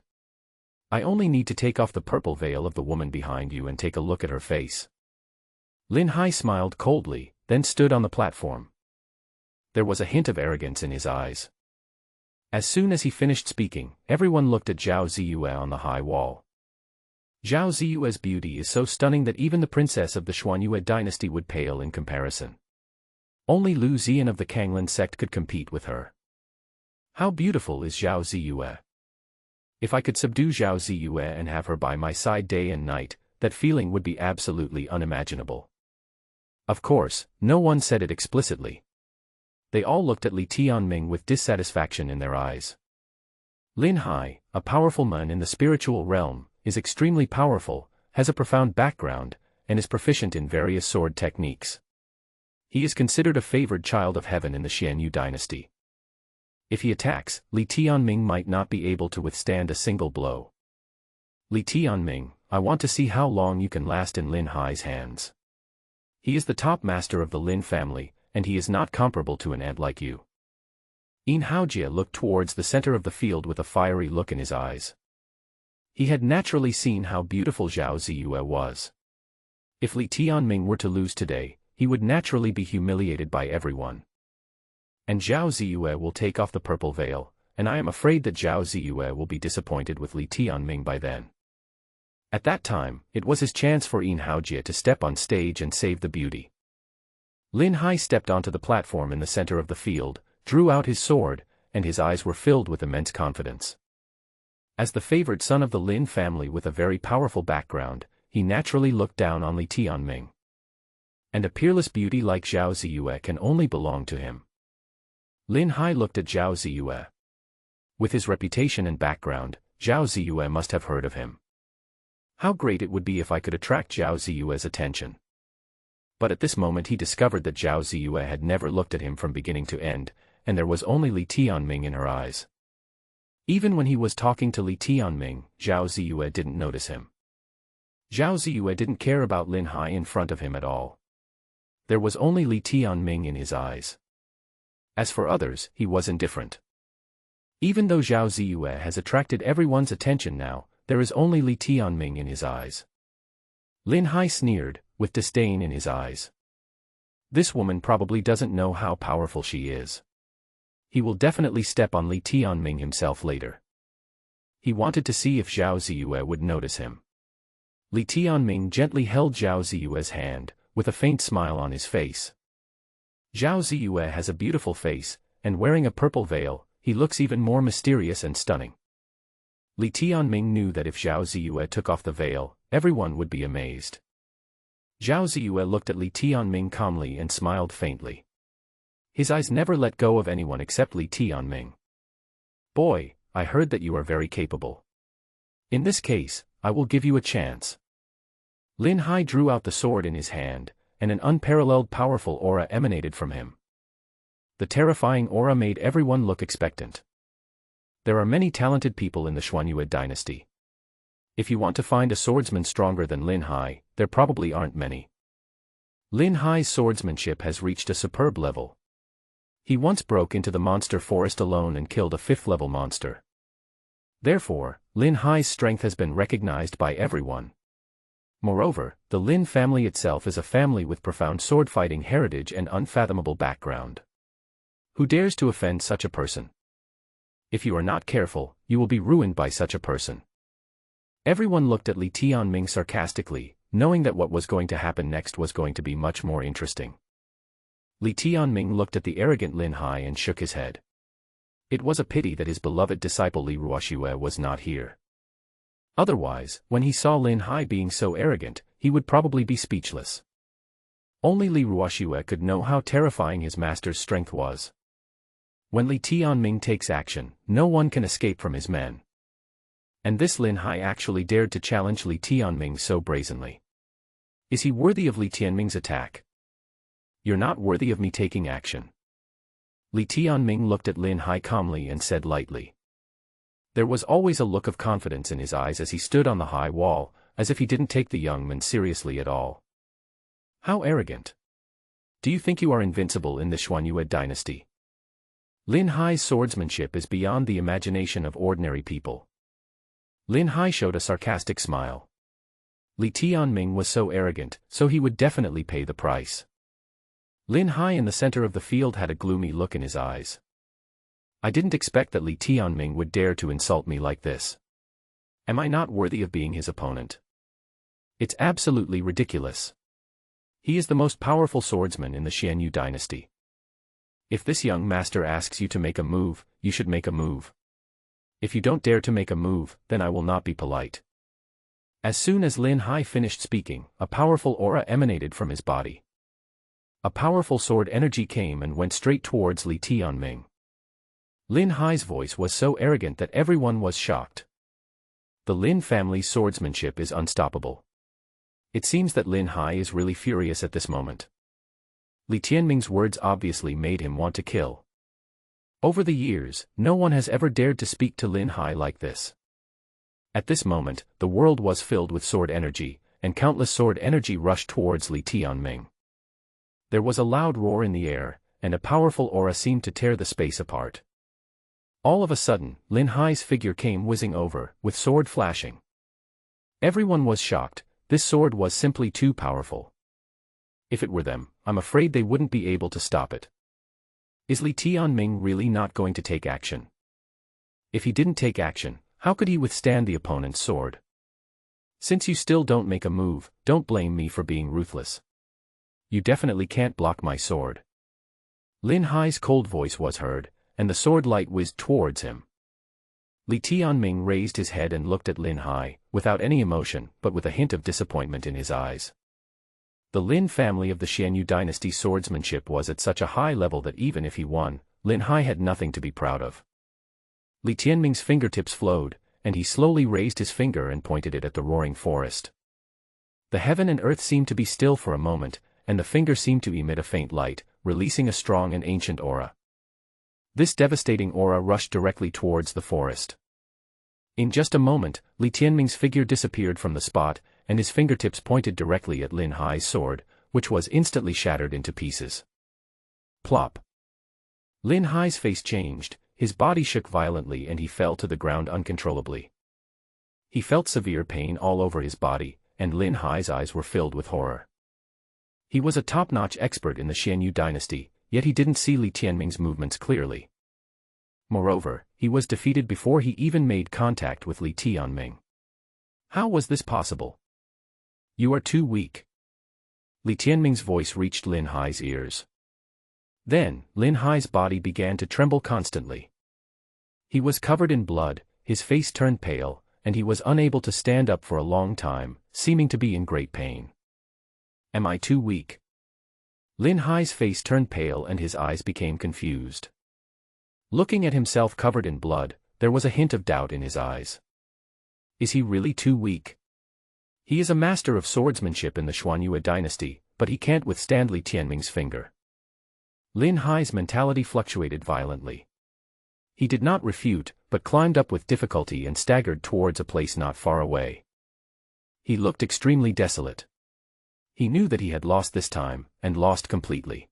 I only need to take off the purple veil of the woman behind you and take a look at her face. Lin Hai smiled coldly, then stood on the platform. There was a hint of arrogance in his eyes. As soon as he finished speaking, everyone looked at Zhao Ziyue on the high wall. Zhao Ziyue's beauty is so stunning that even the princess of the Xuanyue dynasty would pale in comparison. Only Liu Xian of the Kanglin sect could compete with her. How beautiful is Zhao Ziyue! If I could subdue Zhao Ziyue and have her by my side day and night, that feeling would be absolutely unimaginable. Of course, no one said it explicitly. They all looked at Li Tianming with dissatisfaction in their eyes. Lin Hai, a powerful man in the spiritual realm, is extremely powerful, has a profound background, and is proficient in various sword techniques. He is considered a favored child of heaven in the Xianyu dynasty. If he attacks, Li Tianming might not be able to withstand a single blow. Li Tianming, I want to see how long you can last in Lin Hai's hands. He is the top master of the Lin family, and he is not comparable to an ant like you. Yin Haojie looked towards the center of the field with a fiery look in his eyes. He had naturally seen how beautiful Zhao Ziyue was. If Li Tianming were to lose today, he would naturally be humiliated by everyone. And Zhao Ziyue will take off the purple veil, and I am afraid that Zhao Ziyue will be disappointed with Li Tianming by then. At that time, it was his chance for Yin Haojie to step on stage and save the beauty. Lin Hai stepped onto the platform in the center of the field, drew out his sword, and his eyes were filled with immense confidence. As the favored son of the Lin family with a very powerful background, he naturally looked down on Li Tianming. And a peerless beauty like Zhao Ziyue can only belong to him. Lin Hai looked at Zhao Ziyue. With his reputation and background, Zhao Ziyue must have heard of him. How great it would be if I could attract Zhao Ziyue's attention. But at this moment he discovered that Zhao Ziyue had never looked at him from beginning to end, and there was only Li Tianming in her eyes. Even when he was talking to Li Tianming, Zhao Ziyue didn't notice him. Zhao Ziyue didn't care about Lin Hai in front of him at all. There was only Li Tianming in his eyes. As for others, he was indifferent. Even though Zhao Ziyue has attracted everyone's attention now, there is only Li Tianming in his eyes. Lin Hai sneered, with disdain in his eyes. This woman probably doesn't know how powerful she is. He will definitely step on Li Tianming himself later. He wanted to see if Zhao Ziyue would notice him. Li Tianming gently held Zhao Ziyue's hand, with a faint smile on his face. Zhao Ziyue has a beautiful face, and wearing a purple veil, he looks even more mysterious and stunning. Li Tianming knew that if Zhao Ziyue took off the veil, everyone would be amazed. Zhao Ziyue looked at Li Tianming calmly and smiled faintly. His eyes never let go of anyone except Li Tianming. Boy, I heard that you are very capable. In this case, I will give you a chance. Lin Hai drew out the sword in his hand, and an unparalleled powerful aura emanated from him. The terrifying aura made everyone look expectant. There are many talented people in the Xuanyue dynasty. If you want to find a swordsman stronger than Lin Hai, there probably aren't many. Lin Hai's swordsmanship has reached a superb level. He once broke into the monster forest alone and killed a 5th-level monster. Therefore, Lin Hai's strength has been recognized by everyone. Moreover, the Lin family itself is a family with profound sword-fighting heritage and unfathomable background. Who dares to offend such a person? If you are not careful, you will be ruined by such a person. Everyone looked at Li Tianming sarcastically, knowing that what was going to happen next was going to be much more interesting. Li Tianming looked at the arrogant Lin Hai and shook his head. It was a pity that his beloved disciple Li Ruoxue was not here. Otherwise, when he saw Lin Hai being so arrogant, he would probably be speechless. Only Li Ruoxue could know how terrifying his master's strength was. When Li Tianming takes action, no one can escape from his men. And this Lin Hai actually dared to challenge Li Tianming so brazenly. Is he worthy of Li Tianming's attack? You're not worthy of me taking action. Li Tianming looked at Lin Hai calmly and said lightly. There was always a look of confidence in his eyes as he stood on the high wall, as if he didn't take the young man seriously at all. How arrogant. Do you think you are invincible in the Xuanyue dynasty? Lin Hai's swordsmanship is beyond the imagination of ordinary people. Lin Hai showed a sarcastic smile. Li Tianming was so arrogant, so he would definitely pay the price. Lin Hai in the center of the field had a gloomy look in his eyes. I didn't expect that Li Tianming would dare to insult me like this. Am I not worthy of being his opponent? It's absolutely ridiculous. He is the most powerful swordsman in the Xianyu dynasty. If this young master asks you to make a move, you should make a move. If you don't dare to make a move, then I will not be polite. As soon as Lin Hai finished speaking, a powerful aura emanated from his body. A powerful sword energy came and went straight towards Li Tianming. Lin Hai's voice was so arrogant that everyone was shocked. The Lin family's swordsmanship is unstoppable. It seems that Lin Hai is really furious at this moment. Li Tianming's words obviously made him want to kill. Over the years, no one has ever dared to speak to Lin Hai like this. At this moment, the world was filled with sword energy, and countless sword energy rushed towards Li Tianming. There was a loud roar in the air, and a powerful aura seemed to tear the space apart. All of a sudden, Lin Hai's figure came whizzing over, with sword flashing. Everyone was shocked. This sword was simply too powerful. If it were them, I'm afraid they wouldn't be able to stop it. Is Li Tianming really not going to take action? If he didn't take action, how could he withstand the opponent's sword? Since you still don't make a move, don't blame me for being ruthless. You definitely can't block my sword. Lin Hai's cold voice was heard, and the sword light whizzed towards him. Li Tianming raised his head and looked at Lin Hai, without any emotion, but with a hint of disappointment in his eyes. The Lin family of the Xianyu dynasty swordsmanship was at such a high level that even if he won, Lin Hai had nothing to be proud of. Li Tianming's fingertips flowed, and he slowly raised his finger and pointed it at the roaring forest. The heaven and earth seemed to be still for a moment, and the finger seemed to emit a faint light, releasing a strong and ancient aura. This devastating aura rushed directly towards the forest. In just a moment, Li Tianming's figure disappeared from the spot, and his fingertips pointed directly at Lin Hai's sword, which was instantly shattered into pieces. Plop. Lin Hai's face changed, his body shook violently and he fell to the ground uncontrollably. He felt severe pain all over his body, and Lin Hai's eyes were filled with horror. He was a top-notch expert in the Xianyu dynasty, yet he didn't see Li Tianming's movements clearly. Moreover, he was defeated before he even made contact with Li Tianming. How was this possible? You are too weak. Li Tianming's voice reached Lin Hai's ears. Then, Lin Hai's body began to tremble constantly. He was covered in blood, his face turned pale, and he was unable to stand up for a long time, seeming to be in great pain. Am I too weak? Lin Hai's face turned pale and his eyes became confused. Looking at himself covered in blood, there was a hint of doubt in his eyes. Is he really too weak? He is a master of swordsmanship in the Xuanyue dynasty, but he can't withstand Li Tianming's finger. Lin Hai's mentality fluctuated violently. He did not refute, but climbed up with difficulty and staggered towards a place not far away. He looked extremely desolate. He knew that he had lost this time, and lost completely.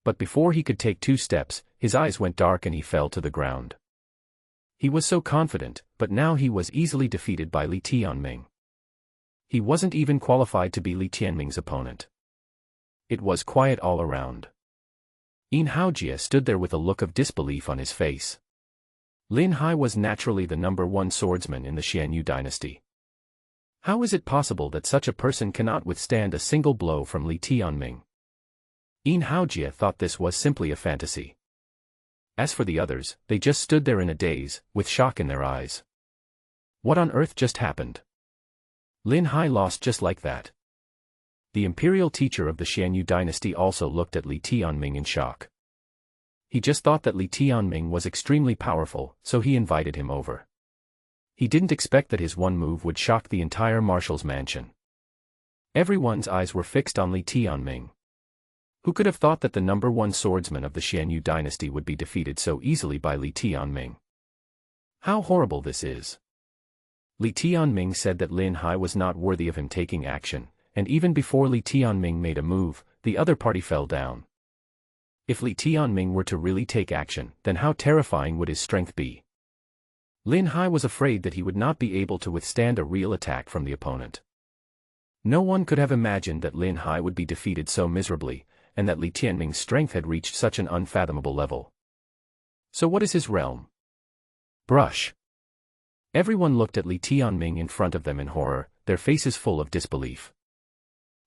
But before he could take 2 steps, his eyes went dark and he fell to the ground. He was so confident, but now he was easily defeated by Li Tianming. He wasn't even qualified to be Li Tianming's opponent. It was quiet all around. Yin Haojie stood there with a look of disbelief on his face. Lin Hai was naturally the #1 swordsman in the Xianyu dynasty. How is it possible that such a person cannot withstand a single blow from Li Tianming? Yin Haojie thought this was simply a fantasy. As for the others, they just stood there in a daze, with shock in their eyes. What on earth just happened? Lin Hai lost just like that. The imperial teacher of the Xianyu dynasty also looked at Li Tianming in shock. He just thought that Li Tianming was extremely powerful, so he invited him over. He didn't expect that his one move would shock the entire marshal's mansion. Everyone's eyes were fixed on Li Tianming. Who could have thought that the #1 swordsman of the Xianyu dynasty would be defeated so easily by Li Tianming? How horrible this is! Li Tianming said that Lin Hai was not worthy of him taking action, and even before Li Tianming made a move, the other party fell down. If Li Tianming were to really take action, then how terrifying would his strength be? Lin Hai was afraid that he would not be able to withstand a real attack from the opponent. No one could have imagined that Lin Hai would be defeated so miserably, and that Li Tianming's strength had reached such an unfathomable level. So what is his realm? Brush. Everyone looked at Li Tianming in front of them in horror, their faces full of disbelief.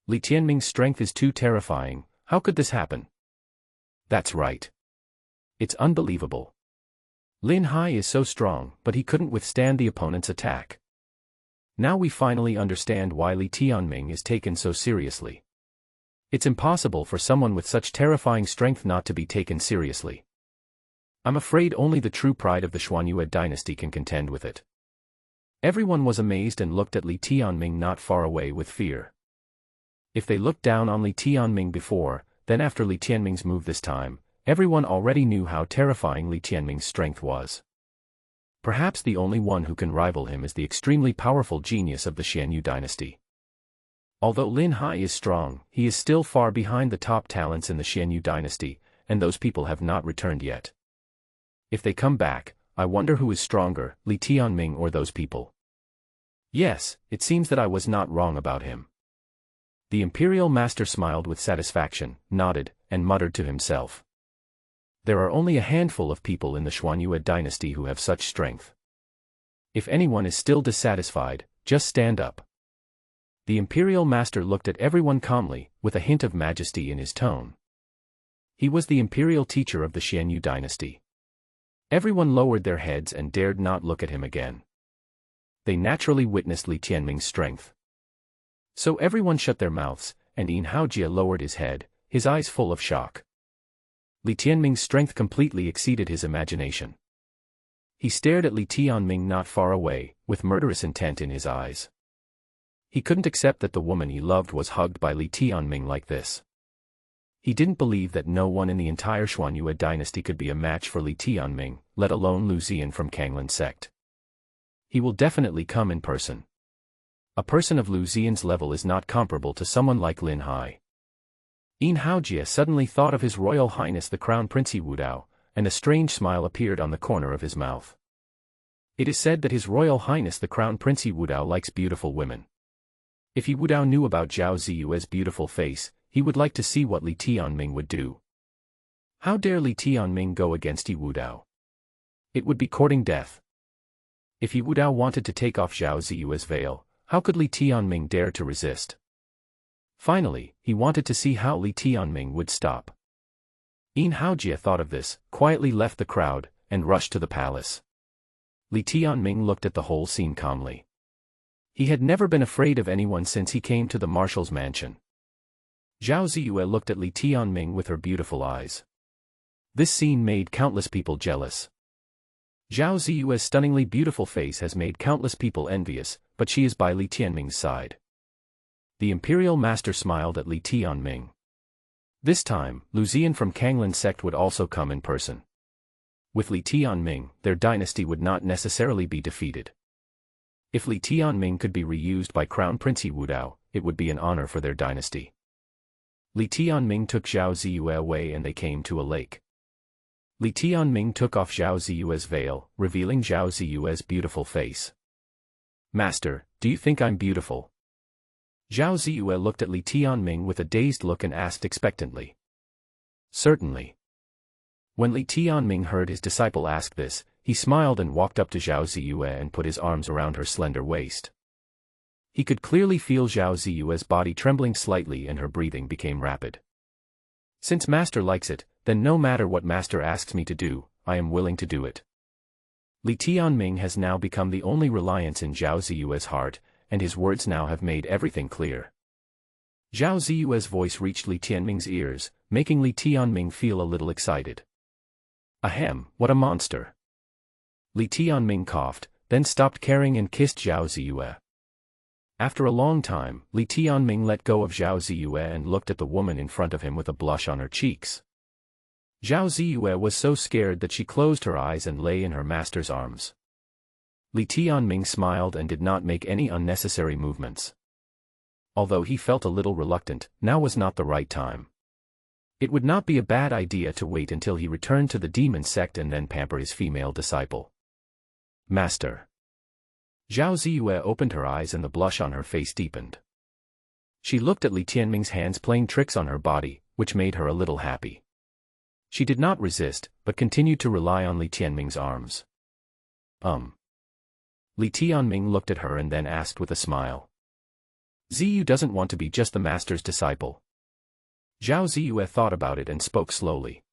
Li Tianming's strength is too terrifying, how could this happen? That's right. It's unbelievable. Lin Hai is so strong, but he couldn't withstand the opponent's attack. Now we finally understand why Li Tianming is taken so seriously. It's impossible for someone with such terrifying strength not to be taken seriously. I'm afraid only the true pride of the Xuanyue dynasty can contend with it. Everyone was amazed and looked at Li Tianming not far away with fear. If they looked down on Li Tianming before, then after Li Tianming's move this time, everyone already knew how terrifying Li Tianming's strength was. Perhaps the only one who can rival him is the extremely powerful genius of the Xianyu dynasty. Although Lin Hai is strong, he is still far behind the top talents in the Xianyu dynasty, and those people have not returned yet. If they come back, I wonder who is stronger, Li Tianming or those people. Yes, it seems that I was not wrong about him. The imperial master smiled with satisfaction, nodded, and muttered to himself. There are only a handful of people in the Xuanyue dynasty who have such strength. If anyone is still dissatisfied, just stand up. The imperial master looked at everyone calmly, with a hint of majesty in his tone. He was the imperial teacher of the Xianyu dynasty. Everyone lowered their heads and dared not look at him again. They naturally witnessed Li Tianming's strength. So everyone shut their mouths, and Yin Haojie lowered his head, his eyes full of shock. Li Tianming's strength completely exceeded his imagination. He stared at Li Tianming not far away, with murderous intent in his eyes. He couldn't accept that the woman he loved was hugged by Li Tianming like this. He didn't believe that no one in the entire Xuanyue dynasty could be a match for Li Tianming, let alone Lu Xian from Kanglan sect. He will definitely come in person. A person of Lu Xian's level is not comparable to someone like Lin Hai. Haojie suddenly thought of His Royal Highness the Crown Prince Wudao, and a strange smile appeared on the corner of his mouth. It is said that His Royal Highness the Crown Prince Wudao likes beautiful women. If Wudao knew about Zhao Ziyue's beautiful face, he would like to see what Li Tianming would do. How dare Li Tianming go against Wudao? It would be courting death. If Wudao wanted to take off Zhao Ziyue's veil, how could Li Tianming dare to resist? Finally, he wanted to see how Li Tianming would stop. Haojie thought of this, quietly left the crowd, and rushed to the palace. Li Tianming looked at the whole scene calmly. He had never been afraid of anyone since he came to the marshal's mansion. Zhao Ziyue looked at Li Tianming with her beautiful eyes. This scene made countless people jealous. Zhao Ziyue's stunningly beautiful face has made countless people envious, but she is by Li Tianming's side. The imperial master smiled at Li Tianming. This time, Lu Ziyan from Kanglan sect would also come in person. With Li Tianming, their dynasty would not necessarily be defeated. If Li Tianming could be reused by Crown Prince Wudao, it would be an honor for their dynasty. Li Tianming took Zhao Ziyue away and they came to a lake. Li Tianming took off Zhao Ziyue's veil, revealing Zhao Ziyue's beautiful face. Master, do you think I'm beautiful? Zhao Ziyue looked at Li Tianming with a dazed look and asked expectantly. Certainly. When Li Tianming heard his disciple ask this, he smiled and walked up to Zhao Ziyue and put his arms around her slender waist. He could clearly feel Zhao Ziyue's body trembling slightly and her breathing became rapid. Since Master likes it, then no matter what Master asks me to do, I am willing to do it. Li Tianming has now become the only reliance in Zhao Ziyue's heart, and his words now have made everything clear. Zhao Ziyue's voice reached Li Tianming's ears, making Li Tianming feel a little excited. Ahem, what a monster! Li Tianming coughed, then stopped caring and kissed Zhao Ziyue. After a long time, Li Tianming let go of Zhao Ziyue and looked at the woman in front of him with a blush on her cheeks. Zhao Ziyue was so scared that she closed her eyes and lay in her master's arms. Li Tianming smiled and did not make any unnecessary movements. Although he felt a little reluctant, now was not the right time. It would not be a bad idea to wait until he returned to the demon sect and then pamper his female disciple. Master. Zhao Ziyue opened her eyes and the blush on her face deepened. She looked at Li Tianming's hands playing tricks on her body, which made her a little happy. She did not resist, but continued to rely on Li Tianming's arms. Li Tianming looked at her and then asked with a smile. Ziyue doesn't want to be just the master's disciple. Zhao Ziyue thought about it and spoke slowly.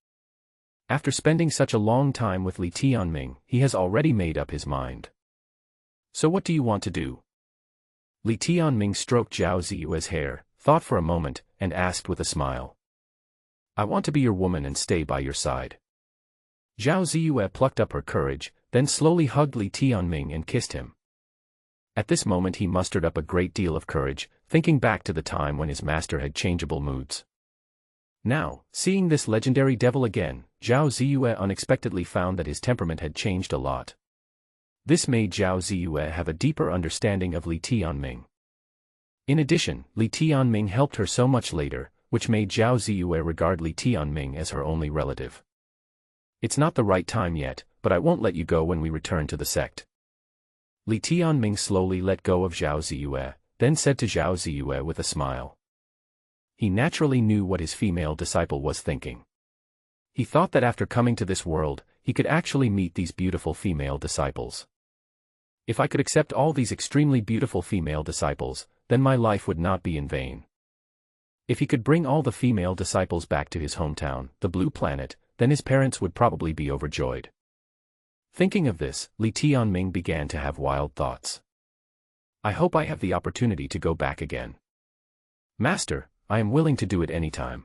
After spending such a long time with Li Tianming, he has already made up his mind. So what do you want to do? Li Tianming stroked Zhao Ziyue's hair, thought for a moment, and asked with a smile. I want to be your woman and stay by your side. Zhao Ziyue plucked up her courage, then slowly hugged Li Tianming and kissed him. At this moment he mustered up a great deal of courage, thinking back to the time when his master had changeable moods. Now, seeing this legendary devil again, Zhao Ziyue unexpectedly found that his temperament had changed a lot. This made Zhao Ziyue have a deeper understanding of Li Tianming. In addition, Li Tianming helped her so much later, which made Zhao Ziyue regard Li Tianming as her only relative. It's not the right time yet, but I won't let you go when we return to the sect. Li Tianming slowly let go of Zhao Ziyue, then said to Zhao Ziyue with a smile. He naturally knew what his female disciple was thinking. He thought that after coming to this world, he could actually meet these beautiful female disciples. If I could accept all these extremely beautiful female disciples, then my life would not be in vain. If he could bring all the female disciples back to his hometown, the Blue Planet, then his parents would probably be overjoyed. Thinking of this, Li Tianming began to have wild thoughts. I hope I have the opportunity to go back again. Master, I am willing to do it anytime.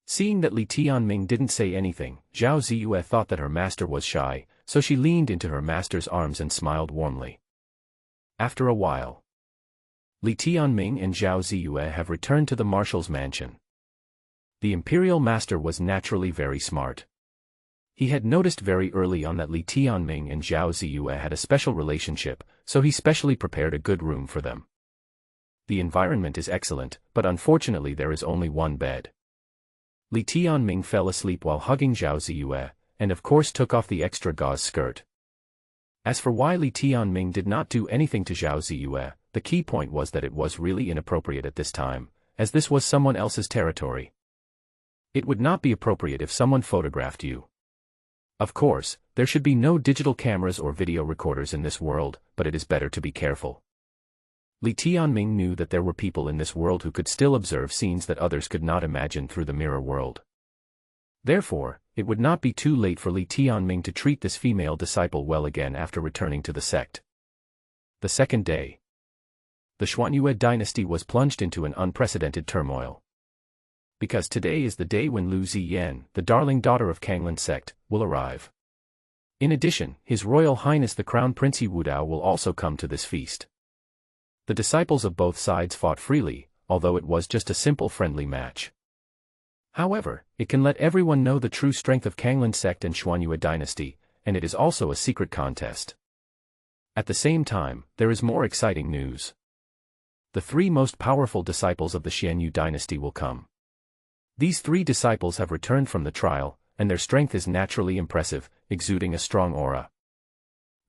Seeing that Li Tianming didn't say anything, Zhao Ziyue thought that her master was shy, so she leaned into her master's arms and smiled warmly. After a while, Li Tianming and Zhao Ziyue have returned to the marshal's mansion. The imperial master was naturally very smart. He had noticed very early on that Li Tianming and Zhao Ziyue had a special relationship, so he specially prepared a good room for them. The environment is excellent, but unfortunately there is only one bed. Li Tianming fell asleep while hugging Zhao Ziyue, and of course took off the extra gauze skirt. As for why Li Tianming did not do anything to Zhao Ziyue, the key point was that it was really inappropriate at this time, as this was someone else's territory. It would not be appropriate if someone photographed you. Of course, there should be no digital cameras or video recorders in this world, but it is better to be careful. Li Tianming knew that there were people in this world who could still observe scenes that others could not imagine through the mirror world. Therefore, it would not be too late for Li Tianming to treat this female disciple well again after returning to the sect. The second day. The Xuanyue dynasty was plunged into an unprecedented turmoil. Because today is the day when Liu Ziyan, the darling daughter of Kanglan sect, will arrive. In addition, His Royal Highness the Crown Prince Wu Dao will also come to this feast. The disciples of both sides fought freely, although it was just a simple friendly match. However, it can let everyone know the true strength of Kanglan sect and Xuanyue dynasty, and it is also a secret contest. At the same time, there is more exciting news. The three most powerful disciples of the Xianyu dynasty will come. These three disciples have returned from the trial, and their strength is naturally impressive, exuding a strong aura.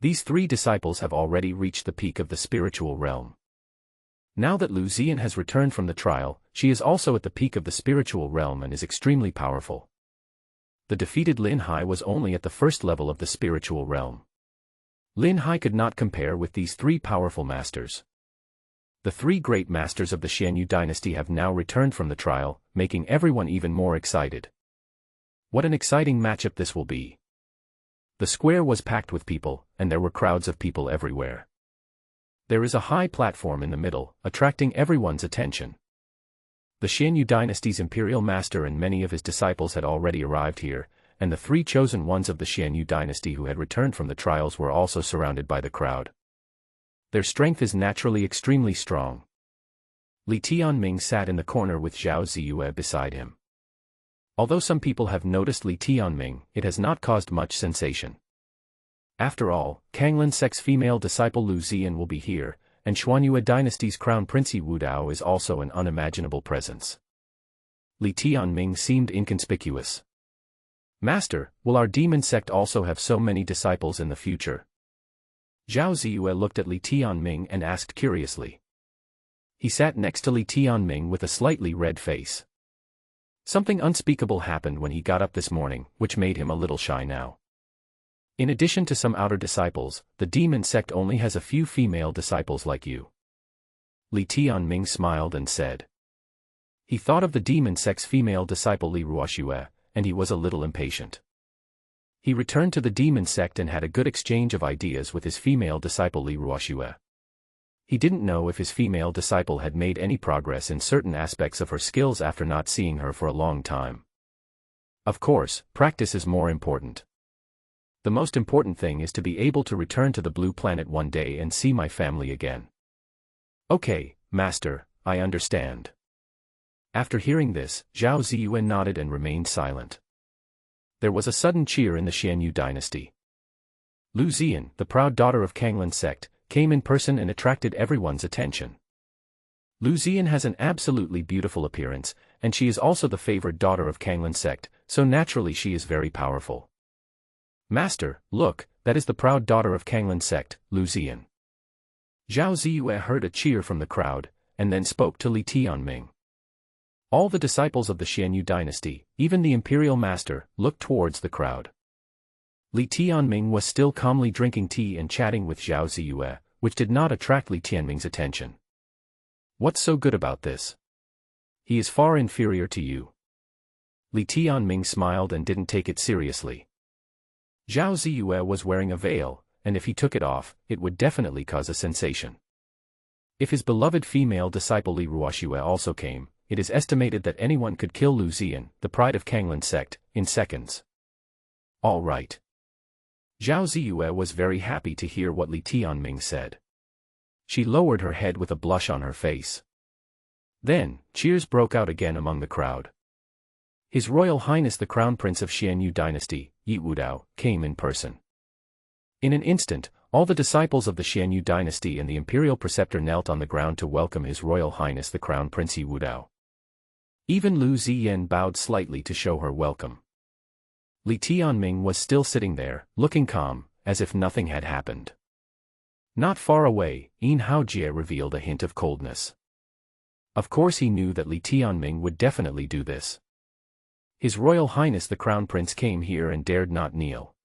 These three disciples have already reached the peak of the spiritual realm. Now that Liu Ziyan has returned from the trial, she is also at the peak of the spiritual realm and is extremely powerful. The defeated Lin Hai was only at the first level of the spiritual realm. Lin Hai could not compare with these three powerful masters. The three great masters of the Xianyu dynasty have now returned from the trial, making everyone even more excited. What an exciting matchup this will be. The square was packed with people, and there were crowds of people everywhere. There is a high platform in the middle, attracting everyone's attention. The Xianyu dynasty's imperial master and many of his disciples had already arrived here, and the three chosen ones of the Xianyu dynasty who had returned from the trials were also surrounded by the crowd. Their strength is naturally extremely strong. Li Tianming sat in the corner with Zhao Ziyue beside him. Although some people have noticed Li Tianming, it has not caused much sensation. After all, Kanglan sect's female disciple Liu Ziyan will be here, and Xuanyue dynasty's crown prince Wu Dao is also an unimaginable presence. Li Tianming seemed inconspicuous. Master, will our demon sect also have so many disciples in the future? Zhao Ziyue looked at Li Tianming and asked curiously. He sat next to Li Tianming with a slightly red face. Something unspeakable happened when he got up this morning, which made him a little shy now. In addition to some outer disciples, the demon sect only has a few female disciples like you. Li Tianming smiled and said. He thought of the demon sect's female disciple Li Ruoxue, and he was a little impatient. He returned to the demon sect and had a good exchange of ideas with his female disciple Li Ruoxue. He didn't know if his female disciple had made any progress in certain aspects of her skills after not seeing her for a long time. Of course, practice is more important. The most important thing is to be able to return to the blue planet one day and see my family again. Okay, Master, I understand. After hearing this, Zhao Ziyue nodded and remained silent. There was a sudden cheer in the Xianyu dynasty. Liu Ziyan, the proud daughter of Kanglan sect, came in person and attracted everyone's attention. Liu Ziyan has an absolutely beautiful appearance, and she is also the favored daughter of Kanglan sect, so naturally she is very powerful. Master, look, that is the proud daughter of Kanglan sect, Liu Ziyan. Zhao Ziyue heard a cheer from the crowd, and then spoke to Li Tianming. All the disciples of the Xianyu dynasty, even the imperial master, looked towards the crowd. Li Tianming was still calmly drinking tea and chatting with Zhao Ziyue, which did not attract Li Tianming's attention. What's so good about this? He is far inferior to you. Li Tianming smiled and didn't take it seriously. Zhao Ziyue was wearing a veil, and if he took it off, it would definitely cause a sensation. If his beloved female disciple Li Ruoxue also came, it is estimated that anyone could kill Liu Ziyan, the pride of Kanglan sect, in seconds. All right. Zhao Ziyue was very happy to hear what Li Tianming said. She lowered her head with a blush on her face. Then, cheers broke out again among the crowd. His Royal Highness the Crown Prince of Xianyu dynasty, Wu Dao, came in person. In an instant, all the disciples of the Xianyu dynasty and the imperial preceptor knelt on the ground to welcome His Royal Highness the Crown Prince Wu Dao. Even Liu Ziyan bowed slightly to show her welcome. Li Tianming was still sitting there, looking calm, as if nothing had happened. Not far away, Yin Haojie revealed a hint of coldness. Of course he knew that Li Tianming would definitely do this. His Royal Highness the Crown Prince came here and dared not kneel.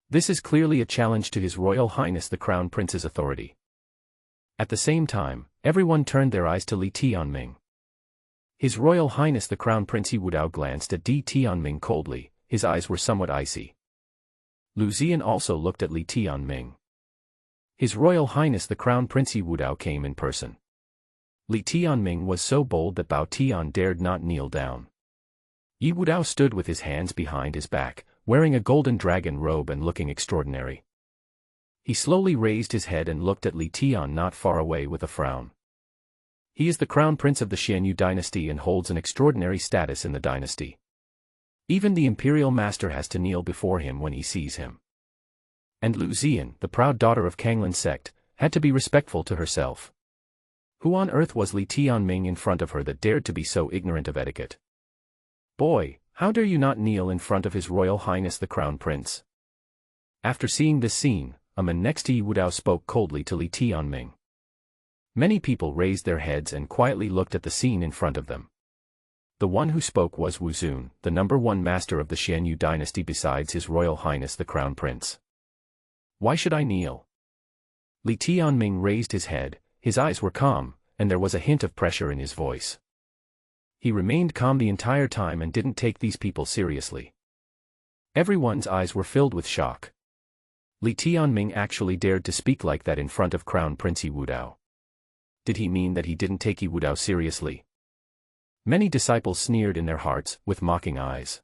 This is clearly a challenge to His Royal Highness the Crown Prince's authority. At the same time, everyone turned their eyes to Li Tianming. His Royal Highness the Crown Prince Yi Wudao glanced at Li Tianming coldly, his eyes were somewhat icy. Liu Ziyan also looked at Li Tianming. His Royal Highness the Crown Prince Yi Wudao came in person. Li Tianming was so bold that Bao Tian dared not kneel down. Yi Wudao stood with his hands behind his back, wearing a golden dragon robe and looking extraordinary. He slowly raised his head and looked at Li Tian not far away with a frown. He is the Crown Prince of the Xianyu dynasty and holds an extraordinary status in the dynasty. Even the Imperial Master has to kneel before him when he sees him. And Liu Ziyan, the proud daughter of Kanglan sect, had to be respectful to herself. Who on earth was Li Tianming in front of her that dared to be so ignorant of etiquette? Boy, how dare you not kneel in front of His Royal Highness the Crown Prince? After seeing this scene, a man next to Yi Wudao spoke coldly to Li Tianming. Many people raised their heads and quietly looked at the scene in front of them. The one who spoke was Wu Zun, the #1 master of the Xianyu dynasty besides His Royal Highness the Crown Prince. Why should I kneel? Li Tianming raised his head, his eyes were calm, and there was a hint of pressure in his voice. He remained calm the entire time and didn't take these people seriously. Everyone's eyes were filled with shock. Li Tianming actually dared to speak like that in front of Crown Prince Yi Wudao. Did he mean that he didn't take Yi Wudao seriously? Many disciples sneered in their hearts, with mocking eyes.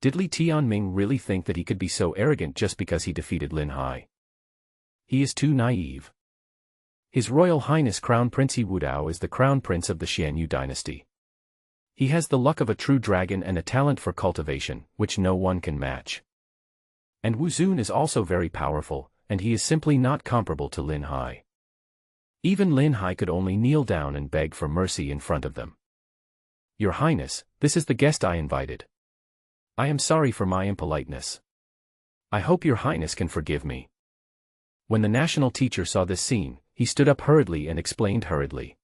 Did Li Tianming really think that he could be so arrogant just because he defeated Lin Hai? He is too naive. His Royal Highness Crown Prince Yi Wudao is the Crown Prince of the Xianyu dynasty. He has the luck of a true dragon and a talent for cultivation, which no one can match. And Wu Zun is also very powerful, and he is simply not comparable to Lin Hai. Even Lin Hai could only kneel down and beg for mercy in front of them. Your Highness, this is the guest I invited. I am sorry for my impoliteness. I hope your Highness can forgive me. When the national teacher saw this scene, he stood up hurriedly and explained hurriedly.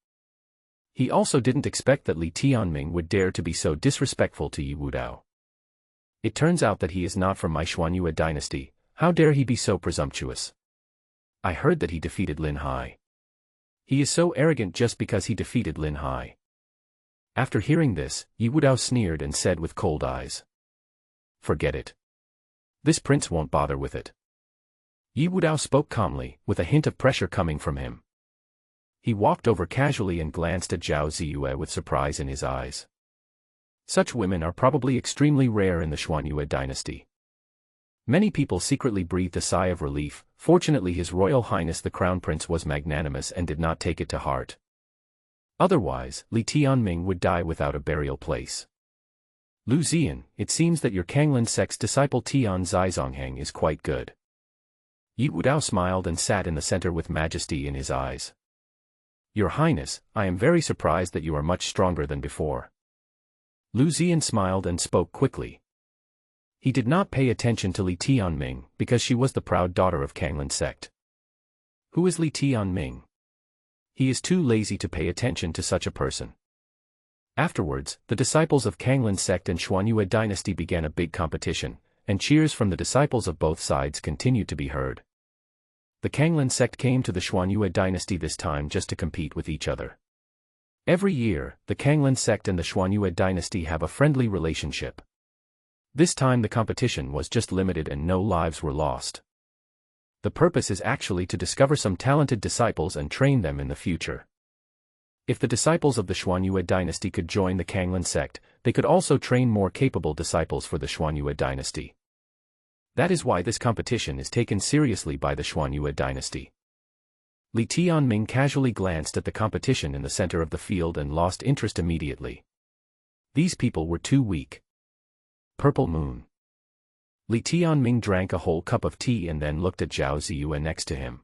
He also didn't expect that Li Tianming would dare to be so disrespectful to Yi Wudao. It turns out that he is not from my Xuanyue dynasty, how dare he be so presumptuous? I heard that he defeated Lin Hai. He is so arrogant just because he defeated Lin Hai. After hearing this, Yi Wudao sneered and said with cold eyes. Forget it. This prince won't bother with it. Yi Wudao spoke calmly, with a hint of pressure coming from him. He walked over casually and glanced at Zhao Ziyue with surprise in his eyes. Such women are probably extremely rare in the Xuanyue dynasty. Many people secretly breathed a sigh of relief. Fortunately His Royal Highness the Crown Prince was magnanimous and did not take it to heart. Otherwise, Li Tianming would die without a burial place. Liu Ziyan, it seems that your Kanglan sect's disciple Tian Zizongheng is quite good. Yi Wudao smiled and sat in the center with majesty in his eyes. Your Highness, I am very surprised that you are much stronger than before. Liu Ziyan smiled and spoke quickly. He did not pay attention to Li Tianming, because she was the proud daughter of Kanglan sect. Who is Li Tianming? He is too lazy to pay attention to such a person. Afterwards, the disciples of Kanglan sect and Xuanyue dynasty began a big competition, and cheers from the disciples of both sides continued to be heard. The Kanglan sect came to the Xuanyue dynasty this time just to compete with each other. Every year, the Kanglan sect and the Xuanyue dynasty have a friendly relationship. This time the competition was just limited and no lives were lost. The purpose is actually to discover some talented disciples and train them in the future. If the disciples of the Xuanyue dynasty could join the Kanglan sect, they could also train more capable disciples for the Xuanyue dynasty. That is why this competition is taken seriously by the Xuanyue dynasty. Li Tianming casually glanced at the competition in the center of the field and lost interest immediately. These people were too weak. Purple Moon. Li Tianming drank a whole cup of tea and then looked at Zhao Ziyue next to him.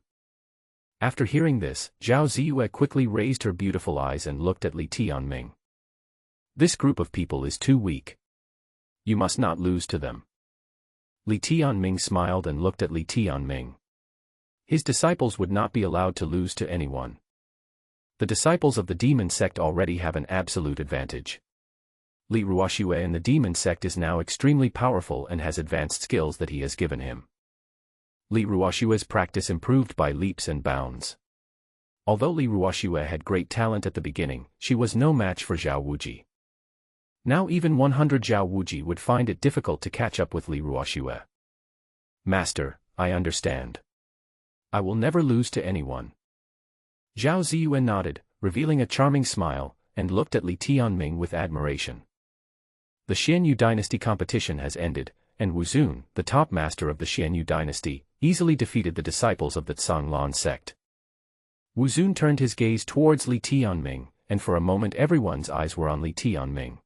After hearing this, Zhao Ziyue quickly raised her beautiful eyes and looked at Li Tianming. This group of people is too weak. You must not lose to them. Li Tianming smiled and looked at Li Tianming. His disciples would not be allowed to lose to anyone. The disciples of the demon sect already have an absolute advantage. Li Ruoxue in the demon sect is now extremely powerful and has advanced skills that he has given him. Li Ruoxue's practice improved by leaps and bounds. Although Li Ruoxue had great talent at the beginning, she was no match for Zhao Wuji. Now even 100 Zhao Wuji would find it difficult to catch up with Li Ruoxue. Master, I understand. I will never lose to anyone. Zhao Ziyue nodded, revealing a charming smile, and looked at Li Tianming with admiration. The Xianyu dynasty competition has ended, and Wu Zun, the top master of the Xianyu dynasty, easily defeated the disciples of the Zhanglan sect. Wu Zun turned his gaze towards Li Tianming, and for a moment everyone's eyes were on Li Tianming.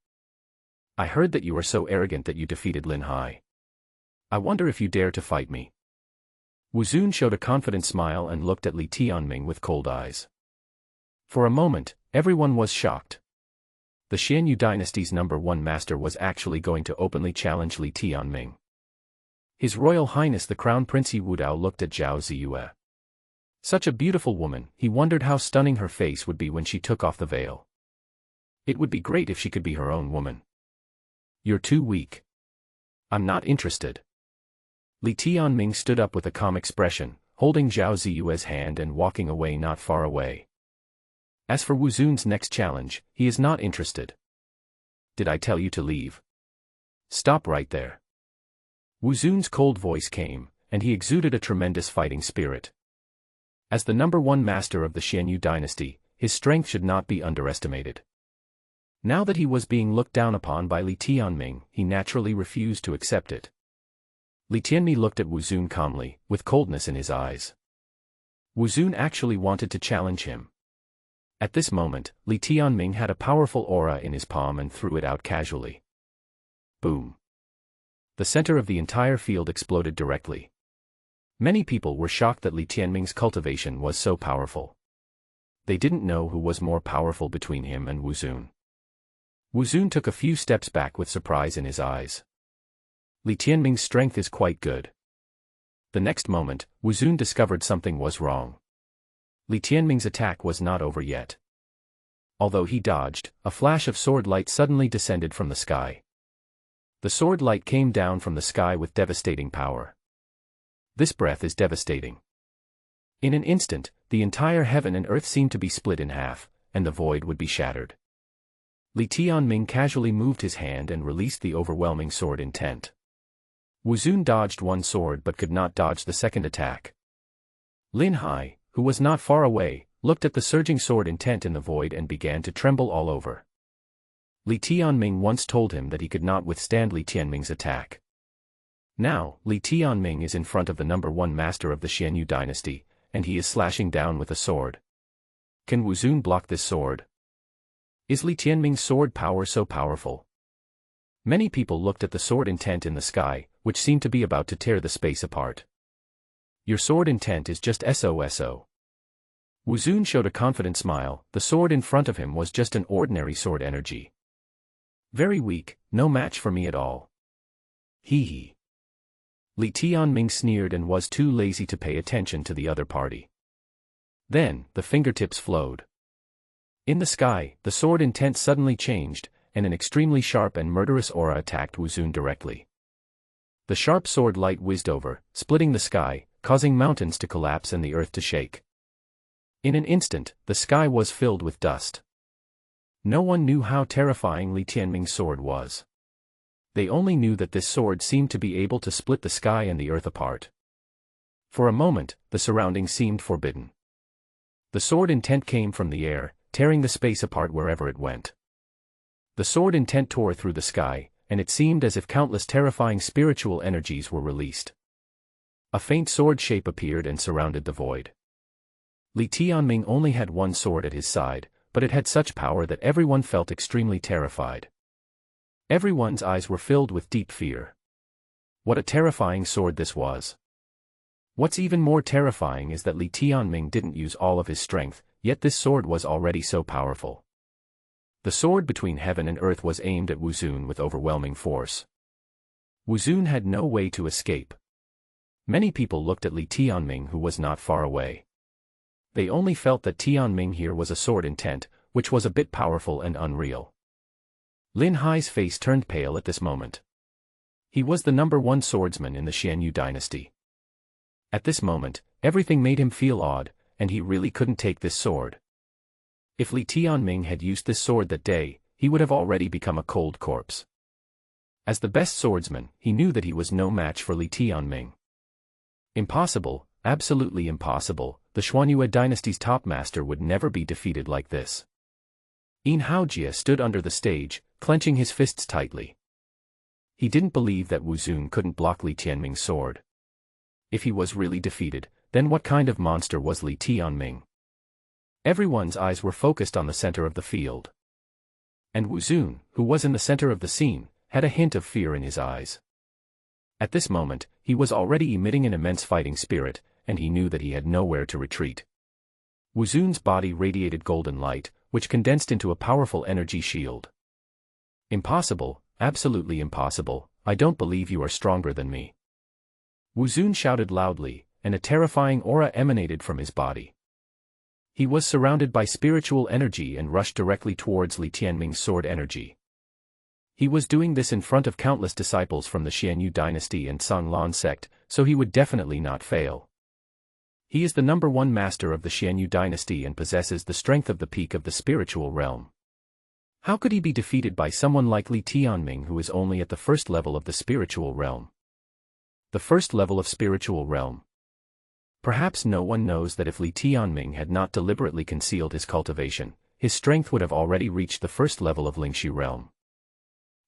I heard that you are so arrogant that you defeated Lin Hai. I wonder if you dare to fight me. Wu Zun showed a confident smile and looked at Li Tianming with cold eyes. For a moment, everyone was shocked. The Xianyu dynasty's #1 master was actually going to openly challenge Li Tianming. His Royal Highness the Crown Prince Wudao looked at Zhao Ziyue. Such a beautiful woman, he wondered how stunning her face would be when she took off the veil. It would be great if she could be her own woman. You're too weak. I'm not interested. Li Tianming stood up with a calm expression, holding Zhao Ziyue's hand and walking away not far away. As for Wu Zun's next challenge, he is not interested. Did I tell you to leave? Stop right there. Wu Zun's cold voice came, and he exuded a tremendous fighting spirit. As the #1 master of the Xianyu dynasty, his strength should not be underestimated. Now that he was being looked down upon by Li Tianming, he naturally refused to accept it. Li Tianming looked at Wu Zun calmly, with coldness in his eyes. Wu Zun actually wanted to challenge him. At this moment, Li Tianming had a powerful aura in his palm and threw it out casually. Boom. The center of the entire field exploded directly. Many people were shocked that Li Tianming's cultivation was so powerful. They didn't know who was more powerful between him and Wu Zun. Wu Zun took a few steps back with surprise in his eyes. Li Tianming's strength is quite good. The next moment, Wu Zun discovered something was wrong. Li Tianming's attack was not over yet. Although he dodged, a flash of sword light suddenly descended from the sky. The sword light came down from the sky with devastating power. This breath is devastating. In an instant, the entire heaven and earth seemed to be split in half, and the void would be shattered. Li Tianming casually moved his hand and released the overwhelming sword intent. Wu Zun dodged one sword but could not dodge the second attack. Lin Hai, who was not far away, looked at the surging sword intent in the void and began to tremble all over. Li Tianming once told him that he could not withstand Li Tianming's attack. Now, Li Tianming is in front of the #1 master of the Xianyu dynasty, and he is slashing down with a sword. Can Wu Zun block this sword? Is Li Tianming's sword power so powerful? Many people looked at the sword intent in the sky, which seemed to be about to tear the space apart. Your sword intent is just SOSO. Wu Zun showed a confident smile. The sword in front of him was just an ordinary sword energy. Very weak, no match for me at all. Hee hee. Li Tianming sneered and was too lazy to pay attention to the other party. Then, the fingertips flowed. In the sky, the sword intent suddenly changed, and an extremely sharp and murderous aura attacked Wu Zun directly. The sharp sword light whizzed over, splitting the sky, causing mountains to collapse and the earth to shake. In an instant, the sky was filled with dust. No one knew how terrifying Li Tianming's sword was. They only knew that this sword seemed to be able to split the sky and the earth apart. For a moment, the surroundings seemed forbidden. The sword intent came from the air, tearing the space apart wherever it went. The sword intent tore through the sky, and it seemed as if countless terrifying spiritual energies were released. A faint sword shape appeared and surrounded the void. Li Tianming only had one sword at his side, but it had such power that everyone felt extremely terrified. Everyone's eyes were filled with deep fear. What a terrifying sword this was. What's even more terrifying is that Li Tianming didn't use all of his strength, yet this sword was already so powerful. The sword between heaven and earth was aimed at Wu Zun with overwhelming force. Wu Zun had no way to escape. Many people looked at Li Tianming, who was not far away. They only felt that Tianming here was a sword intent, which was a bit powerful and unreal. Lin Hai's face turned pale at this moment. He was the #1 swordsman in the Xianyu dynasty. At this moment, everything made him feel odd, and he really couldn't take this sword. If Li Tianming had used this sword that day, he would have already become a cold corpse. As the best swordsman, he knew that he was no match for Li Tianming. Impossible, absolutely impossible, the Xuanyue dynasty's top master would never be defeated like this. Yin Haojie stood under the stage, clenching his fists tightly. He didn't believe that Wu Zun couldn't block Li Tianming's sword. If he was really defeated, then what kind of monster was Li Tianming? Everyone's eyes were focused on the center of the field. And Wu Zun, who was in the center of the scene, had a hint of fear in his eyes. At this moment, he was already emitting an immense fighting spirit, and he knew that he had nowhere to retreat. Wu Zun's body radiated golden light, which condensed into a powerful energy shield. Impossible, absolutely impossible, I don't believe you are stronger than me. Wu Zun shouted loudly, and a terrifying aura emanated from his body. He was surrounded by spiritual energy and rushed directly towards Li Tianming's sword energy. He was doing this in front of countless disciples from the Xianyu dynasty and Songlan sect, so he would definitely not fail. He is the #1 master of the Xianyu dynasty and possesses the strength of the peak of the spiritual realm. How could he be defeated by someone like Li Tianming, who is only at the first level of the spiritual realm? The first level of spiritual realm. Perhaps no one knows that if Li Tianming had not deliberately concealed his cultivation, his strength would have already reached the first level of Lingxi realm.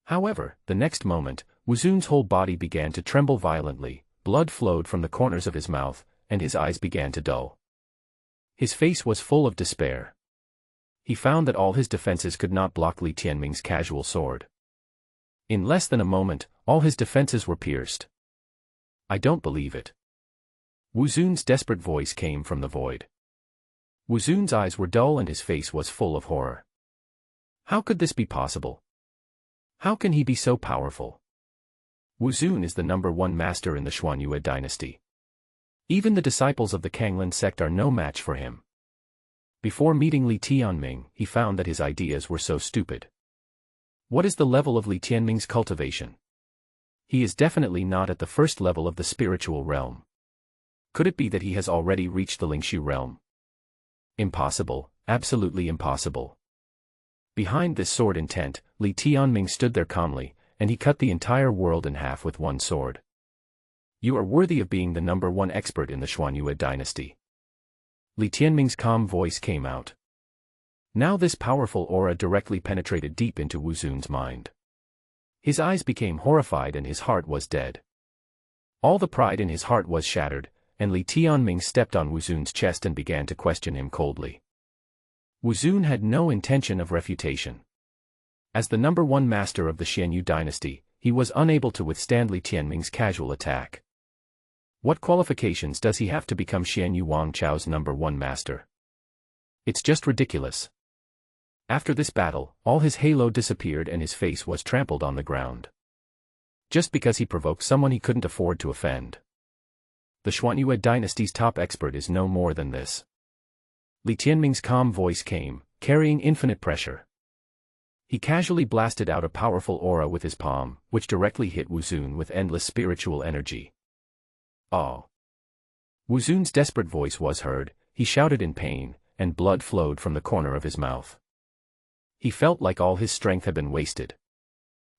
However, the next moment, Wu Zun's whole body began to tremble violently, blood flowed from the corners of his mouth, and his eyes began to dull. His face was full of despair. He found that all his defenses could not block Li Tianming's casual sword. In less than a moment, all his defenses were pierced. I don't believe it. Wu Zun's desperate voice came from the void. Wu Zun's eyes were dull and his face was full of horror. How could this be possible? How can he be so powerful? Wu Zun is the #1 master in the Xuanyue dynasty. Even the disciples of the Kanglan sect are no match for him. Before meeting Li Tianming, he found that his ideas were so stupid. What is the level of Li Tianming's cultivation? He is definitely not at the first level of the spiritual realm. Could it be that he has already reached the Lingxi realm? Impossible, absolutely impossible. Behind this sword intent, Li Tianming stood there calmly, and he cut the entire world in half with one sword. You are worthy of being the #1 expert in the Xuanyue dynasty. Li Tianming's calm voice came out. Now this powerful aura directly penetrated deep into Wu Zun's mind. His eyes became horrified and his heart was dead. All the pride in his heart was shattered, and Li Tianming stepped on Wu Zun's chest and began to question him coldly. Wu Zun had no intention of refutation. As the #1 master of the Xianyu dynasty, he was unable to withstand Li Tianming's casual attack. What qualifications does he have to become Xianyu Wangchao's #1 master? It's just ridiculous. After this battle, all his halo disappeared and his face was trampled on the ground. Just because he provoked someone he couldn't afford to offend. The Xuanyue dynasty's top expert is no more than this. Li Tianming's calm voice came, carrying infinite pressure. He casually blasted out a powerful aura with his palm, which directly hit Wu Zun with endless spiritual energy. Oh! Wu Zun's desperate voice was heard, he shouted in pain, and blood flowed from the corner of his mouth. He felt like all his strength had been wasted.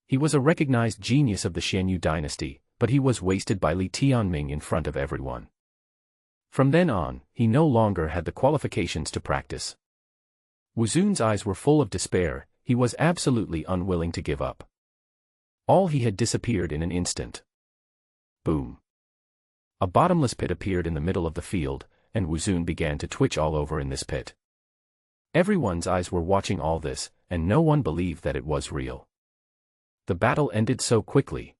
He was a recognized genius of the Xianyu dynasty, but he was wasted by Li Tianming in front of everyone. From then on, he no longer had the qualifications to practice. Wu Zun's eyes were full of despair, he was absolutely unwilling to give up. All he had disappeared in an instant. Boom. A bottomless pit appeared in the middle of the field, and Wu Zun began to twitch all over in this pit. Everyone's eyes were watching all this, and no one believed that it was real. The battle ended so quickly.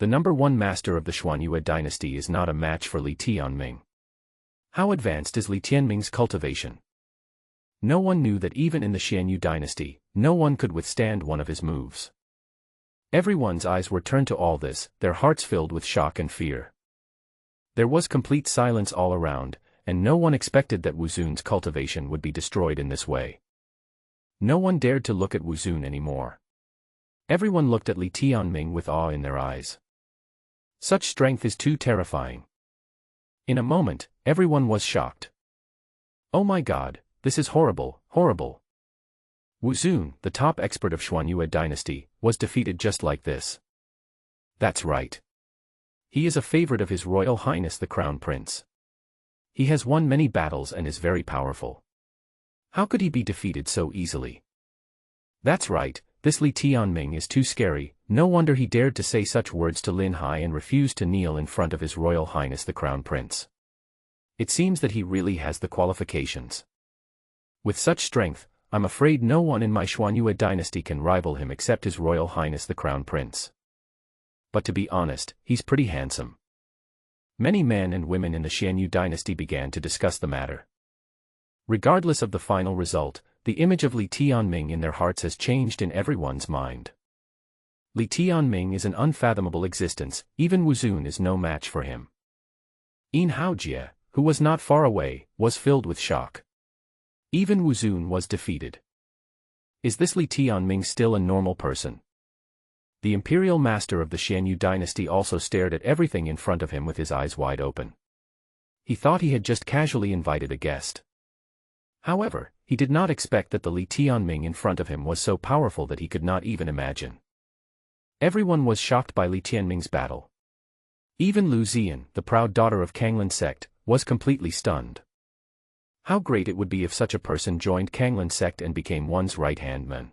The #1 master of the Xuanyue dynasty is not a match for Li Tianming. How advanced is Li Tianming's cultivation? No one knew that even in the Xianyu dynasty, no one could withstand one of his moves. Everyone's eyes were turned to all this, their hearts filled with shock and fear. There was complete silence all around, and no one expected that Wuzun's cultivation would be destroyed in this way. No one dared to look at Wuzun anymore. Everyone looked at Li Tianming with awe in their eyes. Such strength is too terrifying. In a moment, everyone was shocked. Oh my God, this is horrible, horrible. Wuzun, the top expert of Xuanyue dynasty, was defeated just like this. That's right. He is a favorite of His Royal Highness the Crown Prince. He has won many battles and is very powerful. How could he be defeated so easily? That's right, this Li Tianming is too scary. No wonder he dared to say such words to Lin Hai and refused to kneel in front of His Royal Highness the Crown Prince. It seems that he really has the qualifications. With such strength, I'm afraid no one in my Xuanyue dynasty can rival him except His Royal Highness the Crown Prince. But to be honest, he's pretty handsome. Many men and women in the Xianyu dynasty began to discuss the matter. Regardless of the final result, the image of Li Tianming in their hearts has changed in everyone's mind. Li Tianming is an unfathomable existence, even Wuzun is no match for him. Yin Haojie, who was not far away, was filled with shock. Even Wuzun was defeated. Is this Li Tianming still a normal person? The imperial master of the Xianyu dynasty also stared at everything in front of him with his eyes wide open. He thought he had just casually invited a guest. However, he did not expect that the Li Tianming in front of him was so powerful that he could not even imagine. Everyone was shocked by Li Tianming's battle. Even Liu Ziyan, the proud daughter of Kanglin sect, was completely stunned. How great it would be if such a person joined Kanglin sect and became one's right-hand man.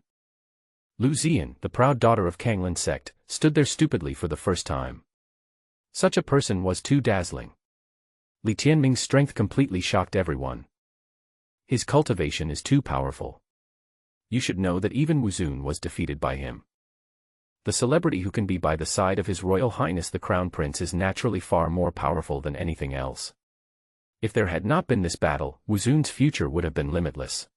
Liu Ziyan, the proud daughter of Kanglin sect, stood there stupidly for the first time. Such a person was too dazzling. Li Tianming's strength completely shocked everyone. His cultivation is too powerful. You should know that even Wuzun was defeated by him. The celebrity who can be by the side of His Royal Highness the Crown Prince is naturally far more powerful than anything else. If there had not been this battle, Wuzun's future would have been limitless.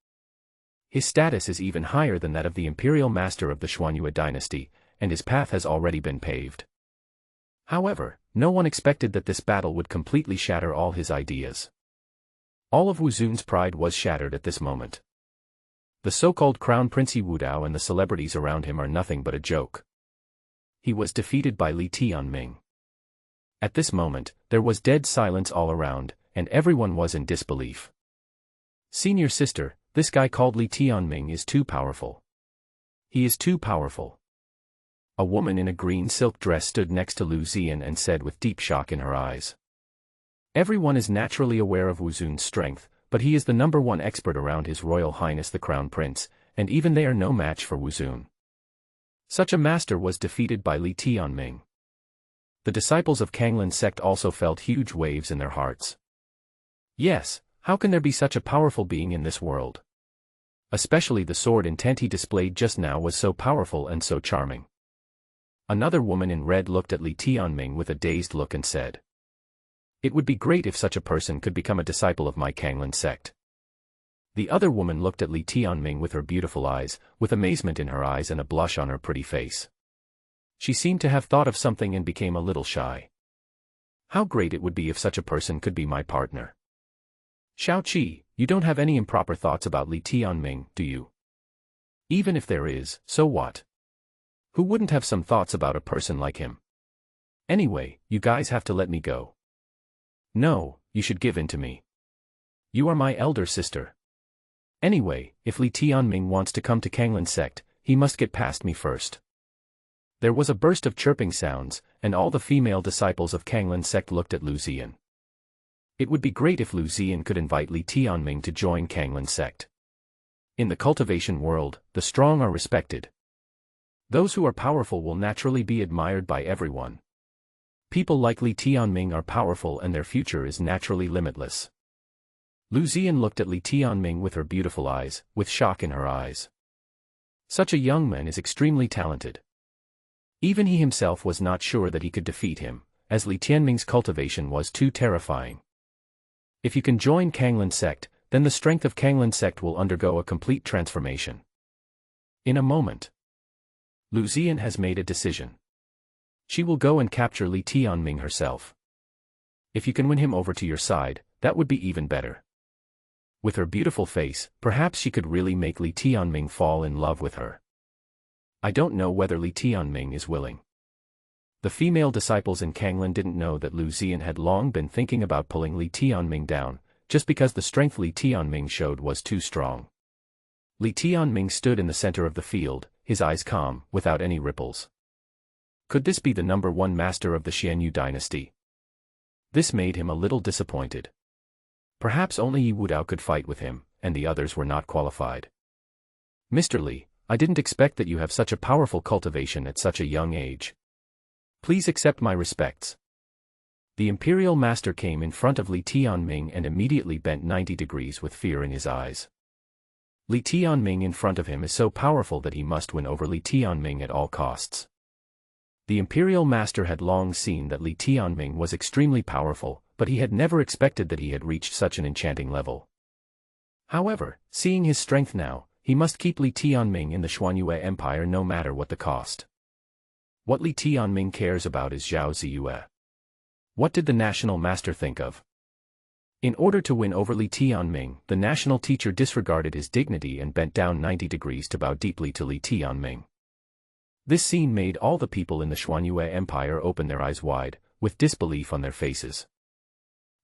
His status is even higher than that of the imperial master of the Xuanyue dynasty, and his path has already been paved. However, no one expected that this battle would completely shatter all his ideas. All of Wuzun's pride was shattered at this moment. The so-called Crown Prince Wudao and the celebrities around him are nothing but a joke. He was defeated by Li Tianming. At this moment, there was dead silence all around, and everyone was in disbelief. Senior sister, this guy called Li Tianming is too powerful. He is too powerful. A woman in a green silk dress stood next to Liu Ziyan and said with deep shock in her eyes. Everyone is naturally aware of Wuzun's strength, but he is the #1 expert around His Royal Highness the Crown Prince, and even they are no match for Wuzun. Such a master was defeated by Li Tianming. The disciples of Kanglin sect also felt huge waves in their hearts. Yes, how can there be such a powerful being in this world? Especially the sword intent he displayed just now was so powerful and so charming. Another woman in red looked at Li Tianming with a dazed look and said, "It would be great if such a person could become a disciple of my Kanglin sect." The other woman looked at Li Tianming with her beautiful eyes, with amazement in her eyes and a blush on her pretty face. She seemed to have thought of something and became a little shy. How great it would be if such a person could be my partner. Shao Qi, you don't have any improper thoughts about Li Tianming, do you? Even if there is, so what? Who wouldn't have some thoughts about a person like him? Anyway, you guys have to let me go. No, you should give in to me. You are my elder sister. Anyway, if Li Tianming wants to come to Kanglin sect, he must get past me first. There was a burst of chirping sounds, and all the female disciples of Kanglin sect looked at Liu Ziyan. It would be great if Liu Ziyan could invite Li Tianming to join Kanglin sect. In the cultivation world, the strong are respected. Those who are powerful will naturally be admired by everyone. People like Li Tianming are powerful and their future is naturally limitless. Liu Ziyan looked at Li Tianming with her beautiful eyes, with shock in her eyes. Such a young man is extremely talented. Even he himself was not sure that he could defeat him, as Li Tianming's cultivation was too terrifying. If you can join Kanglin sect, then the strength of Kanglan sect will undergo a complete transformation. In a moment, Liu Xian has made a decision. She will go and capture Li Tianming herself. If you can win him over to your side, that would be even better. With her beautiful face, perhaps she could really make Li Tianming fall in love with her. I don't know whether Li Tianming is willing. The female disciples in Kanglan didn't know that Liu Xian had long been thinking about pulling Li Tianming down, just because the strength Li Tianming showed was too strong. Li Tianming stood in the center of the field, his eyes calm, without any ripples. Could this be the #1 master of the Xianyu dynasty? This made him a little disappointed. Perhaps only Yi Wudao could fight with him, and the others were not qualified. Mr. Li, I didn't expect that you have such a powerful cultivation at such a young age. Please accept my respects. The Imperial Master came in front of Li Tianming and immediately bent 90 degrees with fear in his eyes. Li Tianming in front of him is so powerful that he must win over Li Tianming at all costs. The Imperial Master had long seen that Li Tianming was extremely powerful, but he had never expected that he had reached such an enchanting level. However, seeing his strength now, he must keep Li Tianming in the Xuanyue Empire no matter what the cost. What Li Tianming cares about is Zhao Ziyue. What did the National Master think of? In order to win over Li Tianming, the national teacher disregarded his dignity and bent down 90 degrees to bow deeply to Li Tianming. This scene made all the people in the Xuanyue Empire open their eyes wide, with disbelief on their faces.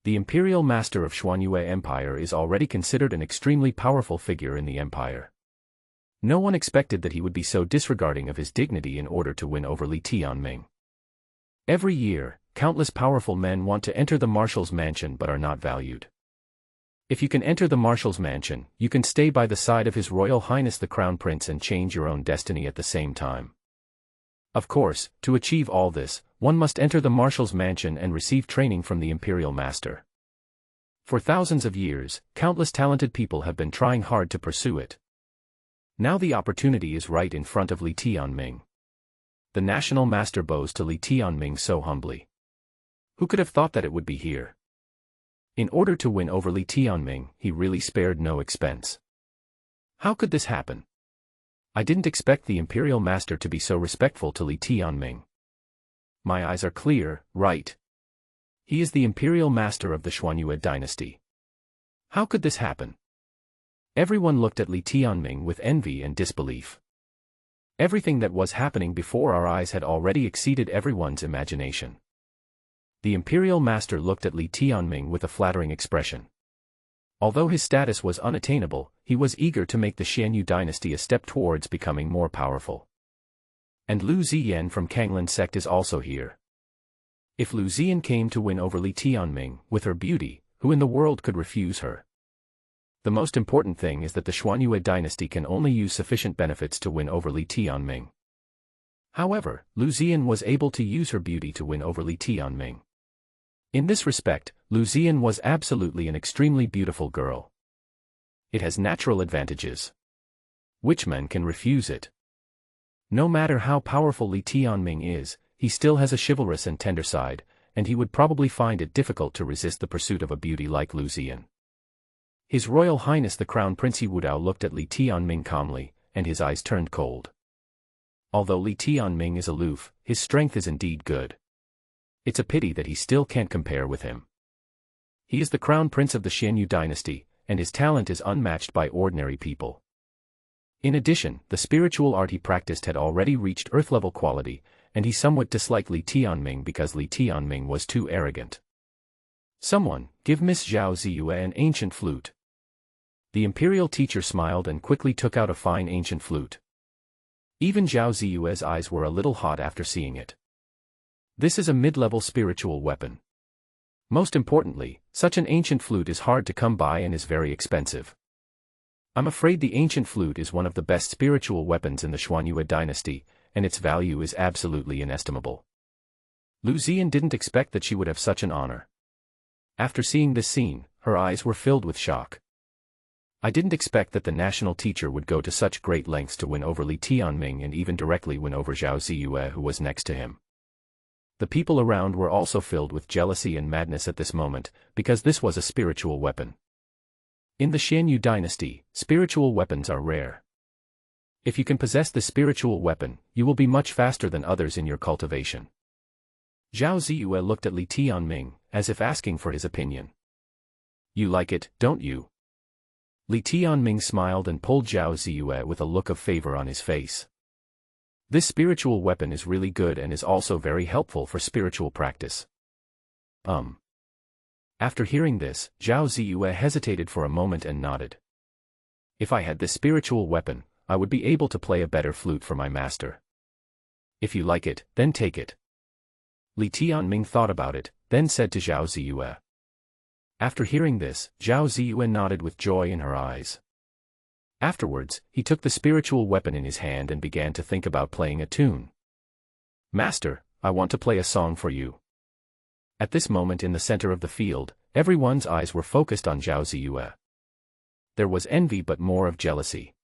The Imperial Master of Xuanyue Empire is already considered an extremely powerful figure in the empire. No one expected that he would be so disregarding of his dignity in order to win over Li Tianming. Every year, countless powerful men want to enter the Marshal's mansion but are not valued. If you can enter the Marshal's mansion, you can stay by the side of His Royal Highness the Crown Prince and change your own destiny at the same time. Of course, to achieve all this, one must enter the Marshal's mansion and receive training from the Imperial Master. For thousands of years, countless talented people have been trying hard to pursue it. Now the opportunity is right in front of Li Tianming. The National Master bows to Li Tianming so humbly. Who could have thought that it would be here? In order to win over Li Tianming, he really spared no expense. How could this happen? I didn't expect the Imperial Master to be so respectful to Li Tianming. My eyes are clear, right? He is the Imperial Master of the Xuanyue dynasty. How could this happen? Everyone looked at Li Tianming with envy and disbelief. Everything that was happening before our eyes had already exceeded everyone's imagination. The Imperial Master looked at Li Tianming with a flattering expression. Although his status was unattainable, he was eager to make the Xianyu dynasty a step towards becoming more powerful. And Liu Xian from Kanglan sect is also here. If Liu Xian came to win over Li Tianming, with her beauty, who in the world could refuse her? The most important thing is that the Xuanyue dynasty can only use sufficient benefits to win over Li Tianming. However, Liu Xian was able to use her beauty to win over Li Tianming. In this respect, Liu Xian was absolutely an extremely beautiful girl. It has natural advantages. Which man can refuse it? No matter how powerful Li Tianming is, he still has a chivalrous and tender side, and he would probably find it difficult to resist the pursuit of a beauty like Liu Xian. His Royal Highness the Crown Prince Yi Wudao looked at Li Tianming calmly, and his eyes turned cold. Although Li Tianming is aloof, his strength is indeed good. It's a pity that he still can't compare with him. He is the Crown Prince of the Xianyu dynasty, and his talent is unmatched by ordinary people. In addition, the spiritual art he practiced had already reached Earth-level quality, and he somewhat disliked Li Tianming because Li Tianming was too arrogant. Someone, give Miss Zhao Ziyue an ancient flute. The imperial teacher smiled and quickly took out a fine ancient flute. Even Zhao Ziyue's eyes were a little hot after seeing it. This is a mid-level spiritual weapon. Most importantly, such an ancient flute is hard to come by and is very expensive. I'm afraid the ancient flute is one of the best spiritual weapons in the Xuanyue dynasty, and its value is absolutely inestimable. Liu Xian didn't expect that she would have such an honor. After seeing this scene, her eyes were filled with shock. I didn't expect that the national teacher would go to such great lengths to win over Li Tianming and even directly win over Zhao Ziyue, who was next to him. The people around were also filled with jealousy and madness at this moment, because this was a spiritual weapon. In the Xianyu dynasty, spiritual weapons are rare. If you can possess the spiritual weapon, you will be much faster than others in your cultivation. Zhao Ziyue looked at Li Tianming, as if asking for his opinion. You like it, don't you? Li Tianming smiled and pulled Zhao Ziyue with a look of favor on his face. This spiritual weapon is really good and is also very helpful for spiritual practice. After hearing this, Zhao Ziyue hesitated for a moment and nodded. If I had this spiritual weapon, I would be able to play a better flute for my master. If you like it, then take it. Li Tianming thought about it, then said to Zhao Ziyue. After hearing this, Zhao Ziyue nodded with joy in her eyes. Afterwards, he took the spiritual weapon in his hand and began to think about playing a tune. Master, I want to play a song for you. At this moment in the center of the field, everyone's eyes were focused on Zhao Ziyue. There was envy but more of jealousy.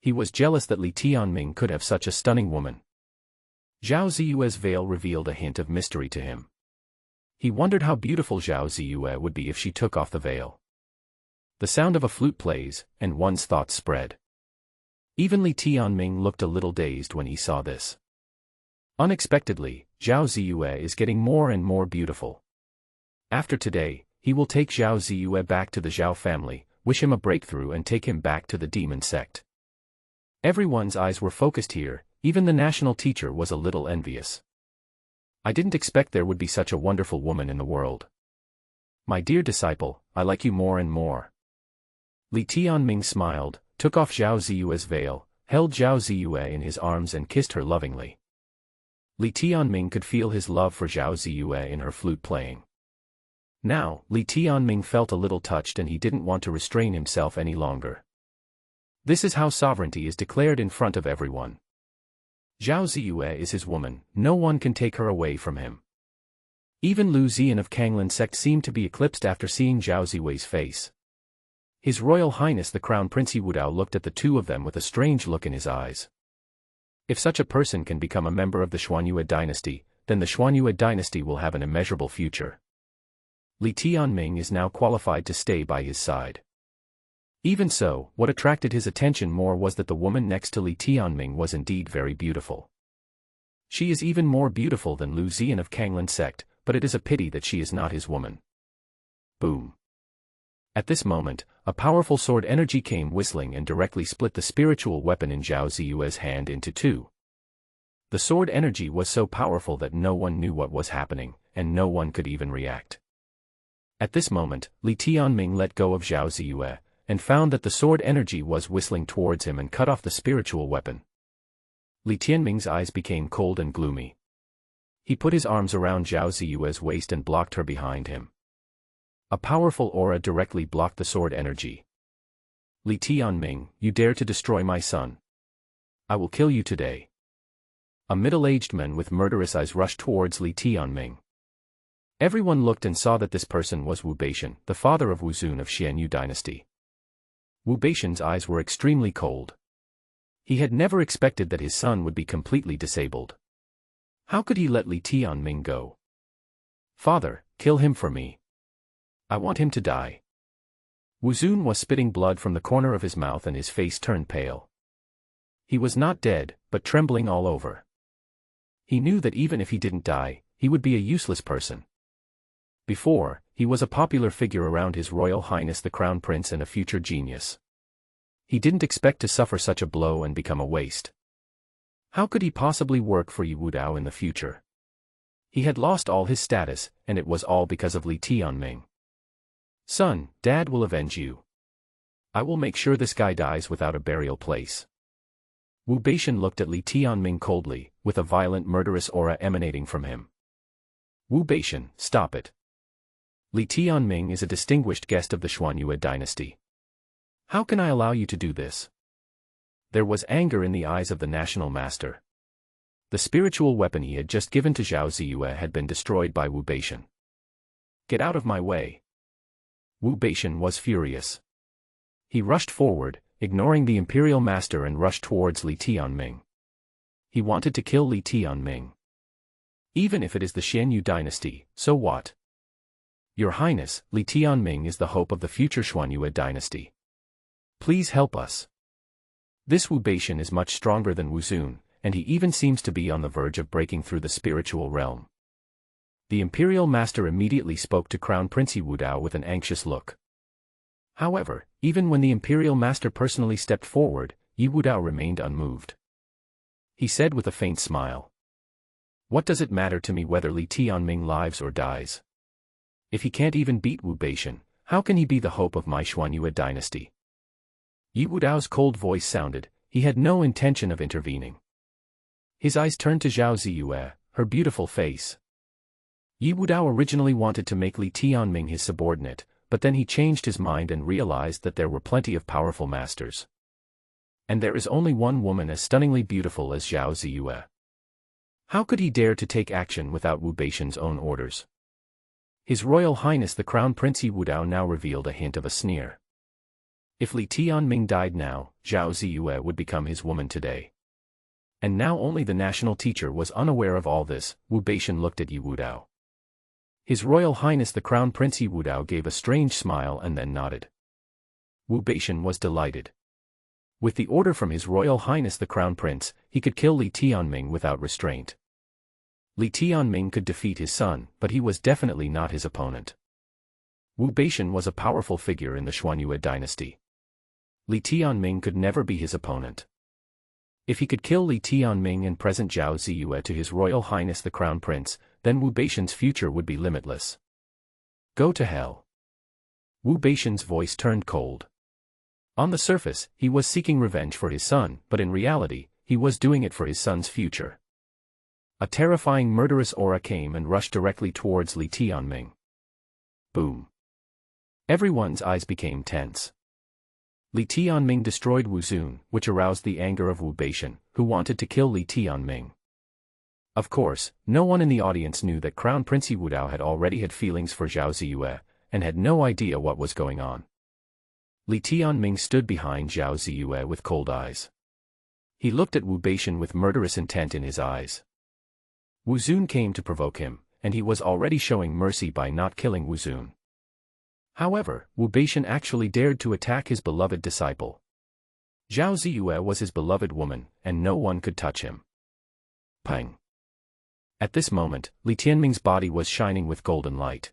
He was jealous that Li Tianming could have such a stunning woman. Zhao Ziyue's veil revealed a hint of mystery to him. He wondered how beautiful Zhao Ziyue would be if she took off the veil. The sound of a flute plays, and one's thoughts spread. Even Li Tianming looked a little dazed when he saw this. Unexpectedly, Zhao Ziyue is getting more and more beautiful. After today, he will take Zhao Ziyue back to the Zhao family, wish him a breakthrough and take him back to the demon sect. Everyone's eyes were focused here, even the national teacher was a little envious. I didn't expect there would be such a wonderful woman in the world. My dear disciple, I like you more and more. Li Tianming smiled, took off Zhao Ziyue's veil, held Zhao Ziyue in his arms and kissed her lovingly. Li Tianming could feel his love for Zhao Ziyue in her flute playing. Now, Li Tianming felt a little touched and he didn't want to restrain himself any longer. This is how sovereignty is declared in front of everyone. Zhao Ziyue is his woman, no one can take her away from him. Even Liu Xian of Kanglan sect seemed to be eclipsed after seeing Zhao Ziyue's face. His Royal Highness the Crown Prince Wudao looked at the two of them with a strange look in his eyes. If such a person can become a member of the Xuanyue dynasty, then the Xuanyue dynasty will have an immeasurable future. Li Tianming is now qualified to stay by his side. Even so, what attracted his attention more was that the woman next to Li Tianming was indeed very beautiful. She is even more beautiful than Liu Xian of Kanglan sect, but it is a pity that she is not his woman. Boom. At this moment, a powerful sword energy came whistling and directly split the spiritual weapon in Zhao Ziyue's hand into two. The sword energy was so powerful that no one knew what was happening, and no one could even react. At this moment, Li Tianming let go of Zhao Ziyue, and found that the sword energy was whistling towards him and cut off the spiritual weapon. Li Tianming's eyes became cold and gloomy. He put his arms around Zhao Ziyue's waist and blocked her behind him. A powerful aura directly blocked the sword energy. Li Tianming, you dare to destroy my son. I will kill you today. A middle-aged man with murderous eyes rushed towards Li Tianming. Everyone looked and saw that this person was Wu Beishan, the father of Wu Zun of Xianyu dynasty. Wu Beishan's eyes were extremely cold. He had never expected that his son would be completely disabled. How could he let Li Tianming go? Father, kill him for me. I want him to die. Wu Zun was spitting blood from the corner of his mouth and his face turned pale. He was not dead, but trembling all over. He knew that even if he didn't die, he would be a useless person. Before, he was a popular figure around His Royal Highness the Crown Prince and a future genius. He didn't expect to suffer such a blow and become a waste. How could he possibly work for Yu Wudao in the future? He had lost all his status, and it was all because of Li Tianming. Son, Dad will avenge you. I will make sure this guy dies without a burial place. Wu Beishan looked at Li Tianming coldly, with a violent murderous aura emanating from him. Wu Beishan, stop it. Li Tianming is a distinguished guest of the Xuanyue dynasty. How can I allow you to do this? There was anger in the eyes of the national master. The spiritual weapon he had just given to Zhao Ziyue had been destroyed by Wu Beishan. Get out of my way. Wu Beishan was furious. He rushed forward, ignoring the imperial master and rushed towards Li Tianming. He wanted to kill Li Tianming. Even if it is the Xianyu dynasty, so what? Your Highness, Li Tianming is the hope of the future Xuanyue dynasty. Please help us. This Wu Beishan is much stronger than Wu Zun, and he even seems to be on the verge of breaking through the spiritual realm. The Imperial Master immediately spoke to Crown Prince Wu Dao with an anxious look. However, even when the Imperial Master personally stepped forward, Wu Dao remained unmoved. He said with a faint smile, "What does it matter to me whether Li Tianming lives or dies? If he can't even beat Wu Beishan, how can he be the hope of my Xuanyue dynasty?" Wu Dao's cold voice sounded. He had no intention of intervening. His eyes turned to Zhao Ziyue, her beautiful face. Wu Dao originally wanted to make Li Tianming his subordinate, but then he changed his mind and realized that there were plenty of powerful masters. And there is only one woman as stunningly beautiful as Zhao Ziyue. How could he dare to take action without Wu Beishan's own orders? His Royal Highness the Crown Prince Wu Dao now revealed a hint of a sneer. If Li Tianming died now, Zhao Ziyue would become his woman today. And now only the national teacher was unaware of all this. Wu Beishan looked at Wu Dao. His Royal Highness the Crown Prince Wu Dao gave a strange smile and then nodded. Wu Beishan was delighted. With the order from His Royal Highness the Crown Prince, he could kill Li Tianming without restraint. Li Tianming could defeat his son, but he was definitely not his opponent. Wu Beishan was a powerful figure in the Xuanyue dynasty. Li Tianming could never be his opponent. If he could kill Li Tianming and present Zhao Ziyue to His Royal Highness the Crown Prince, then Wu Beishan's future would be limitless. Go to hell. Wu Beishan's voice turned cold. On the surface, he was seeking revenge for his son, but in reality, he was doing it for his son's future. A terrifying murderous aura came and rushed directly towards Li Tianming. Boom. Everyone's eyes became tense. Li Tianming destroyed Wu Zun, which aroused the anger of Wu Beishan, who wanted to kill Li Tianming. Of course, no one in the audience knew that Crown Prince Wu Dao had already had feelings for Zhao Ziyue, and had no idea what was going on. Li Tianming stood behind Zhao Ziyue with cold eyes. He looked at Wu Beishan with murderous intent in his eyes. Wu Zun came to provoke him, and he was already showing mercy by not killing Wu Zun. However, Wu Beishan actually dared to attack his beloved disciple. Zhao Ziyue was his beloved woman, and no one could touch him. Pang! At this moment, Li Tianming's body was shining with golden light.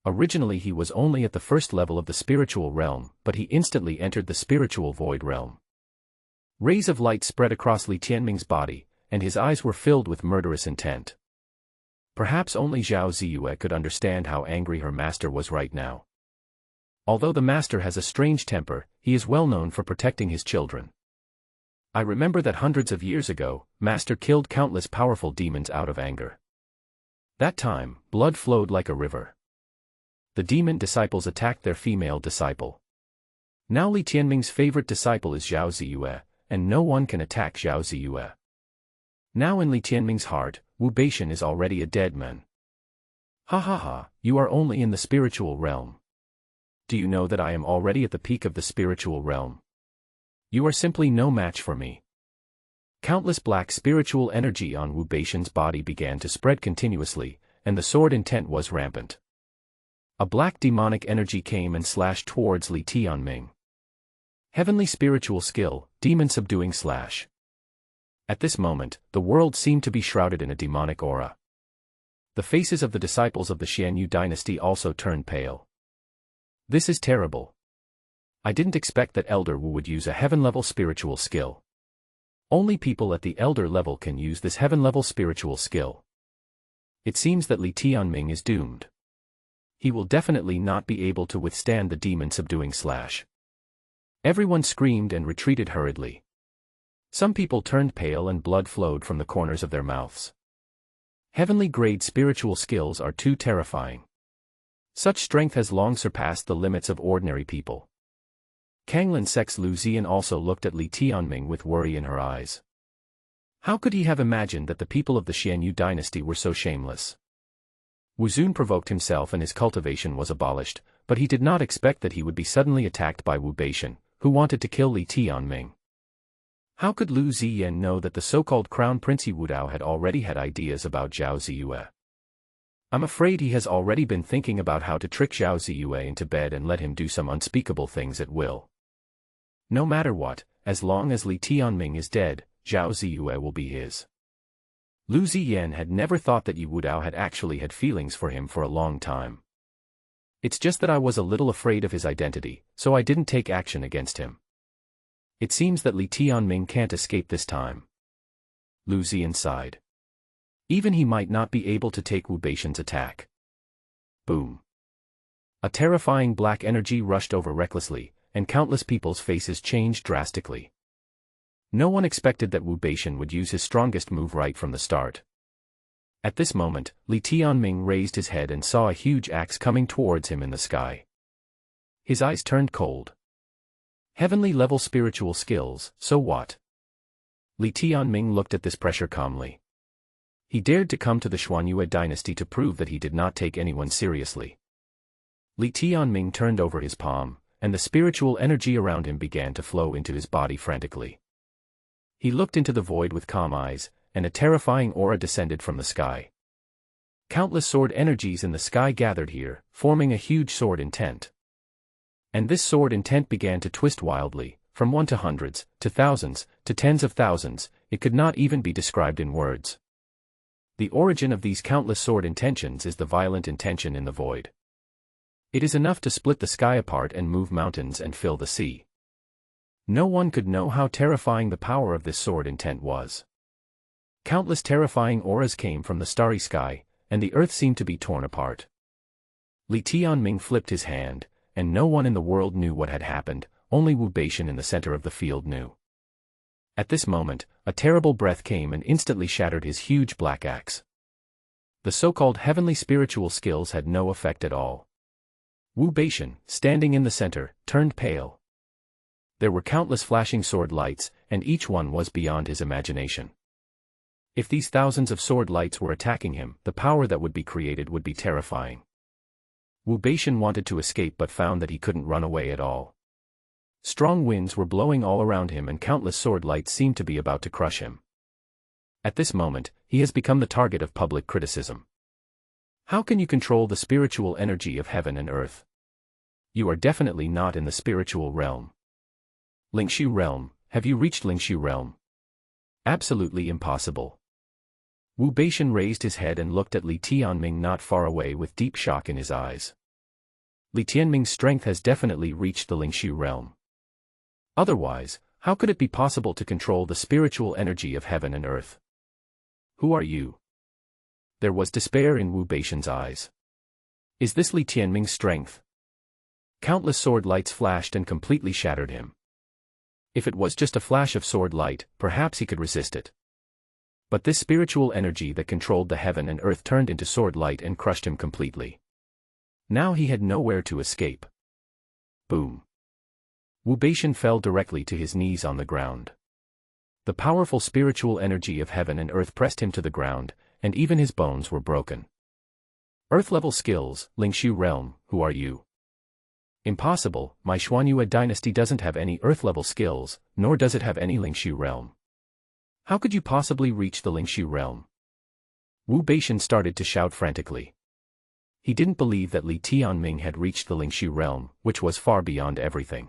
Originally he was only at the first level of the spiritual realm, but he instantly entered the spiritual void realm. Rays of light spread across Li Tianming's body, and his eyes were filled with murderous intent. Perhaps only Zhao Ziyue could understand how angry her master was right now. Although the master has a strange temper, he is well known for protecting his children. I remember that hundreds of years ago, Master killed countless powerful demons out of anger. That time, blood flowed like a river. The demon disciples attacked their female disciple. Now Li Tianming's favorite disciple is Zhao Ziyue, and no one can attack Zhao Ziyue. Now in Li Tianming's heart, Wu Beishan is already a dead man. Ha ha ha, you are only in the spiritual realm. Do you know that I am already at the peak of the spiritual realm? You are simply no match for me. Countless black spiritual energy on Wu Beishan's body began to spread continuously, and the sword intent was rampant. A black demonic energy came and slashed towards Li Tianming. Heavenly spiritual skill, demon subduing slash. At this moment, the world seemed to be shrouded in a demonic aura. The faces of the disciples of the Xuanyue dynasty also turned pale. This is terrible. I didn't expect that Elder Wu would use a heaven-level spiritual skill. Only people at the Elder level can use this heaven-level spiritual skill. It seems that Li Tianming is doomed. He will definitely not be able to withstand the demon-subduing slash. Everyone screamed and retreated hurriedly. Some people turned pale and blood flowed from the corners of their mouths. Heavenly-grade spiritual skills are too terrifying. Such strength has long surpassed the limits of ordinary people. Kanglan Sek's Lu Ziyan also looked at Li Tianming with worry in her eyes. How could he have imagined that the people of the Xuanyue dynasty were so shameless? Wu Zun provoked himself and his cultivation was abolished, but he did not expect that he would be suddenly attacked by Wu Beishan, who wanted to kill Li Tianming. How could Lu Ziyan know that the so-called Crown Prince Wu Dao had already had ideas about Zhao Ziyue? I'm afraid he has already been thinking about how to trick Zhao Ziyue into bed and let him do some unspeakable things at will. No matter what, as long as Li Tianming is dead, Zhao Ziyue will be his. Lu Ziyan had never thought that Yi Wudao had actually had feelings for him for a long time. It's just that I was a little afraid of his identity, so I didn't take action against him. It seems that Li Tianming can't escape this time. Lu Ziyan sighed. Even he might not be able to take Wu Baishan's attack. Boom. A terrifying black energy rushed over recklessly, and countless people's faces changed drastically. No one expected that Wu Baishan would use his strongest move right from the start. At this moment, Li Tianming raised his head and saw a huge axe coming towards him in the sky. His eyes turned cold. Heavenly level spiritual skills, so what? Li Tianming looked at this pressure calmly. He dared to come to the Xuanyue dynasty to prove that he did not take anyone seriously. Li Tianming turned over his palm, and the spiritual energy around him began to flow into his body frantically. He looked into the void with calm eyes, and a terrifying aura descended from the sky. Countless sword energies in the sky gathered here, forming a huge sword intent. And this sword intent began to twist wildly, from one to hundreds, to thousands, to tens of thousands. It could not even be described in words. The origin of these countless sword intentions is the violent intention in the void. It is enough to split the sky apart and move mountains and fill the sea. No one could know how terrifying the power of this sword intent was. Countless terrifying auras came from the starry sky, and the earth seemed to be torn apart. Li Tianming flipped his hand, and no one in the world knew what had happened, only Wu Baishan in the center of the field knew. At this moment, a terrible breath came and instantly shattered his huge black axe. The so-called heavenly spiritual skills had no effect at all. Wu Baishan, standing in the center, turned pale. There were countless flashing sword lights, and each one was beyond his imagination. If these thousands of sword lights were attacking him, the power that would be created would be terrifying. Wu Baishan wanted to escape but found that he couldn't run away at all. Strong winds were blowing all around him and countless sword lights seemed to be about to crush him. At this moment, he has become the target of public criticism. How can you control the spiritual energy of heaven and earth? You are definitely not in the spiritual realm. Lingshu realm, have you reached Lingshu realm? Absolutely impossible. Wu Baishan raised his head and looked at Li Tianming not far away with deep shock in his eyes. Li Tianming's strength has definitely reached the Lingshu realm. Otherwise, how could it be possible to control the spiritual energy of heaven and earth? Who are you? There was despair in Wu Baishan's eyes. Is this Li Tianming's strength? Countless sword lights flashed and completely shattered him. If it was just a flash of sword light, perhaps he could resist it. But this spiritual energy that controlled the heaven and earth turned into sword light and crushed him completely. Now he had nowhere to escape. Boom. Wu Baishan fell directly to his knees on the ground. The powerful spiritual energy of heaven and earth pressed him to the ground, and even his bones were broken. Earth-level skills, Lingshu realm, who are you? Impossible, my Xuanyue dynasty doesn't have any earth-level skills, nor does it have any Lingshu realm. How could you possibly reach the Lingshu realm? Wu Baishan started to shout frantically. He didn't believe that Li Tianming had reached the Lingshu realm, which was far beyond everything.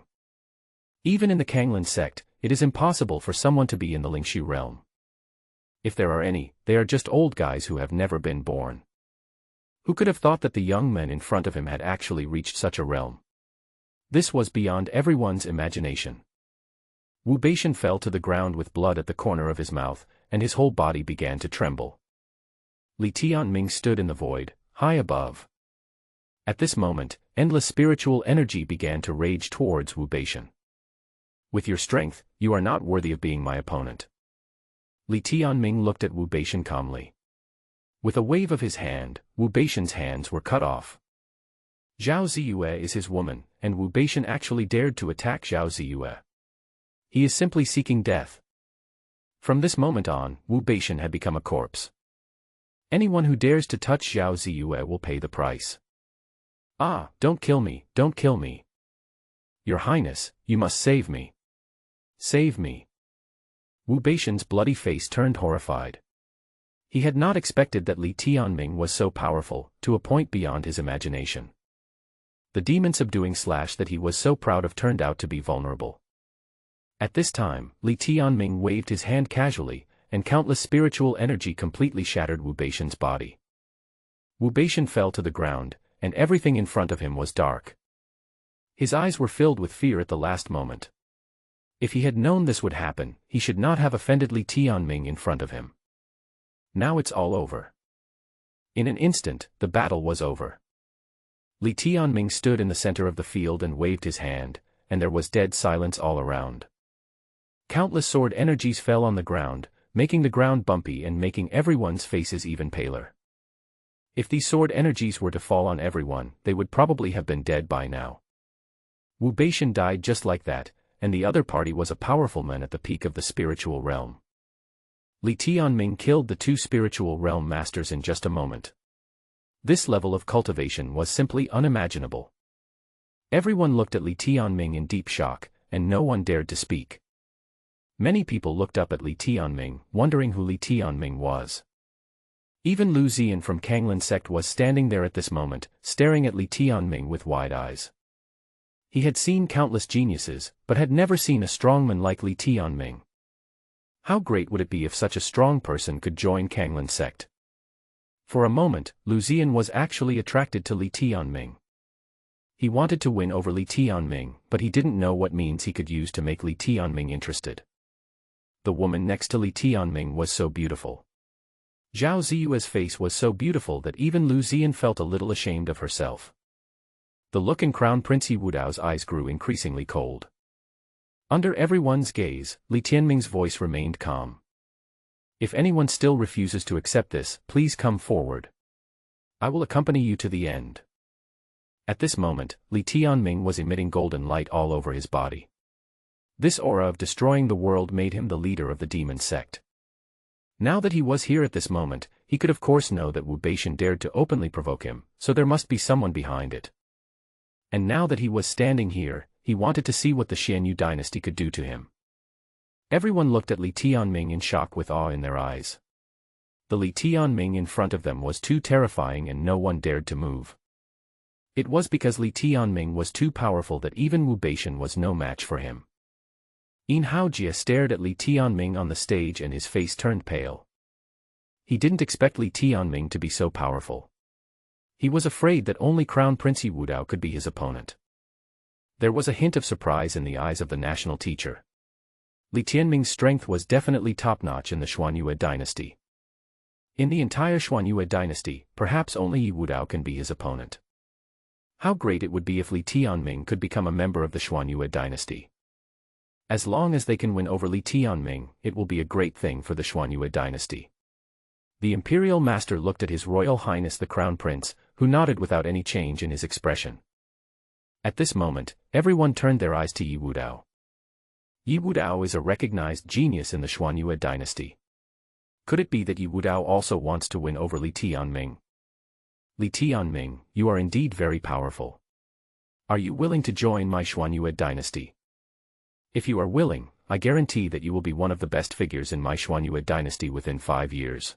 Even in the Kanglan sect, it is impossible for someone to be in the Lingshu realm. If there are any, they are just old guys who have never been born. Who could have thought that the young men in front of him had actually reached such a realm? This was beyond everyone's imagination. Wu Baishan fell to the ground with blood at the corner of his mouth, and his whole body began to tremble. Li Tianming stood in the void, high above. At this moment, endless spiritual energy began to rage towards Wu Baishan. With your strength, you are not worthy of being my opponent. Li Tianming looked at Wu Baishan calmly. With a wave of his hand, Wu Baishan's hands were cut off. Zhao Ziyue is his woman, and Wu Baishan actually dared to attack Zhao Ziyue. He is simply seeking death. From this moment on, Wu Baishan had become a corpse. Anyone who dares to touch Zhao Ziyue will pay the price. Ah, don't kill me, don't kill me. Your Highness, you must save me. Save me. Wu Baishan's bloody face turned horrified. He had not expected that Li Tianming was so powerful, to a point beyond his imagination. The demon subduing slash that he was so proud of turned out to be vulnerable. At this time, Li Tianming waved his hand casually, and countless spiritual energy completely shattered Wu Beishan's body. Wu Beishan fell to the ground, and everything in front of him was dark. His eyes were filled with fear at the last moment. If he had known this would happen, he should not have offended Li Tianming in front of him. Now it's all over. In an instant, the battle was over. Li Tianming stood in the center of the field and waved his hand, and there was dead silence all around. Countless sword energies fell on the ground, making the ground bumpy and making everyone's faces even paler. If these sword energies were to fall on everyone, they would probably have been dead by now. Wu Beishan died just like that, and the other party was a powerful man at the peak of the spiritual realm. Li Tianming killed the two spiritual realm masters in just a moment. This level of cultivation was simply unimaginable. Everyone looked at Li Tianming in deep shock, and no one dared to speak. Many people looked up at Li Tianming, wondering who Li Tianming was. Even Liu Ziyan from Kanglan sect was standing there at this moment, staring at Li Tianming with wide eyes. He had seen countless geniuses, but had never seen a strongman like Li Tianming. How great would it be if such a strong person could join Kanglan sect? For a moment, Liu Ziyan was actually attracted to Li Tianming. He wanted to win over Li Tianming, but he didn't know what means he could use to make Li Tianming interested. The woman next to Li Tianming was so beautiful. Zhao Ziyue's face was so beautiful that even Liu Ziyan felt a little ashamed of herself. The look in Crown Prince Yi Wudao's eyes grew increasingly cold. Under everyone's gaze, Li Tianming's voice remained calm. If anyone still refuses to accept this, please come forward. I will accompany you to the end. At this moment, Li Tianming was emitting golden light all over his body. This aura of destroying the world made him the leader of the demon sect. Now that he was here at this moment, he could of course know that Wu Beishan dared to openly provoke him, so there must be someone behind it. And now that he was standing here, he wanted to see what the Xianyu dynasty could do to him. Everyone looked at Li Tianming in shock with awe in their eyes. The Li Tianming in front of them was too terrifying and no one dared to move. It was because Li Tianming was too powerful that even Wu Beishan was no match for him. Yin Haojie stared at Li Tianming on the stage and his face turned pale. He didn't expect Li Tianming to be so powerful. He was afraid that only Crown Prince Yi Wudao could be his opponent. There was a hint of surprise in the eyes of the national teacher. Li Tianming's strength was definitely top-notch in the Xuanyue dynasty. In the entire Xuanyue dynasty, perhaps only Yi Wudao can be his opponent. How great it would be if Li Tianming could become a member of the Xuanyue dynasty. As long as they can win over Li Tianming, it will be a great thing for the Xuanyue dynasty. The imperial master looked at His Royal Highness the Crown Prince, who nodded without any change in his expression. At this moment, everyone turned their eyes to Yi Wudao. Yi Wudao is a recognized genius in the Xuanyue dynasty. Could it be that Yi Wudao also wants to win over Li Tianming? Li Tianming, you are indeed very powerful. Are you willing to join my Xuanyue dynasty? If you are willing, I guarantee that you will be one of the best figures in my Xuanyue dynasty within 5 years.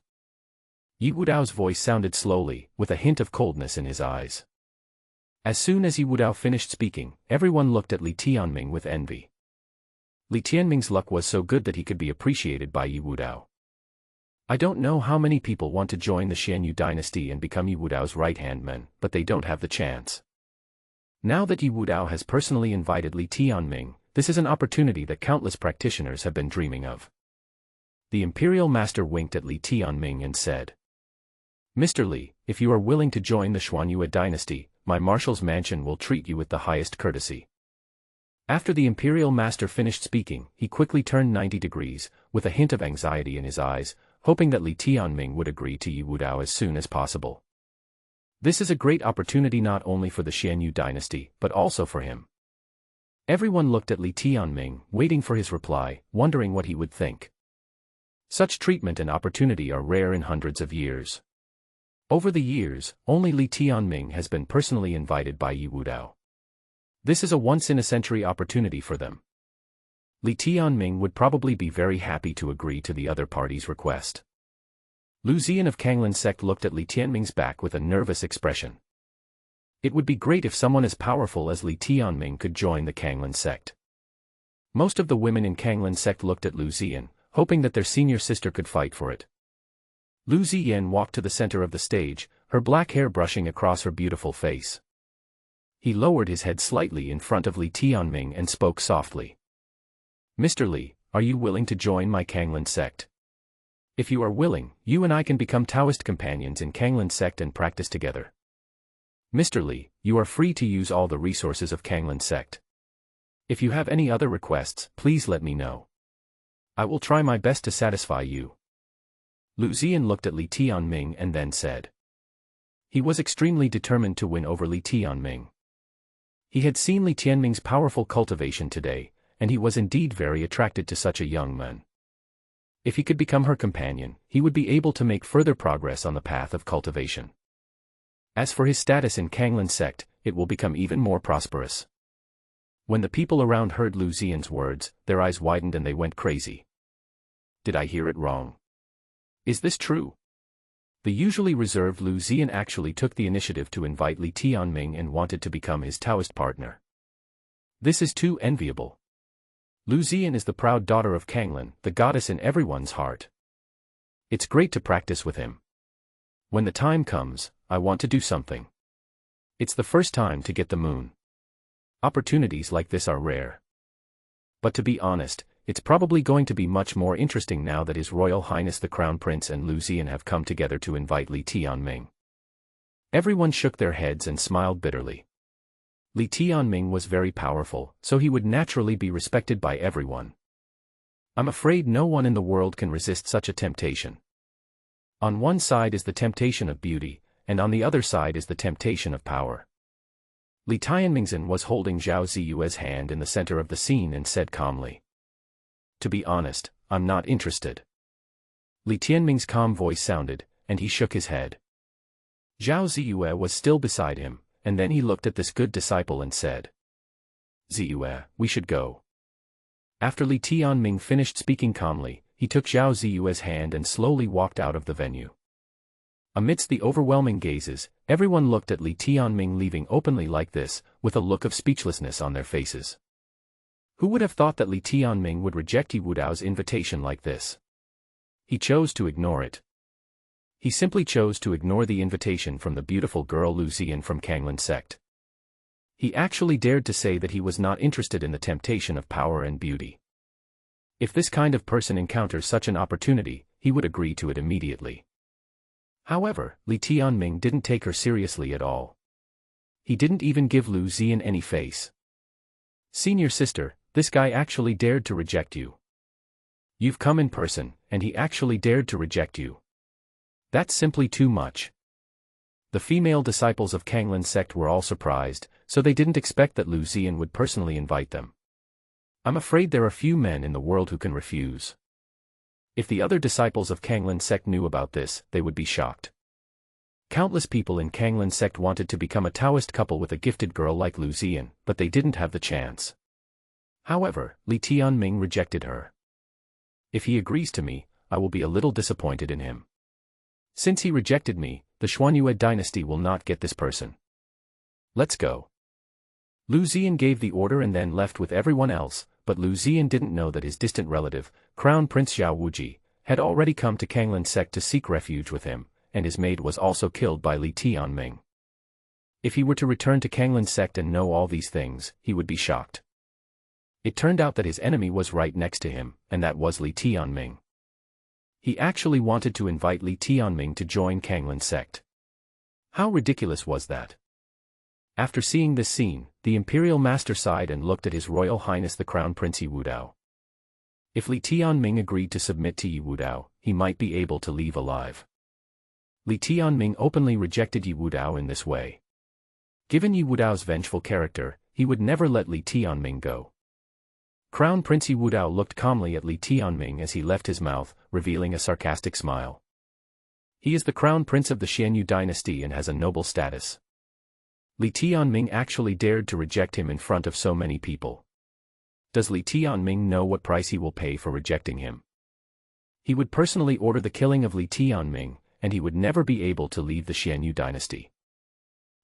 Yi Wudao's voice sounded slowly, with a hint of coldness in his eyes. As soon as Yi Wudao finished speaking, everyone looked at Li Tianming with envy. Li Tianming's luck was so good that he could be appreciated by Yi Wudao. I don't know how many people want to join the Xianyu dynasty and become Yi Wudao's right-hand man, but they don't have the chance. Now that Yi Wudao has personally invited Li Tianming, this is an opportunity that countless practitioners have been dreaming of. The Imperial Master winked at Li Tianming and said, Mr. Li, if you are willing to join the Xuanyue dynasty, my marshal's mansion will treat you with the highest courtesy. After the Imperial Master finished speaking, he quickly turned 90 degrees, with a hint of anxiety in his eyes, hoping that Li Tianming would agree to Yi Wudao as soon as possible. This is a great opportunity not only for the Xianyu dynasty, but also for him. Everyone looked at Li Tianming, waiting for his reply, wondering what he would think. Such treatment and opportunity are rare in hundreds of years. Over the years, only Li Tianming has been personally invited by Yi Wudao. This is a once-in-a-century opportunity for them. Li Tianming would probably be very happy to agree to the other party's request. Lu Ziyan of Kanglin's sect looked at Li Tianming's back with a nervous expression. It would be great if someone as powerful as Li Tianming could join the Kanglin sect. Most of the women in Kanglin's sect looked at Lu Ziyan, hoping that their senior sister could fight for it. Lu Ziyan walked to the center of the stage, her black hair brushing across her beautiful face. He lowered his head slightly in front of Li Tianming and spoke softly. "Mr. Li, are you willing to join my Kanglin sect? If you are willing, you and I can become Taoist companions in Kanglin sect and practice together. Mr. Li, you are free to use all the resources of Kanglin sect. If you have any other requests, please let me know. I will try my best to satisfy you." Lu Ziyan looked at Li Tianming and then said. He was extremely determined to win over Li Tianming. He had seen Li Tianming's powerful cultivation today, and he was indeed very attracted to such a young man. If he could become her companion, he would be able to make further progress on the path of cultivation. As for his status in Kanglin sect, it will become even more prosperous. When the people around heard Lu Ziyan's words, their eyes widened and they went crazy. Did I hear it wrong? Is this true? The usually reserved Lu Ziyan actually took the initiative to invite Li Tianming and wanted to become his Taoist partner. This is too enviable. Lu Ziyan is the proud daughter of Kanglin, the goddess in everyone's heart. It's great to practice with him. When the time comes, I want to do something. It's the first time to get the moon. Opportunities like this are rare. But to be honest, it's probably going to be much more interesting now that His Royal Highness the Crown Prince and Lu Ziyan have come together to invite Li Tianming. Everyone shook their heads and smiled bitterly. Li Tianming was very powerful, so he would naturally be respected by everyone. I'm afraid no one in the world can resist such a temptation. On one side is the temptation of beauty, and on the other side is the temptation of power. Li Tianming was holding Zhao Ziyue's hand in the center of the scene and said calmly. To be honest, I'm not interested. Li Tianming's calm voice sounded, and he shook his head. Zhao Ziyue was still beside him, and then he looked at this good disciple and said. Ziyue, we should go. After Li Tianming finished speaking calmly, he took Zhao Ziyue's hand and slowly walked out of the venue. Amidst the overwhelming gazes, everyone looked at Li Tianming leaving openly like this, with a look of speechlessness on their faces. Who would have thought that Li Tianming would reject Yi Wudao's invitation like this? He chose to ignore it. He simply chose to ignore the invitation from the beautiful girl Lu Ziyan from Kanglin sect. He actually dared to say that he was not interested in the temptation of power and beauty. If this kind of person encounters such an opportunity, he would agree to it immediately. However, Li Tianming didn't take her seriously at all. He didn't even give Lu Ziyan any face. Senior sister, this guy actually dared to reject you. You've come in person, and he actually dared to reject you. That's simply too much. The female disciples of Kanglin's sect were all surprised, so they didn't expect that Lu Ziyan would personally invite them. I'm afraid there are few men in the world who can refuse. If the other disciples of Kanglin's sect knew about this, they would be shocked. Countless people in Kanglin's sect wanted to become a Taoist couple with a gifted girl like Lu Ziyan, but they didn't have the chance. However, Li Tianming rejected her. If he agrees to me, I will be a little disappointed in him. Since he rejected me, the Xuanyue dynasty will not get this person. Let's go. Lu Ziyan gave the order and then left with everyone else, but Lu Ziyan didn't know that his distant relative, Crown Prince Zhao Wuji, had already come to Kanglin's sect to seek refuge with him, and his maid was also killed by Li Tianming. If he were to return to Kanglin's sect and know all these things, he would be shocked. It turned out that his enemy was right next to him, and that was Li Tianming. He actually wanted to invite Li Tianming to join Kanglin's sect. How ridiculous was that? After seeing this scene, the Imperial Master sighed and looked at His Royal Highness the Crown Prince Yi Wudao. If Li Tianming agreed to submit to Yi Wudao, he might be able to leave alive. Li Tianming openly rejected Yi Wudao in this way. Given Yi Wudao's vengeful character, he would never let Li Tianming go. Crown Prince Yi Wudao looked calmly at Li Tianming as he left his mouth, revealing a sarcastic smile. He is the Crown Prince of the Xianyu dynasty and has a noble status. Li Tianming actually dared to reject him in front of so many people. Does Li Tianming know what price he will pay for rejecting him? He would personally order the killing of Li Tianming, and he would never be able to leave the Xianyu dynasty.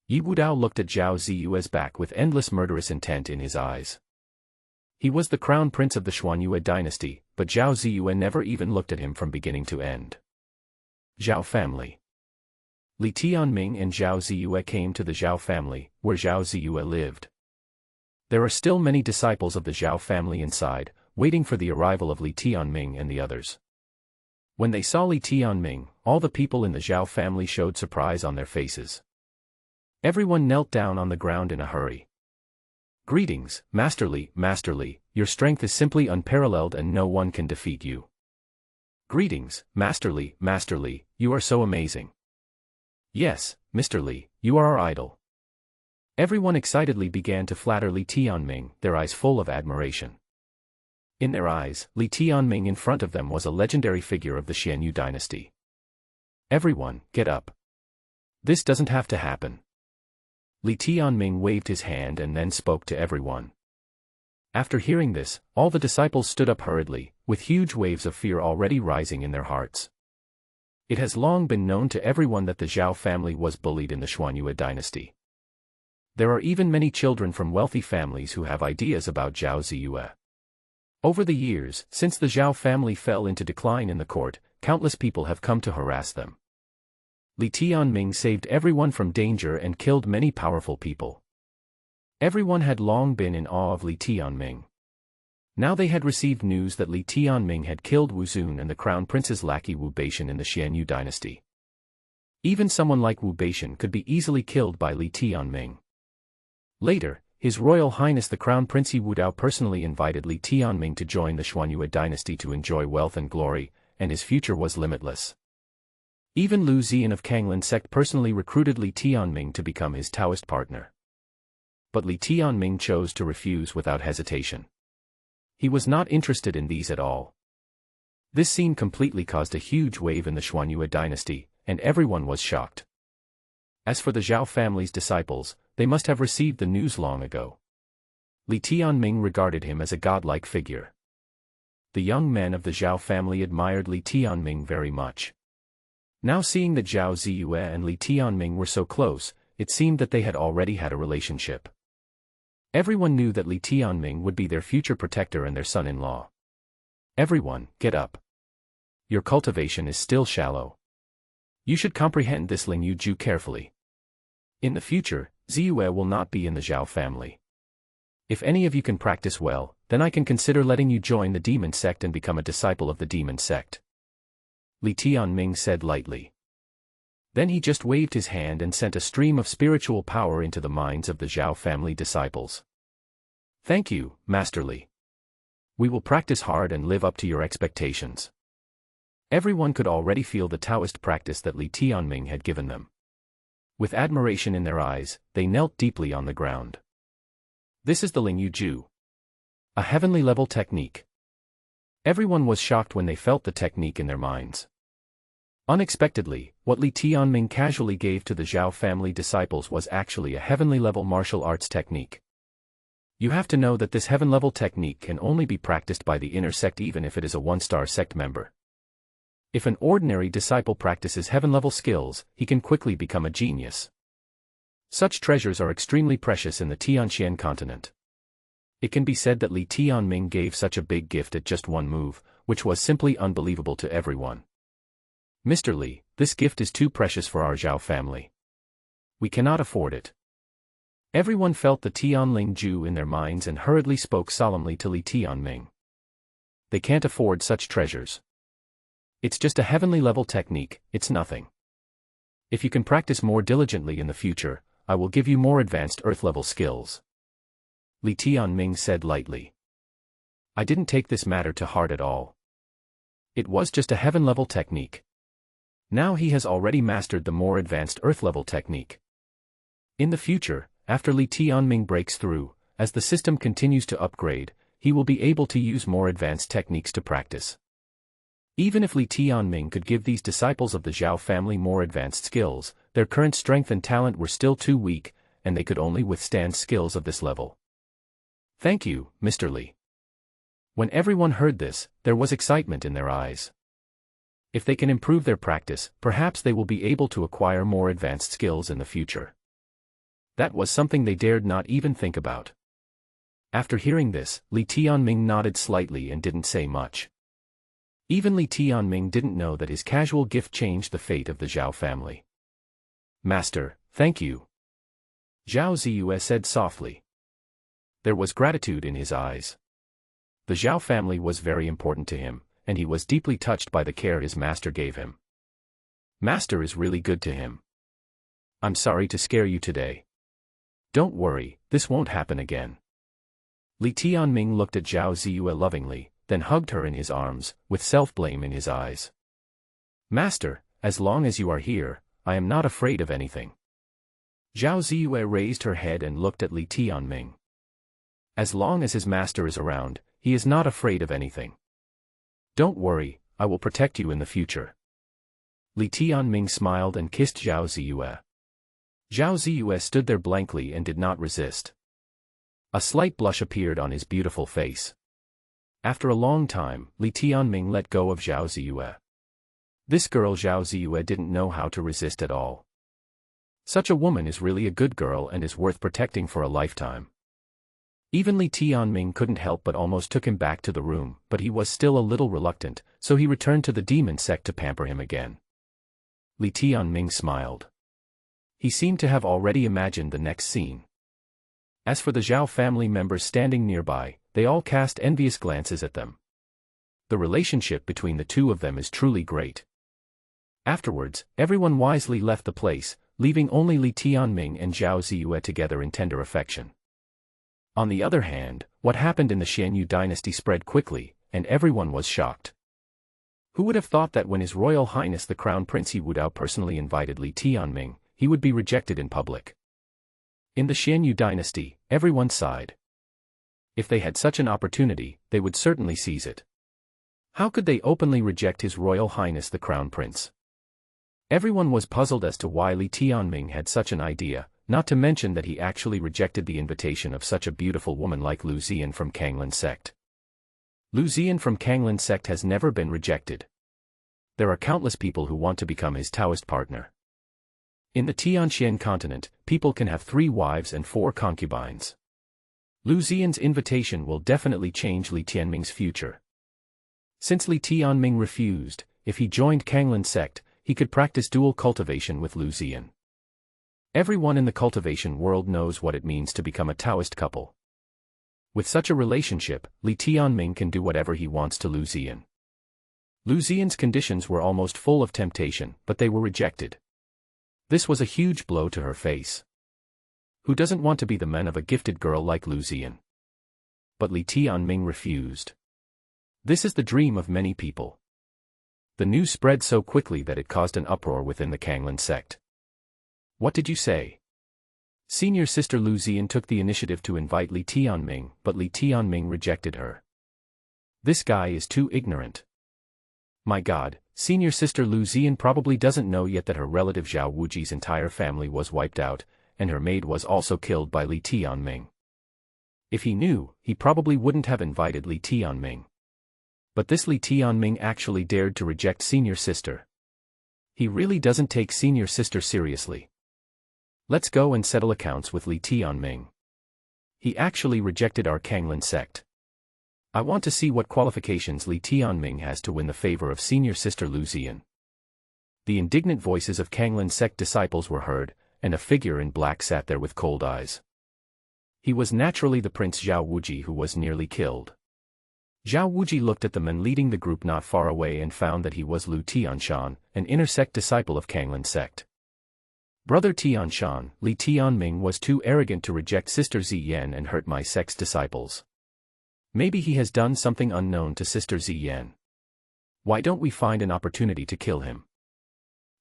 Yi Wudao looked at Zhao Ziyue's back with endless murderous intent in his eyes. He was the crown prince of the Xuanyue dynasty, but Zhao Ziyue never even looked at him from beginning to end. Zhao family. Li Tianming and Zhao Ziyue came to the Zhao family, where Zhao Ziyue lived. There are still many disciples of the Zhao family inside, waiting for the arrival of Li Tianming and the others. When they saw Li Tianming, all the people in the Zhao family showed surprise on their faces. Everyone knelt down on the ground in a hurry. Greetings, Master Li, Master Li, your strength is simply unparalleled and no one can defeat you. Greetings, Master Li, Master Li, you are so amazing. Yes, Mr. Li, you are our idol. Everyone excitedly began to flatter Li Tianming, their eyes full of admiration. In their eyes, Li Tianming in front of them was a legendary figure of the Xianyu dynasty. Everyone, get up. This doesn't have to happen. Li Tianming waved his hand and then spoke to everyone. After hearing this, all the disciples stood up hurriedly, with huge waves of fear already rising in their hearts. It has long been known to everyone that the Zhao family was bullied in the Xuanyue dynasty. There are even many children from wealthy families who have ideas about Zhao Ziyue. Over the years, since the Zhao family fell into decline in the court, countless people have come to harass them. Li Tianming saved everyone from danger and killed many powerful people. Everyone had long been in awe of Li Tianming. Now they had received news that Li Tianming had killed Wu Zun and the crown prince's lackey Wu Beishan in the Xianyu dynasty. Even someone like Wu Beishan could be easily killed by Li Tianming. Later, His Royal Highness the Crown Prince Yi Wudao personally invited Li Tianming to join the Xuanyue dynasty to enjoy wealth and glory, and his future was limitless. Even Liu Xian of Kanglin sect personally recruited Li Tianming to become his Taoist partner. But Li Tianming chose to refuse without hesitation. He was not interested in these at all. This scene completely caused a huge wave in the Xuanyue dynasty, and everyone was shocked. As for the Zhao family's disciples, they must have received the news long ago. Li Tianming regarded him as a godlike figure. The young men of the Zhao family admired Li Tianming very much. Now seeing that Zhao Ziyue and Li Tianming were so close, it seemed that they had already had a relationship. Everyone knew that Li Tianming would be their future protector and their son-in-law. Everyone, get up. Your cultivation is still shallow. You should comprehend this Ling Yu Ju carefully. In the future, Ziyue will not be in the Zhao family. If any of you can practice well, then I can consider letting you join the demon sect and become a disciple of the demon sect. Li Tianming said lightly. Then he just waved his hand and sent a stream of spiritual power into the minds of the Zhao family disciples. Thank you, Master Li. We will practice hard and live up to your expectations. Everyone could already feel the Taoist practice that Li Tianming had given them. With admiration in their eyes, they knelt deeply on the ground. This is the Ling Yu Ju. A heavenly level technique. Everyone was shocked when they felt the technique in their minds. Unexpectedly, what Li Tianming casually gave to the Zhao family disciples was actually a heavenly level martial arts technique. You have to know that this heaven level technique can only be practiced by the inner sect even if it is a one-star sect member. If an ordinary disciple practices heaven-level skills, he can quickly become a genius. Such treasures are extremely precious in the Tianxuan Continent. It can be said that Li Tianming gave such a big gift at just one move, which was simply unbelievable to everyone. Mr. Li, this gift is too precious for our Zhao family. We cannot afford it. Everyone felt the Tianling Ju in their minds and hurriedly spoke solemnly to Li Tianming. They can't afford such treasures. It's just a heavenly level technique, it's nothing. If you can practice more diligently in the future, I will give you more advanced earth level skills. Li Tianming said lightly. I didn't take this matter to heart at all. It was just a heaven level technique. Now he has already mastered the more advanced earth level technique. In the future, after Li Tianming breaks through, as the system continues to upgrade, he will be able to use more advanced techniques to practice. Even if Li Tianming could give these disciples of the Zhao family more advanced skills, their current strength and talent were still too weak, and they could only withstand skills of this level. Thank you, Mr. Li. When everyone heard this, there was excitement in their eyes. If they can improve their practice, perhaps they will be able to acquire more advanced skills in the future. That was something they dared not even think about. After hearing this, Li Tianming nodded slightly and didn't say much. Even Li Tianming didn't know that his casual gift changed the fate of the Zhao family. "Master, thank you," Zhao Ziyue said softly. There was gratitude in his eyes. The Zhao family was very important to him, and he was deeply touched by the care his master gave him. Master is really good to him. "I'm sorry to scare you today. Don't worry, this won't happen again." Li Tianming looked at Zhao Ziyue lovingly, then hugged her in his arms, with self-blame in his eyes. "Master, as long as you are here, I am not afraid of anything." Zhao Ziyue raised her head and looked at Li Tianming. As long as his master is around, he is not afraid of anything. "Don't worry, I will protect you in the future." Li Tianming smiled and kissed Zhao Ziyue. Zhao Ziyue stood there blankly and did not resist. A slight blush appeared on his beautiful face. After a long time, Li Tianming let go of Zhao Ziyue. This girl Zhao Ziyue didn't know how to resist at all. Such a woman is really a good girl and is worth protecting for a lifetime. Even Li Tianming couldn't help but almost took him back to the room, but he was still a little reluctant, so he returned to the demon sect to pamper him again. Li Tianming smiled. He seemed to have already imagined the next scene. As for the Zhao family members standing nearby, they all cast envious glances at them. The relationship between the two of them is truly great. Afterwards, everyone wisely left the place, leaving only Li Tianming and Zhao Ziyue together in tender affection. On the other hand, what happened in the Xianyu dynasty spread quickly, and everyone was shocked. Who would have thought that when His Royal Highness the Crown Prince Yi Wudao personally invited Li Tianming, he would be rejected in public? In the Xianyu dynasty, everyone sighed. If they had such an opportunity, they would certainly seize it. How could they openly reject His Royal Highness the Crown Prince? Everyone was puzzled as to why Li Tianming had such an idea, not to mention that he actually rejected the invitation of such a beautiful woman like Liu Xian from Kanglin sect. Liu Xian from Kanglin sect has never been rejected. There are countless people who want to become his Taoist partner. In the Tianxuan Continent, people can have 3 wives and 4 concubines. Liu Xian's invitation will definitely change Li Tianming's future. Since Li Tianming refused, if he joined Kanglin sect, he could practice dual cultivation with Liu Xian. Everyone in the cultivation world knows what it means to become a Taoist couple. With such a relationship, Li Tianming can do whatever he wants to Liu Xian. Liu Xian's conditions were almost full of temptation, but they were rejected. This was a huge blow to her face. Who doesn't want to be the man of a gifted girl like Liu Xian? But Li Tianming refused. This is the dream of many people. The news spread so quickly that it caused an uproar within the Kanglin sect. "What did you say?" Senior sister Liu Xian took the initiative to invite Li Tianming, but Li Tianming rejected her. "This guy is too ignorant." My God, senior sister Liu Xian probably doesn't know yet that her relative Zhao Wuji's entire family was wiped out, and her maid was also killed by Li Tianming. If he knew, he probably wouldn't have invited Li Tianming. But this Li Tianming actually dared to reject senior sister. He really doesn't take senior sister seriously. Let's go and settle accounts with Li Tianming. He actually rejected our Kanglin sect. I want to see what qualifications Li Tianming has to win the favor of senior sister Liu Xian. The indignant voices of Kanglin sect disciples were heard, and a figure in black sat there with cold eyes. He was naturally the Prince Zhao Wuji who was nearly killed. Zhao Wuji looked at the man leading the group not far away and found that he was Liu Tianshan, an inner sect disciple of Kanglin sect. Brother Tianshan, Li Tianming was too arrogant to reject Sister Ziyan and hurt my sect's disciples. Maybe he has done something unknown to Sister Ziyan. Why don't we find an opportunity to kill him?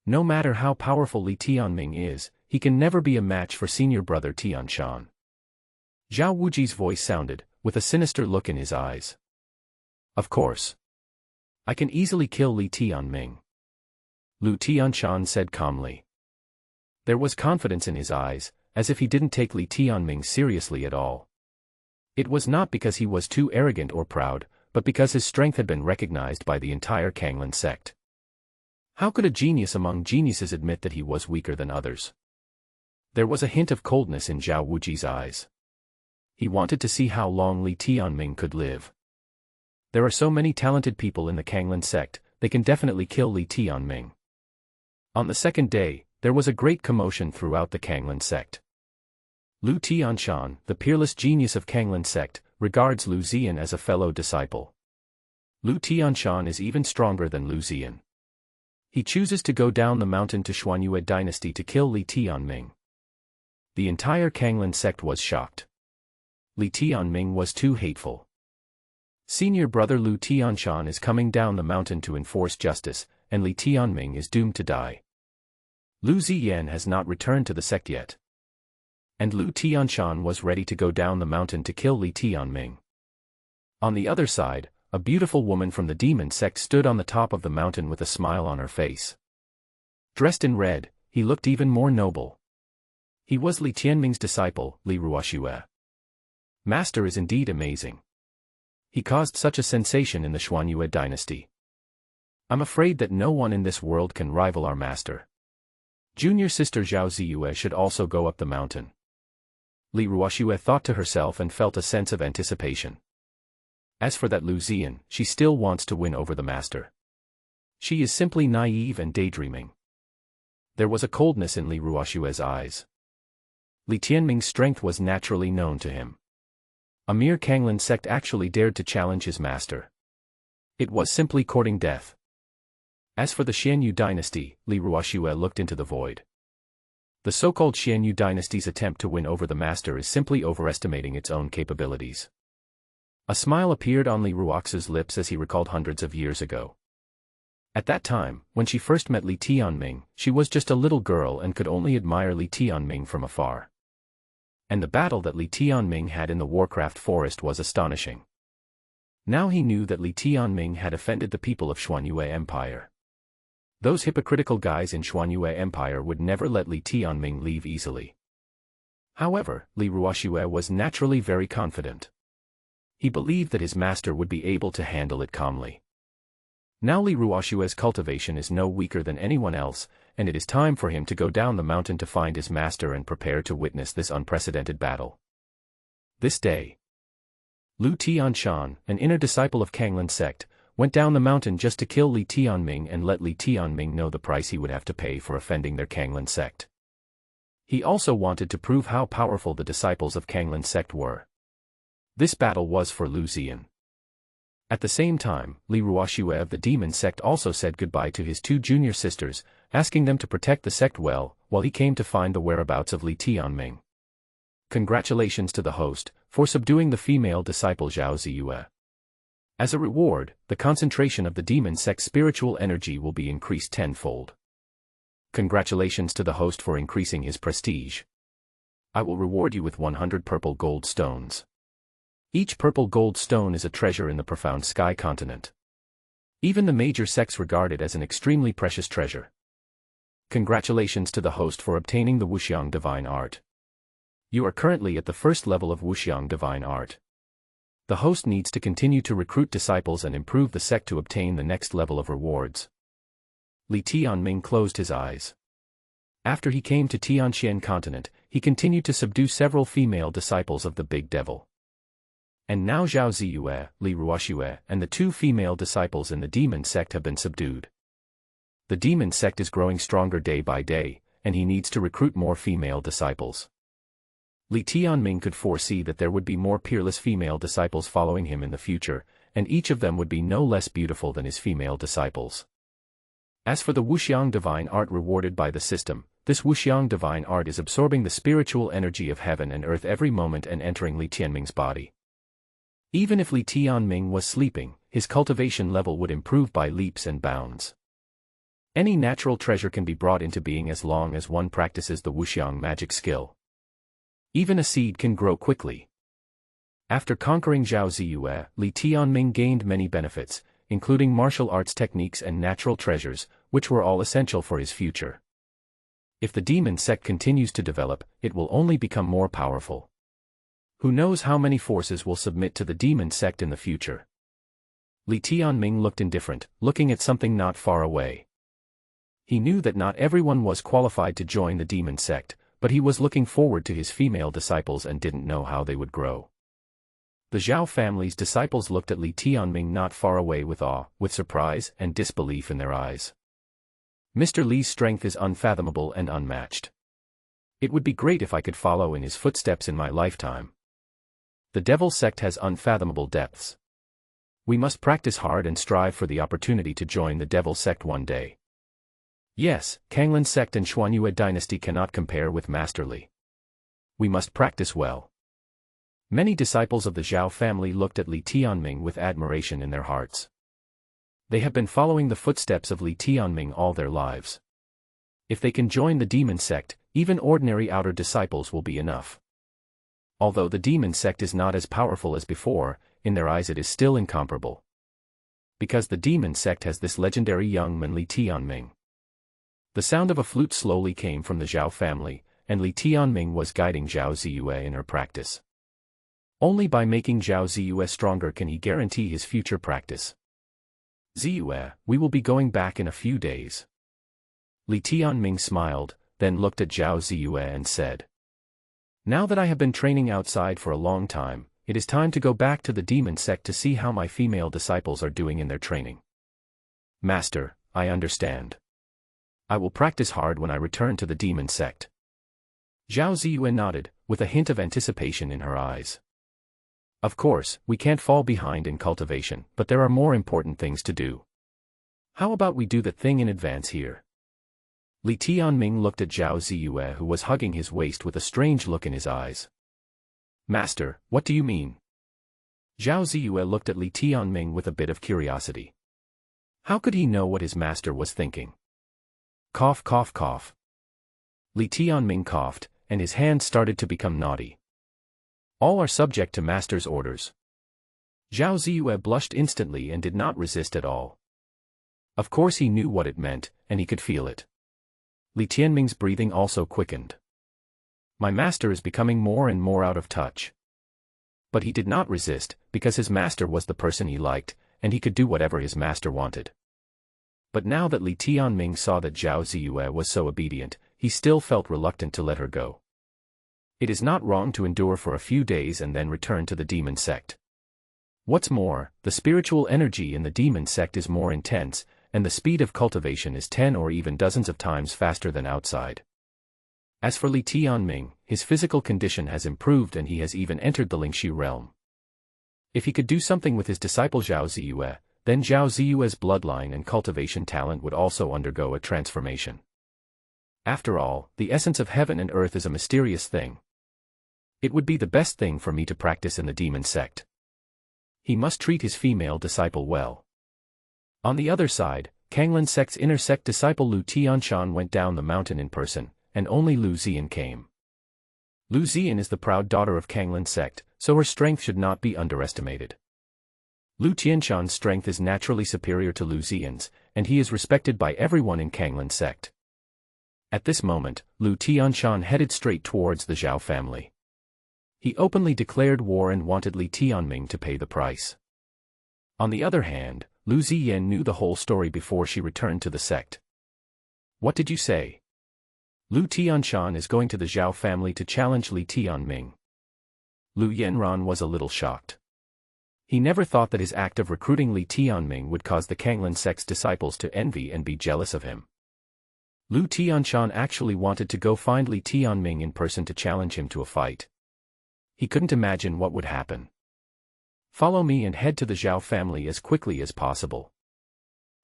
No matter how powerful Li Tianming is, he can never be a match for senior brother Tianshan. Zhao Wuji's voice sounded, with a sinister look in his eyes. Of course. I can easily kill Li Tianming. Liu Tianshan said calmly. There was confidence in his eyes, as if he didn't take Li Tianming seriously at all. It was not because he was too arrogant or proud, but because his strength had been recognized by the entire Kanglin sect. How could a genius among geniuses admit that he was weaker than others? There was a hint of coldness in Zhao Wuji's eyes. He wanted to see how long Li Tianming could live. There are so many talented people in the Kanglin sect, they can definitely kill Li Tianming. On the second day, there was a great commotion throughout the Kanglin sect. Liu Tianxuan, the peerless genius of Kanglin sect, regards Liu Ziyan as a fellow disciple. Liu Tianxuan is even stronger than Liu Ziyan. He chooses to go down the mountain to Xuanyue dynasty to kill Li Tianming. The entire Kanglin sect was shocked. Li Tianming was too hateful. Senior brother Liu Tianxuan is coming down the mountain to enforce justice, and Li Tianming is doomed to die. Liu Ziyan has not returned to the sect yet. And Liu Tianxuan was ready to go down the mountain to kill Li Tianming. On the other side, a beautiful woman from the demon sect stood on the top of the mountain with a smile on her face. Dressed in red, he looked even more noble. He was Li Tianming's disciple, Li Ruoxue. Master is indeed amazing. He caused such a sensation in the Xuanyue dynasty. I'm afraid that no one in this world can rival our master. Junior sister Zhao Ziyue should also go up the mountain. Li Ruoxue thought to herself and felt a sense of anticipation. As for that Liu Ziyan, she still wants to win over the master. She is simply naive and daydreaming. There was a coldness in Li Ruoxue's eyes. Li Tianming's strength was naturally known to him. A mere Kanglin sect actually dared to challenge his master. It was simply courting death. As for the Xianyu dynasty, Li Ruoxue looked into the void. The so-called Xianyu dynasty's attempt to win over the master is simply overestimating its own capabilities. A smile appeared on Li Ruoxue's lips as he recalled hundreds of years ago. At that time, when she first met Li Tianming, she was just a little girl and could only admire Li Tianming from afar. And the battle that Li Tianming had in the Warcraft forest was astonishing. Now he knew that Li Tianming had offended the people of Xuanyue Empire. Those hypocritical guys in Xuanyue Empire would never let Li Tianming leave easily. However, Li Ruoxue was naturally very confident. He believed that his master would be able to handle it calmly. Now Li Ruoxue's cultivation is no weaker than anyone else, and it is time for him to go down the mountain to find his master and prepare to witness this unprecedented battle. This day, Liu Tianxuan, an inner disciple of Kanglin sect, went down the mountain just to kill Li Tianming and let Li Tianming know the price he would have to pay for offending their Kanglin sect. He also wanted to prove how powerful the disciples of Kanglin sect were. This battle was for Liu Ziyan. At the same time, Li Ruoxue of the demon sect also said goodbye to his two junior sisters, asking them to protect the sect well, while he came to find the whereabouts of Li Tianming. Congratulations to the host, for subduing the female disciple Zhao Ziyue. As a reward, the concentration of the demon sect's spiritual energy will be increased tenfold. Congratulations to the host for increasing his prestige. I will reward you with 100 purple gold stones. Each purple gold stone is a treasure in the profound sky continent. Even the major sects regard it as an extremely precious treasure. Congratulations to the host for obtaining the Wuxiang divine art. You are currently at the first level of Wuxiang divine art. The host needs to continue to recruit disciples and improve the sect to obtain the next level of rewards. Li Tianming closed his eyes. After he came to Tianxuan Continent, he continued to subdue several female disciples of the Big Devil. And now Zhao Ziyue, Li Ruoxue, and the two female disciples in the demon sect have been subdued. The demon sect is growing stronger day by day, and he needs to recruit more female disciples. Li Tianming could foresee that there would be more peerless female disciples following him in the future, and each of them would be no less beautiful than his female disciples. As for the Wuxiang divine art rewarded by the system, this Wuxiang divine art is absorbing the spiritual energy of heaven and earth every moment and entering Li Tianming's body. Even if Li Tianming was sleeping, his cultivation level would improve by leaps and bounds. Any natural treasure can be brought into being as long as one practices the Wuxiang magic skill. Even a seed can grow quickly. After conquering Zhao Ziyue, Li Tianming gained many benefits, including martial arts techniques and natural treasures, which were all essential for his future. If the demon sect continues to develop, it will only become more powerful. Who knows how many forces will submit to the demon sect in the future? Li Tianming looked indifferent, looking at something not far away. He knew that not everyone was qualified to join the demon sect, but he was looking forward to his female disciples and didn't know how they would grow. The Zhao family's disciples looked at Li Tianming not far away with awe, with surprise and disbelief in their eyes. Mr. Li's strength is unfathomable and unmatched. It would be great if I could follow in his footsteps in my lifetime. The devil sect has unfathomable depths. We must practice hard and strive for the opportunity to join the devil sect one day. Yes, Kanglin sect and Xuanyue dynasty cannot compare with Master Li. We must practice well. Many disciples of the Zhao family looked at Li Tianming with admiration in their hearts. They have been following the footsteps of Li Tianming all their lives. If they can join the demon sect, even ordinary outer disciples will be enough. Although the demon sect is not as powerful as before, in their eyes it is still incomparable. Because the demon sect has this legendary young man Li Tianming. The sound of a flute slowly came from the Zhao family, and Li Tianming was guiding Zhao Ziyue in her practice. Only by making Zhao Ziyue stronger can he guarantee his future practice. Ziyue, we will be going back in a few days. Li Tianming smiled, then looked at Zhao Ziyue and said, "Now that I have been training outside for a long time, it is time to go back to the demon sect to see how my female disciples are doing in their training." "Master, I understand. I will practice hard when I return to the demon sect." Zhao Ziyue nodded, with a hint of anticipation in her eyes. "Of course, we can't fall behind in cultivation, but there are more important things to do. How about we do that thing in advance here?" Li Tianming looked at Zhao Ziyue, who was hugging his waist with a strange look in his eyes. "Master, what do you mean?" Zhao Ziyue looked at Li Tianming with a bit of curiosity. How could he know what his master was thinking? Cough, cough, cough. Li Tianming coughed, and his hands started to become naughty. "All are subject to master's orders." Zhao Ziyue blushed instantly and did not resist at all. Of course he knew what it meant, and he could feel it. Li Tianming's breathing also quickened. My master is becoming more and more out of touch. But he did not resist, because his master was the person he liked, and he could do whatever his master wanted. But now that Li Tianming saw that Zhao Ziyue was so obedient, he still felt reluctant to let her go. It is not wrong to endure for a few days and then return to the demon sect. What's more, the spiritual energy in the demon sect is more intense, and the speed of cultivation is 10 or even dozens of times faster than outside. As for Li Tianming, his physical condition has improved and he has even entered the Lingxi realm. If he could do something with his disciple Zhao Ziyue, then Zhao Ziyue's bloodline and cultivation talent would also undergo a transformation. After all, the essence of heaven and earth is a mysterious thing. It would be the best thing for me to practice in the demon sect. He must treat his female disciple well. On the other side, Kanglin sect's inner sect disciple Liu Tianxuan went down the mountain in person, and only Liu Xian came. Liu Xian is the proud daughter of Kanglin sect, so her strength should not be underestimated. Liu Tianxuan's strength is naturally superior to Liu Xian's, and he is respected by everyone in Kanglin sect. At this moment, Liu Tianxuan headed straight towards the Zhao family. He openly declared war and wanted Li Tianming to pay the price. On the other hand, Liu Ziyan knew the whole story before she returned to the sect. "What did you say?" "Liu Tianxuan is going to the Zhao family to challenge Li Tianming." Liu Yanran was a little shocked. He never thought that his act of recruiting Li Tianming would cause the Kanglin sect's disciples to envy and be jealous of him. Liu Tianxuan actually wanted to go find Li Tianming in person to challenge him to a fight. He couldn't imagine what would happen. "Follow me and head to the Zhao family as quickly as possible."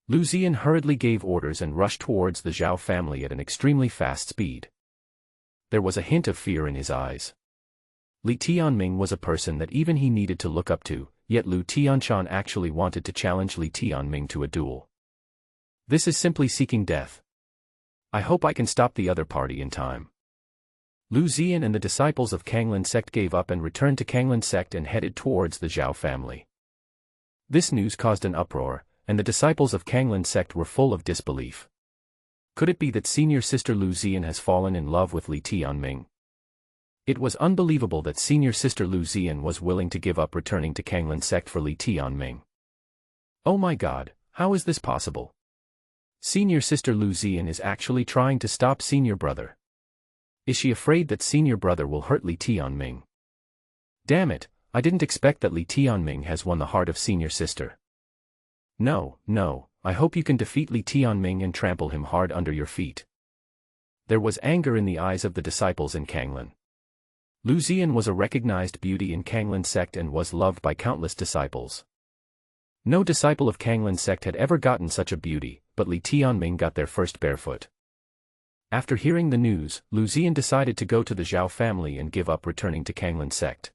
Liu Ziyan hurriedly gave orders and rushed towards the Zhao family at an extremely fast speed. There was a hint of fear in his eyes. Li Tianming was a person that even he needed to look up to, yet Liu Tianxuan actually wanted to challenge Li Tianming to a duel. This is simply seeking death. I hope I can stop the other party in time. Liu Ziyan and the disciples of Kanglin sect gave up and returned to Kanglin sect and headed towards the Zhao family. This news caused an uproar, and the disciples of Kanglin sect were full of disbelief. Could it be that senior sister Liu Ziyan has fallen in love with Li Tianming? It was unbelievable that senior sister Liu Ziyan was willing to give up returning to Kanglin sect for Li Tianming. Oh my God, how is this possible? Senior sister Liu Ziyan is actually trying to stop senior brother. Is she afraid that senior brother will hurt Li Tianming? Damn it, I didn't expect that Li Tianming has won the heart of senior sister. No, I hope you can defeat Li Tianming and trample him hard under your feet. There was anger in the eyes of the disciples in Kanglan. Liu Ziyan was a recognized beauty in Kanglan sect and was loved by countless disciples. No disciple of Kanglan sect had ever gotten such a beauty, but Li Tianming got there first barefoot. After hearing the news, Liu Ziyan decided to go to the Zhao family and give up returning to Kanglan sect.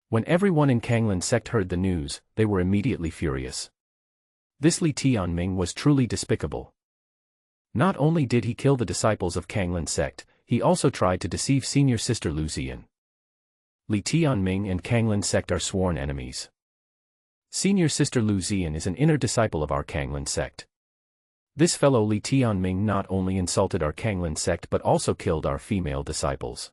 When everyone in Kanglan sect heard the news, they were immediately furious. This Li Tianming was truly despicable. Not only did he kill the disciples of Kanglan sect, he also tried to deceive senior sister Liu Ziyan. Li Tianming and Kanglan sect are sworn enemies. Senior sister Liu Ziyan is an inner disciple of our Kanglan sect. This fellow Li Tianming not only insulted our Kanglan sect but also killed our female disciples.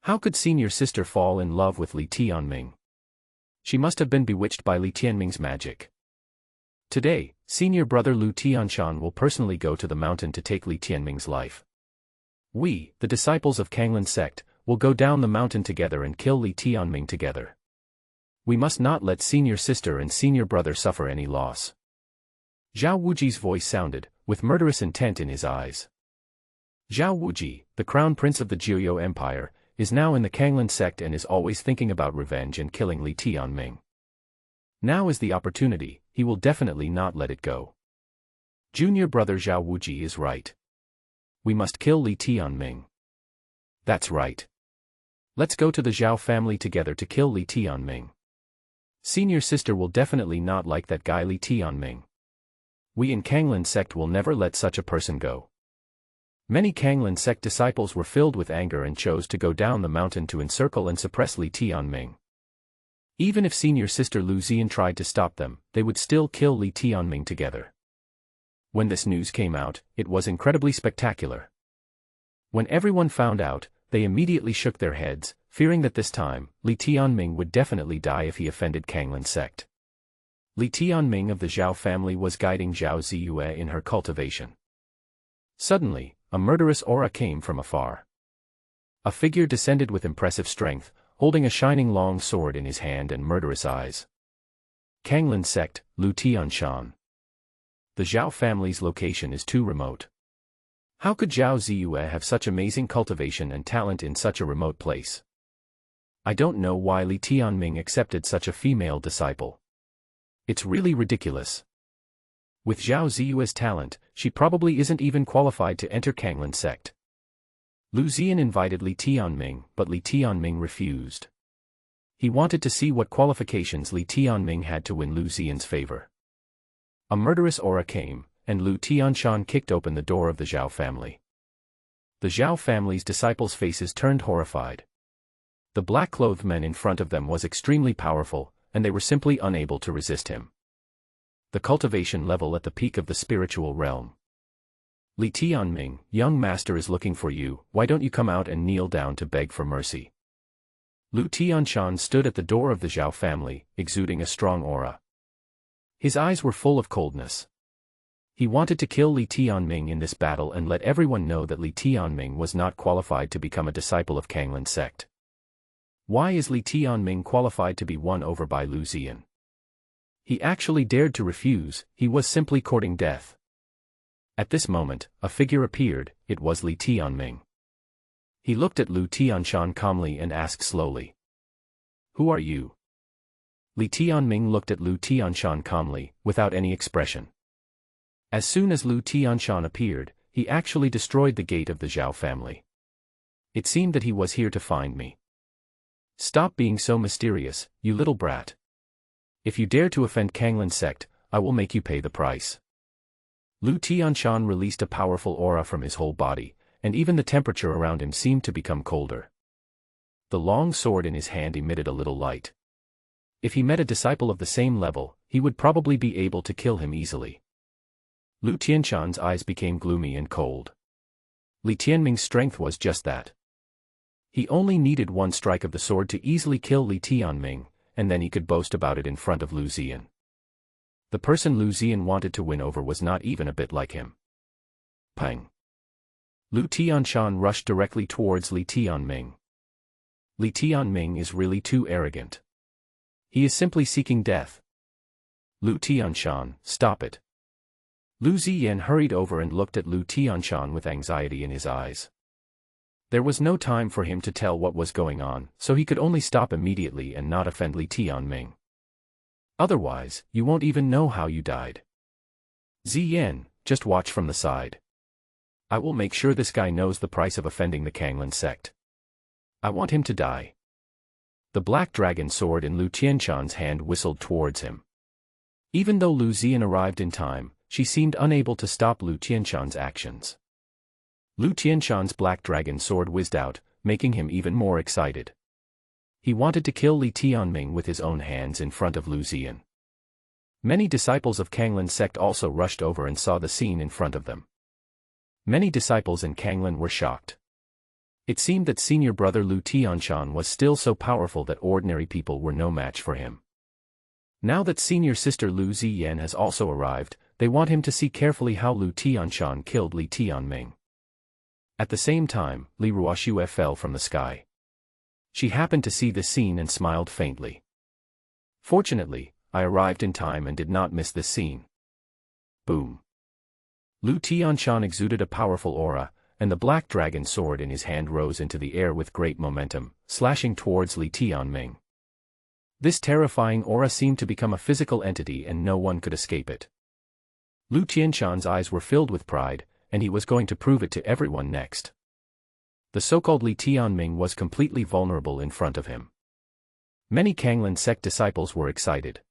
How could senior sister fall in love with Li Tianming? She must have been bewitched by Li Tianming's magic. Today, senior brother Liu Tianshan will personally go to the mountain to take Li Tianming's life. We, the disciples of Kanglan sect, will go down the mountain together and kill Li Tianming together. We must not let senior sister and senior brother suffer any loss. Zhao Wuji's voice sounded, with murderous intent in his eyes. Zhao Wuji, the crown prince of the Jiuyou Empire, is now in the Kanglan sect and is always thinking about revenge and killing Li Tianming. Now is the opportunity, he will definitely not let it go. Junior brother Zhao Wuji is right. We must kill Li Tianming. That's right. Let's go to the Zhao family together to kill Li Tianming. Senior sister will definitely not like that guy Li Tianming. We in Kanglan sect will never let such a person go. Many Kanglan sect disciples were filled with anger and chose to go down the mountain to encircle and suppress Li Tianming. Even if senior sister Liu Ziyan tried to stop them, they would still kill Li Tianming together. When this news came out, it was incredibly spectacular. When everyone found out, they immediately shook their heads, fearing that this time, Li Tianming would definitely die if he offended Kanglan sect. Li Tianming of the Zhao family was guiding Zhao Ziyue in her cultivation. Suddenly, a murderous aura came from afar. A figure descended with impressive strength, holding a shining long sword in his hand and murderous eyes. Kanglan sect, Liu Tianshan. The Zhao family's location is too remote. How could Zhao Ziyue have such amazing cultivation and talent in such a remote place? I don't know why Li Tianming accepted such a female disciple. It's really ridiculous. With Zhao Ziyue's talent, she probably isn't even qualified to enter Kanglan sect. Liu Ziyan invited Li Tianming, but Li Tianming refused. He wanted to see what qualifications Li Tianming had to win Liu Ziyan's favor. A murderous aura came, and Liu Tianshan kicked open the door of the Zhao family. The Zhao family's disciples' faces turned horrified. The black-clothed man in front of them was extremely powerful, and they were simply unable to resist him. The cultivation level at the peak of the spiritual realm. Li Tianming, young master is looking for you, why don't you come out and kneel down to beg for mercy? Liu Tianshan stood at the door of the Zhao family, exuding a strong aura. His eyes were full of coldness. He wanted to kill Li Tianming in this battle and let everyone know that Li Tianming was not qualified to become a disciple of Kanglan sect. Why is Li Tianming qualified to be won over by Liu Ziyan? He actually dared to refuse, he was simply courting death. At this moment, a figure appeared, it was Li Tianming. He looked at Liu Tianshan calmly and asked slowly. Who are you? Li Tianming looked at Liu Tianshan calmly, without any expression. As soon as Liu Tianshan appeared, he actually destroyed the gate of the Zhao family. It seemed that he was here to find me. Stop being so mysterious, you little brat. If you dare to offend Kanglan sect, I will make you pay the price. Liu Tianshan released a powerful aura from his whole body, and even the temperature around him seemed to become colder. The long sword in his hand emitted a little light. If he met a disciple of the same level, he would probably be able to kill him easily. Liu Tianshan's eyes became gloomy and cold. Li Tianming's strength was just that. He only needed one strike of the sword to easily kill Li Tianming, and then he could boast about it in front of Liu Ziyan. The person Liu Ziyan wanted to win over was not even a bit like him. Pang! Liu Tianxuan rushed directly towards Li Tianming. Li Tianming is really too arrogant. He is simply seeking death. Liu Tianxuan, stop it. Liu Ziyan hurried over and looked at Liu Tianxuan with anxiety in his eyes. There was no time for him to tell what was going on, so he could only stop immediately and not offend Li Tianming. Otherwise, you won't even know how you died. Ziyan, just watch from the side. I will make sure this guy knows the price of offending the Kanglan sect. I want him to die. The black dragon sword in Liu Tianxuan's hand whistled towards him. Even though Liu Ziyan arrived in time, she seemed unable to stop Liu Tianxuan's actions. Liu Tianxuan's black dragon sword whizzed out, making him even more excited. He wanted to kill Li Tianming with his own hands in front of Liu Ziyan. Many disciples of Kanglan sect also rushed over and saw the scene in front of them. Many disciples in Kanglan were shocked. It seemed that senior brother Liu Tianxuan was still so powerful that ordinary people were no match for him. Now that senior sister Liu Ziyan has also arrived, they want him to see carefully how Liu Tianxuan killed Li Tianming. At the same time, Li Ruoxue fell from the sky. She happened to see the scene and smiled faintly. Fortunately, I arrived in time and did not miss this scene. Boom. Liu Tianxuan exuded a powerful aura, and the black dragon sword in his hand rose into the air with great momentum, slashing towards Li Tianming. This terrifying aura seemed to become a physical entity and no one could escape it. Liu Tianxuan's eyes were filled with pride, and he was going to prove it to everyone next. The so-called Li Tianming was completely vulnerable in front of him. Many Kanglan sect disciples were excited.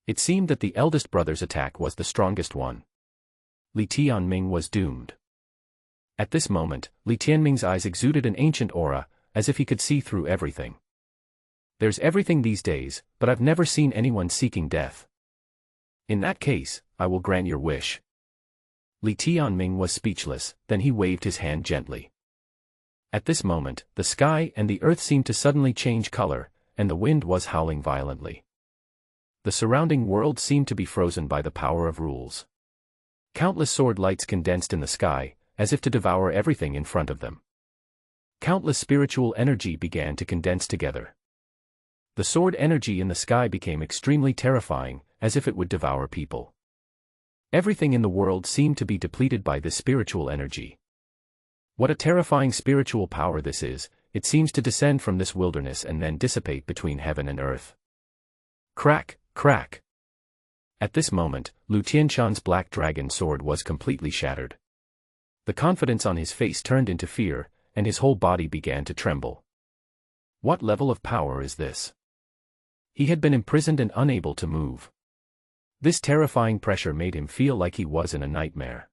It seemed that the eldest brother's attack was the strongest one. Li Tianming was doomed. At this moment, Li Tianming's eyes exuded an ancient aura, as if he could see through everything. There's everything these days, but I've never seen anyone seeking death. In that case, I will grant your wish. Li Tianming was speechless, then he waved his hand gently. At this moment, the sky and the earth seemed to suddenly change color, and the wind was howling violently. The surrounding world seemed to be frozen by the power of rules. Countless sword lights condensed in the sky, as if to devour everything in front of them. Countless spiritual energy began to condense together. The sword energy in the sky became extremely terrifying, as if it would devour people. Everything in the world seemed to be depleted by this spiritual energy. What a terrifying spiritual power this is, it seems to descend from this wilderness and then dissipate between heaven and earth. Crack, crack. At this moment, Liu Tianxuan's black dragon sword was completely shattered. The confidence on his face turned into fear, and his whole body began to tremble. What level of power is this? He had been imprisoned and unable to move. This terrifying pressure made him feel like he was in a nightmare.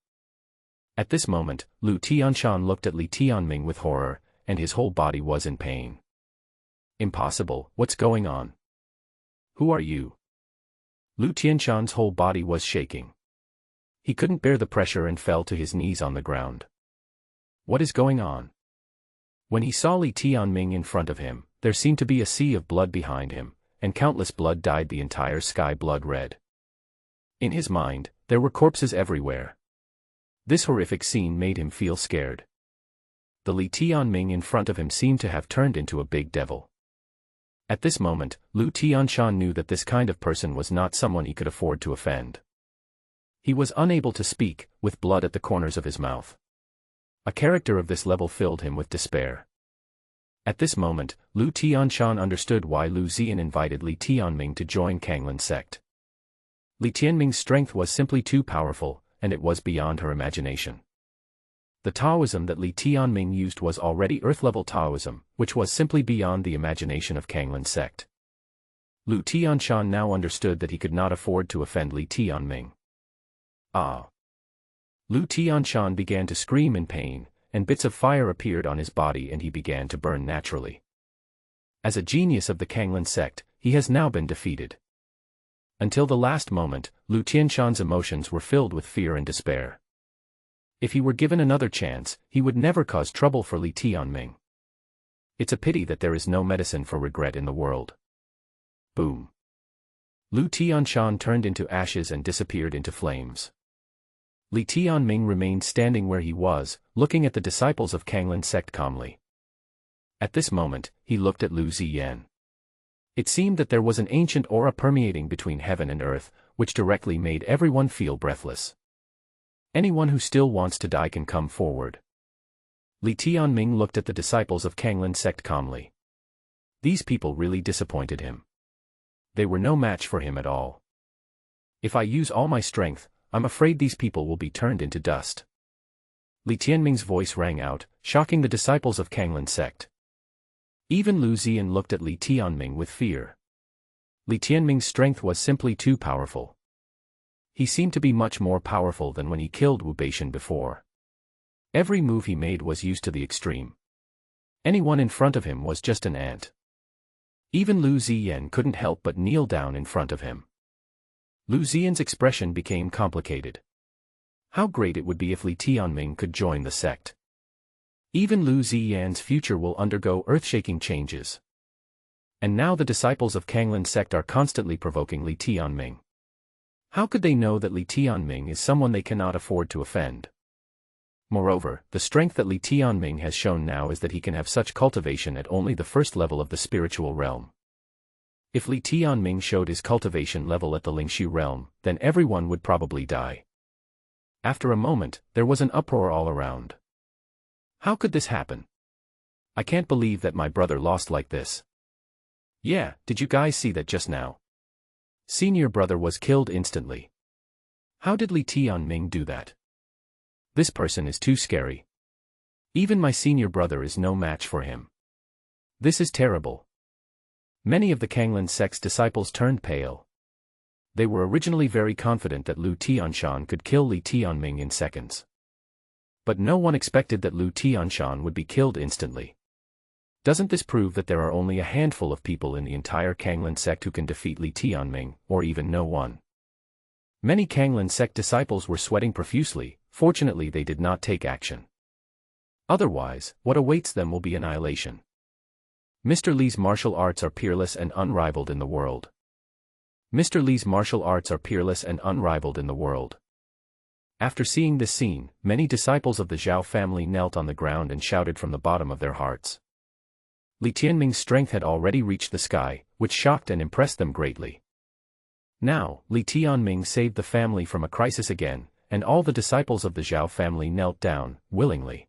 At this moment, Liu Tianxuan looked at Li Tianming with horror, and his whole body was in pain. Impossible, what's going on? Who are you? Liu Tianxuan's whole body was shaking. He couldn't bear the pressure and fell to his knees on the ground. What is going on? When he saw Li Tianming in front of him, there seemed to be a sea of blood behind him, and countless blood dyed the entire sky blood red. In his mind, there were corpses everywhere. This horrific scene made him feel scared. The Li Tianming in front of him seemed to have turned into a big devil. At this moment, Liu Tianxuan knew that this kind of person was not someone he could afford to offend. He was unable to speak, with blood at the corners of his mouth. A character of this level filled him with despair. At this moment, Liu Tianxuan understood why Liu Ziyan invited Li Tianming to join Kanglan sect. Li Tianming's strength was simply too powerful, and it was beyond her imagination. The Taoism that Li Tianming used was already Earth-level Taoism, which was simply beyond the imagination of Kanglan sect. Liu Tianxuan now understood that he could not afford to offend Li Tianming. Ah! Liu Tianxuan began to scream in pain, and bits of fire appeared on his body and he began to burn naturally. As a genius of the Kanglan sect, he has now been defeated. Until the last moment, Liu Tianxuan's emotions were filled with fear and despair. If he were given another chance, he would never cause trouble for Li Tianming. It's a pity that there is no medicine for regret in the world. Boom. Liu Tianxuan turned into ashes and disappeared into flames. Li Tianming remained standing where he was, looking at the disciples of Kanglin sect calmly. At this moment, he looked at Liu Ziyue. It seemed that there was an ancient aura permeating between heaven and earth, which directly made everyone feel breathless. Anyone who still wants to die can come forward. Li Tianming looked at the disciples of Kanglin sect calmly. These people really disappointed him. They were no match for him at all. If I use all my strength, I'm afraid these people will be turned into dust. Li Tianming's voice rang out, shocking the disciples of Kanglin sect. Even Liu Ziyue looked at Li Tianming with fear. Li Tianming's strength was simply too powerful. He seemed to be much more powerful than when he killed Wu Beishan before. Every move he made was used to the extreme. Anyone in front of him was just an ant. Even Liu Ziyue couldn't help but kneel down in front of him. Liu Ziyue's expression became complicated. How great it would be if Li Tianming could join the sect. Even Liu Ziyue's future will undergo earth-shaking changes. And now the disciples of Kanglin sect are constantly provoking Li Tianming. How could they know that Li Tianming is someone they cannot afford to offend? Moreover, the strength that Li Tianming has shown now is that he can have such cultivation at only the first level of the spiritual realm. If Li Tianming showed his cultivation level at the Lingshu realm, then everyone would probably die. After a moment, there was an uproar all around. How could this happen? I can't believe that my brother lost like this. Yeah, did you guys see that just now? Senior brother was killed instantly. How did Li Tianming do that? This person is too scary. Even my senior brother is no match for him. This is terrible. Many of the Kanglin sect's disciples turned pale. They were originally very confident that Liu Tianxuan could kill Li Tianming in seconds. But no one expected that Liu Tianxuan would be killed instantly. Doesn't this prove that there are only a handful of people in the entire Kanglin sect who can defeat Li Tianming, or even no one? Many Kanglin sect disciples were sweating profusely. Fortunately they did not take action. Otherwise, what awaits them will be annihilation. Mr. Li's martial arts are peerless and unrivaled in the world. Mr. Li's martial arts are peerless and unrivaled in the world. After seeing this scene, many disciples of the Zhao family knelt on the ground and shouted from the bottom of their hearts. Li Tianming's strength had already reached the sky, which shocked and impressed them greatly. Now, Li Tianming saved the family from a crisis again, and all the disciples of the Zhao family knelt down, willingly.